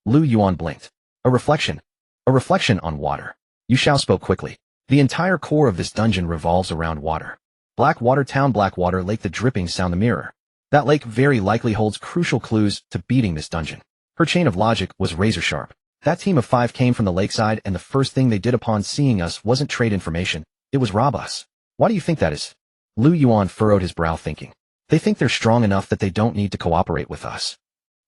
Liu Yuan blinked. A reflection. A reflection on water. Yu Xiao spoke quickly. The entire core of this dungeon revolves around water. Blackwater Town, Blackwater Lake, the dripping sound, the mirror. That lake very likely holds crucial clues to beating this dungeon. Her chain of logic was razor sharp. That team of 5 came from the lakeside, and the first thing they did upon seeing us wasn't trade information, it was rob us. Why do you think that is? Liu Yuan furrowed his brow, thinking. They think they're strong enough that they don't need to cooperate with us.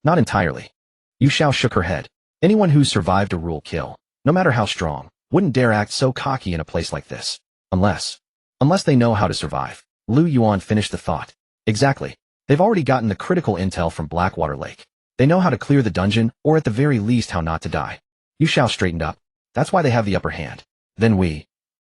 Not entirely. Yu Xiao shook her head. Anyone who's survived a rule kill, no matter how strong, wouldn't dare act so cocky in a place like this. Unless they know how to survive. Liu Yuan finished the thought. Exactly. They've already gotten the critical intel from Blackwater Lake. They know how to clear the dungeon, or at the very least how not to die. Yu Xiao straightened up. That's why they have the upper hand. Then we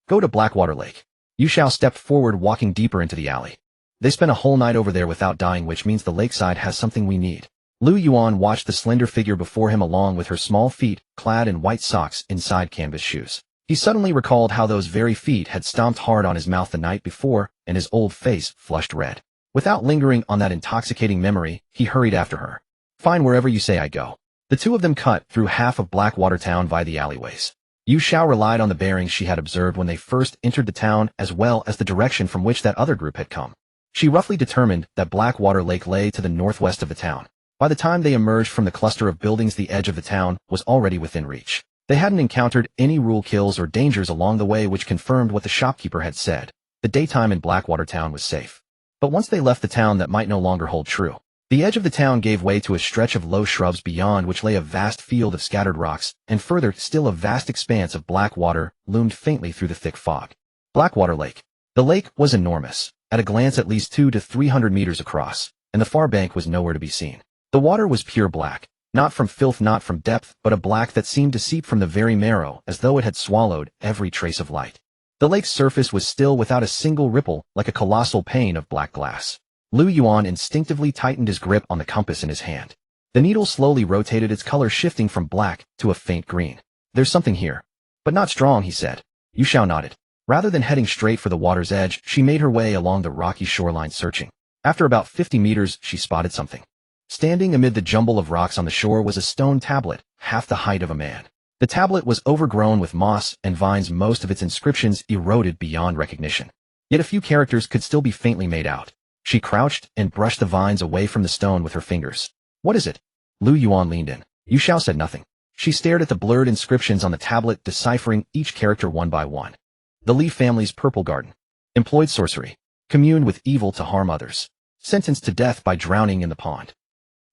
go to Blackwater Lake. Yu Xiao stepped forward, walking deeper into the alley. They spent a whole night over there without dying, which means the lakeside has something we need. Liu Yuan watched the slender figure before him, along with her small feet, clad in white socks inside canvas shoes. He suddenly recalled how those very feet had stomped hard on his mouth the night before, and his old face flushed red. Without lingering on that intoxicating memory, he hurried after her. Fine, wherever you say I go. The two of them cut through half of Blackwater Town via the alleyways. Yu Xiao relied on the bearings she had observed when they first entered the town, as well as the direction from which that other group had come. She roughly determined that Blackwater Lake lay to the northwest of the town. By the time they emerged from the cluster of buildings, the edge of the town was already within reach. They hadn't encountered any rule kills or dangers along the way, which confirmed what the shopkeeper had said. The daytime in Blackwater Town was safe. But once they left the town, that might no longer hold true. The edge of the town gave way to a stretch of low shrubs, beyond which lay a vast field of scattered rocks, and further still a vast expanse of black water loomed faintly through the thick fog. Blackwater Lake. The lake was enormous, at a glance at least 200 to 300 meters across, and the far bank was nowhere to be seen. The water was pure black, not from filth, not from depth, but a black that seemed to seep from the very marrow, as though it had swallowed every trace of light. The lake's surface was still, without a single ripple, like a colossal pane of black glass. Liu Yuan instinctively tightened his grip on the compass in his hand. The needle slowly rotated, its color shifting from black to a faint green. There's something here. But not strong, he said. Yu Xiao nodded. Rather than heading straight for the water's edge, she made her way along the rocky shoreline, searching. After about 50 meters, she spotted something. Standing amid the jumble of rocks on the shore was a stone tablet, half the height of a man. The tablet was overgrown with moss and vines, most of its inscriptions eroded beyond recognition. Yet a few characters could still be faintly made out. She crouched and brushed the vines away from the stone with her fingers. What is it? Liu Yuan leaned in. Yu Xiao said nothing. She stared at the blurred inscriptions on the tablet, deciphering each character one by one. The Li family's purple garden. Employed sorcery. Communed with evil to harm others. Sentenced to death by drowning in the pond.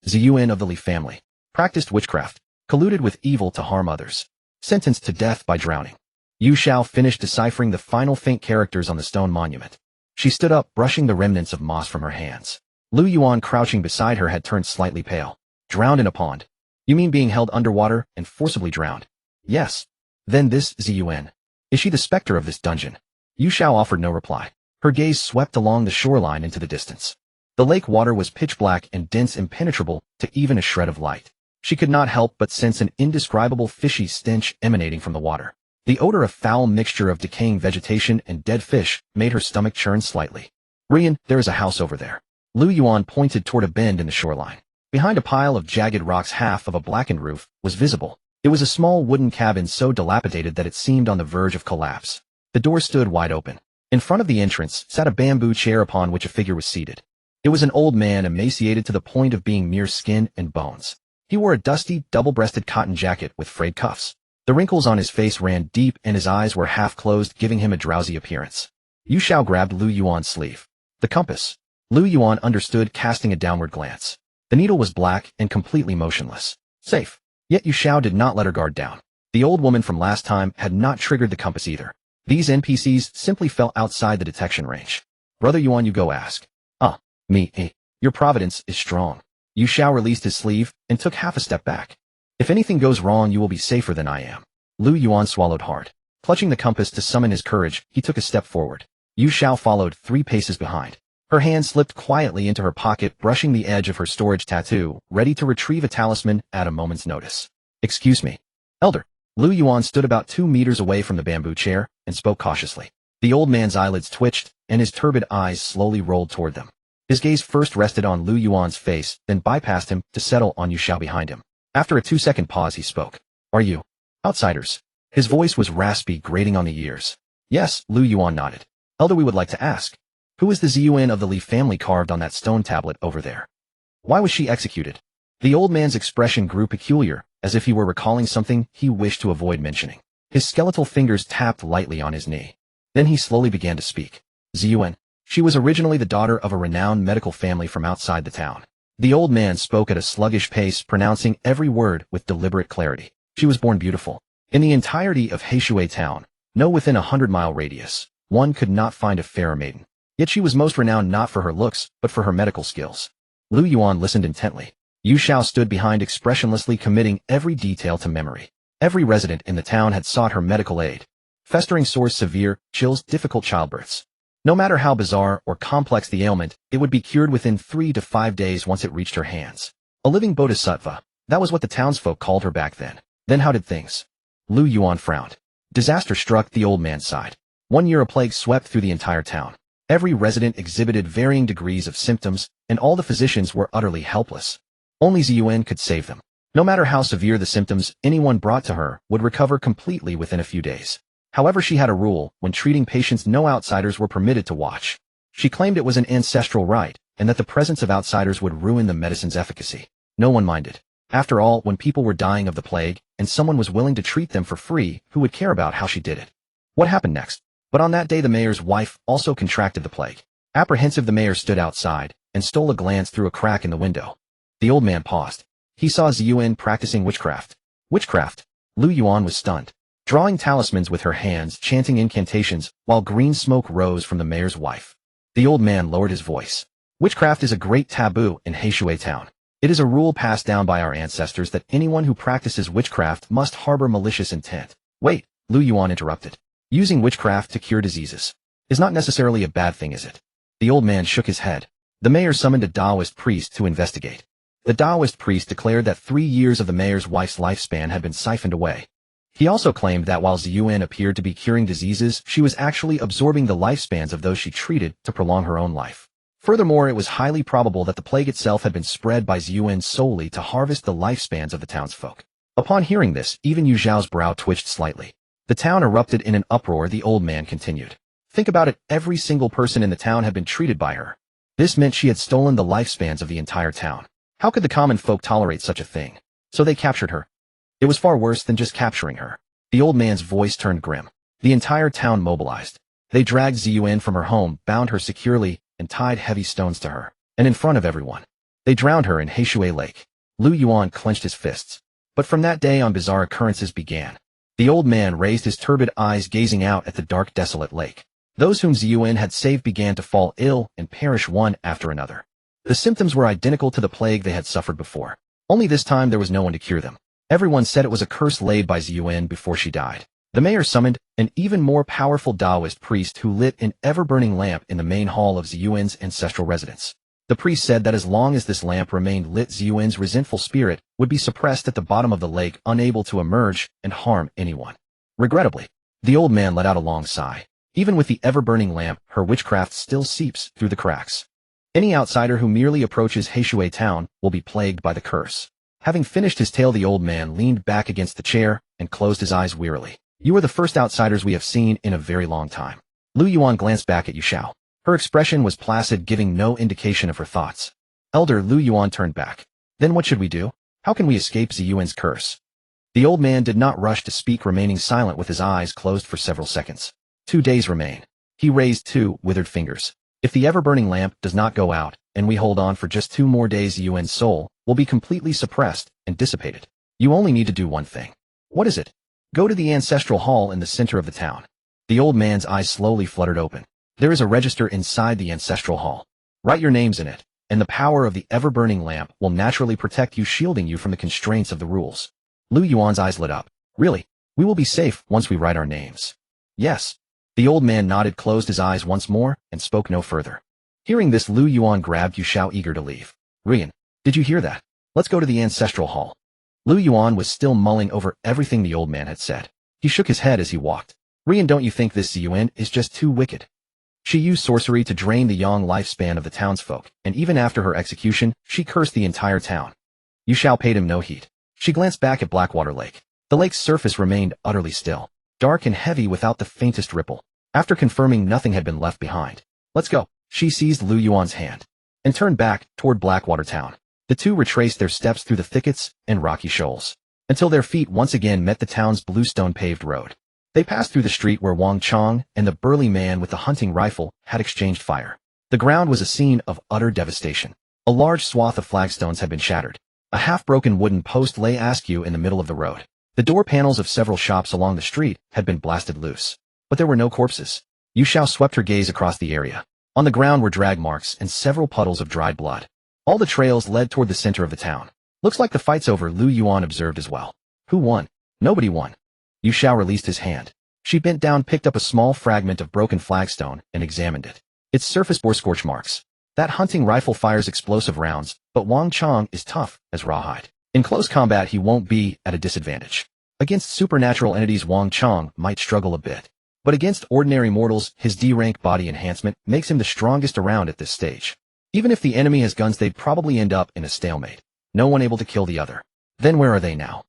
Ziyuan of the Li family. Practiced witchcraft. Colluded with evil to harm others. Sentenced to death by drowning. Yu Xiao finished deciphering the final faint characters on the stone monument. She stood up, brushing the remnants of moss from her hands. Liu Yuan, crouching beside her, had turned slightly pale. Drowned in a pond. You mean being held underwater and forcibly drowned? Yes. Then this Ziyuan. Is she the specter of this dungeon? Yu Xiao offered no reply. Her gaze swept along the shoreline into the distance. The lake water was pitch black and dense, impenetrable to even a shred of light. She could not help but sense an indescribable fishy stench emanating from the water. The odor, a foul mixture of decaying vegetation and dead fish, made her stomach churn slightly. Ruyan, there is a house over there. Liu Yuan pointed toward a bend in the shoreline. Behind a pile of jagged rocks, half of a blackened roof was visible. It was a small wooden cabin so dilapidated that it seemed on the verge of collapse. The door stood wide open. In front of the entrance sat a bamboo chair upon which a figure was seated. It was an old man, emaciated to the point of being mere skin and bones. He wore a dusty, double-breasted cotton jacket with frayed cuffs. The wrinkles on his face ran deep and his eyes were half closed, giving him a drowsy appearance. Yu Xiao grabbed Liu Yuan's sleeve. The compass. Liu Yuan understood, casting a downward glance. The needle was black and completely motionless. Safe. Yet Yu Xiao did not let her guard down. The old woman from last time had not triggered the compass either. These NPCs simply fell outside the detection range. Brother Yuan, you go ask. Your providence is strong. Yu Xiao released his sleeve and took half a step back. If anything goes wrong, you will be safer than I am. Liu Yuan swallowed hard. Clutching the compass to summon his courage, he took a step forward. Yu Xiao followed 3 paces behind. Her hand slipped quietly into her pocket, brushing the edge of her storage tattoo, ready to retrieve a talisman at a moment's notice. Excuse me. Elder. Liu Yuan stood about 2 meters away from the bamboo chair and spoke cautiously. The old man's eyelids twitched, and his turbid eyes slowly rolled toward them. His gaze first rested on Liu Yuan's face, then bypassed him to settle on Yu Xiao behind him. After a 2-second pause, he spoke. Are you outsiders? His voice was raspy, grating on the ears. Yes, Liu Yuan nodded. Elder, we would like to ask. Who is the Ziyuan of the Li family carved on that stone tablet over there? Why was she executed? The old man's expression grew peculiar, as if he were recalling something he wished to avoid mentioning. His skeletal fingers tapped lightly on his knee. Then he slowly began to speak. Ziyuan. She was originally the daughter of a renowned medical family from outside the town. The old man spoke at a sluggish pace, pronouncing every word with deliberate clarity. She was born beautiful. In the entirety of Heishui town, no within 100-mile radius, one could not find a fairer maiden. Yet she was most renowned not for her looks, but for her medical skills. Liu Yuan listened intently. Yu Xiao stood behind, expressionlessly committing every detail to memory. Every resident in the town had sought her medical aid. Festering sores, severe chills, difficult childbirths. No matter how bizarre or complex the ailment, it would be cured within 3 to 5 days once it reached her hands. A living bodhisattva. That was what the townsfolk called her back then. Then how did things? Liu Yuan frowned. Disaster struck, the old man sighed. 1 year a plague swept through the entire town. Every resident exhibited varying degrees of symptoms, and all the physicians were utterly helpless. Only Ziyuan could save them. No matter how severe the symptoms anyone brought to her would recover completely within a few days. However, she had a rule: when treating patients, no outsiders were permitted to watch. She claimed it was an ancestral right, and that the presence of outsiders would ruin the medicine's efficacy. No one minded. After all, when people were dying of the plague, and someone was willing to treat them for free, who would care about how she did it? What happened next? But on that day, the mayor's wife also contracted the plague. Apprehensive, the mayor stood outside and stole a glance through a crack in the window. The old man paused. He saw Ziyuan practicing witchcraft. Witchcraft? Liu Yuan was stunned. Drawing talismans with her hands, chanting incantations, while green smoke rose from the mayor's wife. The old man lowered his voice. Witchcraft is a great taboo in Heishui town. It is a rule passed down by our ancestors that anyone who practices witchcraft must harbor malicious intent. Wait, Liu Yuan interrupted. Using witchcraft to cure diseases is not necessarily a bad thing, is it? The old man shook his head. The mayor summoned a Taoist priest to investigate. The Taoist priest declared that 3 years of the mayor's wife's lifespan had been siphoned away. He also claimed that while Ziyuan appeared to be curing diseases, she was actually absorbing the lifespans of those she treated to prolong her own life. Furthermore, it was highly probable that the plague itself had been spread by Ziyuan solely to harvest the lifespans of the townsfolk. Upon hearing this, even Yu Xiao's brow twitched slightly. The town erupted in an uproar. The old man continued. Think about it, every single person in the town had been treated by her. This meant she had stolen the lifespans of the entire town. How could the common folk tolerate such a thing? So they captured her. It was far worse than just capturing her. The old man's voice turned grim. The entire town mobilized. They dragged Ziyuan from her home, bound her securely, and tied heavy stones to her. And in front of everyone, they drowned her in Heishui Lake. Liu Yuan clenched his fists. But from that day on, bizarre occurrences began. The old man raised his turbid eyes, gazing out at the dark, desolate lake. Those whom Ziyuan had saved began to fall ill and perish one after another. The symptoms were identical to the plague they had suffered before. Only this time there was no one to cure them. Everyone said it was a curse laid by Ziyuan before she died. The mayor summoned an even more powerful Taoist priest who lit an ever-burning lamp in the main hall of Ziyuan's ancestral residence. The priest said that as long as this lamp remained lit, Ziyuan's resentful spirit would be suppressed at the bottom of the lake, unable to emerge and harm anyone. Regrettably, the old man let out a long sigh. Even with the ever-burning lamp, her witchcraft still seeps through the cracks. Any outsider who merely approaches Heishui town will be plagued by the curse. Having finished his tale, the old man leaned back against the chair and closed his eyes wearily. You are the first outsiders we have seen in a very long time. Liu Yuan glanced back at Yu Xiao. Her expression was placid, giving no indication of her thoughts. Elder Liu Yuan turned back. Then what should we do? How can we escape Ziyuan's curse? The old man did not rush to speak, remaining silent with his eyes closed for several seconds. 2 days remain. He raised 2 withered fingers. If the ever-burning lamp does not go out, and we hold on for just 2 more days, Ziyuan's soul will be completely suppressed and dissipated. You only need to do one thing. What is it? Go to the ancestral hall in the center of the town. The old man's eyes slowly fluttered open. There is a register inside the ancestral hall. Write your names in it, and the power of the ever-burning lamp will naturally protect you, shielding you from the constraints of the rules. Liu Yuan's eyes lit up. Really? We will be safe once we write our names. Yes. The old man nodded, closed his eyes once more, and spoke no further. Hearing this, Liu Yuan grabbed Yu Xiao, eager to leave. Ruyan, did you hear that? Let's go to the ancestral hall. Liu Yuan was still mulling over everything the old man had said. He shook his head as he walked. Ruyan, don't you think this Ziyuan is just too wicked? She used sorcery to drain the young lifespan of the townsfolk, and even after her execution, she cursed the entire town. Yu Xiao paid him no heed. She glanced back at Blackwater Lake. The lake's surface remained utterly still, dark and heavy without the faintest ripple. After confirming nothing had been left behind. Let's go. She seized Liu Yuan's hand and turned back toward Blackwater town. The two retraced their steps through the thickets and rocky shoals until their feet once again met the town's bluestone paved road. They passed through the street where Wang Chong and the burly man with the hunting rifle had exchanged fire. The ground was a scene of utter devastation. A large swath of flagstones had been shattered. A half-broken wooden post lay askew in the middle of the road. The door panels of several shops along the street had been blasted loose. But there were no corpses. Yu Xiao swept her gaze across the area. On the ground were drag marks and several puddles of dried blood. All the trails led toward the center of the town. Looks like the fight's over, Liu Yuan observed as well. Who won? Nobody won. Yu Xiao released his hand. She bent down, picked up a small fragment of broken flagstone, and examined it. Its surface bore scorch marks. That hunting rifle fires explosive rounds, but Wang Chong is tough as rawhide. In close combat he won't be at a disadvantage. Against supernatural entities Wang Chong might struggle a bit. But against ordinary mortals, his D-rank body enhancement makes him the strongest around at this stage. Even if the enemy has guns, they'd probably end up in a stalemate. No one able to kill the other. Then where are they now?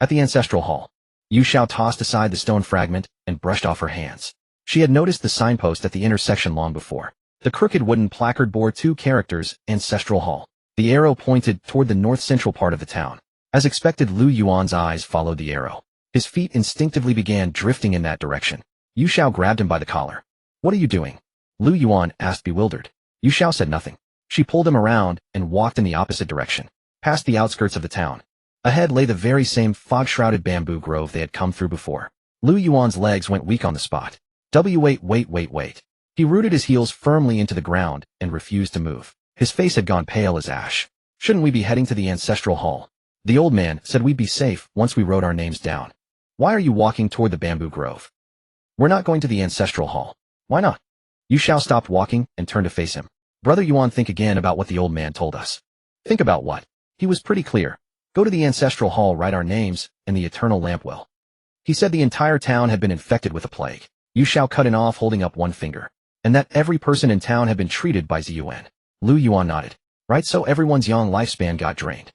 At the ancestral hall. Yu Xiao tossed aside the stone fragment and brushed off her hands. She had noticed the signpost at the intersection long before. The crooked wooden placard bore 2 characters, Ancestral Hall. The arrow pointed toward the north-central part of the town. As expected, Liu Yuan's eyes followed the arrow. His feet instinctively began drifting in that direction. Yu Xiao grabbed him by the collar. What are you doing? Liu Yuan asked, bewildered. Yu Xiao said nothing. She pulled him around and walked in the opposite direction, past the outskirts of the town. Ahead lay the very same fog-shrouded bamboo grove they had come through before. Liu Yuan's legs went weak on the spot. Wait. He rooted his heels firmly into the ground and refused to move. His face had gone pale as ash. Shouldn't we be heading to the ancestral hall? The old man said we'd be safe once we wrote our names down. Why are you walking toward the bamboo grove? We're not going to the ancestral hall. Why not? Yu Xiao stopped walking and turned to face him. Brother Yuan, think again about what the old man told us. Think about what? He was pretty clear. Go to the ancestral hall, write our names, and the eternal lamp will. He said the entire town had been infected with a plague. Yu Xiao cut it off, holding up one finger. And that every person in town had been treated by Ziyuan. Liu Yuan nodded. Right, so everyone's young lifespan got drained.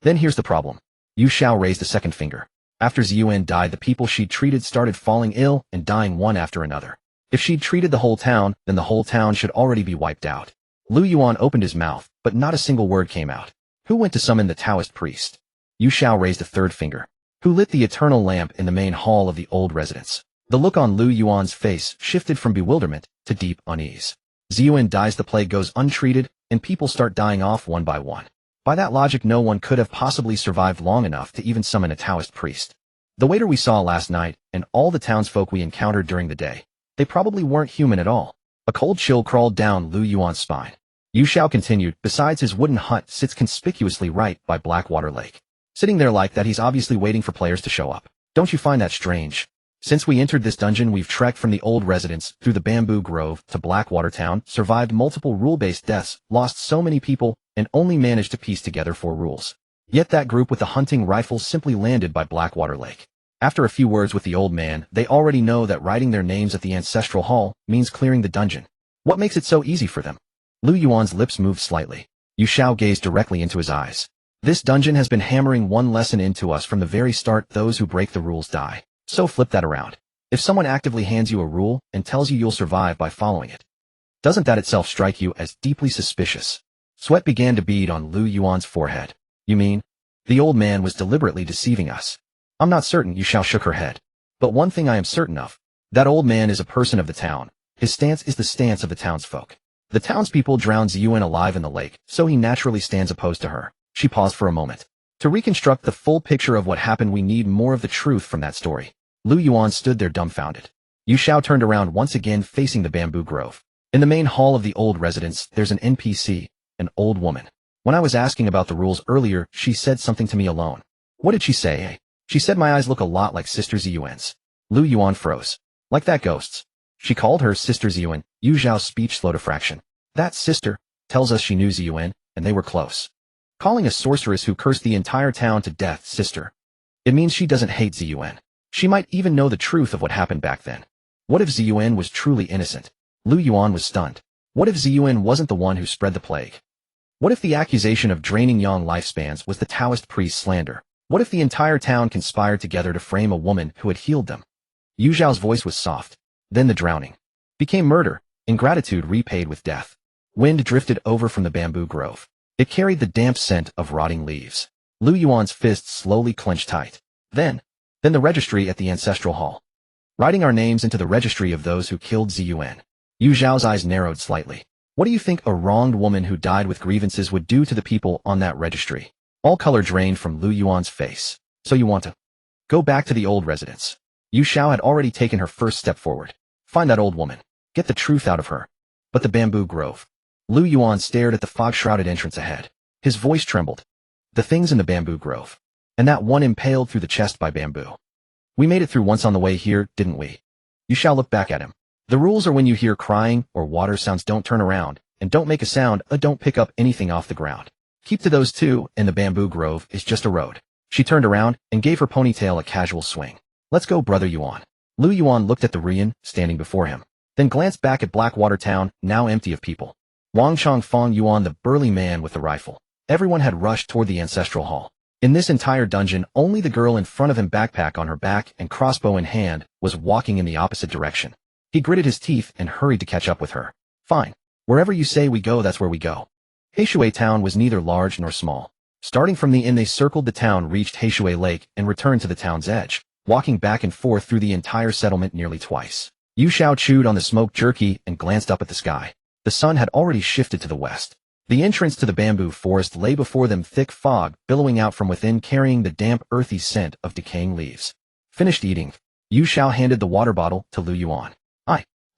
Then here's the problem. Yu Xiao raised a second finger. After Ziyuan died, the people she'd treated started falling ill and dying one after another. If she'd treated the whole town, then the whole town should already be wiped out. Liu Yuan opened his mouth, but not a single word came out. Who went to summon the Taoist priest? Yu Xiao raised a third finger. Who lit the eternal lamp in the main hall of the old residence? The look on Liu Yuan's face shifted from bewilderment to deep unease. Ziyuan dies, the plague goes untreated, and people start dying off one by one. By that logic, no one could have possibly survived long enough to even summon a Taoist priest. The waiter we saw last night, and all the townsfolk we encountered during the day, they probably weren't human at all. A cold chill crawled down Liu Yuan's spine. Yu Xiao continued, besides, his wooden hut sits conspicuously right by Blackwater Lake. Sitting there like that, he's obviously waiting for players to show up. Don't you find that strange? Since we entered this dungeon, we've trekked from the old residence through the bamboo grove to Blackwater Town, survived multiple rule-based deaths, lost so many people, and only managed to piece together 4 rules. Yet that group with the hunting rifles simply landed by Blackwater Lake. After a few words with the old man, they already know that writing their names at the ancestral hall means clearing the dungeon. What makes it so easy for them? Liu Yuan's lips moved slightly. Yu Xiao gazed directly into his eyes. This dungeon has been hammering one lesson into us from the very start: those who break the rules die. So flip that around. If someone actively hands you a rule and tells you you'll survive by following it, doesn't that itself strike you as deeply suspicious? Sweat began to bead on Liu Yuan's forehead. You mean the old man was deliberately deceiving us? I'm not certain. Yu Xiao shook her head. But one thing I am certain of. That old man is a person of the town. His stance is the stance of the townsfolk. The townspeople drowned Ziyuan alive in the lake, so he naturally stands opposed to her. She paused for a moment. To reconstruct the full picture of what happened, we need more of the truth from that story. Liu Yuan stood there dumbfounded. Yu Xiao turned around once again, facing the bamboo grove. In the main hall of the old residence, there's an NPC, an old woman. When I was asking about the rules earlier, she said something to me alone. What did she say? She said my eyes look a lot like Sister Ziyuan's. Liu Yuan froze. Like that ghost's. She called her Sister Ziyuan. Yu Xiao's speech slowed a fraction. That sister tells us she knew Ziyuan, and they were close. Calling a sorceress who cursed the entire town to death sister. It means she doesn't hate Ziyuan. She might even know the truth of what happened back then. What if Ziyuan was truly innocent? Liu Yuan was stunned. What if Ziyuan wasn't the one who spread the plague? What if the accusation of draining young lifespans was the Taoist priest's slander? What if the entire town conspired together to frame a woman who had healed them? Yu Xiao's voice was soft. Then the drowning became murder, ingratitude repaid with death. Wind drifted over from the bamboo grove. It carried the damp scent of rotting leaves. Liu Yuan's fists slowly clenched tight. Then the registry at the ancestral hall. Writing our names into the registry of those who killed Ziyuan. Yu Xiao's eyes narrowed slightly. What do you think a wronged woman who died with grievances would do to the people on that registry? All color drained from Liu Yuan's face. So you want to go back to the old residence? Yu Xiao had already taken her first step forward. Find that old woman. Get the truth out of her. But the bamboo grove. Liu Yuan stared at the fog-shrouded entrance ahead. His voice trembled. The things in the bamboo grove. And that one impaled through the chest by bamboo. We made it through once on the way here, didn't we? Yu Xiao looked back at him. The rules are when you hear crying or water sounds, don't turn around, and don't make a sound, don't pick up anything off the ground. Keep to those two, and the bamboo grove is just a road. She turned around and gave her ponytail a casual swing. Let's go, Brother Yuan. Liu Yuan looked at the Ruyan standing before him, then glanced back at Blackwater Town, now empty of people. Wang Chongfeng Yuan, the burly man with the rifle. Everyone had rushed toward the ancestral hall. In this entire dungeon, only the girl in front of him, backpack on her back and crossbow in hand, was walking in the opposite direction. He gritted his teeth and hurried to catch up with her. Fine. Wherever you say we go, that's where we go. Heishui Town was neither large nor small. Starting from the inn, they circled the town, reached Heishui Lake, and returned to the town's edge, walking back and forth through the entire settlement nearly twice. Yu Xiao chewed on the smoked jerky and glanced up at the sky. The sun had already shifted to the west. The entrance to the bamboo forest lay before them, thick fog billowing out from within, carrying the damp, earthy scent of decaying leaves. Finished eating. Yu Xiao handed the water bottle to Liu Yuan.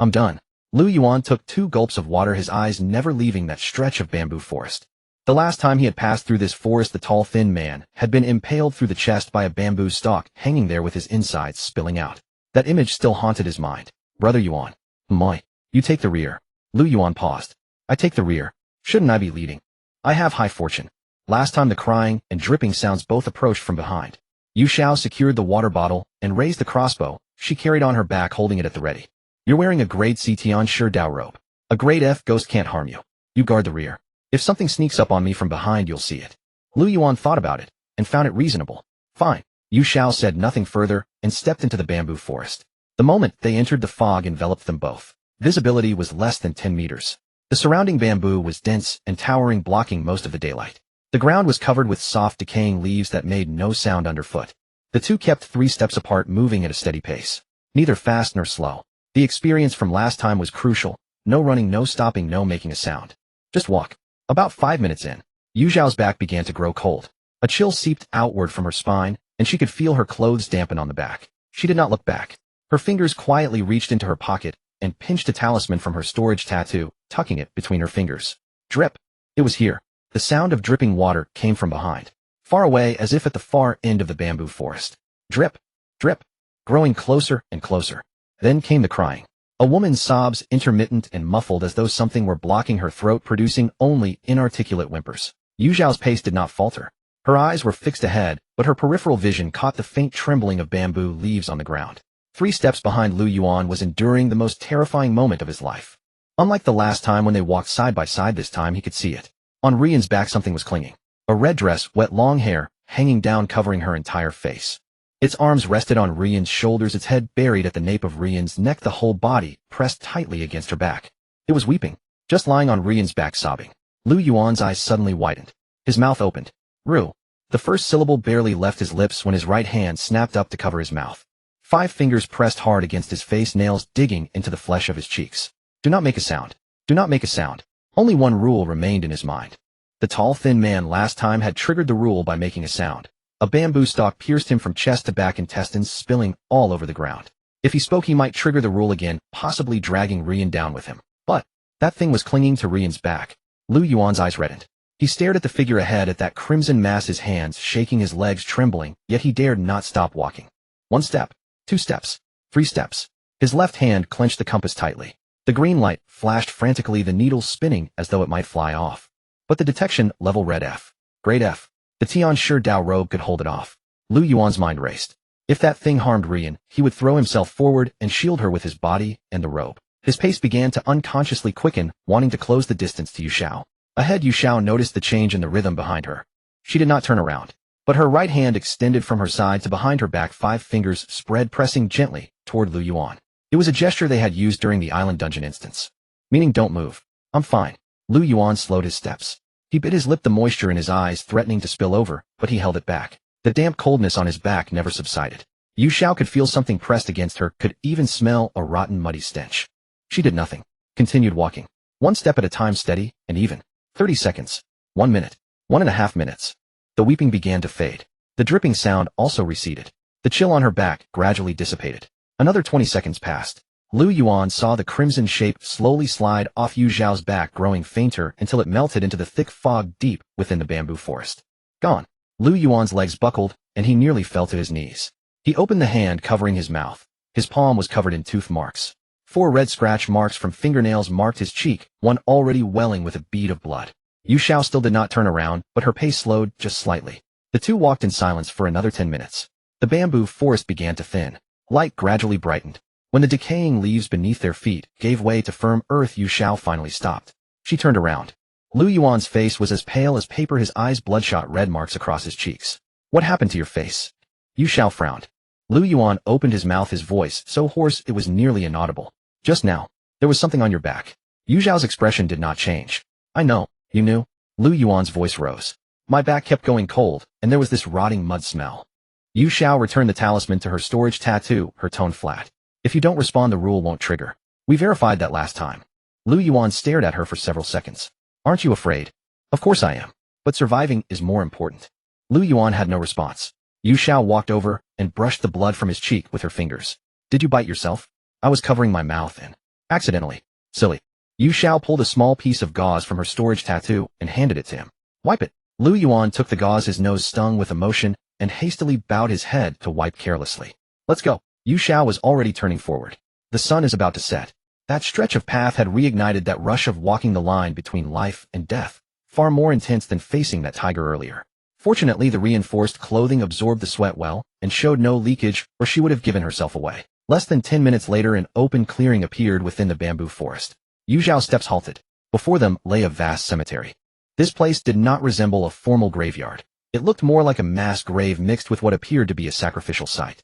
I'm done. Liu Yuan took 2 gulps of water, his eyes never leaving that stretch of bamboo forest. The last time he had passed through this forest, the tall, thin man had been impaled through the chest by a bamboo stalk, hanging there with his insides spilling out. That image still haunted his mind. Brother Yuan. Moi. You take the rear. Liu Yuan paused. I take the rear. Shouldn't I be leading? I have high fortune. Last time the crying and dripping sounds both approached from behind. Yu Xiao secured the water bottle and raised the crossbow she carried on her back, holding it at the ready. You're wearing a grade C Tian Shi Dao robe. A grade F ghost can't harm you. You guard the rear. If something sneaks up on me from behind, you'll see it. Liu Yuan thought about it and found it reasonable. Fine. Yu Xiao said nothing further and stepped into the bamboo forest. The moment they entered, the fog enveloped them both. Visibility was less than 10 meters. The surrounding bamboo was dense and towering, blocking most of the daylight. The ground was covered with soft, decaying leaves that made no sound underfoot. The two kept 3 steps apart, moving at a steady pace. Neither fast nor slow. The experience from last time was crucial. No running, no stopping, no making a sound. Just walk. About 5 minutes in, Yu Xiao's back began to grow cold. A chill seeped outward from her spine, and she could feel her clothes dampen on the back. She did not look back. Her fingers quietly reached into her pocket and pinched a talisman from her storage tattoo, tucking it between her fingers. Drip. It was here. The sound of dripping water came from behind, far away, as if at the far end of the bamboo forest. Drip. Drip. Growing closer and closer. Then came the crying. A woman's sobs, intermittent and muffled, as though something were blocking her throat, producing only inarticulate whimpers. Yu Xiao's pace did not falter. Her eyes were fixed ahead, but her peripheral vision caught the faint trembling of bamboo leaves on the ground. 3 steps behind, Liu Yuan was enduring the most terrifying moment of his life. Unlike the last time when they walked side by side, this time he could see it. On Ruyan's back something was clinging. A red dress, wet long hair, hanging down covering her entire face. Its arms rested on Ruyan's shoulders, its head buried at the nape of Ruyan's neck, the whole body pressed tightly against her back. It was weeping, just lying on Ruyan's back sobbing. Liu Yuan's eyes suddenly widened. His mouth opened. Ru. The first syllable barely left his lips when his right hand snapped up to cover his mouth. 5 fingers pressed hard against his face, nails digging into the flesh of his cheeks. Do not make a sound. Do not make a sound. Only one rule remained in his mind. The tall, thin man last time had triggered the rule by making a sound. A bamboo stalk pierced him from chest to back, intestines spilling all over the ground. If he spoke, he might trigger the rule again, possibly dragging Ruyan down with him. But that thing was clinging to Ruyan's back. Liu Yuan's eyes reddened. He stared at the figure ahead, at that crimson mass, his hands shaking, his legs trembling, yet he dared not stop walking. 1 step, 2 steps, 3 steps. His left hand clenched the compass tightly. The green light flashed frantically, the needle spinning as though it might fly off. But the detection level read F. Grade F. The Tian Shi Dao robe could hold it off. Liu Yuan's mind raced. If that thing harmed Ruyan, he would throw himself forward and shield her with his body and the robe. His pace began to unconsciously quicken, wanting to close the distance to Yu Xiao. Ahead, Yu Xiao noticed the change in the rhythm behind her. She did not turn around, but her right hand extended from her side to behind her back, 5 fingers spread, pressing gently toward Liu Yuan. It was a gesture they had used during the island dungeon instance, meaning don't move. I'm fine. Liu Yuan slowed his steps. He bit his lip, the moisture in his eyes threatening to spill over, but he held it back. The damp coldness on his back never subsided. Yu Xiao could feel something pressed against her, could even smell a rotten, muddy stench. She did nothing. Continued walking. 1 step at a time, steady and even. 30 seconds. 1 minute. 1.5 minutes. The weeping began to fade. The dripping sound also receded. The chill on her back gradually dissipated. Another 20 seconds passed. Liu Yuan saw the crimson shape slowly slide off Yu Xiao's back, growing fainter until it melted into the thick fog deep within the bamboo forest. Gone. Liu Yuan's legs buckled, and he nearly fell to his knees. He opened the hand covering his mouth. His palm was covered in tooth marks. 4 red scratch marks from fingernails marked his cheek, one already welling with a bead of blood. Yu Xiao still did not turn around, but her pace slowed just slightly. The two walked in silence for another 10 minutes. The bamboo forest began to thin. Light gradually brightened. When the decaying leaves beneath their feet gave way to firm earth, Yu Xiao finally stopped. She turned around. Liu Yuan's face was as pale as paper, his eyes bloodshot, red marks across his cheeks. What happened to your face? Yu Xiao frowned. Liu Yuan opened his mouth, his voice so hoarse it was nearly inaudible. Just now, there was something on your back. Yu Xiao's expression did not change. I know, you knew. Liu Yuan's voice rose. My back kept going cold, and there was this rotting mud smell. Yu Xiao returned the talisman to her storage tattoo, her tone flat. If you don't respond, the rule won't trigger. We verified that last time. Liu Yuan stared at her for several seconds. Aren't you afraid? Of course I am. But surviving is more important. Liu Yuan had no response. Yu Xiao walked over and brushed the blood from his cheek with her fingers. Did you bite yourself? I was covering my mouth and... Accidentally. Silly. Yu Xiao pulled a small piece of gauze from her storage tattoo and handed it to him. Wipe it. Liu Yuan took the gauze, his nose stung with emotion, and hastily bowed his head to wipe carelessly. Let's go. Yu Xiao was already turning forward. The sun is about to set. That stretch of path had reignited that rush of walking the line between life and death, far more intense than facing that tiger earlier. Fortunately, the reinforced clothing absorbed the sweat well and showed no leakage, or she would have given herself away. Less than 10 minutes later, an open clearing appeared within the bamboo forest. Yu Xiao's steps halted. Before them lay a vast cemetery. This place did not resemble a formal graveyard. It looked more like a mass grave mixed with what appeared to be a sacrificial site.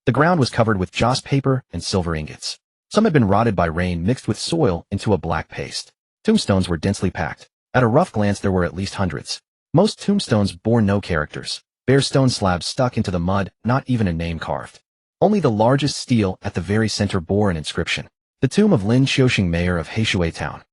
The ground was covered with joss paper and silver ingots. Some had been rotted by rain mixed with soil into a black paste. Tombstones were densely packed. At a rough glance, there were at least hundreds. Most tombstones bore no characters. Bare stone slabs stuck into the mud, not even a name carved. Only the largest stele at the very center bore an inscription. The tomb of Lin Xiaoxing, mayor of Heishui town.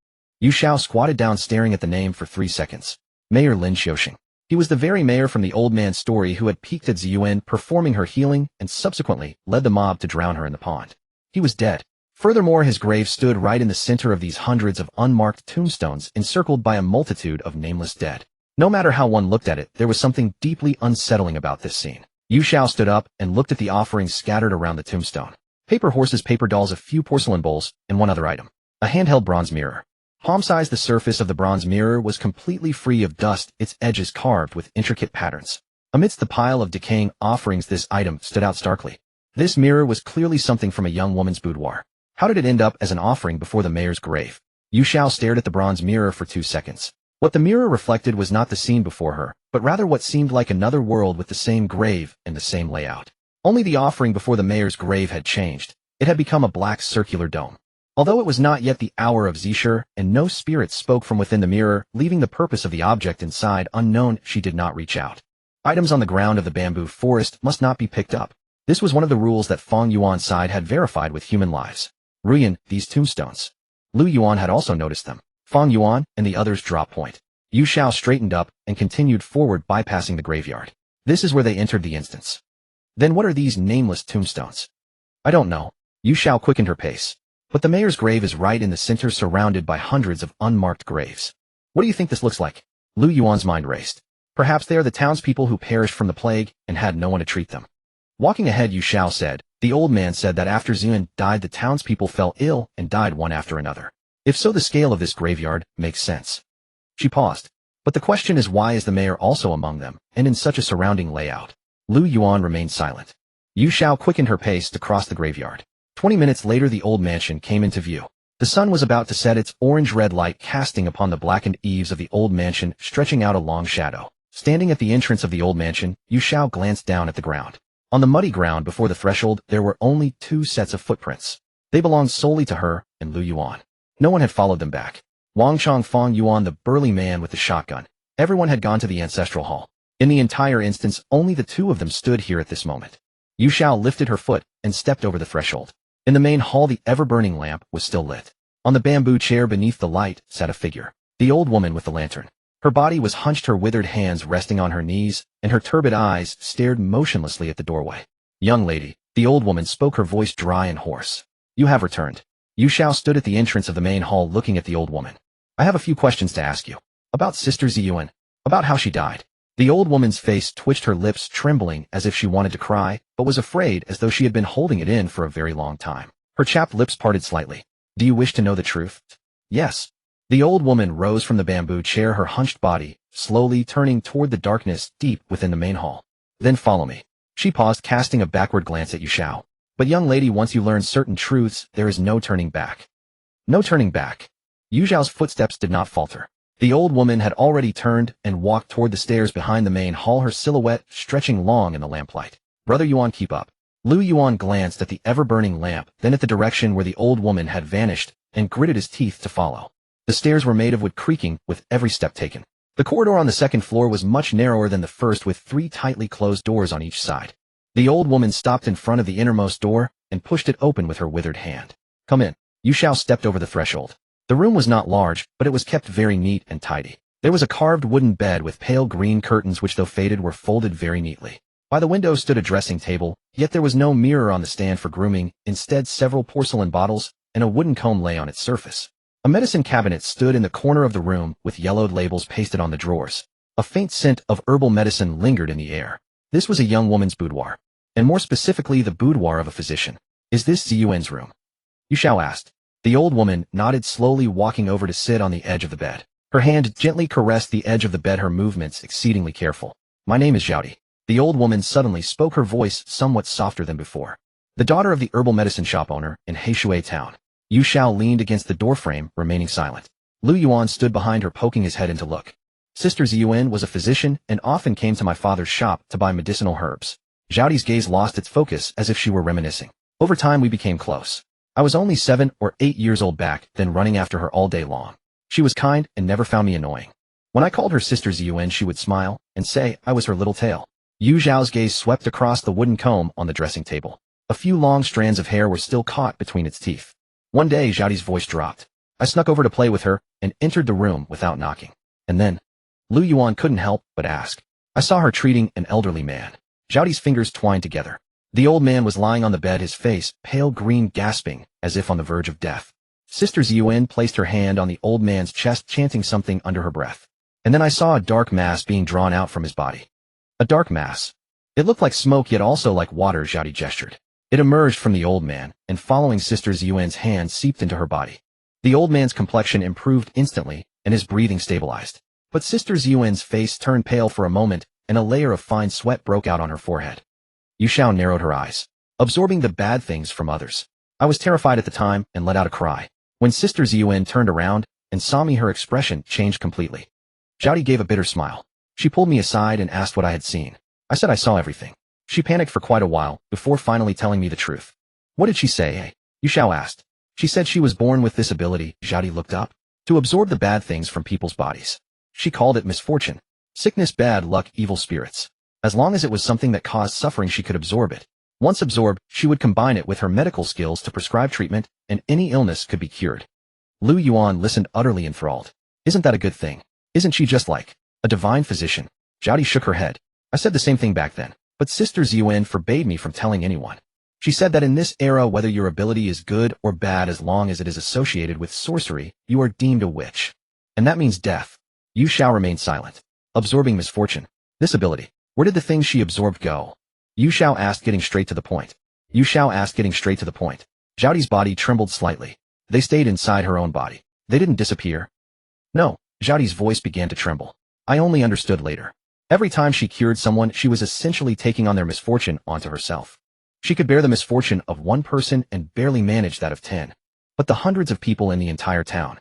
Yu Xiao squatted down, staring at the name for 3 seconds. Mayor Lin Xiaoxing. He was the very mayor from the old man's story who had peeked at Ziyuan performing her healing and subsequently led the mob to drown her in the pond. He was dead. Furthermore, his grave stood right in the center of these hundreds of unmarked tombstones encircled by a multitude of nameless dead. No matter how one looked at it, there was something deeply unsettling about this scene. Yu Xiao stood up and looked at the offerings scattered around the tombstone. Paper horses, paper dolls, a few porcelain bowls, and one other item. A handheld bronze mirror. Palm-sized, the surface of the bronze mirror was completely free of dust, its edges carved with intricate patterns. Amidst the pile of decaying offerings, this item stood out starkly. This mirror was clearly something from a young woman's boudoir. How did it end up as an offering before the mayor's grave? Yu Xiao stared at the bronze mirror for 2 seconds. What the mirror reflected was not the scene before her, but rather what seemed like another world with the same grave and the same layout. Only the offering before the mayor's grave had changed. It had become a black circular dome. Although it was not yet the hour of Zishur, and no spirit spoke from within the mirror, leaving the purpose of the object inside unknown, she did not reach out. Items on the ground of the bamboo forest must not be picked up. This was one of the rules that Feng Yuan's side had verified with human lives. Ruyan, these tombstones. Liu Yuan had also noticed them. Feng Yuan and the others dropped point. Yu Xiao straightened up and continued forward, bypassing the graveyard. This is where they entered the instance. Then what are these nameless tombstones? I don't know. Yu Xiao quickened her pace. But the mayor's grave is right in the center, surrounded by hundreds of unmarked graves. What do you think this looks like? Liu Yuan's mind raced. Perhaps they are the townspeople who perished from the plague and had no one to treat them. Walking ahead, Yu Xiao said, the old man said that after Ziyuan died, the townspeople fell ill and died one after another. If so, the scale of this graveyard makes sense. She paused. But the question is, why is the mayor also among them, and in such a surrounding layout? Liu Yuan remained silent. Yu Xiao quickened her pace to cross the graveyard. 20 minutes later, the old mansion came into view. The sun was about to set, its orange-red light casting upon the blackened eaves of the old mansion, stretching out a long shadow. Standing at the entrance of the old mansion, Yu Xiao glanced down at the ground. On the muddy ground before the threshold, there were only 2 sets of footprints. They belonged solely to her and Liu Yuan. No one had followed them back. Wang Chong, Feng Yuan, the burly man with the shotgun. Everyone had gone to the ancestral hall. In the entire instance, only the 2 of them stood here at this moment. Yu Xiao lifted her foot and stepped over the threshold. In the main hall, the ever-burning lamp was still lit. On the bamboo chair beneath the light sat a figure. The old woman with the lantern. Her body was hunched, her withered hands resting on her knees, and her turbid eyes stared motionlessly at the doorway. Young lady, the old woman spoke, her voice dry and hoarse. You have returned. Yu Xiao stood at the entrance of the main hall looking at the old woman. I have a few questions to ask you. About Sister Ziyuan. About how she died. The old woman's face twitched, her lips trembling as if she wanted to cry, but was afraid, as though she had been holding it in for a very long time. Her chapped lips parted slightly. Do you wish to know the truth? Yes. The old woman rose from the bamboo chair, her hunched body slowly turning toward the darkness deep within the main hall. Then follow me. She paused, casting a backward glance at Yu Xiao. But young lady, once you learn certain truths, there is no turning back. No turning back. Yu Xiao's footsteps did not falter. The old woman had already turned and walked toward the stairs behind the main hall, her silhouette stretching long in the lamplight. Brother Yuan, keep up. Liu Yuan glanced at the ever-burning lamp, then at the direction where the old woman had vanished, and gritted his teeth to follow. The stairs were made of wood, creaking with every step taken. The corridor on the second floor was much narrower than the first, with 3 tightly closed doors on each side. The old woman stopped in front of the innermost door and pushed it open with her withered hand. Come in. Yu Xiao stepped over the threshold. The room was not large, but it was kept very neat and tidy. There was a carved wooden bed with pale green curtains which, though faded, were folded very neatly. By the window stood a dressing table, yet there was no mirror on the stand for grooming. Instead, several porcelain bottles and a wooden comb lay on its surface. A medicine cabinet stood in the corner of the room with yellowed labels pasted on the drawers. A faint scent of herbal medicine lingered in the air. This was a young woman's boudoir, and more specifically the boudoir of a physician. Is this Ziyuan's room? Yu Xiao asked. The old woman nodded, slowly walking over to sit on the edge of the bed. Her hand gently caressed the edge of the bed, her movements exceedingly careful. My name is Zhaodi. The old woman suddenly spoke, her voice somewhat softer than before. The daughter of the herbal medicine shop owner in Heishui town. Yu Xiao leaned against the doorframe, remaining silent. Liu Yuan stood behind her, poking his head in to look. Sister Ziyuan was a physician and often came to my father's shop to buy medicinal herbs. Zhaodi's gaze lost its focus as if she were reminiscing. Over time we became close. I was only 7 or 8 years old back then, running after her all day long. She was kind and never found me annoying. When I called her Sister Ziyuan, she would smile and say I was her little tail. Yu Xiao's gaze swept across the wooden comb on the dressing table. A few long strands of hair were still caught between its teeth. One day, Zhaodi's voice dropped. I snuck over to play with her and entered the room without knocking. And then, Liu Yuan couldn't help but ask. I saw her treating an elderly man. Zhaodi's fingers twined together. The old man was lying on the bed, his face pale green, gasping, as if on the verge of death. Sister Ziyuan placed her hand on the old man's chest, chanting something under her breath. And then I saw a dark mass being drawn out from his body. A dark mass. It looked like smoke, yet also like water, Zhaodi gestured. It emerged from the old man, and following Sister Ziyuan's hand, seeped into her body. The old man's complexion improved instantly, and his breathing stabilized. But Sister Ziyuan's face turned pale for a moment, and a layer of fine sweat broke out on her forehead. Yu Xiao narrowed her eyes, absorbing the bad things from others. I was terrified at the time and let out a cry. When Sister Ziyuan turned around and saw me, her expression changed completely. Zhao gave a bitter smile. She pulled me aside and asked what I had seen. I said I saw everything. She panicked for quite a while before finally telling me the truth. What did she say? Yu Xiao asked. She said she was born with this ability. Zhao looked up. To absorb the bad things from people's bodies. She called it misfortune, sickness, bad luck, evil spirits. As long as it was something that caused suffering, she could absorb it. Once absorbed, she would combine it with her medical skills to prescribe treatment, and any illness could be cured. Liu Ruyan listened utterly enthralled. Isn't that a good thing? Isn't she just like a divine physician? Zhao shook her head. I said the same thing back then, but Sister Ziyuan forbade me from telling anyone. She said that in this era, whether your ability is good or bad, as long as it is associated with sorcery, you are deemed a witch. And that means death. Yu Xiao remained silent. Absorbing misfortune. This ability. Where did the things she absorbed go? Yu Xiao asked, getting straight to the point. Zhao's body trembled slightly. They stayed inside her own body. They didn't disappear. No, Zhao's voice began to tremble. I only understood later. Every time she cured someone, she was essentially taking on their misfortune onto herself. She could bear the misfortune of one person and barely manage that of 10. But the hundreds of people in the entire town.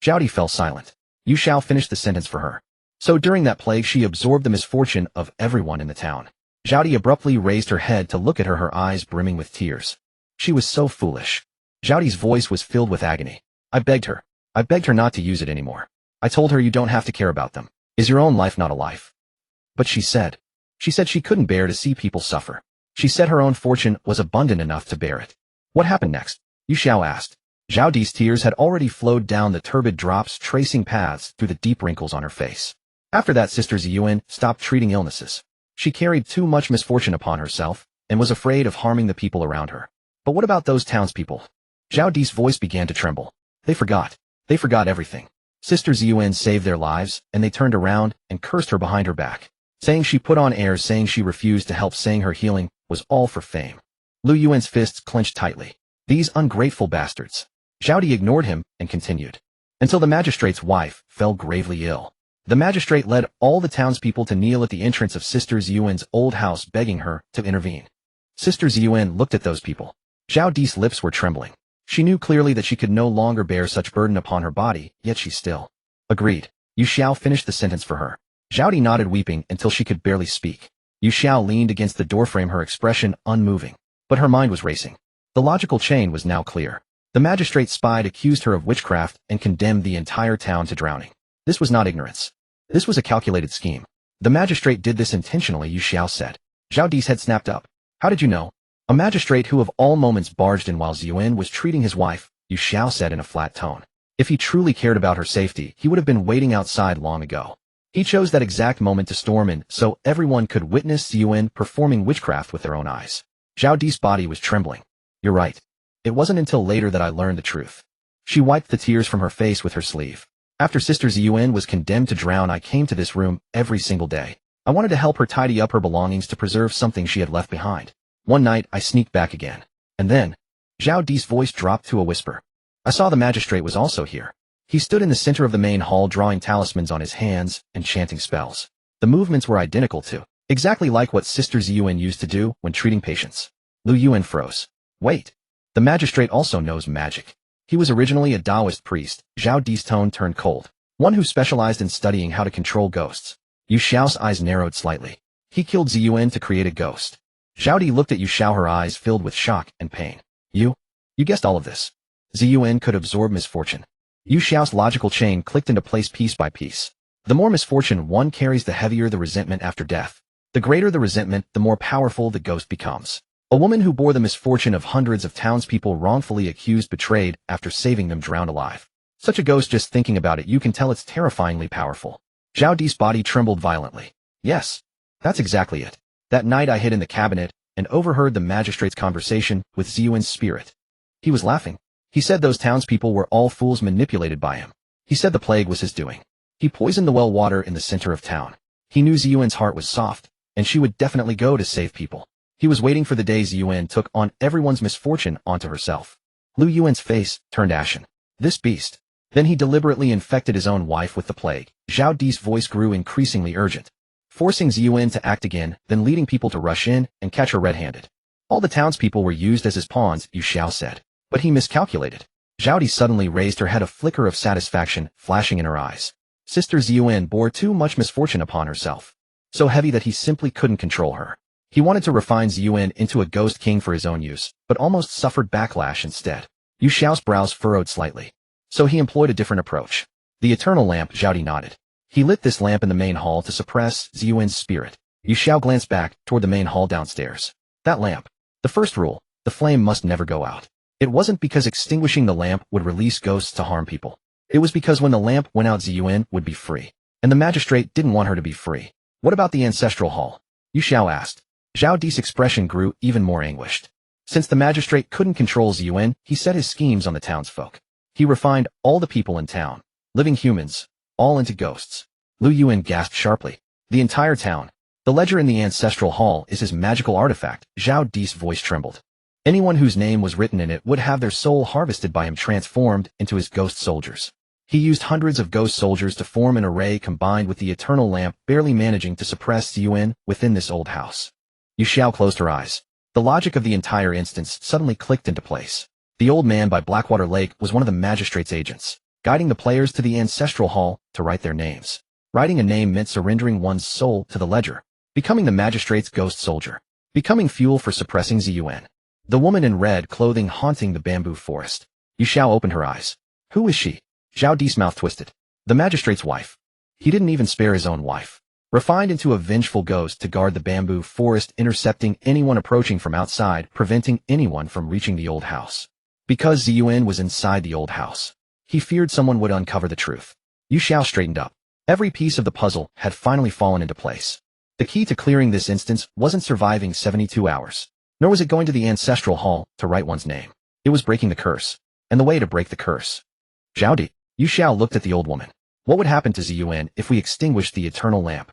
Zhao fell silent. Yu Xiao finished the sentence for her. So during that plague, she absorbed the misfortune of everyone in the town. Zhao abruptly raised her head to look at her eyes brimming with tears. She was so foolish. Zhao's voice was filled with agony. I begged her not to use it anymore. I told her, you don't have to care about them. Is your own life not a life? But she said she couldn't bear to see people suffer. She said her own fortune was abundant enough to bear it. What happened next? Yu Xiao asked. Zhao's tears had already flowed down the turbid drops, tracing paths through the deep wrinkles on her face. After that, Sister Ziyuan stopped treating illnesses. She carried too much misfortune upon herself and was afraid of harming the people around her. But what about those townspeople? Zhao's voice began to tremble. They forgot everything. Sister Ziyuan saved their lives, and they turned around and cursed her behind her back, saying she put on airs, saying she refused to help, saying her healing was all for fame. Liu Yuan's fists clenched tightly. These ungrateful bastards. Zhao ignored him and continued. Until the magistrate's wife fell gravely ill. The magistrate led all the townspeople to kneel at the entrance of Sister Ziyuan's old house, begging her to intervene. Sister Ziyuan looked at those people. Zhao's lips were trembling. She knew clearly that she could no longer bear such burden upon her body, yet she still agreed. Yu Xiao finished the sentence for her. Zhao nodded, weeping until she could barely speak. Yu Xiao leaned against the doorframe, her expression unmoving. But her mind was racing. The logical chain was now clear. The magistrate spied, accused her of witchcraft, and condemned the entire town to drowning. This was not ignorance. This was a calculated scheme. The magistrate did this intentionally, Yu Xiao said. Zhao's head snapped up. How did you know? A magistrate who of all moments barged in while Ziyuan was treating his wife, Yu Xiao said in a flat tone. If he truly cared about her safety, he would have been waiting outside long ago. He chose that exact moment to storm in so everyone could witness Ziyuan performing witchcraft with their own eyes. Zhao's body was trembling. You're right. It wasn't until later that I learned the truth. She wiped the tears from her face with her sleeve. After Sister Ziyuan was condemned to drown, I came to this room every single day. I wanted to help her tidy up her belongings to preserve something she had left behind. One night, I sneaked back again. And then, Zhao's voice dropped to a whisper. I saw the magistrate was also here. He stood in the center of the main hall, drawing talismans on his hands and chanting spells. The movements were identical to, exactly like what Sister Ziyuan used to do when treating patients. Liu Yuan froze. Wait. The magistrate also knows magic. He was originally a Taoist priest. Zhao's tone turned cold. One who specialized in studying how to control ghosts. Yu Xiao's eyes narrowed slightly. He killed Ziyuan to create a ghost. Zhao looked at Yu Xiao, her eyes filled with shock and pain. You guessed all of this. Ziyuan could absorb misfortune. Yu Xiao's logical chain clicked into place piece by piece. The more misfortune one carries, the heavier the resentment after death. The greater the resentment, the more powerful the ghost becomes. A woman who bore the misfortune of hundreds of townspeople, wrongfully accused, betrayed, after saving them, drowned alive. Such a ghost, just thinking about it, you can tell it's terrifyingly powerful. Zhao's body trembled violently. Yes, that's exactly it. That night I hid in the cabinet and overheard the magistrate's conversation with Ziyuan's spirit. He was laughing. He said those townspeople were all fools manipulated by him. He said the plague was his doing. He poisoned the well water in the center of town. He knew Ziyuan's heart was soft, and she would definitely go to save people. He was waiting for the day Ziyuan took on everyone's misfortune onto herself. Liu Yuan's face turned ashen. This beast. Then he deliberately infected his own wife with the plague. Zhao's voice grew increasingly urgent, forcing Ziyuan to act again, then leading people to rush in and catch her red-handed. All the townspeople were used as his pawns, Yu Xiao said. But he miscalculated. Zhao suddenly raised her head, a flicker of satisfaction flashing in her eyes. Sister Ziyuan bore too much misfortune upon herself. So heavy that he simply couldn't control her. He wanted to refine Ziyuan into a ghost king for his own use, but almost suffered backlash instead. Yu Xiao's brows furrowed slightly. So he employed a different approach. The eternal lamp, Zhao nodded. He lit this lamp in the main hall to suppress Ziyuan's spirit. Yu Xiao glanced back toward the main hall downstairs. That lamp. The first rule, the flame must never go out. It wasn't because extinguishing the lamp would release ghosts to harm people. It was because when the lamp went out, Ziyuan would be free. And the magistrate didn't want her to be free. What about the ancestral hall? Yu Xiao asked. Zhao Di's expression grew even more anguished. Since the magistrate couldn't control Ziyuan, he set his schemes on the townsfolk. He refined all the people in town, living humans, all into ghosts. Liu Yuan gasped sharply. The entire town. The ledger in the ancestral hall is his magical artifact. Zhao Di's voice trembled. Anyone whose name was written in it would have their soul harvested by him, transformed into his ghost soldiers. He used hundreds of ghost soldiers to form an array combined with the eternal lamp, barely managing to suppress Ziyuan within this old house. Yu Xiao closed her eyes. The logic of the entire instance suddenly clicked into place. The old man by Blackwater Lake was one of the magistrate's agents, guiding the players to the ancestral hall to write their names. Writing a name meant surrendering one's soul to the ledger, becoming the magistrate's ghost soldier, becoming fuel for suppressing Ziyuan. The woman in red clothing haunting the bamboo forest. Yu Xiao opened her eyes. Who is she? Zhao Di's mouth twisted. The magistrate's wife. He didn't even spare his own wife. Refined into a vengeful ghost to guard the bamboo forest, intercepting anyone approaching from outside, preventing anyone from reaching the old house. Because Ziyuan was inside the old house, he feared someone would uncover the truth. Yu Xiao straightened up. Every piece of the puzzle had finally fallen into place. The key to clearing this instance wasn't surviving 72 hours, nor was it going to the ancestral hall to write one's name. It was breaking the curse, and the way to break the curse. Zhao Di, Yu Xiao looked at the old woman. What would happen to Ziyuan if we extinguished the eternal lamp?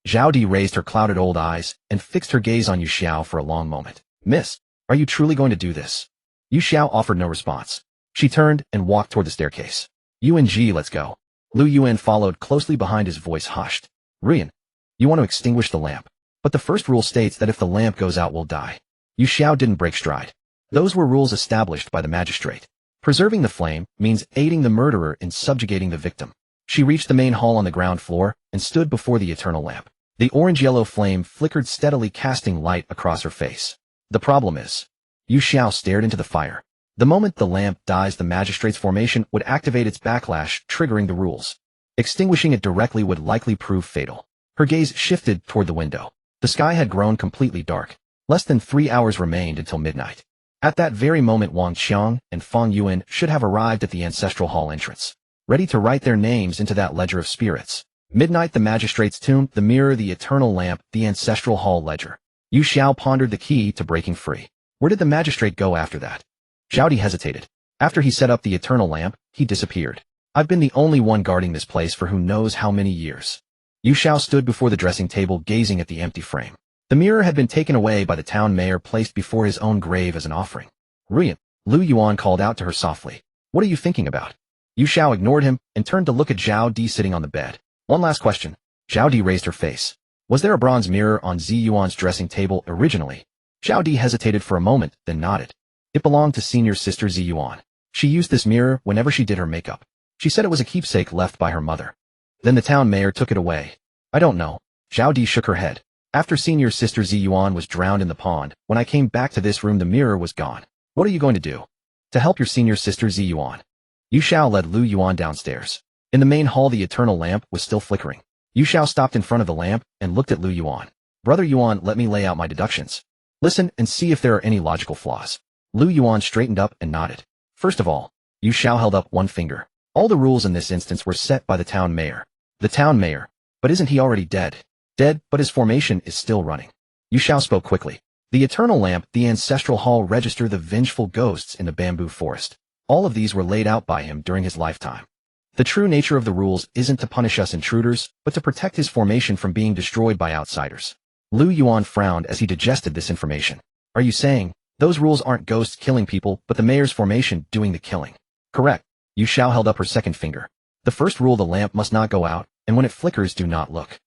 Zhao Di raised her clouded old eyes and fixed her gaze on Yu Xiao for a long moment. Miss, are you truly going to do this? Yu Xiao offered no response. She turned and walked toward the staircase. Yuan Ji, let's go. Liu Yuan followed closely behind, his voice hushed. Ruyan, you want to extinguish the lamp. But the first rule states that if the lamp goes out, we'll die. Yu Xiao didn't break stride. Those were rules established by the magistrate. Preserving the flame means aiding the murderer in subjugating the victim. She reached the main hall on the ground floor and stood before the eternal lamp. The orange-yellow flame flickered steadily, casting light across her face. The problem is, Yu Xiao stared into the fire. The moment the lamp dies, the magistrate's formation would activate its backlash, triggering the rules. Extinguishing it directly would likely prove fatal. Her gaze shifted toward the window. The sky had grown completely dark. Less than 3 hours remained until midnight. At that very moment, Wang Qiang and Fang Yuan should have arrived at the ancestral hall entrance, ready to write their names into that ledger of spirits. Midnight, the magistrate's tomb, the mirror, the eternal lamp, the ancestral hall ledger. Yu Xiao pondered the key to breaking free. Where did the magistrate go after that? Zhao Di hesitated. After he set up the eternal lamp, he disappeared. I've been the only one guarding this place for who knows how many years. Yu Xiao stood before the dressing table, gazing at the empty frame. The mirror had been taken away by the town mayor, placed before his own grave as an offering. Ruyan, Liu Yuan called out to her softly. What are you thinking about? Yu Xiao ignored him and turned to look at Zhao Di sitting on the bed. One last question. Zhao Di raised her face. Was there a bronze mirror on Zi Yuan's dressing table originally? Zhao Di hesitated for a moment, then nodded. It belonged to senior sister Zi Yuan. She used this mirror whenever she did her makeup. She said it was a keepsake left by her mother. Then the town mayor took it away. I don't know. Zhao Di shook her head. After senior sister Zi Yuan was drowned in the pond, when I came back to this room, the mirror was gone. What are you going to do to help your senior sister Zi Yuan? Yu Xiao led Liu Yuan downstairs. In the main hall, the eternal lamp was still flickering. Yu Xiao stopped in front of the lamp and looked at Liu Yuan. Brother Yuan, let me lay out my deductions. Listen and see if there are any logical flaws. Liu Yuan straightened up and nodded. First of all, Yu Xiao held up one finger. All the rules in this instance were set by the town mayor. The town mayor. But isn't he already dead? Dead, but his formation is still running. Yu Xiao spoke quickly. The eternal lamp, the ancestral hall register, the vengeful ghosts in the bamboo forest. All of these were laid out by him during his lifetime. The true nature of the rules isn't to punish us intruders, but to protect his formation from being destroyed by outsiders. Liu Yuan frowned as he digested this information. Are you saying, those rules aren't ghosts killing people, but the mayor's formation doing the killing? Correct. Yu Xiao held up her second finger. The first rule, the lamp must not go out, and when it flickers, do not look.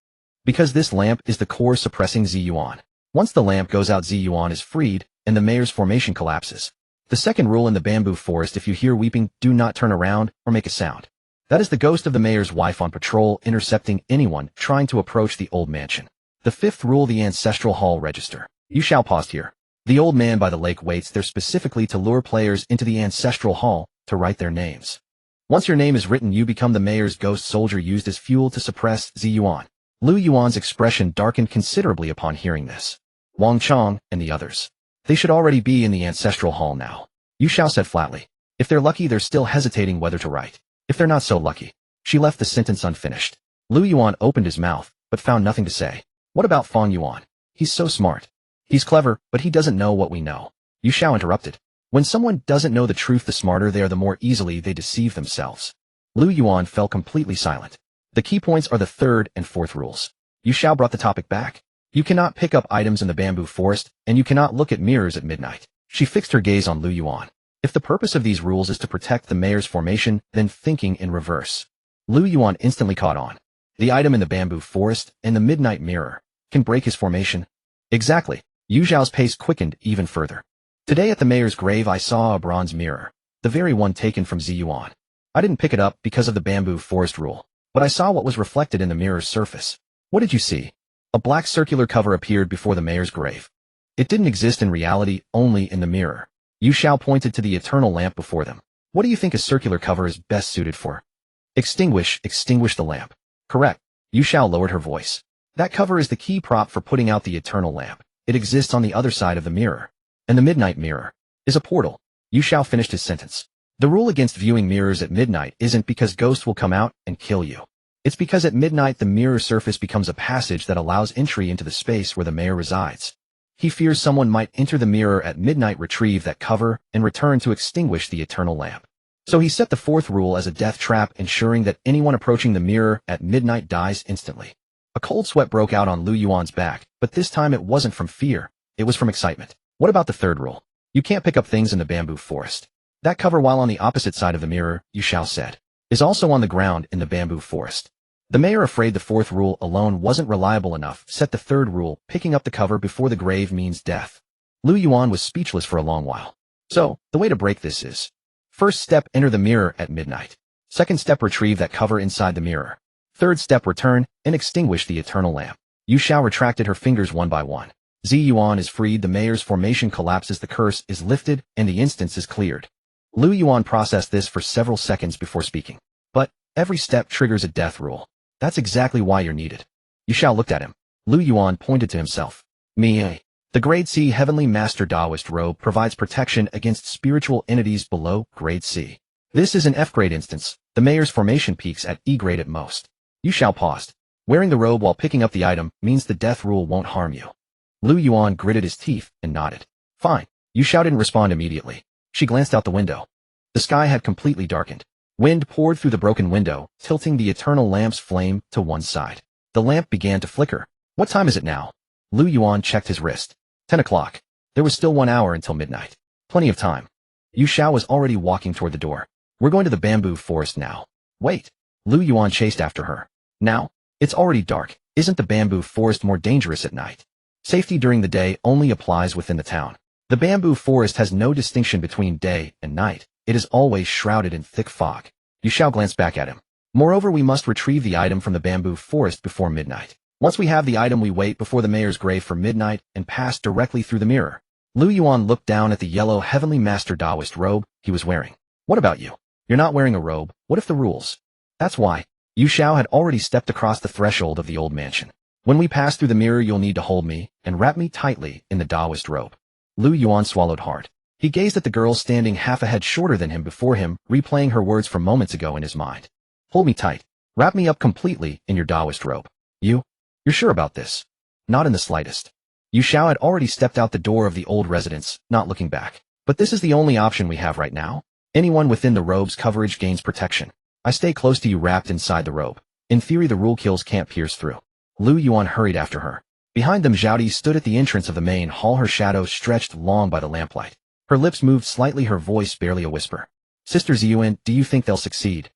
Because this lamp is the core suppressing Zi Yuan. Once the lamp goes out, Zi Yuan is freed, and the mayor's formation collapses. The second rule in the bamboo forest: if you hear weeping, do not turn around or make a sound. That is the ghost of the mayor's wife on patrol, intercepting anyone trying to approach the old mansion. The fifth rule: the ancestral hall register. Yu Xiao paused here. The old man by the lake waits there specifically to lure players into the ancestral hall to write their names. Once your name is written, you become the mayor's ghost soldier, used as fuel to suppress Ziyuan. Liu Yuan's expression darkened considerably upon hearing this. Wang Chong and the others. They should already be in the ancestral hall now. Yu Xiao said flatly. If they're lucky, they're still hesitating whether to write. If they're not so lucky. She left the sentence unfinished. Liu Yuan opened his mouth, but found nothing to say. What about Fang Yuan? He's so smart. He's clever, but he doesn't know what we know. Yu Xiao interrupted. When someone doesn't know the truth, the smarter they are, the more easily they deceive themselves. Liu Yuan fell completely silent. The key points are the third and fourth rules. Yu Xiao brought the topic back. You cannot pick up items in the bamboo forest, and you cannot look at mirrors at midnight. She fixed her gaze on Liu Yuan. If the purpose of these rules is to protect the mayor's formation, then thinking in reverse. Liu Yuan instantly caught on. The item in the bamboo forest and the midnight mirror can break his formation. Exactly. Yu Xiao's pace quickened even further. Today at the mayor's grave I saw a bronze mirror, the very one taken from Ziyuan. I didn't pick it up because of the bamboo forest rule, but I saw what was reflected in the mirror's surface. What did you see? A black circular cover appeared before the mayor's grave. It didn't exist in reality, only in the mirror. Yu Xiao pointed to the eternal lamp before them. What do you think a circular cover is best suited for? Extinguish the lamp. Correct. Yu Xiao lowered her voice. That cover is the key prop for putting out the eternal lamp. It exists on the other side of the mirror. And the midnight mirror is a portal. Yu Xiao finished his sentence. The rule against viewing mirrors at midnight isn't because ghosts will come out and kill you. It's because at midnight the mirror surface becomes a passage that allows entry into the space where the mayor resides. He fears someone might enter the mirror at midnight, retrieve that cover, and return to extinguish the eternal lamp. So he set the fourth rule as a death trap, ensuring that anyone approaching the mirror at midnight dies instantly. A cold sweat broke out on Liu Yuan's back, but this time it wasn't from fear, it was from excitement. What about the third rule? You can't pick up things in the bamboo forest. That cover, while on the opposite side of the mirror, Yu Xiao said, is also on the ground in the bamboo forest. The mayor, afraid the fourth rule alone wasn't reliable enough, set the third rule: picking up the cover before the grave means death. Liu Yuan was speechless for a long while. So, the way to break this is: first step, enter the mirror at midnight. Second step, retrieve that cover inside the mirror. Third step, return and extinguish the eternal lamp. Yu Xiao retracted her fingers one by one. Ziyuan is freed, the mayor's formation collapses, the curse is lifted, and the instance is cleared. Liu Yuan processed this for several seconds before speaking. But every step triggers a death rule. That's exactly why you're needed. Yu Xiao looked at him. Liu Yuan pointed to himself. Me. The Grade C Heavenly Master Taoist robe provides protection against spiritual entities below Grade C. This is an F-grade instance. The mayor's formation peaks at E-grade at most. Yu Xiao paused. Wearing the robe while picking up the item means the death rule won't harm you. Liu Yuan gritted his teeth and nodded. Fine. Yu Xiao didn't respond immediately. She glanced out the window. The sky had completely darkened. Wind poured through the broken window, tilting the eternal lamp's flame to one side. The lamp began to flicker. What time is it now? Liu Yuan checked his wrist. 10 o'clock. There was still 1 hour until midnight. Plenty of time. Yu Xiao was already walking toward the door. We're going to the bamboo forest now. Wait. Liu Yuan chased after her. Now? It's already dark. Isn't the bamboo forest more dangerous at night? Safety during the day only applies within the town. The bamboo forest has no distinction between day and night. It is always shrouded in thick fog. Yu Xiao glanced back at him. Moreover, we must retrieve the item from the bamboo forest before midnight. Once we have the item, we wait before the mayor's grave for midnight and pass directly through the mirror. Liu Yuan looked down at the yellow Heavenly Master Taoist robe he was wearing. What about you? You're not wearing a robe. What if the rules? That's why. Yu Xiao had already stepped across the threshold of the old mansion. When we pass through the mirror, you'll need to hold me and wrap me tightly in the Taoist robe. Liu Yuan swallowed hard. He gazed at the girl standing half a head shorter than him before him, replaying her words from moments ago in his mind. Hold me tight. Wrap me up completely in your Taoist robe. You're sure about this? Not in the slightest. Yu Xiao had already stepped out the door of the old residence, not looking back. But this is the only option we have right now. Anyone within the robe's coverage gains protection. I stay close to you, wrapped inside the robe. In theory, the rule kills can't pierce through. Liu Yuan hurried after her. Behind them, Zhaodi stood at the entrance of the main hall, her shadow stretched long by the lamplight. Her lips moved slightly, her voice barely a whisper. Sister Ziyuan, do you think they'll succeed?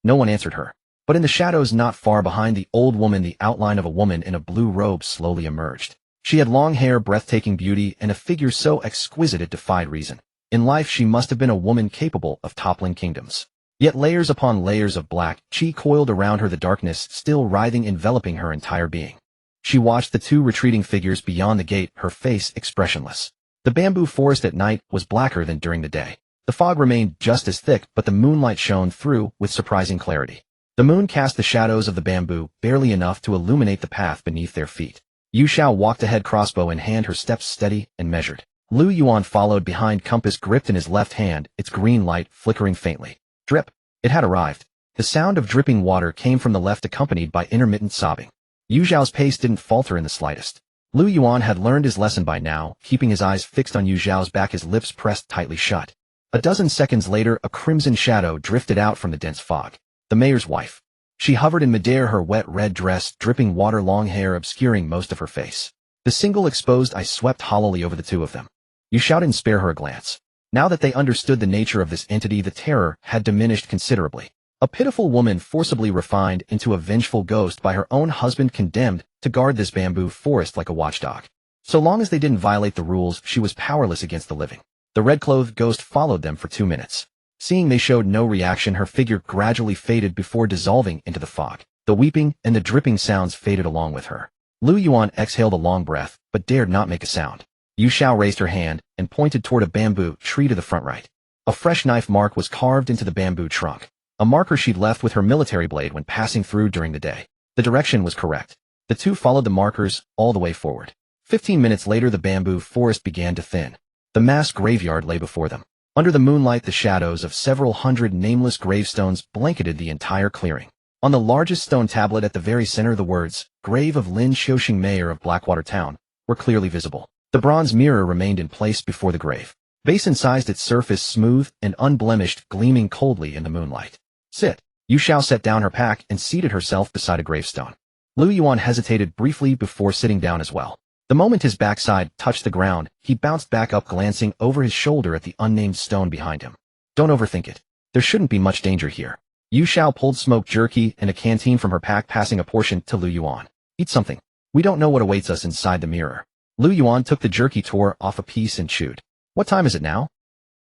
No one answered her. But in the shadows not far behind the old woman, the outline of a woman in a blue robe slowly emerged. She had long hair, breathtaking beauty, and a figure so exquisite it defied reason. In life she must have been a woman capable of toppling kingdoms. Yet layers upon layers of black chi coiled around her, the darkness still writhing, enveloping her entire being. She watched the two retreating figures beyond the gate, her face expressionless. The bamboo forest at night was blacker than during the day. The fog remained just as thick, but the moonlight shone through with surprising clarity. The moon cast the shadows of the bamboo, barely enough to illuminate the path beneath their feet. Yu Xiao walked ahead, crossbow in hand, her steps steady and measured. Liu Ruyan followed behind, compass gripped in his left hand, its green light flickering faintly. Drip. It had arrived. The sound of dripping water came from the left, accompanied by intermittent sobbing. Yu Xiao's pace didn't falter in the slightest. Liu Ruyan had learned his lesson by now, keeping his eyes fixed on Yu Xiao's back, his lips pressed tightly shut. A dozen seconds later, a crimson shadow drifted out from the dense fog. The mayor's wife. She hovered in midair, her wet red dress dripping water, long hair obscuring most of her face. The single exposed eye swept hollowly over the two of them. Yu Xiao didn't spare her a glance. Now that they understood the nature of this entity, the terror had diminished considerably. A pitiful woman forcibly refined into a vengeful ghost by her own husband, condemned to guard this bamboo forest like a watchdog. So long as they didn't violate the rules, she was powerless against the living. The red-clothed ghost followed them for 2 minutes. Seeing they showed no reaction, her figure gradually faded before dissolving into the fog. The weeping and the dripping sounds faded along with her. Liu Ruyan exhaled a long breath, but dared not make a sound. Yu Xiao raised her hand and pointed toward a bamboo tree to the front right. A fresh knife mark was carved into the bamboo trunk, a marker she'd left with her military blade when passing through during the day. The direction was correct. The two followed the markers all the way forward. 15 minutes later, the bamboo forest began to thin. The mass graveyard lay before them. Under the moonlight, the shadows of several hundred nameless gravestones blanketed the entire clearing. On the largest stone tablet at the very center, the words, "Grave of Lin Xiaoxing, Mayor of Blackwater Town," were clearly visible. The bronze mirror remained in place before the grave. Basin-sized, its surface smooth and unblemished, gleaming coldly in the moonlight. Sit. Yu Xiao set down her pack and seated herself beside a gravestone. Liu Ruyan hesitated briefly before sitting down as well. The moment his backside touched the ground, he bounced back up, glancing over his shoulder at the unnamed stone behind him. Don't overthink it. There shouldn't be much danger here. Yu Xiao pulled smoked jerky and a canteen from her pack, passing a portion to Liu Ruyan. Eat something. We don't know what awaits us inside the mirror. Liu Ruyan took the jerky, tore off a piece and chewed. What time is it now?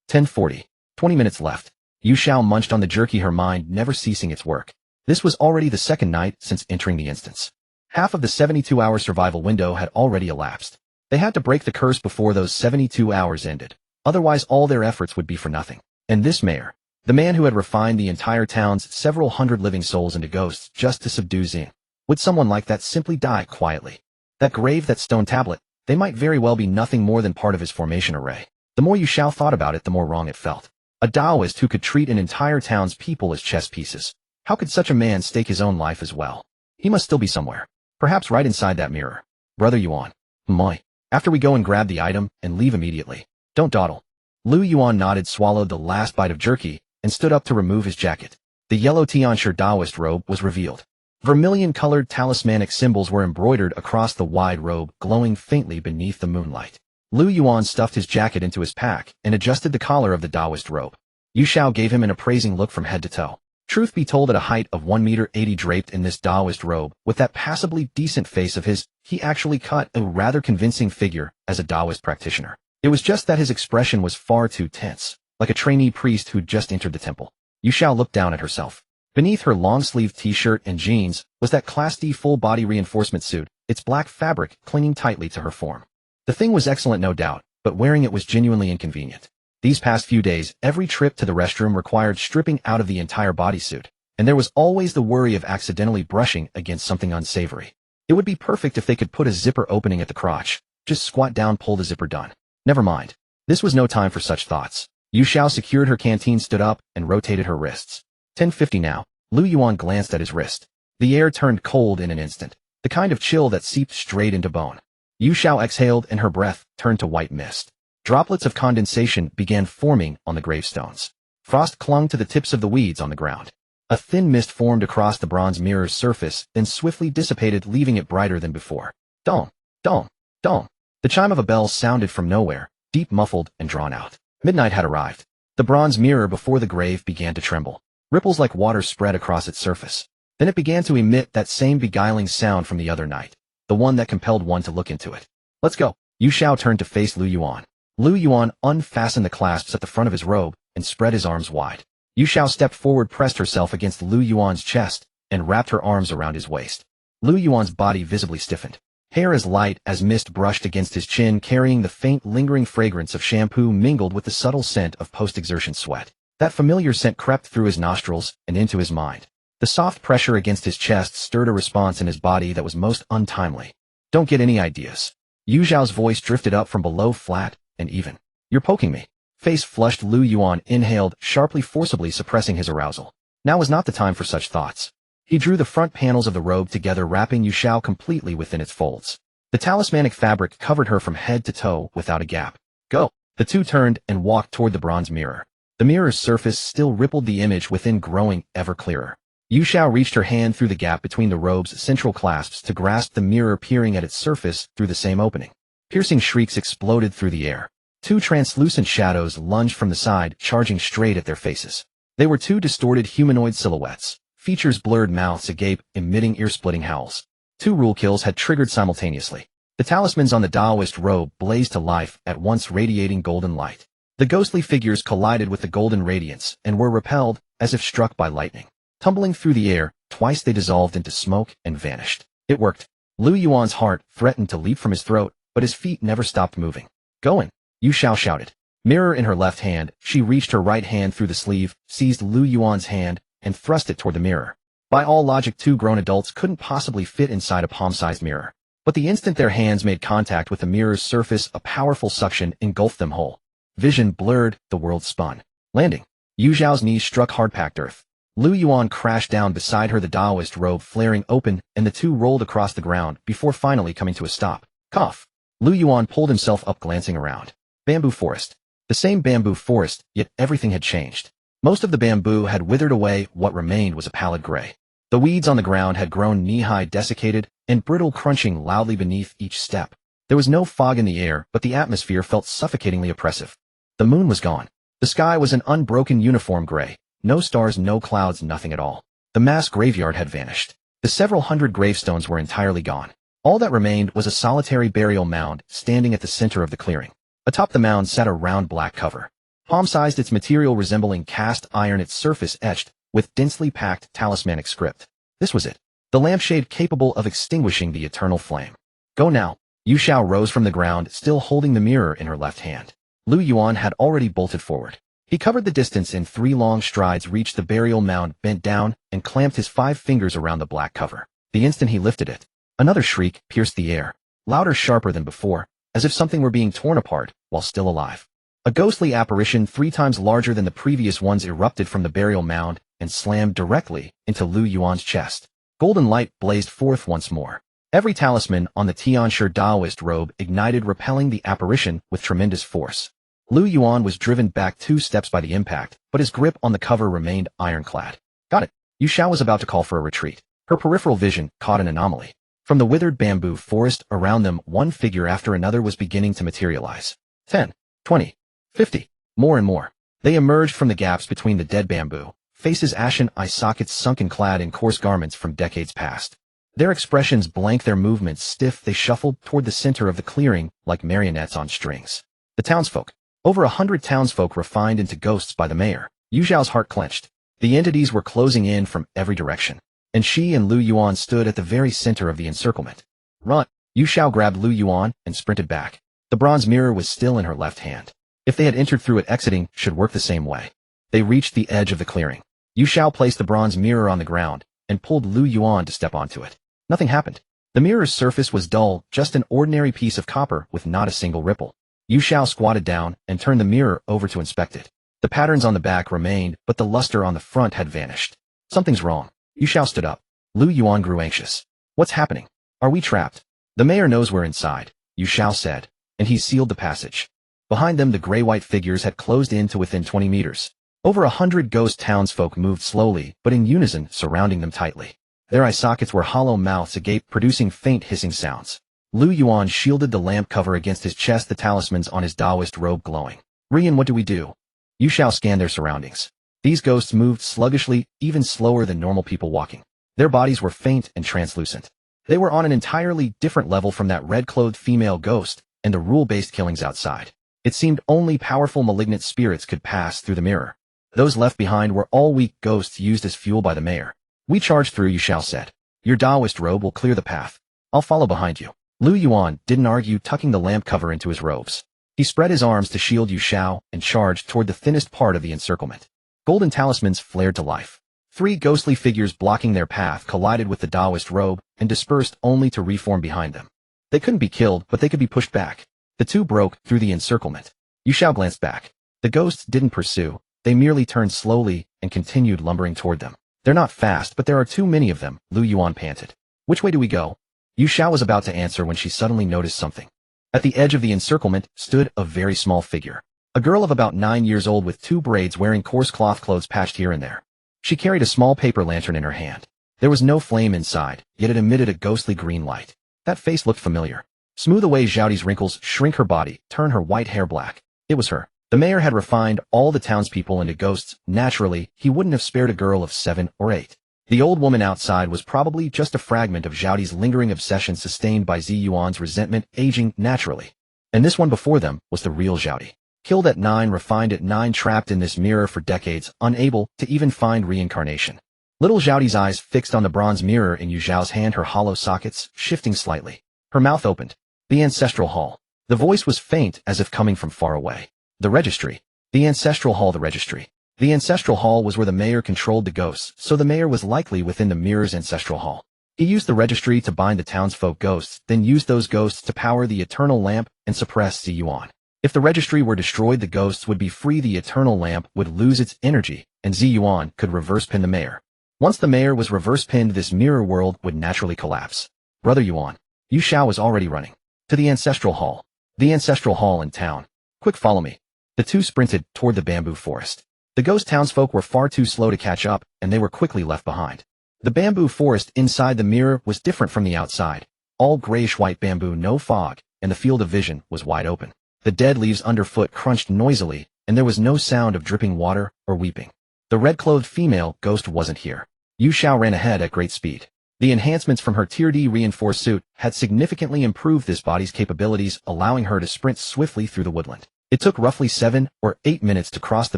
10:40. 20 minutes left. Yu Xiao munched on the jerky, her mind never ceasing its work. This was already the second night since entering the instance. Half of the 72-hour survival window had already elapsed. They had to break the curse before those 72 hours ended. Otherwise all their efforts would be for nothing. And this mayor, the man who had refined the entire town's several hundred living souls into ghosts just to subdue Xin, would someone like that simply die quietly? That grave, that stone tablet, they might very well be nothing more than part of his formation array. The more Yu Xiao thought about it, the more wrong it felt. A Taoist who could treat an entire town's people as chess pieces. How could such a man stake his own life as well? He must still be somewhere. Perhaps right inside that mirror. Brother Yuan. Moi. After we go and grab the item and leave immediately. Don't dawdle. Liu Ruyan nodded, swallowed the last bite of jerky, and stood up to remove his jacket. The yellow Tianshi Taoist robe was revealed. Vermilion-colored talismanic symbols were embroidered across the wide robe, glowing faintly beneath the moonlight. Liu Ruyan stuffed his jacket into his pack and adjusted the collar of the Taoist robe. Yu Xiao gave him an appraising look from head to toe. Truth be told, at a height of 1.80 meters draped in this Taoist robe, with that passably decent face of his, he actually cut a rather convincing figure as a Taoist practitioner. It was just that his expression was far too tense, like a trainee priest who'd just entered the temple. Yu Xiao looked down at herself. Beneath her long-sleeved t-shirt and jeans was that Class D full-body reinforcement suit, its black fabric clinging tightly to her form. The thing was excellent, no doubt, but wearing it was genuinely inconvenient. These past few days, every trip to the restroom required stripping out of the entire bodysuit, and there was always the worry of accidentally brushing against something unsavory. It would be perfect if they could put a zipper opening at the crotch. Just squat down, pull the zipper, done. Never mind. This was no time for such thoughts. Yu Xiao secured her canteen, stood up, and rotated her wrists. 10:50 now. Liu Ruyan glanced at his wrist. The air turned cold in an instant, the kind of chill that seeped straight into bone. Yu Xiao exhaled and her breath turned to white mist. Droplets of condensation began forming on the gravestones. Frost clung to the tips of the weeds on the ground. A thin mist formed across the bronze mirror's surface, then swiftly dissipated, leaving it brighter than before. Dong, dong, dong. The chime of a bell sounded from nowhere, deep, muffled, and drawn out. Midnight had arrived. The bronze mirror before the grave began to tremble. Ripples like water spread across its surface. Then it began to emit that same beguiling sound from the other night, the one that compelled one to look into it. Let's go. Yu Xiao turned to face Liu Ruyan. Liu Yuan unfastened the clasps at the front of his robe and spread his arms wide. Yu Xiao stepped forward, pressed herself against Liu Yuan's chest, and wrapped her arms around his waist. Liu Yuan's body visibly stiffened. Hair as light as mist brushed against his chin, carrying the faint, lingering fragrance of shampoo mingled with the subtle scent of post-exertion sweat. That familiar scent crept through his nostrils and into his mind. The soft pressure against his chest stirred a response in his body that was most untimely. Don't get any ideas. Yu Xiao's voice drifted up from below, flat and even. You're poking me. Face flushed. Liu Yuan inhaled, sharply, forcibly suppressing his arousal. Now was not the time for such thoughts. He drew the front panels of the robe together, wrapping Yu Xiao completely within its folds. The talismanic fabric covered her from head to toe without a gap. Go! The two turned and walked toward the bronze mirror. The mirror's surface still rippled, the image within growing ever clearer. Yu Xiao reached her hand through the gap between the robe's central clasps to grasp the mirror, peering at its surface through the same opening. Piercing shrieks exploded through the air. Two translucent shadows lunged from the side, charging straight at their faces. They were two distorted humanoid silhouettes, features blurred, mouths agape, emitting ear-splitting howls. Two rule kills had triggered simultaneously. The talismans on the Taoist robe blazed to life, at once radiating golden light. The ghostly figures collided with the golden radiance and were repelled, as if struck by lightning. Tumbling through the air, twice they dissolved into smoke and vanished. It worked. Liu Yuan's heart threatened to leap from his throat, but his feet never stopped moving. Going! Yu Xiao shouted. Mirror in her left hand, she reached her right hand through the sleeve, seized Liu Yuan's hand, and thrust it toward the mirror. By all logic, two grown adults couldn't possibly fit inside a palm-sized mirror. But the instant their hands made contact with the mirror's surface, a powerful suction engulfed them whole. Vision blurred, the world spun. Landing. Yu Xiao's knees struck hard-packed earth. Liu Yuan crashed down beside her, the Taoist robe flaring open, and the two rolled across the ground before finally coming to a stop. Cough. Liu Yuan pulled himself up, glancing around. Bamboo forest. The same bamboo forest, yet everything had changed. Most of the bamboo had withered away, what remained was a pallid gray. The weeds on the ground had grown knee-high, desiccated, and brittle, crunching loudly beneath each step. There was no fog in the air, but the atmosphere felt suffocatingly oppressive. The moon was gone. The sky was an unbroken uniform gray. No stars, no clouds, nothing at all. The mass graveyard had vanished. The several hundred gravestones were entirely gone. All that remained was a solitary burial mound standing at the center of the clearing. Atop the mound sat a round black cover. Palm-sized, its material resembling cast iron, its surface etched with densely packed talismanic script. This was it. The lampshade capable of extinguishing the eternal flame. Go now. Yu Xiao rose from the ground, still holding the mirror in her left hand. Liu Yuan had already bolted forward. He covered the distance in 3 long strides, reached the burial mound, bent down, and clamped his 5 fingers around the black cover. The instant he lifted it, another shriek pierced the air, louder, sharper than before, as if something were being torn apart while still alive. A ghostly apparition 3 times larger than the previous ones erupted from the burial mound and slammed directly into Liu Yuan's chest. Golden light blazed forth once more. Every talisman on the Tianshi Taoist robe ignited, repelling the apparition with tremendous force. Liu Yuan was driven back 2 steps by the impact, but his grip on the cover remained ironclad. Got it. Yu Xiao was about to call for a retreat. Her peripheral vision caught an anomaly. From the withered bamboo forest around them, one figure after another was beginning to materialize. 10, 20, 50, more and more. They emerged from the gaps between the dead bamboo, faces ashen, eye sockets sunken, clad in coarse garments from decades past. Their expressions blank, their movements stiff. They shuffled toward the center of the clearing like marionettes on strings. The townsfolk. Over 100 townsfolk refined into ghosts by the mayor. Yu Xiao's heart clenched. The entities were closing in from every direction, and she and Liu Yuan stood at the very center of the encirclement. Run! Yu Xiao grabbed Liu Yuan and sprinted back. The bronze mirror was still in her left hand. If they had entered through it, exiting should work the same way. They reached the edge of the clearing. Yu Xiao placed the bronze mirror on the ground and pulled Liu Yuan to step onto it. Nothing happened. The mirror's surface was dull, just an ordinary piece of copper with not a single ripple. Yu Xiao squatted down and turned the mirror over to inspect it. The patterns on the back remained, but the luster on the front had vanished. Something's wrong. Yu Xiao stood up. Liu Yuan grew anxious. What's happening? Are we trapped? The mayor knows we're inside, Yu Xiao said, and he sealed the passage. Behind them, the gray-white figures had closed in to within 20 meters. Over 100 ghost townsfolk moved slowly, but in unison, surrounding them tightly. Their eye sockets were hollow, mouths agape, producing faint hissing sounds. Liu Yuan shielded the lamp cover against his chest, the talismans on his Taoist robe glowing. Ruyan, what do we do? Yu Xiao scanned their surroundings. These ghosts moved sluggishly, even slower than normal people walking. Their bodies were faint and translucent. They were on an entirely different level from that red-clothed female ghost and the rule-based killings outside. It seemed only powerful malignant spirits could pass through the mirror. Those left behind were all weak ghosts used as fuel by the mayor. We charged through, Yu Xiao said. Your Taoist robe will clear the path. I'll follow behind you. Liu Ruyan didn't argue, tucking the lamp cover into his robes. He spread his arms to shield Yu Xiao and charged toward the thinnest part of the encirclement. Golden talismans flared to life. 3 ghostly figures blocking their path collided with the Taoist robe and dispersed only to reform behind them. They couldn't be killed, but they could be pushed back. The two broke through the encirclement. Yu Xiao glanced back. The ghosts didn't pursue. They merely turned slowly and continued lumbering toward them. They're not fast, but there are too many of them, Liu Ruyan panted. Which way do we go? Yu Xiao was about to answer when she suddenly noticed something. At the edge of the encirclement stood a very small figure. A girl of about 9 years old with 2 braids, wearing coarse cloth clothes patched here and there. She carried a small paper lantern in her hand. There was no flame inside, yet it emitted a ghostly green light. That face looked familiar. Smooth away Zhaoti's wrinkles, shrink her body, turn her white hair black. It was her. The mayor had refined all the townspeople into ghosts. Naturally, he wouldn't have spared a girl of 7 or 8. The old woman outside was probably just a fragment of Zhaoti's lingering obsession, sustained by Zi Yuan's resentment, aging naturally. And this one before them was the real Zhaoti. Killed at 9, refined at 9, trapped in this mirror for decades, unable to even find reincarnation. Little Zhaoti's eyes fixed on the bronze mirror in Yu Xiao's hand, her hollow sockets shifting slightly. Her mouth opened. The ancestral hall. The voice was faint, as if coming from far away. The registry. The ancestral hall. The registry. The ancestral hall was where the mayor controlled the ghosts, so the mayor was likely within the mirror's ancestral hall. He used the registry to bind the townsfolk ghosts, then used those ghosts to power the eternal lamp and suppress Zi Yuan. If the registry were destroyed, the ghosts would be free, the eternal lamp would lose its energy, and Zi Yuan could reverse pin the mayor. Once the mayor was reverse pinned, this mirror world would naturally collapse. Brother Yuan. Yu Xiao was already running. To the ancestral hall. The ancestral hall in town. Quick, follow me. The two sprinted toward the bamboo forest. The ghost townsfolk were far too slow to catch up, and they were quickly left behind. The bamboo forest inside the mirror was different from the outside. All grayish-white bamboo, no fog, and the field of vision was wide open. The dead leaves underfoot crunched noisily, and there was no sound of dripping water or weeping. The red-clothed female ghost wasn't here. Yu Xiao ran ahead at great speed. The enhancements from her Tier D reinforced suit had significantly improved this body's capabilities, allowing her to sprint swiftly through the woodland. It took roughly 7 or 8 minutes to cross the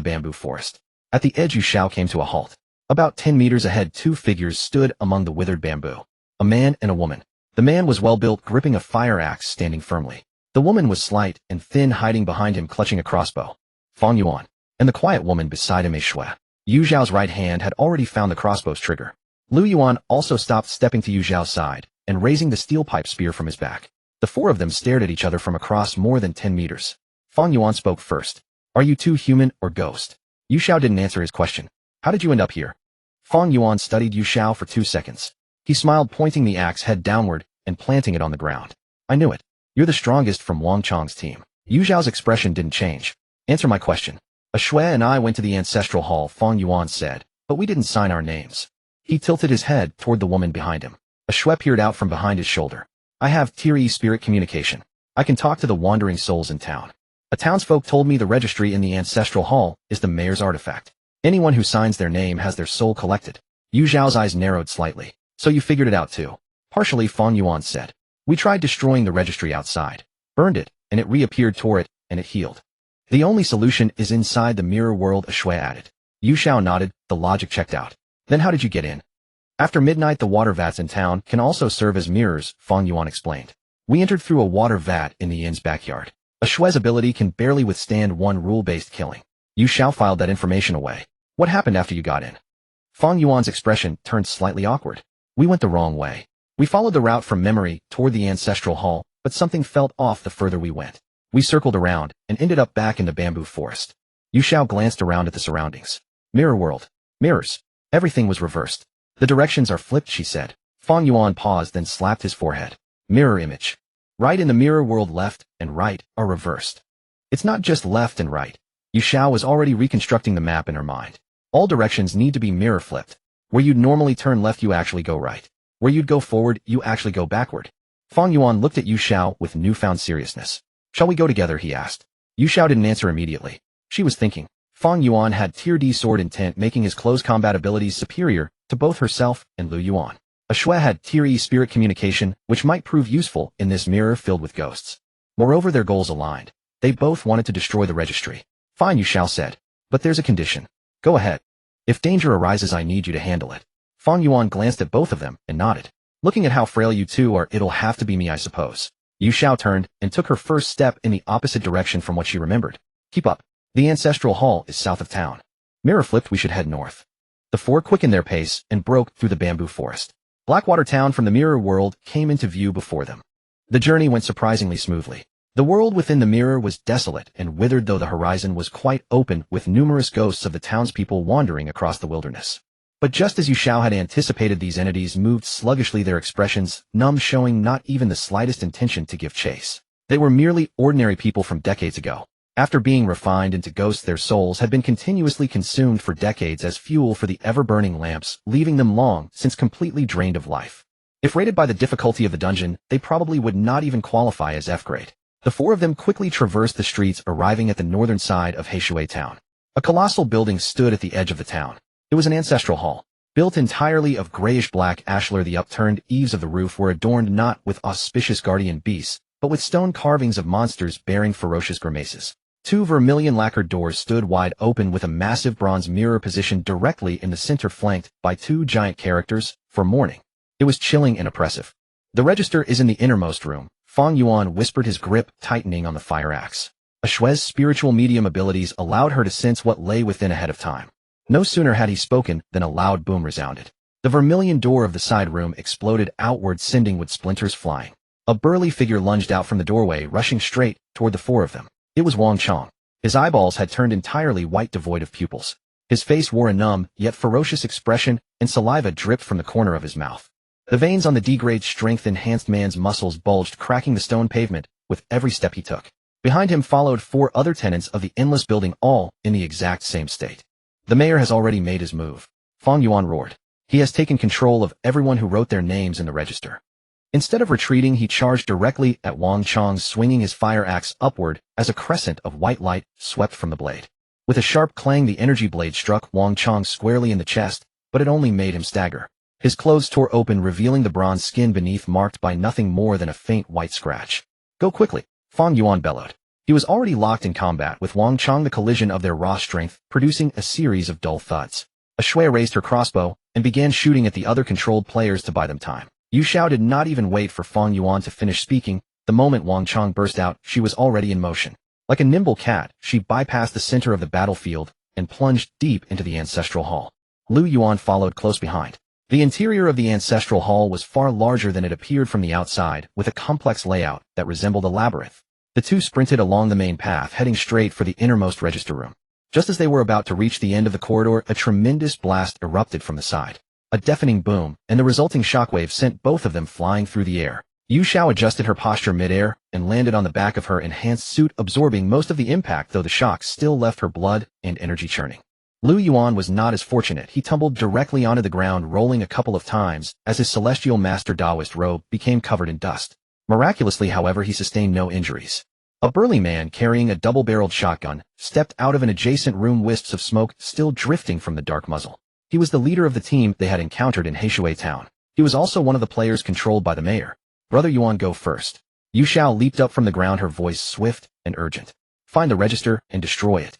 bamboo forest. At the edge, Yu Xiao came to a halt. About 10 meters ahead, 2 figures stood among the withered bamboo. A man and a woman. The man was well-built, gripping a fire axe, standing firmly. The woman was slight and thin, hiding behind him, clutching a crossbow. Fang Yuan. And the quiet woman beside him, a shui. Yu Xiao's right hand had already found the crossbow's trigger. Liu Yuan also stopped, stepping to Yu Xiao's side and raising the steel pipe spear from his back. The 4 of them stared at each other from across more than 10 meters. Fang Yuan spoke first. Are you 2 human or ghost? Yu Xiao didn't answer his question. How did you end up here? Fang Yuan studied Yu Xiao for 2 seconds. He smiled, pointing the axe head downward and planting it on the ground. I knew it. You're the strongest from Wang Chang's team. Yu Xiao's expression didn't change. Answer my question. A shui and I went to the ancestral hall, Fang Yuan said, but we didn't sign our names. He tilted his head toward the woman behind him. A shui peered out from behind his shoulder. I have Tier E spirit communication. I can talk to the wandering souls in town. A townsfolk told me the registry in the ancestral hall is the mayor's artifact. Anyone who signs their name has their soul collected. Yu Xiao's eyes narrowed slightly. So you figured it out too. Partially, Fang Yuan said. We tried destroying the registry outside. Burned it, and it reappeared, tore it, and it healed. The only solution is inside the mirror world, a shui added. Yu Xiao nodded, the logic checked out. Then how did you get in? After midnight, the water vats in town can also serve as mirrors, Fang Yuan explained. We entered through a water vat in the inn's backyard. A shui's ability can barely withstand one rule-based killing. Yu Xiao filed that information away. What happened after you got in? Fang Yuan's expression turned slightly awkward. We went the wrong way. We followed the route from memory toward the ancestral hall, but something felt off the further we went. We circled around and ended up back in the bamboo forest. Yu Xiao glanced around at the surroundings. Mirror world. Mirrors. Everything was reversed. The directions are flipped, she said. Fang Yuan paused, then slapped his forehead. Mirror image. Right in the mirror world, left and right are reversed. It's not just left and right. Yu Xiao was already reconstructing the map in her mind. All directions need to be mirror flipped. Where you'd normally turn left, you actually go right. Where you'd go forward, you actually go backward. Fang Yuan looked at Yu Xiao with newfound seriousness. Shall we go together, he asked. Yu Xiao didn't answer immediately. She was thinking. Fang Yuan had Tier D sword intent, making his close combat abilities superior to both herself and Liu Yuan. A shui had Tier E spirit communication, which might prove useful in this mirror filled with ghosts. Moreover, their goals aligned. They both wanted to destroy the registry. Fine, Yu Xiao said. But there's a condition. Go ahead. If danger arises, I need you to handle it. Fang Yuan glanced at both of them and nodded. Looking at how frail you two are, it'll have to be me, I suppose. Yu Xiao turned and took her first step in the opposite direction from what she remembered. Keep up. The ancestral hall is south of town. Mirror flipped, we should head north. The four quickened their pace and broke through the bamboo forest. Blackwater Town from the mirror world came into view before them. The journey went surprisingly smoothly. The world within the mirror was desolate and withered, though the horizon was quite open, with numerous ghosts of the townspeople wandering across the wilderness. But just as Yu Xiao had anticipated, these entities moved sluggishly, their expressions numb, showing not even the slightest intention to give chase. They were merely ordinary people from decades ago. After being refined into ghosts, their souls had been continuously consumed for decades as fuel for the ever-burning lamps, leaving them long since completely drained of life. If rated by the difficulty of the dungeon, they probably would not even qualify as F-grade. The four of them quickly traversed the streets, arriving at the northern side of Heishui Town. A colossal building stood at the edge of the town. It was an ancestral hall. Built entirely of grayish-black ashlar, the upturned eaves of the roof were adorned not with auspicious guardian beasts, but with stone carvings of monsters bearing ferocious grimaces. Two vermilion lacquered doors stood wide open, with a massive bronze mirror positioned directly in the center, flanked by two giant characters for mourning. It was chilling and oppressive. The register is in the innermost room. Fang Yuan whispered, his grip tightening on the fire axe. Shue's spiritual medium abilities allowed her to sense what lay within ahead of time. No sooner had he spoken than a loud boom resounded. The vermilion door of the side room exploded outward, sending wood splinters flying. A burly figure lunged out from the doorway, rushing straight toward the four of them. It was Wang Chong. His eyeballs had turned entirely white, devoid of pupils. His face wore a numb, yet ferocious expression, and saliva dripped from the corner of his mouth. The veins on the D-grade strength-enhanced man's muscles bulged, cracking the stone pavement with every step he took. Behind him followed four other tenants of the endless building, all in the exact same state. The mayor has already made his move. Fang Yuan roared. He has taken control of everyone who wrote their names in the register. Instead of retreating, he charged directly at Wang Chong, swinging his fire axe upward as a crescent of white light swept from the blade. With a sharp clang, the energy blade struck Wang Chong squarely in the chest, but it only made him stagger. His clothes tore open, revealing the bronze skin beneath, marked by nothing more than a faint white scratch. Go quickly, Fang Yuan bellowed. He was already locked in combat with Wang Chong, the collision of their raw strength producing a series of dull thuds. Shui raised her crossbow and began shooting at the other controlled players to buy them time. Yu Xiao did not even wait for Fang Yuan to finish speaking. The moment Wang Chong burst out, she was already in motion. Like a nimble cat, she bypassed the center of the battlefield and plunged deep into the ancestral hall. Liu Yuan followed close behind. The interior of the ancestral hall was far larger than it appeared from the outside, with a complex layout that resembled a labyrinth. The two sprinted along the main path, heading straight for the innermost register room. Just as they were about to reach the end of the corridor, a tremendous blast erupted from the side. A deafening boom, and the resulting shockwave sent both of them flying through the air. Yu Xiao adjusted her posture midair and landed on the back of her enhanced suit, absorbing most of the impact, though the shock still left her blood and energy churning. Liu Yuan was not as fortunate. He tumbled directly onto the ground, rolling a couple of times as his celestial master Taoist robe became covered in dust. Miraculously, however, he sustained no injuries. A burly man carrying a double-barreled shotgun stepped out of an adjacent room, wisps of smoke still drifting from the dark muzzle. He was the leader of the team they had encountered in Heishui Town. He was also one of the players controlled by the mayor. Brother Yuan, go first. Yu Xiao leaped up from the ground, her voice swift and urgent. Find the register and destroy it.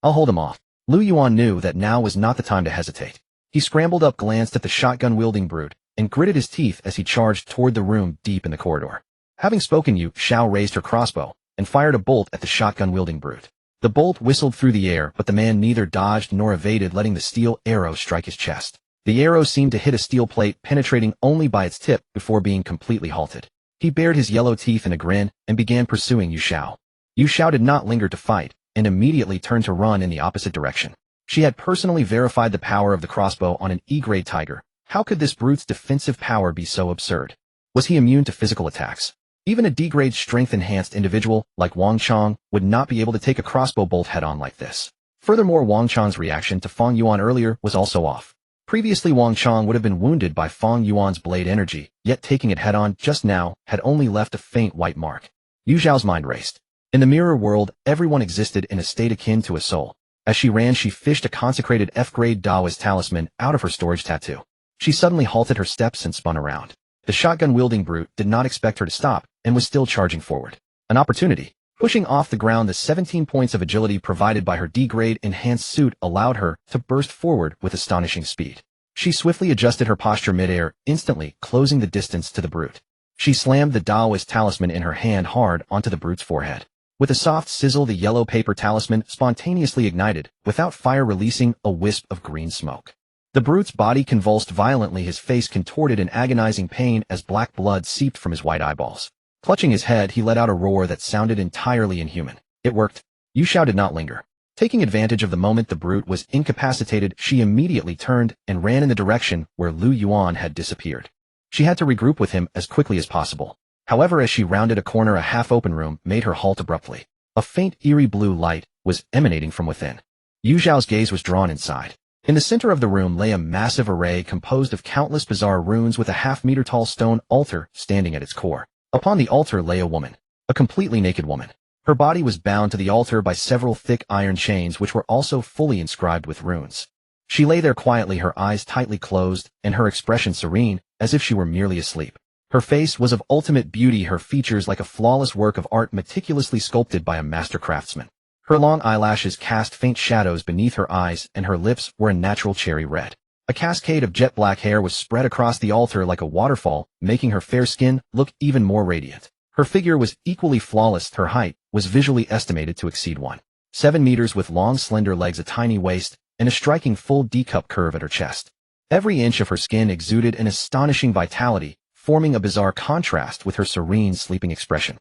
I'll hold him off. Liu Yuan knew that now was not the time to hesitate. He scrambled up, glanced at the shotgun-wielding brute, and gritted his teeth as he charged toward the room deep in the corridor. Having spoken, Yu Xiao raised her crossbow and fired a bolt at the shotgun-wielding brute. The bolt whistled through the air, but the man neither dodged nor evaded, letting the steel arrow strike his chest. The arrow seemed to hit a steel plate, penetrating only by its tip before being completely halted. He bared his yellow teeth in a grin and began pursuing Yu Xiao. Yu Xiao did not linger to fight, and immediately turned to run in the opposite direction. She had personally verified the power of the crossbow on an E-grade tiger. How could this brute's defensive power be so absurd? Was he immune to physical attacks? Even a D-grade strength-enhanced individual like Wang Chong would not be able to take a crossbow bolt head-on like this. Furthermore, Wang Chong's reaction to Fang Yuan earlier was also off. Previously, Wang Chong would have been wounded by Fang Yuan's blade energy, yet taking it head-on just now had only left a faint white mark. Yu Xiao's mind raced. In the mirror world, everyone existed in a state akin to a soul. As she ran, she fished a consecrated F-grade Taoist talisman out of her storage tattoo. She suddenly halted her steps and spun around. The shotgun-wielding brute did not expect her to stop and was still charging forward. An opportunity. Pushing off the ground, the 17 points of agility provided by her D-grade enhanced suit allowed her to burst forward with astonishing speed. She swiftly adjusted her posture midair, instantly closing the distance to the brute. She slammed the Daoist talisman in her hand hard onto the brute's forehead. With a soft sizzle, the yellow paper talisman spontaneously ignited, without fire releasing a wisp of green smoke. The brute's body convulsed violently, his face contorted in agonizing pain as black blood seeped from his white eyeballs. Clutching his head, he let out a roar that sounded entirely inhuman. It worked. Yu Xiao did not linger. Taking advantage of the moment the brute was incapacitated, she immediately turned and ran in the direction where Liu Ruyan had disappeared. She had to regroup with him as quickly as possible. However, as she rounded a corner, a half-open room made her halt abruptly. A faint, eerie blue light was emanating from within. Yu Xiao's gaze was drawn inside. In the center of the room lay a massive array composed of countless bizarre runes with a half-meter-tall stone altar standing at its core. Upon the altar lay a woman. A completely naked woman. Her body was bound to the altar by several thick iron chains which were also fully inscribed with runes. She lay there quietly, her eyes tightly closed, and her expression serene, as if she were merely asleep. Her face was of ultimate beauty, her features like a flawless work of art meticulously sculpted by a master craftsman. Her long eyelashes cast faint shadows beneath her eyes, and her lips were a natural cherry red. A cascade of jet black hair was spread across the altar like a waterfall, making her fair skin look even more radiant. Her figure was equally flawless. Her height was visually estimated to exceed 1.7 meters, with long slender legs, a tiny waist, and a striking full D-cup curve at her chest. Every inch of her skin exuded an astonishing vitality, forming a bizarre contrast with her serene, sleeping expression.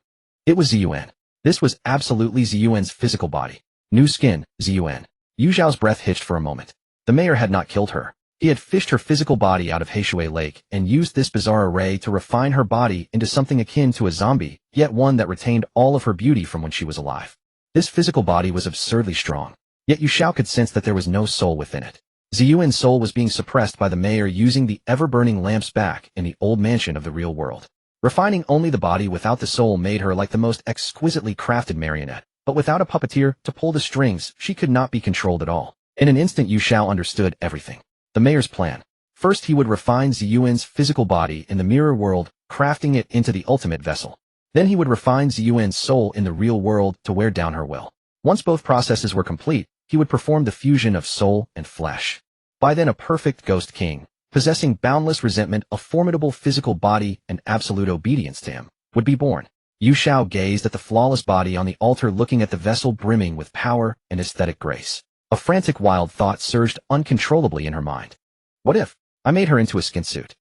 It was Ziyuan. This was absolutely Ziyuan's physical body. New skin, Ziyuan. Yu Xiao's breath hitched for a moment. The mayor had not killed her. He had fished her physical body out of Heishui Lake and used this bizarre array to refine her body into something akin to a zombie, yet one that retained all of her beauty from when she was alive. This physical body was absurdly strong, yet Yu Xiao could sense that there was no soul within it. Ziyuan's soul was being suppressed by the mayor using the ever-burning lamps back in the old mansion of the real world. Refining only the body without the soul made her like the most exquisitely crafted marionette, but without a puppeteer to pull the strings, she could not be controlled at all. In an instant, Yu Xiao understood everything. The mayor's plan. First, he would refine Ziyuan's physical body in the mirror world, crafting it into the ultimate vessel. Then he would refine Ziyuan's soul in the real world to wear down her will. Once both processes were complete, he would perform the fusion of soul and flesh. By then, a perfect ghost king, possessing boundless resentment, a formidable physical body, and absolute obedience to him, would be born. Yu Xiao gazed at the flawless body on the altar, looking at the vessel brimming with power and aesthetic grace. A frantic, wild thought surged uncontrollably in her mind. What if I made her into a skin suit?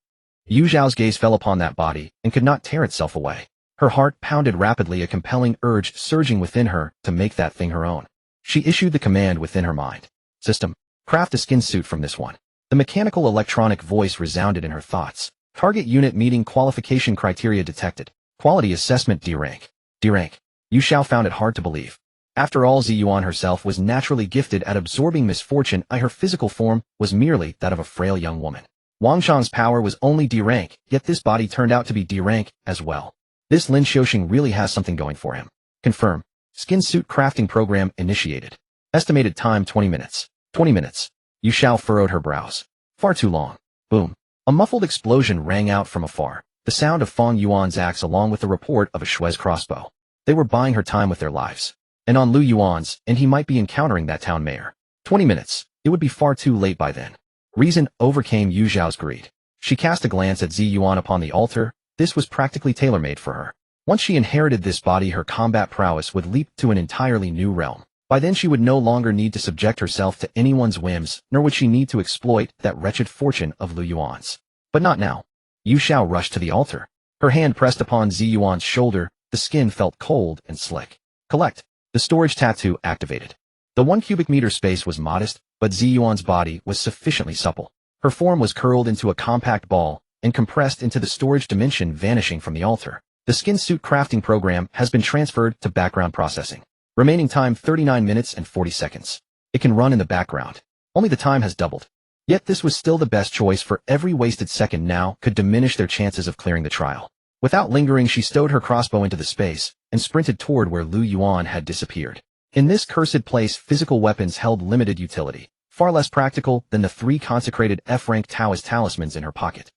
Yu Xiao's gaze fell upon that body and could not tear itself away. Her heart pounded rapidly, a compelling urge surging within her to make that thing her own. She issued the command within her mind. System, craft a skin suit from this one. The mechanical electronic voice resounded in her thoughts. Target unit meeting qualification criteria detected. Quality assessment D rank. D rank. Yu Xiao found it hard to believe. After all, Ziyuan herself was naturally gifted at absorbing misfortune, her physical form was merely that of a frail young woman. Wang Chang's power was only D rank, yet this body turned out to be D rank as well. This Lin Xiuxing really has something going for him. Confirm. Skin suit crafting program initiated. Estimated time 20 minutes. 20 minutes. Yu Xiao furrowed her brows. Far too long. Boom. A muffled explosion rang out from afar, the sound of Fang Yuan's axe along with the report of a Shui's crossbow. They were buying her time with their lives. And on Liu Yuan's, and he might be encountering that town mayor. 20 minutes. It would be far too late by then. Reason overcame Yu Xiao's greed. She cast a glance at Ziyuan upon the altar. This was practically tailor-made for her. Once she inherited this body, her combat prowess would leap to an entirely new realm. By then she would no longer need to subject herself to anyone's whims, nor would she need to exploit that wretched fortune of Liu Yuan's. But not now. Yu Xiao rushed to the altar. Her hand pressed upon Ziyuan's shoulder. The skin felt cold and slick. Collect. The storage tattoo activated. The 1 cubic meter space was modest, but Ziyuan's body was sufficiently supple. Her form was curled into a compact ball and compressed into the storage dimension, vanishing from the altar. The skin suit crafting program has been transferred to background processing. Remaining time 39 minutes and 40 seconds. It can run in the background. Only the time has doubled. Yet this was still the best choice, for every wasted second now could diminish their chances of clearing the trial. Without lingering, she stowed her crossbow into the space and sprinted toward where Liu Yuan had disappeared. In this cursed place, physical weapons held limited utility, far less practical than the 3 consecrated F-rank Taoist talismans in her pocket.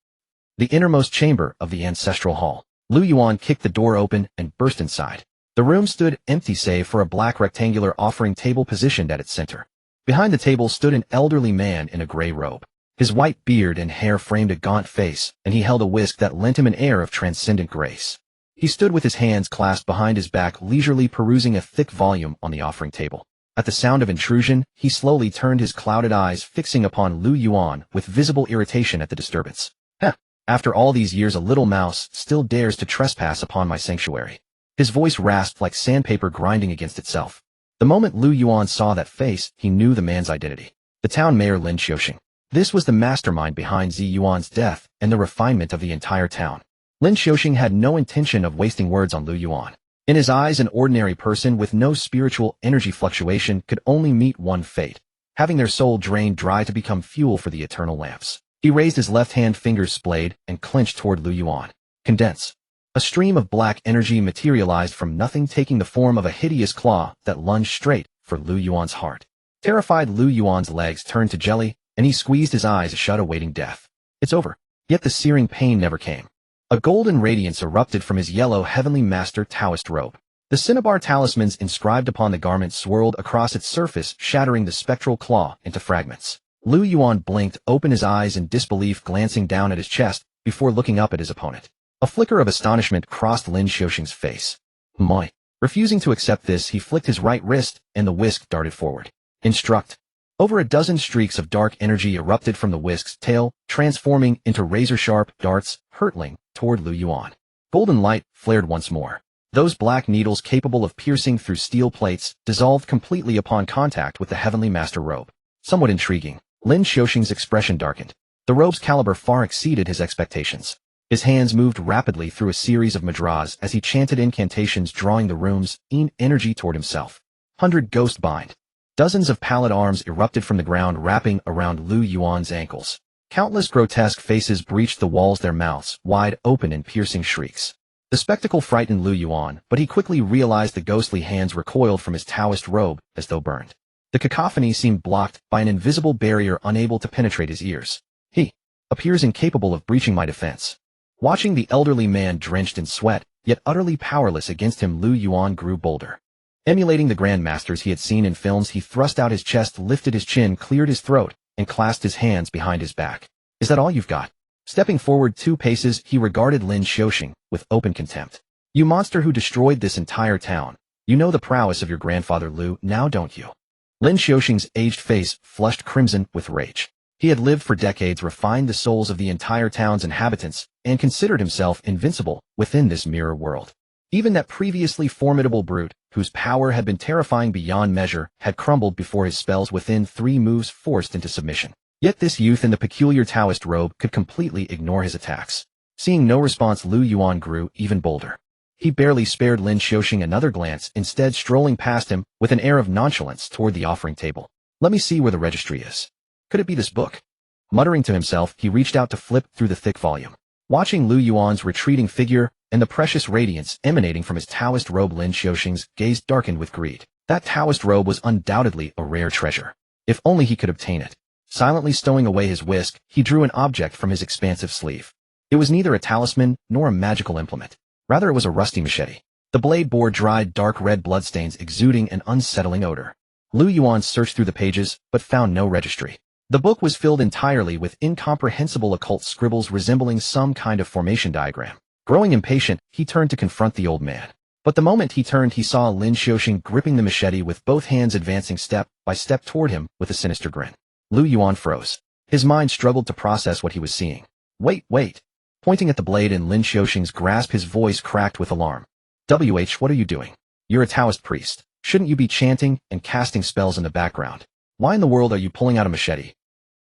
The innermost chamber of the ancestral hall. Liu Yuan kicked the door open and burst inside. The room stood empty save for a black rectangular offering table positioned at its center. Behind the table stood an elderly man in a gray robe. His white beard and hair framed a gaunt face, and he held a whisk that lent him an air of transcendent grace. He stood with his hands clasped behind his back, leisurely perusing a thick volume on the offering table. At the sound of intrusion, he slowly turned his clouded eyes, fixing upon Liu Ruyan with visible irritation at the disturbance. After all these years, a little mouse still dares to trespass upon my sanctuary. His voice rasped like sandpaper grinding against itself. The moment Liu Ruyan saw that face, he knew the man's identity. The town mayor Lin Xiaoxing. This was the mastermind behind Zi Yuan's death and the refinement of the entire town. Lin Xiaoxing had no intention of wasting words on Liu Ruyan. In his eyes, an ordinary person with no spiritual energy fluctuation could only meet one fate, having their soul drained dry to become fuel for the eternal lamps. He raised his left-hand fingers splayed and clenched toward Liu Ruyan. Condense. A stream of black energy materialized from nothing, taking the form of a hideous claw that lunged straight for Liu Yuan's heart. Terrified, Liu Yuan's legs turned to jelly, and he squeezed his eyes shut, awaiting death. It's over. Yet the searing pain never came. A golden radiance erupted from his yellow heavenly master Taoist robe. The cinnabar talismans inscribed upon the garment swirled across its surface, shattering the spectral claw into fragments. Liu Ruyan blinked, opened his eyes in disbelief, glancing down at his chest before looking up at his opponent. A flicker of astonishment crossed Lin Xiaoxing's face. Moi. Refusing to accept this, he flicked his right wrist, and the whisk darted forward. Instruct. Over a dozen streaks of dark energy erupted from the whisk's tail, transforming into razor-sharp darts, hurtling toward Liu Ruyan. Golden light flared once more. Those black needles, capable of piercing through steel plates, dissolved completely upon contact with the heavenly master robe. Somewhat intriguing. Lin Xiaoxing's expression darkened. The robe's caliber far exceeded his expectations. His hands moved rapidly through a series of mudras as he chanted incantations, drawing the room's energy toward himself. 100 ghost bind. Dozens of pallid arms erupted from the ground, wrapping around Liu Yuan's ankles. Countless grotesque faces breached the walls, their mouths wide open in piercing shrieks. The spectacle frightened Liu Ruyan, but he quickly realized the ghostly hands recoiled from his Taoist robe as though burned. The cacophony seemed blocked by an invisible barrier, unable to penetrate his ears. He appears incapable of breaching my defense. Watching the elderly man drenched in sweat, yet utterly powerless against him, Liu Ruyan grew bolder. Emulating the grandmasters he had seen in films, he thrust out his chest, lifted his chin, cleared his throat, and clasped his hands behind his back. Is that all you've got? Stepping forward 2 paces, he regarded Lin Xiaoxing with open contempt. You monster who destroyed this entire town. You know the prowess of your grandfather Liu, now don't you? Lin Xiaoxing's aged face flushed crimson with rage. He had lived for decades, refined the souls of the entire town's inhabitants, and considered himself invincible within this mirror world. Even that previously formidable brute, whose power had been terrifying beyond measure, had crumbled before his spells within 3 moves, forced into submission. Yet this youth in the peculiar Taoist robe could completely ignore his attacks. Seeing no response, Liu Ruyan grew even bolder. He barely spared Lin Xiaoxing another glance, instead strolling past him with an air of nonchalance toward the offering table. Let me see where the registry is. Could it be this book? Muttering to himself, he reached out to flip through the thick volume. Watching Liu Yuan's retreating figure and the precious radiance emanating from his Taoist robe, Lin Xiaoxing's gaze darkened with greed. That Taoist robe was undoubtedly a rare treasure. If only he could obtain it. Silently stowing away his whisk, he drew an object from his expansive sleeve. It was neither a talisman nor a magical implement. Rather, it was a rusty machete. The blade bore dried, dark red bloodstains, exuding an unsettling odor. Liu Yuan searched through the pages, but found no registry. The book was filled entirely with incomprehensible occult scribbles resembling some kind of formation diagram. Growing impatient, he turned to confront the old man. But the moment he turned, he saw Lin Xiaoxing gripping the machete with both hands, advancing step by step toward him with a sinister grin. Liu Yuan froze. His mind struggled to process what he was seeing. Wait. Pointing at the blade in Lin Xiaoxing's grasp, his voice cracked with alarm. What are you doing? You're a Taoist priest. Shouldn't you be chanting and casting spells in the background? Why in the world are you pulling out a machete?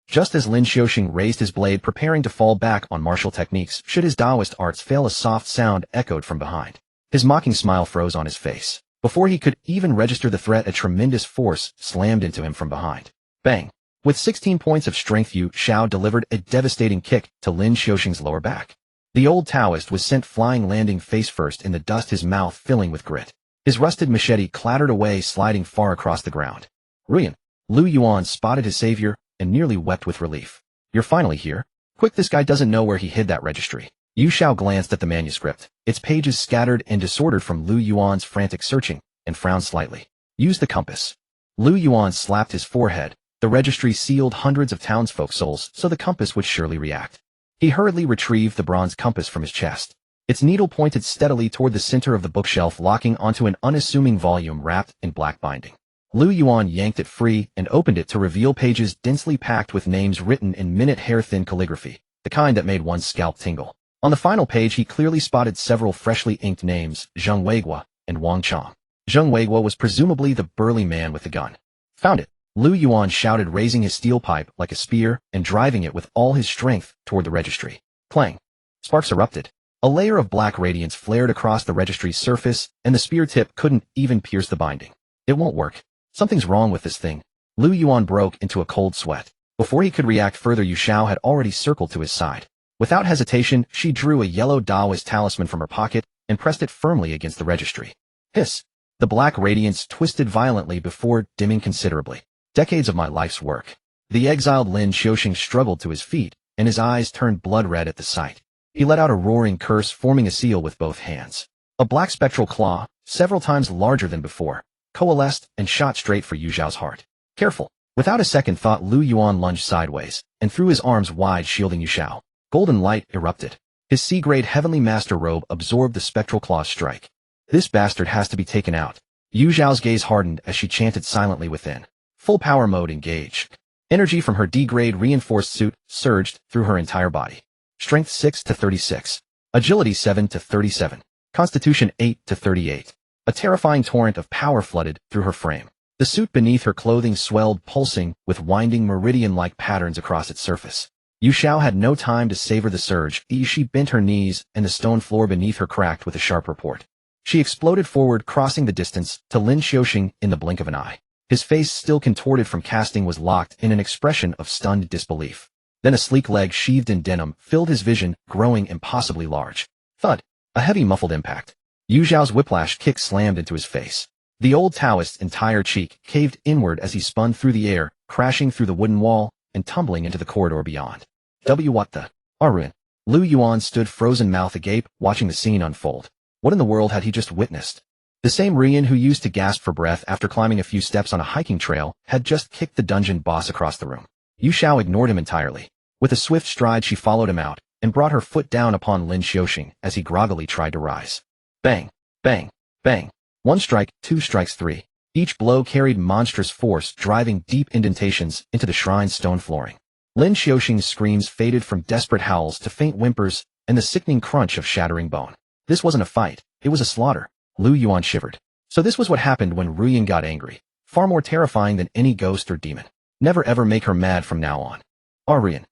Just as Lin Xiaoxing raised his blade, preparing to fall back on martial techniques, should his Taoist arts fail, a soft sound echoed from behind. His mocking smile froze on his face. Before he could even register the threat, a tremendous force slammed into him from behind. Bang! With 16 points of strength, Yu Xiao delivered a devastating kick to Lin Xiaoxing's lower back. The old Taoist was sent flying, landing face first in the dust, his mouth filling with grit. His rusted machete clattered away, sliding far across the ground. Ruyan! Liu Yuan spotted his savior and nearly wept with relief. You're finally here? Quick, this guy doesn't know where he hid that registry. Yu Xiao glanced at the manuscript, its pages scattered and disordered from Liu Yuan's frantic searching, and frowned slightly. Use the compass. Liu Yuan slapped his forehead. The registry sealed hundreds of townsfolk souls, so the compass would surely react. He hurriedly retrieved the bronze compass from his chest. Its needle pointed steadily toward the center of the bookshelf, locking onto an unassuming volume wrapped in black binding. Liu Yuan yanked it free and opened it to reveal pages densely packed with names written in minute-hair-thin calligraphy, the kind that made one's scalp tingle. On the final page, he clearly spotted several freshly inked names, Zheng Weiguo and Wang Chong. Zheng Weiguo was presumably the burly man with the gun. Found it! Liu Yuan shouted, raising his steel pipe like a spear and driving it with all his strength toward the registry. Clang! Sparks erupted. A layer of black radiance flared across the registry's surface, and the spear tip couldn't even pierce the binding. It won't work. Something's wrong with this thing. Liu Yuan broke into a cold sweat. Before he could react further, Yu Xiao had already circled to his side. Without hesitation, she drew a yellow Daoist talisman from her pocket and pressed it firmly against the registry. Hiss! The black radiance twisted violently before dimming considerably. Decades of my life's work. The exiled Lin Xiaoxing struggled to his feet, and his eyes turned blood red at the sight. He let out a roaring curse, forming a seal with both hands. A black spectral claw, several times larger than before, coalesced and shot straight for Yu Xiao's heart. Careful! Without a second thought, Liu Yuan lunged sideways and threw his arms wide, shielding Yu Xiao. Golden light erupted. His C-grade heavenly master robe absorbed the spectral claw's strike. This bastard has to be taken out. Yu Xiao's gaze hardened as she chanted silently within. Full power mode engaged. Energy from her D-grade reinforced suit surged through her entire body. Strength 6 to 36. Agility 7 to 37. Constitution 8 to 38. A terrifying torrent of power flooded through her frame. The suit beneath her clothing swelled, pulsing, with winding meridian-like patterns across its surface. Yu Xiao had no time to savor the surge. She bent her knees, and the stone floor beneath her cracked with a sharp report. She exploded forward, crossing the distance, to Lin Xiaoxing in the blink of an eye. His face, still contorted from casting, was locked in an expression of stunned disbelief. Then a sleek leg sheathed in denim filled his vision, growing impossibly large. Thud! A heavy muffled impact. Yu Xiao's whiplash kick slammed into his face. The old Taoist's entire cheek caved inward as he spun through the air, crashing through the wooden wall and tumbling into the corridor beyond. What the? Ruyan. Liu Yuan stood frozen, mouth agape, watching the scene unfold. What in the world had he just witnessed? The same Ruyan who used to gasp for breath after climbing a few steps on a hiking trail had just kicked the dungeon boss across the room. Yu Xiao ignored him entirely. With a swift stride, she followed him out and brought her foot down upon Lin Xiaoxing as he groggily tried to rise. Bang! Bang! Bang! 1 strike, 2 strikes, 3. Each blow carried monstrous force, driving deep indentations into the shrine's stone flooring. Lin Xiaoxing's screams faded from desperate howls to faint whimpers and the sickening crunch of shattering bone. This wasn't a fight, it was a slaughter. Liu Yuan shivered. So this was what happened when Ruyan got angry. Far more terrifying than any ghost or demon. Never ever make her mad from now on. Ruyan.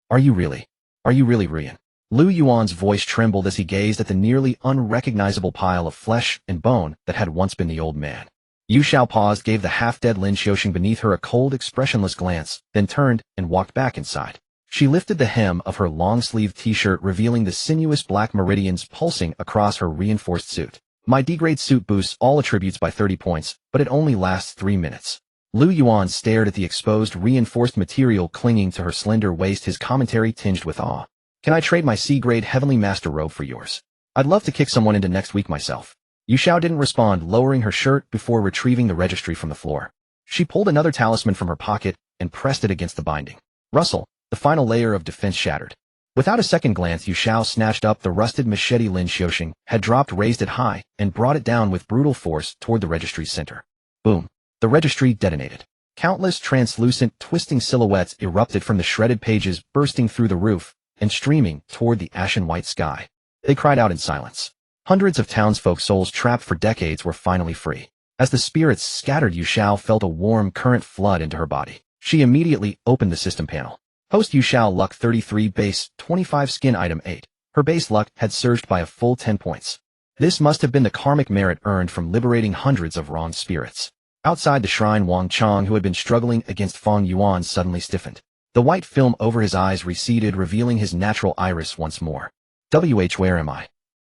Are you really Ruyan? Liu Yuan's voice trembled as he gazed at the nearly unrecognizable pile of flesh and bone that had once been the old man. Yu Xiao paused, gave the half-dead Lin Xiaoxing beneath her a cold, expressionless glance, then turned and walked back inside. She lifted the hem of her long-sleeved t-shirt, revealing the sinuous black meridians pulsing across her reinforced suit. My D-grade suit boosts all attributes by 30 points, but it only lasts 3 minutes. Liu Yuan stared at the exposed, reinforced material clinging to her slender waist, his commentary tinged with awe. Can I trade my C-grade heavenly master robe for yours? I'd love to kick someone into next week myself. Yu Xiao didn't respond, lowering her shirt before retrieving the registry from the floor. She pulled another talisman from her pocket and pressed it against the binding. Rustle, the final layer of defense shattered. Without a second glance, Yu Xiao snatched up the rusted machete Lin Xiaoxing had dropped, raised it high, and brought it down with brutal force toward the registry's center. Boom. The registry detonated. Countless translucent, twisting silhouettes erupted from the shredded pages, bursting through the roof and streaming toward the ashen-white sky. They cried out in silence. Hundreds of townsfolk souls trapped for decades were finally free. As the spirits scattered, Yu Xiao felt a warm current flood into her body. She immediately opened the system panel. Host Yu Xiao luck 33, base 25, skin item 8. Her base luck had surged by a full 10 points. This must have been the karmic merit earned from liberating hundreds of wronged spirits. Outside the shrine, Wang Chong, who had been struggling against Feng Yuan, suddenly stiffened. The white film over his eyes receded, revealing his natural iris once more. Where am I?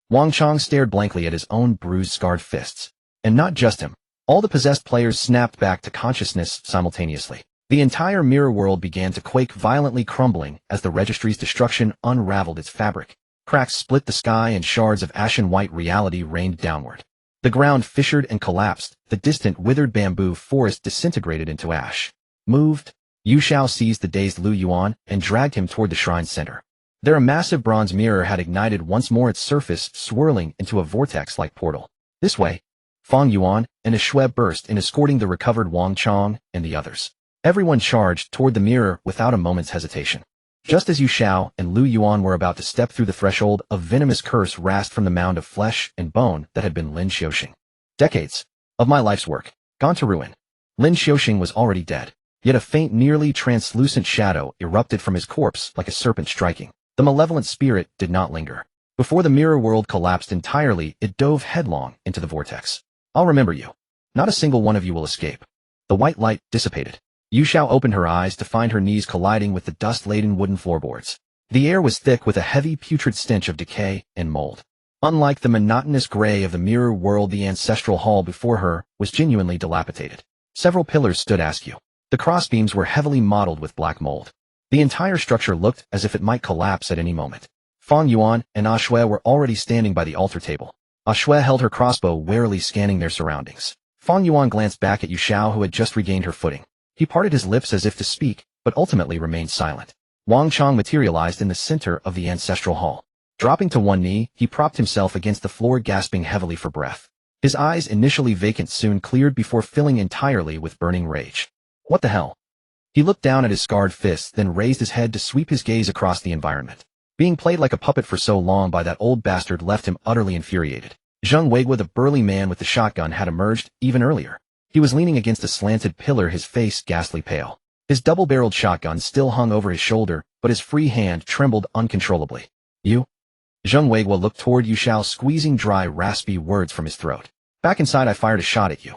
Wang Chong stared blankly at his own bruised, scarred fists. And not just him. All the possessed players snapped back to consciousness simultaneously. The entire mirror world began to quake, violently crumbling as the registry's destruction unraveled its fabric. Cracks split the sky and shards of ashen white reality rained downward. The ground fissured and collapsed, the distant withered bamboo forest disintegrated into ash. Moved, Yu Xiao seized the dazed Liu Ruyan and dragged him toward the shrine's center. There a massive bronze mirror had ignited once more, its surface swirling into a vortex-like portal. This way, Fang Yuan and a Shui burst in, escorting the recovered Wang Chong and the others. Everyone charged toward the mirror without a moment's hesitation. Just as Yu Xiao and Liu Yuan were about to step through the threshold, a venomous curse rasped from the mound of flesh and bone that had been Lin Xiaoxing. Decades of my life's work gone to ruin. Lin Xiaoxing was already dead, yet a faint, nearly translucent shadow erupted from his corpse like a serpent striking. The malevolent spirit did not linger. Before the mirror world collapsed entirely, it dove headlong into the vortex. I'll remember you. Not a single one of you will escape. The white light dissipated. Yu Xiao opened her eyes to find her knees colliding with the dust-laden wooden floorboards. The air was thick with a heavy, putrid stench of decay and mold. Unlike the monotonous gray of the mirror world, the ancestral hall before her was genuinely dilapidated. Several pillars stood askew. The crossbeams were heavily mottled with black mold. The entire structure looked as if it might collapse at any moment. Fang Yuan and Ah Shui were already standing by the altar table. Ah Shui held her crossbow, warily scanning their surroundings. Fang Yuan glanced back at Yu Xiao, who had just regained her footing. He parted his lips as if to speak, but ultimately remained silent. Wang Chong materialized in the center of the ancestral hall. Dropping to one knee, he propped himself against the floor, gasping heavily for breath. His eyes, initially vacant, soon cleared before filling entirely with burning rage. What the hell? He looked down at his scarred fists, then raised his head to sweep his gaze across the environment. Being played like a puppet for so long by that old bastard left him utterly infuriated. Zheng Weiguo, the burly man with the shotgun, had emerged even earlier. He was leaning against a slanted pillar, his face ghastly pale. His double-barreled shotgun still hung over his shoulder, but his free hand trembled uncontrollably. You? Zheng Weiguo looked toward Yu Xiao, squeezing dry, raspy words from his throat. Back inside, I fired a shot at you.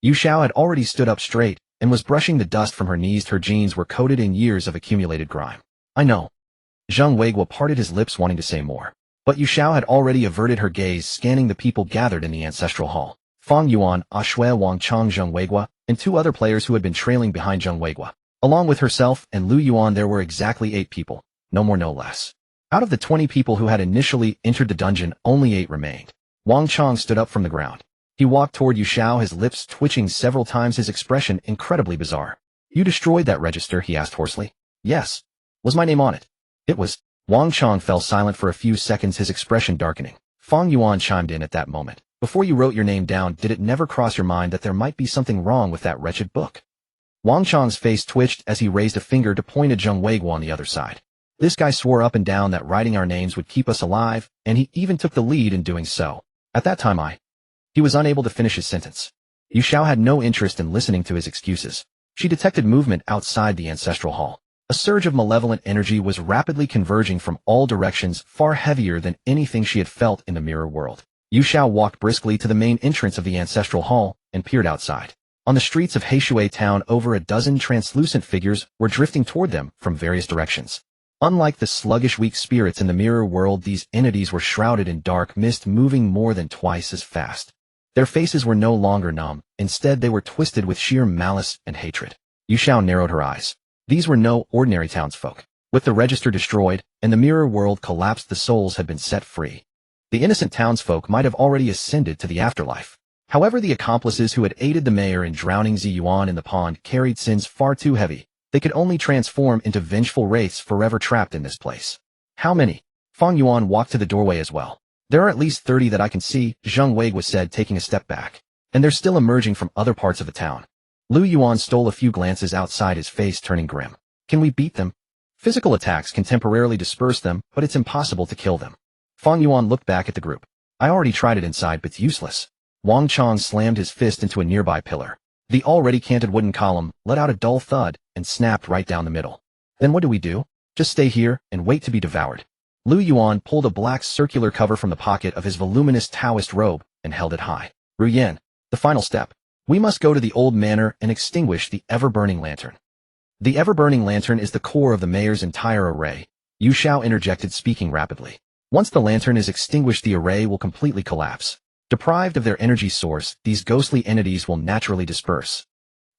Yu Xiao had already stood up straight and was brushing the dust from her knees. Her jeans were coated in years of accumulated grime. I know. Zheng Weiguo parted his lips, wanting to say more. But Yu Xiao had already averted her gaze, scanning the people gathered in the ancestral hall. Fang Yuan, Ah Shui, Wang Chong, Zheng Weiguo, and two other players who had been trailing behind Zheng Weiguo. Along with herself and Liu Yuan, there were exactly 8 people, no more no less. Out of the 20 people who had initially entered the dungeon, only 8 remained. Wang Chong stood up from the ground. He walked toward Yu Xiao, his lips twitching several times, his expression incredibly bizarre. You destroyed that register? He asked hoarsely. Yes. Was my name on it? It was. Wang Chong fell silent for a few seconds, his expression darkening. Fang Yuan chimed in at that moment. Before you wrote your name down, did it never cross your mind that there might be something wrong with that wretched book? Wang Chong's face twitched as he raised a finger to point at Zheng Weiguo on the other side. This guy swore up and down that writing our names would keep us alive, and he even took the lead in doing so. At that time He was unable to finish his sentence. Yu Xiao had no interest in listening to his excuses. She detected movement outside the ancestral hall. A surge of malevolent energy was rapidly converging from all directions, far heavier than anything she had felt in the mirror world. Yu Xiao walked briskly to the main entrance of the ancestral hall and peered outside. On the streets of Heishui town, over a dozen translucent figures were drifting toward them from various directions. Unlike the sluggish, weak spirits in the mirror world, these entities were shrouded in dark mist, moving more than twice as fast. Their faces were no longer numb. Instead, they were twisted with sheer malice and hatred. Yu Xiao narrowed her eyes. These were no ordinary townsfolk. With the register destroyed and the mirror world collapsed, the souls had been set free. The innocent townsfolk might have already ascended to the afterlife. However, the accomplices who had aided the mayor in drowning Zi Yuan in the pond carried sins far too heavy. They could only transform into vengeful wraiths forever trapped in this place. How many? Fang Yuan walked to the doorway as well. There are at least 30 that I can see, Zheng Weiguo said, taking a step back. And they're still emerging from other parts of the town. Liu Yuan stole a few glances outside, his face turning grim. Can we beat them? Physical attacks can temporarily disperse them, but it's impossible to kill them. Fang Yuan looked back at the group. I already tried it inside, but it's useless. Wang Chong slammed his fist into a nearby pillar. The already canted wooden column let out a dull thud and snapped right down the middle. Then what do? Just stay here and wait to be devoured. Liu Yuan pulled a black circular cover from the pocket of his voluminous Taoist robe and held it high. Ruyan, the final step. We must go to the old manor and extinguish the ever-burning lantern. The ever-burning lantern is the core of the mayor's entire array, Yu Xiao interjected, speaking rapidly. Once the lantern is extinguished, the array will completely collapse. Deprived of their energy source, these ghostly entities will naturally disperse.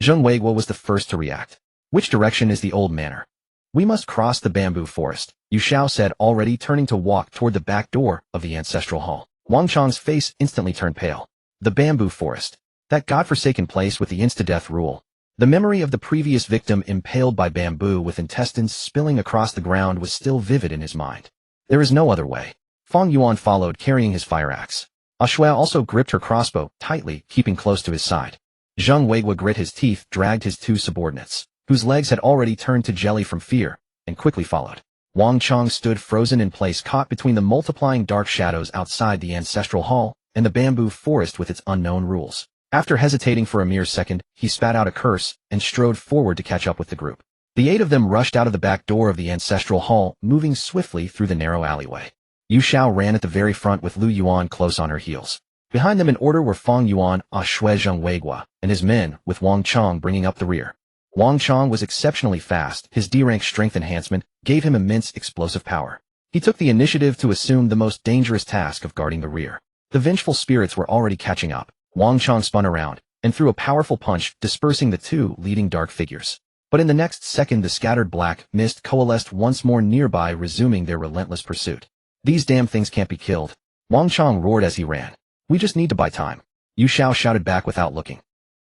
Zheng Weiguo was the first to react. Which direction is the old manor? We must cross the bamboo forest, Yu Xiao said, already turning to walk toward the back door of the ancestral hall. Wang Chang's face instantly turned pale. The bamboo forest. That godforsaken place with the insta-death rule. The memory of the previous victim impaled by bamboo with intestines spilling across the ground was still vivid in his mind. There is no other way. Feng Yuan followed, carrying his fire axe. Shui also gripped her crossbow tightly, keeping close to his side. Zheng Weigua grit his teeth, dragged his two subordinates, whose legs had already turned to jelly from fear, and quickly followed. Wang Chang stood frozen in place, caught between the multiplying dark shadows outside the ancestral hall and the bamboo forest with its unknown rules. After hesitating for a mere second, he spat out a curse and strode forward to catch up with the group. The 8 of them rushed out of the back door of the ancestral hall, moving swiftly through the narrow alleyway. Yu Xiao ran at the very front with Liu Ruyan close on her heels. Behind them in order were Feng Yuan, Shui, Zheng Weigua, and his men, with Wang Chang bringing up the rear. Wang Chang was exceptionally fast. His D-rank strength enhancement gave him immense explosive power. He took the initiative to assume the most dangerous task of guarding the rear. The vengeful spirits were already catching up. Wang Chang spun around and threw a powerful punch, dispersing the 2 leading dark figures. But in the next second, the scattered black mist coalesced once more nearby, resuming their relentless pursuit. These damn things can't be killed. Wang Chang roared as he ran. We just need to buy time. Yu Xiao shouted back without looking.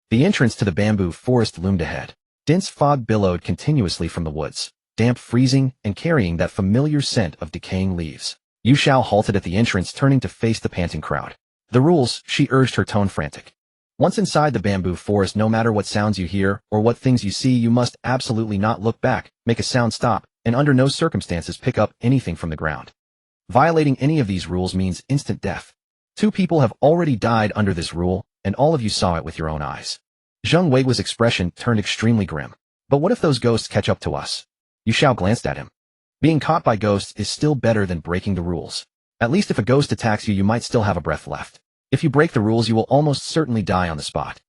The entrance to the bamboo forest loomed ahead. Dense fog billowed continuously from the woods, damp, freezing, and carrying that familiar scent of decaying leaves. Yu Xiao halted at the entrance, turning to face the panting crowd. The rules, she urged, her tone frantic. Once inside the bamboo forest, no matter what sounds you hear or what things you see, you must absolutely not look back, make a sound stop, and under no circumstances pick up anything from the ground. Violating any of these rules means instant death. 2 people have already died under this rule, and all of you saw it with your own eyes. Zheng Weigua's expression turned extremely grim. But what if those ghosts catch up to us? Yu Xiao glanced at him. Being caught by ghosts is still better than breaking the rules. At least if a ghost attacks you, you might still have a breath left. If you break the rules, you will almost certainly die on the spot.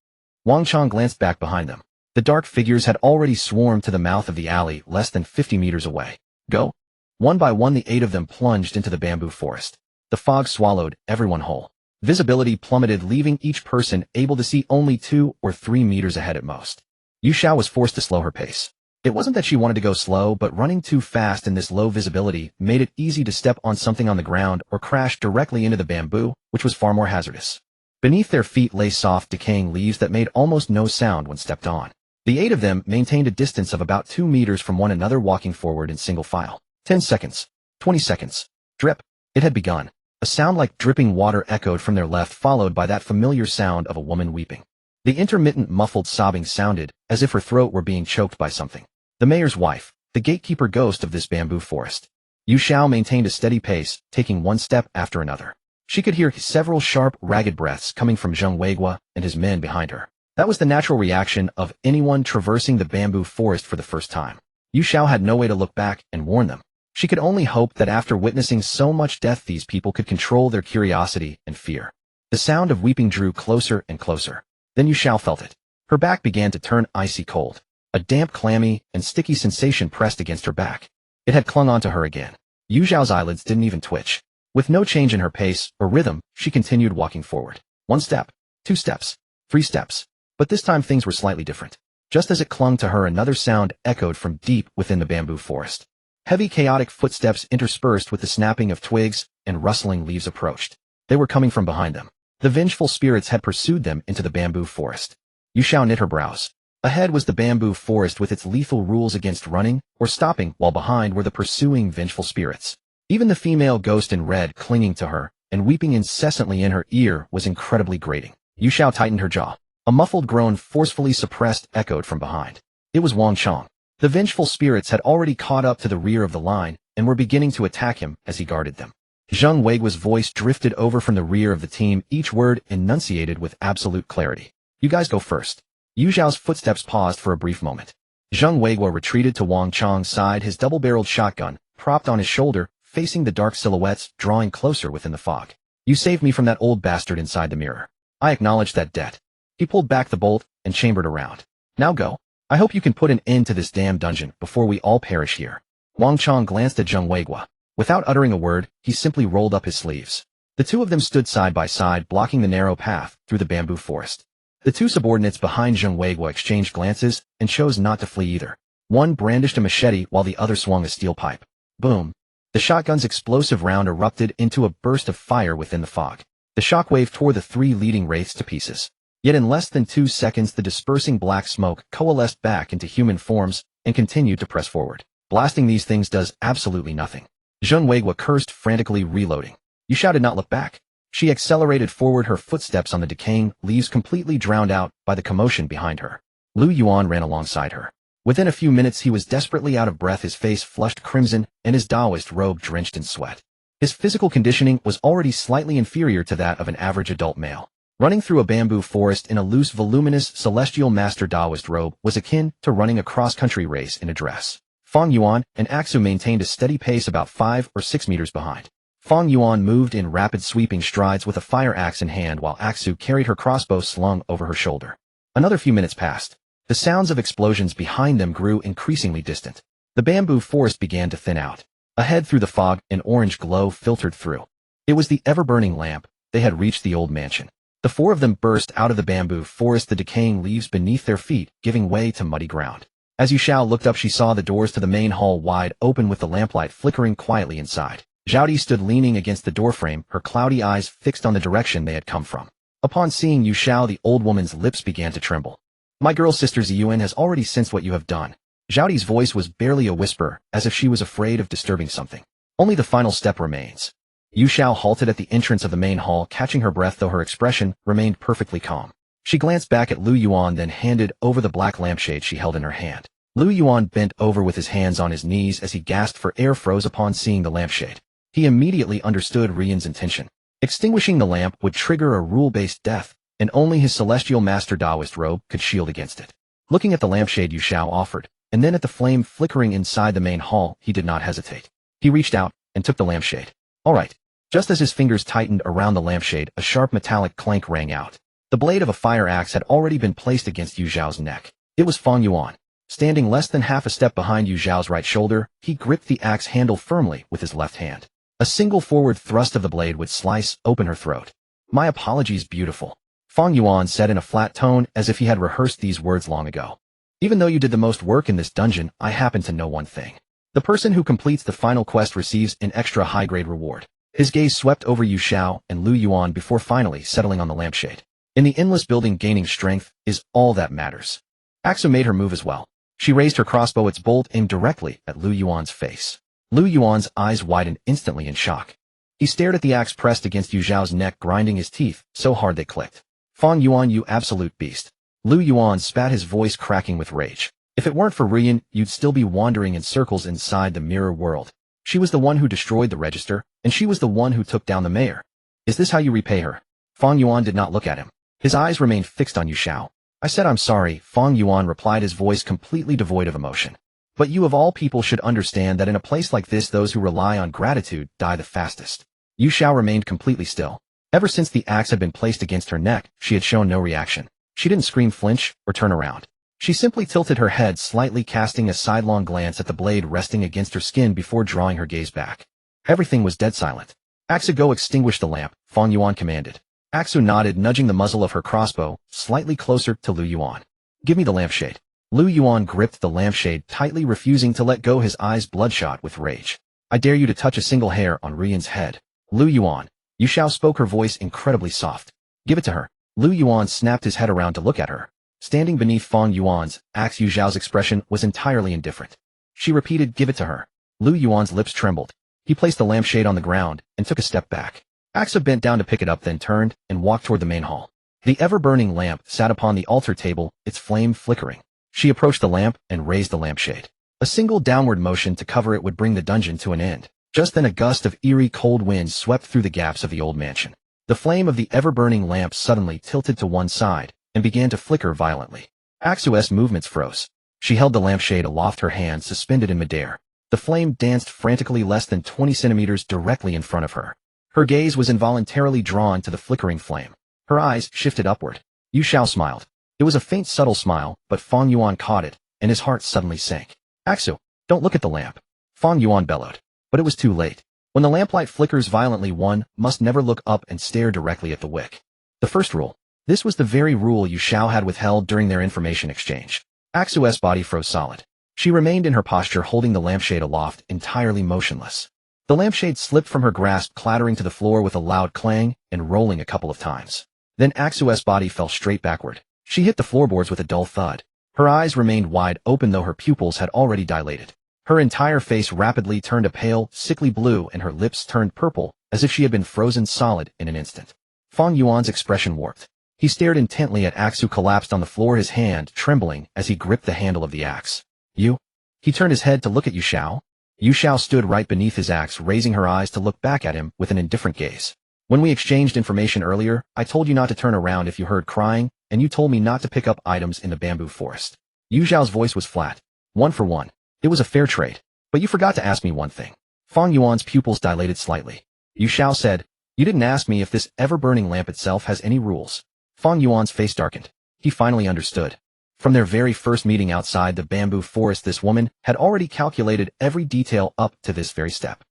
Wang Chang glanced back behind them. The dark figures had already swarmed to the mouth of the alley, less than 50 meters away. Go. One by one, the 8 of them plunged into the bamboo forest. The fog swallowed everyone whole. Visibility plummeted, leaving each person able to see only 2 or 3 meters ahead at most. Yu Xiao was forced to slow her pace. It wasn't that she wanted to go slow, but running too fast in this low visibility made it easy to step on something on the ground or crash directly into the bamboo, which was far more hazardous. Beneath their feet lay soft, decaying leaves that made almost no sound when stepped on. The 8 of them maintained a distance of about 2 meters from one another, walking forward in single file. 10 seconds. 20 seconds. Drip. It had begun. A sound like dripping water echoed from their left, followed by that familiar sound of a woman weeping. The intermittent muffled sobbing sounded as if her throat were being choked by something. The mayor's wife, the gatekeeper ghost of this bamboo forest. Yu Xiao maintained a steady pace, taking one step after another. She could hear several sharp, ragged breaths coming from Zheng Weigua and his men behind her. That was the natural reaction of anyone traversing the bamboo forest for the first time. Yu Xiao had no way to look back and warn them. She could only hope that after witnessing so much death, these people could control their curiosity and fear. The sound of weeping drew closer and closer. Then Yu Xiao felt it. Her back began to turn icy cold. A damp, clammy, and sticky sensation pressed against her back. It had clung onto her again. Yu Xiao's eyelids didn't even twitch. With no change in her pace or rhythm, she continued walking forward. 1 step, 2 steps, 3 steps. But this time things were slightly different. Just as it clung to her, another sound echoed from deep within the bamboo forest. Heavy, chaotic footsteps interspersed with the snapping of twigs and rustling leaves approached. They were coming from behind them. The vengeful spirits had pursued them into the bamboo forest. Yu Xiao knit her brows. Ahead was the bamboo forest with its lethal rules against running or stopping, while behind were the pursuing vengeful spirits. Even the female ghost in red, clinging to her and weeping incessantly in her ear, was incredibly grating. Yu Xiao tightened her jaw. A muffled groan, forcefully suppressed, echoed from behind. It was Wang Chang. The vengeful spirits had already caught up to the rear of the line and were beginning to attack him as he guarded them. Zheng Weigua's voice drifted over from the rear of the team, each word enunciated with absolute clarity. You guys go first. Yu Xiao's footsteps paused for a brief moment. Zheng Weigua retreated to Wang Chang's side, his double-barreled shotgun propped on his shoulder, facing the dark silhouettes drawing closer within the fog. You saved me from that old bastard inside the mirror. I acknowledge that debt. He pulled back the bolt and chambered around. Now go. I hope you can put an end to this damn dungeon before we all perish here. Wang Chang glanced at Zheng Weigua. Without uttering a word, he simply rolled up his sleeves. The 2 of them stood side by side, blocking the narrow path through the bamboo forest. The 2 subordinates behind Zheng Weigua exchanged glances and chose not to flee either. One brandished a machete while the other swung a steel pipe. Boom. The shotgun's explosive round erupted into a burst of fire within the fog. The shockwave tore the three leading wraiths to pieces. Yet in less than 2 seconds the dispersing black smoke coalesced back into human forms and continued to press forward. Blasting these things does absolutely nothing. Zheng Weiguo cursed, frantically reloading. Yu Xiao did not look back. She accelerated forward, her footsteps on the decaying leaves completely drowned out by the commotion behind her. Liu Yuan ran alongside her. Within a few minutes he was desperately out of breath, his face flushed crimson and his Taoist robe drenched in sweat. His physical conditioning was already slightly inferior to that of an average adult male. Running through a bamboo forest in a loose, voluminous, celestial master Taoist robe was akin to running a cross-country race in a dress. Fang Yuan and Axu maintained a steady pace about 5 or 6 meters behind. Fang Yuan moved in rapid sweeping strides with a fire axe in hand while Axu carried her crossbow slung over her shoulder. Another few minutes passed. The sounds of explosions behind them grew increasingly distant. The bamboo forest began to thin out. Ahead through the fog, an orange glow filtered through. It was the ever-burning lamp. They had reached the old mansion. The four of them burst out of the bamboo forest, the decaying leaves beneath their feet giving way to muddy ground. As Yu Xiao looked up, she saw the doors to the main hall wide open with the lamplight flickering quietly inside. Zhao stood leaning against the doorframe, her cloudy eyes fixed on the direction they had come from. Upon seeing Yu Xiao, the old woman's lips began to tremble. My girl sister Ziyuan has already sensed what you have done. Zhao's voice was barely a whisper, as if she was afraid of disturbing something. Only the final step remains. Yu Xiao halted at the entrance of the main hall, catching her breath, though her expression remained perfectly calm. She glanced back at Liu Yuan, then handed over the black lampshade she held in her hand. Liu Yuan bent over with his hands on his knees as he gasped for air, froze upon seeing the lampshade. He immediately understood Ruyan's intention. Extinguishing the lamp would trigger a rule-based death, and only his celestial master Taoist robe could shield against it. Looking at the lampshade Yu Xiao offered, and then at the flame flickering inside the main hall, he did not hesitate. He reached out and took the lampshade. All right. Just as his fingers tightened around the lampshade, a sharp metallic clank rang out. The blade of a fire axe had already been placed against Yu Xiao's neck. It was Fang Yuan. Standing less than half a step behind Yu Xiao's right shoulder, he gripped the axe handle firmly with his left hand. A single forward thrust of the blade would slice open her throat. My apologies, beautiful. Fang Yuan said in a flat tone, as if he had rehearsed these words long ago. Even though you did the most work in this dungeon, I happen to know one thing. The person who completes the final quest receives an extra high-grade reward. His gaze swept over Yu Xiao and Liu Yuan before finally settling on the lampshade. In the endless building, gaining strength is all that matters. Axu made her move as well. She raised her crossbow, its bolt aimed directly at Liu Yuan's face. Liu Yuan's eyes widened instantly in shock. He stared at the axe pressed against Yu Xiao's neck, grinding his teeth so hard they clicked. Fang Yuan, you absolute beast. Liu Yuan spat, his voice cracking with rage. If it weren't for Ruyan, you'd still be wandering in circles inside the mirror world. She was the one who destroyed the register, and she was the one who took down the mayor. Is this how you repay her? Fang Yuan did not look at him. His eyes remained fixed on Yu Xiao. I said I'm sorry, Fang Yuan replied, his voice completely devoid of emotion. But you of all people should understand that in a place like this, those who rely on gratitude die the fastest. Yu Xiao remained completely still. Ever since the axe had been placed against her neck, she had shown no reaction. She didn't scream, flinch, or turn around. She simply tilted her head slightly, casting a sidelong glance at the blade resting against her skin before drawing her gaze back. Everything was dead silent. Axu, go extinguish the lamp, Fang Yuan commanded. Axu nodded, nudging the muzzle of her crossbow slightly closer to Liu Yuan. Give me the lampshade. Liu Yuan gripped the lampshade tightly, refusing to let go, his eyes bloodshot with rage. I dare you to touch a single hair on Ruyan's head. Liu Yuan. Yu Xiao spoke, her voice incredibly soft. Give it to her. Liu Yuan snapped his head around to look at her. Standing beneath Fang Yuan's axe, Yu Xiao's expression was entirely indifferent. She repeated, give it to her. Liu Yuan's lips trembled. He placed the lampshade on the ground and took a step back. Axu bent down to pick it up, then turned and walked toward the main hall. The ever-burning lamp sat upon the altar table, its flame flickering. She approached the lamp and raised the lampshade. A single downward motion to cover it would bring the dungeon to an end. Just then a gust of eerie cold wind swept through the gaps of the old mansion. The flame of the ever-burning lamp suddenly tilted to one side and began to flicker violently. Axu's movements froze. She held the lampshade aloft, her hand suspended in midair. The flame danced frantically less than 20 centimeters directly in front of her. Her gaze was involuntarily drawn to the flickering flame. Her eyes shifted upward. Yu Xiao smiled. It was a faint, subtle smile, but Fang Yuan caught it, and his heart suddenly sank. Axu, don't look at the lamp. Fang Yuan bellowed. But it was too late. When the lamplight flickers violently, one must never look up and stare directly at the wick. The first rule. This was the very rule Yu Xiao had withheld during their information exchange. Axu's body froze solid. She remained in her posture holding the lampshade aloft, entirely motionless. The lampshade slipped from her grasp, clattering to the floor with a loud clang and rolling a couple of times. Then Aksu's body fell straight backward. She hit the floorboards with a dull thud. Her eyes remained wide open though her pupils had already dilated. Her entire face rapidly turned a pale, sickly blue and her lips turned purple, as if she had been frozen solid in an instant. Fang Yuan's expression warped. He stared intently at Aksu collapsed on the floor, his hand trembling as he gripped the handle of the axe. You? He turned his head to look at Yu Xiao. Yu Xiao stood right beneath his axe, raising her eyes to look back at him with an indifferent gaze. When we exchanged information earlier, I told you not to turn around if you heard crying, and you told me not to pick up items in the bamboo forest. Yu Xiao's voice was flat. 1 for 1. It was a fair trade. But you forgot to ask me one thing. Fang Yuan's pupils dilated slightly. Yu Xiao said, you didn't ask me if this ever-burning lamp itself has any rules. Fang Yuan's face darkened. He finally understood. From their very first meeting outside the bamboo forest, this woman had already calculated every detail up to this very step.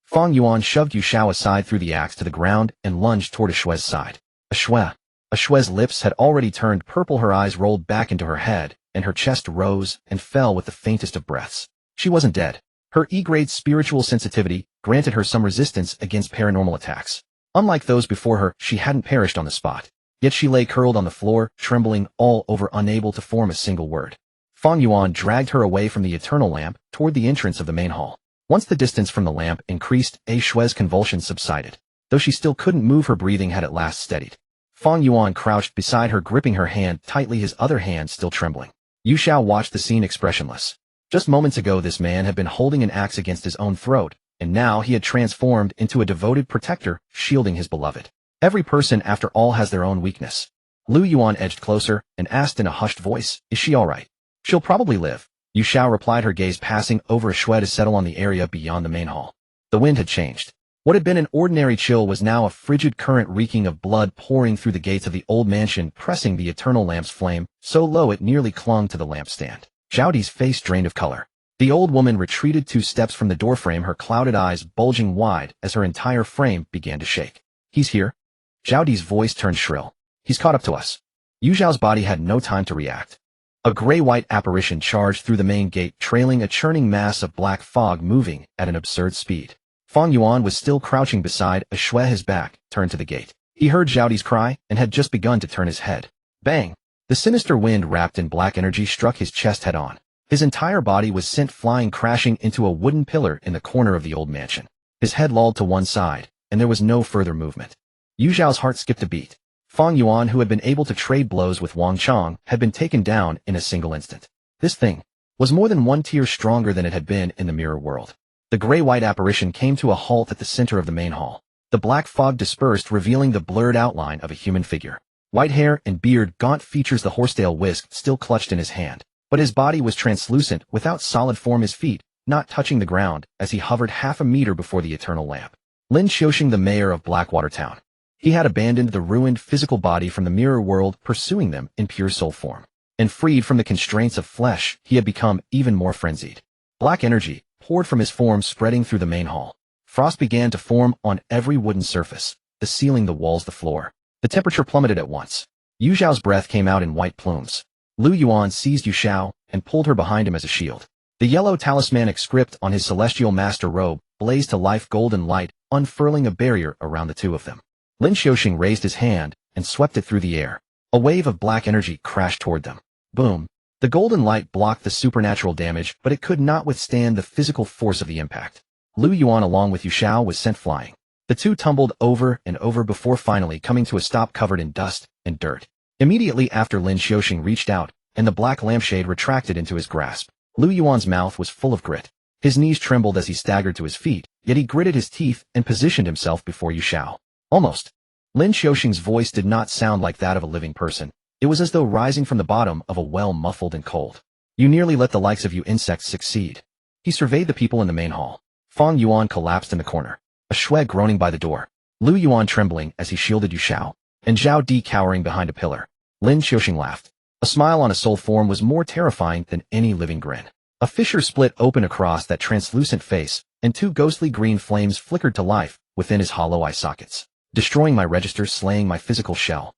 Fang Yuan shoved Yu Xiao aside, threw the axe to the ground, and lunged toward Shue's side. Shue's lips had already turned purple, her eyes rolled back into her head, and her chest rose and fell with the faintest of breaths. She wasn't dead. Her E-grade spiritual sensitivity granted her some resistance against paranormal attacks. Unlike those before her, she hadn't perished on the spot. Yet she lay curled on the floor, trembling all over, unable to form a single word. Fang Yuan dragged her away from the eternal lamp toward the entrance of the main hall. Once the distance from the lamp increased, Shue's convulsions subsided. Though she still couldn't move, her breathing had at last steadied. Fang Yuan crouched beside her, gripping her hand tightly, his other hand still trembling. Yu Xiao watched the scene expressionless. Just moments ago this man had been holding an axe against his own throat, and now he had transformed into a devoted protector, shielding his beloved. Every person, after all, has their own weakness. Liu Yuan edged closer and asked in a hushed voice, is she all right? She'll probably live. Yu Xiao replied, her gaze passing over Shui to settle on the area beyond the main hall. The wind had changed. What had been an ordinary chill was now a frigid current reeking of blood, pouring through the gates of the old mansion, pressing the eternal lamp's flame so low it nearly clung to the lampstand. Zhao Di's face drained of color. The old woman retreated 2 steps from the doorframe, her clouded eyes bulging wide as her entire frame began to shake. He's here. Zhao Di's voice turned shrill. He's caught up to us. Yu Xiao's body had no time to react. A gray-white apparition charged through the main gate, trailing a churning mass of black fog moving at an absurd speed. Fang Yuan was still crouching beside Shui, his back turned to the gate. He heard Zhao Di's cry and had just begun to turn his head. Bang! The sinister wind wrapped in black energy struck his chest head-on. His entire body was sent flying, crashing into a wooden pillar in the corner of the old mansion. His head lolled to one side, and there was no further movement. Yu Xiao's heart skipped a beat. Fang Yuan, who had been able to trade blows with Wang Chong, had been taken down in a single instant. This thing was more than 1 tier stronger than it had been in the mirror world. The gray-white apparition came to a halt at the center of the main hall. The black fog dispersed, revealing the blurred outline of a human figure. White hair and beard, gaunt features, the horsetail whisk still clutched in his hand. But his body was translucent, without solid form, his feet not touching the ground as he hovered half a meter before the eternal lamp. Lin Xiaoxing, the mayor of Blackwater Town. He had abandoned the ruined physical body from the mirror world, pursuing them in pure soul form. And freed from the constraints of flesh, he had become even more frenzied. Black energy poured from his form, spreading through the main hall. Frost began to form on every wooden surface, the ceiling, the walls, the floor. The temperature plummeted at once. Yu Xiao's breath came out in white plumes. Liu Yuan seized Yu Xiao and pulled her behind him as a shield. The yellow talismanic script on his celestial master robe blazed to life, golden light unfurling a barrier around the two of them. Lin Xiaoxing raised his hand and swept it through the air. A wave of black energy crashed toward them. Boom! The golden light blocked the supernatural damage, but it could not withstand the physical force of the impact. Liu Yuan, along with Yu Xiao, was sent flying. The two tumbled over and over before finally coming to a stop, covered in dust and dirt. Immediately after, Lin Xiaoxing reached out, and the black lampshade retracted into his grasp. Liu Yuan's mouth was full of grit. His knees trembled as he staggered to his feet, yet he gritted his teeth and positioned himself before Yu Xiao. Almost. Lin Xiaoxing's voice did not sound like that of a living person. It was as though rising from the bottom of a well, muffled and cold. You nearly let the likes of you insects succeed. He surveyed the people in the main hall. Fang Yuan collapsed in the corner. A Shui groaning by the door. Liu Yuan trembling as he shielded Yu Xiao. And Zhao Di cowering behind a pillar. Lin Xiaoxing laughed. A smile on a soul form was more terrifying than any living grin. A fissure split open across that translucent face, and two ghostly green flames flickered to life within his hollow eye sockets, destroying my register, slaying my physical shell.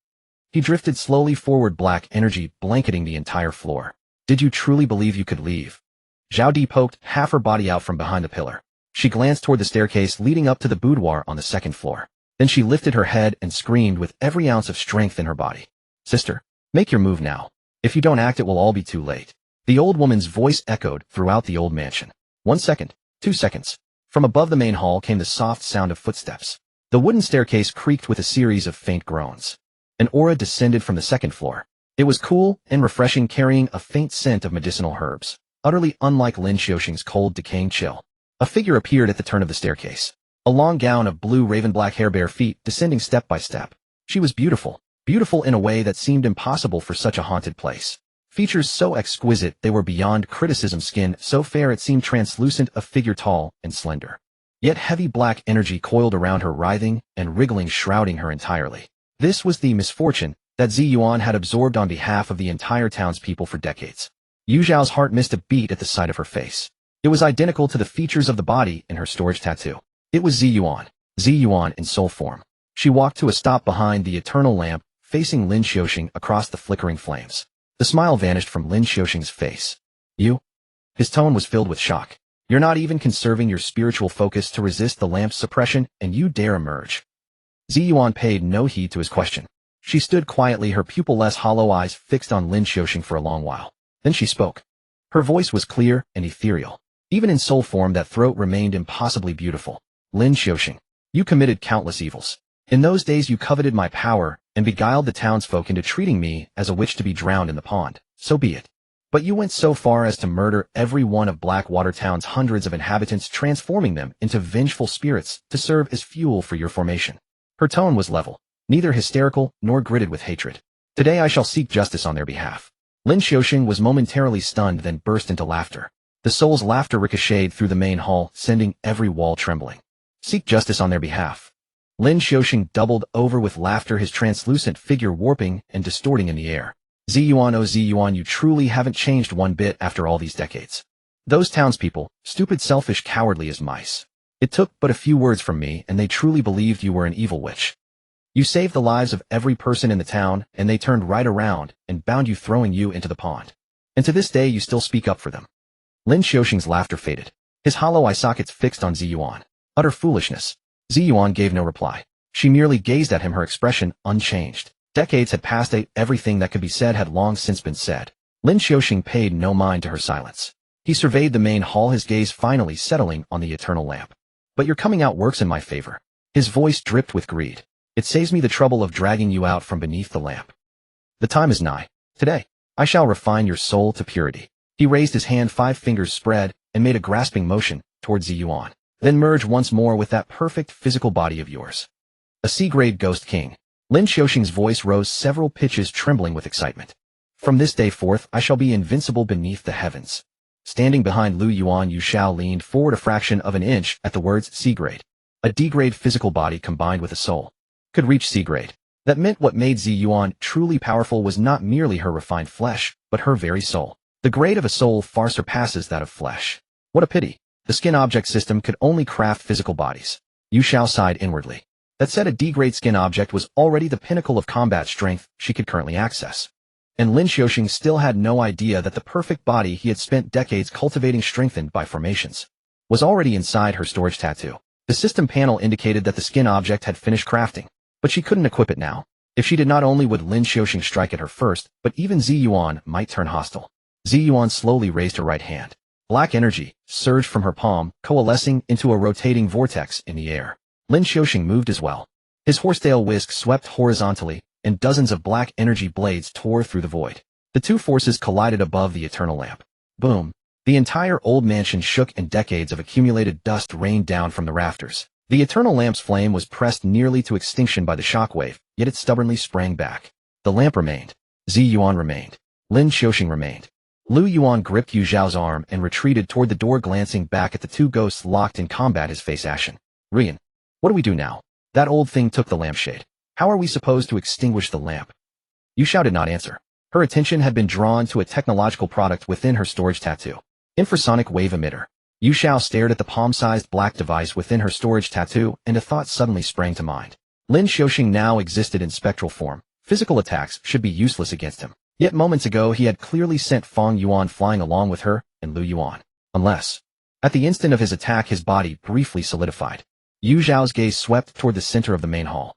He drifted slowly forward, black energy blanketing the entire floor. Did you truly believe you could leave? Zhao Di poked half her body out from behind the pillar. She glanced toward the staircase leading up to the boudoir on the second floor. Then she lifted her head and screamed with every ounce of strength in her body. Sister, make your move now. If you don't act, it will all be too late. The old woman's voice echoed throughout the old mansion. 1 second, 2 seconds. From above the main hall came the soft sound of footsteps. The wooden staircase creaked with a series of faint groans. An aura descended from the second floor. It was cool and refreshing, carrying a faint scent of medicinal herbs, utterly unlike Lin Xiaoxing's cold, decaying chill. A figure appeared at the turn of the staircase. A long gown of blue raven-black hair, bare feet, descending step by step. She was beautiful. Beautiful in a way that seemed impossible for such a haunted place. Features so exquisite they were beyond criticism, skin so fair it seemed translucent, a figure tall and slender. Yet heavy black energy coiled around her, writhing and wriggling, shrouding her entirely. This was the misfortune that Zi Yuan had absorbed on behalf of the entire townspeople for decades. Yu Xiao's heart missed a beat at the sight of her face. It was identical to the features of the body in her storage tattoo. It was Zi Yuan in soul form. She walked to a stop behind the eternal lamp, facing Lin Xiaoxing across the flickering flames. The smile vanished from Lin Xiaoxing's face. You? His tone was filled with shock. You're not even conserving your spiritual focus to resist the lamp's suppression, and you dare emerge. Zi Yuan paid no heed to his question. She stood quietly, her pupil-less hollow eyes fixed on Lin Xiaoxing for a long while. Then she spoke. Her voice was clear and ethereal. Even in soul form, that throat remained impossibly beautiful. Lin Xiaoxing, you committed countless evils. In those days you coveted my power and beguiled the townsfolk into treating me as a witch to be drowned in the pond. So be it. But you went so far as to murder every one of Blackwater Town's hundreds of inhabitants, transforming them into vengeful spirits to serve as fuel for your formation. Her tone was level, neither hysterical nor gritted with hatred. Today I shall seek justice on their behalf. Lin Xiaoxing was momentarily stunned, then burst into laughter. The soul's laughter ricocheted through the main hall, sending every wall trembling. Seek justice on their behalf. Lin Xiaoxing doubled over with laughter, his translucent figure warping and distorting in the air. Zi Yuan, oh Zi Yuan, you truly haven't changed one bit after all these decades. Those townspeople, stupid, selfish, cowardly as mice. It took but a few words from me and they truly believed you were an evil witch. You saved the lives of every person in the town and they turned right around and bound you, throwing you into the pond. And to this day you still speak up for them. Lin Xiaoxing's laughter faded. His hollow eye sockets fixed on Zi Yuan. Utter foolishness. Zi Yuan gave no reply. She merely gazed at him, her expression unchanged. Decades had passed, everything that could be said had long since been said. Lin Xiaoxing paid no mind to her silence. He surveyed the main hall, his gaze finally settling on the eternal lamp. But your coming out works in my favor. His voice dripped with greed. It saves me the trouble of dragging you out from beneath the lamp. The time is nigh. Today, I shall refine your soul to purity. He raised his hand, 5 fingers spread, and made a grasping motion towards Zi Yuan. Then merge once more with that perfect physical body of yours. A C-grade ghost king. Lin Xiaoxing's voice rose several pitches, trembling with excitement. From this day forth, I shall be invincible beneath the heavens. Standing behind Liu Yuan, Yu Xiao leaned forward a fraction of an inch at the words C-grade. A D-grade physical body combined with a soul could reach C-grade. That meant what made Zi Yuan truly powerful was not merely her refined flesh, but her very soul. The grade of a soul far surpasses that of flesh. What a pity. The skin object system could only craft physical bodies. Yu Xiao sighed inwardly. That said, a D-grade skin object was already the pinnacle of combat strength she could currently access. And Lin Xiaoxing still had no idea that the perfect body he had spent decades cultivating, strengthened by formations, was already inside her storage tattoo. The system panel indicated that the skin object had finished crafting, but she couldn't equip it now. If she did, not only would Lin Xiaoxing strike at her first, but even Zi Yuan might turn hostile. Zi Yuan slowly raised her right hand. Black energy surged from her palm, coalescing into a rotating vortex in the air. Lin Xiaoxing moved as well. His horsetail whisk swept horizontally, and dozens of black energy blades tore through the void. The two forces collided above the eternal lamp. Boom! The entire old mansion shook and decades of accumulated dust rained down from the rafters. The eternal lamp's flame was pressed nearly to extinction by the shockwave, yet it stubbornly sprang back. The lamp remained. Zi Yuan remained. Lin Xiaoxing remained. Liu Yuan gripped Yu Xiao's arm and retreated toward the door, glancing back at the two ghosts locked in combat, his face ashen. Ruyan, what do we do now? That old thing took the lampshade. How are we supposed to extinguish the lamp? Yu Xiao did not answer. Her attention had been drawn to a technological product within her storage tattoo. Infrasonic wave emitter. Yu Xiao stared at the palm-sized black device within her storage tattoo, and a thought suddenly sprang to mind. Lin Xiaoxing now existed in spectral form. Physical attacks should be useless against him. Yet moments ago he had clearly sent Fang Yuan flying along with her and Liu Yuan. Unless. At the instant of his attack, his body briefly solidified. Yu Xiao's gaze swept toward the center of the main hall.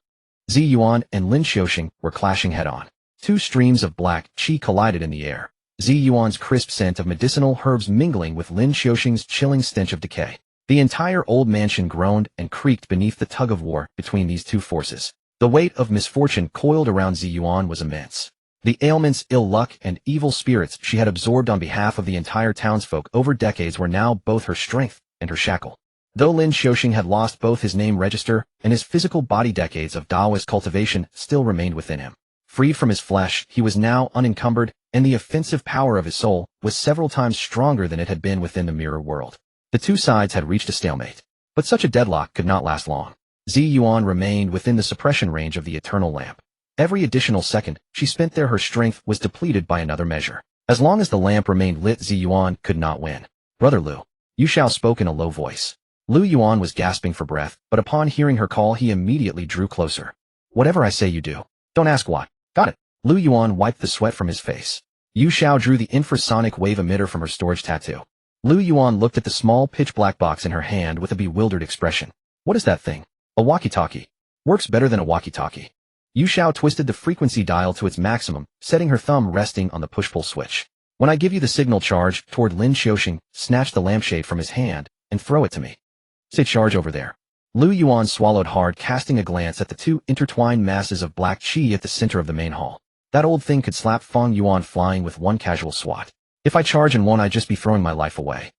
Zi Yuan and Lin Xiaoxing were clashing head-on. Two streams of black qi collided in the air. Zi Yuan's crisp scent of medicinal herbs mingling with Lin Xiaoxing's chilling stench of decay. The entire old mansion groaned and creaked beneath the tug-of-war between these two forces. The weight of misfortune coiled around Zi Yuan was immense. The ailments, ill luck, and evil spirits she had absorbed on behalf of the entire townsfolk over decades were now both her strength and her shackle. Though Lin Xiaoxing had lost both his name register and his physical body, decades of Taoist cultivation still remained within him. Freed from his flesh, he was now unencumbered, and the offensive power of his soul was several times stronger than it had been within the mirror world. The two sides had reached a stalemate. But such a deadlock could not last long. Zi Yuan remained within the suppression range of the eternal lamp. Every additional second she spent there, her strength was depleted by another measure. As long as the lamp remained lit, Zi Yuan could not win. "Brother Liu," Yu Xiao spoke in a low voice. Liu Yuan was gasping for breath, but upon hearing her call he immediately drew closer. "Whatever I say you do. Don't ask what." "Got it." Liu Yuan wiped the sweat from his face. Yu Xiao drew the infrasonic wave emitter from her storage tattoo. Liu Yuan looked at the small pitch-black box in her hand with a bewildered expression. "What is that thing?" "A walkie-talkie. Works better than a walkie-talkie." Yu Xiao twisted the frequency dial to its maximum, setting her thumb resting on the push-pull switch. "When I give you the signal, charge toward Lin Xiaoxing, snatch the lampshade from his hand, and throw it to me." "Say charge over there." Liu Yuan swallowed hard, casting a glance at the two intertwined masses of black qi at the center of the main hall. That old thing could slap Feng Yuan flying with one casual swat. "If I charge and won't, I'd just be throwing my life away."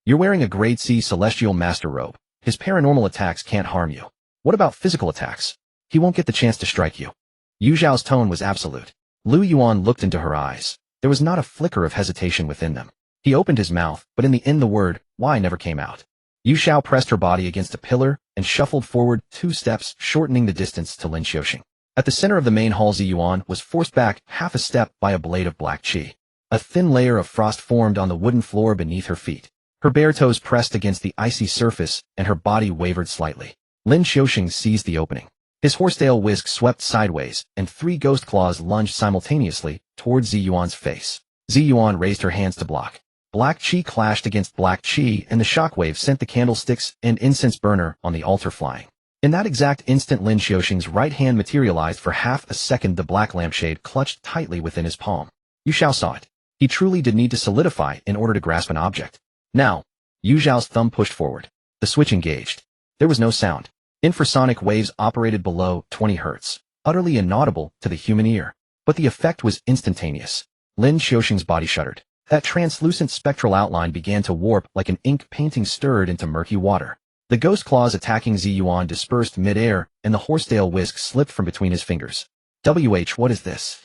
"You're wearing a grade C celestial master robe. His paranormal attacks can't harm you. What about physical attacks? He won't get the chance to strike you." Yu Xiao's tone was absolute. Liu Yuan looked into her eyes. There was not a flicker of hesitation within them. He opened his mouth, but in the end the word, "why," never came out. Yu Xiao pressed her body against a pillar and shuffled forward 2 steps, shortening the distance to Lin Xiaoxing. At the center of the main hall, Zi Yuan was forced back half a step by a blade of black qi. A thin layer of frost formed on the wooden floor beneath her feet. Her bare toes pressed against the icy surface, and her body wavered slightly. Lin Xiaoxing seized the opening. His horsetail whisk swept sideways, and 3 ghost claws lunged simultaneously towards Zi Yuan's face. Zi Yuan raised her hands to block. Black qi clashed against black qi, and the shockwave sent the candlesticks and incense burner on the altar flying. In that exact instant, Lin Xiaoxing's right hand materialized. For half a second, the black lampshade clutched tightly within his palm. Yu Xiao saw it. He truly did need to solidify in order to grasp an object. Now, Yu Xiao's thumb pushed forward. The switch engaged. There was no sound. Infrasonic waves operated below 20 Hz, utterly inaudible to the human ear. But the effect was instantaneous. Lin Xiaoxing's body shuddered. That translucent spectral outline began to warp like an ink painting stirred into murky water. The ghost claws attacking Zi Yuan dispersed mid-air, and the horsetail whisk slipped from between his fingers. What is this?"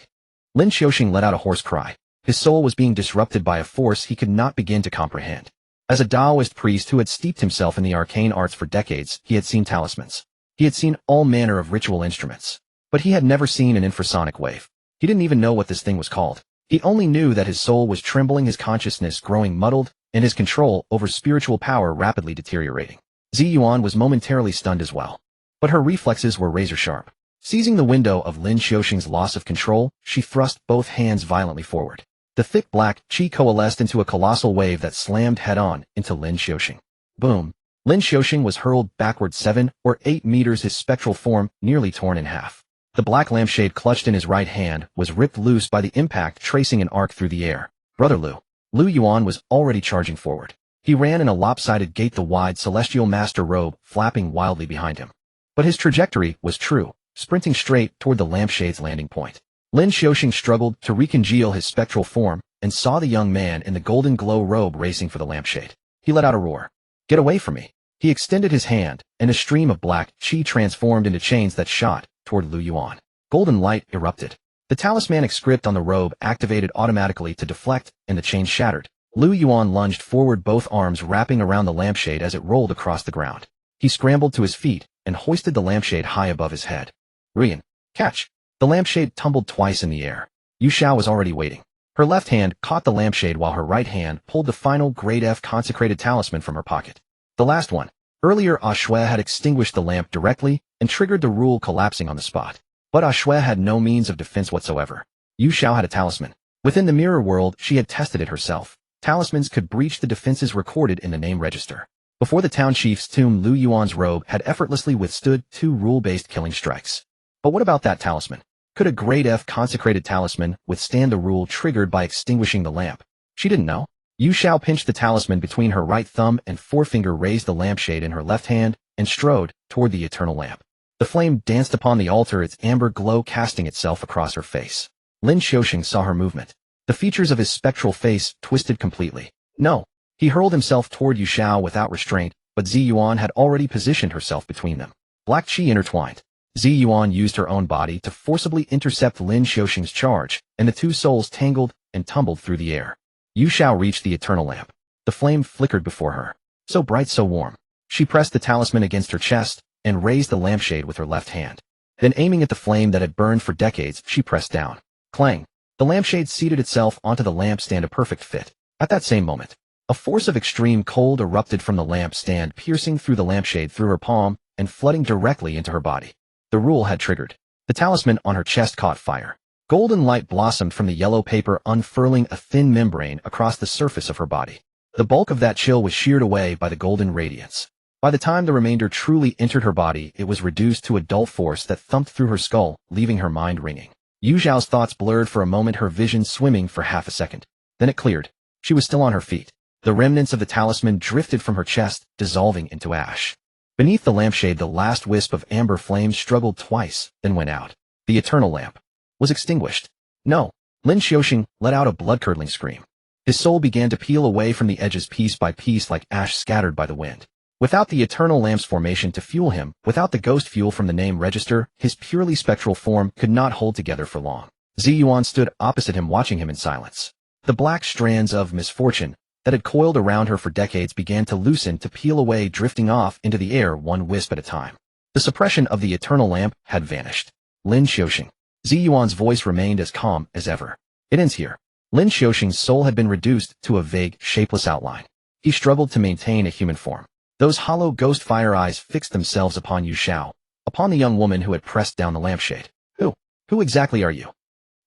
Lin Xiaoxing let out a hoarse cry. His soul was being disrupted by a force he could not begin to comprehend. As a Taoist priest who had steeped himself in the arcane arts for decades, he had seen talismans. He had seen all manner of ritual instruments. But he had never seen an infrasonic wave. He didn't even know what this thing was called. He only knew that his soul was trembling, his consciousness growing muddled, and his control over spiritual power rapidly deteriorating. Zi Yuan was momentarily stunned as well. But her reflexes were razor-sharp. Seizing the window of Lin Xiaoxing's loss of control, she thrust both hands violently forward. The thick black qi coalesced into a colossal wave that slammed head-on into Lin Xiaoxing. Boom! Lin Xiaoxing was hurled backward 7 or 8 meters, his spectral form nearly torn in half. The black lampshade clutched in his right hand was ripped loose by the impact, tracing an arc through the air. "Brother Liu." Liu Yuan was already charging forward. He ran in a lopsided gait, the wide celestial master robe flapping wildly behind him. But his trajectory was true, sprinting straight toward the lampshade's landing point. Lin Xiaoxing struggled to recongeal his spectral form and saw the young man in the golden glow robe racing for the lampshade. He let out a roar. "Get away from me." He extended his hand, and a stream of black qi transformed into chains that shot toward Liu Yuan. Golden light erupted. The talismanic script on the robe activated automatically to deflect, and the chains shattered. Liu Yuan lunged forward, both arms wrapping around the lampshade as it rolled across the ground. He scrambled to his feet and hoisted the lampshade high above his head. "Ruyan, catch!" The lampshade tumbled twice in the air. Yu Xiao was already waiting. Her left hand caught the lampshade while her right hand pulled the final grade F consecrated talisman from her pocket. The last one. Earlier, Ashue had extinguished the lamp directly and triggered the rule, collapsing on the spot. But Ashue had no means of defense whatsoever. Yu Xiao had a talisman. Within the mirror world, she had tested it herself. talismans could breach the defenses recorded in the name register. Before the town chief's tomb, Liu Yuan's robe had effortlessly withstood 2 rule-based killing strikes. But what about that talisman? Could a grade F consecrated talisman withstand the rule triggered by extinguishing the lamp? She didn't know. Yu Xiao pinched the talisman between her right thumb and forefinger, raised the lampshade in her left hand, and strode toward the eternal lamp. The flame danced upon the altar, its amber glow casting itself across her face. Lin Xiaoxing saw her movement. The features of his spectral face twisted completely. No. He hurled himself toward Yu Xiao without restraint, but Zi Yuan had already positioned herself between them. Black qi intertwined. Zi Yuan used her own body to forcibly intercept Lin Xiaoxing's charge, and the 2 souls tangled and tumbled through the air. Yu Xiao reached the eternal lamp. The flame flickered before her. So bright, so warm. She pressed the talisman against her chest and raised the lampshade with her left hand. Then, aiming at the flame that had burned for decades, she pressed down. Clang. The lampshade seated itself onto the lampstand, a perfect fit. At that same moment, a force of extreme cold erupted from the lampstand, piercing through the lampshade through her palm and flooding directly into her body. The rule had triggered. The talisman on her chest caught fire. Golden light blossomed from the yellow paper, unfurling a thin membrane across the surface of her body. The bulk of that chill was sheared away by the golden radiance. By the time the remainder truly entered her body, it was reduced to a dull force that thumped through her skull, leaving her mind ringing. Yu Xiao's thoughts blurred for a moment, her vision swimming for half a second. Then it cleared. She was still on her feet. The remnants of the talisman drifted from her chest, dissolving into ash. Beneath the lampshade, the last wisp of amber flame struggled twice, then went out. The eternal lamp was extinguished. No. Lin Xiaoxing let out a blood-curdling scream. His soul began to peel away from the edges piece by piece, like ash scattered by the wind. Without the eternal lamp's formation to fuel him, without the ghost fuel from the name register, his purely spectral form could not hold together for long. Zi Yuan stood opposite him, watching him in silence. The black strands of misfortune that had coiled around her for decades began to loosen, to peel away, drifting off into the air, one wisp at a time. The suppression of the eternal lamp had vanished. Lin Xiaoxing. Zi Yuan's voice remained as calm as ever. It ends here. Lin Xiaoxing's soul had been reduced to a vague, shapeless outline. He struggled to maintain a human form. Those hollow ghost fire eyes fixed themselves upon Yu Xiao, upon the young woman who had pressed down the lampshade. Who exactly are you?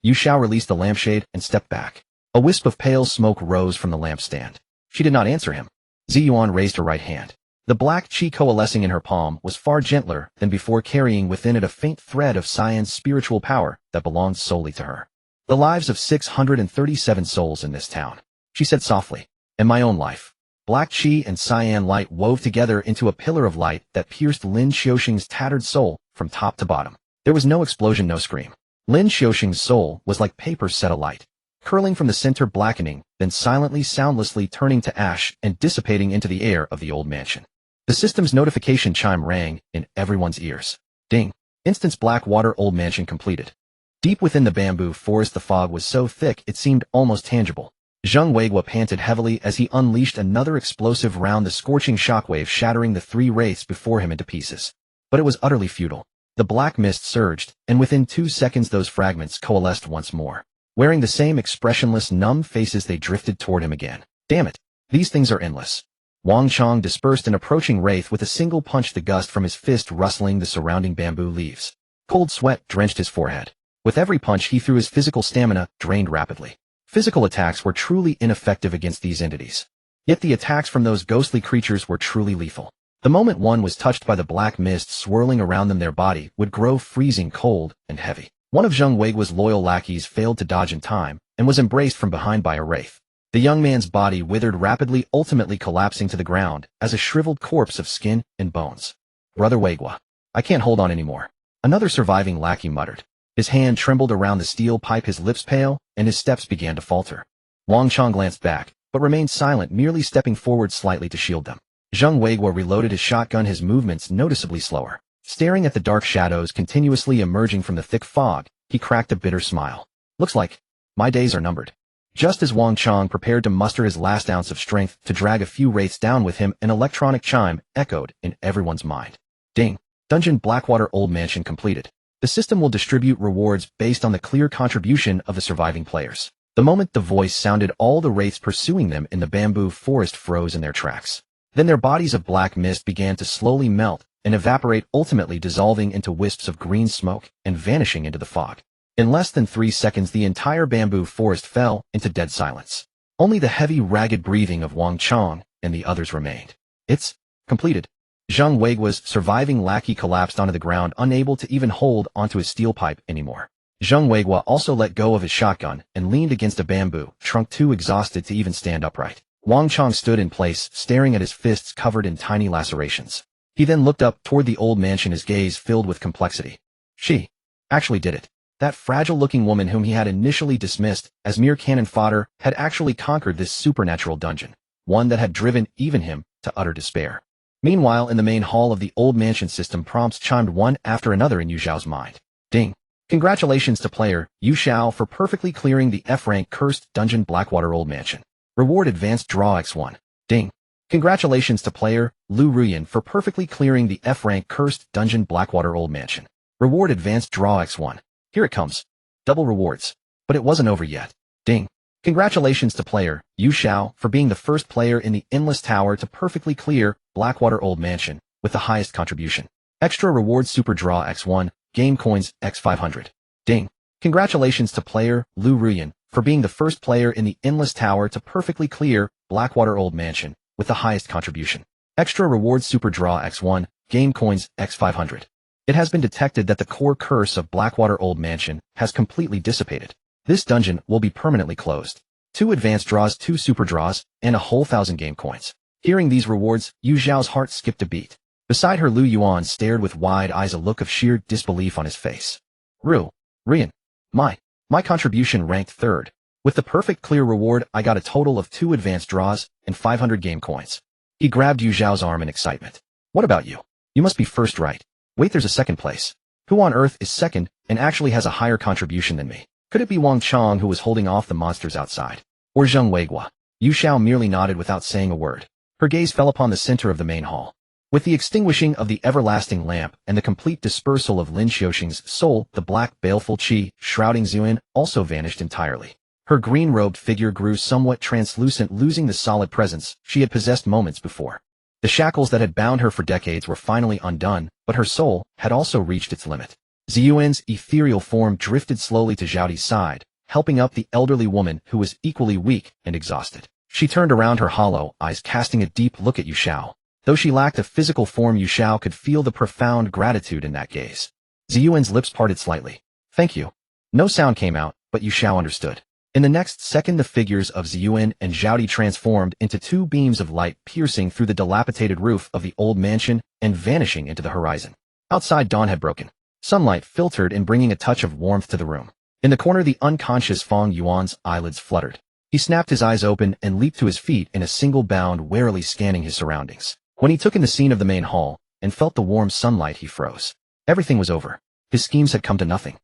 Yu Xiao released the lampshade and stepped back. A wisp of pale smoke rose from the lampstand. She did not answer him. Zi Yuan raised her right hand. The black qi coalescing in her palm was far gentler than before, carrying within it a faint thread of Cyan's spiritual power that belonged solely to her. The lives of 637 souls in this town, she said softly, and my own life. Black qi and cyan light wove together into a pillar of light that pierced Lin Xiaoxing's tattered soul from top to bottom. There was no explosion, no scream. Lin Xiaoxing's soul was like paper set alight, curling from the center, blackening, then silently, soundlessly turning to ash and dissipating into the air of the old mansion. The system's notification chime rang in everyone's ears. Ding. Instance Blackwater Old Mansion completed. Deep within the bamboo forest, the fog was so thick it seemed almost tangible. Zheng Weiguo panted heavily as he unleashed another explosive round, the scorching shockwave shattering the 3 wraiths before him into pieces. But it was utterly futile. The black mist surged, and within 2 seconds those fragments coalesced once more. Wearing the same expressionless, numb faces, they drifted toward him again. Damn it. These things are endless. Wang Chong dispersed an approaching wraith with a single punch, the gust from his fist rustling the surrounding bamboo leaves. Cold sweat drenched his forehead. With every punch he threw, his physical stamina drained rapidly. Physical attacks were truly ineffective against these entities. Yet the attacks from those ghostly creatures were truly lethal. The moment one was touched by the black mist swirling around them, their body would grow freezing cold and heavy. One of Zheng Weiguo's loyal lackeys failed to dodge in time and was embraced from behind by a wraith. The young man's body withered rapidly, ultimately collapsing to the ground as a shriveled corpse of skin and bones. Brother Weiguo, I can't hold on anymore. Another surviving lackey muttered. His hand trembled around the steel pipe, his lips pale, and his steps began to falter. Wang Chong glanced back, but remained silent, merely stepping forward slightly to shield them. Zheng Weiguo reloaded his shotgun, his movements noticeably slower. Staring at the dark shadows continuously emerging from the thick fog, he cracked a bitter smile. Looks like my days are numbered. Just as Wang Chong prepared to muster his last ounce of strength to drag a few wraiths down with him, an electronic chime echoed in everyone's mind. Ding. Dungeon Blackwater Old Mansion completed. The system will distribute rewards based on the clear contribution of the surviving players. The moment the voice sounded, all the wraiths pursuing them in the bamboo forest froze in their tracks. Then their bodies of black mist began to slowly melt and evaporate, ultimately dissolving into wisps of green smoke and vanishing into the fog. In less than 3 seconds, the entire bamboo forest fell into dead silence. Only the heavy, ragged breathing of Wang Chong and the others remained. It's completed. Zheng Weigua's surviving lackey collapsed onto the ground, unable to even hold onto his steel pipe anymore. Zheng Weigua also let go of his shotgun and leaned against a bamboo, shrunk too exhausted to even stand upright. Wang Chong stood in place, staring at his fists covered in tiny lacerations. He then looked up toward the old mansion, his gaze filled with complexity. She actually did it. That fragile-looking woman whom he had initially dismissed as mere cannon fodder had actually conquered this supernatural dungeon, one that had driven even him to utter despair. Meanwhile, in the main hall of the old mansion system, prompts chimed one after another in Yu Xiao's mind. Ding. Congratulations to player Yu Xiao for perfectly clearing the F-rank cursed dungeon Blackwater Old Mansion. Reward advanced draw X1. Ding. Congratulations to player Liu Ruyan for perfectly clearing the F-rank cursed dungeon Blackwater Old Mansion. Reward advanced draw X1. Here it comes. Double rewards. But it wasn't over yet. Ding. Congratulations to player Yu Xiao for being the first player in the Endless Tower to perfectly clear Blackwater Old Mansion with the highest contribution. Extra reward super draw X1, game coins X500. Ding. Congratulations to player Liu Ruyan for being the first player in the Endless Tower to perfectly clear Blackwater Old Mansion with the highest contribution. Extra reward super draw X1, game coins X500. It has been detected that the core curse of Blackwater Old Mansion has completely dissipated. This dungeon will be permanently closed. 2 advanced draws, 2 super draws, and a whole 1,000 game coins. Hearing these rewards, Yu Xiao's heart skipped a beat. Beside her, Liu Yuan stared with wide eyes, a look of sheer disbelief on his face. Ruyan. My contribution ranked 3rd. With the perfect clear reward, I got a total of 2 advanced draws and 500 game coins. He grabbed Yu Xiao's arm in excitement. What about you? You must be first, right? Wait, there's a second place. Who on earth is second and actually has a higher contribution than me? Could it be Wang Chong, who was holding off the monsters outside? Or Zheng Weigua? Yu Xiao merely nodded without saying a word. Her gaze fell upon the center of the main hall. With the extinguishing of the everlasting lamp and the complete dispersal of Lin Xiuxing's soul, the black baleful qi shrouding Zuin also vanished entirely. Her green-robed figure grew somewhat translucent, losing the solid presence she had possessed moments before. The shackles that had bound her for decades were finally undone, but her soul had also reached its limit. Ziyuan's ethereal form drifted slowly to Zhaodi's side, helping up the elderly woman who was equally weak and exhausted. She turned around, her hollow eyes casting a deep look at Yu Xiao. Though she lacked a physical form, Yu Xiao could feel the profound gratitude in that gaze. Ziyuan's lips parted slightly. Thank you. No sound came out, but Yu Xiao understood. In the next second, the figures of Ziyuan and Zhaodi transformed into 2 beams of light piercing through the dilapidated roof of the old mansion and vanishing into the horizon. Outside, dawn had broken. Sunlight filtered in, bringing a touch of warmth to the room. In the corner, the unconscious Feng Yuan's eyelids fluttered. He snapped his eyes open and leaped to his feet in a single bound, warily scanning his surroundings. When he took in the scene of the main hall and felt the warm sunlight, he froze. Everything was over. His schemes had come to nothing.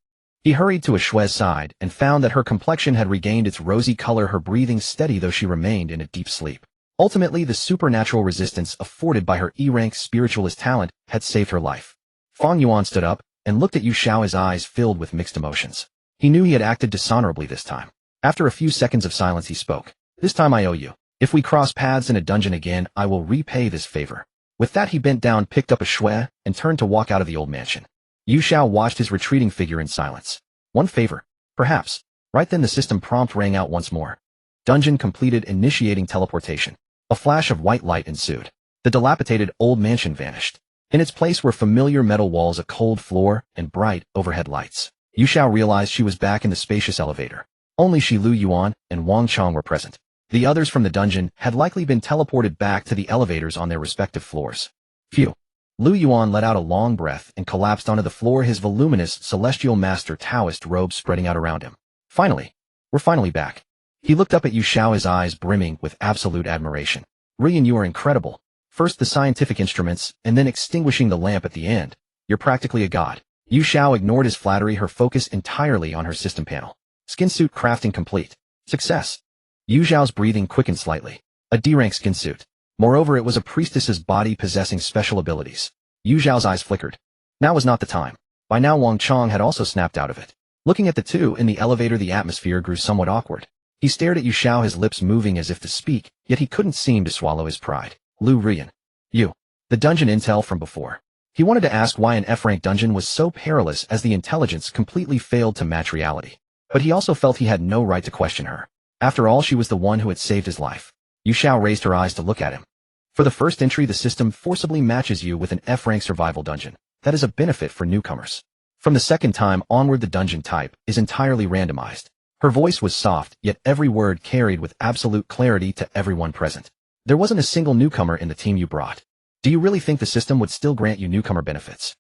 He hurried to Ashue's side and found that her complexion had regained its rosy color, her breathing steady though she remained in a deep sleep. Ultimately, the supernatural resistance afforded by her E-rank spiritualist talent had saved her life. Feng Yuan stood up and looked at Yu Xiao, his eyes filled with mixed emotions. He knew he had acted dishonorably this time. After a few seconds of silence, he spoke. This time I owe you. If we cross paths in a dungeon again, I will repay this favor. With that, he bent down, picked up Ashue, and turned to walk out of the old mansion. Yu Xiao watched his retreating figure in silence. One favor? Perhaps. Right then the system prompt rang out once more. Dungeon completed, initiating teleportation. A flash of white light ensued. The dilapidated old mansion vanished. In its place were familiar metal walls, a cold floor, and bright overhead lights. Yu Xiao realized she was back in the spacious elevator. Only she, Liu Yuan, and Wang Chong were present. The others from the dungeon had likely been teleported back to the elevators on their respective floors. Phew. Liu Yuan let out a long breath and collapsed onto the floor, his voluminous celestial master Taoist robe spreading out around him. We're finally back. He looked up at Yu Xiao, his eyes brimming with absolute admiration. Ruyan, you are incredible. First the scientific instruments, and then extinguishing the lamp at the end. You're practically a god. Yu Xiao ignored his flattery, her focus entirely on her system panel. Skinsuit crafting complete. Success. Yu Xiao's breathing quickened slightly. A D-rank skinsuit. Moreover, it was a priestess's body possessing special abilities. Yu Xiao's eyes flickered. Now was not the time. By now Wang Chong had also snapped out of it. Looking at the two in the elevator, the atmosphere grew somewhat awkward. He stared at Yu Xiao, his lips moving as if to speak, yet he couldn't seem to swallow his pride. Liu Ruyan. The dungeon intel from before. He wanted to ask why an F-rank dungeon was so perilous, as the intelligence completely failed to match reality. But he also felt he had no right to question her. After all, she was the one who had saved his life. Yu Xiao raised her eyes to look at him. For the first entry, the system forcibly matches you with an F-rank survival dungeon. That is a benefit for newcomers. From the second time onward, the dungeon type is entirely randomized. Her voice was soft, yet every word carried with absolute clarity to everyone present. There wasn't a single newcomer in the team you brought. Do you really think the system would still grant you newcomer benefits?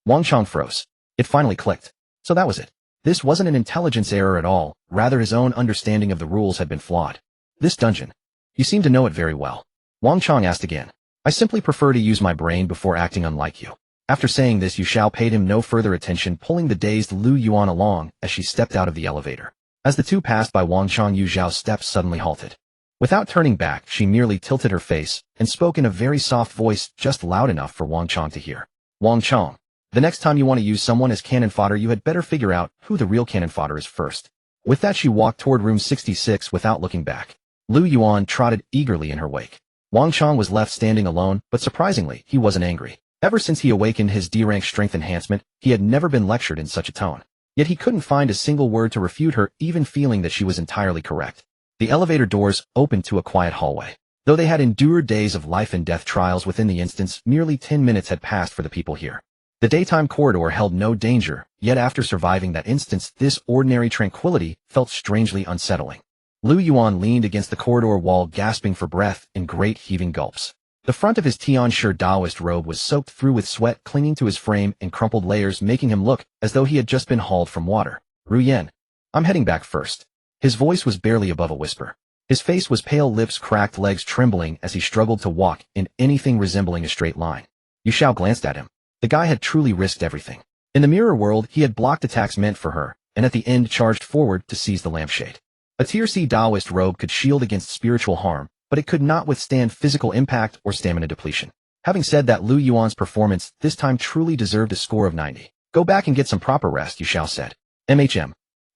Wang Chong froze. It finally clicked. So that was it. This wasn't an intelligence error at all, rather his own understanding of the rules had been flawed. This dungeon. You seem to know it very well. Wang Chong asked again. I simply prefer to use my brain before acting unlike you. After saying this, Yu Xiao paid him no further attention, pulling the dazed Liu Ruyan along as she stepped out of the elevator. As the two passed by Wang Chong, Yu Xiao's steps suddenly halted. Without turning back, she merely tilted her face and spoke in a very soft voice, just loud enough for Wang Chong to hear. Wang Chong, the next time you want to use someone as cannon fodder, you had better figure out who the real cannon fodder is first. With that, she walked toward room 66 without looking back. Liu Ruyan trotted eagerly in her wake. Wang Chong was left standing alone, but surprisingly, he wasn't angry. Ever since he awakened his D-rank strength enhancement, he had never been lectured in such a tone. Yet he couldn't find a single word to refute her, even feeling that she was entirely correct. The elevator doors opened to a quiet hallway. Though they had endured days of life and death trials within the instance, merely 10 minutes had passed for the people here. The daytime corridor held no danger, yet after surviving that instance, this ordinary tranquility felt strangely unsettling. Liu Ruyan leaned against the corridor wall, gasping for breath in great heaving gulps. The front of his Tian-Shi Daoist robe was soaked through with sweat, clinging to his frame in crumpled layers, making him look as though he had just been hauled from water. Ruyan, I'm heading back first. His voice was barely above a whisper. His face was pale, lips cracked, legs trembling as he struggled to walk in anything resembling a straight line. Yu Xiao glanced at him. The guy had truly risked everything. In the mirror world, he had blocked attacks meant for her, and at the end charged forward to seize the lampshade. A Tier C Daoist robe could shield against spiritual harm, but it could not withstand physical impact or stamina depletion. Having said that, Liu Yuan's performance this time truly deserved a score of 90. Go back and get some proper rest, Yu Xiao said.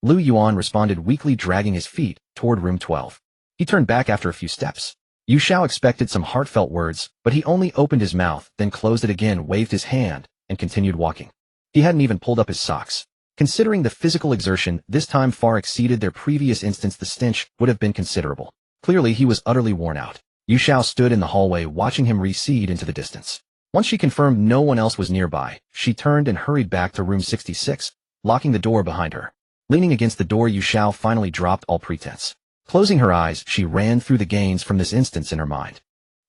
Liu Yuan responded weakly, dragging his feet toward room 12. He turned back after a few steps. Yu Xiao expected some heartfelt words, but he only opened his mouth, then closed it again, waved his hand, and continued walking. He hadn't even pulled up his socks. Considering the physical exertion this time far exceeded their previous instance, the stench would have been considerable. Clearly, he was utterly worn out. Yu Xiao stood in the hallway, watching him recede into the distance. Once she confirmed no one else was nearby, she turned and hurried back to room 66, locking the door behind her. Leaning against the door, Yu Xiao finally dropped all pretense. Closing her eyes, she ran through the gains from this instance in her mind.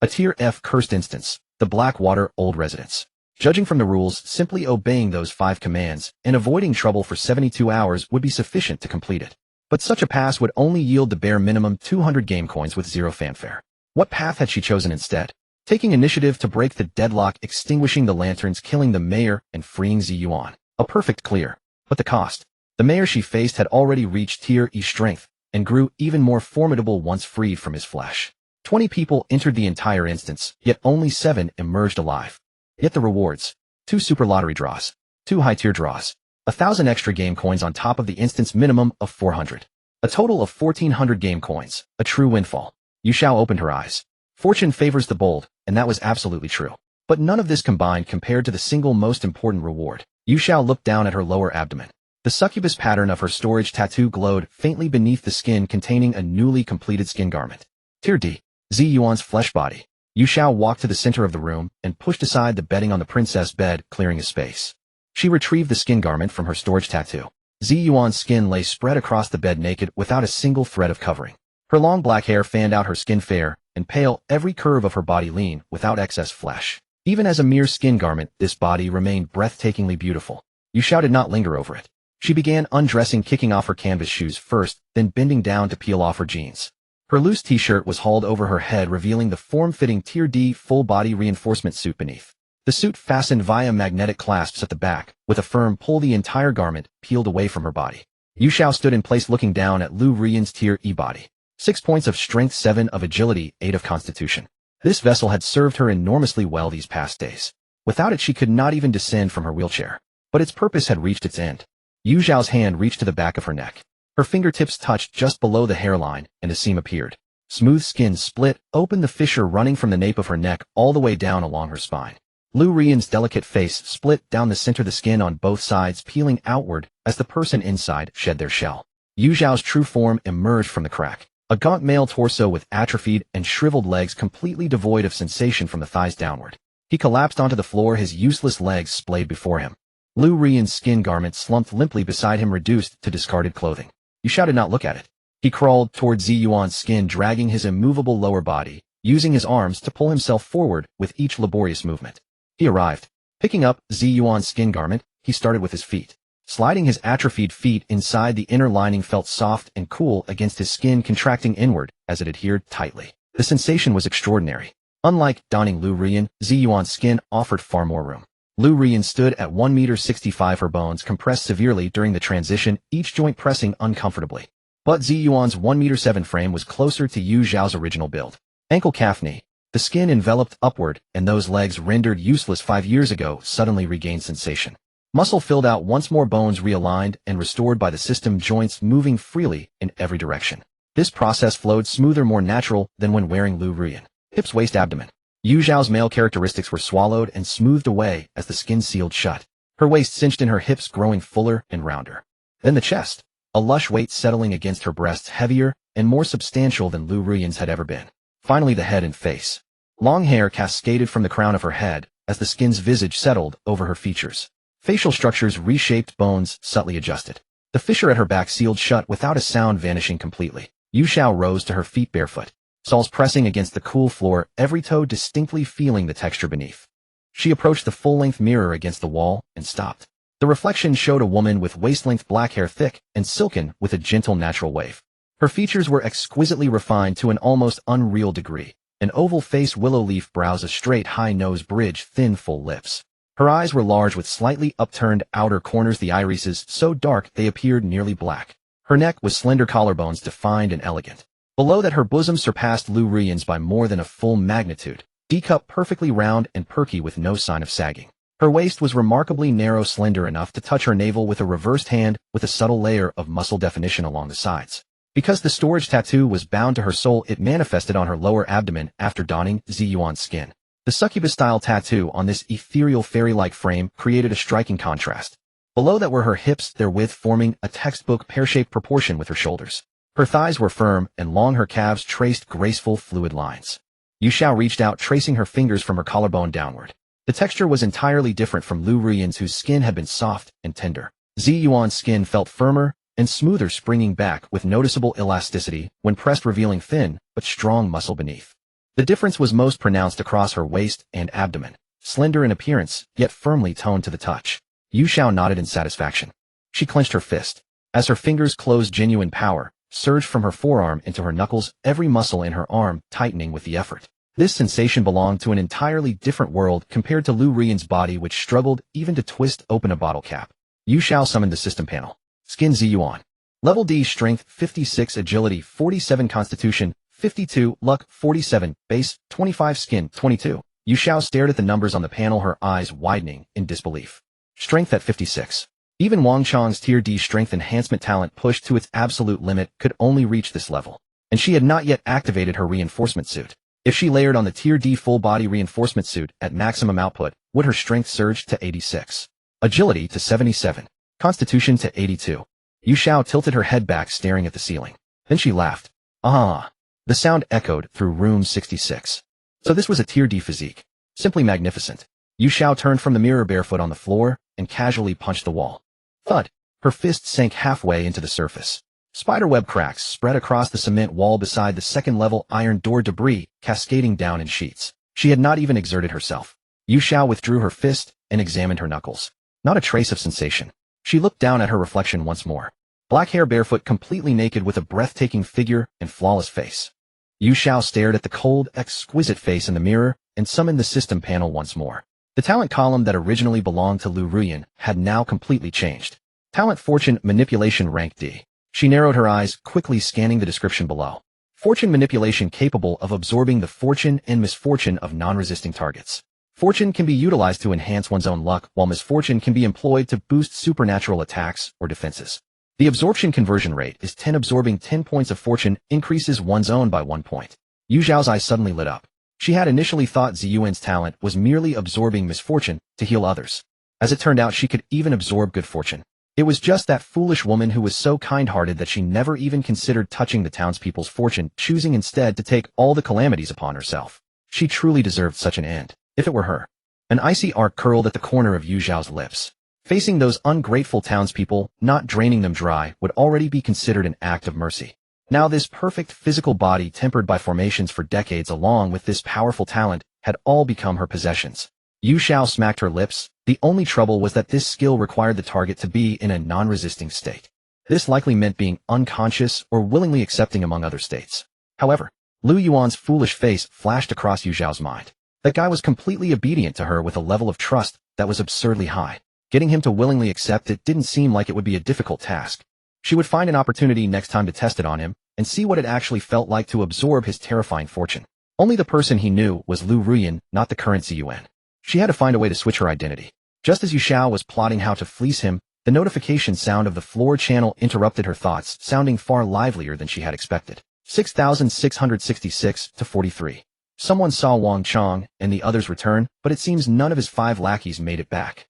A Tier F cursed instance, the Blackwater Old Residence. Judging from the rules, simply obeying those 5 commands and avoiding trouble for 72 hours would be sufficient to complete it. But such a pass would only yield the bare minimum 200 game coins with 0 fanfare. What path had she chosen instead? Taking initiative to break the deadlock, extinguishing the lanterns, killing the mayor, and freeing Zi Yuan. A perfect clear. But the cost. The mayor she faced had already reached Tier E strength and grew even more formidable once freed from his flesh. 20 people entered the entire instance, yet only 7 emerged alive. Yet the rewards. 2 super lottery draws. 2 high-tier draws. 1,000 extra game coins on top of the instance minimum of 400. A total of 1,400 game coins. A true windfall. Yu Xiao opened her eyes. Fortune favors the bold, and that was absolutely true. But none of this combined compared to the single most important reward. Yu Xiao looked down at her lower abdomen. The succubus pattern of her storage tattoo glowed faintly beneath the skin, containing a newly completed skin garment. Tier D. Zi Yuan's flesh body. Yu Xiao walked to the center of the room and pushed aside the bedding on the princess bed, clearing a space. She retrieved the skin garment from her storage tattoo. Zi Yuan's skin lay spread across the bed, naked, without a single thread of covering. Her long black hair fanned out her skin, fair and pale, every curve of her body lean, without excess flesh. Even as a mere skin garment, this body remained breathtakingly beautiful. Yu Xiao did not linger over it. She began undressing, kicking off her canvas shoes first, then bending down to peel off her jeans. Her loose t-shirt was hauled over her head, revealing the form-fitting Tier D full-body reinforcement suit beneath. The suit fastened via magnetic clasps at the back. With a firm pull, the entire garment peeled away from her body. Yu Xiao stood in place, looking down at Liu Ruyan's Tier E body. 6 points of strength, 7 of agility, 8 of constitution. This vessel had served her enormously well these past days. Without it, she could not even descend from her wheelchair. But its purpose had reached its end. Yu Xiao's hand reached to the back of her neck. Her fingertips touched just below the hairline, and a seam appeared. Smooth skin split open, the fissure running from the nape of her neck all the way down along her spine. Liu Ruyan's delicate face split down the center, the skin on both sides peeling outward as the person inside shed their shell. Yu Xiao's true form emerged from the crack. A gaunt male torso with atrophied and shriveled legs completely devoid of sensation from the thighs downward. He collapsed onto the floor, his useless legs splayed before him. Liu Ruyan's skin garment slumped limply beside him, reduced to discarded clothing. Yu Xiao did not look at it. He crawled toward Ziyuan's skin, dragging his immovable lower body, using his arms to pull himself forward with each laborious movement. He arrived. Picking up Ziyuan's skin garment, he started with his feet. Sliding his atrophied feet inside, the inner lining felt soft and cool against his skin, contracting inward as it adhered tightly. The sensation was extraordinary. Unlike donning Liu Ruyan, Ziyuan's skin offered far more room. Liu Ruyan stood at 1.65 m, her bones compressed severely during the transition, each joint pressing uncomfortably. But Ziyuan's 1.7 m frame was closer to Yu Xiao's original build. Ankle calf knee. The skin enveloped upward, and those legs rendered useless 5 years ago suddenly regained sensation. Muscle filled out once more, bones realigned and restored by the system, joints moving freely in every direction. This process flowed smoother, more natural than when wearing Liu Ruyan. Hips, waist, abdomen. Yu Xiao's male characteristics were swallowed and smoothed away as the skin sealed shut. Her waist cinched in, her hips growing fuller and rounder. Then the chest. A lush weight settling against her breasts, heavier and more substantial than Liu Ruyan's had ever been. Finally, the head and face. Long hair cascaded from the crown of her head as the skin's visage settled over her features. Facial structures reshaped, bones subtly adjusted. The fissure at her back sealed shut without a sound, vanishing completely. Yu Xiao rose to her feet barefoot, soles pressing against the cool floor, every toe distinctly feeling the texture beneath. She approached the full-length mirror against the wall and stopped. The reflection showed a woman with waist-length black hair, thick and silken with a gentle natural wave. Her features were exquisitely refined to an almost unreal degree. An oval face, willow leaf brows, a straight high nose bridge, thin full lips. Her eyes were large with slightly upturned outer corners, the irises so dark they appeared nearly black. Her neck was slender, collarbones defined and elegant. Below that, her bosom surpassed Liu Ruyan's by more than a full magnitude, D-cup perfectly round and perky with no sign of sagging. Her waist was remarkably narrow, slender enough to touch her navel with a reversed hand, with a subtle layer of muscle definition along the sides. Because the storage tattoo was bound to her soul, it manifested on her lower abdomen after donning Ziyuan's skin. The succubus-style tattoo on this ethereal, fairy-like frame created a striking contrast. Below that were her hips, their width forming a textbook pear-shaped proportion with her shoulders. Her thighs were firm and long, her calves traced graceful, fluid lines. Yu Xiao reached out, tracing her fingers from her collarbone downward. The texture was entirely different from Liu Ruyan's, whose skin had been soft and tender. Ziyuan's skin felt firmer and smoother, springing back with noticeable elasticity when pressed, revealing thin but strong muscle beneath. The difference was most pronounced across her waist and abdomen, slender in appearance, yet firmly toned to the touch. Yu Xiao nodded in satisfaction. She clenched her fist. As her fingers closed, genuine power surged from her forearm into her knuckles, every muscle in her arm tightening with the effort. This sensation belonged to an entirely different world compared to Liu Ruyan's body, which struggled even to twist open a bottle cap. Yu Xiao summoned the system panel. Skin Ziyuan. Level D, Strength 56, Agility 47, Constitution 52, Luck 47, Base 25, Skin 22. Yu Xiao stared at the numbers on the panel, her eyes widening in disbelief. Strength at 56. Even Wang Chang's Tier D strength enhancement talent, pushed to its absolute limit, could only reach this level. And she had not yet activated her reinforcement suit. If she layered on the Tier D full-body reinforcement suit at maximum output, would her strength surge to 86. Agility to 77. Constitution to 82. Yu Xiao tilted her head back, staring at the ceiling. Then she laughed. Ah! The sound echoed through room 66. So this was a Tier D physique. Simply magnificent. Yu Xiao turned from the mirror barefoot on the floor and casually punched the wall. Thud! Her fist sank halfway into the surface. Spiderweb cracks spread across the cement wall beside the second-level iron door, debris cascading down in sheets. She had not even exerted herself. Yu Xiao withdrew her fist and examined her knuckles. Not a trace of sensation. She looked down at her reflection once more. Black hair, barefoot, completely naked, with a breathtaking figure and flawless face. Yu Xiao stared at the cold, exquisite face in the mirror and summoned the system panel once more. The talent column that originally belonged to Liu Ruyan had now completely changed. Talent Fortune Manipulation, Rank D. She narrowed her eyes, quickly scanning the description below. Fortune manipulation, capable of absorbing the fortune and misfortune of non-resisting targets. Fortune can be utilized to enhance one's own luck, while misfortune can be employed to boost supernatural attacks or defenses. The absorption conversion rate is 10. Absorbing 10 points of fortune increases one's own by 1 point. Yu Xiao's eyes suddenly lit up. She had initially thought Ziyuan's talent was merely absorbing misfortune to heal others. As it turned out, she could even absorb good fortune. It was just that foolish woman who was so kind-hearted that she never even considered touching the townspeople's fortune, choosing instead to take all the calamities upon herself. She truly deserved such an end, if it were her. An icy arc curled at the corner of Yu Xiao's lips. Facing those ungrateful townspeople, not draining them dry, would already be considered an act of mercy. Now this perfect physical body tempered by formations for decades along with this powerful talent had all become her possessions. Yu Xiao smacked her lips. The only trouble was that this skill required the target to be in a non-resisting state. This likely meant being unconscious or willingly accepting among other states. However, Liu Yuan's foolish face flashed across Yu Xiao's mind. That guy was completely obedient to her with a level of trust that was absurdly high. Getting him to willingly accept it didn't seem like it would be a difficult task. She would find an opportunity next time to test it on him and see what it actually felt like to absorb his terrifying fortune. Only the person he knew was Liu Ruyan, not the current Ziyuan. She had to find a way to switch her identity. Just as Yu Xiao was plotting how to fleece him, the notification sound of the floor channel interrupted her thoughts, sounding far livelier than she had expected. 6,666 to 43. Someone saw Wang Chong and the others return, but it seems none of his 5 lackeys made it back.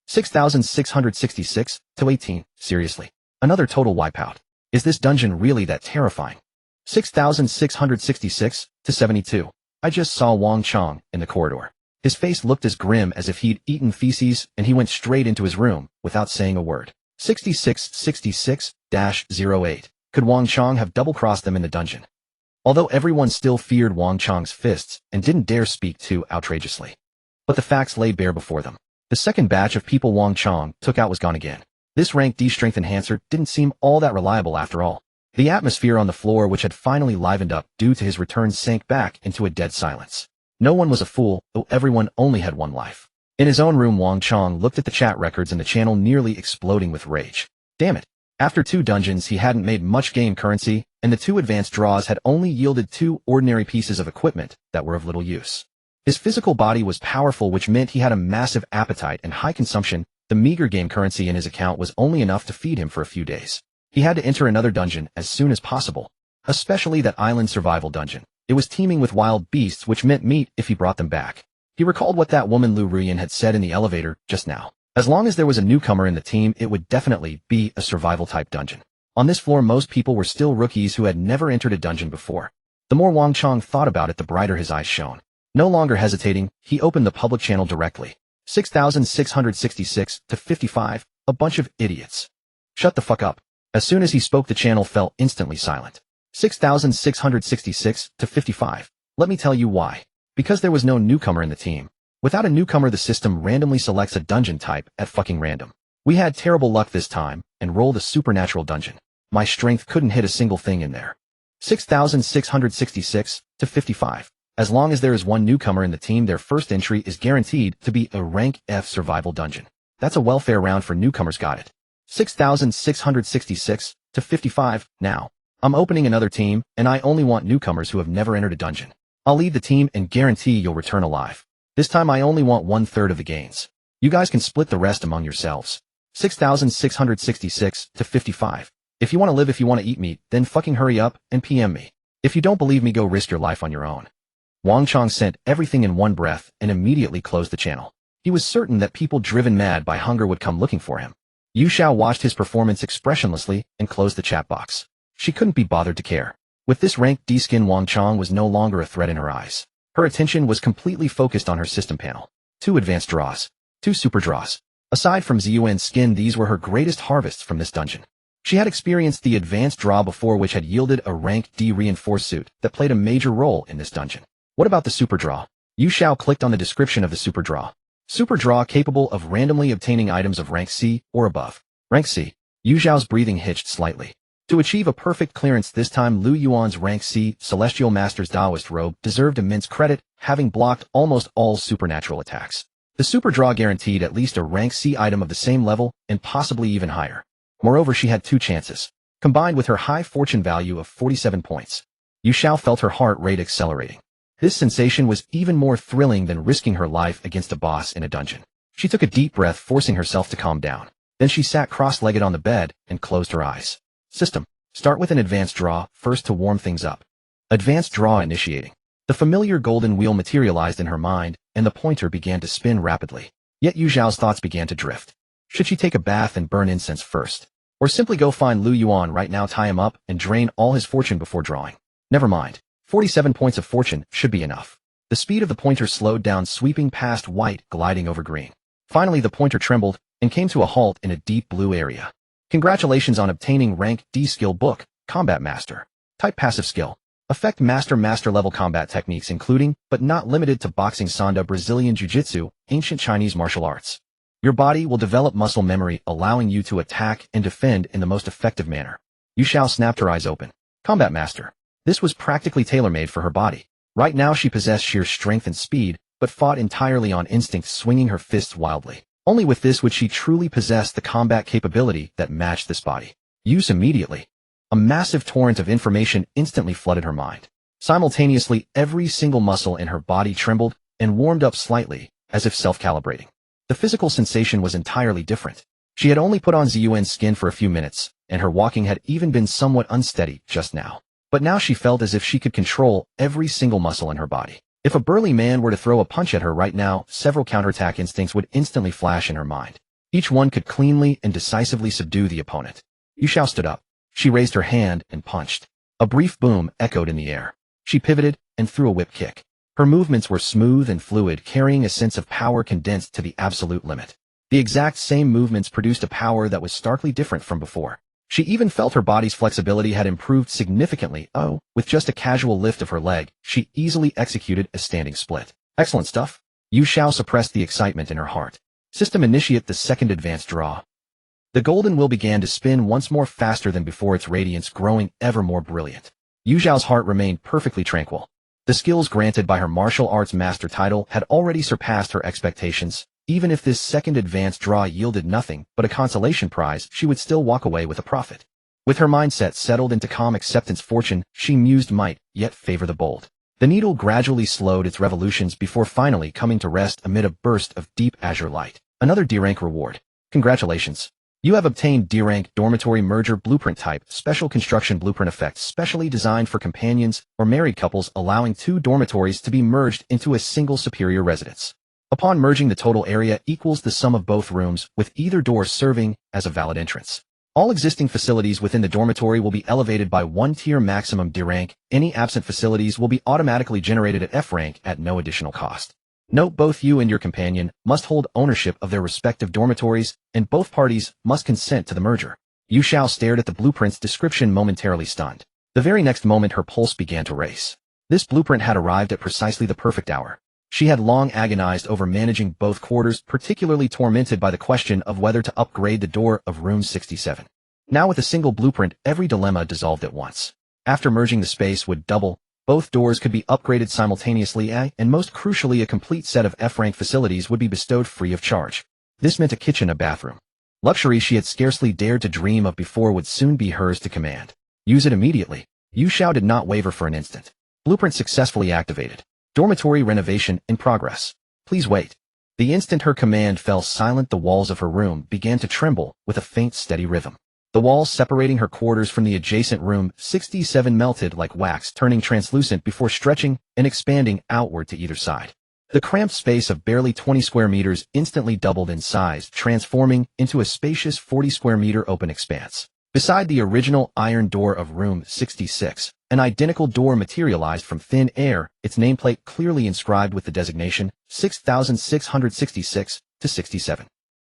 6,666 to 18. Seriously. Another total wipeout. Is this dungeon really that terrifying? 6,666 to 72. I just saw Wang Chong in the corridor. His face looked as grim as if he'd eaten feces, and he went straight into his room without saying a word. 6666-08. Could Wang Chong have double-crossed them in the dungeon? Although everyone still feared Wang Chong's fists and didn't dare speak too outrageously. But the facts lay bare before them. The second batch of people Wang Chong took out was gone again. This rank D strength enhancer didn't seem all that reliable after all. The atmosphere on the floor, which had finally livened up due to his return, sank back into a dead silence. No one was a fool, though everyone only had one life. In his own room, Wang Chong looked at the chat records and the channel nearly exploding with rage. Damn it. After 2 dungeons he hadn't made much game currency, and the 2 advanced draws had only yielded 2 ordinary pieces of equipment that were of little use. His physical body was powerful, which meant he had a massive appetite and high consumption. The meager game currency in his account was only enough to feed him for a few days. He had to enter another dungeon as soon as possible. Especially that island survival dungeon. It was teeming with wild beasts, which meant meat if he brought them back. He recalled what that woman Liu Ruyan had said in the elevator just now. As long as there was a newcomer in the team, it would definitely be a survival-type dungeon. On this floor, most people were still rookies who had never entered a dungeon before. The more Wang Chong thought about it, the brighter his eyes shone. No longer hesitating, he opened the public channel directly. 6,666 to 55. A bunch of idiots. Shut the fuck up. As soon as he spoke, the channel fell instantly silent. 6,666 to 55. Let me tell you why. Because there was no newcomer in the team. Without a newcomer, the system randomly selects a dungeon type at fucking random. We had terrible luck this time and rolled a supernatural dungeon. My strength couldn't hit a single thing in there. 6,666 to 55. As long as there is one newcomer in the team, their first entry is guaranteed to be a rank F survival dungeon. That's a welfare round for newcomers, got it. 6,666 to 55. Now, I'm opening another team, and I only want newcomers who have never entered a dungeon. I'll lead the team and guarantee you'll return alive. This time I only want 1/3 of the gains. You guys can split the rest among yourselves. 6,666 to 55. If you want to live, if you want to eat meat, then fucking hurry up and PM me. If you don't believe me, go risk your life on your own. Wang Chong sent everything in one breath and immediately closed the channel. He was certain that people driven mad by hunger would come looking for him. Yu Xiao watched his performance expressionlessly and closed the chat box. She couldn't be bothered to care. With this rank D skin, Wang Chong was no longer a threat in her eyes. Her attention was completely focused on her system panel. 2 advanced draws. 2 super draws. Aside from Ziyuan's skin, these were her greatest harvests from this dungeon. She had experienced the advanced draw before, which had yielded a rank D reinforced suit that played a major role in this dungeon. What about the super draw? Yu Xiao clicked on the description of the super draw. Super draw capable of randomly obtaining items of rank C or above. Rank C. Yu Xiao's breathing hitched slightly. To achieve a perfect clearance this time, Liu Yuan's rank C Celestial Master's Taoist robe deserved immense credit, having blocked almost all supernatural attacks. The super draw guaranteed at least a rank C item of the same level and possibly even higher. Moreover, she had 2 chances. Combined with her high fortune value of 47 points, Yu Xiao felt her heart rate accelerating. This sensation was even more thrilling than risking her life against a boss in a dungeon. She took a deep breath, forcing herself to calm down. Then she sat cross-legged on the bed and closed her eyes. System. Start with an advanced draw, first to warm things up. Advanced draw initiating. The familiar golden wheel materialized in her mind, and the pointer began to spin rapidly. Yet Yu Xiao's thoughts began to drift. Should she take a bath and burn incense first? Or simply go find Liu Ruyan right now, tie him up, and drain all his fortune before drawing? Never mind. 47 points of fortune should be enough. The speed of the pointer slowed down, sweeping past white, gliding over green. Finally, the pointer trembled and came to a halt in a deep blue area. Congratulations on obtaining rank D skill book, Combat Master. Type passive skill. Effect master level combat techniques including, but not limited to boxing, sanda, Brazilian jiu-jitsu, ancient Chinese martial arts. Your body will develop muscle memory, allowing you to attack and defend in the most effective manner. Yu Xiao snapped her eyes open. Combat Master. This was practically tailor-made for her body. Right now she possessed sheer strength and speed, but fought entirely on instinct, swinging her fists wildly. Only with this would she truly possess the combat capability that matched this body. Use immediately. A massive torrent of information instantly flooded her mind. Simultaneously, every single muscle in her body trembled and warmed up slightly, as if self-calibrating. The physical sensation was entirely different. She had only put on Ziyuan's skin for a few minutes, and her walking had even been somewhat unsteady just now. But now she felt as if she could control every single muscle in her body. If a burly man were to throw a punch at her right now, several counterattack instincts would instantly flash in her mind. Each one could cleanly and decisively subdue the opponent. Yu Xiao stood up. She raised her hand and punched. A brief boom echoed in the air. She pivoted and threw a whip kick. Her movements were smooth and fluid, carrying a sense of power condensed to the absolute limit. The exact same movements produced a power that was starkly different from before. She even felt her body's flexibility had improved significantly. Oh, with just a casual lift of her leg, she easily executed a standing split. Excellent stuff. Yu Xiao suppressed the excitement in her heart. System initiate the second advanced draw. The golden wheel began to spin once more, faster than before, its radiance growing ever more brilliant. Yu Xiao's heart remained perfectly tranquil. The skills granted by her martial arts master title had already surpassed her expectations. Even if this second advanced draw yielded nothing but a consolation prize, she would still walk away with a profit. With her mindset settled into calm acceptance, fortune, she mused, might yet favor the bold. The needle gradually slowed its revolutions before finally coming to rest amid a burst of deep azure light. Another D-rank reward. Congratulations. You have obtained D-rank Dormitory Merger Blueprint Type, Special Construction Blueprint Effect, specially designed for companions or married couples, allowing two dormitories to be merged into a single superior residence. Upon merging, the total area equals the sum of both rooms, with either door serving as a valid entrance. All existing facilities within the dormitory will be elevated by one tier, maximum D rank. Any absent facilities will be automatically generated at F rank at no additional cost. Note, both you and your companion must hold ownership of their respective dormitories, and both parties must consent to the merger. Yu Xiao stared at the blueprint's description, momentarily stunned. The very next moment her pulse began to race. This blueprint had arrived at precisely the perfect hour. She had long agonized over managing both quarters, particularly tormented by the question of whether to upgrade the door of room 67. Now with a single blueprint, every dilemma dissolved at once. After merging, the space would double. Both doors could be upgraded simultaneously, and most crucially, a complete set of F-rank facilities would be bestowed free of charge. This meant a kitchen, a bathroom. Luxury she had scarcely dared to dream of before would soon be hers to command. Use it immediately. Yu Xiao did not waver for an instant. Blueprint successfully activated. Dormitory renovation in progress. Please wait. The instant her command fell silent, the walls of her room began to tremble with a faint, steady rhythm. The walls separating her quarters from the adjacent room 67 melted like wax, turning translucent before stretching and expanding outward to either side. The cramped space of barely 20 square meters instantly doubled in size, transforming into a spacious 40 square meter open expanse. Beside the original iron door of room 66, an identical door materialized from thin air, its nameplate clearly inscribed with the designation 6666-67.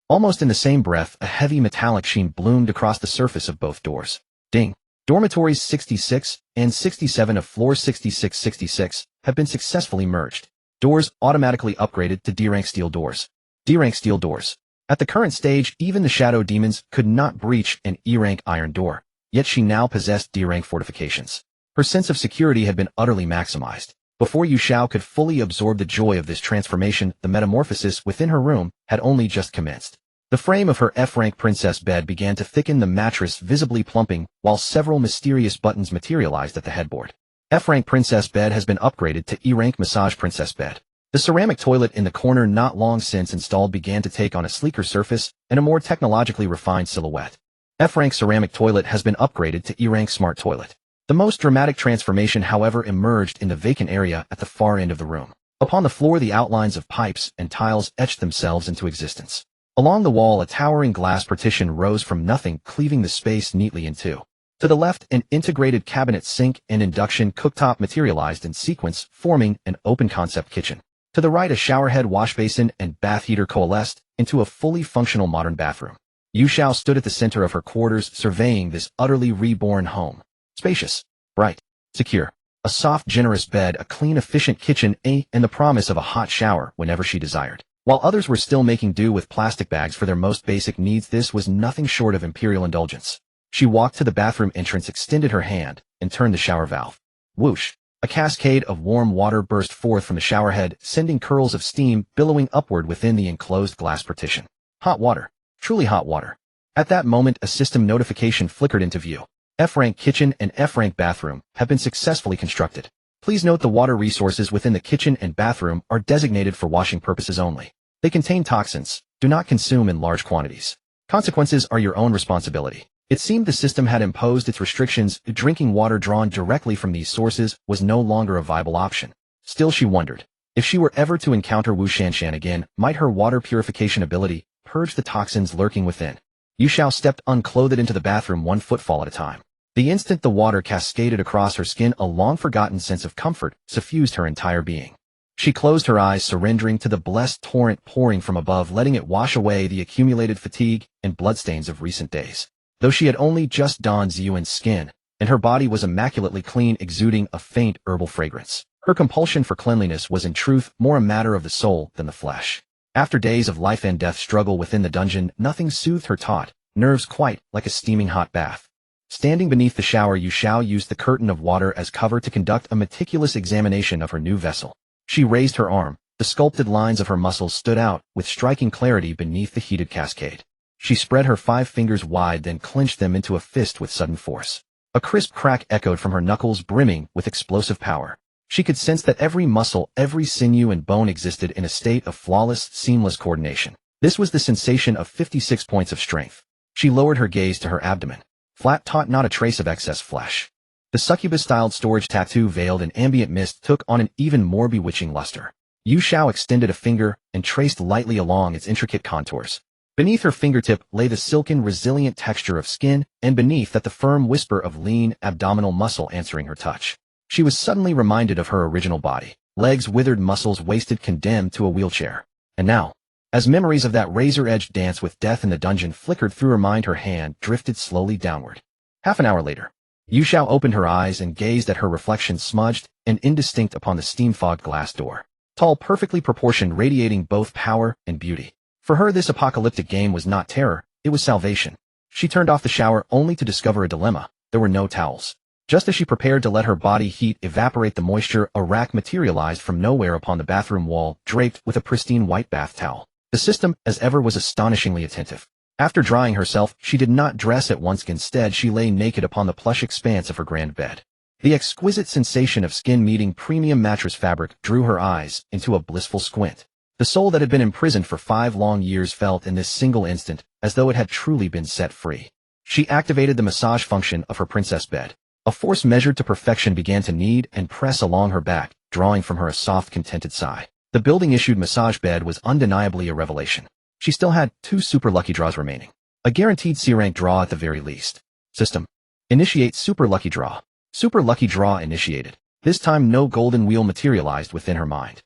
Almost in the same breath, a heavy metallic sheen bloomed across the surface of both doors. Ding! Dormitories 66 and 67 of floor 6666 have been successfully merged. Doors automatically upgraded to D-rank steel doors. D-rank steel doors. At the current stage, even the shadow demons could not breach an E-rank iron door, yet she now possessed D-rank fortifications. Her sense of security had been utterly maximized. Before Yu Xiao could fully absorb the joy of this transformation, the metamorphosis within her room had only just commenced. The frame of her F-rank princess bed began to thicken, the mattress visibly plumping, while several mysterious buttons materialized at the headboard. F-rank princess bed has been upgraded to E-rank massage princess bed. The ceramic toilet in the corner, not long since installed, began to take on a sleeker surface and a more technologically refined silhouette. F-rank ceramic toilet has been upgraded to E-rank smart toilet. The most dramatic transformation, however, emerged in the vacant area at the far end of the room. Upon the floor, the outlines of pipes and tiles etched themselves into existence. Along the wall, a towering glass partition rose from nothing, cleaving the space neatly in two. To the left, an integrated cabinet sink and induction cooktop materialized in sequence, forming an open-concept kitchen. To the right, a showerhead, washbasin, and bath heater coalesced into a fully functional modern bathroom. Yu Xiao stood at the center of her quarters, surveying this utterly reborn home. Spacious, bright, secure. A soft, generous bed, a clean, efficient kitchen, and the promise of a hot shower whenever she desired. While others were still making do with plastic bags for their most basic needs, this was nothing short of imperial indulgence. She walked to the bathroom entrance, extended her hand, and turned the shower valve. Whoosh! A cascade of warm water burst forth from the showerhead, sending curls of steam billowing upward within the enclosed glass partition. Hot water. Truly hot water. At that moment, a system notification flickered into view. F-rank kitchen and F-rank bathroom have been successfully constructed. Please note the water resources within the kitchen and bathroom are designated for washing purposes only. They contain toxins. Do not consume in large quantities. Consequences are your own responsibility. It seemed the system had imposed its restrictions. Drinking water drawn directly from these sources was no longer a viable option. Still, she wondered, if she were ever to encounter Wu Shanshan again, might her water purification ability purge the toxins lurking within? Yu Xiao stepped unclothed into the bathroom, one footfall at a time. The instant the water cascaded across her skin, a long-forgotten sense of comfort suffused her entire being. She closed her eyes, surrendering to the blessed torrent pouring from above, letting it wash away the accumulated fatigue and bloodstains of recent days. Though she had only just donned Ziyuan's skin, and her body was immaculately clean, exuding a faint herbal fragrance, her compulsion for cleanliness was in truth more a matter of the soul than the flesh. After days of life and death struggle within the dungeon, nothing soothed her taut nerves quite like a steaming hot bath. Standing beneath the shower, Yu Xiao used the curtain of water as cover to conduct a meticulous examination of her new vessel. She raised her arm. The sculpted lines of her muscles stood out with striking clarity beneath the heated cascade. She spread her 5 fingers wide, then clenched them into a fist with sudden force. A crisp crack echoed from her knuckles, brimming with explosive power. She could sense that every muscle, every sinew and bone existed in a state of flawless, seamless coordination. This was the sensation of 56 points of strength. She lowered her gaze to her abdomen. Flat, taut, not a trace of excess flesh. The succubus-styled storage tattoo veiled in ambient mist took on an even more bewitching luster. Yu Xiao extended a finger and traced lightly along its intricate contours. Beneath her fingertip lay the silken, resilient texture of skin, and beneath that the firm whisper of lean, abdominal muscle answering her touch. She was suddenly reminded of her original body. Legs withered, muscles wasted, condemned to a wheelchair. And now, as memories of that razor-edged dance with death in the dungeon flickered through her mind, her hand drifted slowly downward. Half an hour later, Yu Xiao opened her eyes and gazed at her reflection, smudged and indistinct upon the steam-fogged glass door. Tall, perfectly proportioned, radiating both power and beauty. For her, this apocalyptic game was not terror, it was salvation. She turned off the shower only to discover a dilemma. There were no towels. Just as she prepared to let her body heat evaporate the moisture, a rack materialized from nowhere upon the bathroom wall, draped with a pristine white bath towel. The system, as ever, was astonishingly attentive. After drying herself, she did not dress at once. Instead, she lay naked upon the plush expanse of her grand bed. The exquisite sensation of skin meeting premium mattress fabric drew her eyes into a blissful squint. The soul that had been imprisoned for 5 long years felt in this single instant as though it had truly been set free. She activated the massage function of her princess bed. A force measured to perfection began to knead and press along her back, drawing from her a soft, contented sigh. The building-issued massage bed was undeniably a revelation. She still had 2 super lucky draws remaining. A guaranteed C-rank draw at the very least. System. Initiate super lucky draw. Super lucky draw initiated. This time no golden wheel materialized within her mind.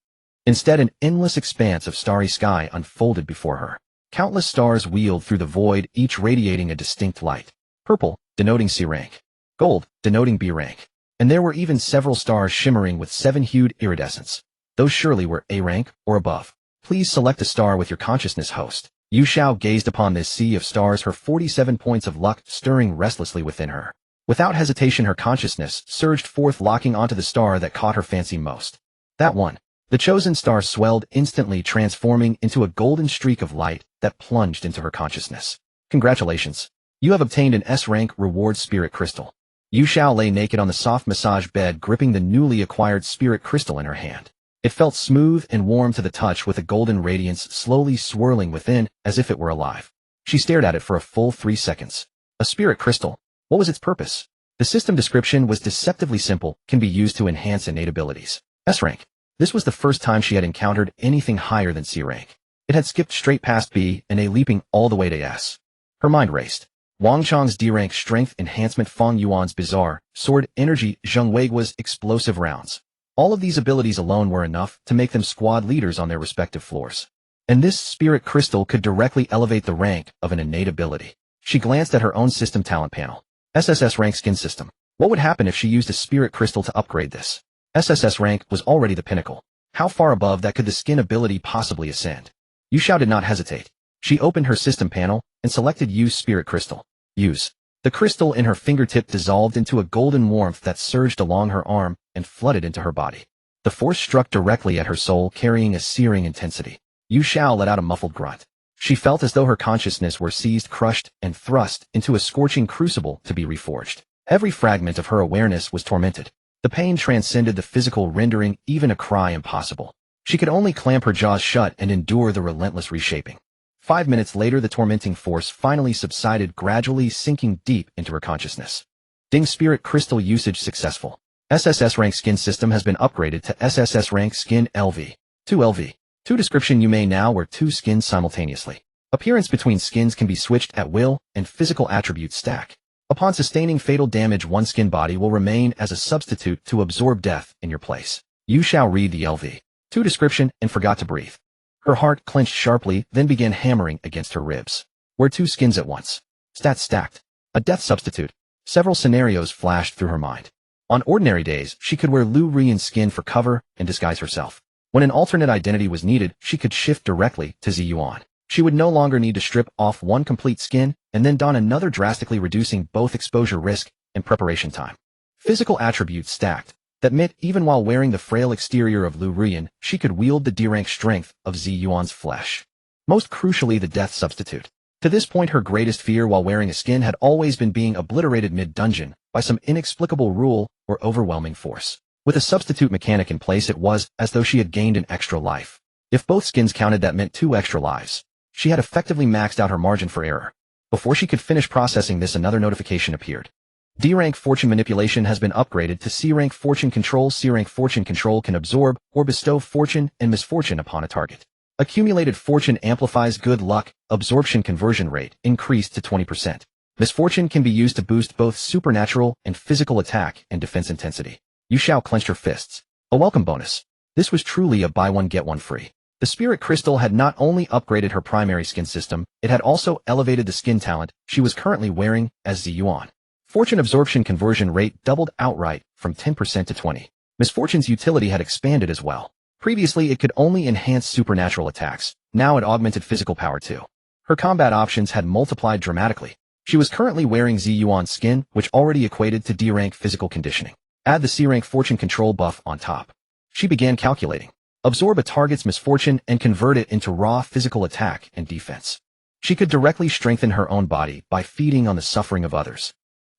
Instead, an endless expanse of starry sky unfolded before her. Countless stars wheeled through the void, each radiating a distinct light. Purple, denoting C-rank. Gold, denoting B-rank. And there were even several stars shimmering with 7-hued iridescence. Those surely were A-rank or above. Please select a star with your consciousness, host. Yu Xiao gazed upon this sea of stars, her 47 points of luck stirring restlessly within her. Without hesitation, her consciousness surged forth, locking onto the star that caught her fancy most. That one. The chosen star swelled instantly, transforming into a golden streak of light that plunged into her consciousness. Congratulations. You have obtained an S-rank reward spirit crystal. Yu Xiao lay naked on the soft massage bed, gripping the newly acquired spirit crystal in her hand. It felt smooth and warm to the touch, with a golden radiance slowly swirling within as if it were alive. She stared at it for a full 3 seconds. A spirit crystal. What was its purpose? The system description was deceptively simple, can be used to enhance innate abilities. S-rank. This was the first time she had encountered anything higher than C-rank. It had skipped straight past B and A, leaping all the way to S. Her mind raced. Wang Chang's D-rank strength enhancement, Feng Yuan's bizarre sword energy, Zheng Weigua's explosive rounds. All of these abilities alone were enough to make them squad leaders on their respective floors. And this spirit crystal could directly elevate the rank of an innate ability. She glanced at her own system talent panel. SSS-Rank Skin System. What would happen if she used a spirit crystal to upgrade this? SSS rank was already the pinnacle. How far above that could the skin ability possibly ascend? Yu Xiao did not hesitate. She opened her system panel and selected Yu's spirit crystal. Use. The crystal in her fingertip dissolved into a golden warmth that surged along her arm and flooded into her body. The force struck directly at her soul, carrying a searing intensity. Yu Xiao let out a muffled grunt. She felt as though her consciousness were seized, crushed, and thrust into a scorching crucible to be reforged. Every fragment of her awareness was tormented. The pain transcended the physical, rendering even a cry impossible. She could only clamp her jaws shut and endure the relentless reshaping. 5 minutes later, the tormenting force finally subsided, gradually sinking deep into her consciousness. Ding, spirit crystal usage successful. SSS rank skin system has been upgraded to SSS rank skin LV. 2 LV. 2 description: you may now wear 2 skins simultaneously. Appearance between skins can be switched at will, and physical attributes stack. Upon sustaining fatal damage, one skin body will remain as a substitute to absorb death in your place. Yu Xiao read the LV. 2 description and forgot to breathe. Her heart clenched sharply, then began hammering against her ribs. Wear 2 skins at once. Stats stacked. A death substitute. Several scenarios flashed through her mind. On ordinary days, she could wear Liu Ruyan's skin for cover and disguise herself. When an alternate identity was needed, she could shift directly to Zi Yuan. She would no longer need to strip off one complete skin and then don another, drastically reducing both exposure risk and preparation time. Physical attributes stacked. That meant even while wearing the frail exterior of Liu Ruyan, she could wield the D-rank strength of Zi Yuan's flesh. Most crucially, the death substitute. To this point, her greatest fear while wearing a skin had always been being obliterated mid-dungeon by some inexplicable rule or overwhelming force. With a substitute mechanic in place, it was as though she had gained an extra life. If both skins counted, that meant 2 extra lives. She had effectively maxed out her margin for error. Before she could finish processing this, another notification appeared. D-rank fortune manipulation has been upgraded to C-rank fortune control. C-rank fortune control can absorb or bestow fortune and misfortune upon a target. Accumulated fortune amplifies good luck. Absorption conversion rate increased to 20%. Misfortune can be used to boost both supernatural and physical attack and defense intensity. Yu Xiao clenched her fists. A welcome bonus. This was truly a buy one get one free. The spirit crystal had not only upgraded her primary skin system, it had also elevated the skin talent she was currently wearing as Zi Yuan. Fortune absorption conversion rate doubled outright from 10% to 20%. Misfortune's utility had expanded as well. Previously, it could only enhance supernatural attacks. Now it augmented physical power too. Her combat options had multiplied dramatically. She was currently wearing Zi Yuan's skin, which already equated to D-rank physical conditioning. Add the C-rank fortune control buff on top. She began calculating. Absorb a target's misfortune and convert it into raw physical attack and defense. She could directly strengthen her own body by feeding on the suffering of others.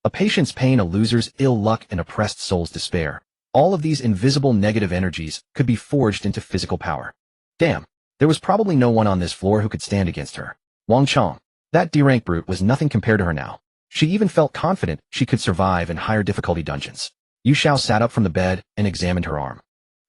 A patient's pain, a loser's ill luck, an oppressed soul's despair. All of these invisible negative energies could be forged into physical power. Damn, there was probably no one on this floor who could stand against her. Wang Chang. That D-rank brute was nothing compared to her now. She even felt confident she could survive in higher difficulty dungeons. Yu Xiao sat up from the bed and examined her arm.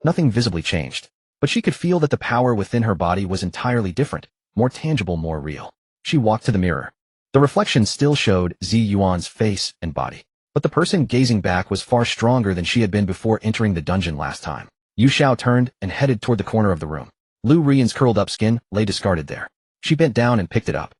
Nothing visibly changed, but she could feel that the power within her body was entirely different, more tangible, more real. She walked to the mirror. The reflection still showed Zi Yuan's face and body, but the person gazing back was far stronger than she had been before entering the dungeon last time. Yu Xiao turned and headed toward the corner of the room. Liu Ruyan's curled up skin lay discarded there. She bent down and picked it up.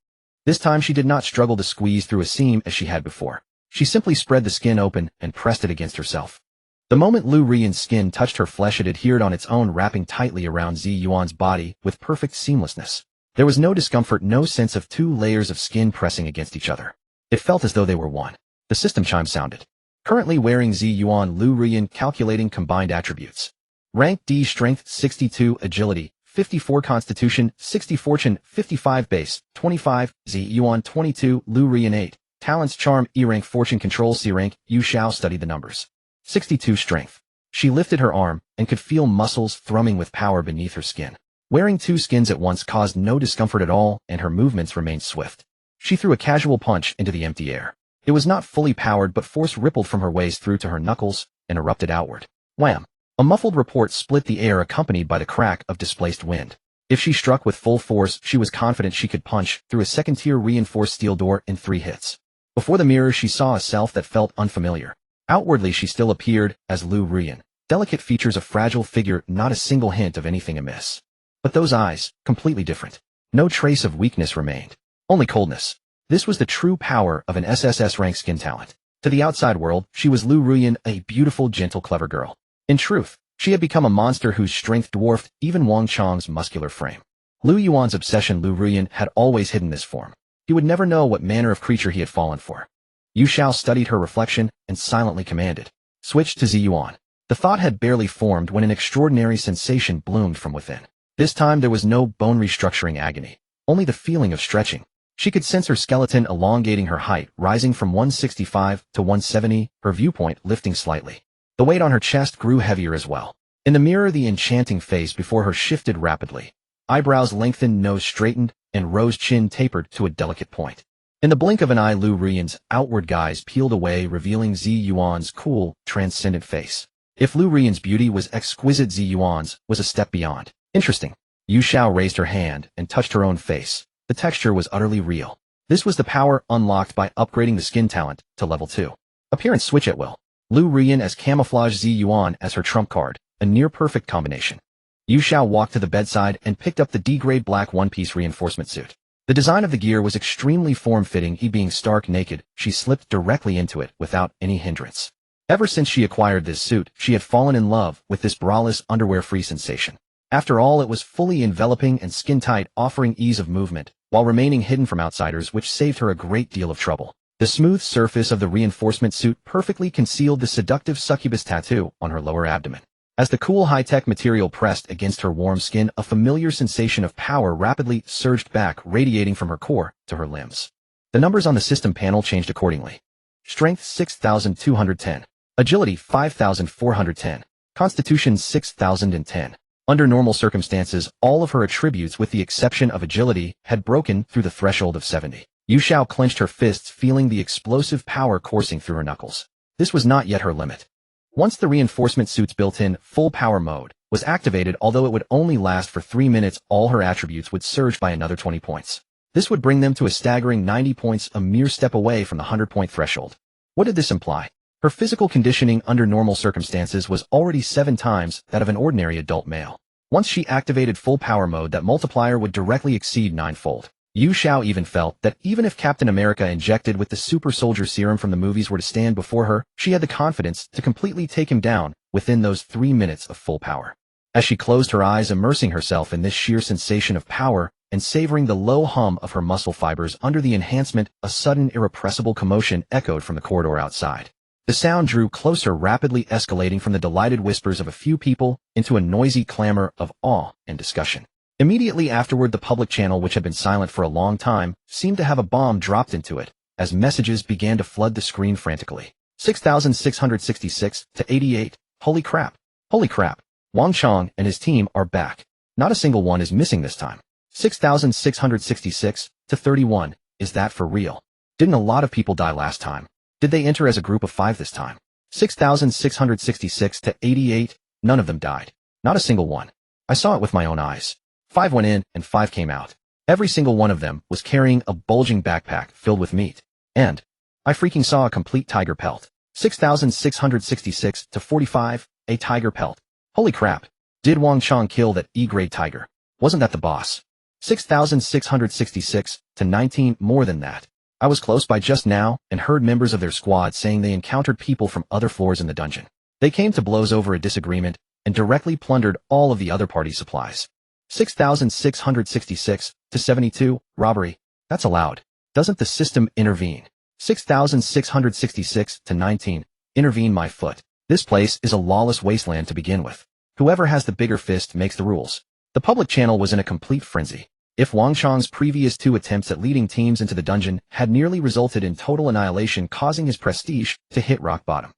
This time she did not struggle to squeeze through a seam as she had before. She simply spread the skin open and pressed it against herself. The moment Liu Ruyan's skin touched her flesh, it adhered on its own, wrapping tightly around Zi Yuan's body with perfect seamlessness. There was no discomfort, no sense of 2 layers of skin pressing against each other. It felt as though they were one. The system chime sounded. Currently wearing Zi Yuan, Liu Ruyan, calculating combined attributes. Rank D, strength 62, agility 54, constitution 60, fortune 55, base 25, Zi Yuan 22, Liu Ruyan 8. Talents: charm, E-rank fortune control, C-rank. Yu Xiao studied the numbers. 62 strength. She lifted her arm and could feel muscles thrumming with power beneath her skin. Wearing 2 skins at once caused no discomfort at all, and her movements remained swift. She threw a casual punch into the empty air. It was not fully powered, but force rippled from her waist through to her knuckles and erupted outward. Wham! A muffled report split the air, accompanied by the crack of displaced wind. If she struck with full force, she was confident she could punch through a second-tier reinforced steel door in 3 hits. Before the mirror, she saw a self that felt unfamiliar. Outwardly, she still appeared as Liu Ruyan. Delicate features, a fragile figure, not a single hint of anything amiss. But those eyes, completely different. No trace of weakness remained. Only coldness. This was the true power of an SSS-rank skin talent. To the outside world, she was Liu Ruyan, a beautiful, gentle, clever girl. In truth, she had become a monster whose strength dwarfed even Wang Chang's muscular frame. Liu Yuan's obsession. Liu Ruyan had always hidden this form. He would never know what manner of creature he had fallen for. Yu Xiao studied her reflection and silently commanded, "Switch to Ziyuan." The thought had barely formed when an extraordinary sensation bloomed from within. This time there was no bone restructuring agony, only the feeling of stretching. She could sense her skeleton elongating, her height rising from 165 to 170, her viewpoint lifting slightly. The weight on her chest grew heavier as well. In the mirror, the enchanting face before her shifted rapidly. Eyebrows lengthened, nose straightened, and rose chin tapered to a delicate point. In the blink of an eye, Liu Ruyan's outward guise peeled away, revealing Ziyuan's cool, transcendent face. If Liu Ruyan's beauty was exquisite, Ziyuan's was a step beyond. Interesting. Yu Xiao raised her hand and touched her own face. The texture was utterly real. This was the power unlocked by upgrading the skin talent to level 2. Appearance switch at will. Liu Ruyan as camouflage, Ziyuan as her trump card, a near-perfect combination. Yu Xiao walked to the bedside and picked up the D-grade black one-piece reinforcement suit. The design of the gear was extremely form-fitting. He being stark naked, she slipped directly into it without any hindrance. Ever since she acquired this suit, she had fallen in love with this braless, underwear-free sensation. After all, it was fully enveloping and skin-tight, offering ease of movement, while remaining hidden from outsiders, which saved her a great deal of trouble. The smooth surface of the reinforcement suit perfectly concealed the seductive succubus tattoo on her lower abdomen. As the cool high-tech material pressed against her warm skin, a familiar sensation of power rapidly surged back, radiating from her core to her limbs. The numbers on the system panel changed accordingly. Strength 6,210. Agility 5,410. Constitution 6,010. Under normal circumstances, all of her attributes with the exception of agility had broken through the threshold of 70. Yu Xiao clenched her fists, feeling the explosive power coursing through her knuckles. This was not yet her limit. Once the reinforcement suit's built-in full power mode was activated, although it would only last for 3 minutes, all her attributes would surge by another 20 points. This would bring them to a staggering 90 points, a mere step away from the 100-point threshold. What did this imply? Her physical conditioning under normal circumstances was already 7 times that of an ordinary adult male. Once she activated full power mode, that multiplier would directly exceed 9-fold. Yu Xiao even felt that even if Captain America injected with the super soldier serum from the movies were to stand before her, she had the confidence to completely take him down within those 3 minutes of full power. As she closed her eyes, immersing herself in this sheer sensation of power and savoring the low hum of her muscle fibers under the enhancement, a sudden irrepressible commotion echoed from the corridor outside. The sound drew closer, rapidly escalating from the delighted whispers of a few people into a noisy clamor of awe and discussion. Immediately afterward, the public channel, which had been silent for a long time, seemed to have a bomb dropped into it, as messages began to flood the screen frantically. 6,666 to 88. Holy crap. Holy crap. Wang Chang and his team are back. Not a single one is missing this time. 6,666 to 31. Is that for real? Didn't a lot of people die last time? Did they enter as a group of 5 this time? 6,666 to 88. None of them died. Not a single one. I saw it with my own eyes. 5 went in and 5 came out. Every single one of them was carrying a bulging backpack filled with meat. And I freaking saw a complete tiger pelt. 6,666 to 45. A tiger pelt. Holy crap. Did Wang Chang kill that E-grade tiger? Wasn't that the boss? 6,666 to 19. More than that. I was close by just now and heard members of their squad saying they encountered people from other floors in the dungeon. They came to blows over a disagreement and directly plundered all of the other party's supplies. 6,666 to 72. Robbery. That's allowed. Doesn't the system intervene? 6,666 to 19. Intervene my foot. This place is a lawless wasteland to begin with. Whoever has the bigger fist makes the rules. The public channel was in a complete frenzy. If Wang Chang's previous 2 attempts at leading teams into the dungeon had nearly resulted in total annihilation, causing his prestige to hit rock bottom,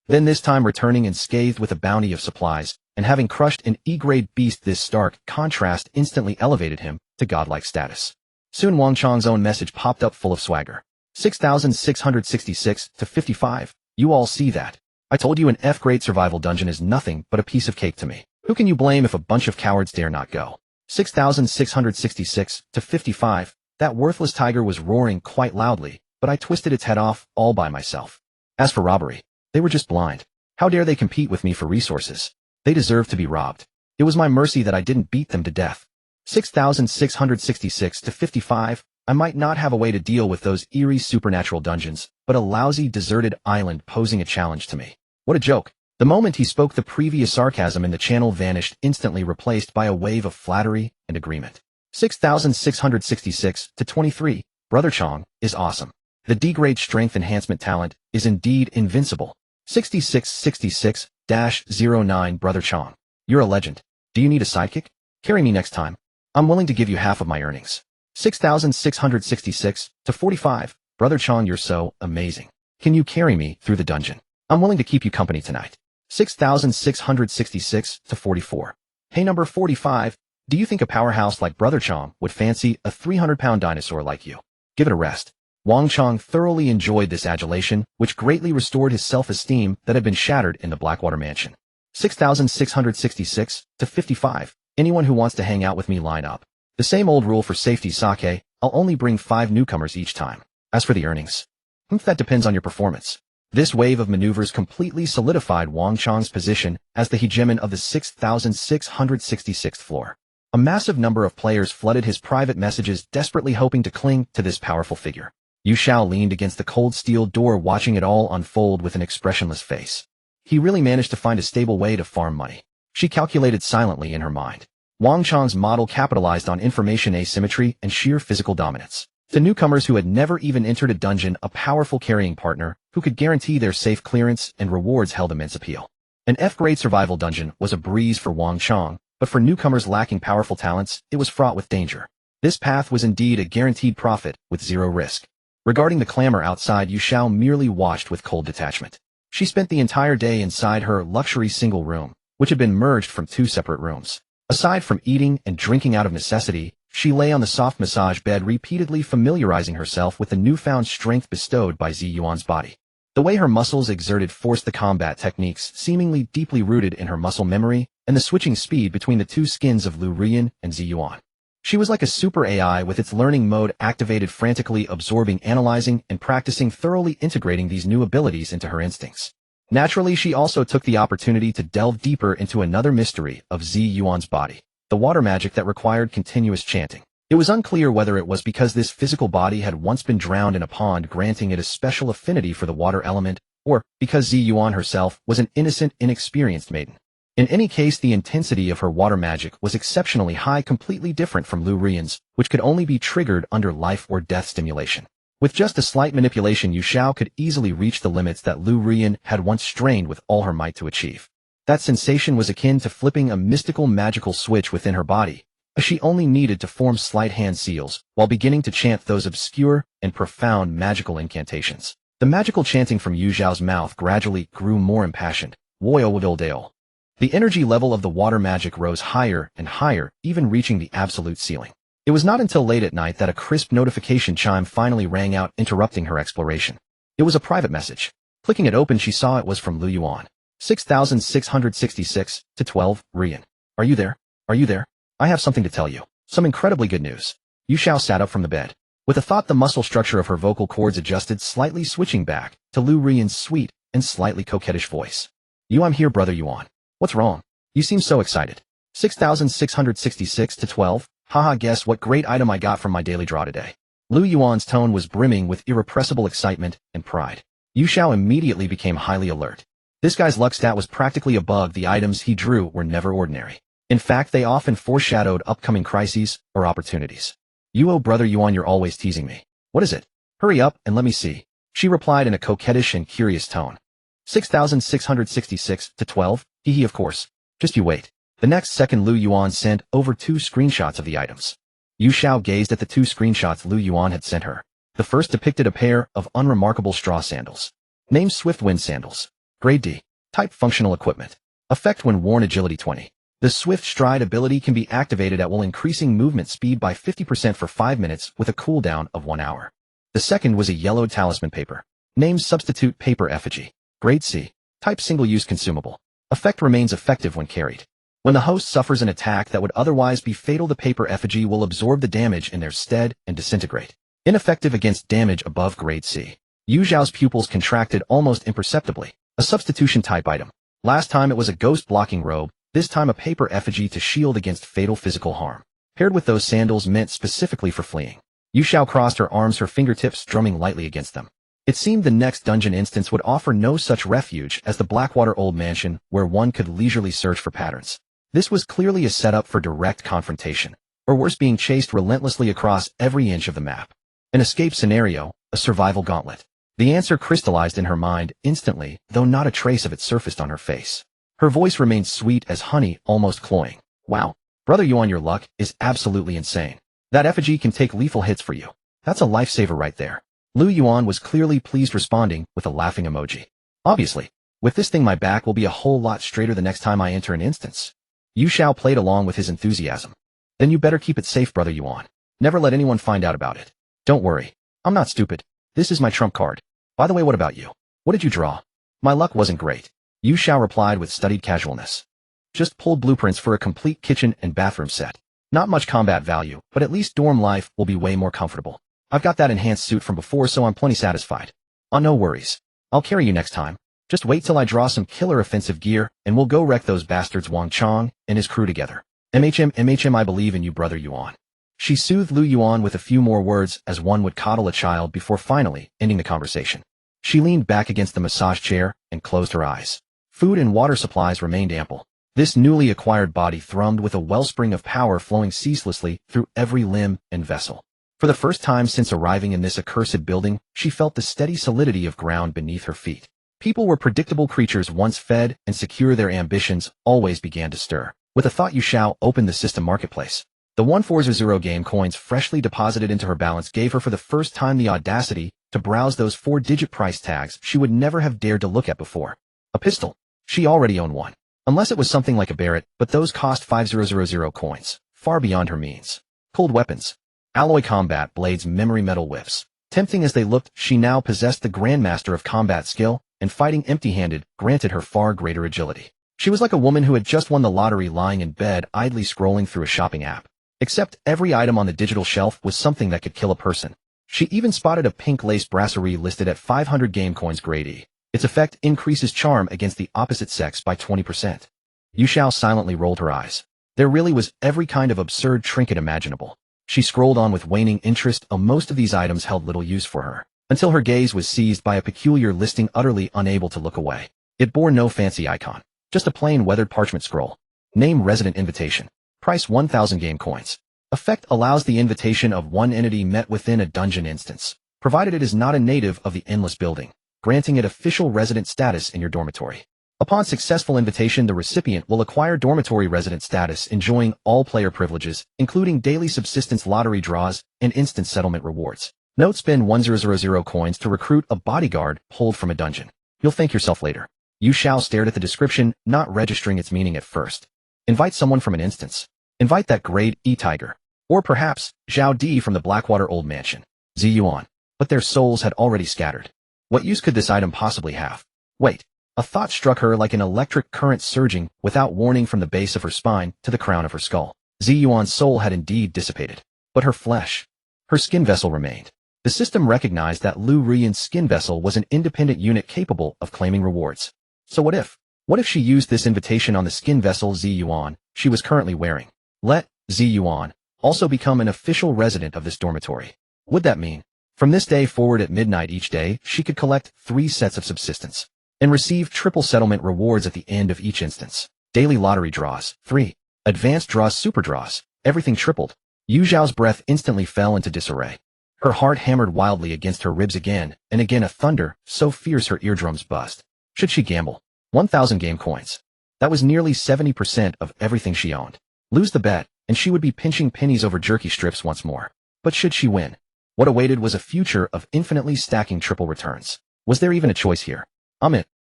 then this time returning unscathed with a bounty of supplies, and having crushed an E-grade beast, this stark contrast instantly elevated him to godlike status. Soon Wang Chang's own message popped up full of swagger. 6,666 to 55. You all see that? I told you an F-grade survival dungeon is nothing but a piece of cake to me. Who can you blame if a bunch of cowards dare not go? 6,666 to 55. That worthless tiger was roaring quite loudly, but I twisted its head off all by myself. As for robbery, they were just blind. How dare they compete with me for resources? They deserve to be robbed. It was my mercy that I didn't beat them to death. 6,666 to 55. I might not have a way to deal with those eerie supernatural dungeons, but a lousy, deserted island posing a challenge to me. What a joke. The moment he spoke, the previous sarcasm in the channel vanished, instantly replaced by a wave of flattery and agreement. 6,666 to 23. Brother Chong is awesome. The D-grade strength enhancement talent is indeed invincible. 6666-09. Brother Chong, you're a legend. Do you need a sidekick? Carry me next time. I'm willing to give you half of my earnings. 6,666 to 45. Brother Chong, you're so amazing. Can you carry me through the dungeon? I'm willing to keep you company tonight. 6,666 to 44. Hey, number 45. Do you think a powerhouse like Brother Chong would fancy a 300-pound dinosaur like you? Give it a rest. Wang Chong thoroughly enjoyed this adulation, which greatly restored his self-esteem that had been shattered in the Blackwater Mansion. 6,666 to 55. Anyone who wants to hang out with me, line up. The same old rule for safety, Sake. I'll only bring 5 newcomers each time. As for the earnings, that depends on your performance. This wave of maneuvers completely solidified Wang Chong's position as the hegemon of the 6,666th floor. A massive number of players flooded his private messages, desperately hoping to cling to this powerful figure. Yu Xiao leaned against the cold steel door, watching it all unfold with an expressionless face. He really managed to find a stable way to farm money. She calculated silently in her mind. Wang Chong's model capitalized on information asymmetry and sheer physical dominance. To newcomers who had never even entered a dungeon, a powerful carrying partner who could guarantee their safe clearance and rewards held immense appeal. An F-grade survival dungeon was a breeze for Wang Chong, but for newcomers lacking powerful talents, it was fraught with danger. This path was indeed a guaranteed profit with zero risk. Regarding the clamor outside, Yu Xiao merely watched with cold detachment. She spent the entire day inside her luxury single room, which had been merged from 2 separate rooms. Aside from eating and drinking out of necessity, she lay on the soft massage bed, repeatedly familiarizing herself with the newfound strength bestowed by Zi Yuan's body. The way her muscles exerted forced the combat techniques seemingly deeply rooted in her muscle memory and the switching speed between the 2 skins of Liu Ruyan and Zi Yuan. She was like a super AI with its learning mode activated, frantically absorbing, analyzing, and practicing, thoroughly integrating these new abilities into her instincts. Naturally, she also took the opportunity to delve deeper into another mystery of Zi Yuan's body, the water magic that required continuous chanting. It was unclear whether it was because this physical body had once been drowned in a pond, granting it a special affinity for the water element, or because Zi Yuan herself was an innocent, inexperienced maiden. In any case, the intensity of her water magic was exceptionally high, completely different from Liu Ruyan's, which could only be triggered under life or death stimulation. With just a slight manipulation, Yu Xiao could easily reach the limits that Liu Ruyan had once strained with all her might to achieve. That sensation was akin to flipping a mystical magical switch within her body. She only needed to form slight hand seals while beginning to chant those obscure and profound magical incantations. The magical chanting from Yu Xiao's mouth gradually grew more impassioned. Woyo-wodil-dale. The energy level of the water magic rose higher and higher, even reaching the absolute ceiling. It was not until late at night that a crisp notification chime finally rang out, interrupting her exploration. It was a private message. Clicking it open, she saw it was from Liu Yuan. 6,666 to 12. Ruyan. Are you there? Are you there? I have something to tell you. Some incredibly good news. Yu Xiao sat up from the bed. With a thought, the muscle structure of her vocal cords adjusted, slightly switching back to Liu Ruyan's sweet and slightly coquettish voice. I'm here, Brother Yuan. What's wrong? You seem so excited. 6,666 to 12. Haha, guess what great item I got from my daily draw today. Liu Yuan's tone was brimming with irrepressible excitement and pride. Yu Xiao immediately became highly alert. This guy's luck stat was practically a bug. The items he drew were never ordinary. In fact, they often foreshadowed upcoming crises or opportunities. Brother Yuan, you're always teasing me. What is it? Hurry up and let me see. She replied in a coquettish and curious tone. 6,666 to 12. Hee, of course. Just you wait. The next second, Liu Yuan sent over 2 screenshots of the items. Yu Xiao gazed at the 2 screenshots Liu Yuan had sent her. The first depicted a pair of unremarkable straw sandals. Name Swiftwind sandals. Grade D. Type functional equipment. Effect when worn, agility 20. The Swift Stride ability can be activated at will, increasing movement speed by 50% for 5 minutes with a cooldown of 1 hour. The second was a yellowed talisman paper. Name Substitute Paper Effigy. Grade C. Type single-use consumable. Effect remains effective when carried. When the host suffers an attack that would otherwise be fatal, the paper effigy will absorb the damage in their stead and disintegrate. Ineffective against damage above grade C. Yu Xiao's pupils contracted almost imperceptibly. A substitution type item. Last time it was a ghost blocking robe, this time a paper effigy to shield against fatal physical harm. Paired with those sandals meant specifically for fleeing. Yu Xiao crossed her arms, her fingertips drumming lightly against them. It seemed the next dungeon instance would offer no such refuge as the Blackwater Old Mansion, where one could leisurely search for patterns. This was clearly a setup for direct confrontation, or worse, being chased relentlessly across every inch of the map. An escape scenario, a survival gauntlet. The answer crystallized in her mind instantly, though not a trace of it surfaced on her face. Her voice remained sweet as honey, almost cloying. Wow, Brother Yuan, your luck is absolutely insane. That effigy can take lethal hits for you. That's a lifesaver right there. Liu Yuan was clearly pleased, responding with a laughing emoji. Obviously, with this thing my back will be a whole lot straighter the next time I enter an instance. Yu Xiao played along with his enthusiasm. Then you better keep it safe, Brother Yuan. Never let anyone find out about it. Don't worry. I'm not stupid. This is my trump card. By the way, what about you? What did you draw? My luck wasn't great. Yu Xiao replied with studied casualness. Just pulled blueprints for a complete kitchen and bathroom set. Not much combat value, but at least dorm life will be way more comfortable. I've got that enhanced suit from before, so I'm plenty satisfied. Oh, no worries. I'll carry you next time. Just wait till I draw some killer offensive gear, and we'll go wreck those bastards Wang Chong and his crew together. MHM, I believe in you, Brother Yuan. She soothed Liu Yuan with a few more words as one would coddle a child before finally ending the conversation. She leaned back against the massage chair and closed her eyes. Food and water supplies remained ample. This newly acquired body thrummed with a wellspring of power flowing ceaselessly through every limb and vessel. For the first time since arriving in this accursed building, she felt the steady solidity of ground beneath her feet. People were predictable creatures once fed and secure. Their ambitions always began to stir. With a thought, Yu Xiao opened the system marketplace. The 140 game coins freshly deposited into her balance gave her for the first time the audacity to browse those 4-digit price tags she would never have dared to look at before. A pistol. She already owned one. Unless it was something like a Barrett, but those cost 5000 coins, far beyond her means. Cold weapons. Alloy combat blades, memory metal whips. Tempting as they looked, she now possessed the Grandmaster of combat skill, and fighting empty-handed granted her far greater agility. She was like a woman who had just won the lottery lying in bed idly scrolling through a shopping app. Except every item on the digital shelf was something that could kill a person. She even spotted a pink lace brasserie listed at 500 game coins grade E. Its effect increases charm against the opposite sex by 20%. Yu Xiao silently rolled her eyes. There really was every kind of absurd trinket imaginable. She scrolled on with waning interest, though most of these items held little use for her, until her gaze was seized by a peculiar listing, utterly unable to look away. It bore no fancy icon, just a plain weathered parchment scroll. Name resident invitation. Price 1000 game coins. Effect allows the invitation of one entity met within a dungeon instance, provided it is not a native of the endless building, granting it official resident status in your dormitory. Upon successful invitation, the recipient will acquire dormitory resident status, enjoying all player privileges, including daily subsistence lottery draws and instant settlement rewards. Note: spend 1000 coins to recruit a bodyguard pulled from a dungeon. You'll thank yourself later. Yu Xiao stared at the description, not registering its meaning at first. Invite someone from an instance. Invite that grade E tiger. Or perhaps, Zhao Di from the Blackwater Old Mansion. Zi Yuan. But their souls had already scattered. What use could this item possibly have? Wait. A thought struck her like an electric current surging without warning from the base of her spine to the crown of her skull. Zi Yuan's soul had indeed dissipated. But her flesh, her skin vessel remained. The system recognized that Liu Ruyan's skin vessel was an independent unit capable of claiming rewards. So what if? What if she used this invitation on the skin vessel Zi Yuan she was currently wearing? Let Zi Yuan also become an official resident of this dormitory. Would that mean, from this day forward at midnight each day, she could collect 3 sets of subsistence and receive triple settlement rewards at the end of each instance? Daily lottery draws, 3. Advanced draws, super draws, everything tripled. Yu Xiao's breath instantly fell into disarray. Her heart hammered wildly against her ribs again, and again, a thunder so fierce her eardrums buzzed. Should she gamble? 1000 game coins. That was nearly 70% of everything she owned. Lose the bet, and she would be pinching pennies over jerky strips once more. But should she win? What awaited was a future of infinitely stacking triple returns. Was there even a choice here?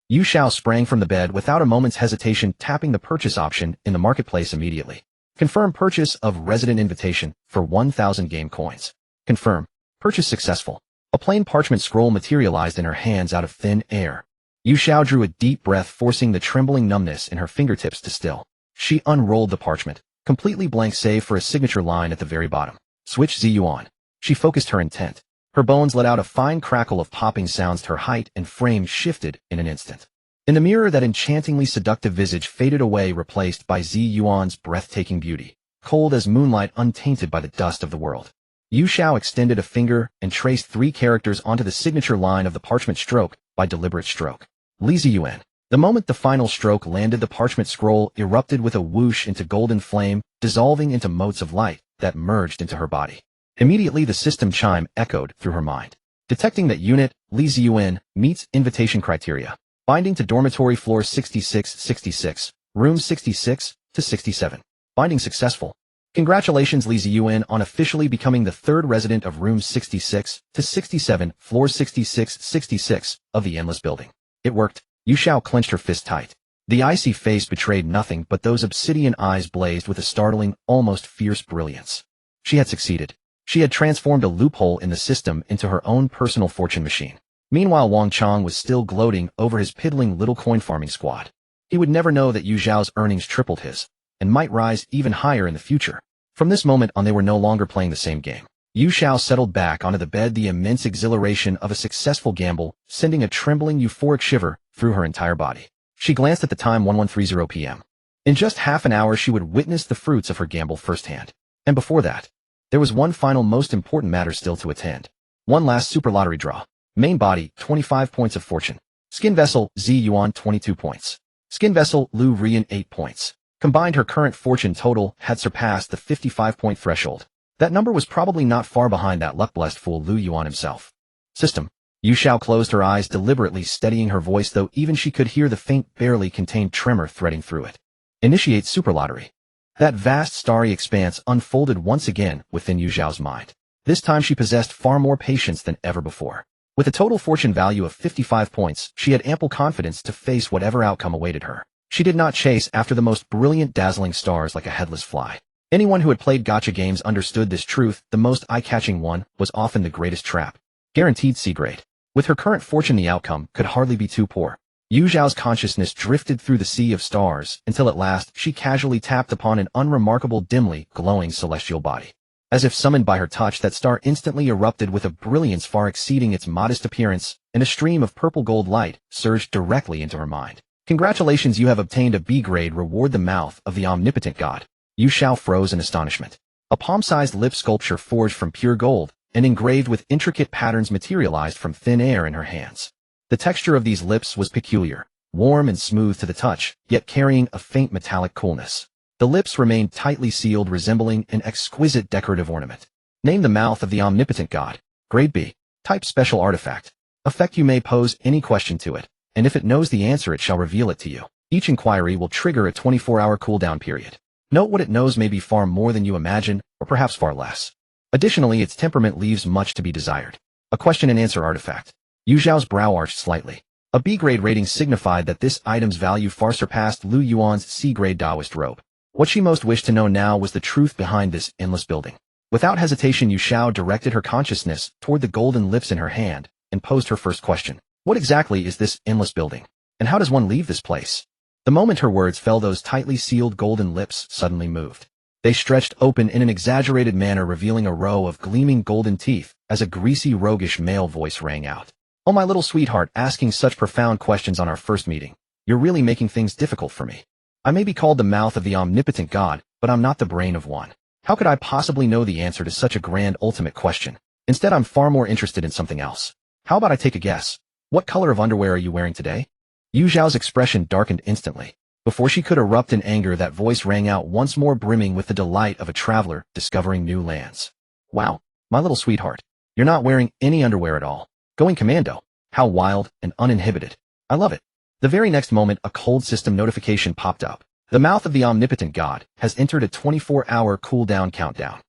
Yu Xiao sprang from the bed without a moment's hesitation, tapping the purchase option in the marketplace immediately. Confirm purchase of resident invitation for 1000 game coins. Confirm. Purchase successful. A plain parchment scroll materialized in her hands out of thin air. Yu Xiao drew a deep breath, forcing the trembling numbness in her fingertips to still. She unrolled the parchment, completely blank save for a signature line at the very bottom. Switch Yu on. She focused her intent. Her bones let out a fine crackle of popping sounds. Her height and frame shifted in an instant. In the mirror, that enchantingly seductive visage faded away, replaced by Zi Yuan's breathtaking beauty, cold as moonlight, untainted by the dust of the world. Yu Xiao extended a finger and traced 3 characters onto the signature line of the parchment, stroke by deliberate stroke. Li Ziyuan. The moment the final stroke landed, the parchment scroll erupted with a whoosh into golden flame, dissolving into motes of light that merged into her body. Immediately, the system chime echoed through her mind. Detecting that unit, Li Ziyuan, meets invitation criteria. Binding to dormitory floor 66-66, room 66-67. Binding successful. Congratulations, Li Ziyuan, on officially becoming the 3rd resident of room 66-67, floor 66-66 of the Endless Building. It worked. Yu Xiao clenched her fist tight. The icy face betrayed nothing, but those obsidian eyes blazed with a startling, almost fierce brilliance. She had succeeded. She had transformed a loophole in the system into her own personal fortune machine. Meanwhile, Wang Chong was still gloating over his piddling little coin farming squad. He would never know that Yu Xiao's earnings tripled his, and might rise even higher in the future. From this moment on, they were no longer playing the same game. Yu Xiao settled back onto the bed, the immense exhilaration of a successful gamble sending a trembling, euphoric shiver through her entire body. She glanced at the time, 11:30 p.m. In just half an hour, she would witness the fruits of her gamble firsthand. And before that, there was one final, most important matter still to attend. One last super lottery draw. Main body, 25 points of fortune. Skin vessel, Zi Yuan, 22 points. Skin vessel, Liu Ruyan, 8 points. Combined, her current fortune total had surpassed the 55-point threshold. That number was probably not far behind that luck-blessed fool Liu Yuan himself. System. Yu Xiao closed her eyes, deliberately steadying her voice, though even she could hear the faint, barely contained tremor threading through it. Initiate super lottery. That vast starry expanse unfolded once again within Yu Xiao's mind. This time she possessed far more patience than ever before. With a total fortune value of 55 points, she had ample confidence to face whatever outcome awaited her. She did not chase after the most brilliant, dazzling stars like a headless fly. Anyone who had played gacha games understood this truth. The most eye-catching one was often the greatest trap. Guaranteed C grade. With her current fortune, the outcome could hardly be too poor. Yu Xiao's consciousness drifted through the sea of stars until at last she casually tapped upon an unremarkable, dimly glowing celestial body. As if summoned by her touch, that star instantly erupted with a brilliance far exceeding its modest appearance, and a stream of purple-gold light surged directly into her mind. Congratulations, you have obtained a B grade reward, the mouth of the omnipotent god. Yu Xiao froze in astonishment. A palm-sized lip sculpture forged from pure gold and engraved with intricate patterns materialized from thin air in her hands. The texture of these lips was peculiar, warm and smooth to the touch, yet carrying a faint metallic coolness. The lips remained tightly sealed, resembling an exquisite decorative ornament. Name the mouth of the omnipotent god. Grade B. Type special artifact. Effect, you may pose any question to it, and if it knows the answer, it shall reveal it to you. Each inquiry will trigger a 24-hour cooldown period. Note, what it knows may be far more than you imagine, or perhaps far less. Additionally, its temperament leaves much to be desired. A question and answer artifact. Yu Xiao's brow arched slightly. A B-grade rating signified that this item's value far surpassed Liu Yuan's C-grade Taoist robe. What she most wished to know now was the truth behind this endless building. Without hesitation, Yu Xiao directed her consciousness toward the golden lips in her hand and posed her first question. What exactly is this endless building? And how does one leave this place? The moment her words fell, those tightly sealed golden lips suddenly moved. They stretched open in an exaggerated manner, revealing a row of gleaming golden teeth as a greasy, roguish male voice rang out. Oh, my little sweetheart, asking such profound questions on our first meeting. You're really making things difficult for me. I may be called the mouth of the omnipotent god, but I'm not the brain of one. How could I possibly know the answer to such a grand ultimate question? Instead, I'm far more interested in something else. How about I take a guess? What color of underwear are you wearing today? Yu Xiao's expression darkened instantly. Before she could erupt in anger, that voice rang out once more, brimming with the delight of a traveler discovering new lands. Wow, my little sweetheart. You're not wearing any underwear at all. Going commando. How wild and uninhibited. I love it. The very next moment, a cold system notification popped up. The mouth of the omnipotent god has entered a 24-hour cooldown countdown.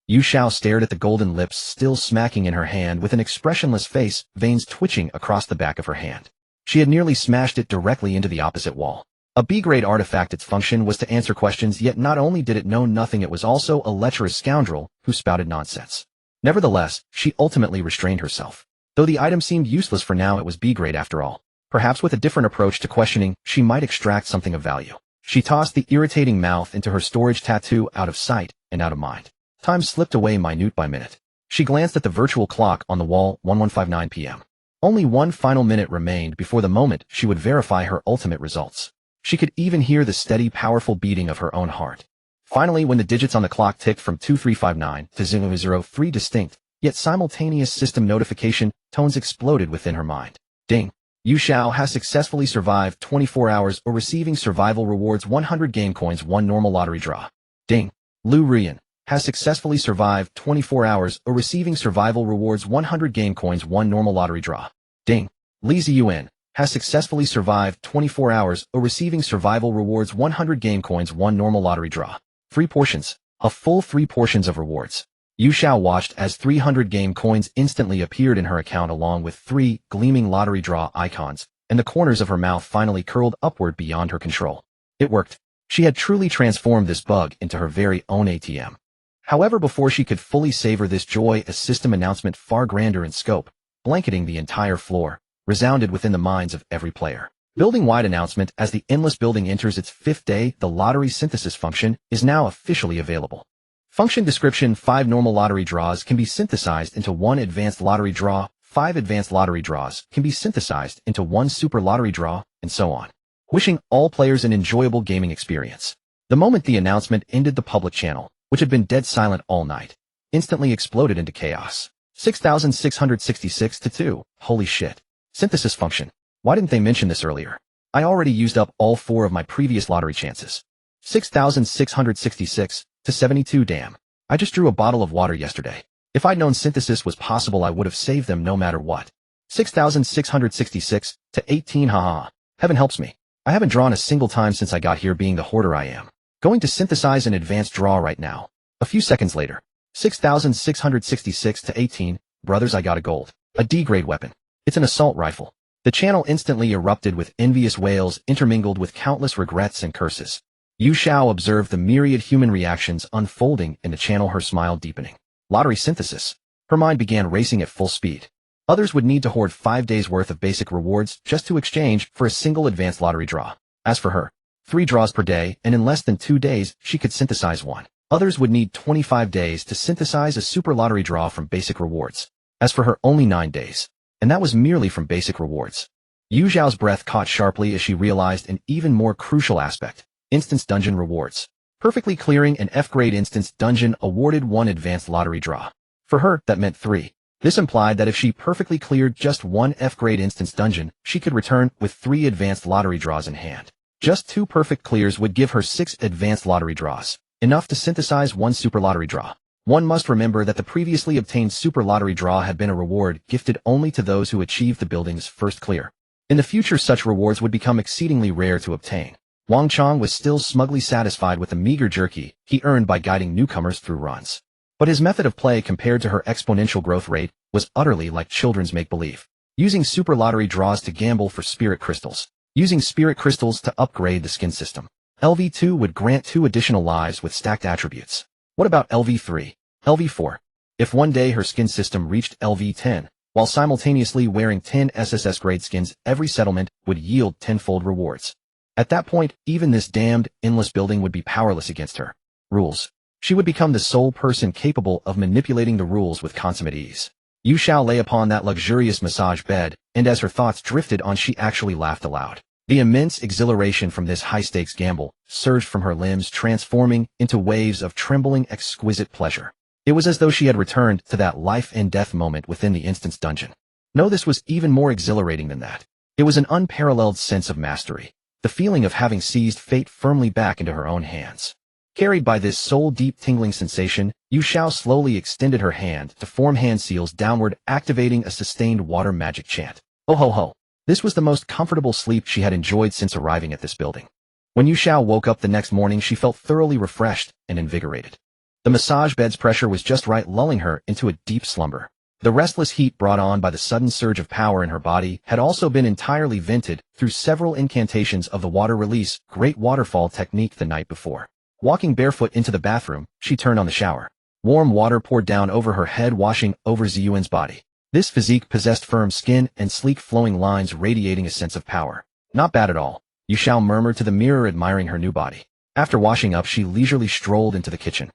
Yu Xiao stared at the golden lips still smacking in her hand with an expressionless face, veins twitching across the back of her hand. She had nearly smashed it directly into the opposite wall. A B-grade artifact, its function was to answer questions, yet not only did it know nothing, it was also a lecherous scoundrel who spouted nonsense. Nevertheless, she ultimately restrained herself. Though the item seemed useless for now, it was B-grade after all. Perhaps with a different approach to questioning, she might extract something of value. She tossed the irritating mouth into her storage tattoo out of sight and out of mind. Time slipped away minute by minute. She glanced at the virtual clock on the wall, 11:59 p.m. Only one final minute remained before the moment she would verify her ultimate results. She could even hear the steady, powerful beating of her own heart. Finally, when the digits on the clock ticked from 2359 to 003 distinct, yet simultaneous system notification tones exploded within her mind. Ding! Yu Xiao has successfully survived 24 hours or receiving survival rewards 100 game coins 1 normal lottery draw. Ding! Liu Ruyan has successfully survived 24 hours or receiving survival rewards 100 game coins 1 normal lottery draw. Ding! Liu Ruyan has successfully survived 24 hours or receiving survival rewards 100 game coins 1 normal lottery draw. 3 portions. A full 3 portions of rewards. Yu Xiao watched as 300 game coins instantly appeared in her account along with 3 gleaming lottery draw icons, and the corners of her mouth finally curled upward beyond her control. It worked. She had truly transformed this bug into her very own ATM. However, before she could fully savor this joy, a system announcement far grander in scope, blanketing the entire floor, resounded within the minds of every player. Building-wide announcement: as the endless building enters its 5th day, the lottery synthesis function is now officially available. Function description: 5 normal lottery draws can be synthesized into 1 advanced lottery draw, 5 advanced lottery draws can be synthesized into 1 super lottery draw, and so on. Wishing all players an enjoyable gaming experience. The moment the announcement ended, the public channel, which had been dead silent all night, instantly exploded into chaos. 6,666 to 2. Holy shit. Synthesis function. Why didn't they mention this earlier? I already used up all 4 of my previous lottery chances. 6,666 to 72. Damn. I just drew a bottle of water yesterday. If I'd known synthesis was possible, I would have saved them no matter what. 6,666 to 18. Haha. Heaven helps me. I haven't drawn a single time since I got here, being the hoarder I am. Going to synthesize an advanced draw right now. A few seconds later. 6,666 to 18. Brothers, I got a gold. A D-grade weapon. It's an assault rifle. The channel instantly erupted with envious wails intermingled with countless regrets and curses. Yu Xiao observed the myriad human reactions unfolding in the channel, her smile deepening. Lottery synthesis. Her mind began racing at full speed. Others would need to hoard 5 days' worth of basic rewards just to exchange for a single advanced lottery draw. As for her, 3 draws per day, and in less than 2 days, she could synthesize 1. Others would need 25 days to synthesize a super lottery draw from basic rewards. As for her, only 9 days. And that was merely from basic rewards. Yu Xiao's breath caught sharply as she realized an even more crucial aspect. Instance dungeon rewards. Perfectly clearing an F-grade instance dungeon awarded 1 advanced lottery draw. For her, that meant 3. This implied that if she perfectly cleared just 1 F-grade instance dungeon, she could return with 3 advanced lottery draws in hand. Just 2 perfect clears would give her 6 advanced lottery draws, enough to synthesize 1 super lottery draw. One must remember that the previously obtained super lottery draw had been a reward gifted only to those who achieved the building's first clear. In the future, such rewards would become exceedingly rare to obtain. Wang Chong was still smugly satisfied with the meager jerky he earned by guiding newcomers through runs. But his method of play, compared to her exponential growth rate, was utterly like children's make-believe. Using super lottery draws to gamble for spirit crystals. Using spirit crystals to upgrade the skin system. LV2 would grant 2 additional lives with stacked attributes. What about LV3? LV4? If one day her skin system reached LV10, while simultaneously wearing 10 SSS grade skins, every settlement would yield 10-fold rewards. At that point, even this damned, endless building would be powerless against her. Rules. She would become the sole person capable of manipulating the rules with consummate ease. Yu Xiao lay upon that luxurious massage bed, and as her thoughts drifted on, she actually laughed aloud. The immense exhilaration from this high-stakes gamble surged from her limbs, transforming into waves of trembling, exquisite pleasure. It was as though she had returned to that life-and-death moment within the instance dungeon. No, this was even more exhilarating than that. It was an unparalleled sense of mastery. The feeling of having seized fate firmly back into her own hands. Carried by this soul-deep tingling sensation, Yu Xiao slowly extended her hand to form hand seals downward, activating a sustained water magic chant. Oh ho ho! This was the most comfortable sleep she had enjoyed since arriving at this building. When Yu Xiao woke up the next morning, she felt thoroughly refreshed and invigorated. The massage bed's pressure was just right, lulling her into a deep slumber. The restless heat brought on by the sudden surge of power in her body had also been entirely vented through several incantations of the water release great waterfall technique the night before. Walking barefoot into the bathroom, she turned on the shower. Warm water poured down over her head, washing over Ziyuan's body. This physique possessed firm skin and sleek flowing lines, radiating a sense of power. Not bad at all. Yu Xiao murmured to the mirror, admiring her new body. After washing up, she leisurely strolled into the kitchen.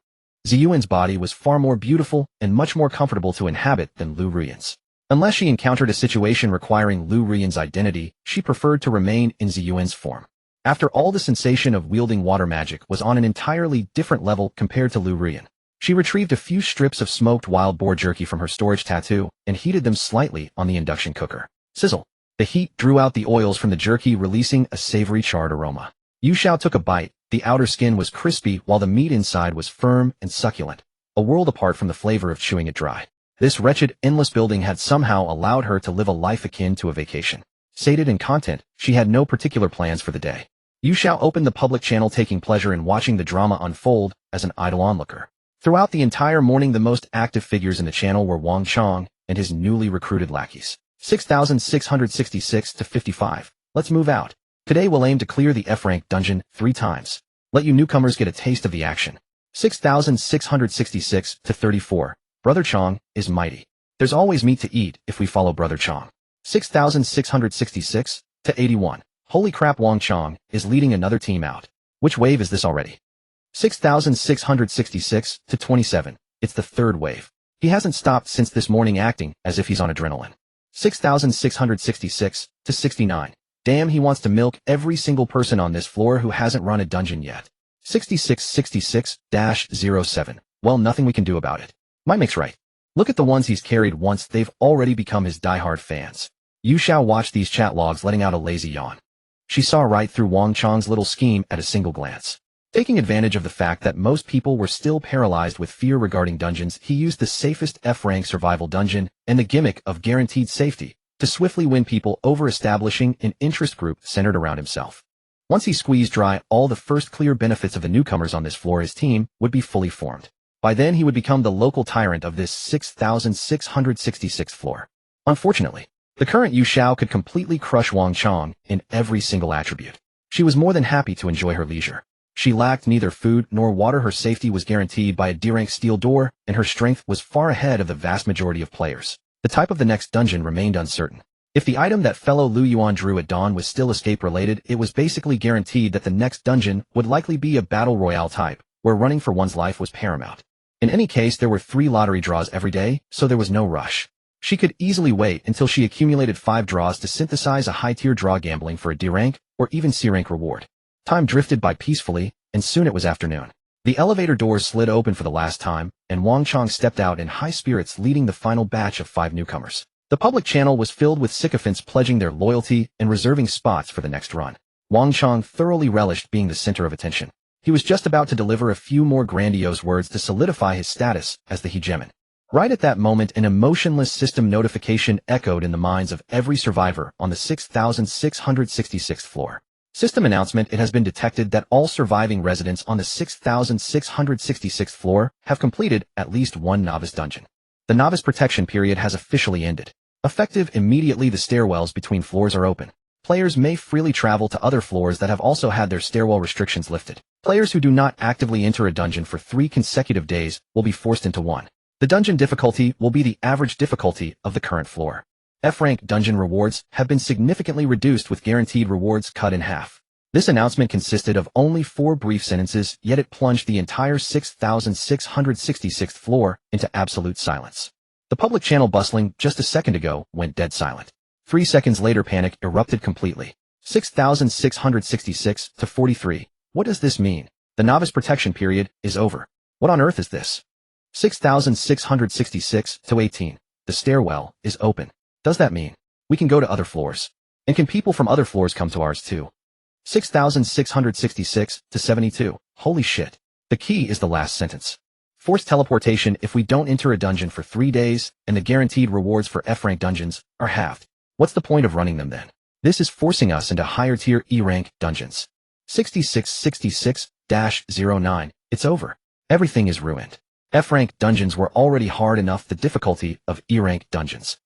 Ziyuan's body was far more beautiful and much more comfortable to inhabit than Liu Ruyan's. Unless she encountered a situation requiring Liu Ruyan's identity, she preferred to remain in Ziyuan's form. After all, the sensation of wielding water magic was on an entirely different level compared to Liu Ruyan. She retrieved a few strips of smoked wild boar jerky from her storage tattoo and heated them slightly on the induction cooker. Sizzle. The heat drew out the oils from the jerky, releasing a savory charred aroma. Yu Xiao took a bite. The outer skin was crispy while the meat inside was firm and succulent, a world apart from the flavor of chewing it dry. This wretched, endless building had somehow allowed her to live a life akin to a vacation. Sated in content, she had no particular plans for the day. Yu Xiao opened the public channel, taking pleasure in watching the drama unfold as an idle onlooker. Throughout the entire morning, the most active figures in the channel were Wang Chong and his newly recruited lackeys. 6,666 to 55. Let's move out. Today we'll aim to clear the F-rank dungeon 3 times. Let you newcomers get a taste of the action. 6,666 to 34. Brother Chong is mighty. There's always meat to eat if we follow Brother Chong. 6,666 to 81. Holy crap, Wang Chong is leading another team out. Which wave is this already? 6,666 to 27. It's the 3rd wave. He hasn't stopped since this morning, acting as if he's on adrenaline. 6,666 to 69. Damn, he wants to milk every single person on this floor who hasn't run a dungeon yet. 6666-07. Well, nothing we can do about it. My make's right. Look at the ones he's carried once, they've already become his diehard fans. Yu Xiao watched these chat logs, letting out a lazy yawn. She saw right through Wang Chong's little scheme at a single glance. Taking advantage of the fact that most people were still paralyzed with fear regarding dungeons, he used the safest F-rank survival dungeon and the gimmick of guaranteed safety to swiftly win people over, establishing an interest group centered around himself. Once he squeezed dry all the first clear benefits of the newcomers on this floor, his team would be fully formed. By then, he would become the local tyrant of this 6,666th floor. Unfortunately, the current Yu Xiao could completely crush Wang Chong in every single attribute. She was more than happy to enjoy her leisure. She lacked neither food nor water, her safety was guaranteed by a D-rank steel door, and her strength was far ahead of the vast majority of players. The type of the next dungeon remained uncertain. If the item that fellow Liu Yuan drew at dawn was still escape-related, it was basically guaranteed that the next dungeon would likely be a battle royale type, where running for one's life was paramount. In any case, there were 3 lottery draws every day, so there was no rush. She could easily wait until she accumulated 5 draws to synthesize a high-tier draw, gambling for a D-rank or even C-rank reward. Time drifted by peacefully, and soon it was afternoon. The elevator doors slid open for the last time, and Wang Chong stepped out in high spirits, leading the final batch of 5 newcomers. The public channel was filled with sycophants pledging their loyalty and reserving spots for the next run. Wang Chong thoroughly relished being the center of attention. He was just about to deliver a few more grandiose words to solidify his status as the hegemon. Right at that moment, an emotionless system notification echoed in the minds of every survivor on the 6,666th floor. System announcement: it has been detected that all surviving residents on the 6,666th floor have completed at least 1 novice dungeon. The novice protection period has officially ended. Effective immediately, the stairwells between floors are open. Players may freely travel to other floors that have also had their stairwell restrictions lifted. Players who do not actively enter a dungeon for 3 consecutive days will be forced into one. The dungeon difficulty will be the average difficulty of the current floor. F-rank dungeon rewards have been significantly reduced, with guaranteed rewards cut in half. This announcement consisted of only 4 brief sentences, yet it plunged the entire 6,666th floor into absolute silence. The public channel, bustling just a second ago, went dead silent. 3 seconds later, panic erupted completely. 6,666 to 43. What does this mean? The novice protection period is over. What on earth is this? 6,666 to 18. The stairwell is open. Does that mean we can go to other floors? And can people from other floors come to ours too? 6,666 to 72. Holy shit. The key is the last sentence. Forced teleportation if we don't enter a dungeon for 3 days, and the guaranteed rewards for F-rank dungeons are halved. What's the point of running them then? This is forcing us into higher tier E-rank dungeons. 6666-09. It's over. Everything is ruined. F-rank dungeons were already hard enough, the difficulty of E-rank dungeons.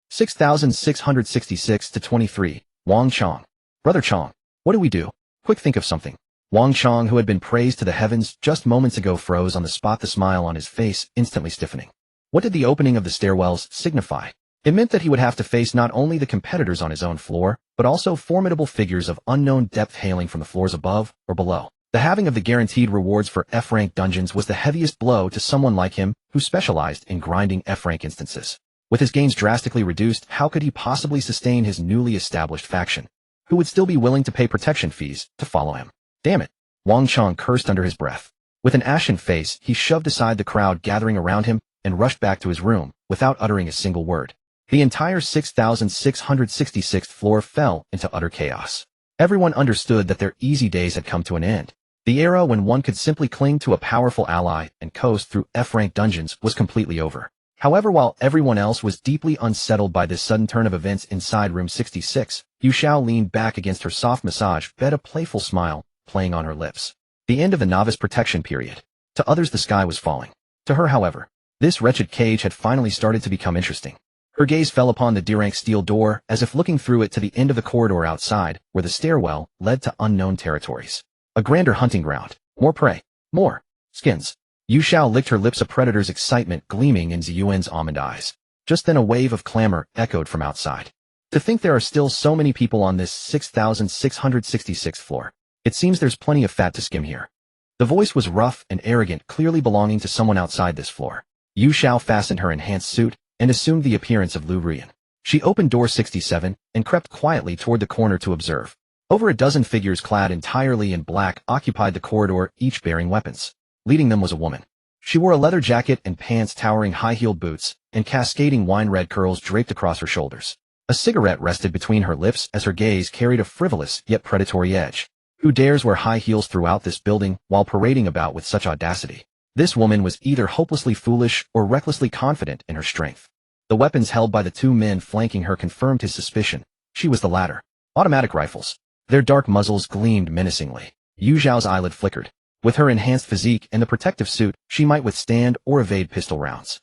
6,666 to 23. Wang Chong. Brother Chong. What do we do? Quick, think of something. Wang Chong, who had been praised to the heavens just moments ago, froze on the spot, the smile on his face instantly stiffening. What did the opening of the stairwells signify? It meant that he would have to face not only the competitors on his own floor, but also formidable figures of unknown depth hailing from the floors above or below. The halving of the guaranteed rewards for F-rank dungeons was the heaviest blow to someone like him who specialized in grinding F-rank instances. With his gains drastically reduced, how could he possibly sustain his newly established faction, who would still be willing to pay protection fees to follow him? Damn it! Wang Chong cursed under his breath. With an ashen face, he shoved aside the crowd gathering around him and rushed back to his room without uttering a single word. The entire 6,666th floor fell into utter chaos. Everyone understood that their easy days had come to an end. The era when one could simply cling to a powerful ally and coast through F-rank dungeons was completely over. However, while everyone else was deeply unsettled by this sudden turn of events inside room 66, Yu Xiao leaned back against her soft massage bed, a playful smile playing on her lips. The end of the novice protection period. To others the sky was falling. To her, however, this wretched cage had finally started to become interesting. Her gaze fell upon the D-rank steel door as if looking through it to the end of the corridor outside, where the stairwell led to unknown territories. A grander hunting ground. More prey. More skins. Yu Xiao licked her lips, a predator's excitement gleaming in Ziyuan's almond eyes. Just then a wave of clamor echoed from outside. To think there are still so many people on this 6,666th floor. It seems there's plenty of fat to skim here. The voice was rough and arrogant, clearly belonging to someone outside this floor. Yu Xiao fastened her enhanced suit and assumed the appearance of Liu Ruyan. She opened door 67 and crept quietly toward the corner to observe. Over a dozen figures clad entirely in black occupied the corridor, each bearing weapons. Leading them was a woman. She wore a leather jacket and pants, towering high-heeled boots, and cascading wine-red curls draped across her shoulders. A cigarette rested between her lips as her gaze carried a frivolous yet predatory edge. Who dares wear high heels throughout this building while parading about with such audacity? This woman was either hopelessly foolish or recklessly confident in her strength. The weapons held by the two men flanking her confirmed his suspicion. She was the latter. Automatic rifles. Their dark muzzles gleamed menacingly. Yu Xiao's eyelid flickered. With her enhanced physique and the protective suit, she might withstand or evade pistol rounds.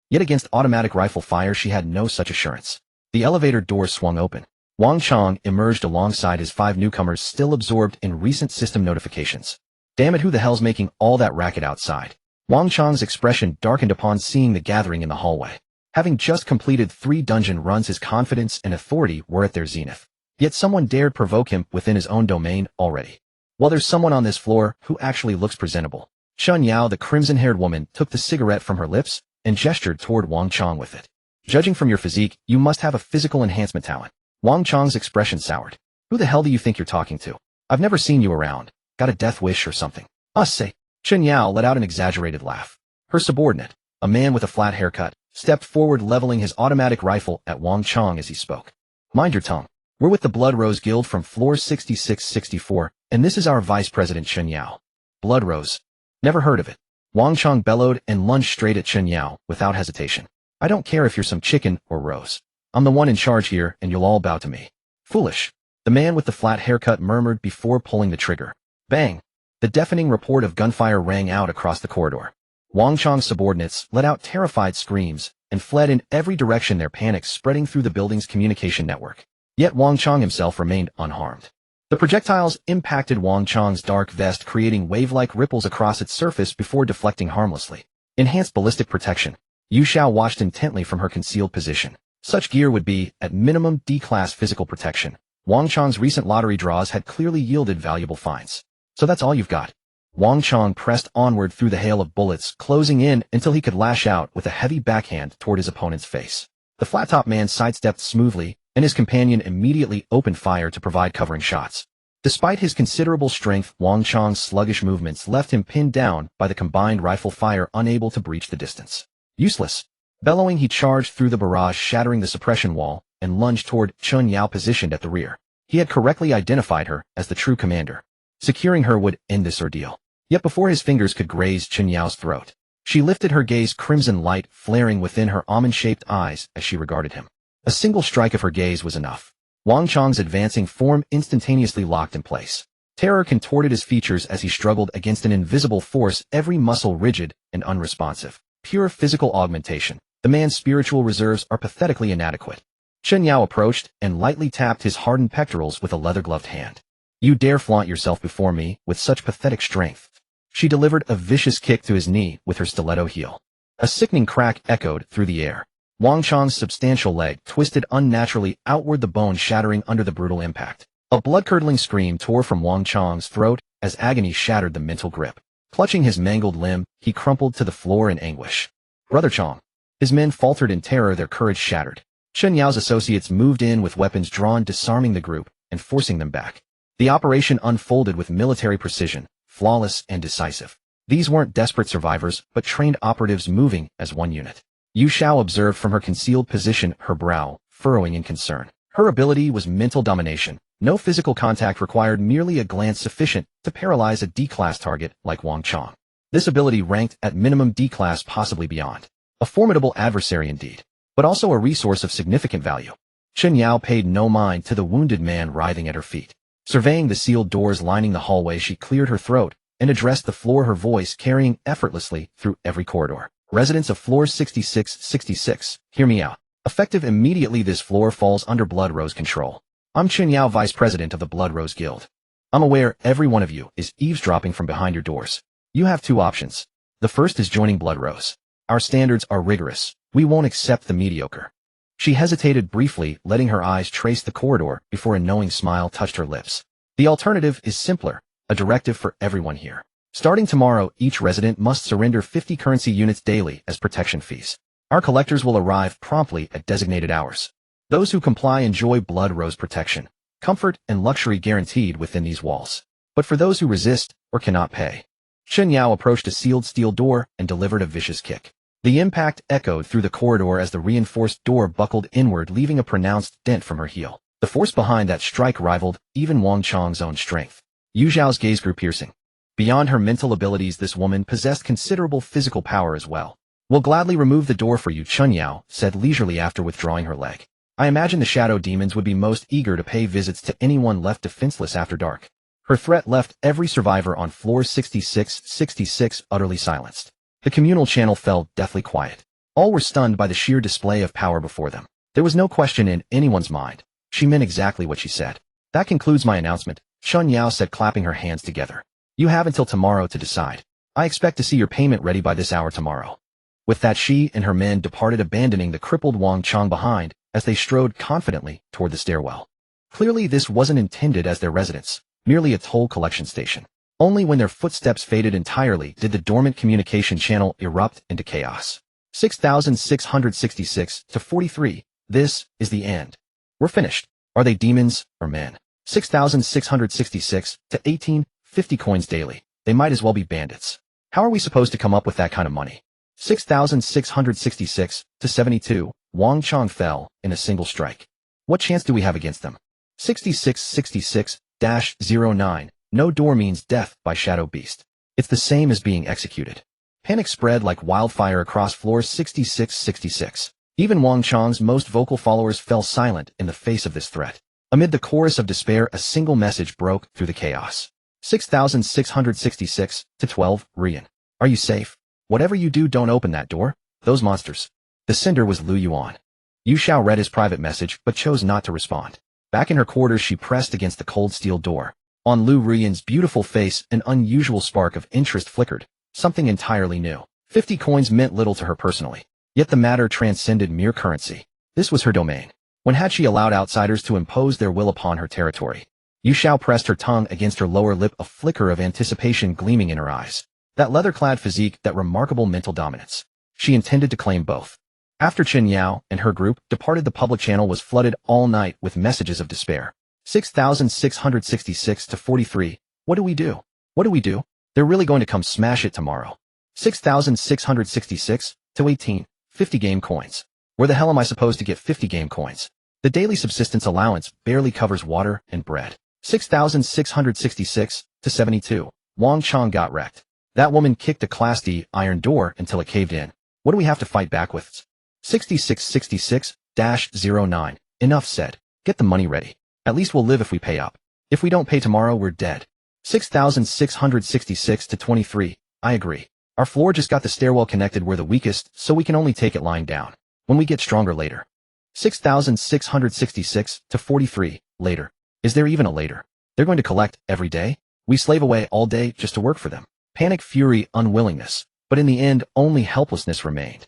Yet against automatic rifle fire she had no such assurance. The elevator doors swung open. Wang Chong emerged alongside his 5 newcomers, still absorbed in recent system notifications. Damn it, who the hell's making all that racket outside? Wang Chong's expression darkened upon seeing the gathering in the hallway. Having just completed 3 dungeon runs, his confidence and authority were at their zenith. Yet someone dared provoke him within his own domain already. Well, there's someone on this floor who actually looks presentable. Chun Yao, the crimson-haired woman, took the cigarette from her lips and gestured toward Wang Chong with it. Judging from your physique, you must have a physical enhancement talent. Wang Chong's expression soured. Who the hell do you think you're talking to? I've never seen you around. Got a death wish or something? Say. Chun Yao let out an exaggerated laugh. Her subordinate, a man with a flat haircut, stepped forward, leveling his automatic rifle at Wang Chong as he spoke. Mind your tongue. We're with the Blood Rose Guild from floor 6664, and this is our vice president Chun Yao. Blood Rose. Never heard of it. Wang Chong bellowed and lunged straight at Chun Yao without hesitation. I don't care if you're some chicken or rose. I'm the one in charge here, and you'll all bow to me. Foolish. The man with the flat haircut murmured before pulling the trigger. Bang. The deafening report of gunfire rang out across the corridor. Wang Chong's subordinates let out terrified screams and fled in every direction, their panic spreading through the building's communication network. Yet Wang Chong himself remained unharmed. The projectiles impacted Wang Chong's dark vest, creating wave-like ripples across its surface before deflecting harmlessly. Enhanced ballistic protection. Yu Xiao watched intently from her concealed position. Such gear would be, at minimum, D-class physical protection. Wang Chong's recent lottery draws had clearly yielded valuable finds. So that's all you've got. Wang Chong pressed onward through the hail of bullets, closing in until he could lash out with a heavy backhand toward his opponent's face. The flat-top man sidestepped smoothly, and his companion immediately opened fire to provide covering shots. Despite his considerable strength, Wang Chong's sluggish movements left him pinned down by the combined rifle fire, unable to breach the distance. Useless. Bellowing, he charged through the barrage, shattering the suppression wall, and lunged toward Chun Yao, positioned at the rear. He had correctly identified her as the true commander. Securing her would end this ordeal. Yet before his fingers could graze Chun Yao's throat, she lifted her gaze, crimson light flaring within her almond-shaped eyes as she regarded him. A single strike of her gaze was enough. Wang Chong's advancing form instantaneously locked in place. Terror contorted his features as he struggled against an invisible force, every muscle rigid and unresponsive. Pure physical augmentation. The man's spiritual reserves are pathetically inadequate. Chun Yao approached and lightly tapped his hardened pectorals with a leather-gloved hand. You dare flaunt yourself before me with such pathetic strength? She delivered a vicious kick to his knee with her stiletto heel. A sickening crack echoed through the air. Wang Chang's substantial leg twisted unnaturally outward, the bone shattering under the brutal impact. A blood-curdling scream tore from Wang Chang's throat as agony shattered the mental grip. Clutching his mangled limb, he crumpled to the floor in anguish. Brother Chang. His men faltered in terror, their courage shattered. Chen Yao's associates moved in with weapons drawn, disarming the group and forcing them back. The operation unfolded with military precision, flawless and decisive. These weren't desperate survivors, but trained operatives moving as one unit. Yu Xiao observed from her concealed position, her brow furrowing in concern. Her ability was mental domination. No physical contact required, merely a glance sufficient to paralyze a D-class target like Wang Chang. This ability ranked at minimum D-class, possibly beyond. A formidable adversary indeed, but also a resource of significant value. Chen Yao paid no mind to the wounded man writhing at her feet. Surveying the sealed doors lining the hallway, she cleared her throat and addressed the floor, her voice carrying effortlessly through every corridor. Residents of floor 6666, hear me out. Effective immediately, this floor falls under Blood Rose control. I'm Chen Yao, Vice President of the Blood Rose Guild. I'm aware every one of you is eavesdropping from behind your doors. You have two options. The first is joining Blood Rose. Our standards are rigorous. We won't accept the mediocre. She hesitated briefly, letting her eyes trace the corridor before a knowing smile touched her lips. The alternative is simpler, a directive for everyone here. Starting tomorrow, each resident must surrender 50 currency units daily as protection fees. Our collectors will arrive promptly at designated hours. Those who comply enjoy Blood Rose protection, comfort and luxury guaranteed within these walls. But for those who resist or cannot pay, Chen Yao approached a sealed steel door and delivered a vicious kick. The impact echoed through the corridor as the reinforced door buckled inward, leaving a pronounced dent from her heel. The force behind that strike rivaled even Wang Chang's own strength. Yu Xiao's gaze grew piercing. Beyond her mental abilities, this woman possessed considerable physical power as well. We'll gladly remove the door for you, Chen Yao said leisurely after withdrawing her leg. I imagine the shadow demons would be most eager to pay visits to anyone left defenseless after dark. Her threat left every survivor on floor 6666 utterly silenced. The communal channel fell deathly quiet. All were stunned by the sheer display of power before them. There was no question in anyone's mind. She meant exactly what she said. That concludes my announcement, Chen Yao said, clapping her hands together. You have until tomorrow to decide. I expect to see your payment ready by this hour tomorrow. With that, she and her men departed, abandoning the crippled Wang Chang behind as they strode confidently toward the stairwell. Clearly, this wasn't intended as their residence, merely a toll collection station. Only when their footsteps faded entirely did the dormant communication channel erupt into chaos. 6666 to 43. This is the end. We're finished. Are they demons or men? 6666 to 18. 50 coins daily. They might as well be bandits. How are we supposed to come up with that kind of money? 6666 to 72. Wang Chang fell in a single strike. What chance do we have against them? 6666-09. No door means death by Shadow Beast. It's the same as being executed. Panic spread like wildfire across floor 6666. Even Wang Chang's most vocal followers fell silent in the face of this threat. Amid the chorus of despair, a single message broke through the chaos. 6666 to 12. Ruyan. Are you safe? Whatever you do, don't open that door. Those monsters. The sender was Liu Ruyan. Yu Xiao read his private message but chose not to respond. Back in her quarters, she pressed against the cold steel door. On Liu Ruyan's beautiful face, an unusual spark of interest flickered. Something entirely new. 50 coins meant little to her personally. Yet the matter transcended mere currency. This was her domain. When had she allowed outsiders to impose their will upon her territory? Yu Xiao pressed her tongue against her lower lip, a flicker of anticipation gleaming in her eyes. That leather-clad physique, that remarkable mental dominance. She intended to claim both. After Chen Yao and her group departed, the public channel was flooded all night with messages of despair. 6666 to 43. What do we do? What do we do? They're really going to come smash it tomorrow. 6666 to 18. 50 game coins. Where the hell am I supposed to get 50 game coins? The daily subsistence allowance barely covers water and bread. 6666 to 72. Wang Chang got wrecked. That woman kicked a Class D iron door until it caved in. What do we have to fight back with? 6666-09. Enough said. Get the money ready. At least we'll live if we pay up. If we don't pay tomorrow, we're dead. 6666 to 23. I agree. Our floor just got the stairwell connected. We're the weakest, so we can only take it lying down. When we get stronger later. 6666 to 43. Later. Is there even a later? They're going to collect every day? We slave away all day just to work for them. Panic, fury, unwillingness. But in the end, only helplessness remained.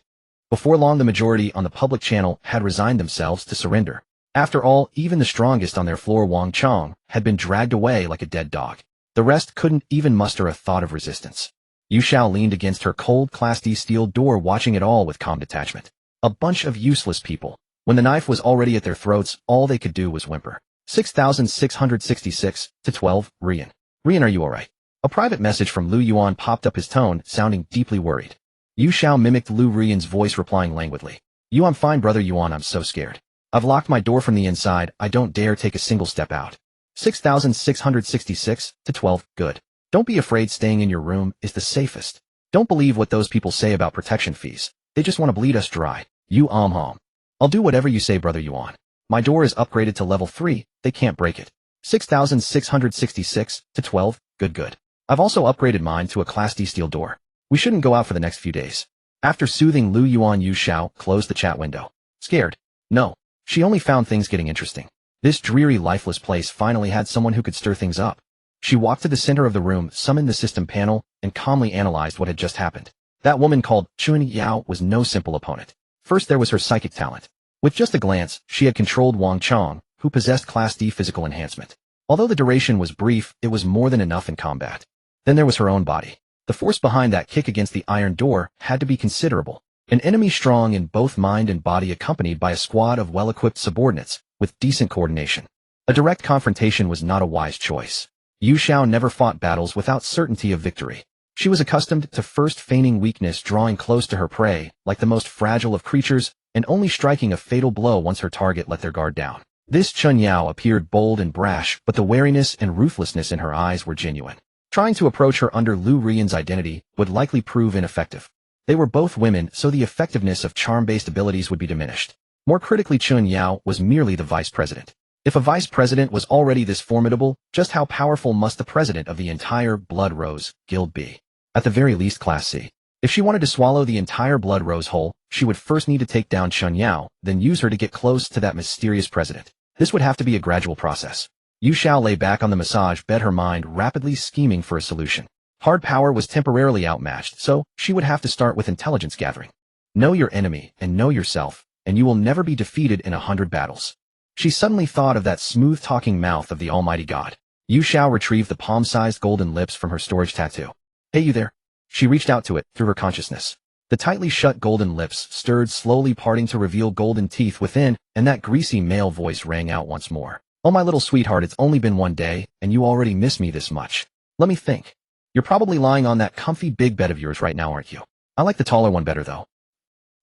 Before long, the majority on the public channel had resigned themselves to surrender. After all, even the strongest on their floor, Wang Chong, had been dragged away like a dead dog. The rest couldn't even muster a thought of resistance. Yu Xiao leaned against her cold Class D steel door, watching it all with calm detachment. A bunch of useless people. When the knife was already at their throats, all they could do was whimper. 6666 to 12, Ruyan. Ruyan, are you alright? A private message from Liu Yuan popped up, his tone sounding deeply worried. Yu Xiao mimicked Liu Ruyan's voice, replying languidly. You, I'm fine, brother Yuan, I'm so scared. I've locked my door from the inside, I don't dare take a single step out. 6666 to 12, good. Don't be afraid, staying in your room is the safest. Don't believe what those people say about protection fees. They just want to bleed us dry. You I'll do whatever you say, brother Yuan. My door is upgraded to level 3, they can't break it. 6666 to 12, good. I've also upgraded mine to a Class D steel door. We shouldn't go out for the next few days. After soothing Liu Yuan, Yu Xiao closed the chat window. Scared? No. She only found things getting interesting. This dreary, lifeless place finally had someone who could stir things up. She walked to the center of the room, summoned the system panel, and calmly analyzed what had just happened. That woman called Chun Yao was no simple opponent. First, there was her psychic talent. With just a glance, she had controlled Wang Chong, who possessed Class D physical enhancement. Although the duration was brief, it was more than enough in combat. Then there was her own body. The force behind that kick against the iron door had to be considerable. An enemy strong in both mind and body, accompanied by a squad of well-equipped subordinates with decent coordination. A direct confrontation was not a wise choice. Yu Xiao never fought battles without certainty of victory. She was accustomed to first feigning weakness, drawing close to her prey, like the most fragile of creatures, and only striking a fatal blow once her target let their guard down. This Chun Yao appeared bold and brash, but the wariness and ruthlessness in her eyes were genuine. Trying to approach her under Liu Ruyan's identity would likely prove ineffective. They were both women, so the effectiveness of charm-based abilities would be diminished. More critically, Chun Yao was merely the vice president. If a vice president was already this formidable, just how powerful must the president of the entire Blood Rose Guild be? At the very least, Class C. If she wanted to swallow the entire Blood Rose whole, she would first need to take down Chun Yao, then use her to get close to that mysterious president. This would have to be a gradual process. Yu Xiao lay back on the massage bed, her mind rapidly scheming for a solution. Hard power was temporarily outmatched, so she would have to start with intelligence gathering. Know your enemy and know yourself, and you will never be defeated in 100 battles. She suddenly thought of that smooth-talking mouth of the Almighty God. Yu Xiao retrieved the palm-sized golden lips from her storage tattoo. Hey, you there? She reached out to it through her consciousness. The tightly shut golden lips stirred, slowly parting to reveal golden teeth within, and that greasy male voice rang out once more. Oh, my little sweetheart, it's only been one day, and you already miss me this much. Let me think. You're probably lying on that comfy big bed of yours right now, aren't you? I like the taller one better, though.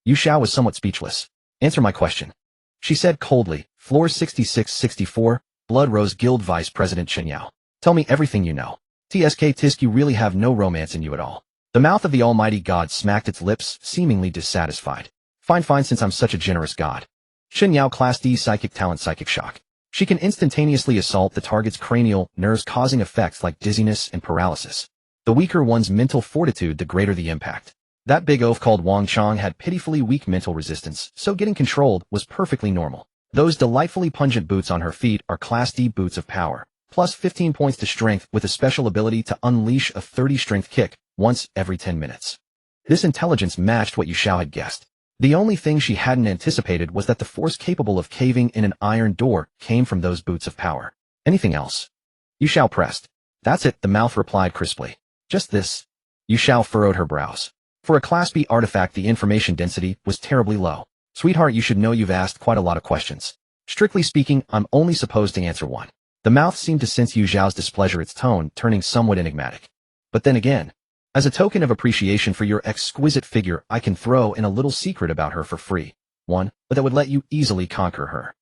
Yu Xiao was somewhat speechless. Answer my question. She said coldly, floor 6664, Blood Rose Guild Vice President Chun Yao. Tell me everything you know. Tisk, you really have no romance in you at all. The mouth of the Almighty God smacked its lips, seemingly dissatisfied. Fine, since I'm such a generous god. Chun Yao, Class D psychic talent, psychic shock. She can instantaneously assault the target's cranial nerves, causing effects like dizziness and paralysis. The weaker one's mental fortitude, the greater the impact. That big oaf called Wang Chong had pitifully weak mental resistance, so getting controlled was perfectly normal. Those delightfully pungent boots on her feet are Class D boots of power, plus 15 points to strength with a special ability to unleash a 30 strength kick once every 10 minutes. This intelligence matched what Yu Xiao had guessed. The only thing she hadn't anticipated was that the force capable of caving in an iron door came from those boots of power. Anything else? Yu Xiao pressed. That's it, the mouth replied crisply. Just this. Yu Xiao furrowed her brows. For a Class B artifact, the information density was terribly low. Sweetheart, you should know you've asked quite a lot of questions. Strictly speaking, I'm only supposed to answer one. The mouth seemed to sense Yu Xiao's displeasure, its tone turning somewhat enigmatic. But then again, as a token of appreciation for your exquisite figure, I can throw in a little secret about her for free. One, but that would let you easily conquer her.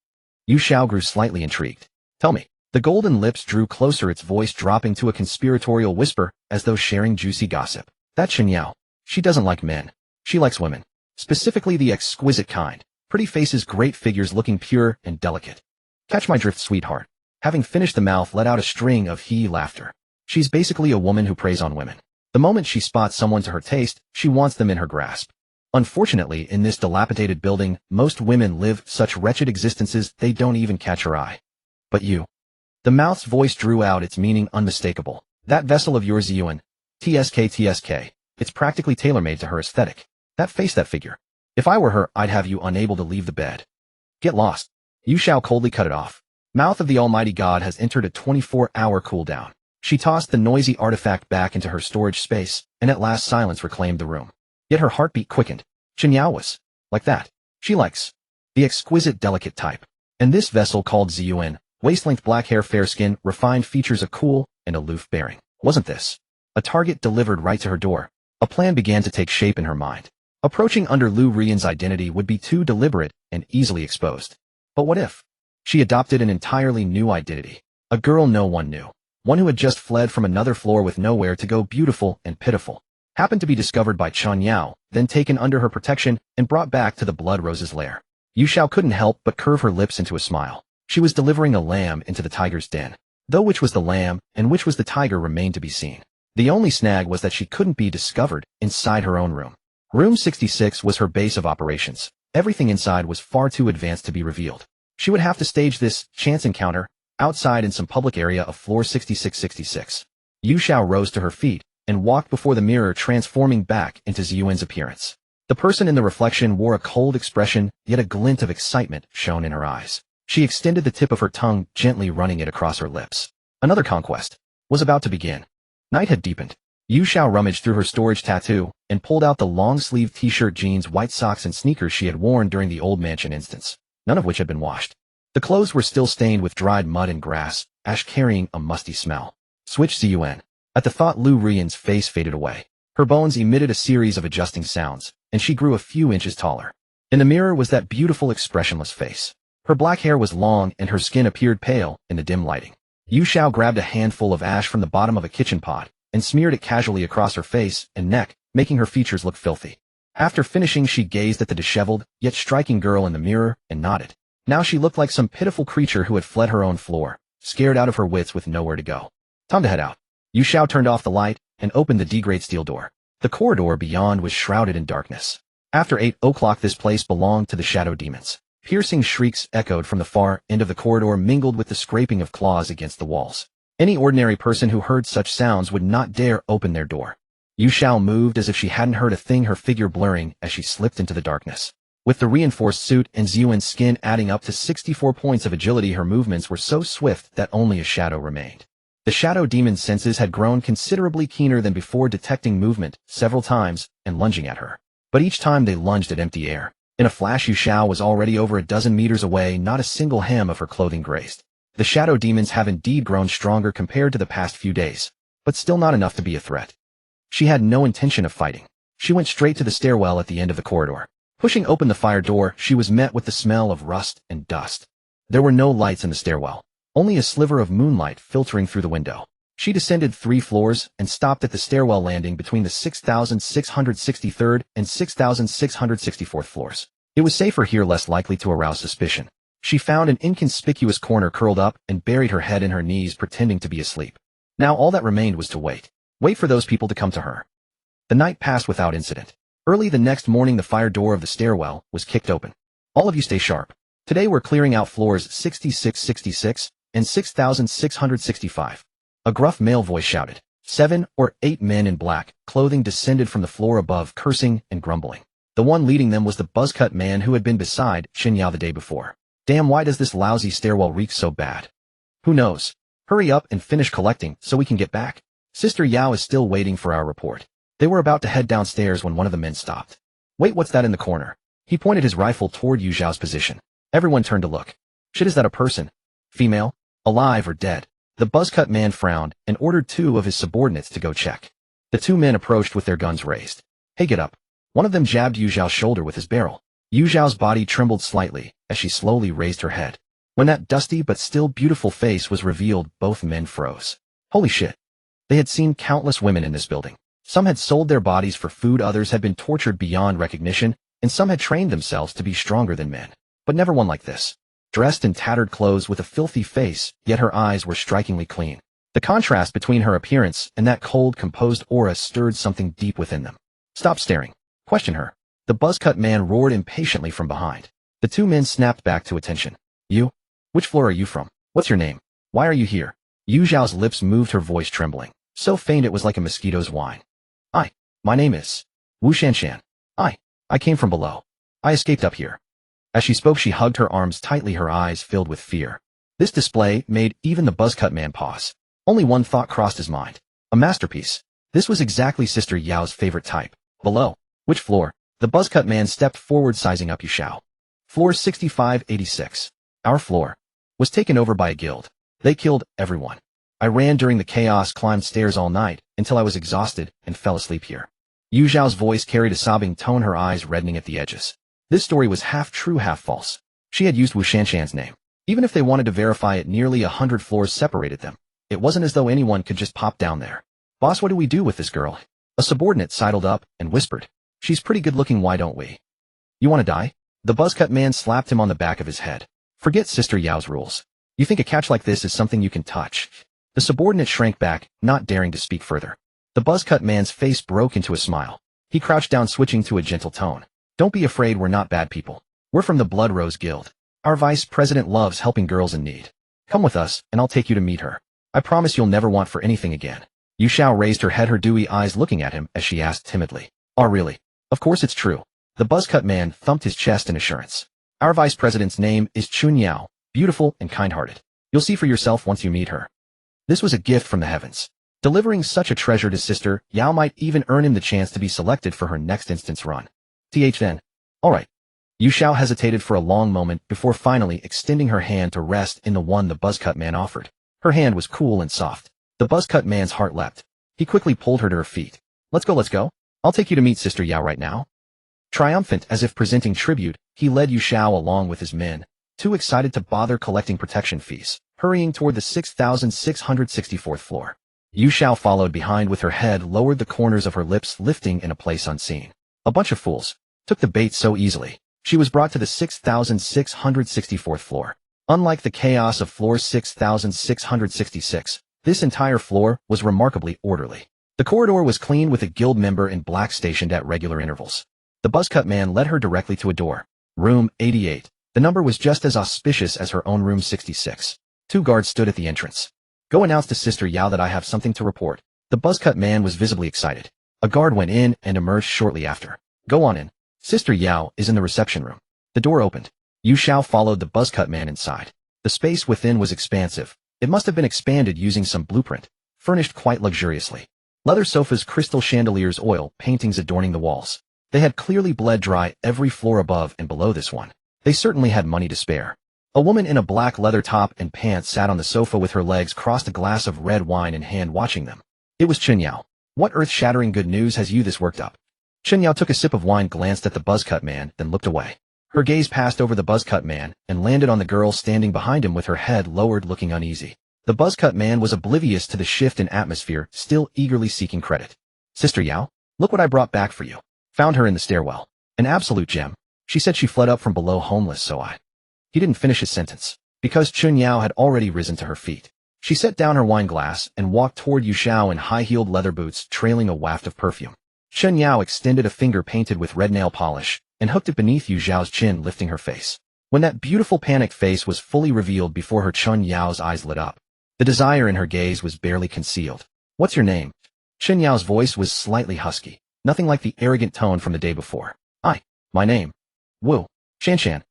Yu Xiao grew slightly intrigued. Tell me. The golden lips drew closer, its voice dropping to a conspiratorial whisper, as though sharing juicy gossip. That Chun Yao. She doesn't like men. She likes women. Specifically the exquisite kind. Pretty faces, great figures, looking pure and delicate. Catch my drift, sweetheart. Having finished, the mouth let out a string of hee laughter. She's basically a woman who preys on women. The moment she spots someone to her taste, she wants them in her grasp. Unfortunately, in this dilapidated building, most women live such wretched existences they don't even catch her eye. But you. The mouth's voice drew out, its meaning unmistakable. That vessel of yours, Yuan. TSK. It's practically tailor-made to her aesthetic. That face, that figure. If I were her, I'd have you unable to leave the bed. Get lost. Yu Xiao coldly cut it off. Mouth of the Almighty God has entered a 24-hour cooldown. She tossed the noisy artifact back into her storage space, and at last silence reclaimed the room. Yet her heartbeat quickened. Chen Yao was like that. She likes the exquisite delicate type. And this vessel called Ziyuan, waist-length black hair, fair skin, refined features, a cool and aloof bearing. Wasn't this a target delivered right to her door? A plan began to take shape in her mind. Approaching under Liu Ruyan's identity would be too deliberate and easily exposed. But what if she adopted an entirely new identity? A girl no one knew. One who had just fled from another floor with nowhere to go, beautiful and pitiful. Happened to be discovered by Chen Yao, then taken under her protection and brought back to the Blood Rose's lair. Yu Xiao couldn't help but curve her lips into a smile. She was delivering a lamb into the tiger's den. Though which was the lamb and which was the tiger remained to be seen. The only snag was that she couldn't be discovered inside her own room. Room 66 was her base of operations. Everything inside was far too advanced to be revealed. She would have to stage this chance encounter outside in some public area of floor 6666. Yu Xiao rose to her feet and walked before the mirror, transforming back into Ziyuan's appearance. The person in the reflection wore a cold expression, yet a glint of excitement shone in her eyes. She extended the tip of her tongue, gently running it across her lips. Another conquest was about to begin. Night had deepened. Yu Xiao rummaged through her storage tattoo and pulled out the long-sleeved t-shirt, jeans, white socks, and sneakers she had worn during the old mansion instance, none of which had been washed. The clothes were still stained with dried mud and grass, ash carrying a musty smell. Switch Ziyuan. At the thought, Liu Ruyan's face faded away. Her bones emitted a series of adjusting sounds, and she grew a few inches taller. In the mirror was that beautiful, expressionless face. Her black hair was long and her skin appeared pale in the dim lighting. Yu Xiao grabbed a handful of ash from the bottom of a kitchen pot and smeared it casually across her face and neck, making her features look filthy. After finishing, she gazed at the disheveled, yet striking girl in the mirror and nodded. Now she looked like some pitiful creature who had fled her own floor, scared out of her wits with nowhere to go. Time to head out. Yu Xiao turned off the light and opened the D-grade steel door. The corridor beyond was shrouded in darkness. After 8 o'clock, this place belonged to the shadow demons. Piercing shrieks echoed from the far end of the corridor, mingled with the scraping of claws against the walls. Any ordinary person who heard such sounds would not dare open their door. Yu Xiao moved as if she hadn't heard a thing, her figure blurring as she slipped into the darkness. With the reinforced suit and Ziyuan's skin adding up to 64 points of agility, her movements were so swift that only a shadow remained. The shadow demon's senses had grown considerably keener than before, detecting movement several times and lunging at her. But each time they lunged at empty air. In a flash, Yu Xiao was already over a dozen meters away, not a single hem of her clothing grazed. The shadow demons have indeed grown stronger compared to the past few days, but still not enough to be a threat. She had no intention of fighting. She went straight to the stairwell at the end of the corridor. Pushing open the fire door, she was met with the smell of rust and dust. There were no lights in the stairwell, only a sliver of moonlight filtering through the window. She descended 3 floors and stopped at the stairwell landing between the 6,663rd and 6,664th floors. It was safer here, less likely to arouse suspicion. She found an inconspicuous corner, curled up and buried her head in her knees, pretending to be asleep. Now all that remained was to wait. Wait for those people to come to her. The night passed without incident. Early the next morning, the fire door of the stairwell was kicked open. All of you stay sharp. Today we're clearing out floors 6666 and 6665. A gruff male voice shouted. 7 or 8 men in black clothing descended from the floor above, cursing and grumbling. The one leading them was the buzzcut man who had been beside Chen Yao the day before. Damn, why does this lousy stairwell reek so bad? Who knows? Hurry up and finish collecting so we can get back. Sister Yao is still waiting for our report. They were about to head downstairs when one of the men stopped. Wait, what's that in the corner? He pointed his rifle toward Yu Xiao's position. Everyone turned to look. Shit, is that a person? Female? Alive or dead? The buzzcut man frowned and ordered 2 of his subordinates to go check. The 2 men approached with their guns raised. Hey, get up. One of them jabbed Yu Xiao's shoulder with his barrel. Yu Xiao's body trembled slightly as she slowly raised her head. When that dusty but still beautiful face was revealed, both men froze. Holy shit. They had seen countless women in this building. Some had sold their bodies for food, others had been tortured beyond recognition, and some had trained themselves to be stronger than men. But never one like this. Dressed in tattered clothes with a filthy face, yet her eyes were strikingly clean. The contrast between her appearance and that cold, composed aura stirred something deep within them. Stop staring. Question her. The buzzcut man roared impatiently from behind. The 2 men snapped back to attention. You? Which floor are you from? What's your name? Why are you here? Yu Xiao's lips moved, her voice trembling. So faint it was like a mosquito's whine. My name is Wu Shanshan. I came from below. I escaped up here. As she spoke, she hugged her arms tightly, her eyes filled with fear. This display made even the buzzcut man pause. Only one thought crossed his mind. A masterpiece. This was exactly Sister Yao's favorite type. Below. Which floor? The buzzcut man stepped forward, sizing up Yu Xiao. Floor 6586. Our floor. Was taken over by a guild. They killed everyone. I ran during the chaos, climbed stairs all night, until I was exhausted, and fell asleep here. Yu Xiao's voice carried a sobbing tone, her eyes reddening at the edges. This story was half true, half false. She had used Wu Shanshan's name. Even if they wanted to verify it, nearly 100 floors separated them. It wasn't as though anyone could just pop down there. Boss, what do we do with this girl? A subordinate sidled up and whispered. She's pretty good looking, why don't we? You want to die? The buzzcut man slapped him on the back of his head. Forget Sister Yao's rules. You think a catch like this is something you can touch? The subordinate shrank back, not daring to speak further. The buzzcut man's face broke into a smile. He crouched down, switching to a gentle tone. Don't be afraid, we're not bad people. We're from the Blood Rose Guild. Our vice president loves helping girls in need. Come with us, and I'll take you to meet her. I promise you'll never want for anything again. Yu Xiao raised her head, her dewy eyes looking at him as she asked timidly. Oh, really? Of course it's true. The buzzcut man thumped his chest in assurance. Our vice president's name is Chun Yao, beautiful and kind-hearted. You'll see for yourself once you meet her. This was a gift from the heavens. Delivering such a treasure to Sister Yao might even earn him the chance to be selected for her next instance run. Then. All right. Yu Xiao hesitated for a long moment before finally extending her hand to rest in the one the buzzcut man offered. Her hand was cool and soft. The buzzcut man's heart leapt. He quickly pulled her to her feet. Let's go. I'll take you to meet Sister Yao right now. Triumphant, as if presenting tribute, he led Yu Xiao along with his men, too excited to bother collecting protection fees, hurrying toward the 6,664th floor. Yu Xiao followed behind with her head lowered, the corners of her lips lifting in a place unseen. A bunch of fools. Took the bait so easily. She was brought to the 6,664th floor. Unlike the chaos of floor 6,666, this entire floor was remarkably orderly. The corridor was clean, with a guild member in black stationed at regular intervals. The buzzcut man led her directly to a door. Room 88. The number was just as auspicious as her own room 66. 2 guards stood at the entrance. Go announce to Sister Yao that I have something to report. The buzzcut man was visibly excited. A guard went in and emerged shortly after. Go on in. Sister Yao is in the reception room. The door opened. Yu Xiao followed the buzzcut man inside. The space within was expansive. It must have been expanded using some blueprint, furnished quite luxuriously. Leather sofas, crystal chandeliers, oil paintings adorning the walls. They had clearly bled dry every floor above and below this one. They certainly had money to spare. A woman in a black leather top and pants sat on the sofa with her legs crossed, a glass of red wine in hand, watching them. It was Chun Yao. What earth-shattering good news has you this worked up? Chun Yao took a sip of wine, glanced at the buzzcut man, then looked away. Her gaze passed over the buzzcut man and landed on the girl standing behind him with her head lowered, looking uneasy. The buzzcut man was oblivious to the shift in atmosphere, still eagerly seeking credit. Sister Yao, look what I brought back for you. Found her in the stairwell. An absolute gem. She said she fled up from below homeless, so I... He didn't finish his sentence, because Chun Yao had already risen to her feet. She set down her wine glass and walked toward Yu Xiao in high-heeled leather boots, trailing a waft of perfume. Chun Yao extended a finger painted with red nail polish and hooked it beneath Yu Xiao's chin, lifting her face. When that beautiful panicked face was fully revealed before her, Chun Yao's eyes lit up. The desire in her gaze was barely concealed. What's your name? Chun Yao's voice was slightly husky, nothing like the arrogant tone from the day before. My name. Wu Shanshan.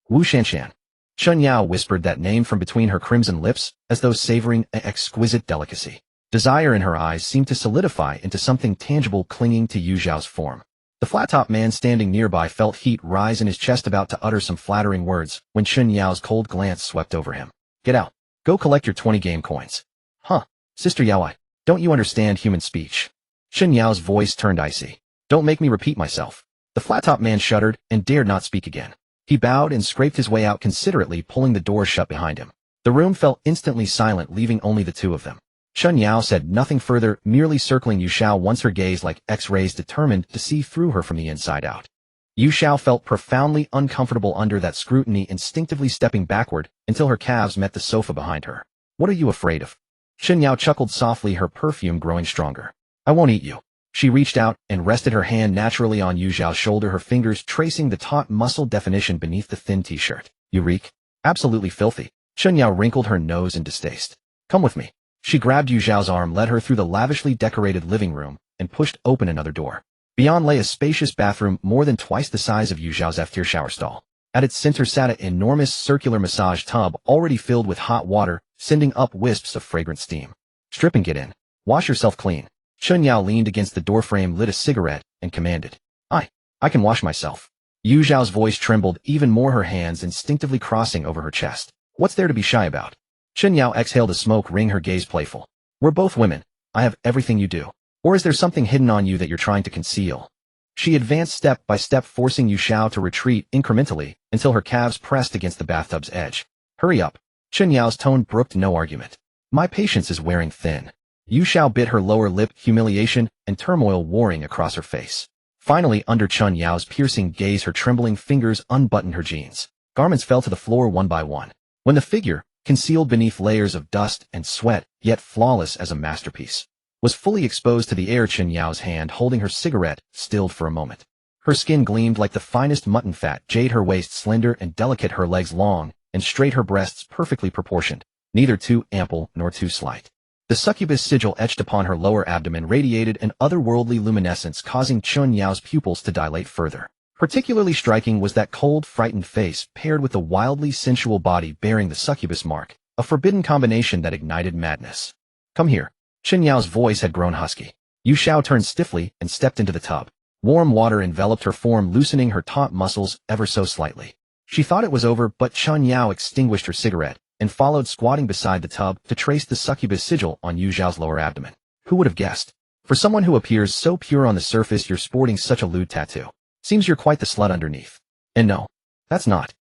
Wu Shanshan. Chun Yao whispered that name from between her crimson lips, as though savoring an exquisite delicacy. Desire in her eyes seemed to solidify into something tangible, clinging to Yu Xiao's form. The flat-top man standing nearby felt heat rise in his chest, about to utter some flattering words, when Chun Yao's cold glance swept over him. Get out. Go collect your 20 game coins. Huh. Sister Yao, don't you understand human speech? Chun Yao's voice turned icy. Don't make me repeat myself. The flat-top man shuddered and dared not speak again. He bowed and scraped his way out, considerately pulling the door shut behind him. The room fell instantly silent, leaving only the two of them. Chun Yao said nothing further, merely circling Yu Xiao once, her gaze like X-rays, determined to see through her from the inside out. Yu Xiao felt profoundly uncomfortable under that scrutiny, instinctively stepping backward until her calves met the sofa behind her. What are you afraid of? Chun Yao chuckled softly, her perfume growing stronger. I won't eat you. She reached out and rested her hand naturally on Yu Xiao's shoulder, her fingers tracing the taut muscle definition beneath the thin t-shirt. You reek. Absolutely filthy. Chun Yao wrinkled her nose in distaste. Come with me. She grabbed Yu Xiao's arm, led her through the lavishly decorated living room, and pushed open another door. Beyond lay a spacious bathroom more than twice the size of Yu Xiao's F-tier shower stall. At its center sat an enormous circular massage tub already filled with hot water, sending up wisps of fragrant steam. Strip and get in. Wash yourself clean. Chun Yao leaned against the doorframe, lit a cigarette, and commanded. I can wash myself. Yu Xiao's voice trembled even more, her hands instinctively crossing over her chest. What's there to be shy about? Chun Yao exhaled a smoke ring, her gaze playful. We're both women. I have everything you do. Or is there something hidden on you that you're trying to conceal? She advanced step by step, forcing Yu Xiao to retreat incrementally until her calves pressed against the bathtub's edge. Hurry up. Chun Yao's tone brooked no argument. My patience is wearing thin. Yu Xiao bit her lower lip, humiliation and turmoil warring across her face. Finally, under Chun Yao's piercing gaze, her trembling fingers unbuttoned her jeans. Garments fell to the floor one by one. When the figure, concealed beneath layers of dust and sweat, yet flawless as a masterpiece, was fully exposed to the air, Chun Yao's hand holding her cigarette stilled for a moment. Her skin gleamed like the finest mutton fat jade, her waist slender and delicate, her legs long and straight, her breasts perfectly proportioned, neither too ample nor too slight. The succubus sigil etched upon her lower abdomen radiated an otherworldly luminescence, causing Chun Yao's pupils to dilate further. Particularly striking was that cold, frightened face paired with the wildly sensual body bearing the succubus mark, a forbidden combination that ignited madness. Come here. Chun Yao's voice had grown husky. Yu Xiao turned stiffly and stepped into the tub. Warm water enveloped her form, loosening her taut muscles ever so slightly. She thought it was over, but Chun Yao extinguished her cigarette and followed, squatting beside the tub to trace the succubus sigil on Yu Xiao's lower abdomen. Who would have guessed? For someone who appears so pure on the surface, you're sporting such a lewd tattoo. Seems you're quite the slut underneath. And no, that's not.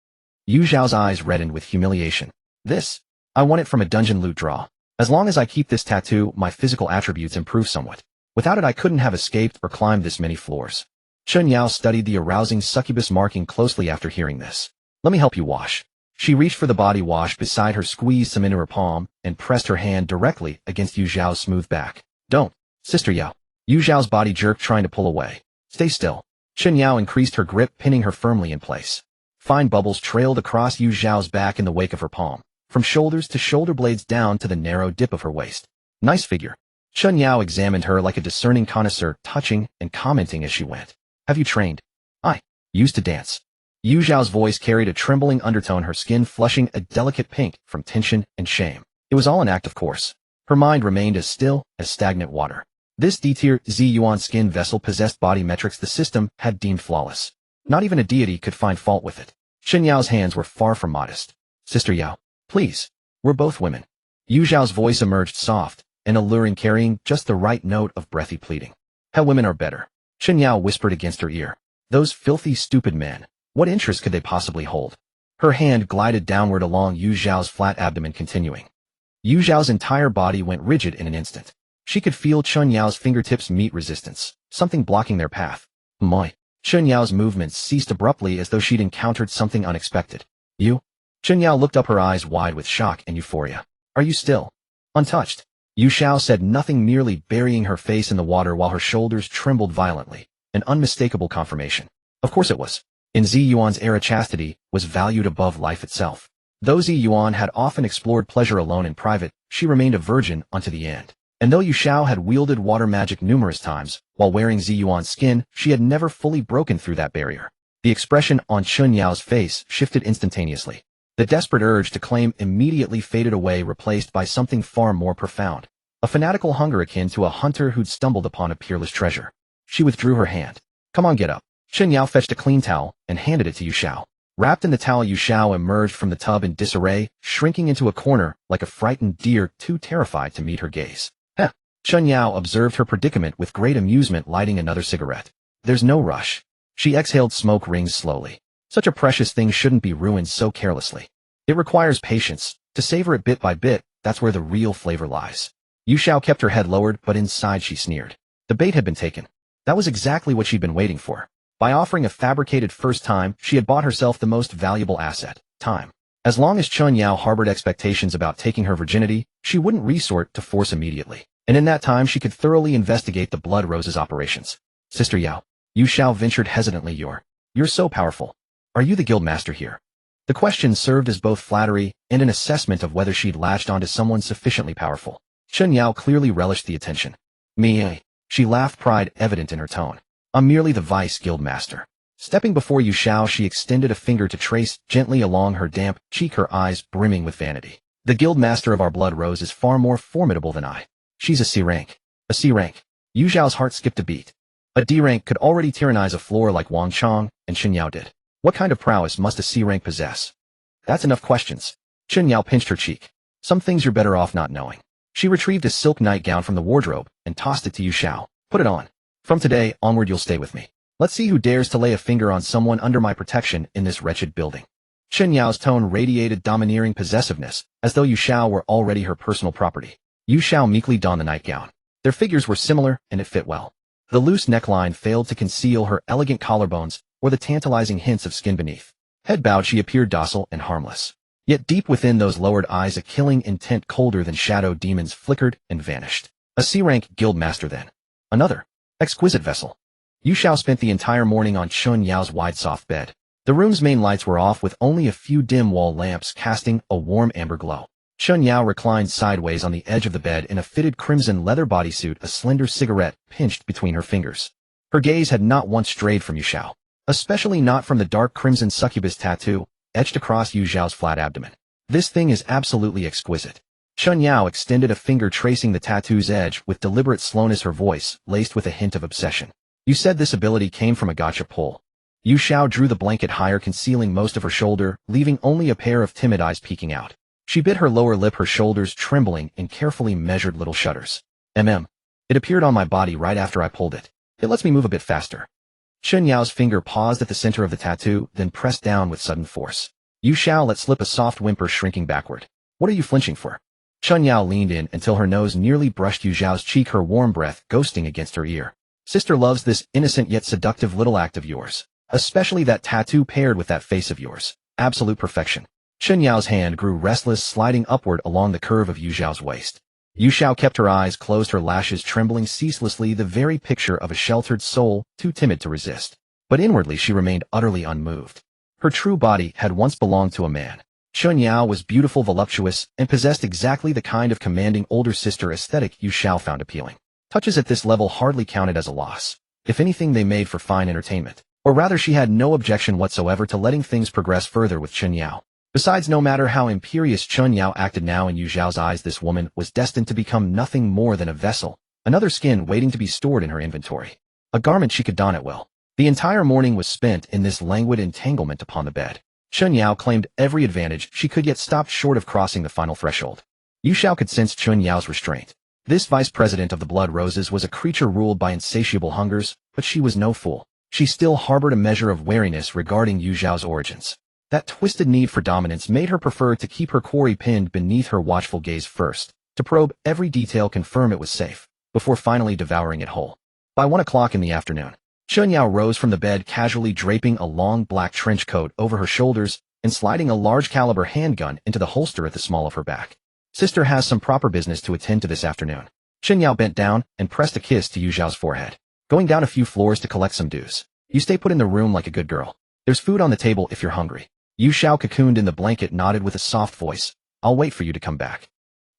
Yu Xiao's eyes reddened with humiliation. I won it from a dungeon loot draw. As long as I keep this tattoo, my physical attributes improve somewhat. Without it, I couldn't have escaped or climbed this many floors. Chun Yao studied the arousing succubus marking closely after hearing this. Let me help you wash. She reached for the body wash beside her, squeezed some into her palm, and pressed her hand directly against Yu Xiao's smooth back. Don't, Sister Yao. Yu Xiao's body jerked, trying to pull away. Stay still. Chun Yao increased her grip, pinning her firmly in place. Fine bubbles trailed across Yu Xiao's back in the wake of her palm, from shoulders to shoulder blades down to the narrow dip of her waist. Nice figure. Chun Yao examined her like a discerning connoisseur, touching and commenting as she went. Have you trained? I used to dance. Yu Xiao's voice carried a trembling undertone, her skin flushing a delicate pink from tension and shame. It was all an act, of course. Her mind remained as still as stagnant water. This D-tier Z-Yuan skin vessel possessed body metrics the system had deemed flawless. Not even a deity could find fault with it. Chun Yao's hands were far from modest. Sister Yao, please. We're both women. Yu Xiao's voice emerged soft and alluring, carrying just the right note of breathy pleading. Hell, women are better. Chun Yao whispered against her ear. Those filthy, stupid men. What interest could they possibly hold? Her hand glided downward along Yu Xiao's flat abdomen, continuing. Yu Xiao's entire body went rigid in an instant. She could feel Chun Yao's fingertips meet resistance, something blocking their path. Moi. Chun Yao's movements ceased abruptly, as though she'd encountered something unexpected. You? Chun Yao looked up, her eyes wide with shock and euphoria. Are you still untouched? Yu Xiao said nothing, merely burying her face in the water while her shoulders trembled violently, an unmistakable confirmation. Of course it was. In Z-Yuan's era, chastity was valued above life itself. Though Z-Yuan had often explored pleasure alone in private, she remained a virgin unto the end. And though Yu Xiao had wielded water magic numerous times, while wearing Z-Yuan's skin, she had never fully broken through that barrier. The expression on Chun Yao's face shifted instantaneously. The desperate urge to claim immediately faded away, replaced by something far more profound. A fanatical hunger akin to a hunter who'd stumbled upon a peerless treasure. She withdrew her hand. Come on, get up. Chun Yao fetched a clean towel and handed it to Yu Xiao. Wrapped in the towel, Yu Xiao emerged from the tub in disarray, shrinking into a corner like a frightened deer too terrified to meet her gaze. Heh. Chun Yao observed her predicament with great amusement, lighting another cigarette. There's no rush. She exhaled smoke rings slowly. Such a precious thing shouldn't be ruined so carelessly. It requires patience. To savor it bit by bit, that's where the real flavor lies. Yu Xiao kept her head lowered, but inside she sneered. The bait had been taken. That was exactly what she'd been waiting for. By offering a fabricated first time, she had bought herself the most valuable asset, time. As long as Chun Yao harbored expectations about taking her virginity, she wouldn't resort to force immediately. And in that time, she could thoroughly investigate the Blood Rose's operations. Sister Yao, Yu Xiao ventured hesitantly, you're so powerful. Are you the guild master here? The question served as both flattery and an assessment of whether she'd latched onto someone sufficiently powerful. Chun Yao clearly relished the attention. Me, she laughed, pride evident in her tone. I'm merely the vice guild master. Stepping before Yu Xiao, she extended a finger to trace gently along her damp cheek, her eyes brimming with vanity. The guild master of our blood rose is far more formidable than I. She's a C rank. A C rank. Yu Xiao's heart skipped a beat. A D rank could already tyrannize a floor like Wang Chong and Chen Yao did. What kind of prowess must a C rank possess? That's enough questions. Chen Yao pinched her cheek. Some things you're better off not knowing. She retrieved a silk nightgown from the wardrobe and tossed it to Yu Xiao. Put it on. From today onward you'll stay with me. Let's see who dares to lay a finger on someone under my protection in this wretched building. Chen Yao's tone radiated domineering possessiveness, as though Yu Xiao were already her personal property. Yu Xiao meekly donned the nightgown. Their figures were similar, and it fit well. The loose neckline failed to conceal her elegant collarbones or the tantalizing hints of skin beneath. Head bowed, she appeared docile and harmless. Yet deep within those lowered eyes a killing intent colder than shadow demons flickered and vanished. A C-rank guild master then. Another. Exquisite vessel. Yu Xiao spent the entire morning on Chen Yao's wide soft bed. The room's main lights were off with only a few dim wall lamps casting a warm amber glow. Chen Yao reclined sideways on the edge of the bed in a fitted crimson leather bodysuit, a slender cigarette pinched between her fingers. Her gaze had not once strayed from Yu Xiao, especially not from the dark crimson succubus tattoo etched across Yu Xiao's flat abdomen. This thing is absolutely exquisite. Chen Yao extended a finger tracing the tattoo's edge with deliberate slowness, her voice laced with a hint of obsession. You said this ability came from a gotcha pole. Yu Xiao drew the blanket higher, concealing most of her shoulder, leaving only a pair of timid eyes peeking out. She bit her lower lip, her shoulders trembling in carefully measured little shudders. It appeared on my body right after I pulled it. It lets me move a bit faster. Chen Yao's finger paused at the center of the tattoo, then pressed down with sudden force. Yu Xiao let slip a soft whimper, shrinking backward. What are you flinching for? Chen Yao leaned in until her nose nearly brushed Yu Xiao's cheek, her warm breath ghosting against her ear. Sister loves this innocent yet seductive little act of yours. Especially that tattoo paired with that face of yours. Absolute perfection. Chen Yao's hand grew restless, sliding upward along the curve of Yu Xiao's waist. Yu Xiao kept her eyes closed, her lashes trembling ceaselessly, the very picture of a sheltered soul, too timid to resist. But inwardly she remained utterly unmoved. Her true body had once belonged to a man. Chen Yao was beautiful, voluptuous, and possessed exactly the kind of commanding older sister aesthetic Yu Xiao found appealing. Touches at this level hardly counted as a loss. If anything, they made for fine entertainment. Or rather, she had no objection whatsoever to letting things progress further with Chen Yao. Besides, no matter how imperious Chen Yao acted now in Yu Xiao's eyes, this woman was destined to become nothing more than a vessel, another skin waiting to be stored in her inventory. A garment she could don at will. The entire morning was spent in this languid entanglement upon the bed. Chen Yao claimed every advantage she could, yet stopped short of crossing the final threshold. Yu Xiao could sense Chen Yao's restraint. This vice president of the Blood Roses was a creature ruled by insatiable hungers, but she was no fool. She still harbored a measure of wariness regarding Yu Xiao's origins. That twisted need for dominance made her prefer to keep her quarry pinned beneath her watchful gaze first, to probe every detail, confirm it was safe, before finally devouring it whole. By 1 o'clock in the afternoon, Chen Yao rose from the bed, casually draping a long black trench coat over her shoulders and sliding a large caliber handgun into the holster at the small of her back. Sister has some proper business to attend to this afternoon. Chen Yao bent down and pressed a kiss to Yu Xiao's forehead. Going down a few floors to collect some dues. You stay put in the room like a good girl. There's food on the table if you're hungry. Yu Xiao, cocooned in the blanket, nodded with a soft voice. I'll wait for you to come back.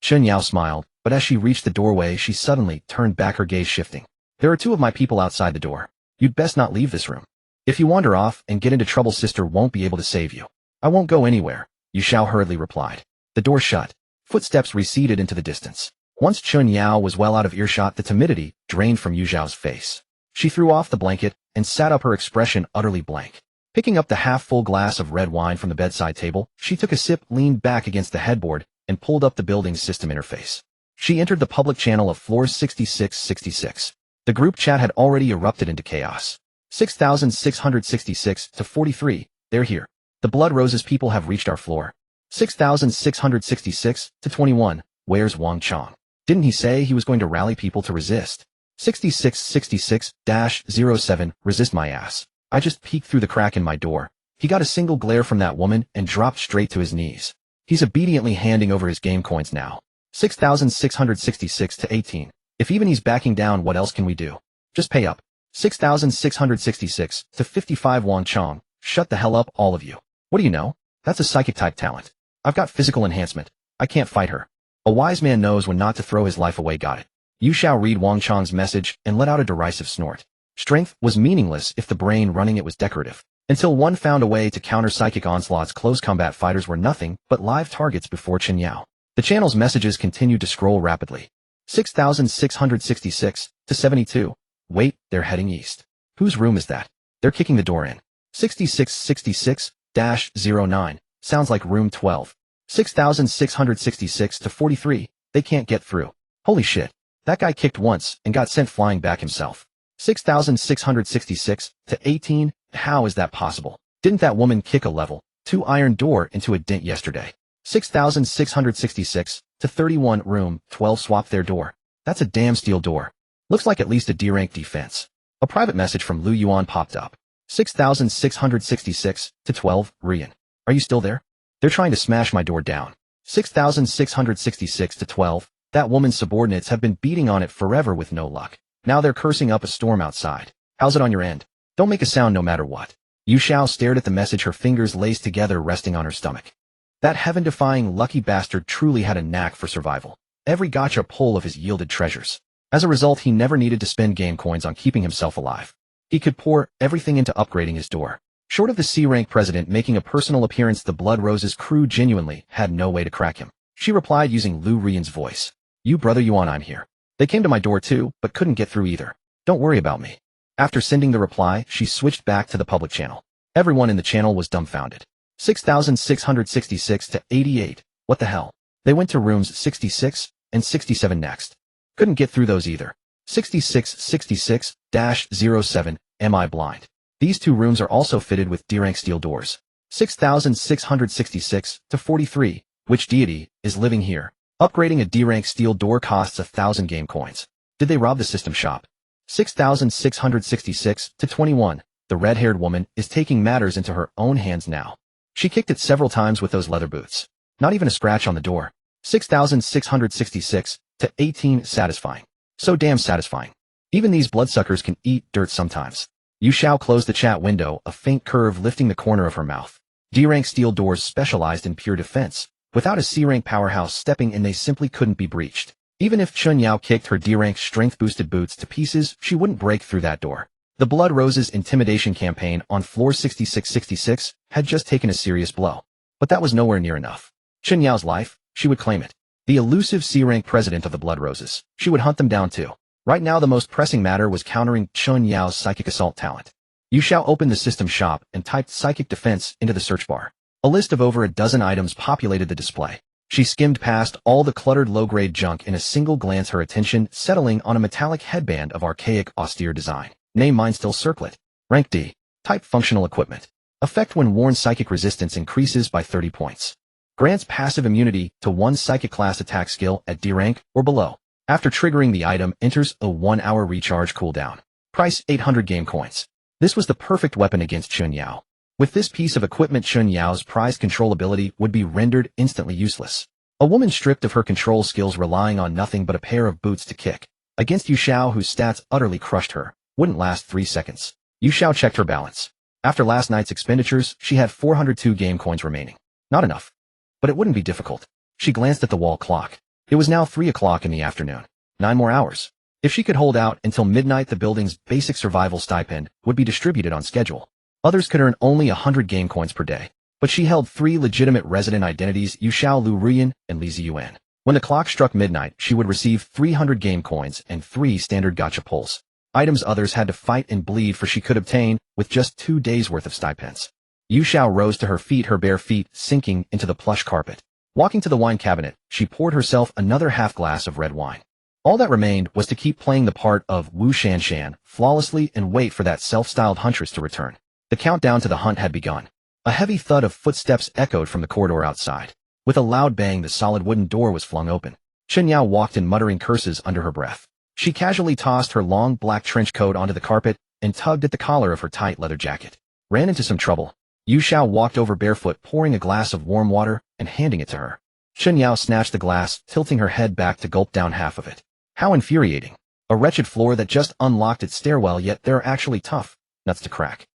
Chen Yao smiled, but as she reached the doorway she suddenly turned back, her gaze shifting. There are 2 of my people outside the door. You'd best not leave this room. If you wander off and get into trouble, sister won't be able to save you. I won't go anywhere, Yu Xiao hurriedly replied. The door shut. Footsteps receded into the distance. Once Chen Yao was well out of earshot, the timidity drained from Yu Xiao's face. She threw off the blanket and sat up, her expression utterly blank. Picking up the half-full glass of red wine from the bedside table, she took a sip, leaned back against the headboard, and pulled up the building's system interface. She entered the public channel of floors 6666. The group chat had already erupted into chaos. 6,666 to 43, they're here. The Blood Roses people have reached our floor. 6,666 to 21, where's Wang Chong? Didn't he say he was going to rally people to resist? 6666-07, resist my ass. I just peeked through the crack in my door. He got a single glare from that woman and dropped straight to his knees. He's obediently handing over his game coins now. 6,666 to 18. If even he's backing down, what else can we do? Just pay up. 6,666 to 55, Wang Chong. Shut the hell up, all of you. What do you know? That's a psychic type talent. I've got physical enhancement. I can't fight her. A wise man knows when not to throw his life away, got it. Yu Xiao read Wang Chong's message and let out a derisive snort. Strength was meaningless if the brain running it was decorative. Until one found a way to counter psychic onslaughts, close combat fighters were nothing but live targets before Chen Yao. The channel's messages continued to scroll rapidly. 6,666 to 72. Wait, they're heading east. Whose room is that? They're kicking the door in. 6666-09. Sounds like room 12. 6,666 to 43. They can't get through. Holy shit. That guy kicked once and got sent flying back himself. 6,666 to 18. How is that possible? Didn't that woman kick a level 2 iron door into a dent yesterday? 6,666 to 31. Room 12 swapped their door. That's a damn steel door. Looks like at least a D-rank defense. A private message from Liu Ruyan popped up. 6,666 to 12. Ruyan. Are you still there? They're trying to smash my door down. 6,666 to 12. That woman's subordinates have been beating on it forever with no luck. Now they're cursing up a storm outside. How's it on your end? Don't make a sound no matter what. Yu Xiao stared at the message, her fingers laced together, resting on her stomach. That heaven-defying lucky bastard truly had a knack for survival. Every gotcha pull of his yielded treasures. As a result, he never needed to spend game coins on keeping himself alive. He could pour everything into upgrading his door. Short of the C-rank president making a personal appearance, the Blood Rose's crew genuinely had no way to crack him. She replied using Liu Ruyan's voice. You brother Yuan, I'm here. They came to my door too, but couldn't get through either. Don't worry about me. After sending the reply, she switched back to the public channel. Everyone in the channel was dumbfounded. 6,666 to 88. What the hell? They went to rooms 66 and 67 next. Couldn't get through those either. 6666-07. Am I blind? These two rooms are also fitted with D-rank steel doors. 6,666 to 43. Which deity is living here? Upgrading a D-rank steel door costs 1,000 game coins. Did they rob the system shop? 6,666 to 21. The red-haired woman is taking matters into her own hands now. She kicked it several times with those leather boots. Not even a scratch on the door. 6,666 to 18. Satisfying. So damn satisfying. Even these bloodsuckers can eat dirt sometimes. Yu Xiao closed the chat window, a faint curve lifting the corner of her mouth. D-rank steel doors specialized in pure defense. Without a C-rank powerhouse stepping in, they simply couldn't be breached. Even if Chen Yao kicked her D-rank strength-boosted boots to pieces, she wouldn't break through that door. The Blood Rose's intimidation campaign on floor 6666 had just taken a serious blow. But that was nowhere near enough. Chen Yao's life, she would claim it. The elusive C-rank president of the Blood Roses, she would hunt them down too. Right now the most pressing matter was countering Chen Yao's psychic assault talent. Yu Xiao opened the system shop and typed psychic defense into the search bar. A list of over a dozen items populated the display. She skimmed past all the cluttered low-grade junk in a single glance, her attention settling on a metallic headband of archaic, austere design. Name Mind Still Circlet. Rank D. Type Functional Equipment. Effect when worn, psychic resistance increases by 30 points. Grants passive immunity to one psychic class attack skill at D rank or below. After triggering the item, enters a 1-hour recharge cooldown. Price 800 game coins. This was the perfect weapon against Chen Yao. With this piece of equipment, Chen Yao's prized control ability would be rendered instantly useless. A woman stripped of her control skills, relying on nothing but a pair of boots to kick against Yu Xiao, whose stats utterly crushed her, wouldn't last 3 seconds. Yu Xiao checked her balance. After last night's expenditures, she had 402 game coins remaining. Not enough. But it wouldn't be difficult. She glanced at the wall clock. It was now 3 o'clock in the afternoon. 9 more hours. If she could hold out until midnight, the building's basic survival stipend would be distributed on schedule. Others could earn only 100 game coins per day. But she held 3 legitimate resident identities: Yu Xiao, Liu Ruyan, and Li Ziyuan. When the clock struck midnight, she would receive 300 game coins and 3 standard gacha pulls. Items others had to fight and bleed for she could obtain with just 2 days' worth of stipends. Yu Xiao rose to her feet, her bare feet sinking into the plush carpet. Walking to the wine cabinet, she poured herself another half glass of red wine. All that remained was to keep playing the part of Wu Shanshan flawlessly and wait for that self-styled huntress to return. The countdown to the hunt had begun. A heavy thud of footsteps echoed from the corridor outside. With a loud bang, the solid wooden door was flung open. Chen Yao walked in, muttering curses under her breath. She casually tossed her long black trench coat onto the carpet and tugged at the collar of her tight leather jacket. Ran into some trouble. Yu Xiao walked over barefoot, pouring a glass of warm water and handing it to her. Chen Yao snatched the glass, tilting her head back to gulp down half of it. How infuriating. A wretched floor that just unlocked its stairwell, yet they're actually tough nuts to crack.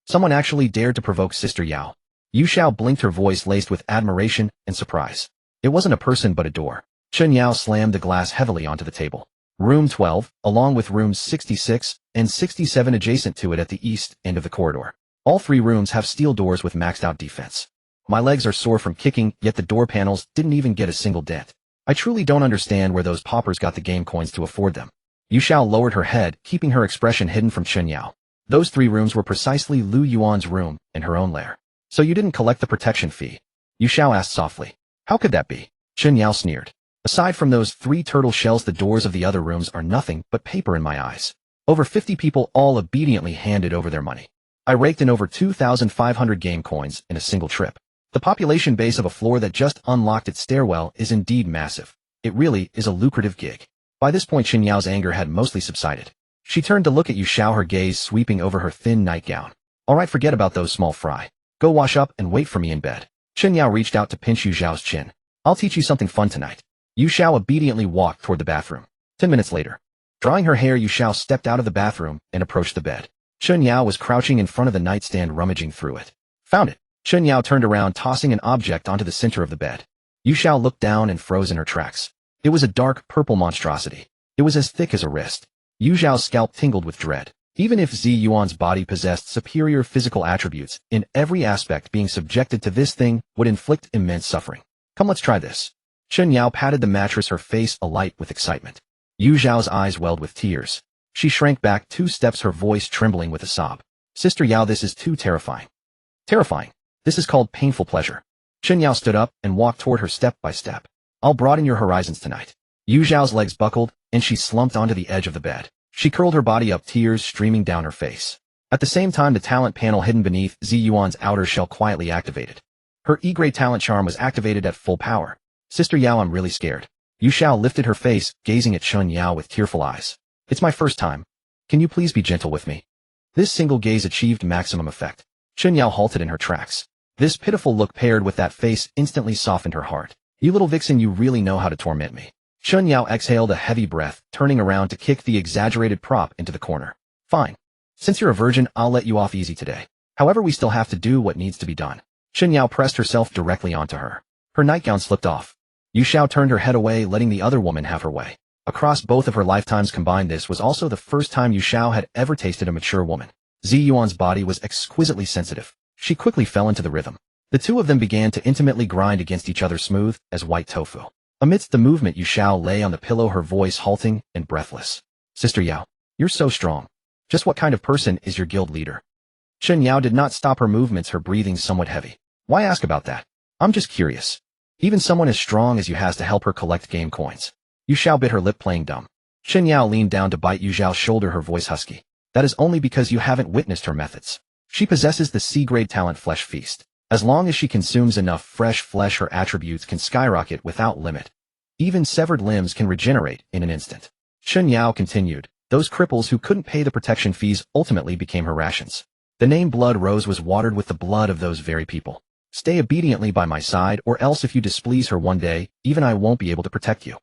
Someone actually dared to provoke Sister Yao. Yu Xiao blinked, her voice laced with admiration and surprise. It wasn't a person but a door. Chen Yao slammed the glass heavily onto the table. Room 12, along with rooms 66 and 67 adjacent to it at the east end of the corridor. All 3 rooms have steel doors with maxed out defense. My legs are sore from kicking, yet the door panels didn't even get a single dent. I truly don't understand where those paupers got the game coins to afford them. Yu Xiao lowered her head, keeping her expression hidden from Chen Yao. Those 3 rooms were precisely Liu Yuan's room and her own lair. So you didn't collect the protection fee? Yu Xiao asked softly. How could that be? Chen Yao sneered. Aside from those 3 turtle shells, the doors of the other rooms are nothing but paper in my eyes. Over 50 people all obediently handed over their money. I raked in over 2,500 game coins in a single trip. The population base of a floor that just unlocked its stairwell is indeed massive. It really is a lucrative gig. By this point, Chen Yao's anger had mostly subsided. She turned to look at Yu Xiao, her gaze sweeping over her thin nightgown. All right, forget about those small fry. Go wash up and wait for me in bed. Chen Yao reached out to pinch Yu Xiao's chin. I'll teach you something fun tonight. Yu Xiao obediently walked toward the bathroom. 10 minutes later, drying her hair, Yu Xiao stepped out of the bathroom and approached the bed. Chen Yao was crouching in front of the nightstand, rummaging through it. Found it. Chen Yao turned around, tossing an object onto the center of the bed. Yu Xiao looked down and froze in her tracks. It was a dark purple monstrosity. It was as thick as a wrist. Yu Xiao's scalp tingled with dread. Even if Zi Yuan's body possessed superior physical attributes, in every aspect being subjected to this thing would inflict immense suffering. Come, let's try this. Chen Yao patted the mattress, her face alight with excitement. Yu Xiao's eyes welled with tears. She shrank back 2 steps, her voice trembling with a sob. Sister Yao, this is too terrifying. Terrifying. This is called painful pleasure. Chen Yao stood up and walked toward her step by step. I'll broaden your horizons tonight. Yu Xiao's legs buckled, and she slumped onto the edge of the bed. She curled her body up, tears streaming down her face. At the same time, the talent panel hidden beneath Zi Yuan's outer shell quietly activated. Her E-grade talent charm was activated at full power. Sister Yao, I'm really scared. Yu Xiao lifted her face, gazing at Chen Yao with tearful eyes. It's my first time. Can you please be gentle with me? This single gaze achieved maximum effect. Chen Yao halted in her tracks. This pitiful look paired with that face instantly softened her heart. You little vixen, you really know how to torment me. Chen Yao exhaled a heavy breath, turning around to kick the exaggerated prop into the corner. Fine. Since you're a virgin, I'll let you off easy today. However, we still have to do what needs to be done. Chen Yao pressed herself directly onto her. Her nightgown slipped off. Yu Xiao turned her head away, letting the other woman have her way. Across both of her lifetimes combined, this was also the first time Yu Xiao had ever tasted a mature woman. Zi Yuan's body was exquisitely sensitive. She quickly fell into the rhythm. The 2 of them began to intimately grind against each other, smooth as white tofu. Amidst the movement, Yu Xiao lay on the pillow, her voice halting and breathless. Sister Yao, you're so strong. Just what kind of person is your guild leader? Chen Yao did not stop her movements, her breathing somewhat heavy. Why ask about that? I'm just curious. Even someone as strong as you has to help her collect game coins. Yu Xiao bit her lip, playing dumb. Chen Yao leaned down to bite Yu Xiao's shoulder, her voice husky. That is only because you haven't witnessed her methods. She possesses the C-grade talent Flesh Feast. As long as she consumes enough fresh flesh, her attributes can skyrocket without limit. Even severed limbs can regenerate in an instant. Chen Yao continued. Those cripples who couldn't pay the protection fees ultimately became her rations. The name Blood Rose was watered with the blood of those very people. Stay obediently by my side, or else if you displease her one day, even I won't be able to protect you.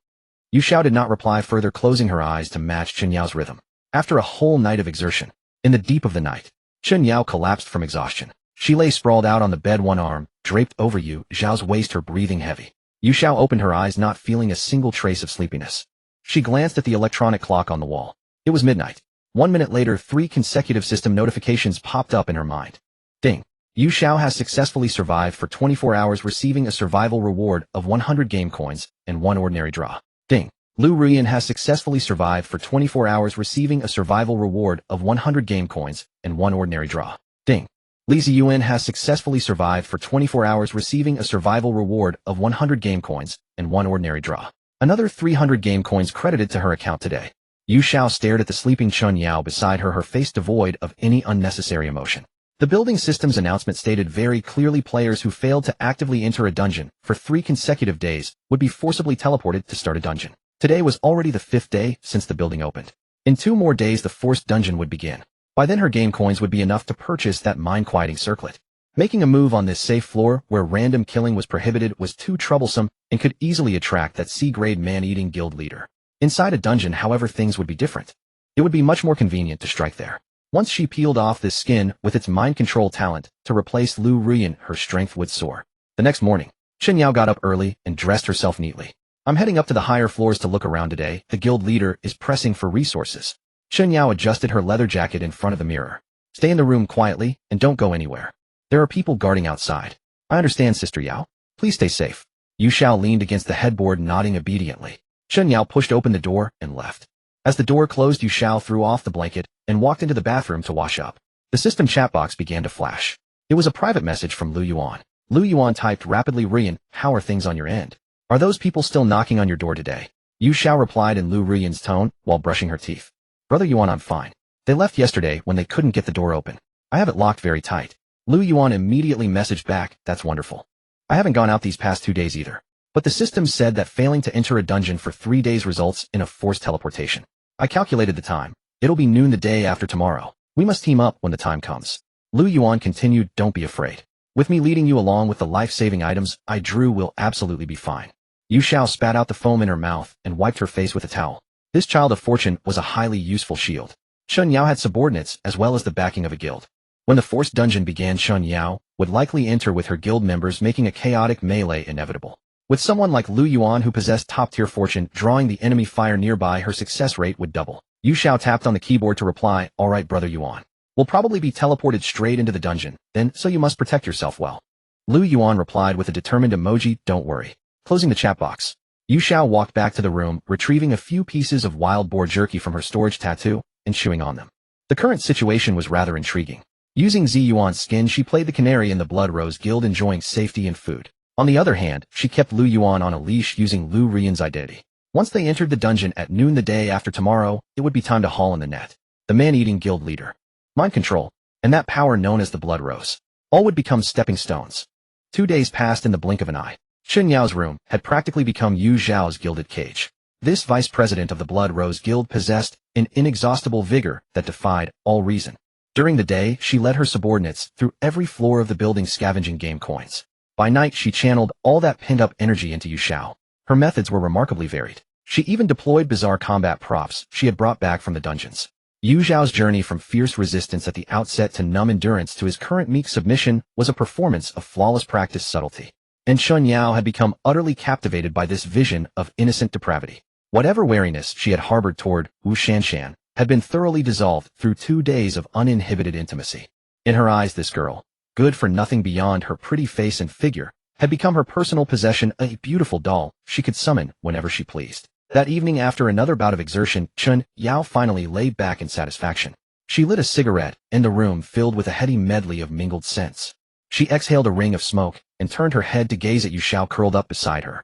Yu Xiao did not reply further, closing her eyes to match Chen Yao's rhythm. After a whole night of exertion, in the deep of the night, Chen Yao collapsed from exhaustion. She lay sprawled out on the bed, one arm draped over Yu Xiao's waist, her breathing heavy. Yu Xiao opened her eyes, not feeling a single trace of sleepiness. She glanced at the electronic clock on the wall. It was midnight. 1 minute later, 3 consecutive system notifications popped up in her mind. Ding. Yu Xiao has successfully survived for 24 hours, receiving a survival reward of 100 game coins and 1 ordinary draw. Ding. Liu Ruyan has successfully survived for 24 hours, receiving a survival reward of 100 game coins and 1 ordinary draw. Ding. Li Ziyuan has successfully survived for 24 hours, receiving a survival reward of 100 game coins and 1 ordinary draw. Another 300 game coins credited to her account today. Yu Xiao stared at the sleeping Chen Yao beside her, her face devoid of any unnecessary emotion. The building system's announcement stated very clearly players who failed to actively enter a dungeon for 3 consecutive days would be forcibly teleported to start a dungeon. Today was already the 5th day since the building opened. In 2 more days, the forced dungeon would begin. By then, her game coins would be enough to purchase that mind-quieting circlet. Making a move on this safe floor where random killing was prohibited was too troublesome and could easily attract that C-grade man-eating guild leader. Inside a dungeon, however, things would be different. It would be much more convenient to strike there. Once she peeled off this skin with its mind control talent to replace Liu Ruyan, her strength would soar. The next morning, Chen Yao got up early and dressed herself neatly. I'm heading up to the higher floors to look around today. The guild leader is pressing for resources. Chen Yao adjusted her leather jacket in front of the mirror. Stay in the room quietly and don't go anywhere. There are people guarding outside. I understand, Sister Yao. Please stay safe. Yu Xiao leaned against the headboard, nodding obediently. Chen Yao pushed open the door and left. As the door closed, Yu Xiao threw off the blanket and walked into the bathroom to wash up. The system chat box began to flash. It was a private message from Liu Ruyan. Liu Yuan typed rapidly, Ruyan, how are things on your end? Are those people still knocking on your door today? Yu Xiao replied in Liu Ruyan's tone while brushing her teeth. Brother Yuan, I'm fine. They left yesterday when they couldn't get the door open. I have it locked very tight. Liu Yuan immediately messaged back, that's wonderful. I haven't gone out these past 2 days either. But the system said that failing to enter a dungeon for 3 days results in a forced teleportation. I calculated the time. It'll be noon the day after tomorrow. We must team up when the time comes. Liu Yuan continued, don't be afraid. With me leading you along with the life-saving items I drew will absolutely be fine. Yu Xiao spat out the foam in her mouth and wiped her face with a towel. This child of fortune was a highly useful shield. Chen Yao had subordinates as well as the backing of a guild. When the forced dungeon began, Chen Yao would likely enter with her guild members, making a chaotic melee inevitable. With someone like Liu Yuan who possessed top-tier fortune drawing the enemy fire nearby, her success rate would double. Yu Xiao tapped on the keyboard to reply, all right, Brother Yuan. We'll probably be teleported straight into the dungeon, then, so you must protect yourself well. Liu Yuan replied with a determined emoji, don't worry. Closing the chat box. Yu Xiao walked back to the room, retrieving a few pieces of wild boar jerky from her storage tattoo and chewing on them. The current situation was rather intriguing. Using Zi Yuan's skin, she played the canary in the Blood Rose Guild, enjoying safety and food. On the other hand, she kept Liu Yuan on a leash using Liu Ruyan's identity. Once they entered the dungeon at noon the day after tomorrow, it would be time to haul in the net. The man-eating guild leader. Mind control, and that power known as the Blood Rose. All would become stepping stones. 2 days passed in the blink of an eye. Chen Yao's room had practically become Yu Xiao's gilded cage. This vice president of the Blood Rose Guild possessed an inexhaustible vigor that defied all reason. During the day, she led her subordinates through every floor of the building, scavenging game coins. By night, she channeled all that pent-up energy into Yu Xiao. Her methods were remarkably varied. She even deployed bizarre combat props she had brought back from the dungeons. Yu Xiao's journey from fierce resistance at the outset to numb endurance to his current meek submission was a performance of flawless practice subtlety. And Chen Yao had become utterly captivated by this vision of innocent depravity. Whatever wariness she had harbored toward Wu Shanshan had been thoroughly dissolved through 2 days of uninhibited intimacy. In her eyes, this girl, good for nothing beyond her pretty face and figure, had become her personal possession, a beautiful doll she could summon whenever she pleased. That evening, after another bout of exertion, Chen Yao finally lay back in satisfaction. She lit a cigarette, and the room filled with a heady medley of mingled scents. She exhaled a ring of smoke and turned her head to gaze at Yu Xiao curled up beside her.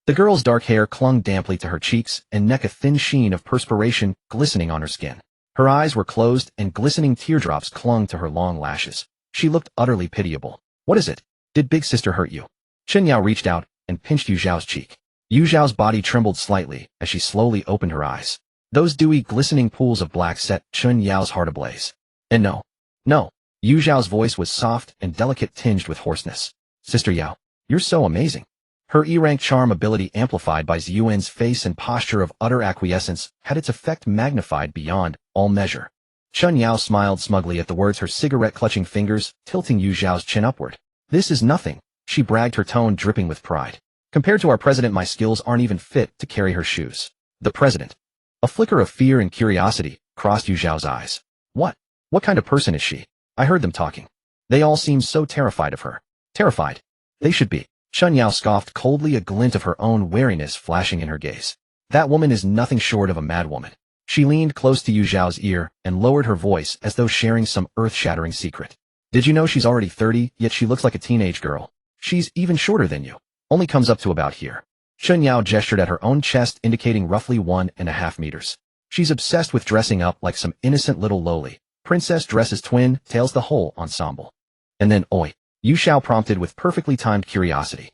The girl's dark hair clung damply to her cheeks and neck, a thin sheen of perspiration glistening on her skin. Her eyes were closed and glistening teardrops clung to her long lashes. She looked utterly pitiable. What is it? Did big sister hurt you? Chen Yao reached out and pinched Yu Xiao's cheek. Yu Xiao's body trembled slightly as she slowly opened her eyes. Those dewy, glistening pools of black set Chen Yao's heart ablaze. And no. Yu Xiao's voice was soft and delicate, tinged with hoarseness. Sister Yao, you're so amazing. Her E-rank charm ability, amplified by Ziyuan's face and posture of utter acquiescence, had its effect magnified beyond all measure. Chen Yao smiled smugly at the words, her cigarette-clutching fingers tilting Yu Xiao's chin upward. This is nothing, she bragged, her tone dripping with pride. Compared to our president, my skills aren't even fit to carry her shoes. The president. A flicker of fear and curiosity crossed Yu Xiao's eyes. What kind of person is she? I heard them talking. They all seem so terrified of her. Terrified? They should be. Chen Yao scoffed coldly, a glint of her own wariness flashing in her gaze. That woman is nothing short of a madwoman. She leaned close to Yu Xiao's ear and lowered her voice as though sharing some earth-shattering secret. Did you know she's already 30, yet she looks like a teenage girl? She's even shorter than you. Only comes up to about here. Chen Yao gestured at her own chest, indicating roughly 1.5 meters. She's obsessed with dressing up like some innocent little lowly princess, dresses twin, tails the whole ensemble. And then, oi, Yu Xiao prompted with perfectly timed curiosity.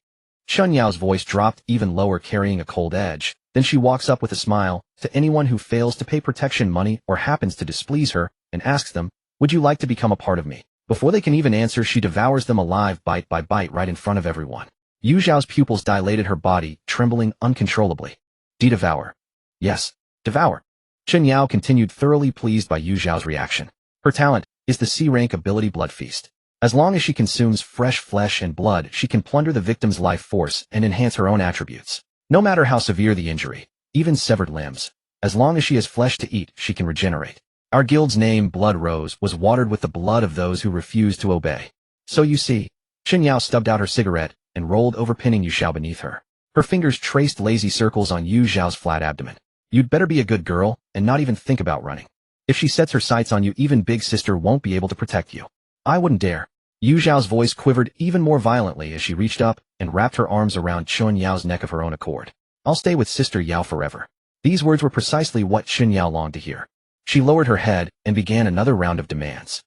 Chen Yao's voice dropped even lower, carrying a cold edge. Then she walks up with a smile to anyone who fails to pay protection money or happens to displease her and asks them, would you like to become a part of me? Before they can even answer, she devours them alive, bite by bite, right in front of everyone. Yu Xiao's pupils dilated, her body trembling uncontrollably. Devour. Yes, devour. Chen Yao continued, thoroughly pleased by Yu Xiao's reaction. Her talent is the C-rank ability Blood Feast. As long as she consumes fresh flesh and blood, she can plunder the victim's life force and enhance her own attributes. No matter how severe the injury, even severed limbs, as long as she has flesh to eat, she can regenerate. Our guild's name, Blood Rose, was watered with the blood of those who refused to obey. So you see, Chen Yao stubbed out her cigarette and rolled over, pinning Yu Xiao beneath her. Her fingers traced lazy circles on Yu Xiao's flat abdomen. You'd better be a good girl and not even think about running. If she sets her sights on you, even Big Sister won't be able to protect you. I wouldn't dare. Yu Xiao's voice quivered even more violently as she reached up and wrapped her arms around Chen Yao's neck of her own accord. I'll stay with Sister Yao forever. These words were precisely what Chen Yao longed to hear. She lowered her head and began another round of demands.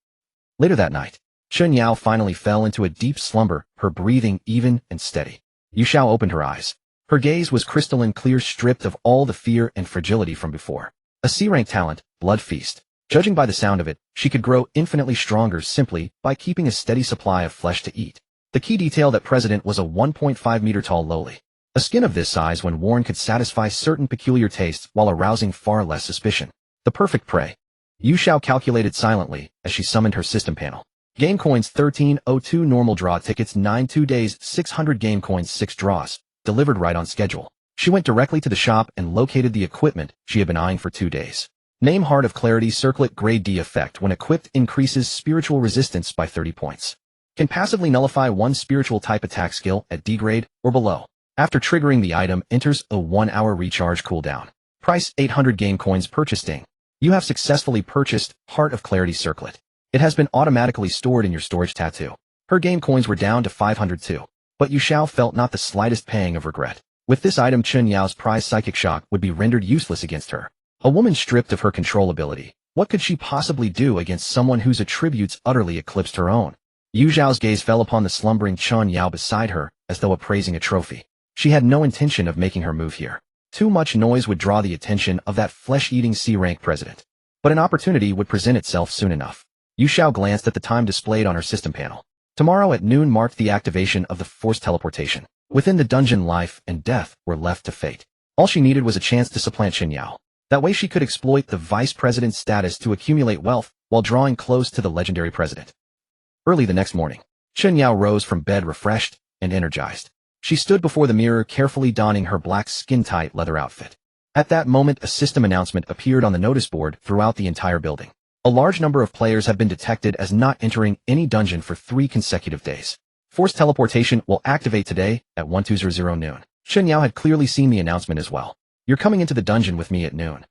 Later that night, Chen Yao finally fell into a deep slumber, her breathing even and steady. Yu Xiao opened her eyes. Her gaze was crystalline clear, stripped of all the fear and fragility from before. A C-rank talent, Blood Feast. Judging by the sound of it, she could grow infinitely stronger simply by keeping a steady supply of flesh to eat. The key detail that President was a 1.5-meter-tall lowly. A skin of this size, when worn, could satisfy certain peculiar tastes while arousing far less suspicion. The perfect prey. Yu Xiao calculated silently as she summoned her system panel. Game coins 1302, normal draw tickets 9 2 days, 600 game coins 6 draws. Delivered right on schedule. She went directly to the shop and located the equipment she had been eyeing for 2 days. Name Heart of Clarity Circlet. Grade D effect. When equipped, increases spiritual resistance by 30 points. Can passively nullify one spiritual type attack skill at D grade or below. After triggering the item, enters a 1-hour recharge cooldown. Price 800 game coins. Purchasing. You have successfully purchased Heart of Clarity Circlet. It has been automatically stored in your storage tattoo. Her game coins were down to 502. But Yu Xiao felt not the slightest pang of regret. With this item, Chen Yao's prized psychic shock would be rendered useless against her. A woman stripped of her controllability, what could she possibly do against someone whose attributes utterly eclipsed her own? Yu Xiao's gaze fell upon the slumbering Chen Yao beside her, as though appraising a trophy. She had no intention of making her move here. Too much noise would draw the attention of that flesh-eating C-rank president. But an opportunity would present itself soon enough. Yu Xiao glanced at the time displayed on her system panel. Tomorrow at noon marked the activation of the forced teleportation. Within the dungeon, life and death were left to fate. All she needed was a chance to supplant Chen Yao. That way she could exploit the vice president's status to accumulate wealth while drawing close to the legendary president. Early the next morning, Chen Yao rose from bed refreshed and energized. She stood before the mirror, carefully donning her black skin-tight leather outfit. At that moment, a system announcement appeared on the notice board throughout the entire building. A large number of players have been detected as not entering any dungeon for 3 consecutive days. Forced teleportation will activate today at 1200 noon. Chen Yao had clearly seen the announcement as well. You're coming into the dungeon with me at noon,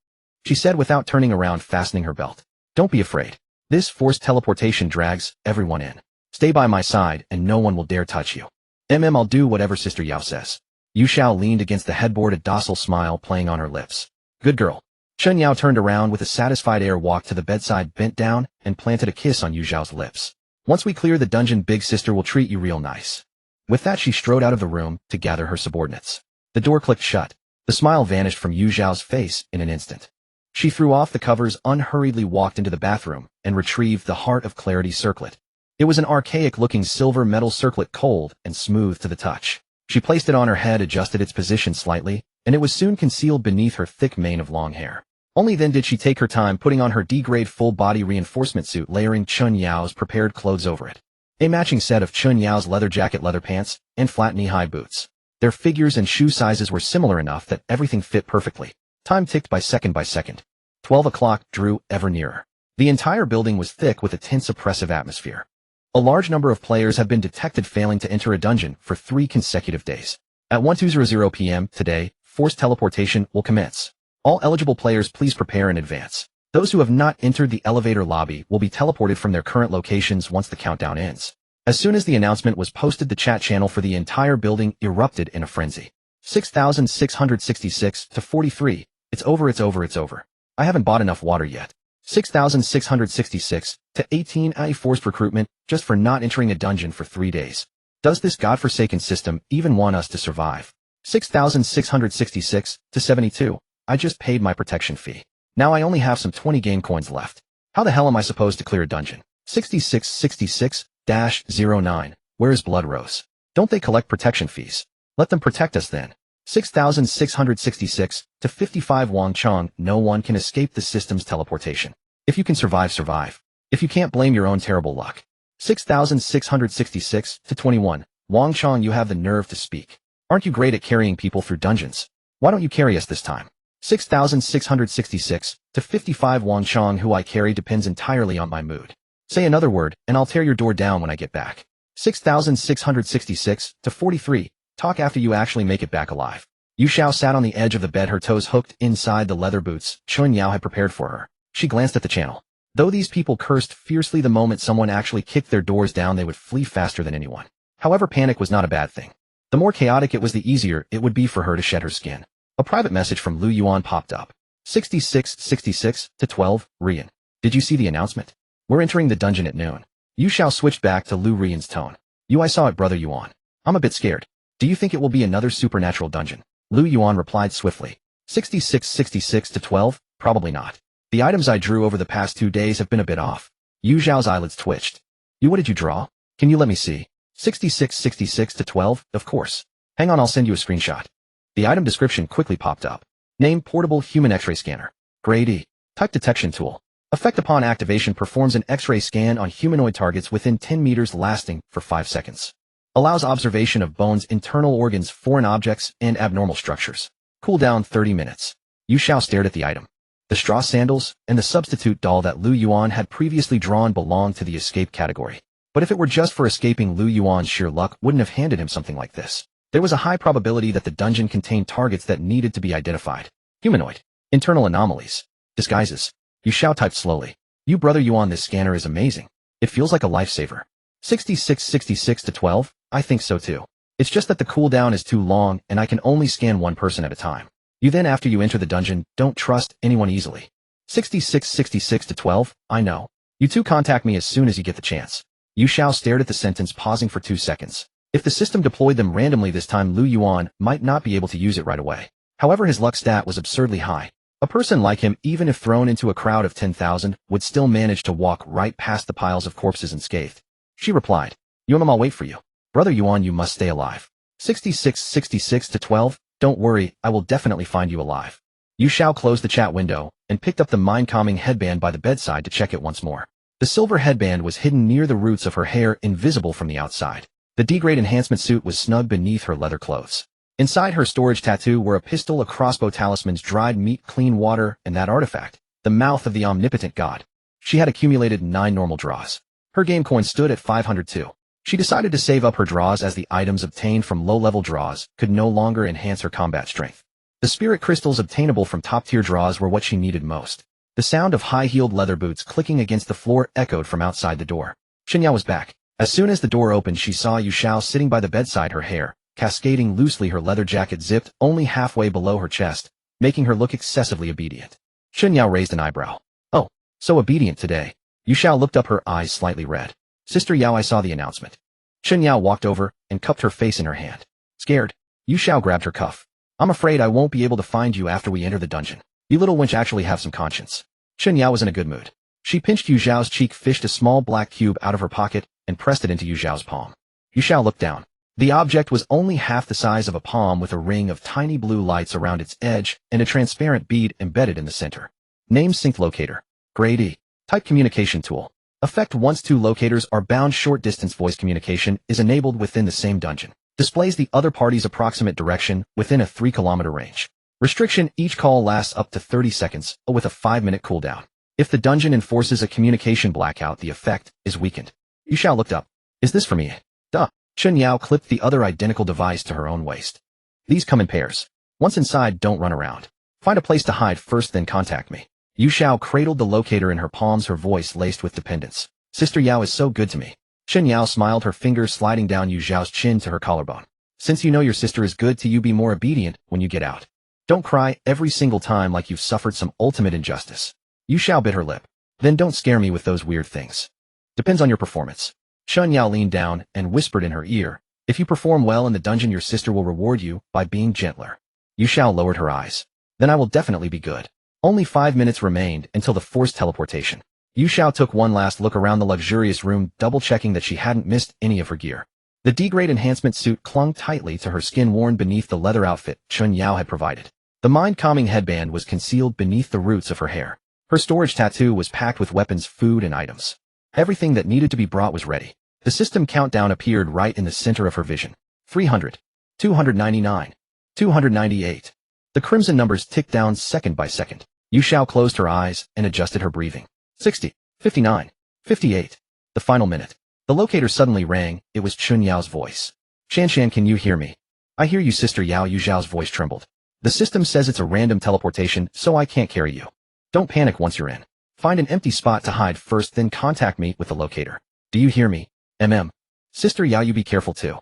she said without turning around, fastening her belt. Don't be afraid. This forced teleportation drags everyone in. Stay by my side and no one will dare touch you. I'll do whatever Sister Yao says. Yu Xiao leaned against the headboard, a docile smile playing on her lips. Good girl. Chen Yao turned around with a satisfied air, walked to the bedside, bent down, and planted a kiss on Yu Xiao's lips. Once we clear the dungeon, Big Sister will treat you real nice. With that, she strode out of the room to gather her subordinates. The door clicked shut. The smile vanished from Yu Xiao's face in an instant. She threw off the covers, unhurriedly walked into the bathroom, and retrieved the Heart of Clarity Circlet. It was an archaic-looking silver metal circlet, cold and smooth to the touch. She placed it on her head, adjusted its position slightly, and it was soon concealed beneath her thick mane of long hair. Only then did she take her time, putting on her D-grade full-body reinforcement suit, layering Chen Yao's prepared clothes over it. A matching set of Chen Yao's leather jacket, leather pants, and flat knee-high boots. Their figures and shoe sizes were similar enough that everything fit perfectly. Time ticked by second by second. 12 o'clock drew ever nearer. The entire building was thick with a tense, oppressive atmosphere. A large number of players have been detected failing to enter a dungeon for 3 consecutive days. At 1200 p.m. today, forced teleportation will commence. All eligible players, please prepare in advance. Those who have not entered the elevator lobby will be teleported from their current locations once the countdown ends. As soon as the announcement was posted, the chat channel for the entire building erupted in a frenzy. 6,666 to 43. It's over, it's over, it's over. I haven't bought enough water yet. 6,666 to 18. Forced recruitment just for not entering a dungeon for 3 days. Does this godforsaken system even want us to survive? 6,666 to 72. I just paid my protection fee. Now I only have some 20 game coins left. How the hell am I supposed to clear a dungeon? 6666-09. Where is Blood Rose? Don't they collect protection fees? Let them protect us then. 6,666 to 55. Wang Chong. No one can escape the system's teleportation. If you can survive, survive. If you can't, blame your own terrible luck. 6,666 to 21. Wang Chong, you have the nerve to speak. Aren't you great at carrying people through dungeons? Why don't you carry us this time? 6,666 to 55 Wang Chong. Who I carry depends entirely on my mood. Say another word, and I'll tear your door down when I get back. 6,666 to 43. Talk after you actually make it back alive. Yu Xiao sat on the edge of the bed, her toes hooked inside the leather boots Chun Yao had prepared for her. She glanced at the channel. Though these people cursed fiercely the moment someone actually kicked their doors down, they would flee faster than anyone. However, panic was not a bad thing. The more chaotic it was, the easier it would be for her to shed her skin. A private message from Liu Ruyan popped up. 6666 to 12, Ruyan. Did you see the announcement? We're entering the dungeon at noon. Yu Xiao switched back to Liu Ruyan's tone. I saw it, brother Yuan. I'm a bit scared. Do you think it will be another supernatural dungeon? Liu Ruyan replied swiftly. 6666 to 12, probably not. The items I drew over the past 2 days have been a bit off. Yu Xiao's eyelids twitched. What did you draw? Can you let me see? 6666 to 12, of course. Hang on, I'll send you a screenshot. The item description quickly popped up. Name: portable human X-ray scanner. Grade E. Type: detection tool. Effect: upon activation performs an X-ray scan on humanoid targets within 10 meters lasting for 5 seconds. Allows observation of bones, internal organs, foreign objects, and abnormal structures. Cooldown 30 minutes. Yu Xiao stared at the item. The straw sandals and the substitute doll that Liu Ruyan had previously drawn belonged to the escape category. But if it were just for escaping, Liu Yuan's sheer luck wouldn't have handed him something like this. There was a high probability that the dungeon contained targets that needed to be identified. Humanoid. Internal anomalies. Disguises. Yu Xiao typed slowly. Brother Yuan, this scanner is amazing. It feels like a lifesaver. 6666 to 12, I think so too. It's just that the cooldown is too long and I can only scan one person at a time. Then after you enter the dungeon, don't trust anyone easily. 6666 to 12, I know. You two contact me as soon as you get the chance. Yu Xiao stared at the sentence, pausing for 2 seconds. If the system deployed them randomly this time, Liu Ruyan might not be able to use it right away. However, his luck stat was absurdly high. A person like him, even if thrown into a crowd of 10,000, would still manage to walk right past the piles of corpses unscathed. She replied, I'll wait for you. Brother Yuan, you must stay alive. 6666 to 12, don't worry, I will definitely find you alive. Yu Xiao closed the chat window and picked up the mind-calming headband by the bedside to check it once more. The silver headband was hidden near the roots of her hair, invisible from the outside. The D-grade enhancement suit was snug beneath her leather clothes. Inside her storage tattoo were a pistol, a crossbow, talismans, dried meat, clean water, and that artifact, the mouth of the omnipotent god. She had accumulated 9 normal draws. Her game coin stood at 502. She decided to save up her draws as the items obtained from low-level draws could no longer enhance her combat strength. The spirit crystals obtainable from top-tier draws were what she needed most. The sound of high-heeled leather boots clicking against the floor echoed from outside the door. Chun Yao was back. As soon as the door opened, she saw Yu Xiao sitting by the bedside, her hair cascading loosely, her leather jacket zipped only halfway below her chest, making her look excessively obedient. Chun Yao raised an eyebrow. Oh, so obedient today. Yu Xiao looked up, her eyes slightly red. Sister Yao, I saw the announcement. Chun Yao walked over and cupped her face in her hand. Scared? Yu Xiao grabbed her cuff. I'm afraid I won't be able to find you after we enter the dungeon. You little wench actually have some conscience. Chun Yao was in a good mood. She pinched Yu Xiao's cheek, fished a small black cube out of her pocket, and pressed it into Yu Xiao's palm. Yu Xiao looked down. The object was only half the size of a palm, with a ring of tiny blue lights around its edge and a transparent bead embedded in the center. Name: Sync Locator. Grade E. Type: communication tool. Effect: once 2 locators are bound, short distance voice communication is enabled within the same dungeon. Displays the other party's approximate direction within a 3-kilometer range. Restriction: each call lasts up to 30 seconds, with a 5-minute cooldown. If the dungeon enforces a communication blackout, the effect is weakened. Yu Xiao looked up. Is this for me? Duh. Chun Yao clipped the other identical device to her own waist. These come in pairs. Once inside, don't run around. Find a place to hide first, then contact me. Yu Xiao cradled the locator in her palms, her voice laced with dependence. Sister Yao is so good to me. Chun Yao smiled, her fingers sliding down Yu Xiao's chin to her collarbone. Since you know your sister is good to you, be more obedient when you get out. Don't cry every single time like you've suffered some ultimate injustice. Yu Xiao bit her lip. Then don't scare me with those weird things. Depends on your performance. Chun Yao leaned down and whispered in her ear, if you perform well in the dungeon, your sister will reward you by being gentler. Yu Xiao lowered her eyes. Then I will definitely be good. Only 5 minutes remained until the forced teleportation. Yu Xiao took one last look around the luxurious room, double-checking that she hadn't missed any of her gear. The D-grade enhancement suit clung tightly to her skin, worn beneath the leather outfit Chun Yao had provided. The mind-calming headband was concealed beneath the roots of her hair. Her storage tattoo was packed with weapons, food, and items. Everything that needed to be brought was ready. The system countdown appeared right in the center of her vision. 300, 299. 298. The crimson numbers ticked down second by second. Yu Xiao closed her eyes and adjusted her breathing. 60. 59. 58. The final minute. The locator suddenly rang. It was Chun Yao's voice. Shan, can you hear me? I hear you, Sister Yao. Yu Xiao's voice trembled. The system says it's a random teleportation, so I can't carry you. Don't panic once you're in. Find an empty spot to hide first, then contact me with the locator. Do you hear me? Sister Yao, you be careful too.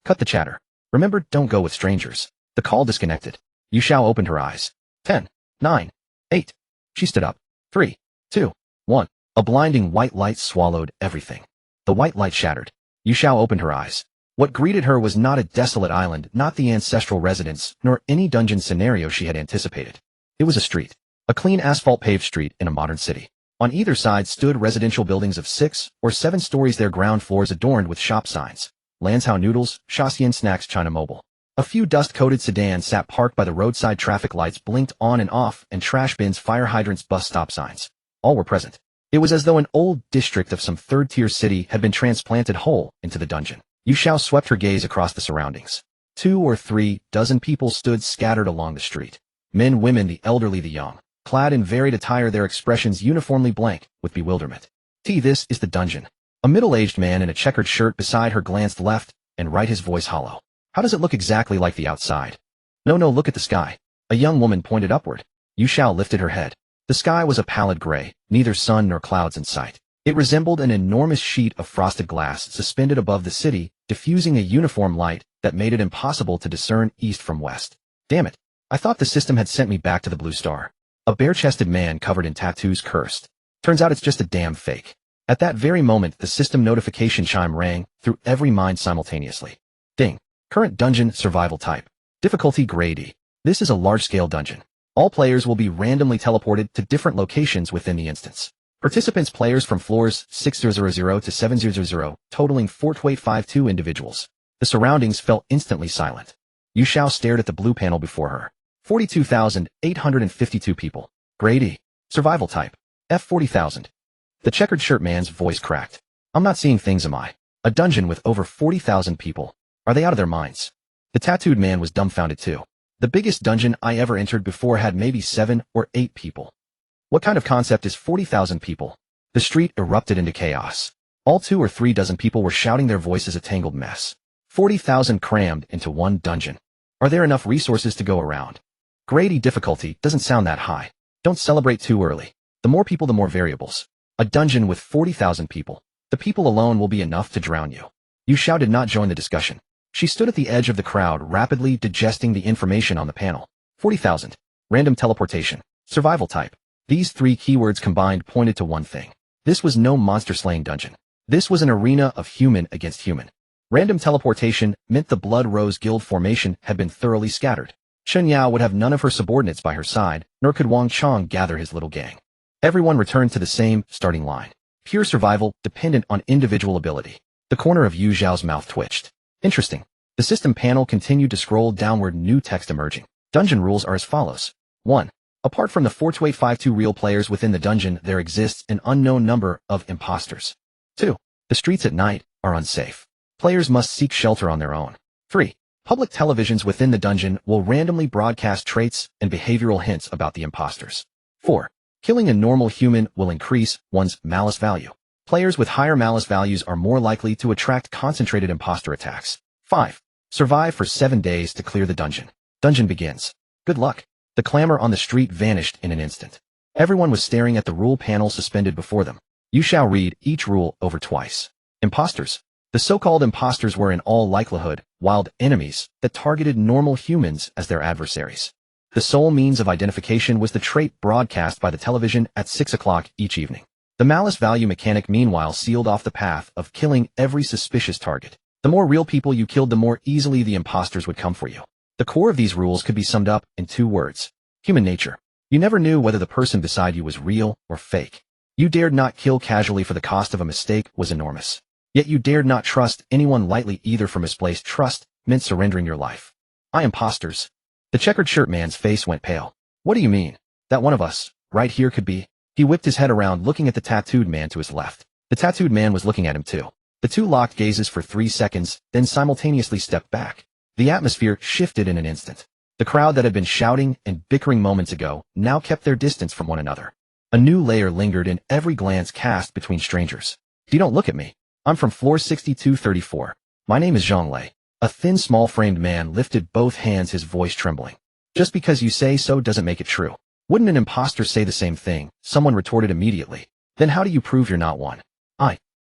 Cut the chatter. Remember, don't go with strangers. The call disconnected. Yu Xiao opened her eyes. 10, 9, 8. She stood up. 3, 2, 1. A blinding white light swallowed everything. The white light shattered. Yu Xiao opened her eyes. What greeted her was not a desolate island, not the ancestral residence, nor any dungeon scenario she had anticipated. It was a street. A clean asphalt-paved street in a modern city. On either side stood residential buildings of 6 or 7 stories, their ground floors adorned with shop signs. Lanzhou Noodles, Shaxian Snacks, China Mobile. A few dust-coated sedans sat parked by the roadside, traffic lights blinked on and off, and trash bins, fire hydrants, bus stop signs. All were present. It was as though an old district of some third-tier city had been transplanted whole into the dungeon. Yu Xiao swept her gaze across the surroundings. 2 or 3 dozen people stood scattered along the street. Men, women, the elderly, the young. Clad in varied attire, their expressions uniformly blank with bewilderment. This is the dungeon. A middle-aged man in a checkered shirt beside her glanced left and right, his voice hollow. How does it look exactly like the outside? No, look at the sky. A young woman pointed upward. Yu Xiao lifted her head. The sky was a pallid gray, neither sun nor clouds in sight. It resembled an enormous sheet of frosted glass suspended above the city, diffusing a uniform light that made it impossible to discern east from west. Damn it. I thought the system had sent me back to the Blue Star. A bare-chested man covered in tattoos cursed. Turns out it's just a damn fake. At that very moment, the system notification chime rang through every mind simultaneously. Ding. Current dungeon survival type. Difficulty grade E. This is a large-scale dungeon. All players will be randomly teleported to different locations within the instance. Participants players from floors 6000 to 7000, totaling 4852 individuals. The surroundings felt instantly silent. Yu Xiao stared at the blue panel before her. 42,852 people. Grade E. Survival type. F 40,000. The checkered shirt man's voice cracked. I'm not seeing things, am I? A dungeon with over 40,000 people. Are they out of their minds? The tattooed man was dumbfounded too. The biggest dungeon I ever entered before had maybe 7 or 8 people. What kind of concept is 40,000 people? The street erupted into chaos. All 2 or 3 dozen people were shouting, their voices a tangled mess. 40,000 crammed into one dungeon. Are there enough resources to go around? Grade E difficulty doesn't sound that high. Don't celebrate too early. The more people, the more variables. A dungeon with 40,000 people. The people alone will be enough to drown you. Yu Xiao did not join the discussion. She stood at the edge of the crowd, rapidly digesting the information on the panel. 40,000. Random teleportation. Survival type. These 3 keywords combined pointed to one thing. This was no monster-slaying dungeon. This was an arena of human against human. Random teleportation meant the Blood Rose Guild formation had been thoroughly scattered. Chun Yao would have none of her subordinates by her side, nor could Wang Chong gather his little gang. Everyone returned to the same starting line. Pure survival, dependent on individual ability. The corner of Yu Xiao's mouth twitched. Interesting. The system panel continued to scroll downward, new text emerging. Dungeon rules are as follows. 1. Apart from the 4852 real players within the dungeon, there exists an unknown number of imposters. 2. The streets at night are unsafe. Players must seek shelter on their own. 3. Public televisions within the dungeon will randomly broadcast traits and behavioral hints about the imposters. 4. Killing a normal human will increase one's malice value. Players with higher malice values are more likely to attract concentrated imposter attacks. 5. Survive for 7 days to clear the dungeon. Dungeon begins. Good luck. The clamor on the street vanished in an instant. Everyone was staring at the rule panel suspended before them. Yu Xiao read each rule over twice. Imposters. The so-called imposters were in all likelihood wild enemies that targeted normal humans as their adversaries. The sole means of identification was the trait broadcast by the television at 6 o'clock each evening. The malice value mechanic meanwhile sealed off the path of killing every suspicious target. The more real people you killed, the more easily the imposters would come for you. The core of these rules could be summed up in 2 words. Human nature. You never knew whether the person beside you was real or fake. You dared not kill casually, for the cost of a mistake was enormous. Yet you dared not trust anyone lightly either, for misplaced trust meant surrendering your life. Imposters. The checkered shirt man's face went pale. What do you mean? That one of us, right here, could be? He whipped his head around, looking at the tattooed man to his left. The tattooed man was looking at him too. The 2 locked gazes for 3 seconds, then simultaneously stepped back. The atmosphere shifted in an instant. The crowd that had been shouting and bickering moments ago now kept their distance from one another. A new layer lingered in every glance cast between strangers. You don't look at me. I'm from floor 6234. My name is Zhang Lei. A thin, small-framed man lifted both hands, his voice trembling. Just because you say so doesn't make it true. Wouldn't an imposter say the same thing? Someone retorted immediately. Then how do you prove you're not one?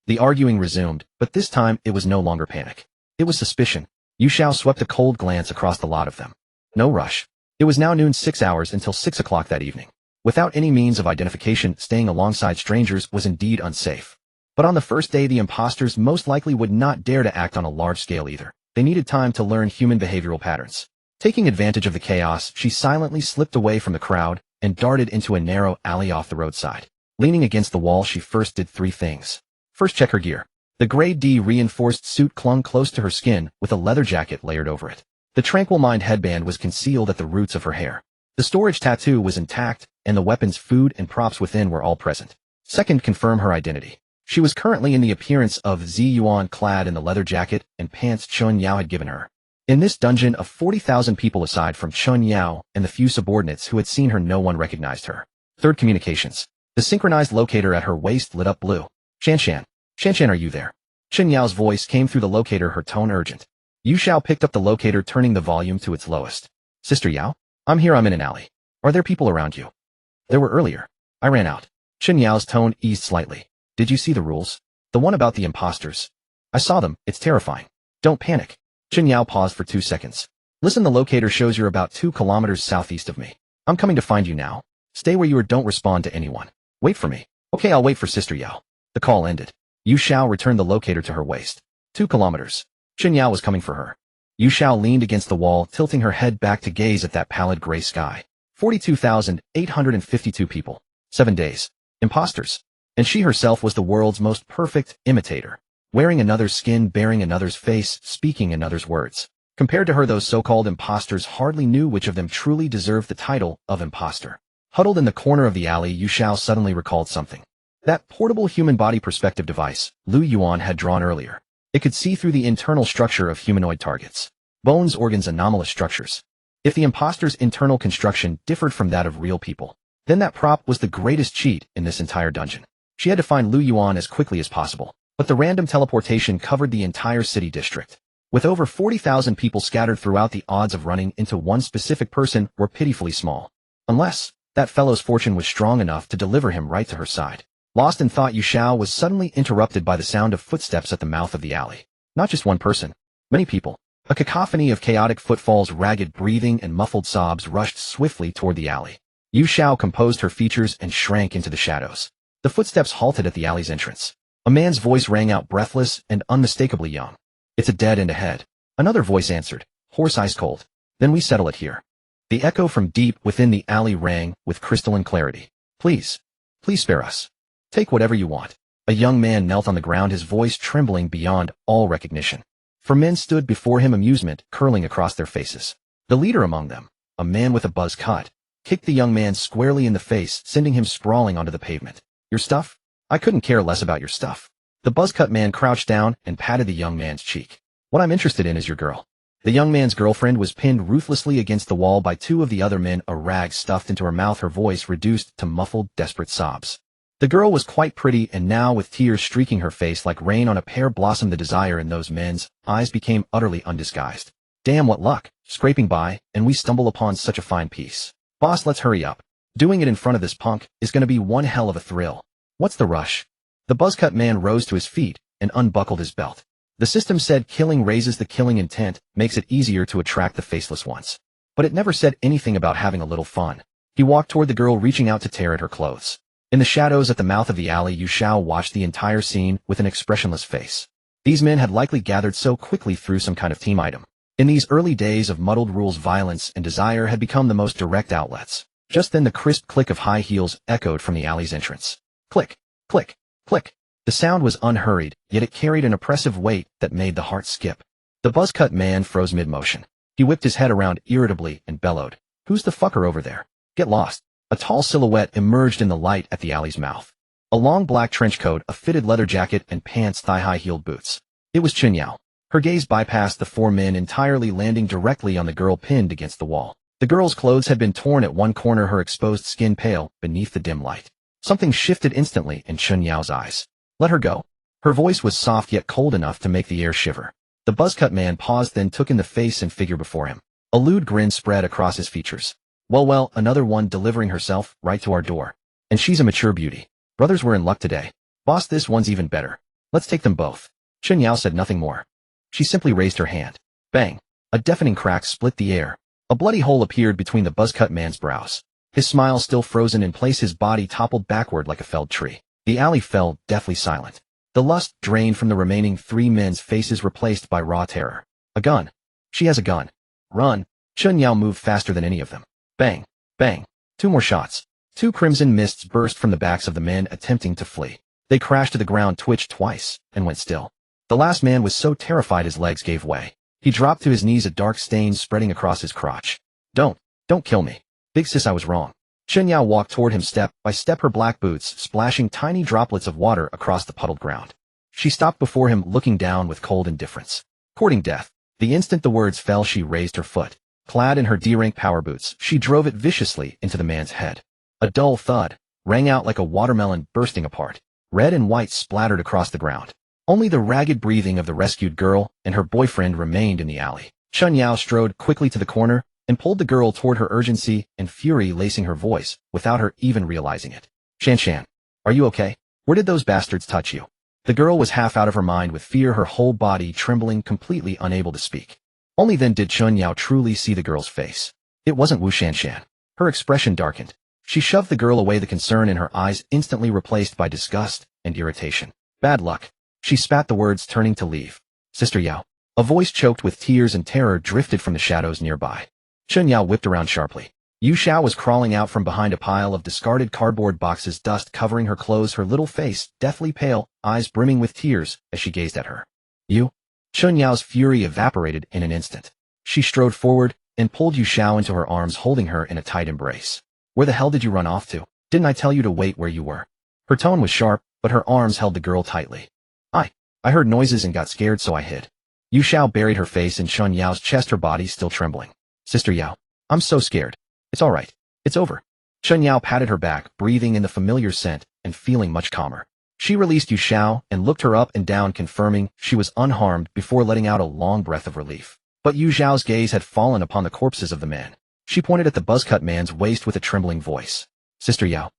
The arguing resumed, but this time it was no longer panic. It was suspicion. Yu Xiao swept a cold glance across the lot of them. No rush. It was now noon, 6 hours until 6 o'clock that evening. Without any means of identification, staying alongside strangers was indeed unsafe. But on the first day, the imposters most likely would not dare to act on a large scale either. They needed time to learn human behavioral patterns. Taking advantage of the chaos, she silently slipped away from the crowd and darted into a narrow alley off the roadside. Leaning against the wall, she first did 3 things. First, check her gear. The grade D reinforced suit clung close to her skin with a leather jacket layered over it. The Tranquil Mind headband was concealed at the roots of her hair. The storage tattoo was intact, and the weapons, food, and props within were all present. Second, confirm her identity. She was currently in the appearance of Zi Yuan, clad in the leather jacket and pants Chun Yao had given her. In this dungeon of 40,000 people aside from Chun Yao and the few subordinates who had seen her, no one recognized her. Third, communications. The synchronized locator at her waist lit up blue. Shanshan. Shanshan, are you there? Chun Yao's voice came through the locator, her tone urgent. Yu Xiao picked up the locator, turning the volume to its lowest. Sister Yao? I'm here, I'm in an alley. Are there people around you? There were earlier. I ran out. Chun Yao's tone eased slightly. Did you see the rules? The one about the imposters? I saw them, it's terrifying. Don't panic. Chun Yao paused for 2 seconds. Listen, the locator shows you're about 2 kilometers southeast of me. I'm coming to find you now. Stay where you are, don't respond to anyone. Wait for me. Okay, I'll wait for Sister Yao. The call ended. Yu Xiao returned the locator to her waist. 2 kilometers. Chun Yao was coming for her. Yu Xiao leaned against the wall, tilting her head back to gaze at that pallid gray sky. 42,852 people. 7 days. Imposters. And she herself was the world's most perfect imitator. Wearing another's skin, bearing another's face, speaking another's words. Compared to her, those so-called imposters hardly knew which of them truly deserved the title of imposter. Huddled in the corner of the alley, Yu Xiao suddenly recalled something. That portable human body perspective device Liu Ruyan had drawn earlier. It could see through the internal structure of humanoid targets. Bones, organs, anomalous structures. If the imposter's internal construction differed from that of real people, then that prop was the greatest cheat in this entire dungeon. She had to find Liu Ruyan as quickly as possible, but the random teleportation covered the entire city district. With over 40,000 people scattered throughout, the odds of running into one specific person were pitifully small. Unless that fellow's fortune was strong enough to deliver him right to her side. Lost in thought, Yu Xiao was suddenly interrupted by the sound of footsteps at the mouth of the alley. Not just one person. Many people. A cacophony of chaotic footfalls, ragged breathing, and muffled sobs rushed swiftly toward the alley. Yu Xiao composed her features and shrank into the shadows. The footsteps halted at the alley's entrance. A man's voice rang out, breathless and unmistakably young. It's a dead end ahead. Another voice answered, hoarse, ice cold. Then we settle it here. The echo from deep within the alley rang with crystalline clarity. Please spare us. Take whatever you want. A young man knelt on the ground, his voice trembling beyond all recognition. 4 men stood before him, amusement curling across their faces. The leader among them, a man with a buzz cut, kicked the young man squarely in the face, sending him sprawling onto the pavement. Your stuff? I couldn't care less about your stuff. The buzz-cut man crouched down and patted the young man's cheek. What I'm interested in is your girl. The young man's girlfriend was pinned ruthlessly against the wall by 2 of the other men, a rag stuffed into her mouth, her voice reduced to muffled, desperate sobs. The girl was quite pretty, and now with tears streaking her face like rain on a pear blossom, the desire in those men's eyes became utterly undisguised. Damn, what luck, scraping by, and we stumble upon such a fine piece. Boss, let's hurry up. Doing it in front of this punk is gonna be one hell of a thrill. What's the rush? The buzz-cut man rose to his feet and unbuckled his belt. The system said killing raises the killing intent, makes it easier to attract the faceless ones. But it never said anything about having a little fun. He walked toward the girl, reaching out to tear at her clothes. In the shadows at the mouth of the alley, Yu Xiao watched the entire scene with an expressionless face. These men had likely gathered so quickly through some kind of team item. In these early days of muddled rules, violence and desire had become the most direct outlets. Just then the crisp click of high heels echoed from the alley's entrance. Click, click, click. The sound was unhurried, yet it carried an oppressive weight that made the heart skip. The buzz-cut man froze mid-motion. He whipped his head around irritably and bellowed. Who's the fucker over there? Get lost. A tall silhouette emerged in the light at the alley's mouth. A long black trench coat, a fitted leather jacket, and pants, thigh-high heeled boots. It was Chun Yao. Her gaze bypassed the 4 men entirely, landing directly on the girl pinned against the wall. The girl's clothes had been torn at one corner, her exposed skin pale beneath the dim light. Something shifted instantly in Chun Yao's eyes. Let her go. Her voice was soft yet cold enough to make the air shiver. The buzzcut man paused, then took in the face and figure before him. A lewd grin spread across his features. Well, another one delivering herself right to our door. And she's a mature beauty. Brothers, we're in luck today. Boss, this one's even better. Let's take them both. Chun Yao said nothing more. She simply raised her hand. Bang! A deafening crack split the air. A bloody hole appeared between the buzzcut man's brows. His smile still frozen in place, his body toppled backward like a felled tree. The alley fell deathly silent. The lust drained from the remaining 3 men's faces, replaced by raw terror. A gun. She has a gun. Run. Chun Yao moved faster than any of them. Bang! Bang! 2 more shots. 2 crimson mists burst from the backs of the men attempting to flee. They crashed to the ground, twitched twice, and went still. The last man was so terrified his legs gave way. He dropped to his knees, a dark stain spreading across his crotch. Don't kill me. Big sis, I was wrong. Chun Yao walked toward him step by step, her black boots splashing tiny droplets of water across the puddled ground. She stopped before him, looking down with cold indifference. Courting death. The instant the words fell, she raised her foot. Clad in her D-rank power boots, she drove it viciously into the man's head. A dull thud rang out like a watermelon bursting apart. Red and white splattered across the ground. Only the ragged breathing of the rescued girl and her boyfriend remained in the alley. Chun Yao strode quickly to the corner and pulled the girl toward her, urgency and fury lacing her voice without her even realizing it. Shan, are you okay? Where did those bastards touch you? The girl was half out of her mind with fear, her whole body trembling, completely unable to speak. Only then did Chun Yao truly see the girl's face. It wasn't Wu Shan. Her expression darkened. She shoved the girl away, the concern in her eyes instantly replaced by disgust and irritation. Bad luck. She spat the words, turning to leave. Sister Yao. A voice choked with tears and terror drifted from the shadows nearby. Chun Yao whipped around sharply. Yu Xiao was crawling out from behind a pile of discarded cardboard boxes, dust covering her clothes, her little face deathly pale, eyes brimming with tears as she gazed at her. You? Chun Yao's fury evaporated in an instant. She strode forward and pulled Yu Xiao into her arms, holding her in a tight embrace. Where the hell did you run off to? Didn't I tell you to wait where you were? Her tone was sharp, but her arms held the girl tightly. I heard noises and got scared, so I hid. Yu Xiao buried her face in Chun Yao's chest, her body still trembling. Sister Yao, I'm so scared. It's all right. It's over. Chun Yao patted her back, breathing in the familiar scent and feeling much calmer. She released Yu Xiao and looked her up and down, confirming she was unharmed before letting out a long breath of relief. But Yu Xiao's gaze had fallen upon the corpses of the men. She pointed at the buzzcut man's waist with a trembling voice. Sister Yao,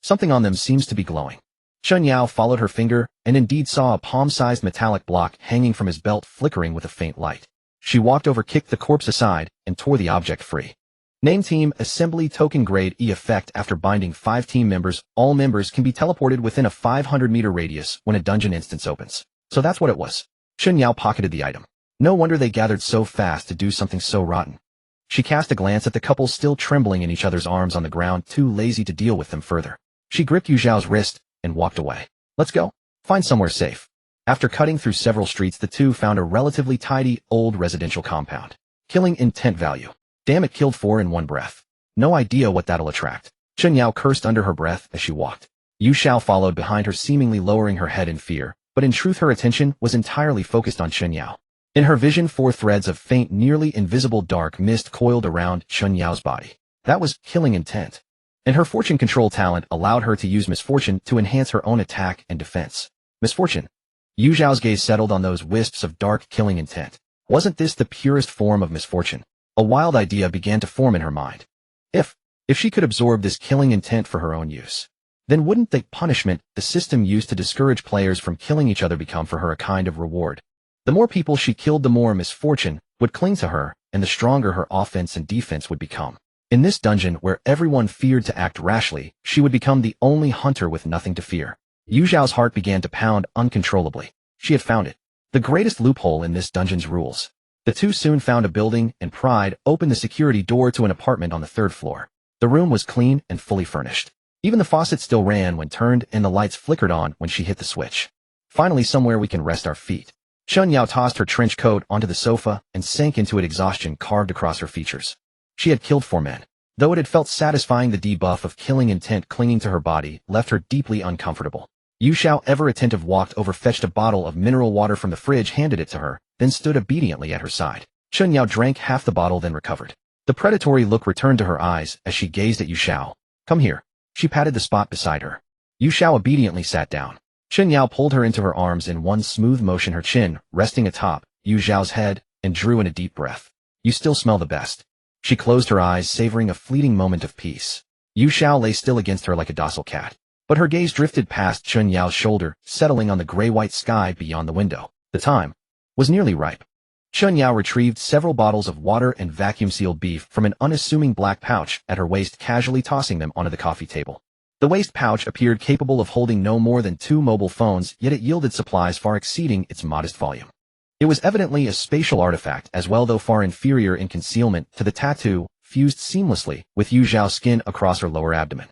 something on them seems to be glowing. Chun Yao followed her finger and indeed saw a palm-sized metallic block hanging from his belt, flickering with a faint light. She walked over, kicked the corpse aside, and tore the object free. Name Team Assembly Token Grade E effect. After binding 5 team members, all members can be teleported within a 500-meter radius when a dungeon instance opens. So that's what it was. Chun Yao pocketed the item. No wonder they gathered so fast to do something so rotten. She cast a glance at the couple still trembling in each other's arms on the ground, too lazy to deal with them further. She gripped Yu Xiao's wrist and walked away. Let's go. Find somewhere safe. After cutting through several streets, the two found a relatively tidy, old residential compound. Killing intent value. Damn, it killed 4 in one breath. No idea what that'll attract. Chun Yao cursed under her breath as she walked. Yu Xiao followed behind her, seemingly lowering her head in fear, but in truth her attention was entirely focused on Chun Yao. In her vision, 4 threads of faint, nearly invisible dark mist coiled around Chun Yao's body. That was killing intent. And her fortune control talent allowed her to use misfortune to enhance her own attack and defense. Misfortune. Yu Xiao's gaze settled on those wisps of dark killing intent. Wasn't this the purest form of misfortune? A wild idea began to form in her mind. If she could absorb this killing intent for her own use, then wouldn't the punishment the system used to discourage players from killing each other become for her a kind of reward? The more people she killed, the more misfortune would cling to her, and the stronger her offense and defense would become. In this dungeon where everyone feared to act rashly, she would become the only hunter with nothing to fear. Yu Xiao's heart began to pound uncontrollably. She had found it. The greatest loophole in this dungeon's rules. The two soon found a building and pried open the security door to an apartment on the 3rd floor. The room was clean and fully furnished. Even the faucet still ran when turned, and the lights flickered on when she hit the switch. Finally, somewhere we can rest our feet. Chun Yao tossed her trench coat onto the sofa and sank into it, exhaustion carved across her features. She had killed 4 men. Though it had felt satisfying, the debuff of killing intent clinging to her body left her deeply uncomfortable. Yu Xiao, ever attentive, walked over, fetched a bottle of mineral water from the fridge, handed it to her, then stood obediently at her side. Chun Yao drank half the bottle, then recovered. The predatory look returned to her eyes as she gazed at Yu Xiao. Come here. She patted the spot beside her. Yu Xiao obediently sat down. Chun Yao pulled her into her arms in one smooth motion, her chin resting atop Yu Xiao's head, and drew in a deep breath. You still smell the best. She closed her eyes, savoring a fleeting moment of peace. Yu Xiao lay still against her like a docile cat, but her gaze drifted past Chun Yao's shoulder, settling on the gray-white sky beyond the window. The time was nearly ripe. Chun Yao retrieved several bottles of water and vacuum-sealed beef from an unassuming black pouch at her waist, casually tossing them onto the coffee table. The waist pouch appeared capable of holding no more than 2 mobile phones, yet it yielded supplies far exceeding its modest volume. It was evidently a spatial artifact as well, though far inferior in concealment to the tattoo fused seamlessly with Yu Xiao's skin across her lower abdomen.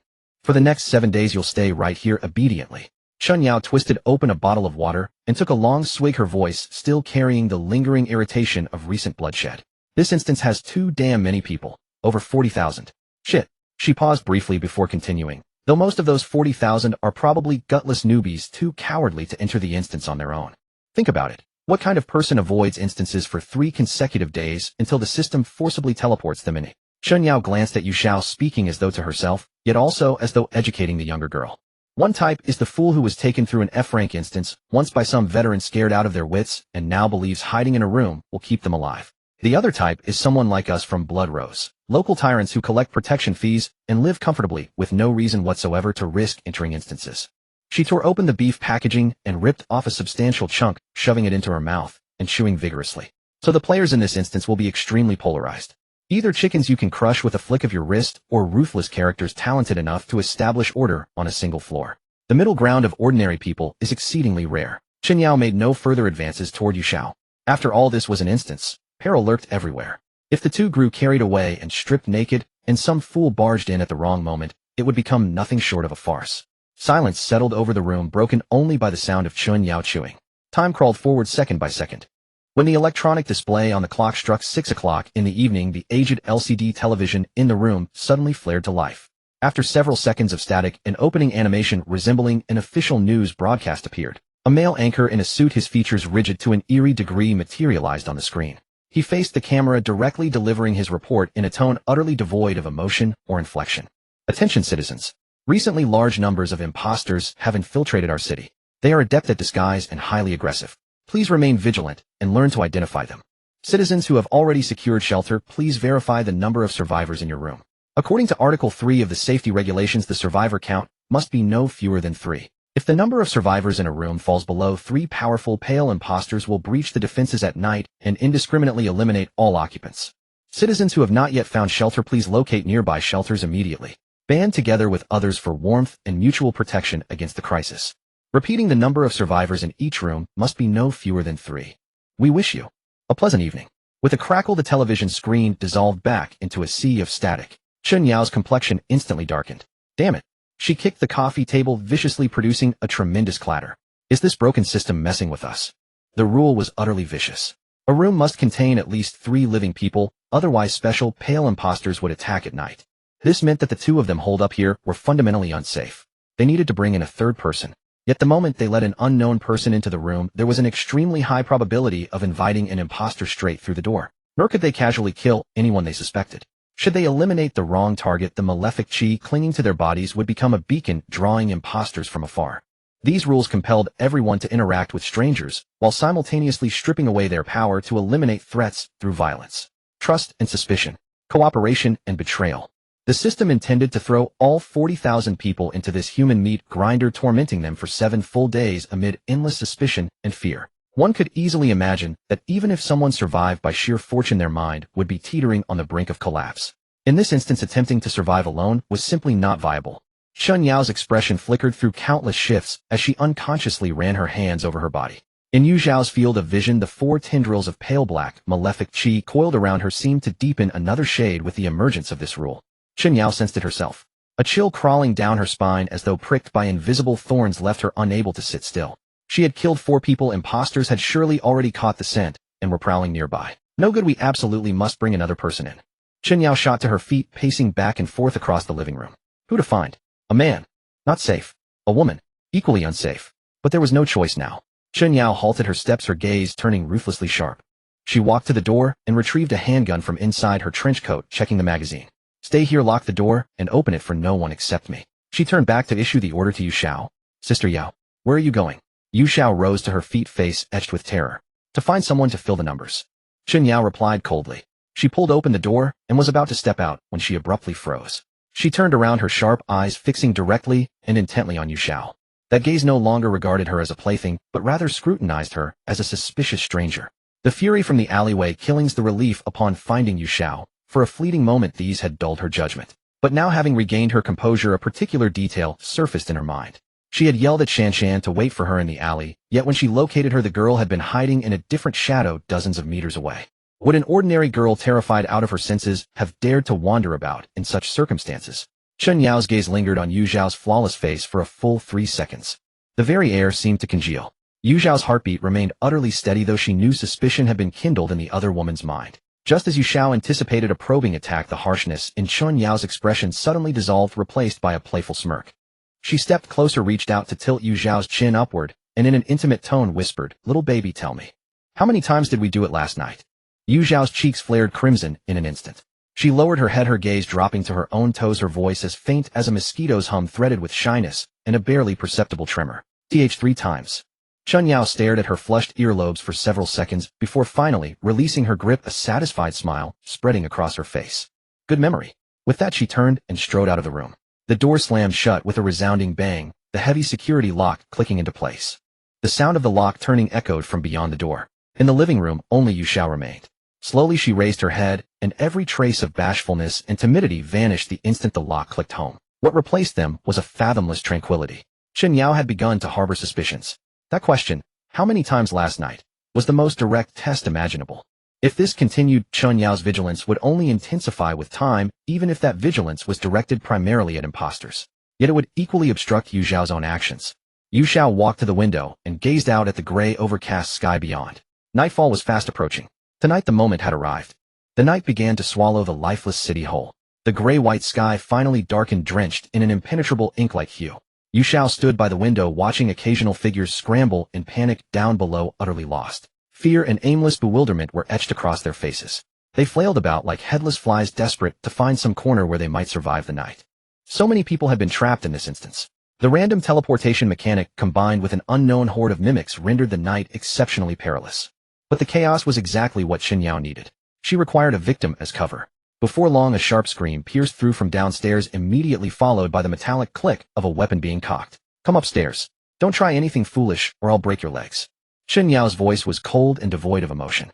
For the next 7 days you'll stay right here obediently. Chun Yao twisted open a bottle of water and took a long swig, her voice still carrying the lingering irritation of recent bloodshed. This instance has too damn many people. Over 40,000. Shit. She paused briefly before continuing. Though most of those 40,000 are probably gutless newbies too cowardly to enter the instance on their own. Think about it. What kind of person avoids instances for 3 consecutive days until the system forcibly teleports them in? Chun Yao glanced at Yu Xiao, speaking as though to herself, yet also as though educating the younger girl. One type is the fool who was taken through an F-rank instance once by some veteran scared out of their wits and now believes hiding in a room will keep them alive. The other type is someone like us from Blood Rose, local tyrants who collect protection fees and live comfortably with no reason whatsoever to risk entering instances. She tore open the beef packaging and ripped off a substantial chunk, shoving it into her mouth and chewing vigorously. So the players in this instance will be extremely polarized. Either chickens you can crush with a flick of your wrist, or ruthless characters talented enough to establish order on a single floor. The middle ground of ordinary people is exceedingly rare. Chun Yao made no further advances toward Yu Xiao. After all, this was an instance. Peril lurked everywhere. If the two grew carried away and stripped naked, and some fool barged in at the wrong moment, it would become nothing short of a farce. Silence settled over the room, broken only by the sound of Chun Yao chewing. Time crawled forward second by second. When the electronic display on the clock struck 6 o'clock in the evening, the aged LCD television in the room suddenly flared to life. After several seconds of static, an opening animation resembling an official news broadcast appeared. A male anchor in a suit, his features rigid to an eerie degree, materialized on the screen. He faced the camera directly, delivering his report in a tone utterly devoid of emotion or inflection. Attention, citizens. Recently, large numbers of imposters have infiltrated our city. They are adept at disguise and highly aggressive. Please remain vigilant and learn to identify them. Citizens who have already secured shelter, please verify the number of survivors in your room. According to Article 3 of the safety regulations, the survivor count must be no fewer than 3. If the number of survivors in a room falls below 3, powerful pale imposters will breach the defenses at night and indiscriminately eliminate all occupants. Citizens who have not yet found shelter, please locate nearby shelters immediately. Band together with others for warmth and mutual protection against the crisis. Repeating, the number of survivors in each room must be no fewer than 3. We wish you a pleasant evening. With a crackle, the television screen dissolved back into a sea of static. Chun Yao's complexion instantly darkened. Damn it. She kicked the coffee table viciously, producing a tremendous clatter. Is this broken system messing with us? The rule was utterly vicious. A room must contain at least 3 living people, otherwise special pale imposters would attack at night. This meant that the 2 of them holed up here were fundamentally unsafe. They needed to bring in a 3rd person. Yet the moment they let an unknown person into the room, there was an extremely high probability of inviting an imposter straight through the door. Nor could they casually kill anyone they suspected. Should they eliminate the wrong target, the malefic chi clinging to their bodies would become a beacon, drawing imposters from afar. These rules compelled everyone to interact with strangers, while simultaneously stripping away their power to eliminate threats through violence, trust and suspicion, cooperation and betrayal. The system intended to throw all 40,000 people into this human meat grinder, tormenting them for 7 full days amid endless suspicion and fear. One could easily imagine that even if someone survived by sheer fortune, their mind would be teetering on the brink of collapse. In this instance, attempting to survive alone was simply not viable. Chun Yao's expression flickered through countless shifts as she unconsciously ran her hands over her body. In Yu Xiao's field of vision, the 4 tendrils of pale black, malefic chi coiled around her seemed to deepen another shade with the emergence of this rule. Chun Yao sensed it herself. A chill crawling down her spine as though pricked by invisible thorns left her unable to sit still. She had killed 4 people. Imposters had surely already caught the scent and were prowling nearby. No good, we absolutely must bring another person in. Chun Yao shot to her feet, pacing back and forth across the living room. Who to find? A man. Not safe. A woman. Equally unsafe. But there was no choice now. Chen Yao halted her steps, her gaze turning ruthlessly sharp. She walked to the door and retrieved a handgun from inside her trench coat, checking the magazine. Stay here, lock the door, and open it for no one except me. She turned back to issue the order to Yu Xiao. Sister Yao, where are you going? Yu Xiao rose to her feet, face etched with terror. To find someone to fill the numbers. Chen Yao replied coldly. She pulled open the door and was about to step out when she abruptly froze. She turned around, her sharp eyes fixing directly and intently on Yu Xiao. That gaze no longer regarded her as a plaything, but rather scrutinized her as a suspicious stranger. The fury from the alleyway killings, the relief upon finding Yu Xiao. For a fleeting moment these had dulled her judgment. But now, having regained her composure, a particular detail surfaced in her mind. She had yelled at Shan to wait for her in the alley, yet when she located her, the girl had been hiding in a different shadow dozens of meters away. Would an ordinary girl, terrified out of her senses, have dared to wander about in such circumstances? Chen Yao's gaze lingered on Yu Xiao's flawless face for a full 3 seconds. The very air seemed to congeal. Yu Xiao's heartbeat remained utterly steady, though she knew suspicion had been kindled in the other woman's mind. Just as Yu Xiao anticipated a probing attack, the harshness in Chen Yao's expression suddenly dissolved, replaced by a playful smirk. She stepped closer, reached out to tilt Yu Xiao's chin upward, and in an intimate tone whispered, "Little baby, tell me. How many times did we do it last night?" Yu Xiao's cheeks flared crimson in an instant. She lowered her head, her gaze dropping to her own toes, her voice as faint as a mosquito's hum, threaded with shyness and a barely perceptible tremor. "3 times. Chen Yao stared at her flushed earlobes for several seconds before finally releasing her grip, a satisfied smile spreading across her face. Good memory. With that, she turned and strode out of the room. The door slammed shut with a resounding bang, the heavy security lock clicking into place. The sound of the lock turning echoed from beyond the door. In the living room, only Yu Xiao remained. Slowly she raised her head, and every trace of bashfulness and timidity vanished the instant the lock clicked home. What replaced them was a fathomless tranquility. Chen Yao had begun to harbor suspicions. That question, "How many times last night?" was the most direct test imaginable. If this continued, Chen Yao's vigilance would only intensify with time, even if that vigilance was directed primarily at imposters. Yet it would equally obstruct Yu Xiao's own actions. Yu Xiao walked to the window and gazed out at the gray, overcast sky beyond. Nightfall was fast approaching. Tonight the moment had arrived. The night began to swallow the lifeless city whole. The gray-white sky finally darkened, drenched in an impenetrable ink-like hue. Yu Xiao stood by the window, watching occasional figures scramble in panic down below, utterly lost. Fear and aimless bewilderment were etched across their faces. They flailed about like headless flies, desperate to find some corner where they might survive the night. So many people had been trapped in this instance. The random teleportation mechanic, combined with an unknown horde of mimics, rendered the night exceptionally perilous. But the chaos was exactly what Chen Yao needed. She required a victim as cover. Before long, a sharp scream pierced through from downstairs, immediately followed by the metallic click of a weapon being cocked. "Come upstairs. Don't try anything foolish, or I'll break your legs." Chen Yao's voice was cold and devoid of emotion.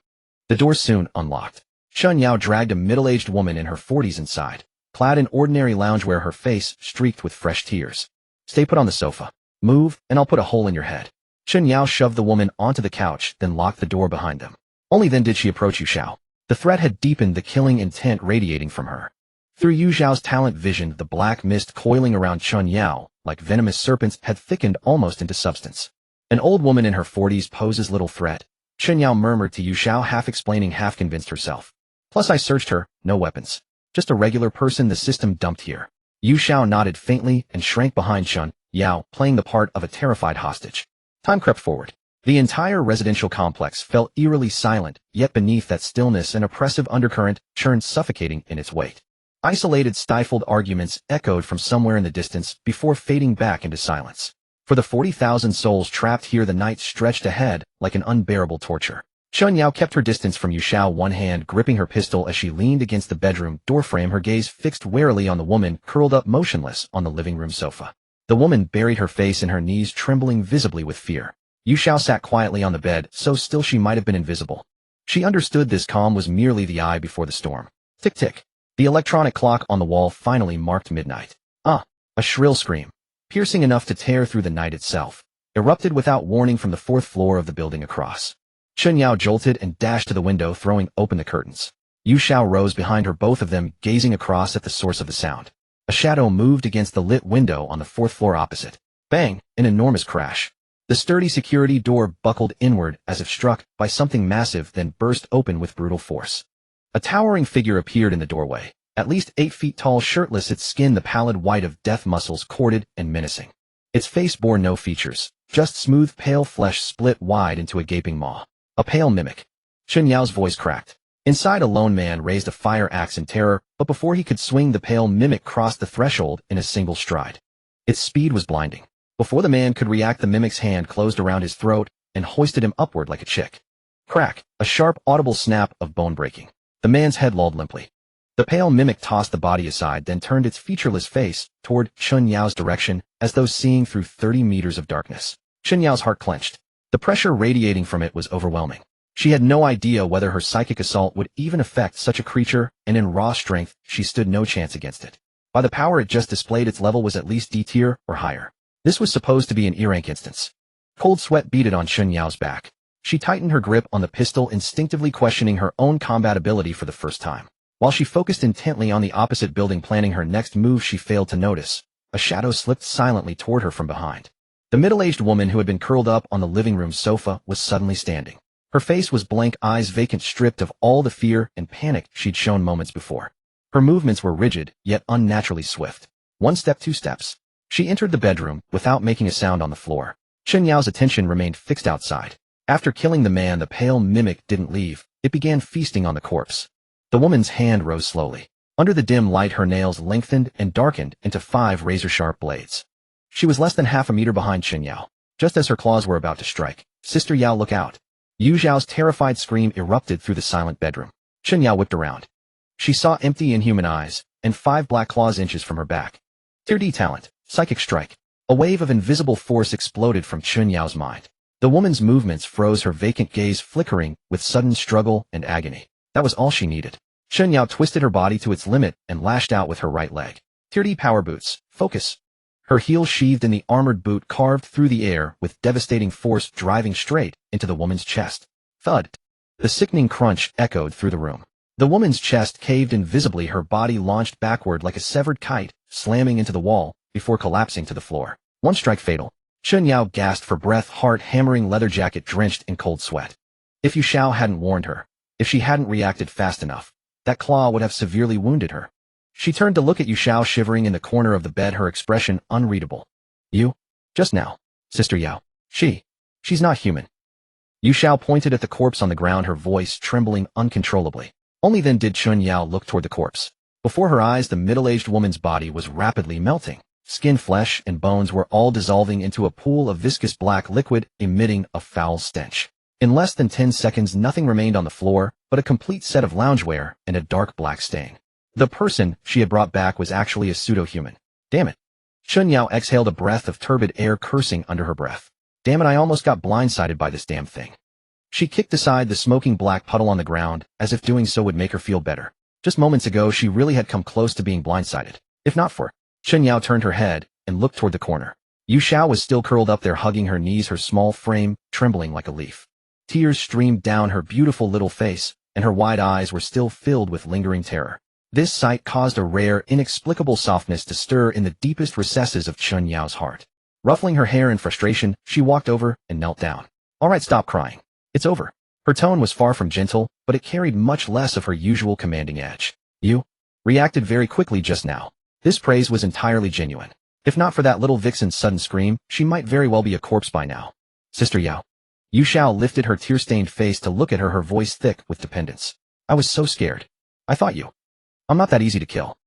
The door soon unlocked. Chen Yao dragged a middle-aged woman in her 40s inside, clad in ordinary loungewear, her face streaked with fresh tears. "Stay put on the sofa. Move, and I'll put a hole in your head." Chen Yao shoved the woman onto the couch, then locked the door behind them. Only then did she approach Yu Xiao. The threat had deepened, the killing intent radiating from her. Through Yu Xiao's talent vision, the black mist coiling around Chen Yao, like venomous serpents, had thickened almost into substance. An old woman in her 40s poses little threat, Chen Yao murmured to Yu Xiao, half explaining, half convinced herself. Plus I searched her, no weapons. Just a regular person the system dumped here. Yu Xiao nodded faintly and shrank behind Chen Yao, playing the part of a terrified hostage. Time crept forward. The entire residential complex felt eerily silent, yet beneath that stillness an oppressive undercurrent churned, suffocating in its weight. Isolated, stifled arguments echoed from somewhere in the distance before fading back into silence. For the 40,000 souls trapped here, the night stretched ahead like an unbearable torture. Chen Yao kept her distance from Yu Xiao, one hand gripping her pistol as she leaned against the bedroom doorframe, her gaze fixed warily on the woman curled up motionless on the living room sofa. The woman buried her face in her knees, trembling visibly with fear. Yu Xiao sat quietly on the bed, so still she might have been invisible. She understood this calm was merely the eye before the storm. Tick-tick. The electronic clock on the wall finally marked midnight. A shrill scream, piercing enough to tear through the night itself, erupted without warning from the 4th floor of the building across. Chen Yao jolted and dashed to the window, throwing open the curtains. Yu Xiao rose behind her, both of them gazing across at the source of the sound. A shadow moved against the lit window on the 4th floor opposite. Bang! An enormous crash. The sturdy security door buckled inward as if struck by something massive, then burst open with brutal force. A towering figure appeared in the doorway, at least 8 feet tall, shirtless, its skin the pallid white of death, muscles corded and menacing. Its face bore no features, just smooth pale flesh split wide into a gaping maw. A pale mimic. Chen Yao's voice cracked. Inside, a lone man raised a fire axe in terror, but before he could swing, the pale mimic crossed the threshold in a single stride. Its speed was blinding. Before the man could react, the mimic's hand closed around his throat and hoisted him upward like a chick. Crack, a sharp, audible snap of bone breaking. The man's head lolled limply. The pale mimic tossed the body aside, then turned its featureless face toward Chen Yao's direction, as though seeing through 30 meters of darkness. Chen Yao's heart clenched. The pressure radiating from it was overwhelming. She had no idea whether her psychic assault would even affect such a creature, and in raw strength, she stood no chance against it. By the power it just displayed, its level was at least D tier or higher. This was supposed to be an E-rank instance. Cold sweat beaded on Chen Yao's back. She tightened her grip on the pistol, instinctively questioning her own combat ability for the first time. While she focused intently on the opposite building, planning her next move, she failed to notice. A shadow slipped silently toward her from behind. The middle-aged woman who had been curled up on the living room sofa was suddenly standing. Her face was blank, eyes vacant, stripped of all the fear and panic she'd shown moments before. Her movements were rigid, yet unnaturally swift. 1 step, 2 steps. She entered the bedroom, without making a sound on the floor. Chen Yao's attention remained fixed outside. After killing the man, the pale mimic didn't leave. It began feasting on the corpse. The woman's hand rose slowly. Under the dim light, her nails lengthened and darkened into 5 razor-sharp blades. She was less than half a meter behind Chen Yao. Just as her claws were about to strike, "Sister Yao, look out!" Yu Xiao's terrified scream erupted through the silent bedroom. Chen Yao whipped around. She saw empty, inhuman eyes, and 5 black claws inches from her back. Tier D talent, psychic strike. A wave of invisible force exploded from Chen Yao's mind. The woman's movements froze, her vacant gaze flickering with sudden struggle and agony. That was all she needed. Chen Yao twisted her body to its limit and lashed out with her right leg. Tier D power boots, focus. Her heel sheathed in the armored boot carved through the air with devastating force, driving straight into the woman's chest. Thud. The sickening crunch echoed through the room. The woman's chest caved invisibly, her body launched backward like a severed kite, slamming into the wall before collapsing to the floor. 1 strike fatal. Chen Yao gasped for breath, heart hammering, leather jacket drenched in cold sweat. If Yu Xiao hadn't warned her, if she hadn't reacted fast enough, that claw would have severely wounded her. She turned to look at Yu Xiao shivering in the corner of the bed, her expression unreadable. "You? Just now. Sister Yao. She's not human." Yu Xiao pointed at the corpse on the ground, her voice trembling uncontrollably. Only then did Chen Yao look toward the corpse. Before her eyes, the middle-aged woman's body was rapidly melting. Skin, flesh, and bones were all dissolving into a pool of viscous black liquid, emitting a foul stench. In less than 10 seconds, nothing remained on the floor but a complete set of loungewear and a dark black stain. The person she had brought back was actually a pseudo-human. Damn it. Chen Yao exhaled a breath of turbid air, cursing under her breath. Damn it, I almost got blindsided by this damn thing. She kicked aside the smoking black puddle on the ground, as if doing so would make her feel better. Just moments ago, she really had come close to being blindsided. If not for... Chen Yao turned her head and looked toward the corner. Yu Xiao was still curled up there, hugging her knees, her small frame trembling like a leaf. Tears streamed down her beautiful little face, and her wide eyes were still filled with lingering terror. This sight caused a rare, inexplicable softness to stir in the deepest recesses of Chen Yao's heart. Ruffling her hair in frustration, she walked over and knelt down. "All right, stop crying. It's over." Her tone was far from gentle, but it carried much less of her usual commanding edge. "You reacted very quickly just now." This praise was entirely genuine. If not for that little vixen's sudden scream, she might very well be a corpse by now. "Sister Yao." Yu Xiao lifted her tear-stained face to look at her, her voice thick with dependence. "I was so scared. I thought you... I'm not that easy to kill."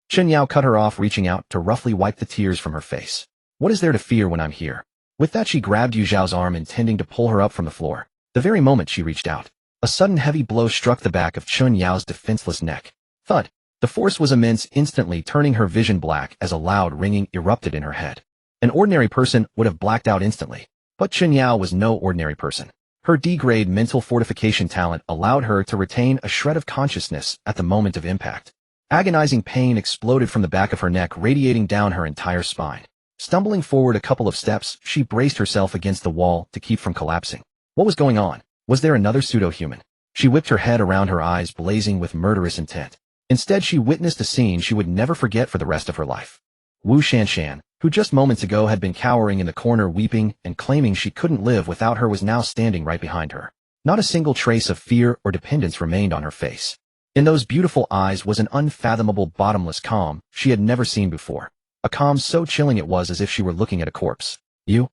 Chen Yao cut her off, reaching out to roughly wipe the tears from her face. "What is there to fear when I'm here?" With that, she grabbed Yu Xiao's arm, intending to pull her up from the floor. The very moment she reached out, a sudden heavy blow struck the back of Chen Yao's defenseless neck. Thud. The force was immense, instantly turning her vision black as a loud ringing erupted in her head. An ordinary person would have blacked out instantly, but Chen Yao was no ordinary person. Her D-grade mental fortification talent allowed her to retain a shred of consciousness at the moment of impact. Agonizing pain exploded from the back of her neck, radiating down her entire spine. Stumbling forward a couple of steps, she braced herself against the wall to keep from collapsing. What was going on? Was there another pseudo-human? She whipped her head around, her eyes blazing with murderous intent. Instead, she witnessed a scene she would never forget for the rest of her life. Wu Shanshan, who just moments ago had been cowering in the corner weeping and claiming she couldn't live without her, was now standing right behind her. Not a single trace of fear or dependence remained on her face. In those beautiful eyes was an unfathomable, bottomless calm she had never seen before. a calm so chilling it was as if she were looking at a corpse. You?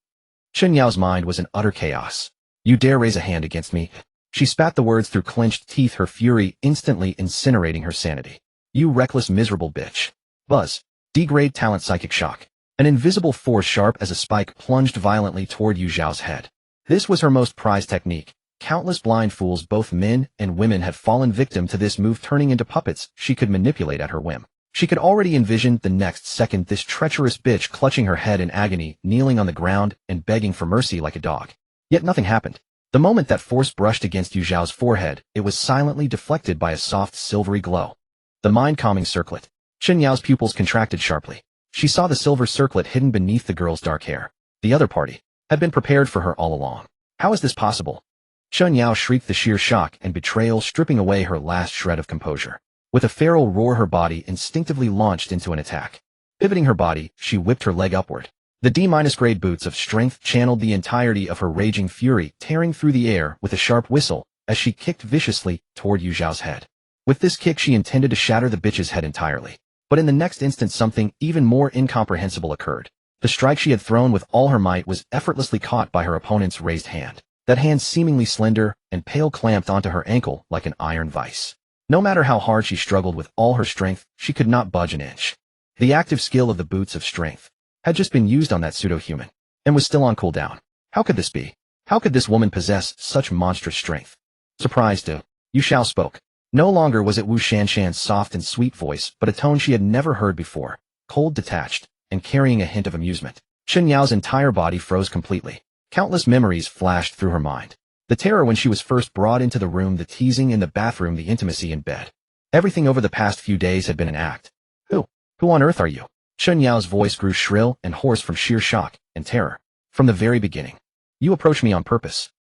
Chen Yao's mind was in utter chaos. You dare raise a hand against me? She spat the words through clenched teeth, her fury instantly incinerating her sanity. You reckless miserable bitch. Buzz. Degrade talent psychic shock. An invisible force sharp as a spike plunged violently toward Yu Xiao's head. This was her most prized technique. Countless blind fools, both men and women, had fallen victim to this move, turning into puppets she could manipulate at her whim. She could already envision the next second this treacherous bitch clutching her head in agony, kneeling on the ground and begging for mercy like a dog. Yet nothing happened. The moment that force brushed against Yu Xiao's forehead, it was silently deflected by a soft silvery glow. The mind-calming circlet. Chen Yao's pupils contracted sharply. She saw the silver circlet hidden beneath the girl's dark hair. The other party had been prepared for her all along. How is this possible? Chen Yao shrieked, the sheer shock and betrayal stripping away her last shred of composure. With a feral roar, her body instinctively launched into an attack. Pivoting her body, she whipped her leg upward. The D-grade boots of strength channeled the entirety of her raging fury, tearing through the air with a sharp whistle as she kicked viciously toward Yu Xiao's head. With this kick, she intended to shatter the bitch's head entirely. But in the next instant, something even more incomprehensible occurred. The strike she had thrown with all her might was effortlessly caught by her opponent's raised hand. That hand, seemingly slender and pale, clamped onto her ankle like an iron vice. No matter how hard she struggled with all her strength, she could not budge an inch. The active skill of the boots of strength had just been used on that pseudo-human, and was still on cooldown. How could this be? How could this woman possess such monstrous strength? Surprised, Yu Xiao spoke. No longer was it Wu Shanshan's soft and sweet voice, but a tone she had never heard before, cold, detached, and carrying a hint of amusement. Chen Yao's entire body froze completely. Countless memories flashed through her mind. The terror when she was first brought into the room, the teasing in the bathroom, the intimacy in bed. Everything over the past few days had been an act. Who on earth are you? Chen Yao's voice grew shrill and hoarse from sheer shock and terror. From the very beginning. You approached me on purpose.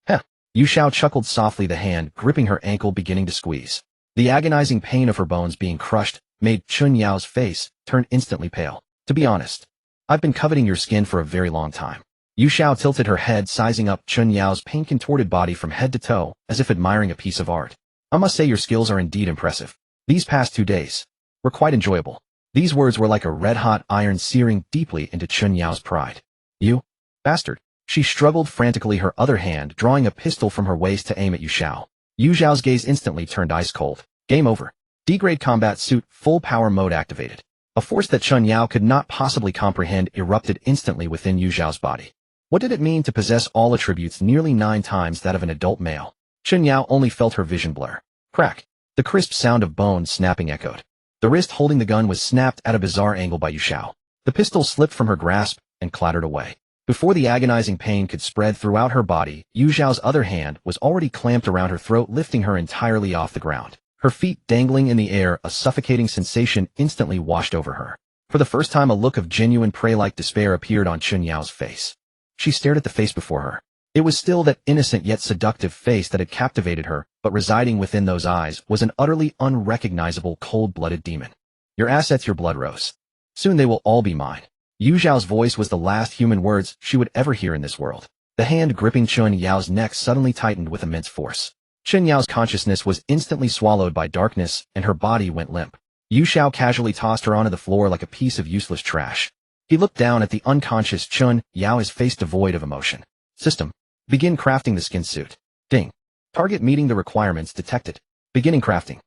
Heh. Yu Xiao chuckled softly, the hand gripping her ankle beginning to squeeze. The agonizing pain of her bones being crushed made Chen Yao's face turn instantly pale. To be honest, I've been coveting your skin for a very long time. Yu Xiao tilted her head, sizing up Chen Yao's pain-contorted body from head to toe, as if admiring a piece of art. I must say your skills are indeed impressive. These past 2 days were quite enjoyable. These words were like a red-hot iron searing deeply into Chen Yao's pride. You bastard. She struggled frantically, her other hand drawing a pistol from her waist to aim at Yu Xiao. Yu Xiao's gaze instantly turned ice cold. Game over. D-grade combat suit, full power mode activated. A force that Chen Yao could not possibly comprehend erupted instantly within Yu Xiao's body. What did it mean to possess all attributes nearly 9 times that of an adult male? Chen Yao only felt her vision blur. Crack. The crisp sound of bone snapping echoed. The wrist holding the gun was snapped at a bizarre angle by Yu Xiao. The pistol slipped from her grasp and clattered away. Before the agonizing pain could spread throughout her body, Yu Xiao's other hand was already clamped around her throat, lifting her entirely off the ground. Her feet dangling in the air, a suffocating sensation instantly washed over her. For the first time, a look of genuine prey-like despair appeared on Chen Yao's face. She stared at the face before her. It was still that innocent yet seductive face that had captivated her, but residing within those eyes was an utterly unrecognizable, cold-blooded demon. Your assets, your blood rose. Soon they will all be mine. Yu Xiao's voice was the last human words she would ever hear in this world. The hand gripping Chen Yao's neck suddenly tightened with immense force. Chen Yao's consciousness was instantly swallowed by darkness, and her body went limp. Yu Xiao casually tossed her onto the floor like a piece of useless trash. He looked down at the unconscious Chen Yao, his face devoid of emotion. System. Begin crafting the skin suit. Ding. Target meeting the requirements detected. Beginning crafting.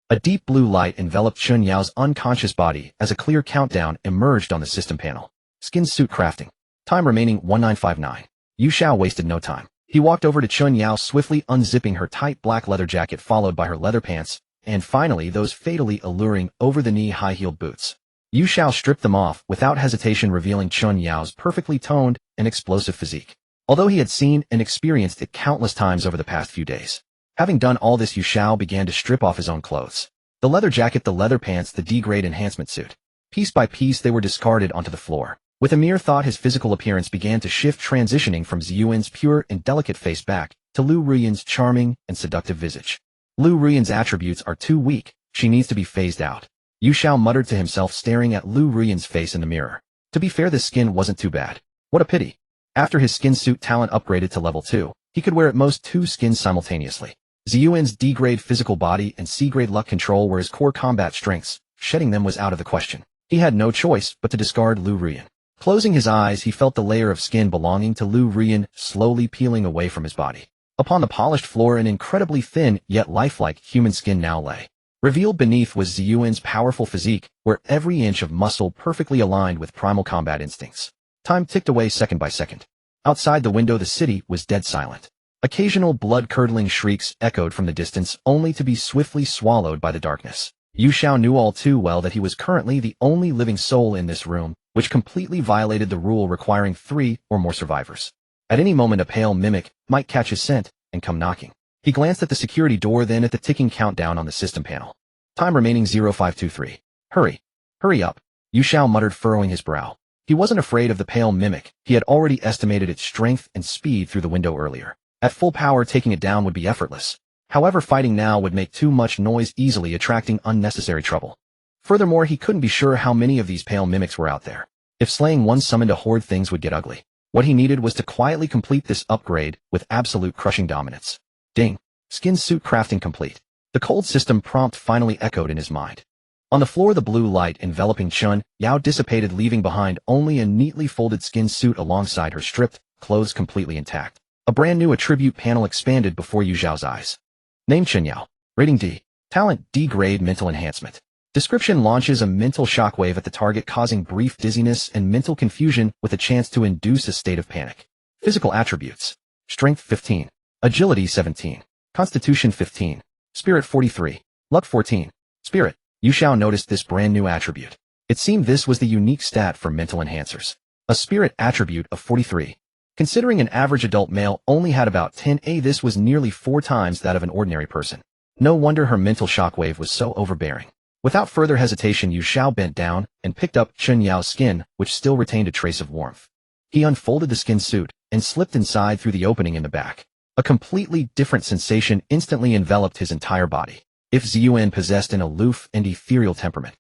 A deep blue light enveloped Chen Yao's unconscious body as a clear countdown emerged on the system panel. Skin suit crafting. Time remaining 1959. Yu Xiao wasted no time. He walked over to Chen Yao, swiftly unzipping her tight black leather jacket, followed by her leather pants, and finally those fatally alluring over-the-knee high-heeled boots. Yu Xiao stripped them off without hesitation, revealing Chen Yao's perfectly toned and explosive physique. Although he had seen and experienced it countless times over the past few days. Having done all this, Yu Xiao began to strip off his own clothes. The leather jacket, the leather pants, the D-grade enhancement suit. Piece by piece they were discarded onto the floor. With a mere thought, his physical appearance began to shift, transitioning from Ziyuan's pure and delicate face back to Liu Ruyan's charming and seductive visage. Liu Ruyan's attributes are too weak, she needs to be phased out. Yu Xiao muttered to himself, staring at Liu Ruyan's face in the mirror. To be fair, this skin wasn't too bad. What a pity. After his skin suit talent upgraded to level 2, he could wear at most 2 skins simultaneously. Ziyuan's D-grade physical body and C-grade luck control were his core combat strengths. Shedding them was out of the question. He had no choice but to discard Liu Ruyan. Closing his eyes, he felt the layer of skin belonging to Liu Ruyan slowly peeling away from his body. Upon the polished floor, an incredibly thin yet lifelike human skin now lay. Revealed beneath was Ziyuan's powerful physique, where every inch of muscle perfectly aligned with primal combat instincts. Time ticked away second by second. Outside the window, the city was dead silent. Occasional blood-curdling shrieks echoed from the distance, only to be swiftly swallowed by the darkness. Yu Xiao knew all too well that he was currently the only living soul in this room, which completely violated the rule requiring 3 or more survivors. At any moment, a pale mimic might catch his scent and come knocking. He glanced at the security door, then at the ticking countdown on the system panel. Time remaining 0523. Hurry. Hurry up, Yu Xiao muttered, furrowing his brow. He wasn't afraid of the pale mimic. He had already estimated its strength and speed through the window earlier. At full power, taking it down would be effortless. However, fighting now would make too much noise, easily attracting unnecessary trouble. Furthermore, he couldn't be sure how many of these pale mimics were out there. If slaying one summoned a horde, things would get ugly. What he needed was to quietly complete this upgrade with absolute crushing dominance. Ding. Skin suit crafting complete. The cold system prompt finally echoed in his mind. On the floor, the blue light enveloping Chun Yao dissipated, leaving behind only a neatly folded skin suit alongside her stripped clothes completely intact. A brand new attribute panel expanded before Yu Xiao's eyes. Name: Chun Yao. Rating D. Talent D grade, mental enhancement. Description: launches a mental shockwave at the target, causing brief dizziness and mental confusion with a chance to induce a state of panic. Physical attributes: Strength 15, Agility 17, Constitution 15, Spirit 43, Luck 14. Spirit. Yu Xiao noticed this brand new attribute. It seemed this was the unique stat for mental enhancers. A spirit attribute of 43. Considering an average adult male only had about 10, this was nearly 4 times that of an ordinary person. No wonder her mental shockwave was so overbearing. Without further hesitation, Yu Xiao bent down and picked up Chun Yao's skin, which still retained a trace of warmth. He unfolded the skin suit and slipped inside through the opening in the back. A completely different sensation instantly enveloped his entire body. If Ziyuan possessed an aloof and ethereal temperament,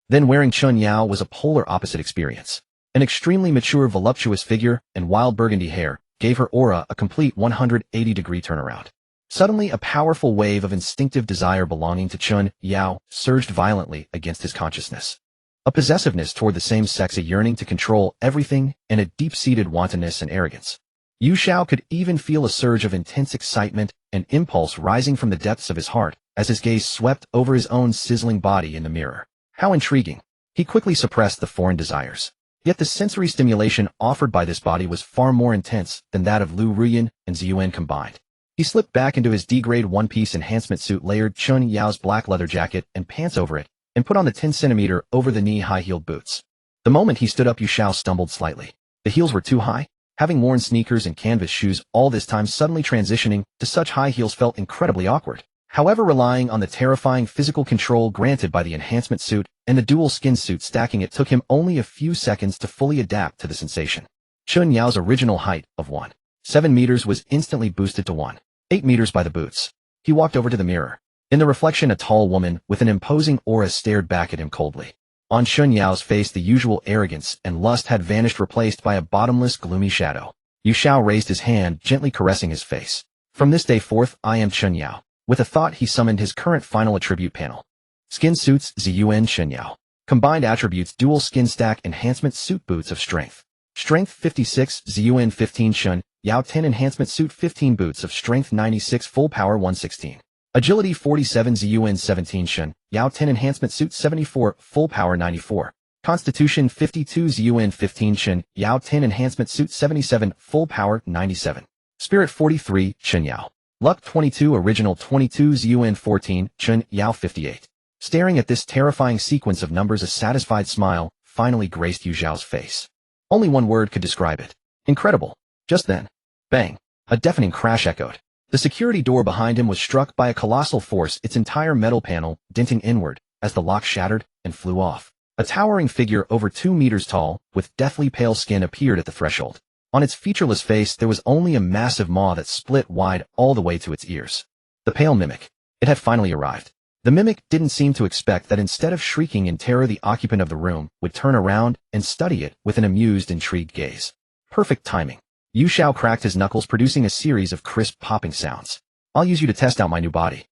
then wearing Chun Yao was a polar opposite experience. An extremely mature, voluptuous figure and wild burgundy hair gave her aura a complete 180-degree turnaround. Suddenly, a powerful wave of instinctive desire belonging to Chun Yao surged violently against his consciousness. A possessiveness toward the same sex, a yearning to control everything, and a deep-seated wantonness and arrogance. Yu Xiao could even feel a surge of intense excitement and impulse rising from the depths of his heart as his gaze swept over his own sizzling body in the mirror. How intriguing! He quickly suppressed the foreign desires. Yet the sensory stimulation offered by this body was far more intense than that of Liu Ruyan and Ziyuan combined. He slipped back into his D-grade one-piece enhancement suit, layered Chun Yao's black leather jacket and pants over it, and put on the 10-centimeter over-the-knee high-heeled boots. The moment he stood up, Yu Xiao stumbled slightly. The heels were too high. Having worn sneakers and canvas shoes all this time, suddenly transitioning to such high heels felt incredibly awkward. However, relying on the terrifying physical control granted by the enhancement suit and the dual skin suit stacking, it took him only a few seconds to fully adapt to the sensation. Chun Yao's original height of 1.7 meters was instantly boosted to 1.8 meters by the boots. He walked over to the mirror. In the reflection, a tall woman with an imposing aura stared back at him coldly. On Chun Yao's face, the usual arrogance and lust had vanished, replaced by a bottomless, gloomy shadow. Yu Xiao raised his hand, gently caressing his face. From this day forth, I am Chun Yao. With a thought, he summoned his current final attribute panel. Skin suits, Ziyuan Chun Yao. Combined attributes, dual skin stack enhancement suit, boots of strength. Strength 56, Ziyuan 15, Chun Yao 10 enhancement suit, 15 boots of strength 96, full power 116. Agility 47, Ziyuan 17, Chun Yao 10 enhancement suit 74, full power 94. Constitution 52, Ziyuan 15, Chun Yao 10 enhancement suit 77, full power 97. Spirit 43, Chun Yao. Luck 22, original 22, Ziyuan 14, Chun Yao 58. Staring at this terrifying sequence of numbers, a satisfied smile finally graced Yu Xiao's face. Only one word could describe it. Incredible. Just then, bang, a deafening crash echoed. The security door behind him was struck by a colossal force, its entire metal panel denting inward as the lock shattered and flew off. A towering figure over 2 meters tall, with deathly pale skin, appeared at the threshold. On its featureless face, there was only a massive maw that split wide all the way to its ears. The pale mimic. It had finally arrived. The mimic didn't seem to expect that instead of shrieking in terror, the occupant of the room would turn around and study it with an amused, intrigued gaze. Perfect timing. Yu Xiao cracked his knuckles, producing a series of crisp popping sounds. I'll use you to test out my new body.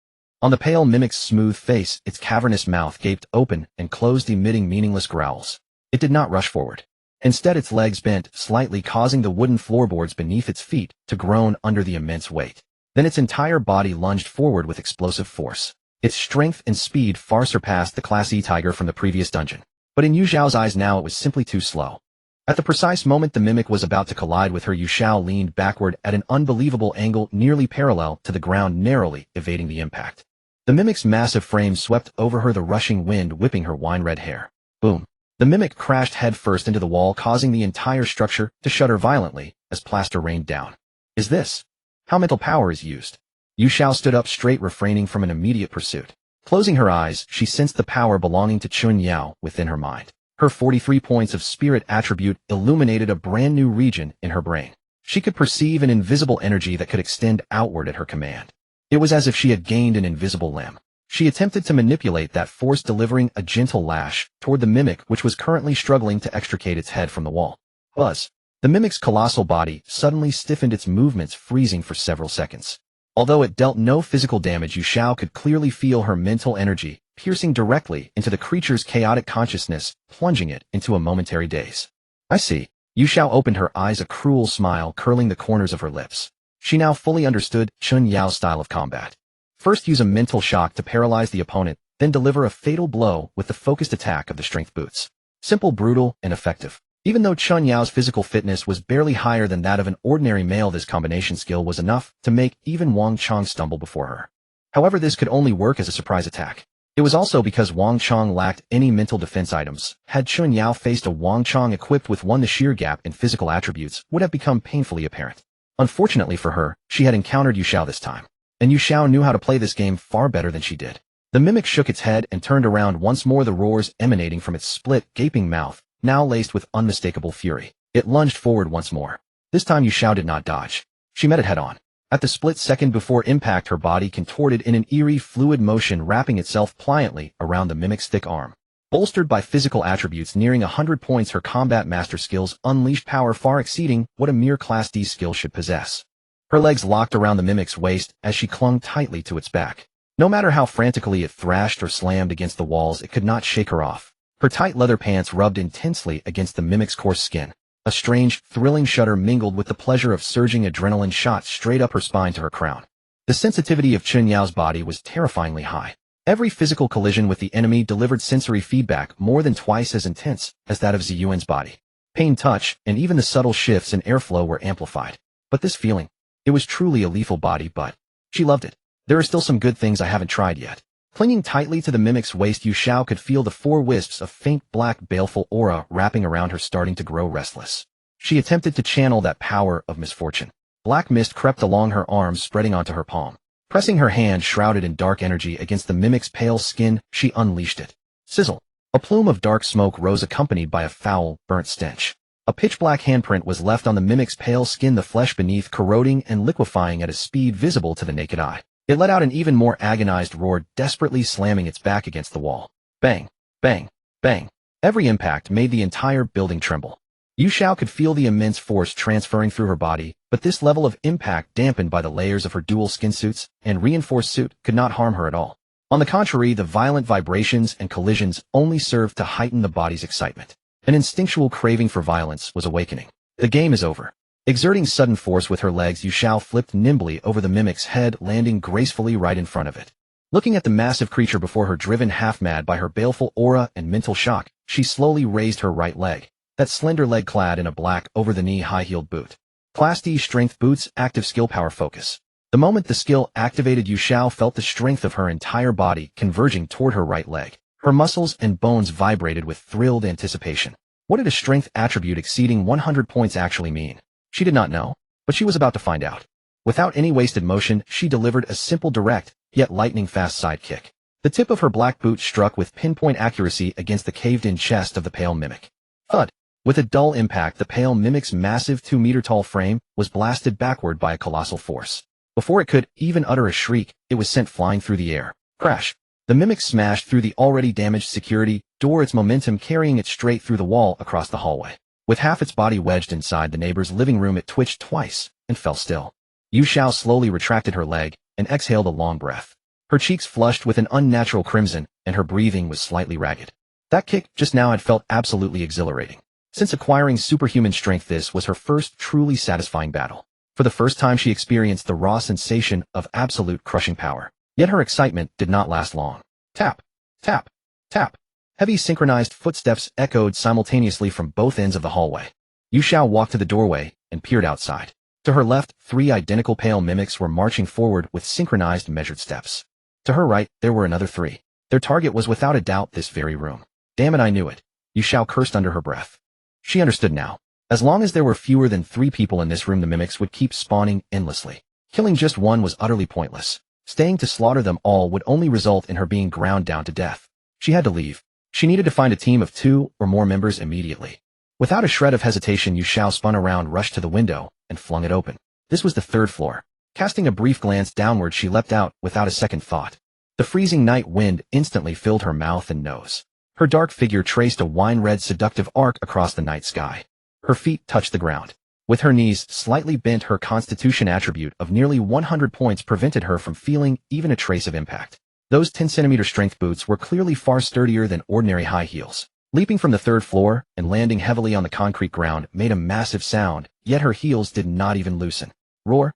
On the pale mimic's smooth face, its cavernous mouth gaped open and closed, emitting meaningless growls. It did not rush forward. Instead, its legs bent slightly, causing the wooden floorboards beneath its feet to groan under the immense weight. Then its entire body lunged forward with explosive force. Its strength and speed far surpassed the Class E tiger from the previous dungeon. But in Yu Xiao's eyes now, it was simply too slow. At the precise moment the mimic was about to collide with her, Yu Xiao leaned backward at an unbelievable angle, nearly parallel to the ground, narrowly evading the impact. The mimic's massive frame swept over her, the rushing wind whipping her wine-red hair. Boom. The mimic crashed headfirst into the wall, causing the entire structure to shudder violently as plaster rained down. Is this how mental power is used? Yu Xiao stood up straight, refraining from an immediate pursuit. Closing her eyes, she sensed the power belonging to Chun Yao within her mind. Her 43 points of spirit attribute illuminated a brand new region in her brain. She could perceive an invisible energy that could extend outward at her command. It was as if she had gained an invisible limb. She attempted to manipulate that force, delivering a gentle lash toward the mimic, which was currently struggling to extricate its head from the wall. Buzz. The mimic's colossal body suddenly stiffened, its movements freezing for several seconds. Although it dealt no physical damage, Yu Xiao could clearly feel her mental energy piercing directly into the creature's chaotic consciousness, plunging it into a momentary daze. I see. Yu Xiao opened her eyes, a cruel smile curling the corners of her lips. She now fully understood Chun Yao's style of combat. First, use a mental shock to paralyze the opponent, then deliver a fatal blow with the focused attack of the strength boots. Simple, brutal, and effective. Even though Chun Yao's physical fitness was barely higher than that of an ordinary male, this combination skill was enough to make even Wang Chong stumble before her. However, this could only work as a surprise attack. It was also because Wang Chong lacked any mental defense items. Had Chun Yao faced a Wang Chong equipped with one, the sheer gap in physical attributes would have become painfully apparent. Unfortunately for her, she had encountered Yu Xiao this time. And Yu Xiao knew how to play this game far better than she did. The mimic shook its head and turned around once more, the roars emanating from its split, gaping mouth, now laced with unmistakable fury. It lunged forward once more. This time Yu Xiao did not dodge. She met it head-on. At the split second before impact, her body contorted in an eerie, fluid motion, wrapping itself pliantly around the mimic's thick arm. Bolstered by physical attributes nearing 100 points, her combat master skills unleashed power far exceeding what a mere Class D skill should possess. Her legs locked around the mimic's waist as she clung tightly to its back. No matter how frantically it thrashed or slammed against the walls, it could not shake her off. Her tight leather pants rubbed intensely against the mimic's coarse skin. A strange, thrilling shudder mingled with the pleasure of surging adrenaline shot straight up her spine to her crown. The sensitivity of Chun Yao's body was terrifyingly high. Every physical collision with the enemy delivered sensory feedback more than twice as intense as that of Ziyuan's body. Pain, touch, and even the subtle shifts in airflow were amplified. But this feeling, it was truly a lethal body, but she loved it. There are still some good things I haven't tried yet. Clinging tightly to the mimic's waist, Yu Xiao could feel the 4 wisps of faint black baleful aura wrapping around her, starting to grow restless. She attempted to channel that power of misfortune. Black mist crept along her arms, spreading onto her palm. Pressing her hand shrouded in dark energy against the mimic's pale skin, she unleashed it. Sizzle. A plume of dark smoke rose, accompanied by a foul, burnt stench. A pitch-black handprint was left on the mimic's pale skin, the flesh beneath corroding and liquefying at a speed visible to the naked eye. It let out an even more agonized roar, desperately slamming its back against the wall. Bang, bang, bang. Every impact made the entire building tremble. Yu Xiao could feel the immense force transferring through her body, but this level of impact, dampened by the layers of her dual skin suits and reinforced suit, could not harm her at all. On the contrary, the violent vibrations and collisions only served to heighten the body's excitement. An instinctual craving for violence was awakening. The game is over. Exerting sudden force with her legs, Yu Xiao flipped nimbly over the mimic's head, landing gracefully right in front of it. Looking at the massive creature before her, driven half-mad by her baleful aura and mental shock, she slowly raised her right leg, that slender leg clad in a black, over-the-knee high-heeled boot. Class D strength boots, active skill, power focus. The moment the skill activated, Yu Xiao felt the strength of her entire body converging toward her right leg. Her muscles and bones vibrated with thrilled anticipation. What did a strength attribute exceeding 100 points actually mean? She did not know, but she was about to find out. Without any wasted motion, she delivered a simple, direct, yet lightning-fast side kick. The tip of her black boot struck with pinpoint accuracy against the caved-in chest of the pale mimic. Thud! With a dull impact, the pale mimic's massive 2-meter-tall frame was blasted backward by a colossal force. Before it could even utter a shriek, it was sent flying through the air. Crash! The mimic smashed through the already damaged security door, its momentum carrying it straight through the wall across the hallway. With half its body wedged inside the neighbor's living room, it twitched twice and fell still. Yu Xiao slowly retracted her leg and exhaled a long breath. Her cheeks flushed with an unnatural crimson, and her breathing was slightly ragged. That kick just now had felt absolutely exhilarating. Since acquiring superhuman strength, this was her first truly satisfying battle. For the first time, she experienced the raw sensation of absolute crushing power. Yet her excitement did not last long. Tap, tap, tap. Heavy synchronized footsteps echoed simultaneously from both ends of the hallway. Yu Xiao walked to the doorway and peered outside. To her left, 3 identical pale mimics were marching forward with synchronized measured steps. To her right, there were another 3. Their target was without a doubt this very room. Damn it, I knew it. Yu Xiao cursed under her breath. She understood now. As long as there were fewer than 3 people in this room, the mimics would keep spawning endlessly. Killing just one was utterly pointless. Staying to slaughter them all would only result in her being ground down to death. She had to leave. She needed to find a team of 2 or more members immediately. Without a shred of hesitation, Yu Xiao spun around, rushed to the window, and flung it open. This was the 3rd floor. Casting a brief glance downward, she leapt out without a second thought. The freezing night wind instantly filled her mouth and nose. Her dark figure traced a wine-red seductive arc across the night sky. Her feet touched the ground. With her knees slightly bent, her constitution attribute of nearly 100 points prevented her from feeling even a trace of impact. Those 10-centimeter strength boots were clearly far sturdier than ordinary high heels. Leaping from the 3rd floor and landing heavily on the concrete ground made a massive sound, yet her heels did not even loosen. Roar!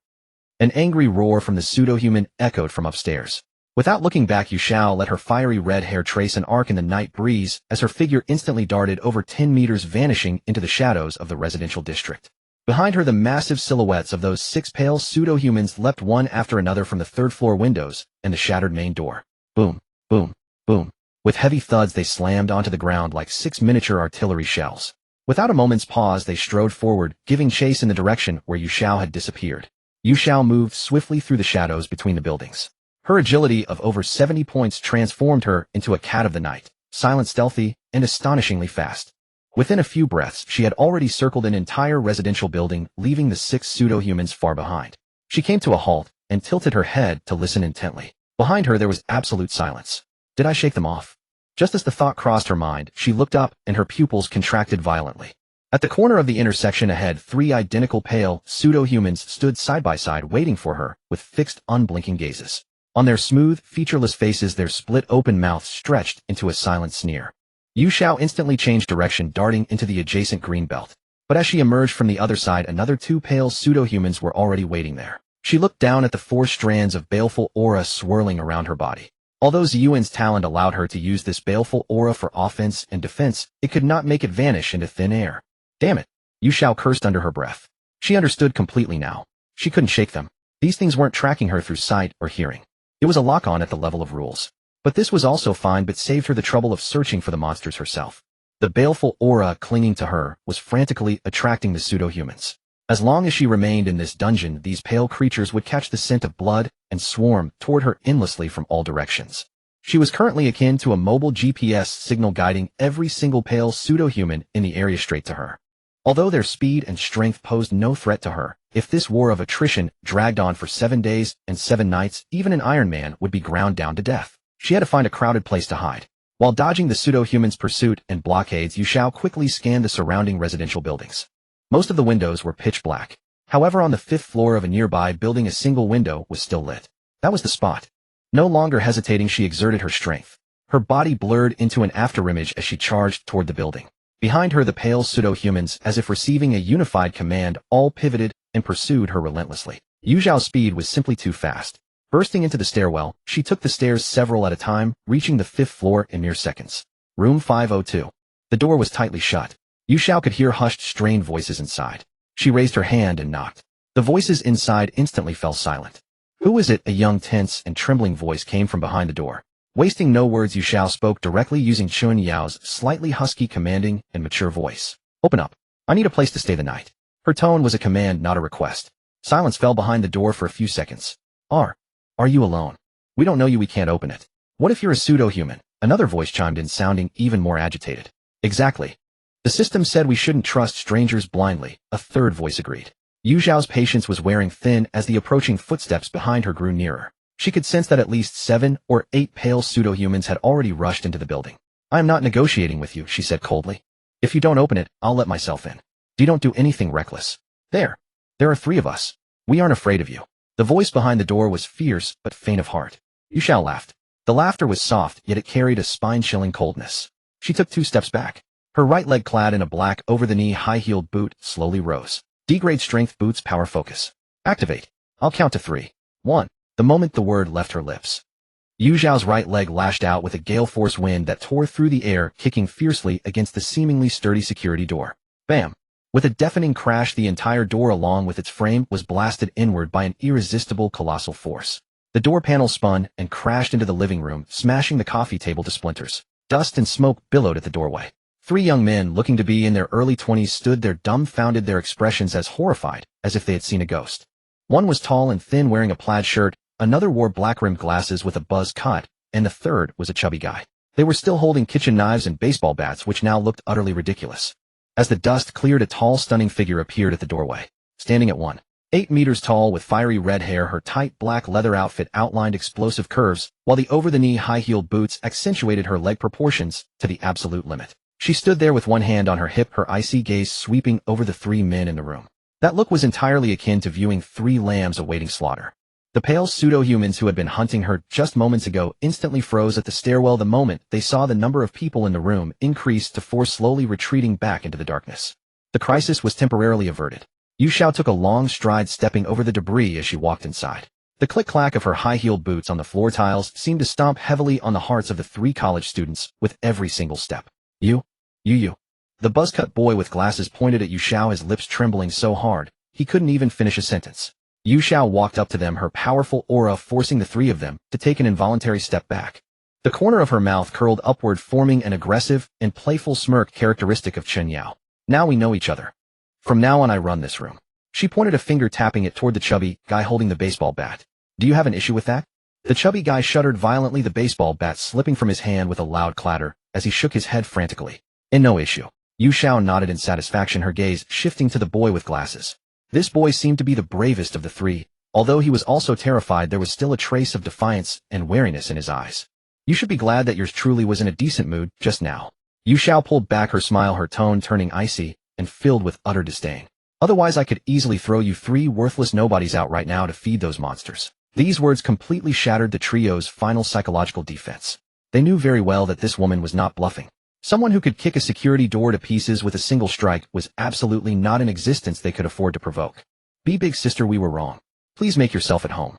An angry roar from the pseudo-human echoed from upstairs. Without looking back, Yu Xiao let her fiery red hair trace an arc in the night breeze as her figure instantly darted over 10 meters, vanishing into the shadows of the residential district. Behind her, the massive silhouettes of those 6 pale pseudo-humans leapt one after another from the 3rd floor windows and the shattered main door. Boom, boom, boom. With heavy thuds, they slammed onto the ground like 6 miniature artillery shells. Without a moment's pause, they strode forward, giving chase in the direction where Yu Xiao had disappeared. Yu Xiao moved swiftly through the shadows between the buildings. Her agility of over 70 points transformed her into a cat of the night, silent, stealthy, and astonishingly fast. Within a few breaths, she had already circled an entire residential building, leaving the 6 pseudo-humans far behind. She came to a halt and tilted her head to listen intently. Behind her, there was absolute silence. Did I shake them off? Just as the thought crossed her mind, she looked up and her pupils contracted violently. At the corner of the intersection ahead, 3 identical pale pseudo-humans stood side by side, waiting for her with fixed, unblinking gazes. On their smooth, featureless faces, their split-open mouths stretched into a silent sneer. Yu Xiao instantly changed direction, darting into the adjacent green belt. But as she emerged from the other side, another 2 pale pseudo-humans were already waiting there. She looked down at the 4 strands of baleful aura swirling around her body. Although Ziyuan's talent allowed her to use this baleful aura for offense and defense, it could not make it vanish into thin air. Damn it! Yu Xiao cursed under her breath. She understood completely now. She couldn't shake them. These things weren't tracking her through sight or hearing. It was a lock-on at the level of rules. But this was also fine, but saved her the trouble of searching for the monsters herself. The baleful aura clinging to her was frantically attracting the pseudo-humans. As long as she remained in this dungeon, these pale creatures would catch the scent of blood and swarm toward her endlessly from all directions. She was currently akin to a mobile GPS signal, guiding every single pale pseudo-human in the area straight to her. Although their speed and strength posed no threat to her, if this war of attrition dragged on for 7 days and 7 nights, even an Iron Man would be ground down to death. She had to find a crowded place to hide. While dodging the pseudo-humans' pursuit and blockades, Yu Xiao quickly scanned the surrounding residential buildings. Most of the windows were pitch black. However, on the 5th floor of a nearby building, a single window was still lit. That was the spot. No longer hesitating, she exerted her strength. Her body blurred into an afterimage as she charged toward the building. Behind her, the pale pseudo-humans, as if receiving a unified command, all pivoted and pursued her relentlessly. Yu Xiao's speed was simply too fast. Bursting into the stairwell, she took the stairs several at a time, reaching the 5th floor in mere seconds. Room 502. The door was tightly shut. Yu Xiao could hear hushed, strained voices inside. She raised her hand and knocked. The voices inside instantly fell silent. "Who is it?" A young, tense, and trembling voice came from behind the door. Wasting no words, Yu Xiao spoke directly, using Chun Yao's slightly husky, commanding, and mature voice. "Open up. I need a place to stay the night." Her tone was a command, not a request. Silence fell behind the door for a few seconds. Are you alone? We don't know you, we can't open it." "What if you're a pseudo-human?" Another voice chimed in, sounding even more agitated. "Exactly. The system said we shouldn't trust strangers blindly," a third voice agreed. Yu Xiao's patience was wearing thin as the approaching footsteps behind her grew nearer. She could sense that at least 7 or 8 pale pseudo-humans had already rushed into the building. "I am not negotiating with you," she said coldly. "If you don't open it, I'll let myself in. Don't do anything reckless." There are 3 of us. We aren't afraid of you." The voice behind the door was fierce but faint of heart. Yu Xiao laughed. The laughter was soft, yet it carried a spine-chilling coldness. She took 2 steps back. Her right leg clad in a black over-the-knee high-heeled boot slowly rose. D-grade strength boots power focus. Activate. I'll count to 3. 1. The moment the word left her lips, Yu Xiao's right leg lashed out with a gale-force wind that tore through the air, kicking fiercely against the seemingly sturdy security door. Bam! With a deafening crash, the entire door along with its frame was blasted inward by an irresistible colossal force. The door panel spun and crashed into the living room, smashing the coffee table to splinters. Dust and smoke billowed at the doorway. 3 young men looking to be in their early 20s stood there, dumbfounded, their expressions as horrified as if they had seen a ghost. One was tall and thin, wearing a plaid shirt, another wore black-rimmed glasses with a buzz cut, and the third was a chubby guy. They were still holding kitchen knives and baseball bats, which now looked utterly ridiculous. As the dust cleared, a tall, stunning figure appeared at the doorway. Standing at 1.8 meters tall with fiery red hair, her tight black leather outfit outlined explosive curves, while the over-the-knee high-heeled boots accentuated her leg proportions to the absolute limit. She stood there with one hand on her hip, her icy gaze sweeping over the 3 men in the room. That look was entirely akin to viewing 3 lambs awaiting slaughter. The pale pseudo-humans who had been hunting her just moments ago instantly froze at the stairwell the moment they saw the number of people in the room increase to 4, slowly retreating back into the darkness. The crisis was temporarily averted. Yu Xiao took a long stride, stepping over the debris as she walked inside. The click-clack of her high-heeled boots on the floor tiles seemed to stomp heavily on the hearts of the 3 college students with every single step. You. The buzzcut boy with glasses pointed at Yu Xiao, his lips trembling so hard he couldn't even finish a sentence. Yu Xiao walked up to them, her powerful aura forcing the 3 of them to take an involuntary step back. The corner of her mouth curled upward, forming an aggressive and playful smirk characteristic of Chen Yao. Now we know each other. From now on I run this room. She pointed a finger, tapping it toward the chubby guy holding the baseball bat. Do you have an issue with that? The chubby guy shuddered violently, the baseball bat slipping from his hand with a loud clatter as he shook his head frantically. No issue. Yu Xiao nodded in satisfaction, her gaze shifting to the boy with glasses. This boy seemed to be the bravest of the 3. Although he was also terrified, there was still a trace of defiance and wariness in his eyes. You should be glad that yours truly was in a decent mood just now. Yu Xiao pulled back her smile, her tone turning icy and filled with utter disdain. Otherwise I could easily throw you 3 worthless nobodies out right now to feed those monsters. These words completely shattered the trio's final psychological defense. They knew very well that this woman was not bluffing. Someone who could kick a security door to pieces with a single strike was absolutely not an existence they could afford to provoke. Be big sister, we were wrong. Please make yourself at home.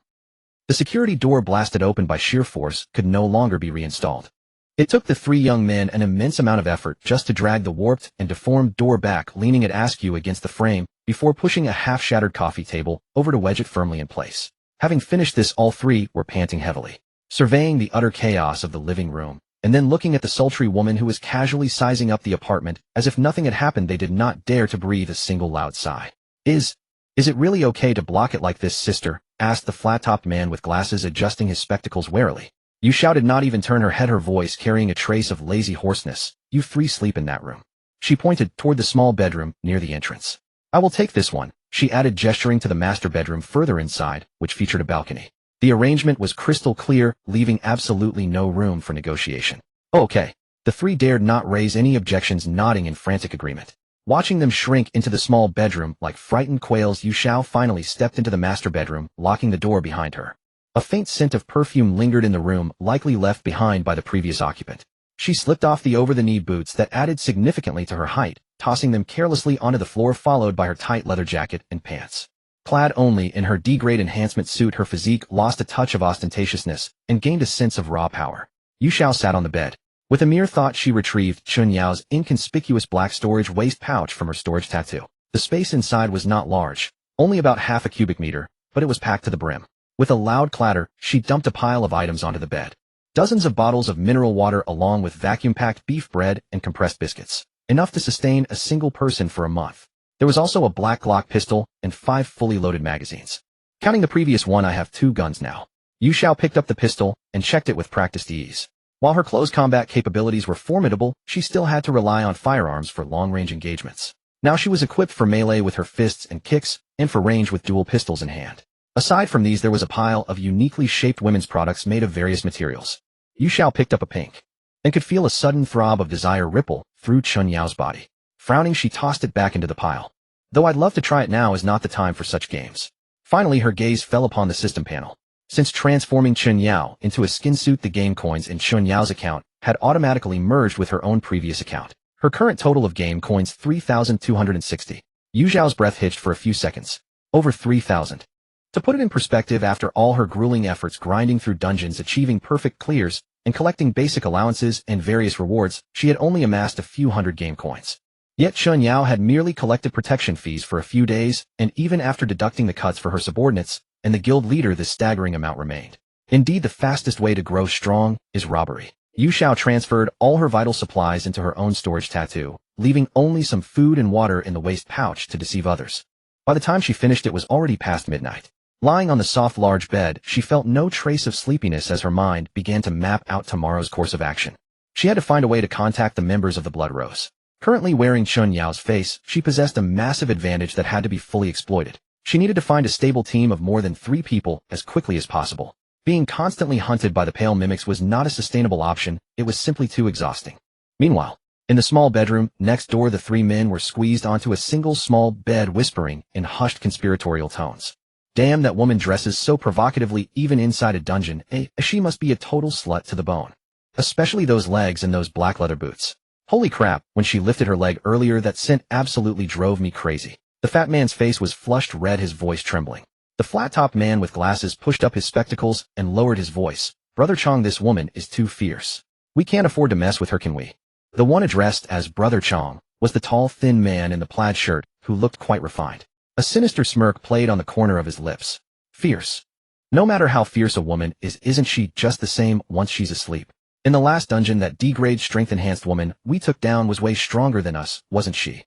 The security door, blasted open by sheer force, could no longer be reinstalled. It took the 3 young men an immense amount of effort just to drag the warped and deformed door back, leaning it askew against the frame before pushing a half-shattered coffee table over to wedge it firmly in place. Having finished this, all 3 were panting heavily, surveying the utter chaos of the living room, and then looking at the sultry woman who was casually sizing up the apartment. As if nothing had happened, they did not dare to breathe a single loud sigh. Is it really okay to block it like this, sister? Asked the flat-topped man with glasses, adjusting his spectacles warily. Yu Xiao did not even turn her head, her voice carrying a trace of lazy hoarseness. You 3 sleep in that room. She pointed toward the small bedroom near the entrance. I will take this one, she added, gesturing to the master bedroom further inside, which featured a balcony. The arrangement was crystal clear, leaving absolutely no room for negotiation. Oh, okay. The 3 dared not raise any objections, nodding in frantic agreement. Watching them shrink into the small bedroom like frightened quails, Yu Xiao finally stepped into the master bedroom, locking the door behind her. A faint scent of perfume lingered in the room, likely left behind by the previous occupant. She slipped off the over-the-knee boots that added significantly to her height, tossing them carelessly onto the floor, followed by her tight leather jacket and pants. Clad only in her D-grade enhancement suit, her physique lost a touch of ostentatiousness and gained a sense of raw power. Yu Xiao sat on the bed. With a mere thought, she retrieved Chen Yao's inconspicuous black storage waist pouch from her storage tattoo. The space inside was not large, only about half a cubic meter, but it was packed to the brim. With a loud clatter, she dumped a pile of items onto the bed. Dozens of bottles of mineral water along with vacuum-packed beef bread and compressed biscuits. Enough to sustain a single person for a month. There was also a black Glock pistol and 5 fully loaded magazines. Counting the previous one, I have 2 guns now. Yu Xiao picked up the pistol and checked it with practiced ease. While her close combat capabilities were formidable, she still had to rely on firearms for long-range engagements. Now she was equipped for melee with her fists and kicks, and for range with dual pistols in hand. Aside from these, there was a pile of uniquely shaped women's products made of various materials. Yu Xiao picked up a pink, and could feel a sudden throb of desire ripple through Chen Yao's body. Frowning, she tossed it back into the pile. Though I'd love to try it, now is not the time for such games. Finally, her gaze fell upon the system panel. Since transforming Chun Yao into a skin suit, the game coins in Chun Yao's account had automatically merged with her own previous account. Her current total of game coins 3,260. Yu Xiao's breath hitched for a few seconds. Over 3,000. To put it in perspective, after all her grueling efforts grinding through dungeons, achieving perfect clears, and collecting basic allowances and various rewards, she had only amassed a few hundred game coins. Yet Chun Yao had merely collected protection fees for a few days, and even after deducting the cuts for her subordinates and the guild leader, this staggering amount remained. Indeed, the fastest way to grow strong is robbery. Yu Xiao transferred all her vital supplies into her own storage tattoo, leaving only some food and water in the waist pouch to deceive others. By the time she finished, it was already past midnight. Lying on the soft large bed, she felt no trace of sleepiness as her mind began to map out tomorrow's course of action. She had to find a way to contact the members of the Blood Rose. Currently wearing Chun Yao's face, she possessed a massive advantage that had to be fully exploited. She needed to find a stable team of more than 3 people as quickly as possible. Being constantly hunted by the pale mimics was not a sustainable option, it was simply too exhausting. Meanwhile, in the small bedroom next door, the 3 men were squeezed onto a single small bed, whispering in hushed conspiratorial tones. Damn, that woman dresses so provocatively even inside a dungeon. She must be a total slut to the bone. Especially those legs and those black leather boots. Holy crap, when she lifted her leg earlier, that scent absolutely drove me crazy. The fat man's face was flushed red, his voice trembling. The flat-topped man with glasses pushed up his spectacles and lowered his voice. Brother Chong, this woman is too fierce. We can't afford to mess with her, can we? The one addressed as Brother Chong was the tall, thin man in the plaid shirt who looked quite refined. A sinister smirk played on the corner of his lips. Fierce. No matter how fierce a woman is, isn't she just the same once she's asleep? In the last dungeon, that D-grade strength-enhanced woman we took down was way stronger than us, wasn't she?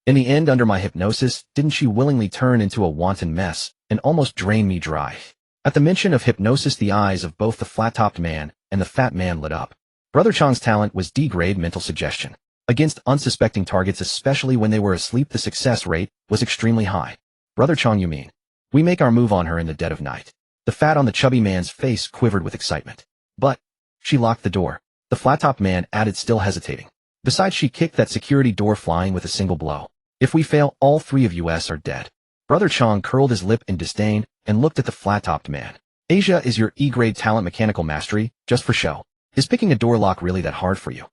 In the end, under my hypnosis, didn't she willingly turn into a wanton mess and almost drain me dry? At the mention of hypnosis, the eyes of both the flat-topped man and the fat man lit up. Brother Chong's talent was D-grade mental suggestion. Against unsuspecting targets, especially when they were asleep, the success rate was extremely high. Brother Chong, you mean? We make our move on her in the dead of night. The fat on the chubby man's face quivered with excitement. But she locked the door. The flat-topped man added, still hesitating. Besides, she kicked that security door flying with a single blow. If we fail, all 3 of us are dead. Brother Chong curled his lip in disdain and looked at the flat-topped man. Asia, is your E-grade talent mechanical mastery just for show? Is picking a door lock really that hard for you?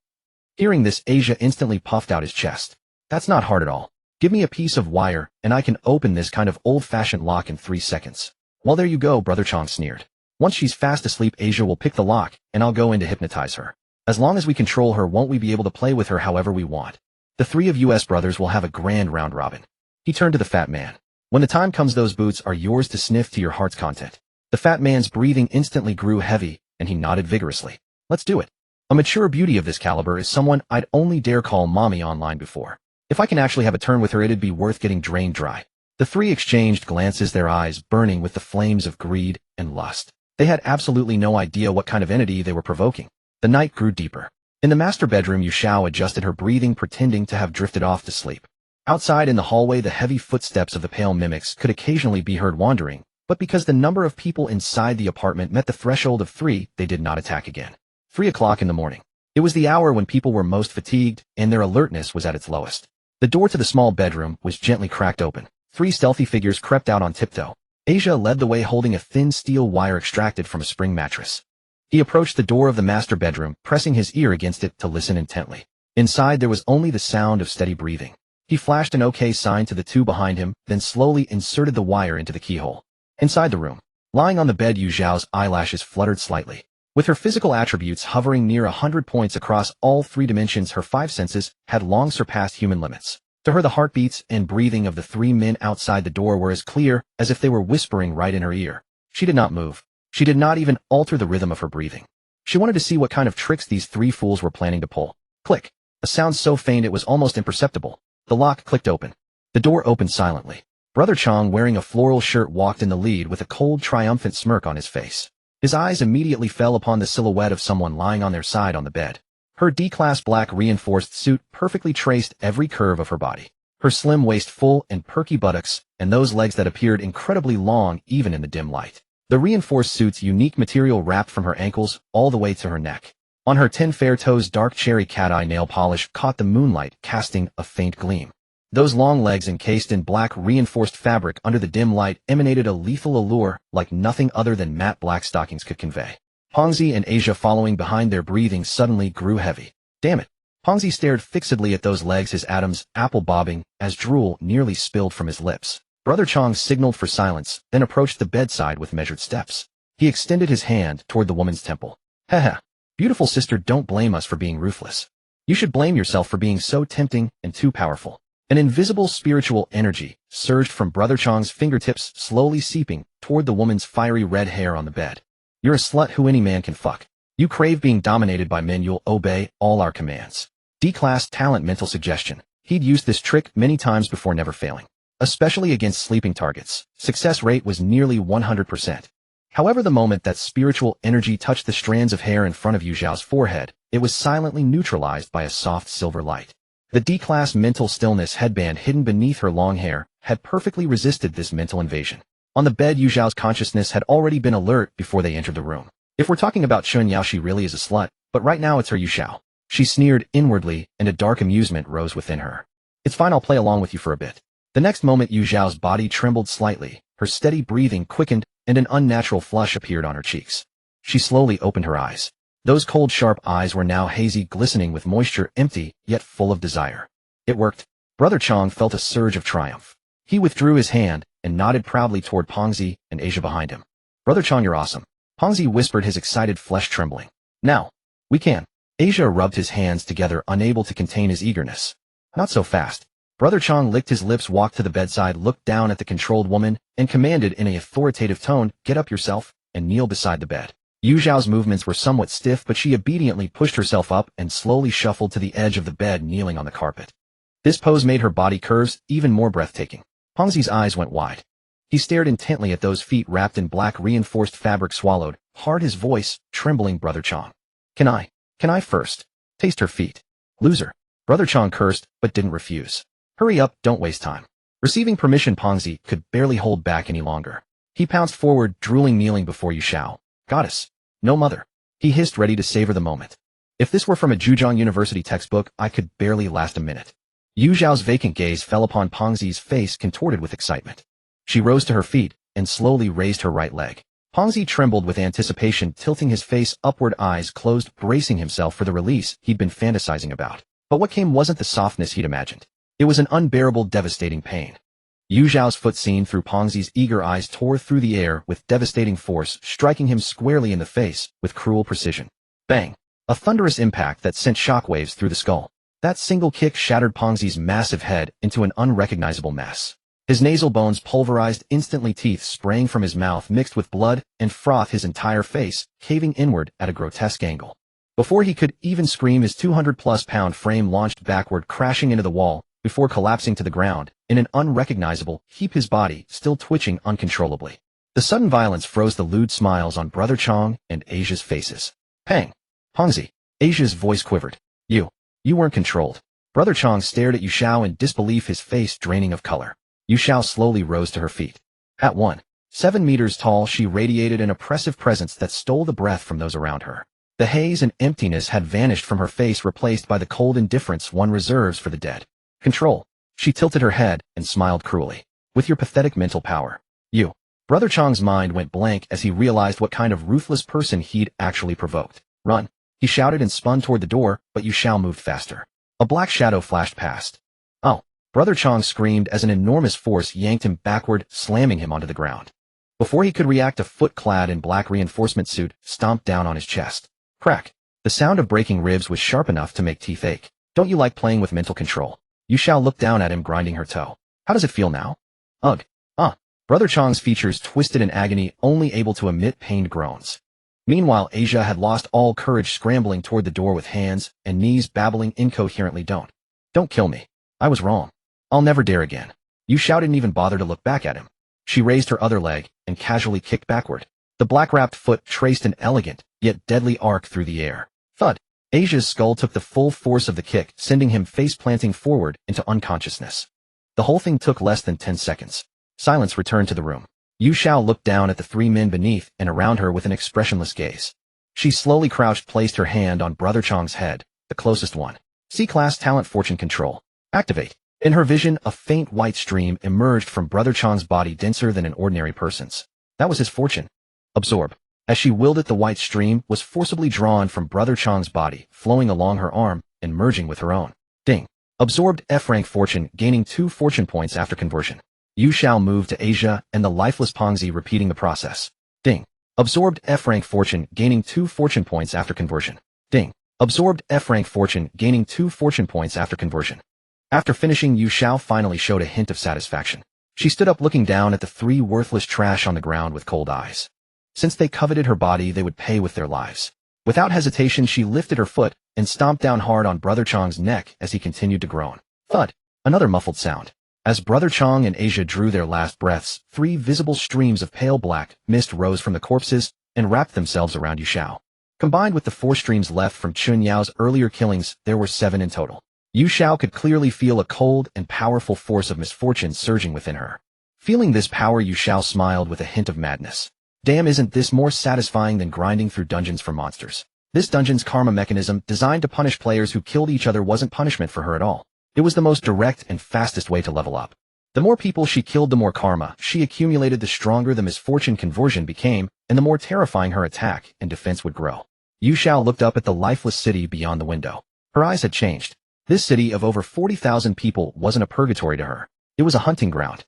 Hearing this, Asia instantly puffed out his chest. That's not hard at all. Give me a piece of wire, and I can open this kind of old-fashioned lock in 3 seconds. Well, there you go, Brother Chong sneered. Once she's fast asleep, Asia will pick the lock, and I'll go in to hypnotize her. As long as we control her, won't we be able to play with her however we want? The 3 of us brothers will have a grand round robin. He turned to the fat man. When the time comes, those boots are yours to sniff to your heart's content. The fat man's breathing instantly grew heavy, and he nodded vigorously. Let's do it. A mature beauty of this caliber is someone I'd only dare call mommy online before. If I can actually have a turn with her, it'd be worth getting drained dry. The 3 exchanged glances, their eyes burning with the flames of greed and lust. They had absolutely no idea what kind of entity they were provoking. The night grew deeper. In the master bedroom, Yu Xiao adjusted her breathing, pretending to have drifted off to sleep. Outside in the hallway, the heavy footsteps of the pale mimics could occasionally be heard wandering, but because the number of people inside the apartment met the threshold of 3, they did not attack again. 3 o'clock in the morning. It was the hour when people were most fatigued, and their alertness was at its lowest. The door to the small bedroom was gently cracked open. 3 stealthy figures crept out on tiptoe. Asia led the way, holding a thin steel wire extracted from a spring mattress. He approached the door of the master bedroom, pressing his ear against it to listen intently. Inside, there was only the sound of steady breathing. He flashed an OK sign to the 2 behind him, then slowly inserted the wire into the keyhole. Inside the room, lying on the bed, Yu Xiao's eyelashes fluttered slightly. With her physical attributes hovering near 100 points across all 3 dimensions, her 5 senses had long surpassed human limits. To her, the heartbeats and breathing of the 3 men outside the door were as clear as if they were whispering right in her ear. She did not move. She did not even alter the rhythm of her breathing. She wanted to see what kind of tricks these 3 fools were planning to pull. Click. A sound so faint it was almost imperceptible. The lock clicked open. The door opened silently. Brother Chong, wearing a floral shirt, walked in the lead with a cold, triumphant smirk on his face. His eyes immediately fell upon the silhouette of someone lying on their side on the bed. Her D-class black reinforced suit perfectly traced every curve of her body. Her slim waist, full and perky buttocks, and those legs that appeared incredibly long even in the dim light. The reinforced suit's unique material wrapped from her ankles all the way to her neck. On her 10 fair toes, dark cherry cat-eye nail polish caught the moonlight, casting a faint gleam. Those long legs encased in black reinforced fabric under the dim light emanated a lethal allure like nothing other than matte black stockings could convey. Pongzi and Asia, following behind, their breathing suddenly grew heavy. Damn it. Pongzi stared fixedly at those legs, his atoms apple bobbing as drool nearly spilled from his lips. Brother Chong signaled for silence, then approached the bedside with measured steps. He extended his hand toward the woman's temple. Haha. Beautiful sister, don't blame us for being ruthless. You should blame yourself for being so tempting and too powerful. An invisible spiritual energy surged from Brother Chong's fingertips, slowly seeping toward the woman's fiery red hair on the bed. You're a slut who any man can fuck. You crave being dominated by men, you'll obey all our commands. D-class talent mental suggestion. He'd used this trick many times before, never failing. Especially against sleeping targets. Success rate was nearly 100%. However, the moment that spiritual energy touched the strands of hair in front of Yu Xiao's forehead, it was silently neutralized by a soft silver light. The D-class mental stillness headband hidden beneath her long hair had perfectly resisted this mental invasion. On the bed, Yu Xiao's consciousness had already been alert before they entered the room. If we're talking about Chun Yao, she really is a slut, but right now it's her Yu Xiao. She sneered inwardly, and a dark amusement rose within her. It's fine, I'll play along with you for a bit. The next moment, Yu Xiao's body trembled slightly, her steady breathing quickened, and an unnatural flush appeared on her cheeks. She slowly opened her eyes. Those cold, sharp eyes were now hazy, glistening with moisture, empty, yet full of desire. It worked. Brother Chong felt a surge of triumph. He withdrew his hand and nodded proudly toward Pongzi and Asia behind him. Brother Chong, you're awesome. Pongzi whispered, his excited flesh trembling. Now, we can. Asia rubbed his hands together, unable to contain his eagerness. Not so fast. Brother Chong licked his lips, walked to the bedside, looked down at the controlled woman, and commanded in an authoritative tone, get up yourself, and kneel beside the bed. Yu Xiao's movements were somewhat stiff, but she obediently pushed herself up and slowly shuffled to the edge of the bed, kneeling on the carpet. This pose made her body curves even more breathtaking. Pongzi's eyes went wide. He stared intently at those feet wrapped in black reinforced fabric, swallowed hard, his voice trembling. Brother Chong. Can I first taste her feet? Loser. Brother Chong cursed, but didn't refuse. Hurry up, don't waste time. Receiving permission, Pongzi could barely hold back any longer. He pounced forward, drooling, kneeling before Yu Xiao. Goddess. No mother. He hissed, ready to savor the moment. If this were from a Zhejiang University textbook, I could barely last a minute. Yu Xiao's vacant gaze fell upon Pongzi's face, contorted with excitement. She rose to her feet and slowly raised her right leg. Pongzi trembled with anticipation, tilting his face upward, eyes closed, bracing himself for the release he'd been fantasizing about. But what came wasn't the softness he'd imagined. It was an unbearable, devastating pain. Yu Xiao's foot, seen through Pongzi's eager eyes, tore through the air with devastating force, striking him squarely in the face with cruel precision. Bang! A thunderous impact that sent shockwaves through the skull. That single kick shattered Pongzi's massive head into an unrecognizable mess. His nasal bones pulverized instantly, teeth spraying from his mouth mixed with blood and froth, his entire face caving inward at a grotesque angle. Before he could even scream, his 200-plus-pound frame launched backward, crashing into the wall, before collapsing to the ground in an unrecognizable heap, his body still twitching uncontrollably. The sudden violence froze the lewd smiles on Brother Chong and Asia's faces. Pang! Pongzi! Asia's voice quivered. You weren't controlled. Brother Chong stared at Yu Xiao in disbelief, his face draining of color. Yu Xiao slowly rose to her feet. At 1.7 meters tall, she radiated an oppressive presence that stole the breath from those around her. The haze and emptiness had vanished from her face, replaced by the cold indifference one reserves for the dead. Control. She tilted her head and smiled cruelly. With your pathetic mental power. You. Brother Chong's mind went blank as he realized what kind of ruthless person he'd actually provoked. Run. He shouted and spun toward the door, but Yu Xiao moved faster. A black shadow flashed past. Oh. Brother Chong screamed as an enormous force yanked him backward, slamming him onto the ground. Before he could react, a foot clad in black reinforcement suit stomped down on his chest. Crack. The sound of breaking ribs was sharp enough to make teeth ache. Don't you like playing with mental control? Yu Xiao looked down at him, grinding her toe. How does it feel now? Ugh. Brother Chong's features twisted in agony, only able to emit pained groans. Meanwhile, Asia had lost all courage, scrambling toward the door with hands and knees babbling incoherently. Don't kill me. I was wrong. I'll never dare again. Yu Xiao didn't even bother to look back at him. She raised her other leg and casually kicked backward. The black-wrapped foot traced an elegant, yet deadly arc through the air. Thud. Asia's skull took the full force of the kick, sending him face-planting forward into unconsciousness. The whole thing took less than 10 seconds. Silence returned to the room. Yu Xiao looked down at the three men beneath and around her with an expressionless gaze. She slowly crouched, placed her hand on Brother Chong's head, the closest one. C-Class Talent Fortune Control. Activate. In her vision, a faint white stream emerged from Brother Chang's body, denser than an ordinary person's. That was his fortune. Absorb. As she willed it, the white stream was forcibly drawn from Brother Chang's body, flowing along her arm and merging with her own. Ding. Absorbed F-rank fortune, gaining 2 fortune points after conversion. Yu Xiao moved to Asia and the lifeless Pongzi, repeating the process. Ding. Absorbed F-rank fortune, gaining 2 fortune points after conversion. Ding. Absorbed F-rank fortune, gaining 2 fortune points after conversion. After finishing, Yu Xiao finally showed a hint of satisfaction. She stood up, looking down at the 3 worthless trash on the ground with cold eyes. Since they coveted her body, they would pay with their lives. Without hesitation, she lifted her foot and stomped down hard on Brother Chang's neck as he continued to groan. Thud. Another muffled sound. As Brother Chang and Asia drew their last breaths, 3 visible streams of pale black mist rose from the corpses and wrapped themselves around Yu Xiao. Combined with the 4 streams left from Chun Yao's earlier killings, there were 7 in total. Yu Xiao could clearly feel a cold and powerful force of misfortune surging within her. Feeling this power, Yu Xiao smiled with a hint of madness. Damn, isn't this more satisfying than grinding through dungeons for monsters? This dungeon's karma mechanism, designed to punish players who killed each other, wasn't punishment for her at all. It was the most direct and fastest way to level up. The more people she killed, the more karma she accumulated, the stronger the misfortune conversion became, and the more terrifying her attack and defense would grow. Yu Xiao looked up at the lifeless city beyond the window. Her eyes had changed. This city of over 40,000 people wasn't a purgatory to her. It was a hunting ground.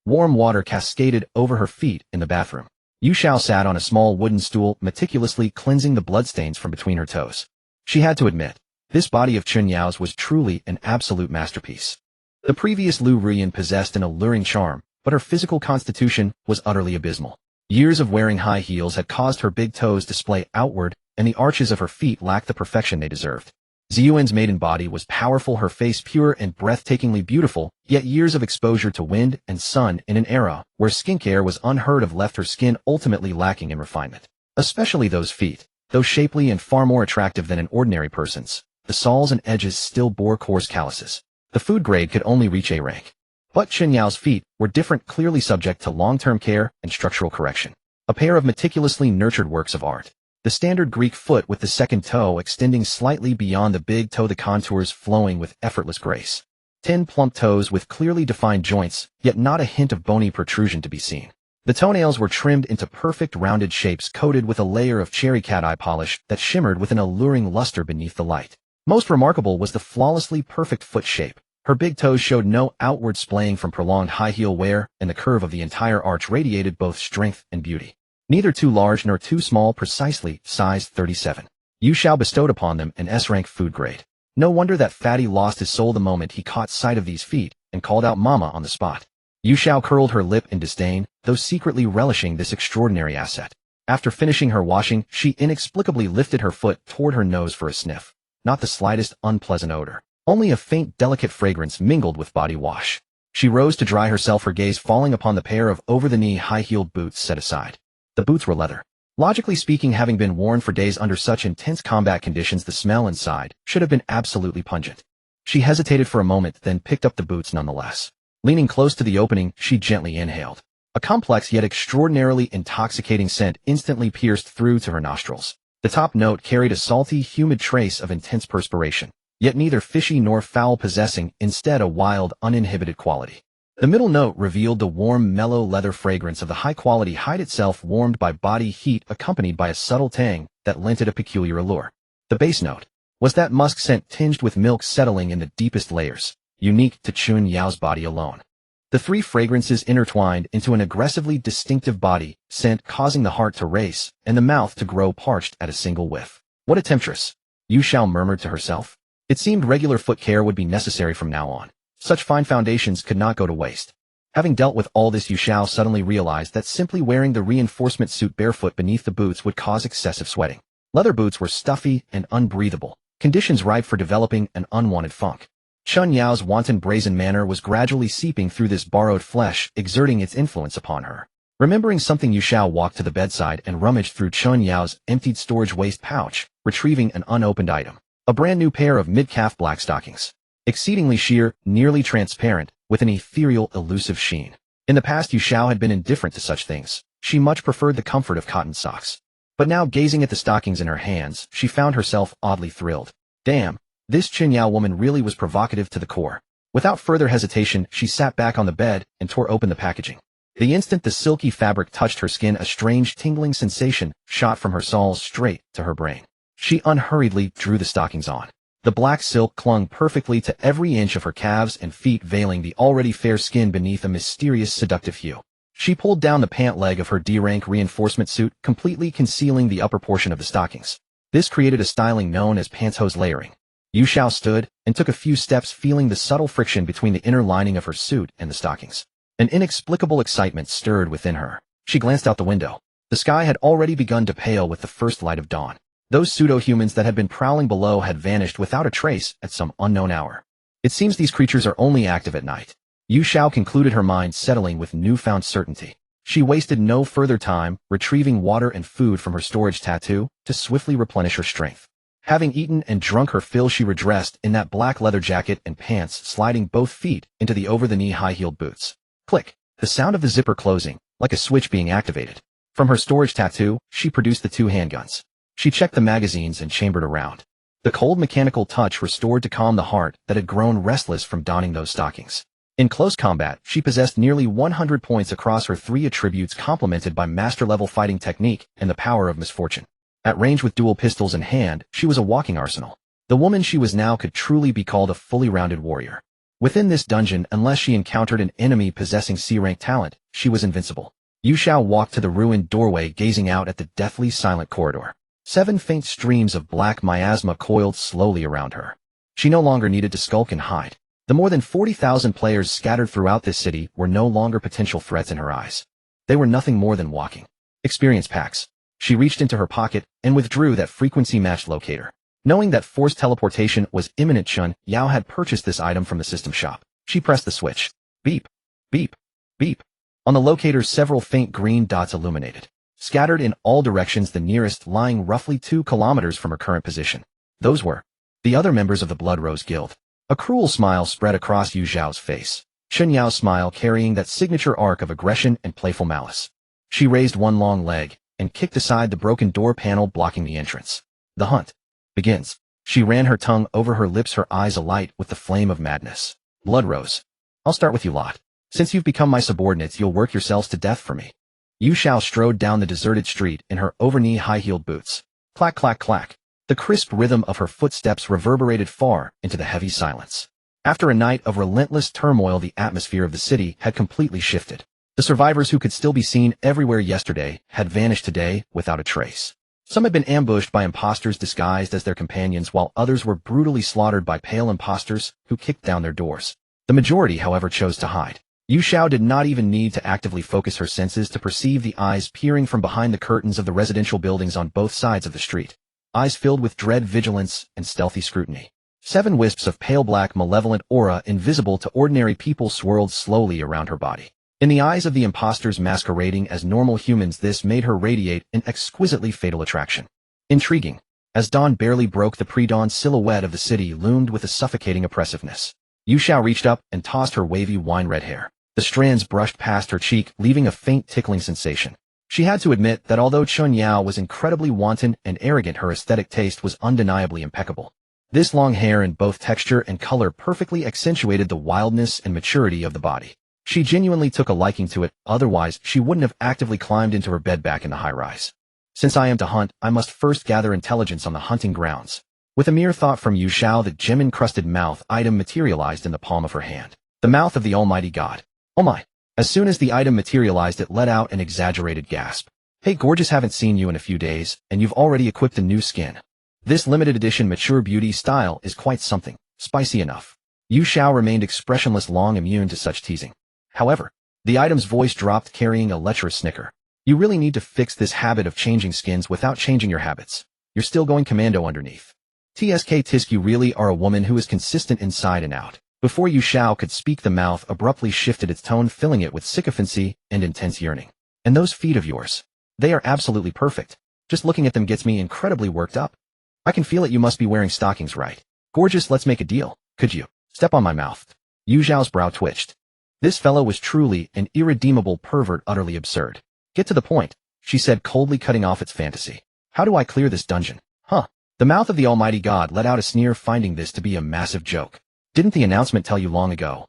Warm water cascaded over her feet in the bathroom. Yu Xiao sat on a small wooden stool, meticulously cleansing the bloodstains from between her toes. She had to admit, this body of Chun Yao's was truly an absolute masterpiece. The previous Liu Ruyan possessed an alluring charm, but her physical constitution was utterly abysmal. Years of wearing high heels had caused her big toes to splay outward, and the arches of her feet lacked the perfection they deserved. Ziyuan's maiden body was powerful, her face pure and breathtakingly beautiful, yet years of exposure to wind and sun in an era where skincare was unheard of left her skin ultimately lacking in refinement. Especially those feet. Though shapely and far more attractive than an ordinary person's, the soles and edges still bore coarse calluses. The food grade could only reach A rank. But Chun Yao's feet were different, clearly subject to long-term care and structural correction. A pair of meticulously nurtured works of art. The standard Greek foot with the second toe extending slightly beyond the big toe, the contours flowing with effortless grace. 10 plump toes with clearly defined joints, yet not a hint of bony protrusion to be seen. The toenails were trimmed into perfect rounded shapes, coated with a layer of cherry cat eye polish that shimmered with an alluring luster beneath the light. Most remarkable was the flawlessly perfect foot shape. Her big toes showed no outward splaying from prolonged high heel wear, and the curve of the entire arch radiated both strength and beauty. Neither too large nor too small, precisely size 37. Yu Xiao bestowed upon them an S-rank food grade. No wonder that fatty lost his soul the moment he caught sight of these feet, and called out mama on the spot. Yu Xiao curled her lip in disdain, though secretly relishing this extraordinary asset. After finishing her washing, she inexplicably lifted her foot toward her nose for a sniff. Not the slightest unpleasant odor. Only a faint, delicate fragrance mingled with body wash. She rose to dry herself, her gaze falling upon the pair of over-the-knee high-heeled boots set aside. The boots were leather. Logically speaking, having been worn for days under such intense combat conditions, the smell inside should have been absolutely pungent. She hesitated for a moment, then picked up the boots nonetheless. Leaning close to the opening, she gently inhaled. A complex yet extraordinarily intoxicating scent instantly pierced through to her nostrils. The top note carried a salty, humid trace of intense perspiration, yet neither fishy nor foul, possessing instead a wild, uninhibited quality. The middle note revealed the warm, mellow leather fragrance of the high-quality hide itself, warmed by body heat, accompanied by a subtle tang that lent it a peculiar allure. The base note was that musk scent tinged with milk, settling in the deepest layers, unique to Chun Yao's body alone. The 3 fragrances intertwined into an aggressively distinctive body scent, causing the heart to race and the mouth to grow parched at a single whiff. What a temptress! Yu Xiao murmured to herself. It seemed regular foot care would be necessary from now on. Such fine foundations could not go to waste. Having dealt with all this, Yu Xiao suddenly realized that simply wearing the reinforcement suit barefoot beneath the boots would cause excessive sweating. Leather boots were stuffy and unbreathable, conditions ripe for developing an unwanted funk. Chun Yao's wanton brazen manner was gradually seeping through this borrowed flesh, exerting its influence upon her. Remembering something, Yu Xiao walked to the bedside and rummaged through Chun Yao's emptied storage waist pouch, retrieving an unopened item. A brand new pair of mid-calf black stockings. Exceedingly sheer, nearly transparent, with an ethereal, elusive sheen. In the past, Yu Xiao had been indifferent to such things. She much preferred the comfort of cotton socks. But now, gazing at the stockings in her hands, she found herself oddly thrilled. Damn, this Chun Yao woman really was provocative to the core. Without further hesitation, she sat back on the bed and tore open the packaging. The instant the silky fabric touched her skin, a strange tingling sensation shot from her soles straight to her brain. She unhurriedly drew the stockings on. The black silk clung perfectly to every inch of her calves and feet, veiling the already fair skin beneath a mysterious seductive hue. She pulled down the pant leg of her D-rank reinforcement suit, completely concealing the upper portion of the stockings. This created a styling known as pantyhose layering. Yu Xiao stood and took a few steps, feeling the subtle friction between the inner lining of her suit and the stockings. An inexplicable excitement stirred within her. She glanced out the window. The sky had already begun to pale with the first light of dawn. Those pseudo-humans that had been prowling below had vanished without a trace at some unknown hour. It seems these creatures are only active at night. Yu Xiao concluded, her mind settling with newfound certainty. She wasted no further time, retrieving water and food from her storage tattoo to swiftly replenish her strength. Having eaten and drunk her fill, she redressed in that black leather jacket and pants, sliding both feet into the over-the-knee high-heeled boots. Click! The sound of the zipper closing, like a switch being activated. From her storage tattoo, she produced the two handguns. She checked the magazines and chambered around. The cold mechanical touch restored to calm the heart that had grown restless from donning those stockings. In close combat, she possessed nearly 100 points across her 3 attributes, complemented by master-level fighting technique and the power of misfortune. At range with dual pistols in hand, she was a walking arsenal. The woman she was now could truly be called a fully rounded warrior. Within this dungeon, unless she encountered an enemy possessing C-rank talent, she was invincible. Yu Xiao walked to the ruined doorway, gazing out at the deathly silent corridor. 7 faint streams of black miasma coiled slowly around her. She no longer needed to skulk and hide. The more than 40,000 players scattered throughout this city were no longer potential threats in her eyes. They were nothing more than walking experience packs. She reached into her pocket and withdrew that frequency-matched locator. Knowing that forced teleportation was imminent, Chun Yao had purchased this item from the system shop. She pressed the switch. Beep, beep, beep. On the locator, several faint green dots illuminated. Scattered in all directions, the nearest lying roughly 2 kilometers from her current position. Those were the other members of the Blood Rose Guild. A cruel smile spread across Yu Xiao's face. Chun Yao's smile carrying that signature arc of aggression and playful malice. She raised one long leg and kicked aside the broken door panel blocking the entrance. The hunt begins. She ran her tongue over her lips, her eyes alight with the flame of madness. Blood Rose. I'll start with you lot. Since you've become my subordinates, you'll work yourselves to death for me. Yu Xiao strode down the deserted street in her over-knee high-heeled boots. Clack, clack, clack. The crisp rhythm of her footsteps reverberated far into the heavy silence. After a night of relentless turmoil, the atmosphere of the city had completely shifted. The survivors who could still be seen everywhere yesterday had vanished today without a trace. Some had been ambushed by imposters disguised as their companions, while others were brutally slaughtered by pale imposters who kicked down their doors. The majority, however, chose to hide. Yu Xiao did not even need to actively focus her senses to perceive the eyes peering from behind the curtains of the residential buildings on both sides of the street. Eyes filled with dread, vigilance, and stealthy scrutiny. 7 wisps of pale black malevolent aura, invisible to ordinary people, swirled slowly around her body. In the eyes of the imposters masquerading as normal humans, this made her radiate an exquisitely fatal attraction. Intriguing. As dawn barely broke, the pre-dawn silhouette of the city loomed with a suffocating oppressiveness. Yu Xiao reached up and tossed her wavy wine-red hair. The strands brushed past her cheek, leaving a faint tickling sensation. She had to admit that although Chun Yao was incredibly wanton and arrogant, her aesthetic taste was undeniably impeccable. This long hair in both texture and color perfectly accentuated the wildness and maturity of the body. She genuinely took a liking to it, otherwise she wouldn't have actively climbed into her bed back in the high-rise. Since I am to hunt, I must first gather intelligence on the hunting grounds. With a mere thought from Yu Xiao, the gem-encrusted mouth item materialized in the palm of her hand. The mouth of the Almighty God. Oh my! As soon as the item materialized, it let out an exaggerated gasp. Hey gorgeous, haven't seen you in a few days, and you've already equipped a new skin. This limited edition mature beauty style is quite something. Spicy enough. Yu Xiao remained expressionless, long immune to such teasing. However, the item's voice dropped, carrying a lecherous snicker. You really need to fix this habit of changing skins without changing your habits. You're still going commando underneath. TSK Tisk, you really are a woman who is consistent inside and out. Before Yu Xiao could speak, the mouth abruptly shifted its tone, filling it with sycophancy and intense yearning. And those feet of yours. They are absolutely perfect. Just looking at them gets me incredibly worked up. I can feel it. You must be wearing stockings, right? Gorgeous, let's make a deal. Could you step on my mouth? Yu Xiao's brow twitched. This fellow was truly an irredeemable pervert, utterly absurd. Get to the point, she said, coldly cutting off its fantasy. How do I clear this dungeon? Huh? The mouth of the Almighty God let out a sneer, finding this to be a massive joke. Didn't the announcement tell you long ago?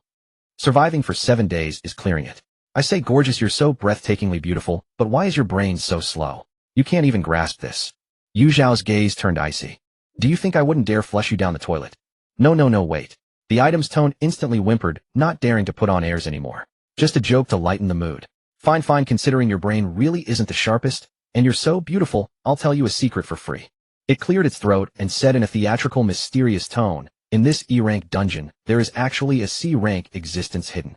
Surviving for 7 days is clearing it. I say gorgeous, you're so breathtakingly beautiful, but why is your brain so slow? You can't even grasp this. Yu Xiao's gaze turned icy. Do you think I wouldn't dare flush you down the toilet? No, wait. The item's tone instantly whimpered, not daring to put on airs anymore. Just a joke to lighten the mood. Fine, considering your brain really isn't the sharpest, and you're so beautiful, I'll tell you a secret for free. It cleared its throat and said in a theatrical, mysterious tone, in this E-rank dungeon, there is actually a C-rank existence hidden.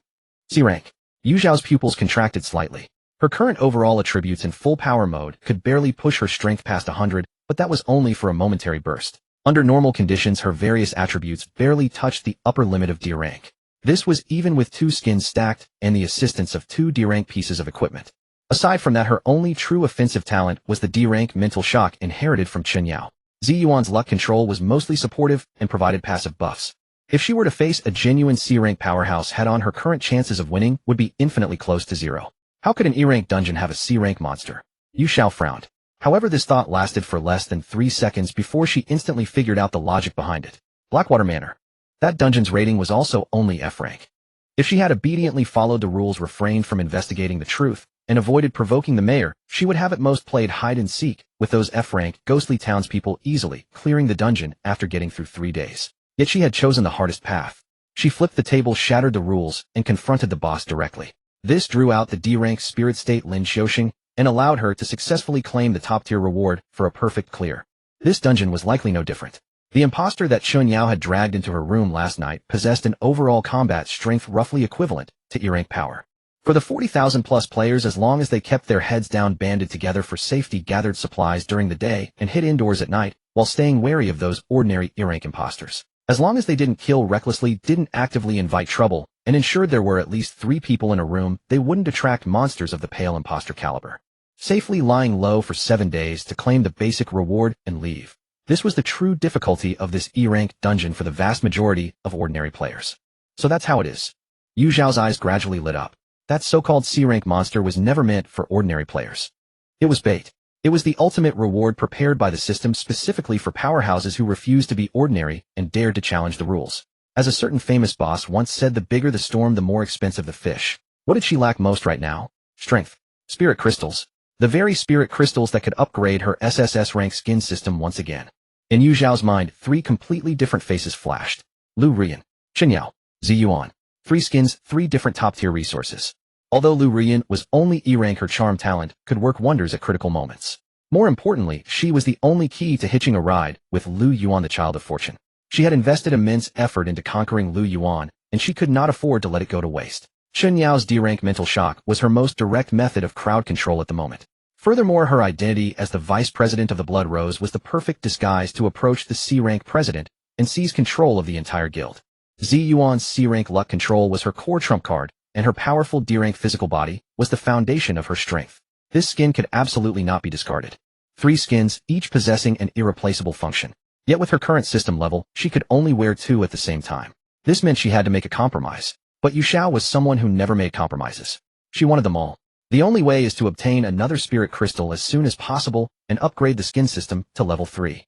C-rank. Yu Xiao's pupils contracted slightly. Her current overall attributes in full power mode could barely push her strength past 100, but that was only for a momentary burst. Under normal conditions, her various attributes barely touched the upper limit of D-rank. This was even with 2 skins stacked and the assistance of 2 D-rank pieces of equipment. Aside from that, her only true offensive talent was the D-rank mental shock inherited from Chen Yao. Zi Yuan's luck control was mostly supportive and provided passive buffs. If she were to face a genuine C-rank powerhouse head-on, her current chances of winning would be infinitely close to 0. How could an E-rank dungeon have a C-rank monster? Yu Xiao frowned. However, this thought lasted for less than 3 seconds before she instantly figured out the logic behind it. Blackwater Manor. That dungeon's rating was also only F-rank. If she had obediently followed the rules, refrained from investigating the truth, and avoided provoking the mayor, she would have at most played hide-and-seek with those F-rank ghostly townspeople, easily clearing the dungeon after getting through 3 days. Yet she had chosen the hardest path. She flipped the table, shattered the rules, and confronted the boss directly. This drew out the D-rank spirit state Lin Xiaoxing and allowed her to successfully claim the top-tier reward for a perfect clear. This dungeon was likely no different. The imposter that Chen Yao had dragged into her room last night possessed an overall combat strength roughly equivalent to E-rank power. For the 40,000 plus players, as long as they kept their heads down, banded together for safety, gathered supplies during the day, and hid indoors at night, while staying wary of those ordinary E-rank imposters. As long as they didn't kill recklessly, didn't actively invite trouble, and ensured there were at least 3 people in a room, they wouldn't attract monsters of the pale imposter caliber. Safely lying low for 7 days to claim the basic reward and leave. This was the true difficulty of this E-rank dungeon for the vast majority of ordinary players. So that's how it is. Yu Xiao's eyes gradually lit up. That so-called C-rank monster was never meant for ordinary players. It was bait. It was the ultimate reward prepared by the system specifically for powerhouses who refused to be ordinary and dared to challenge the rules. As a certain famous boss once said, the bigger the storm, the more expensive the fish. What did she lack most right now? Strength. Spirit crystals. The very spirit crystals that could upgrade her SSS-Rank skin system once again. In Yu Xiao's mind, 3 completely different faces flashed. Liu Ruyan, Chen Yao, Zi Yuan. 3 skins, 3 different top-tier resources. Although Liu Ruyan was only E-rank, her charm talent could work wonders at critical moments. More importantly, she was the only key to hitching a ride with Liu Yuan, the child of fortune. She had invested immense effort into conquering Liu Yuan, and she could not afford to let it go to waste. Chen Yao's D-rank mental shock was her most direct method of crowd control at the moment. Furthermore, her identity as the vice president of the Blood Rose was the perfect disguise to approach the C-rank president and seize control of the entire guild. Zi Yuan's C-rank luck control was her core trump card, and her powerful D-rank physical body was the foundation of her strength. This skin could absolutely not be discarded. 3 skins, each possessing an irreplaceable function. Yet with her current system level, she could only wear 2 at the same time. This meant she had to make a compromise. But Yu Xiao was someone who never made compromises. She wanted them all. The only way is to obtain another spirit crystal as soon as possible and upgrade the skin system to level 3.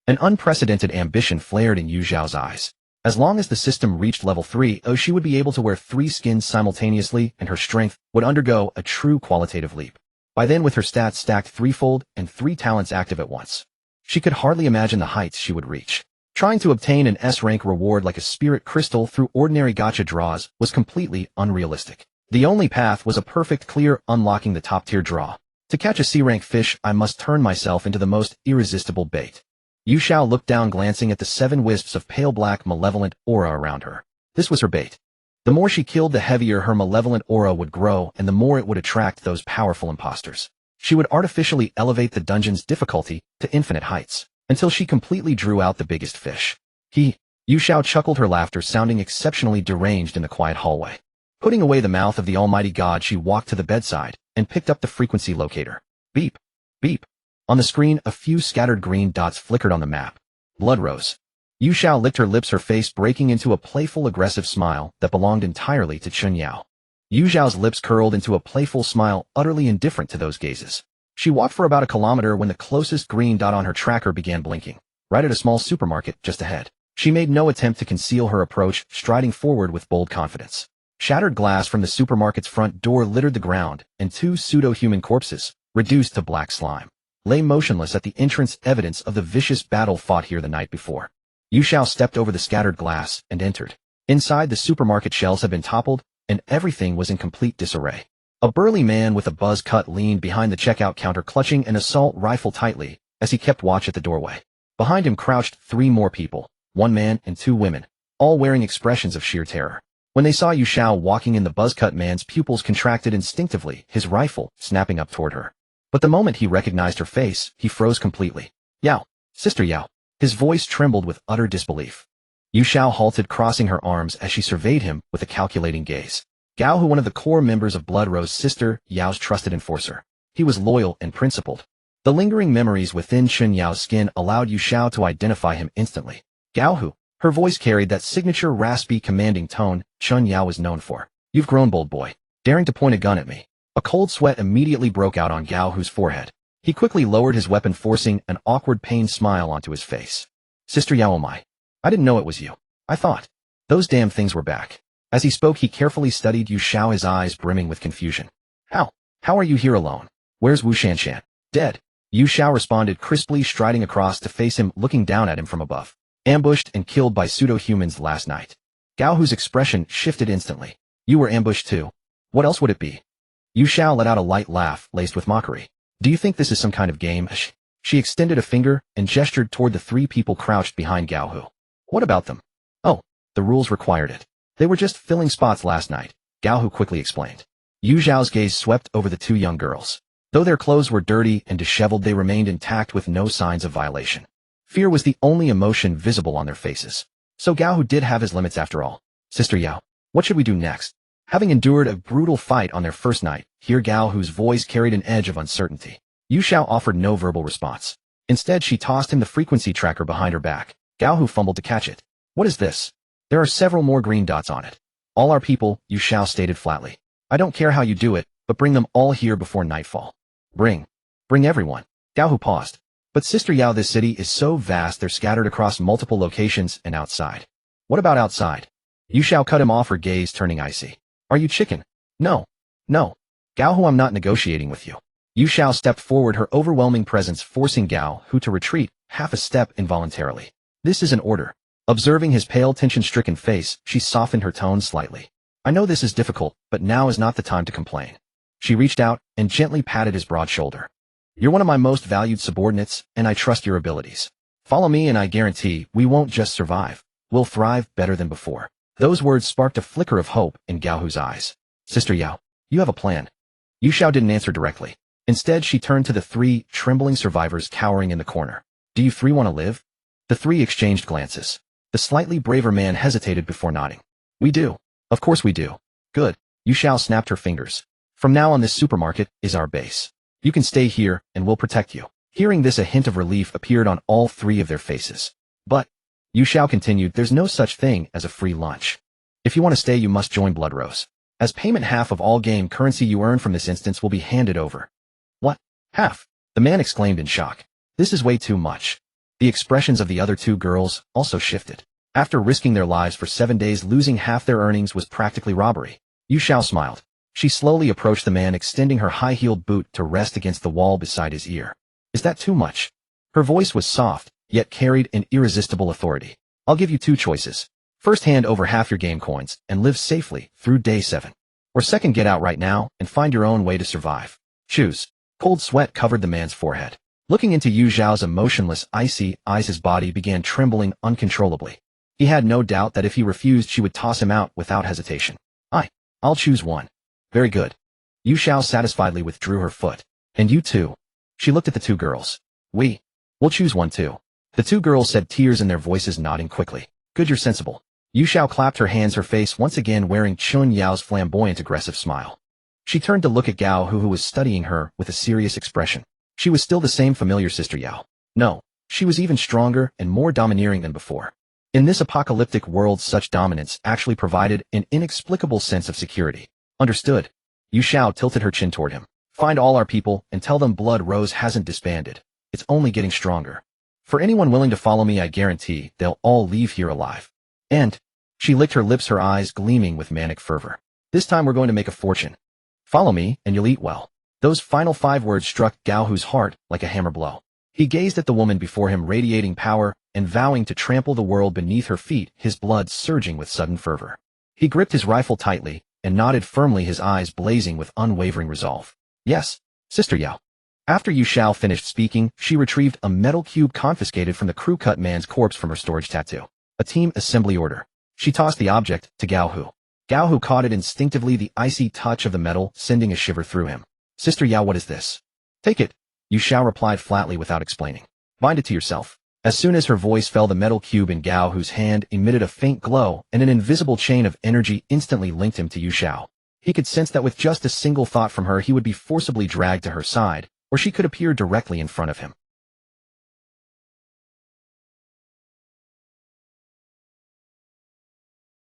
An unprecedented ambition flared in Yu Xiao's eyes. As long as the system reached level 3, she would be able to wear 3 skins simultaneously, and her strength would undergo a true qualitative leap. By then, with her stats stacked threefold and 3 talents active at once, she could hardly imagine the heights she would reach. Trying to obtain an S-rank reward like a spirit crystal through ordinary gacha draws was completely unrealistic. The only path was a perfect clear, unlocking the top-tier draw. To catch a C-rank fish, I must turn myself into the most irresistible bait. Yu Xiao looked down, glancing at the 7 wisps of pale black malevolent aura around her. This was her bait. The more she killed, the heavier her malevolent aura would grow, and the more it would attract those powerful imposters. She would artificially elevate the dungeon's difficulty to infinite heights, until she completely drew out the biggest fish. Yu Xiao chuckled, her laughter sounding exceptionally deranged in the quiet hallway. Putting away the mouth of the almighty god, she walked to the bedside and picked up the frequency locator. Beep. Beep. On the screen, a few scattered green dots flickered on the map. Blood Rose. Yu Xiao licked her lips, her face breaking into a playful, aggressive smile that belonged entirely to Chen Yao. Yu Xiao's lips curled into a playful smile, utterly indifferent to those gazes. She walked for about a kilometer when the closest green dot on her tracker began blinking, right at a small supermarket just ahead. She made no attempt to conceal her approach, striding forward with bold confidence. Shattered glass from the supermarket's front door littered the ground, and two pseudo-human corpses, reduced to black slime, lay motionless at the entrance, evidence of the vicious battle fought here the night before. Yu Xiao stepped over the scattered glass and entered. Inside, the supermarket shelves had been toppled, and everything was in complete disarray. A burly man with a buzz cut leaned behind the checkout counter, clutching an assault rifle tightly as he kept watch at the doorway. Behind him crouched 3 more people, 1 man and 2 women, all wearing expressions of sheer terror. When they saw Yu Xiao walking in, the buzz-cut man's pupils contracted instinctively, his rifle snapping up toward her. But the moment he recognized her face, he froze completely. Yao, Sister Yao. His voice trembled with utter disbelief. Yu Xiao halted, crossing her arms as she surveyed him with a calculating gaze. Gao Hu, one of the core members of Blood Rose, Sister Yao's trusted enforcer. He was loyal and principled. The lingering memories within Chun Yao's skin allowed Yu Xiao to identify him instantly. Gao Hu. Her voice carried that signature raspy, commanding tone Chun Yao was known for. You've grown bold, boy. Daring to point a gun at me. A cold sweat immediately broke out on Gao Hu's forehead. He quickly lowered his weapon, forcing an awkward, pained smile onto his face. Sister Yao, am I didn't know it was you. I thought those damn things were back. As he spoke, he carefully studied Yu Xiao, his eyes brimming with confusion. How are you here alone? Where's Wu Shanshan? Dead. Yu Xiao responded crisply, striding across to face him, looking down at him from above. Ambushed and killed by pseudo-humans last night. Gao Hu's expression shifted instantly. You were ambushed too? What else would it be? Yu Xiao let out a light laugh, laced with mockery. Do you think this is some kind of game? She extended a finger and gestured toward the 3 people crouched behind Gao Hu. What about them? Oh, the rules required it. They were just filling spots last night, Gao Hu quickly explained. Yu Xiao's gaze swept over the 2 young girls. Though their clothes were dirty and disheveled, they remained intact with no signs of violation. Fear was the only emotion visible on their faces. So Gao Hu did have his limits after all. Sister Yao, what should we do next? Having endured a brutal fight on their first night, here Gao Hu's voice carried an edge of uncertainty. Yu Xiao offered no verbal response. Instead, she tossed him the frequency tracker behind her back. Gao Hu fumbled to catch it. What is this? There are several more green dots on it. All our people, Yu Xiao stated flatly. I don't care how you do it, but bring them all here before nightfall. Bring everyone. Gao Hu paused. But Sister Yao, this city is so vast, they're scattered across multiple locations and outside. What about outside? Yu Xiao cut him off, her gaze turning icy. Are you chicken? No. Gao Hu, I'm not negotiating with you. Yu Xiao stepped forward, her overwhelming presence forcing Gao Hu to retreat half a step involuntarily. This is an order. Observing his pale, tension-stricken face, she softened her tone slightly. I know this is difficult, but now is not the time to complain. She reached out and gently patted his broad shoulder. You're one of my most valued subordinates, and I trust your abilities. Follow me and I guarantee we won't just survive, we'll thrive better than before. Those words sparked a flicker of hope in Gao Hu's eyes. Sister Yao, you have a plan. Yu Xiao didn't answer directly. Instead, she turned to the 3 trembling survivors cowering in the corner. Do you 3 want to live? The 3 exchanged glances. The slightly braver man hesitated before nodding. We do. Of course we do. Good. Yu Xiao snapped her fingers. From now on, this supermarket is our base. You can stay here, and we'll protect you. Hearing this, a hint of relief appeared on all 3 of their faces. But, Yu Xiao continued, there's no such thing as a free lunch. If you want to stay, you must join Blood Rose. As payment, half of all game currency you earn from this instance will be handed over. What? Half? The man exclaimed in shock. This is way too much. The expressions of the other 2 girls also shifted. After risking their lives for 7 days, losing half their earnings was practically robbery. Yu Xiao smiled. She slowly approached the man, extending her high-heeled boot to rest against the wall beside his ear. Is that too much? Her voice was soft, yet carried an irresistible authority. I'll give you 2 choices. First, hand over half your game coins and live safely through day 7. Or second, get out right now and find your own way to survive. Choose. Cold sweat covered the man's forehead. Looking into Yu Xiao's emotionless, icy eyes, his body began trembling uncontrollably. He had no doubt that if he refused, she would toss him out without hesitation. I'll choose one. Very good. Yu Xiao satisfiedly withdrew her foot. And you too. She looked at the 2 girls. We'll choose one too. The 2 girls said, tears in their voices, nodding quickly. Good, you're sensible. Yu Xiao clapped her hands, her face once again wearing Chun Yao's flamboyant, aggressive smile. She turned to look at Gao Hu, who was studying her with a serious expression. She was still the same familiar Sister Yao. No, she was even stronger and more domineering than before. In this apocalyptic world, such dominance actually provided an inexplicable sense of security. Understood. Yu Xiao tilted her chin toward him. Find all our people and tell them Blood Rose hasn't disbanded. It's only getting stronger. For anyone willing to follow me, I guarantee they'll all leave here alive. And she licked her lips, her eyes gleaming with manic fervor. This time we're going to make a fortune. Follow me, and you'll eat well. Those final 5 words struck Gao Hu's heart like a hammer blow. He gazed at the woman before him, radiating power and vowing to trample the world beneath her feet, his blood surging with sudden fervor. He gripped his rifle tightly and nodded firmly, his eyes blazing with unwavering resolve. Yes, Sister Yao. After Yu Xiao finished speaking, she retrieved a metal cube confiscated from the crew-cut man's corpse from her storage tattoo. A team assembly order. She tossed the object to Gao Hu. Gao Hu caught it instinctively, the icy touch of the metal sending a shiver through him. Sister Yao, what is this? Take it, Yu Xiao replied flatly without explaining. Bind it to yourself. As soon as her voice fell, the metal cube in Gao Hu's hand emitted a faint glow, and an invisible chain of energy instantly linked him to Yu Xiao. He could sense that with just a single thought from her, he would be forcibly dragged to her side, or she could appear directly in front of him.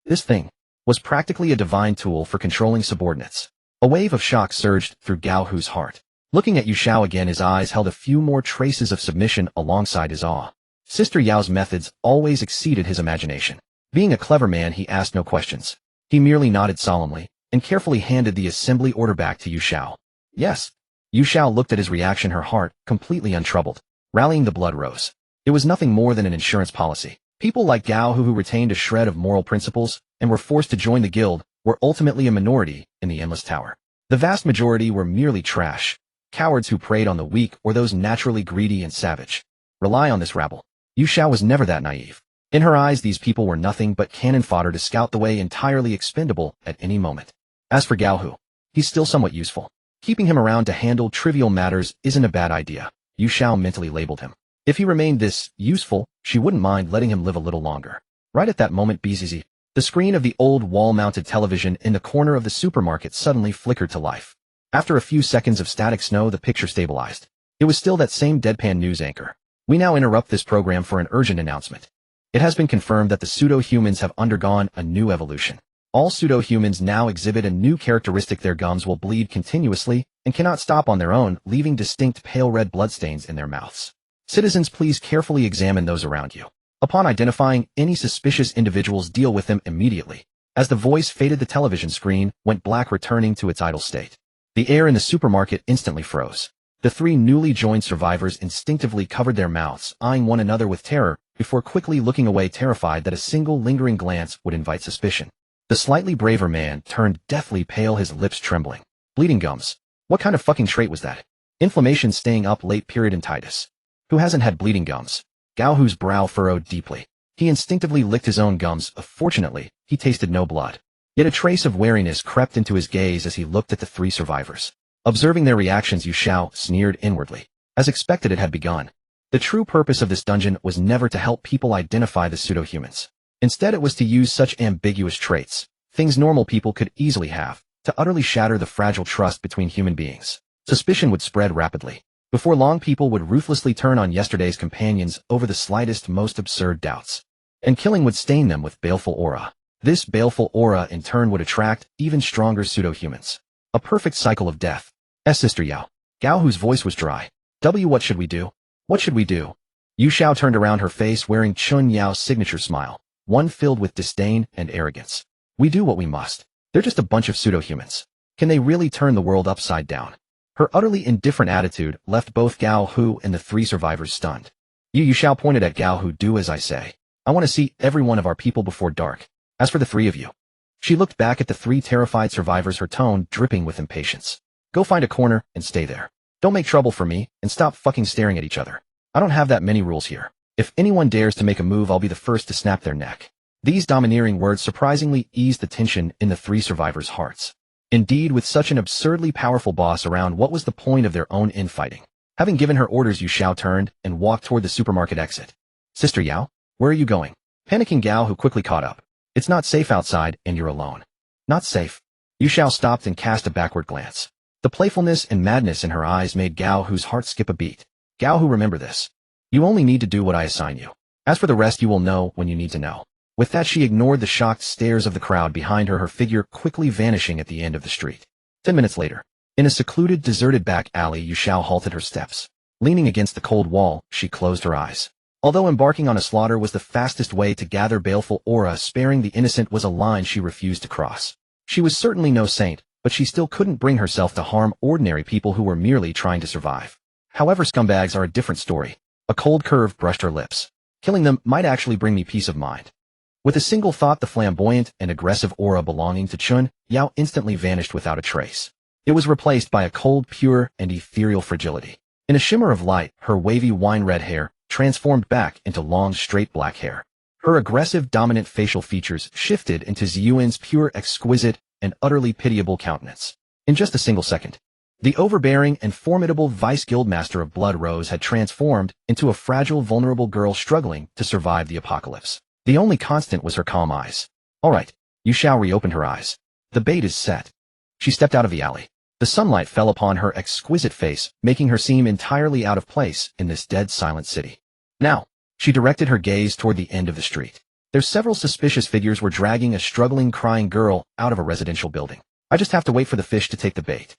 This thing was practically a divine tool for controlling subordinates. A wave of shock surged through Gao Hu's heart. Looking at Yu Xiao again, his eyes held a few more traces of submission alongside his awe. Sister Yao's methods always exceeded his imagination. Being a clever man, he asked no questions. He merely nodded solemnly and carefully handed the assembly order back to Yu Xiao. Yes. Yu Xiao looked at his reaction, her heart completely untroubled. Rallying, the blood rose. It was nothing more than an insurance policy. People like Gao Hu, who retained a shred of moral principles and were forced to join the guild, were ultimately a minority in the Endless Tower. The vast majority were merely trash, cowards who preyed on the weak or those naturally greedy and savage. Rely on this rabble. Yu Xiao was never that naive. In her eyes, these people were nothing but cannon fodder to scout the way, entirely expendable at any moment. As for Gao Hu, he's still somewhat useful. Keeping him around to handle trivial matters isn't a bad idea, Yu Xiao mentally labeled him. If he remained this useful, she wouldn't mind letting him live a little longer. Right at that moment, BZZ, the screen of the old wall-mounted television in the corner of the supermarket suddenly flickered to life. After a few seconds of static snow, the picture stabilized. It was still that same deadpan news anchor. We now interrupt this program for an urgent announcement. It has been confirmed that the pseudo-humans have undergone a new evolution. All pseudo-humans now exhibit a new characteristic: their gums will bleed continuously and cannot stop on their own, leaving distinct pale red bloodstains in their mouths. Citizens, please carefully examine those around you. Upon identifying any suspicious individuals, deal with them immediately. As the voice faded, the television screen went black, returning to its idle state. The air in the supermarket instantly froze. The 3 newly joined survivors instinctively covered their mouths, eyeing one another with terror, before quickly looking away, terrified that a single lingering glance would invite suspicion. The slightly braver man turned deathly pale, his lips trembling. Bleeding gums. What kind of fucking trait was that? Inflammation staying up late, periodontitis. Who hasn't had bleeding gums? Gao Hu's brow furrowed deeply. He instinctively licked his own gums. Fortunately, he tasted no blood. Yet a trace of wariness crept into his gaze as he looked at the 3 survivors. Observing their reactions, Yu Xiao sneered inwardly. As expected, it had begun. The true purpose of this dungeon was never to help people identify the pseudo-humans. Instead, it was to use such ambiguous traits, things normal people could easily have, to utterly shatter the fragile trust between human beings. Suspicion would spread rapidly. Before long, people would ruthlessly turn on yesterday's companions over the slightest, most absurd doubts. And killing would stain them with baleful aura. This baleful aura in turn would attract even stronger pseudo-humans. A perfect cycle of death. Sister Yao. Gao Hu's voice was dry. What should we do? What should we do? Yu Xiao turned around, her face wearing Chun Yao's signature smile, one filled with disdain and arrogance. We do what we must. They're just a bunch of pseudo-humans. Can they really turn the world upside down? Her utterly indifferent attitude left both Gao Hu and the 3 survivors stunned. Yu Xiao pointed at Gao Hu. Do as I say. I want to see every one of our people before dark. As for the 3 of you. She looked back at the 3 terrified survivors, her tone dripping with impatience. Go find a corner and stay there. Don't make trouble for me, and stop fucking staring at each other. I don't have that many rules here. If anyone dares to make a move, I'll be the first to snap their neck. These domineering words surprisingly eased the tension in the 3 survivors' hearts. Indeed, with such an absurdly powerful boss around, what was the point of their own infighting? Having given her orders, Yu Xiao turned and walked toward the supermarket exit. Sister Yao, where are you going? Panicking Gao Hu quickly caught up. It's not safe outside, and you're alone. Not safe. Yu Xiao stopped and cast a backward glance. The playfulness and madness in her eyes made Gao Hu's heart skip a beat. Gao Hu, remember this. You only need to do what I assign you. As for the rest, you will know when you need to know. With that, she ignored the shocked stares of the crowd behind her, her figure quickly vanishing at the end of the street. 10 minutes later, in a secluded, deserted back alley, Yu Xiao halted her steps. Leaning against the cold wall, she closed her eyes. Although embarking on a slaughter was the fastest way to gather baleful aura, sparing the innocent was a line she refused to cross. She was certainly no saint, but she still couldn't bring herself to harm ordinary people who were merely trying to survive. However, scumbags are a different story. A cold curve brushed her lips. Killing them might actually bring me peace of mind. With a single thought, the flamboyant and aggressive aura belonging to Chun Yao instantly vanished without a trace. It was replaced by a cold, pure, and ethereal fragility. In a shimmer of light, her wavy wine-red hair transformed back into long, straight black hair. Her aggressive, dominant facial features shifted into Ziyuan's pure, exquisite, and utterly pitiable countenance. In just a single second, the overbearing and formidable Vice Guildmaster of Blood Rose had transformed into a fragile, vulnerable girl struggling to survive the apocalypse. The only constant was her calm eyes. All right, Yu Xiao reopened her eyes. The bait is set. She stepped out of the alley. The sunlight fell upon her exquisite face, making her seem entirely out of place in this dead, silent city. Now, she directed her gaze toward the end of the street. Several suspicious figures were dragging a struggling, crying girl out of a residential building. I just have to wait for the fish to take the bait.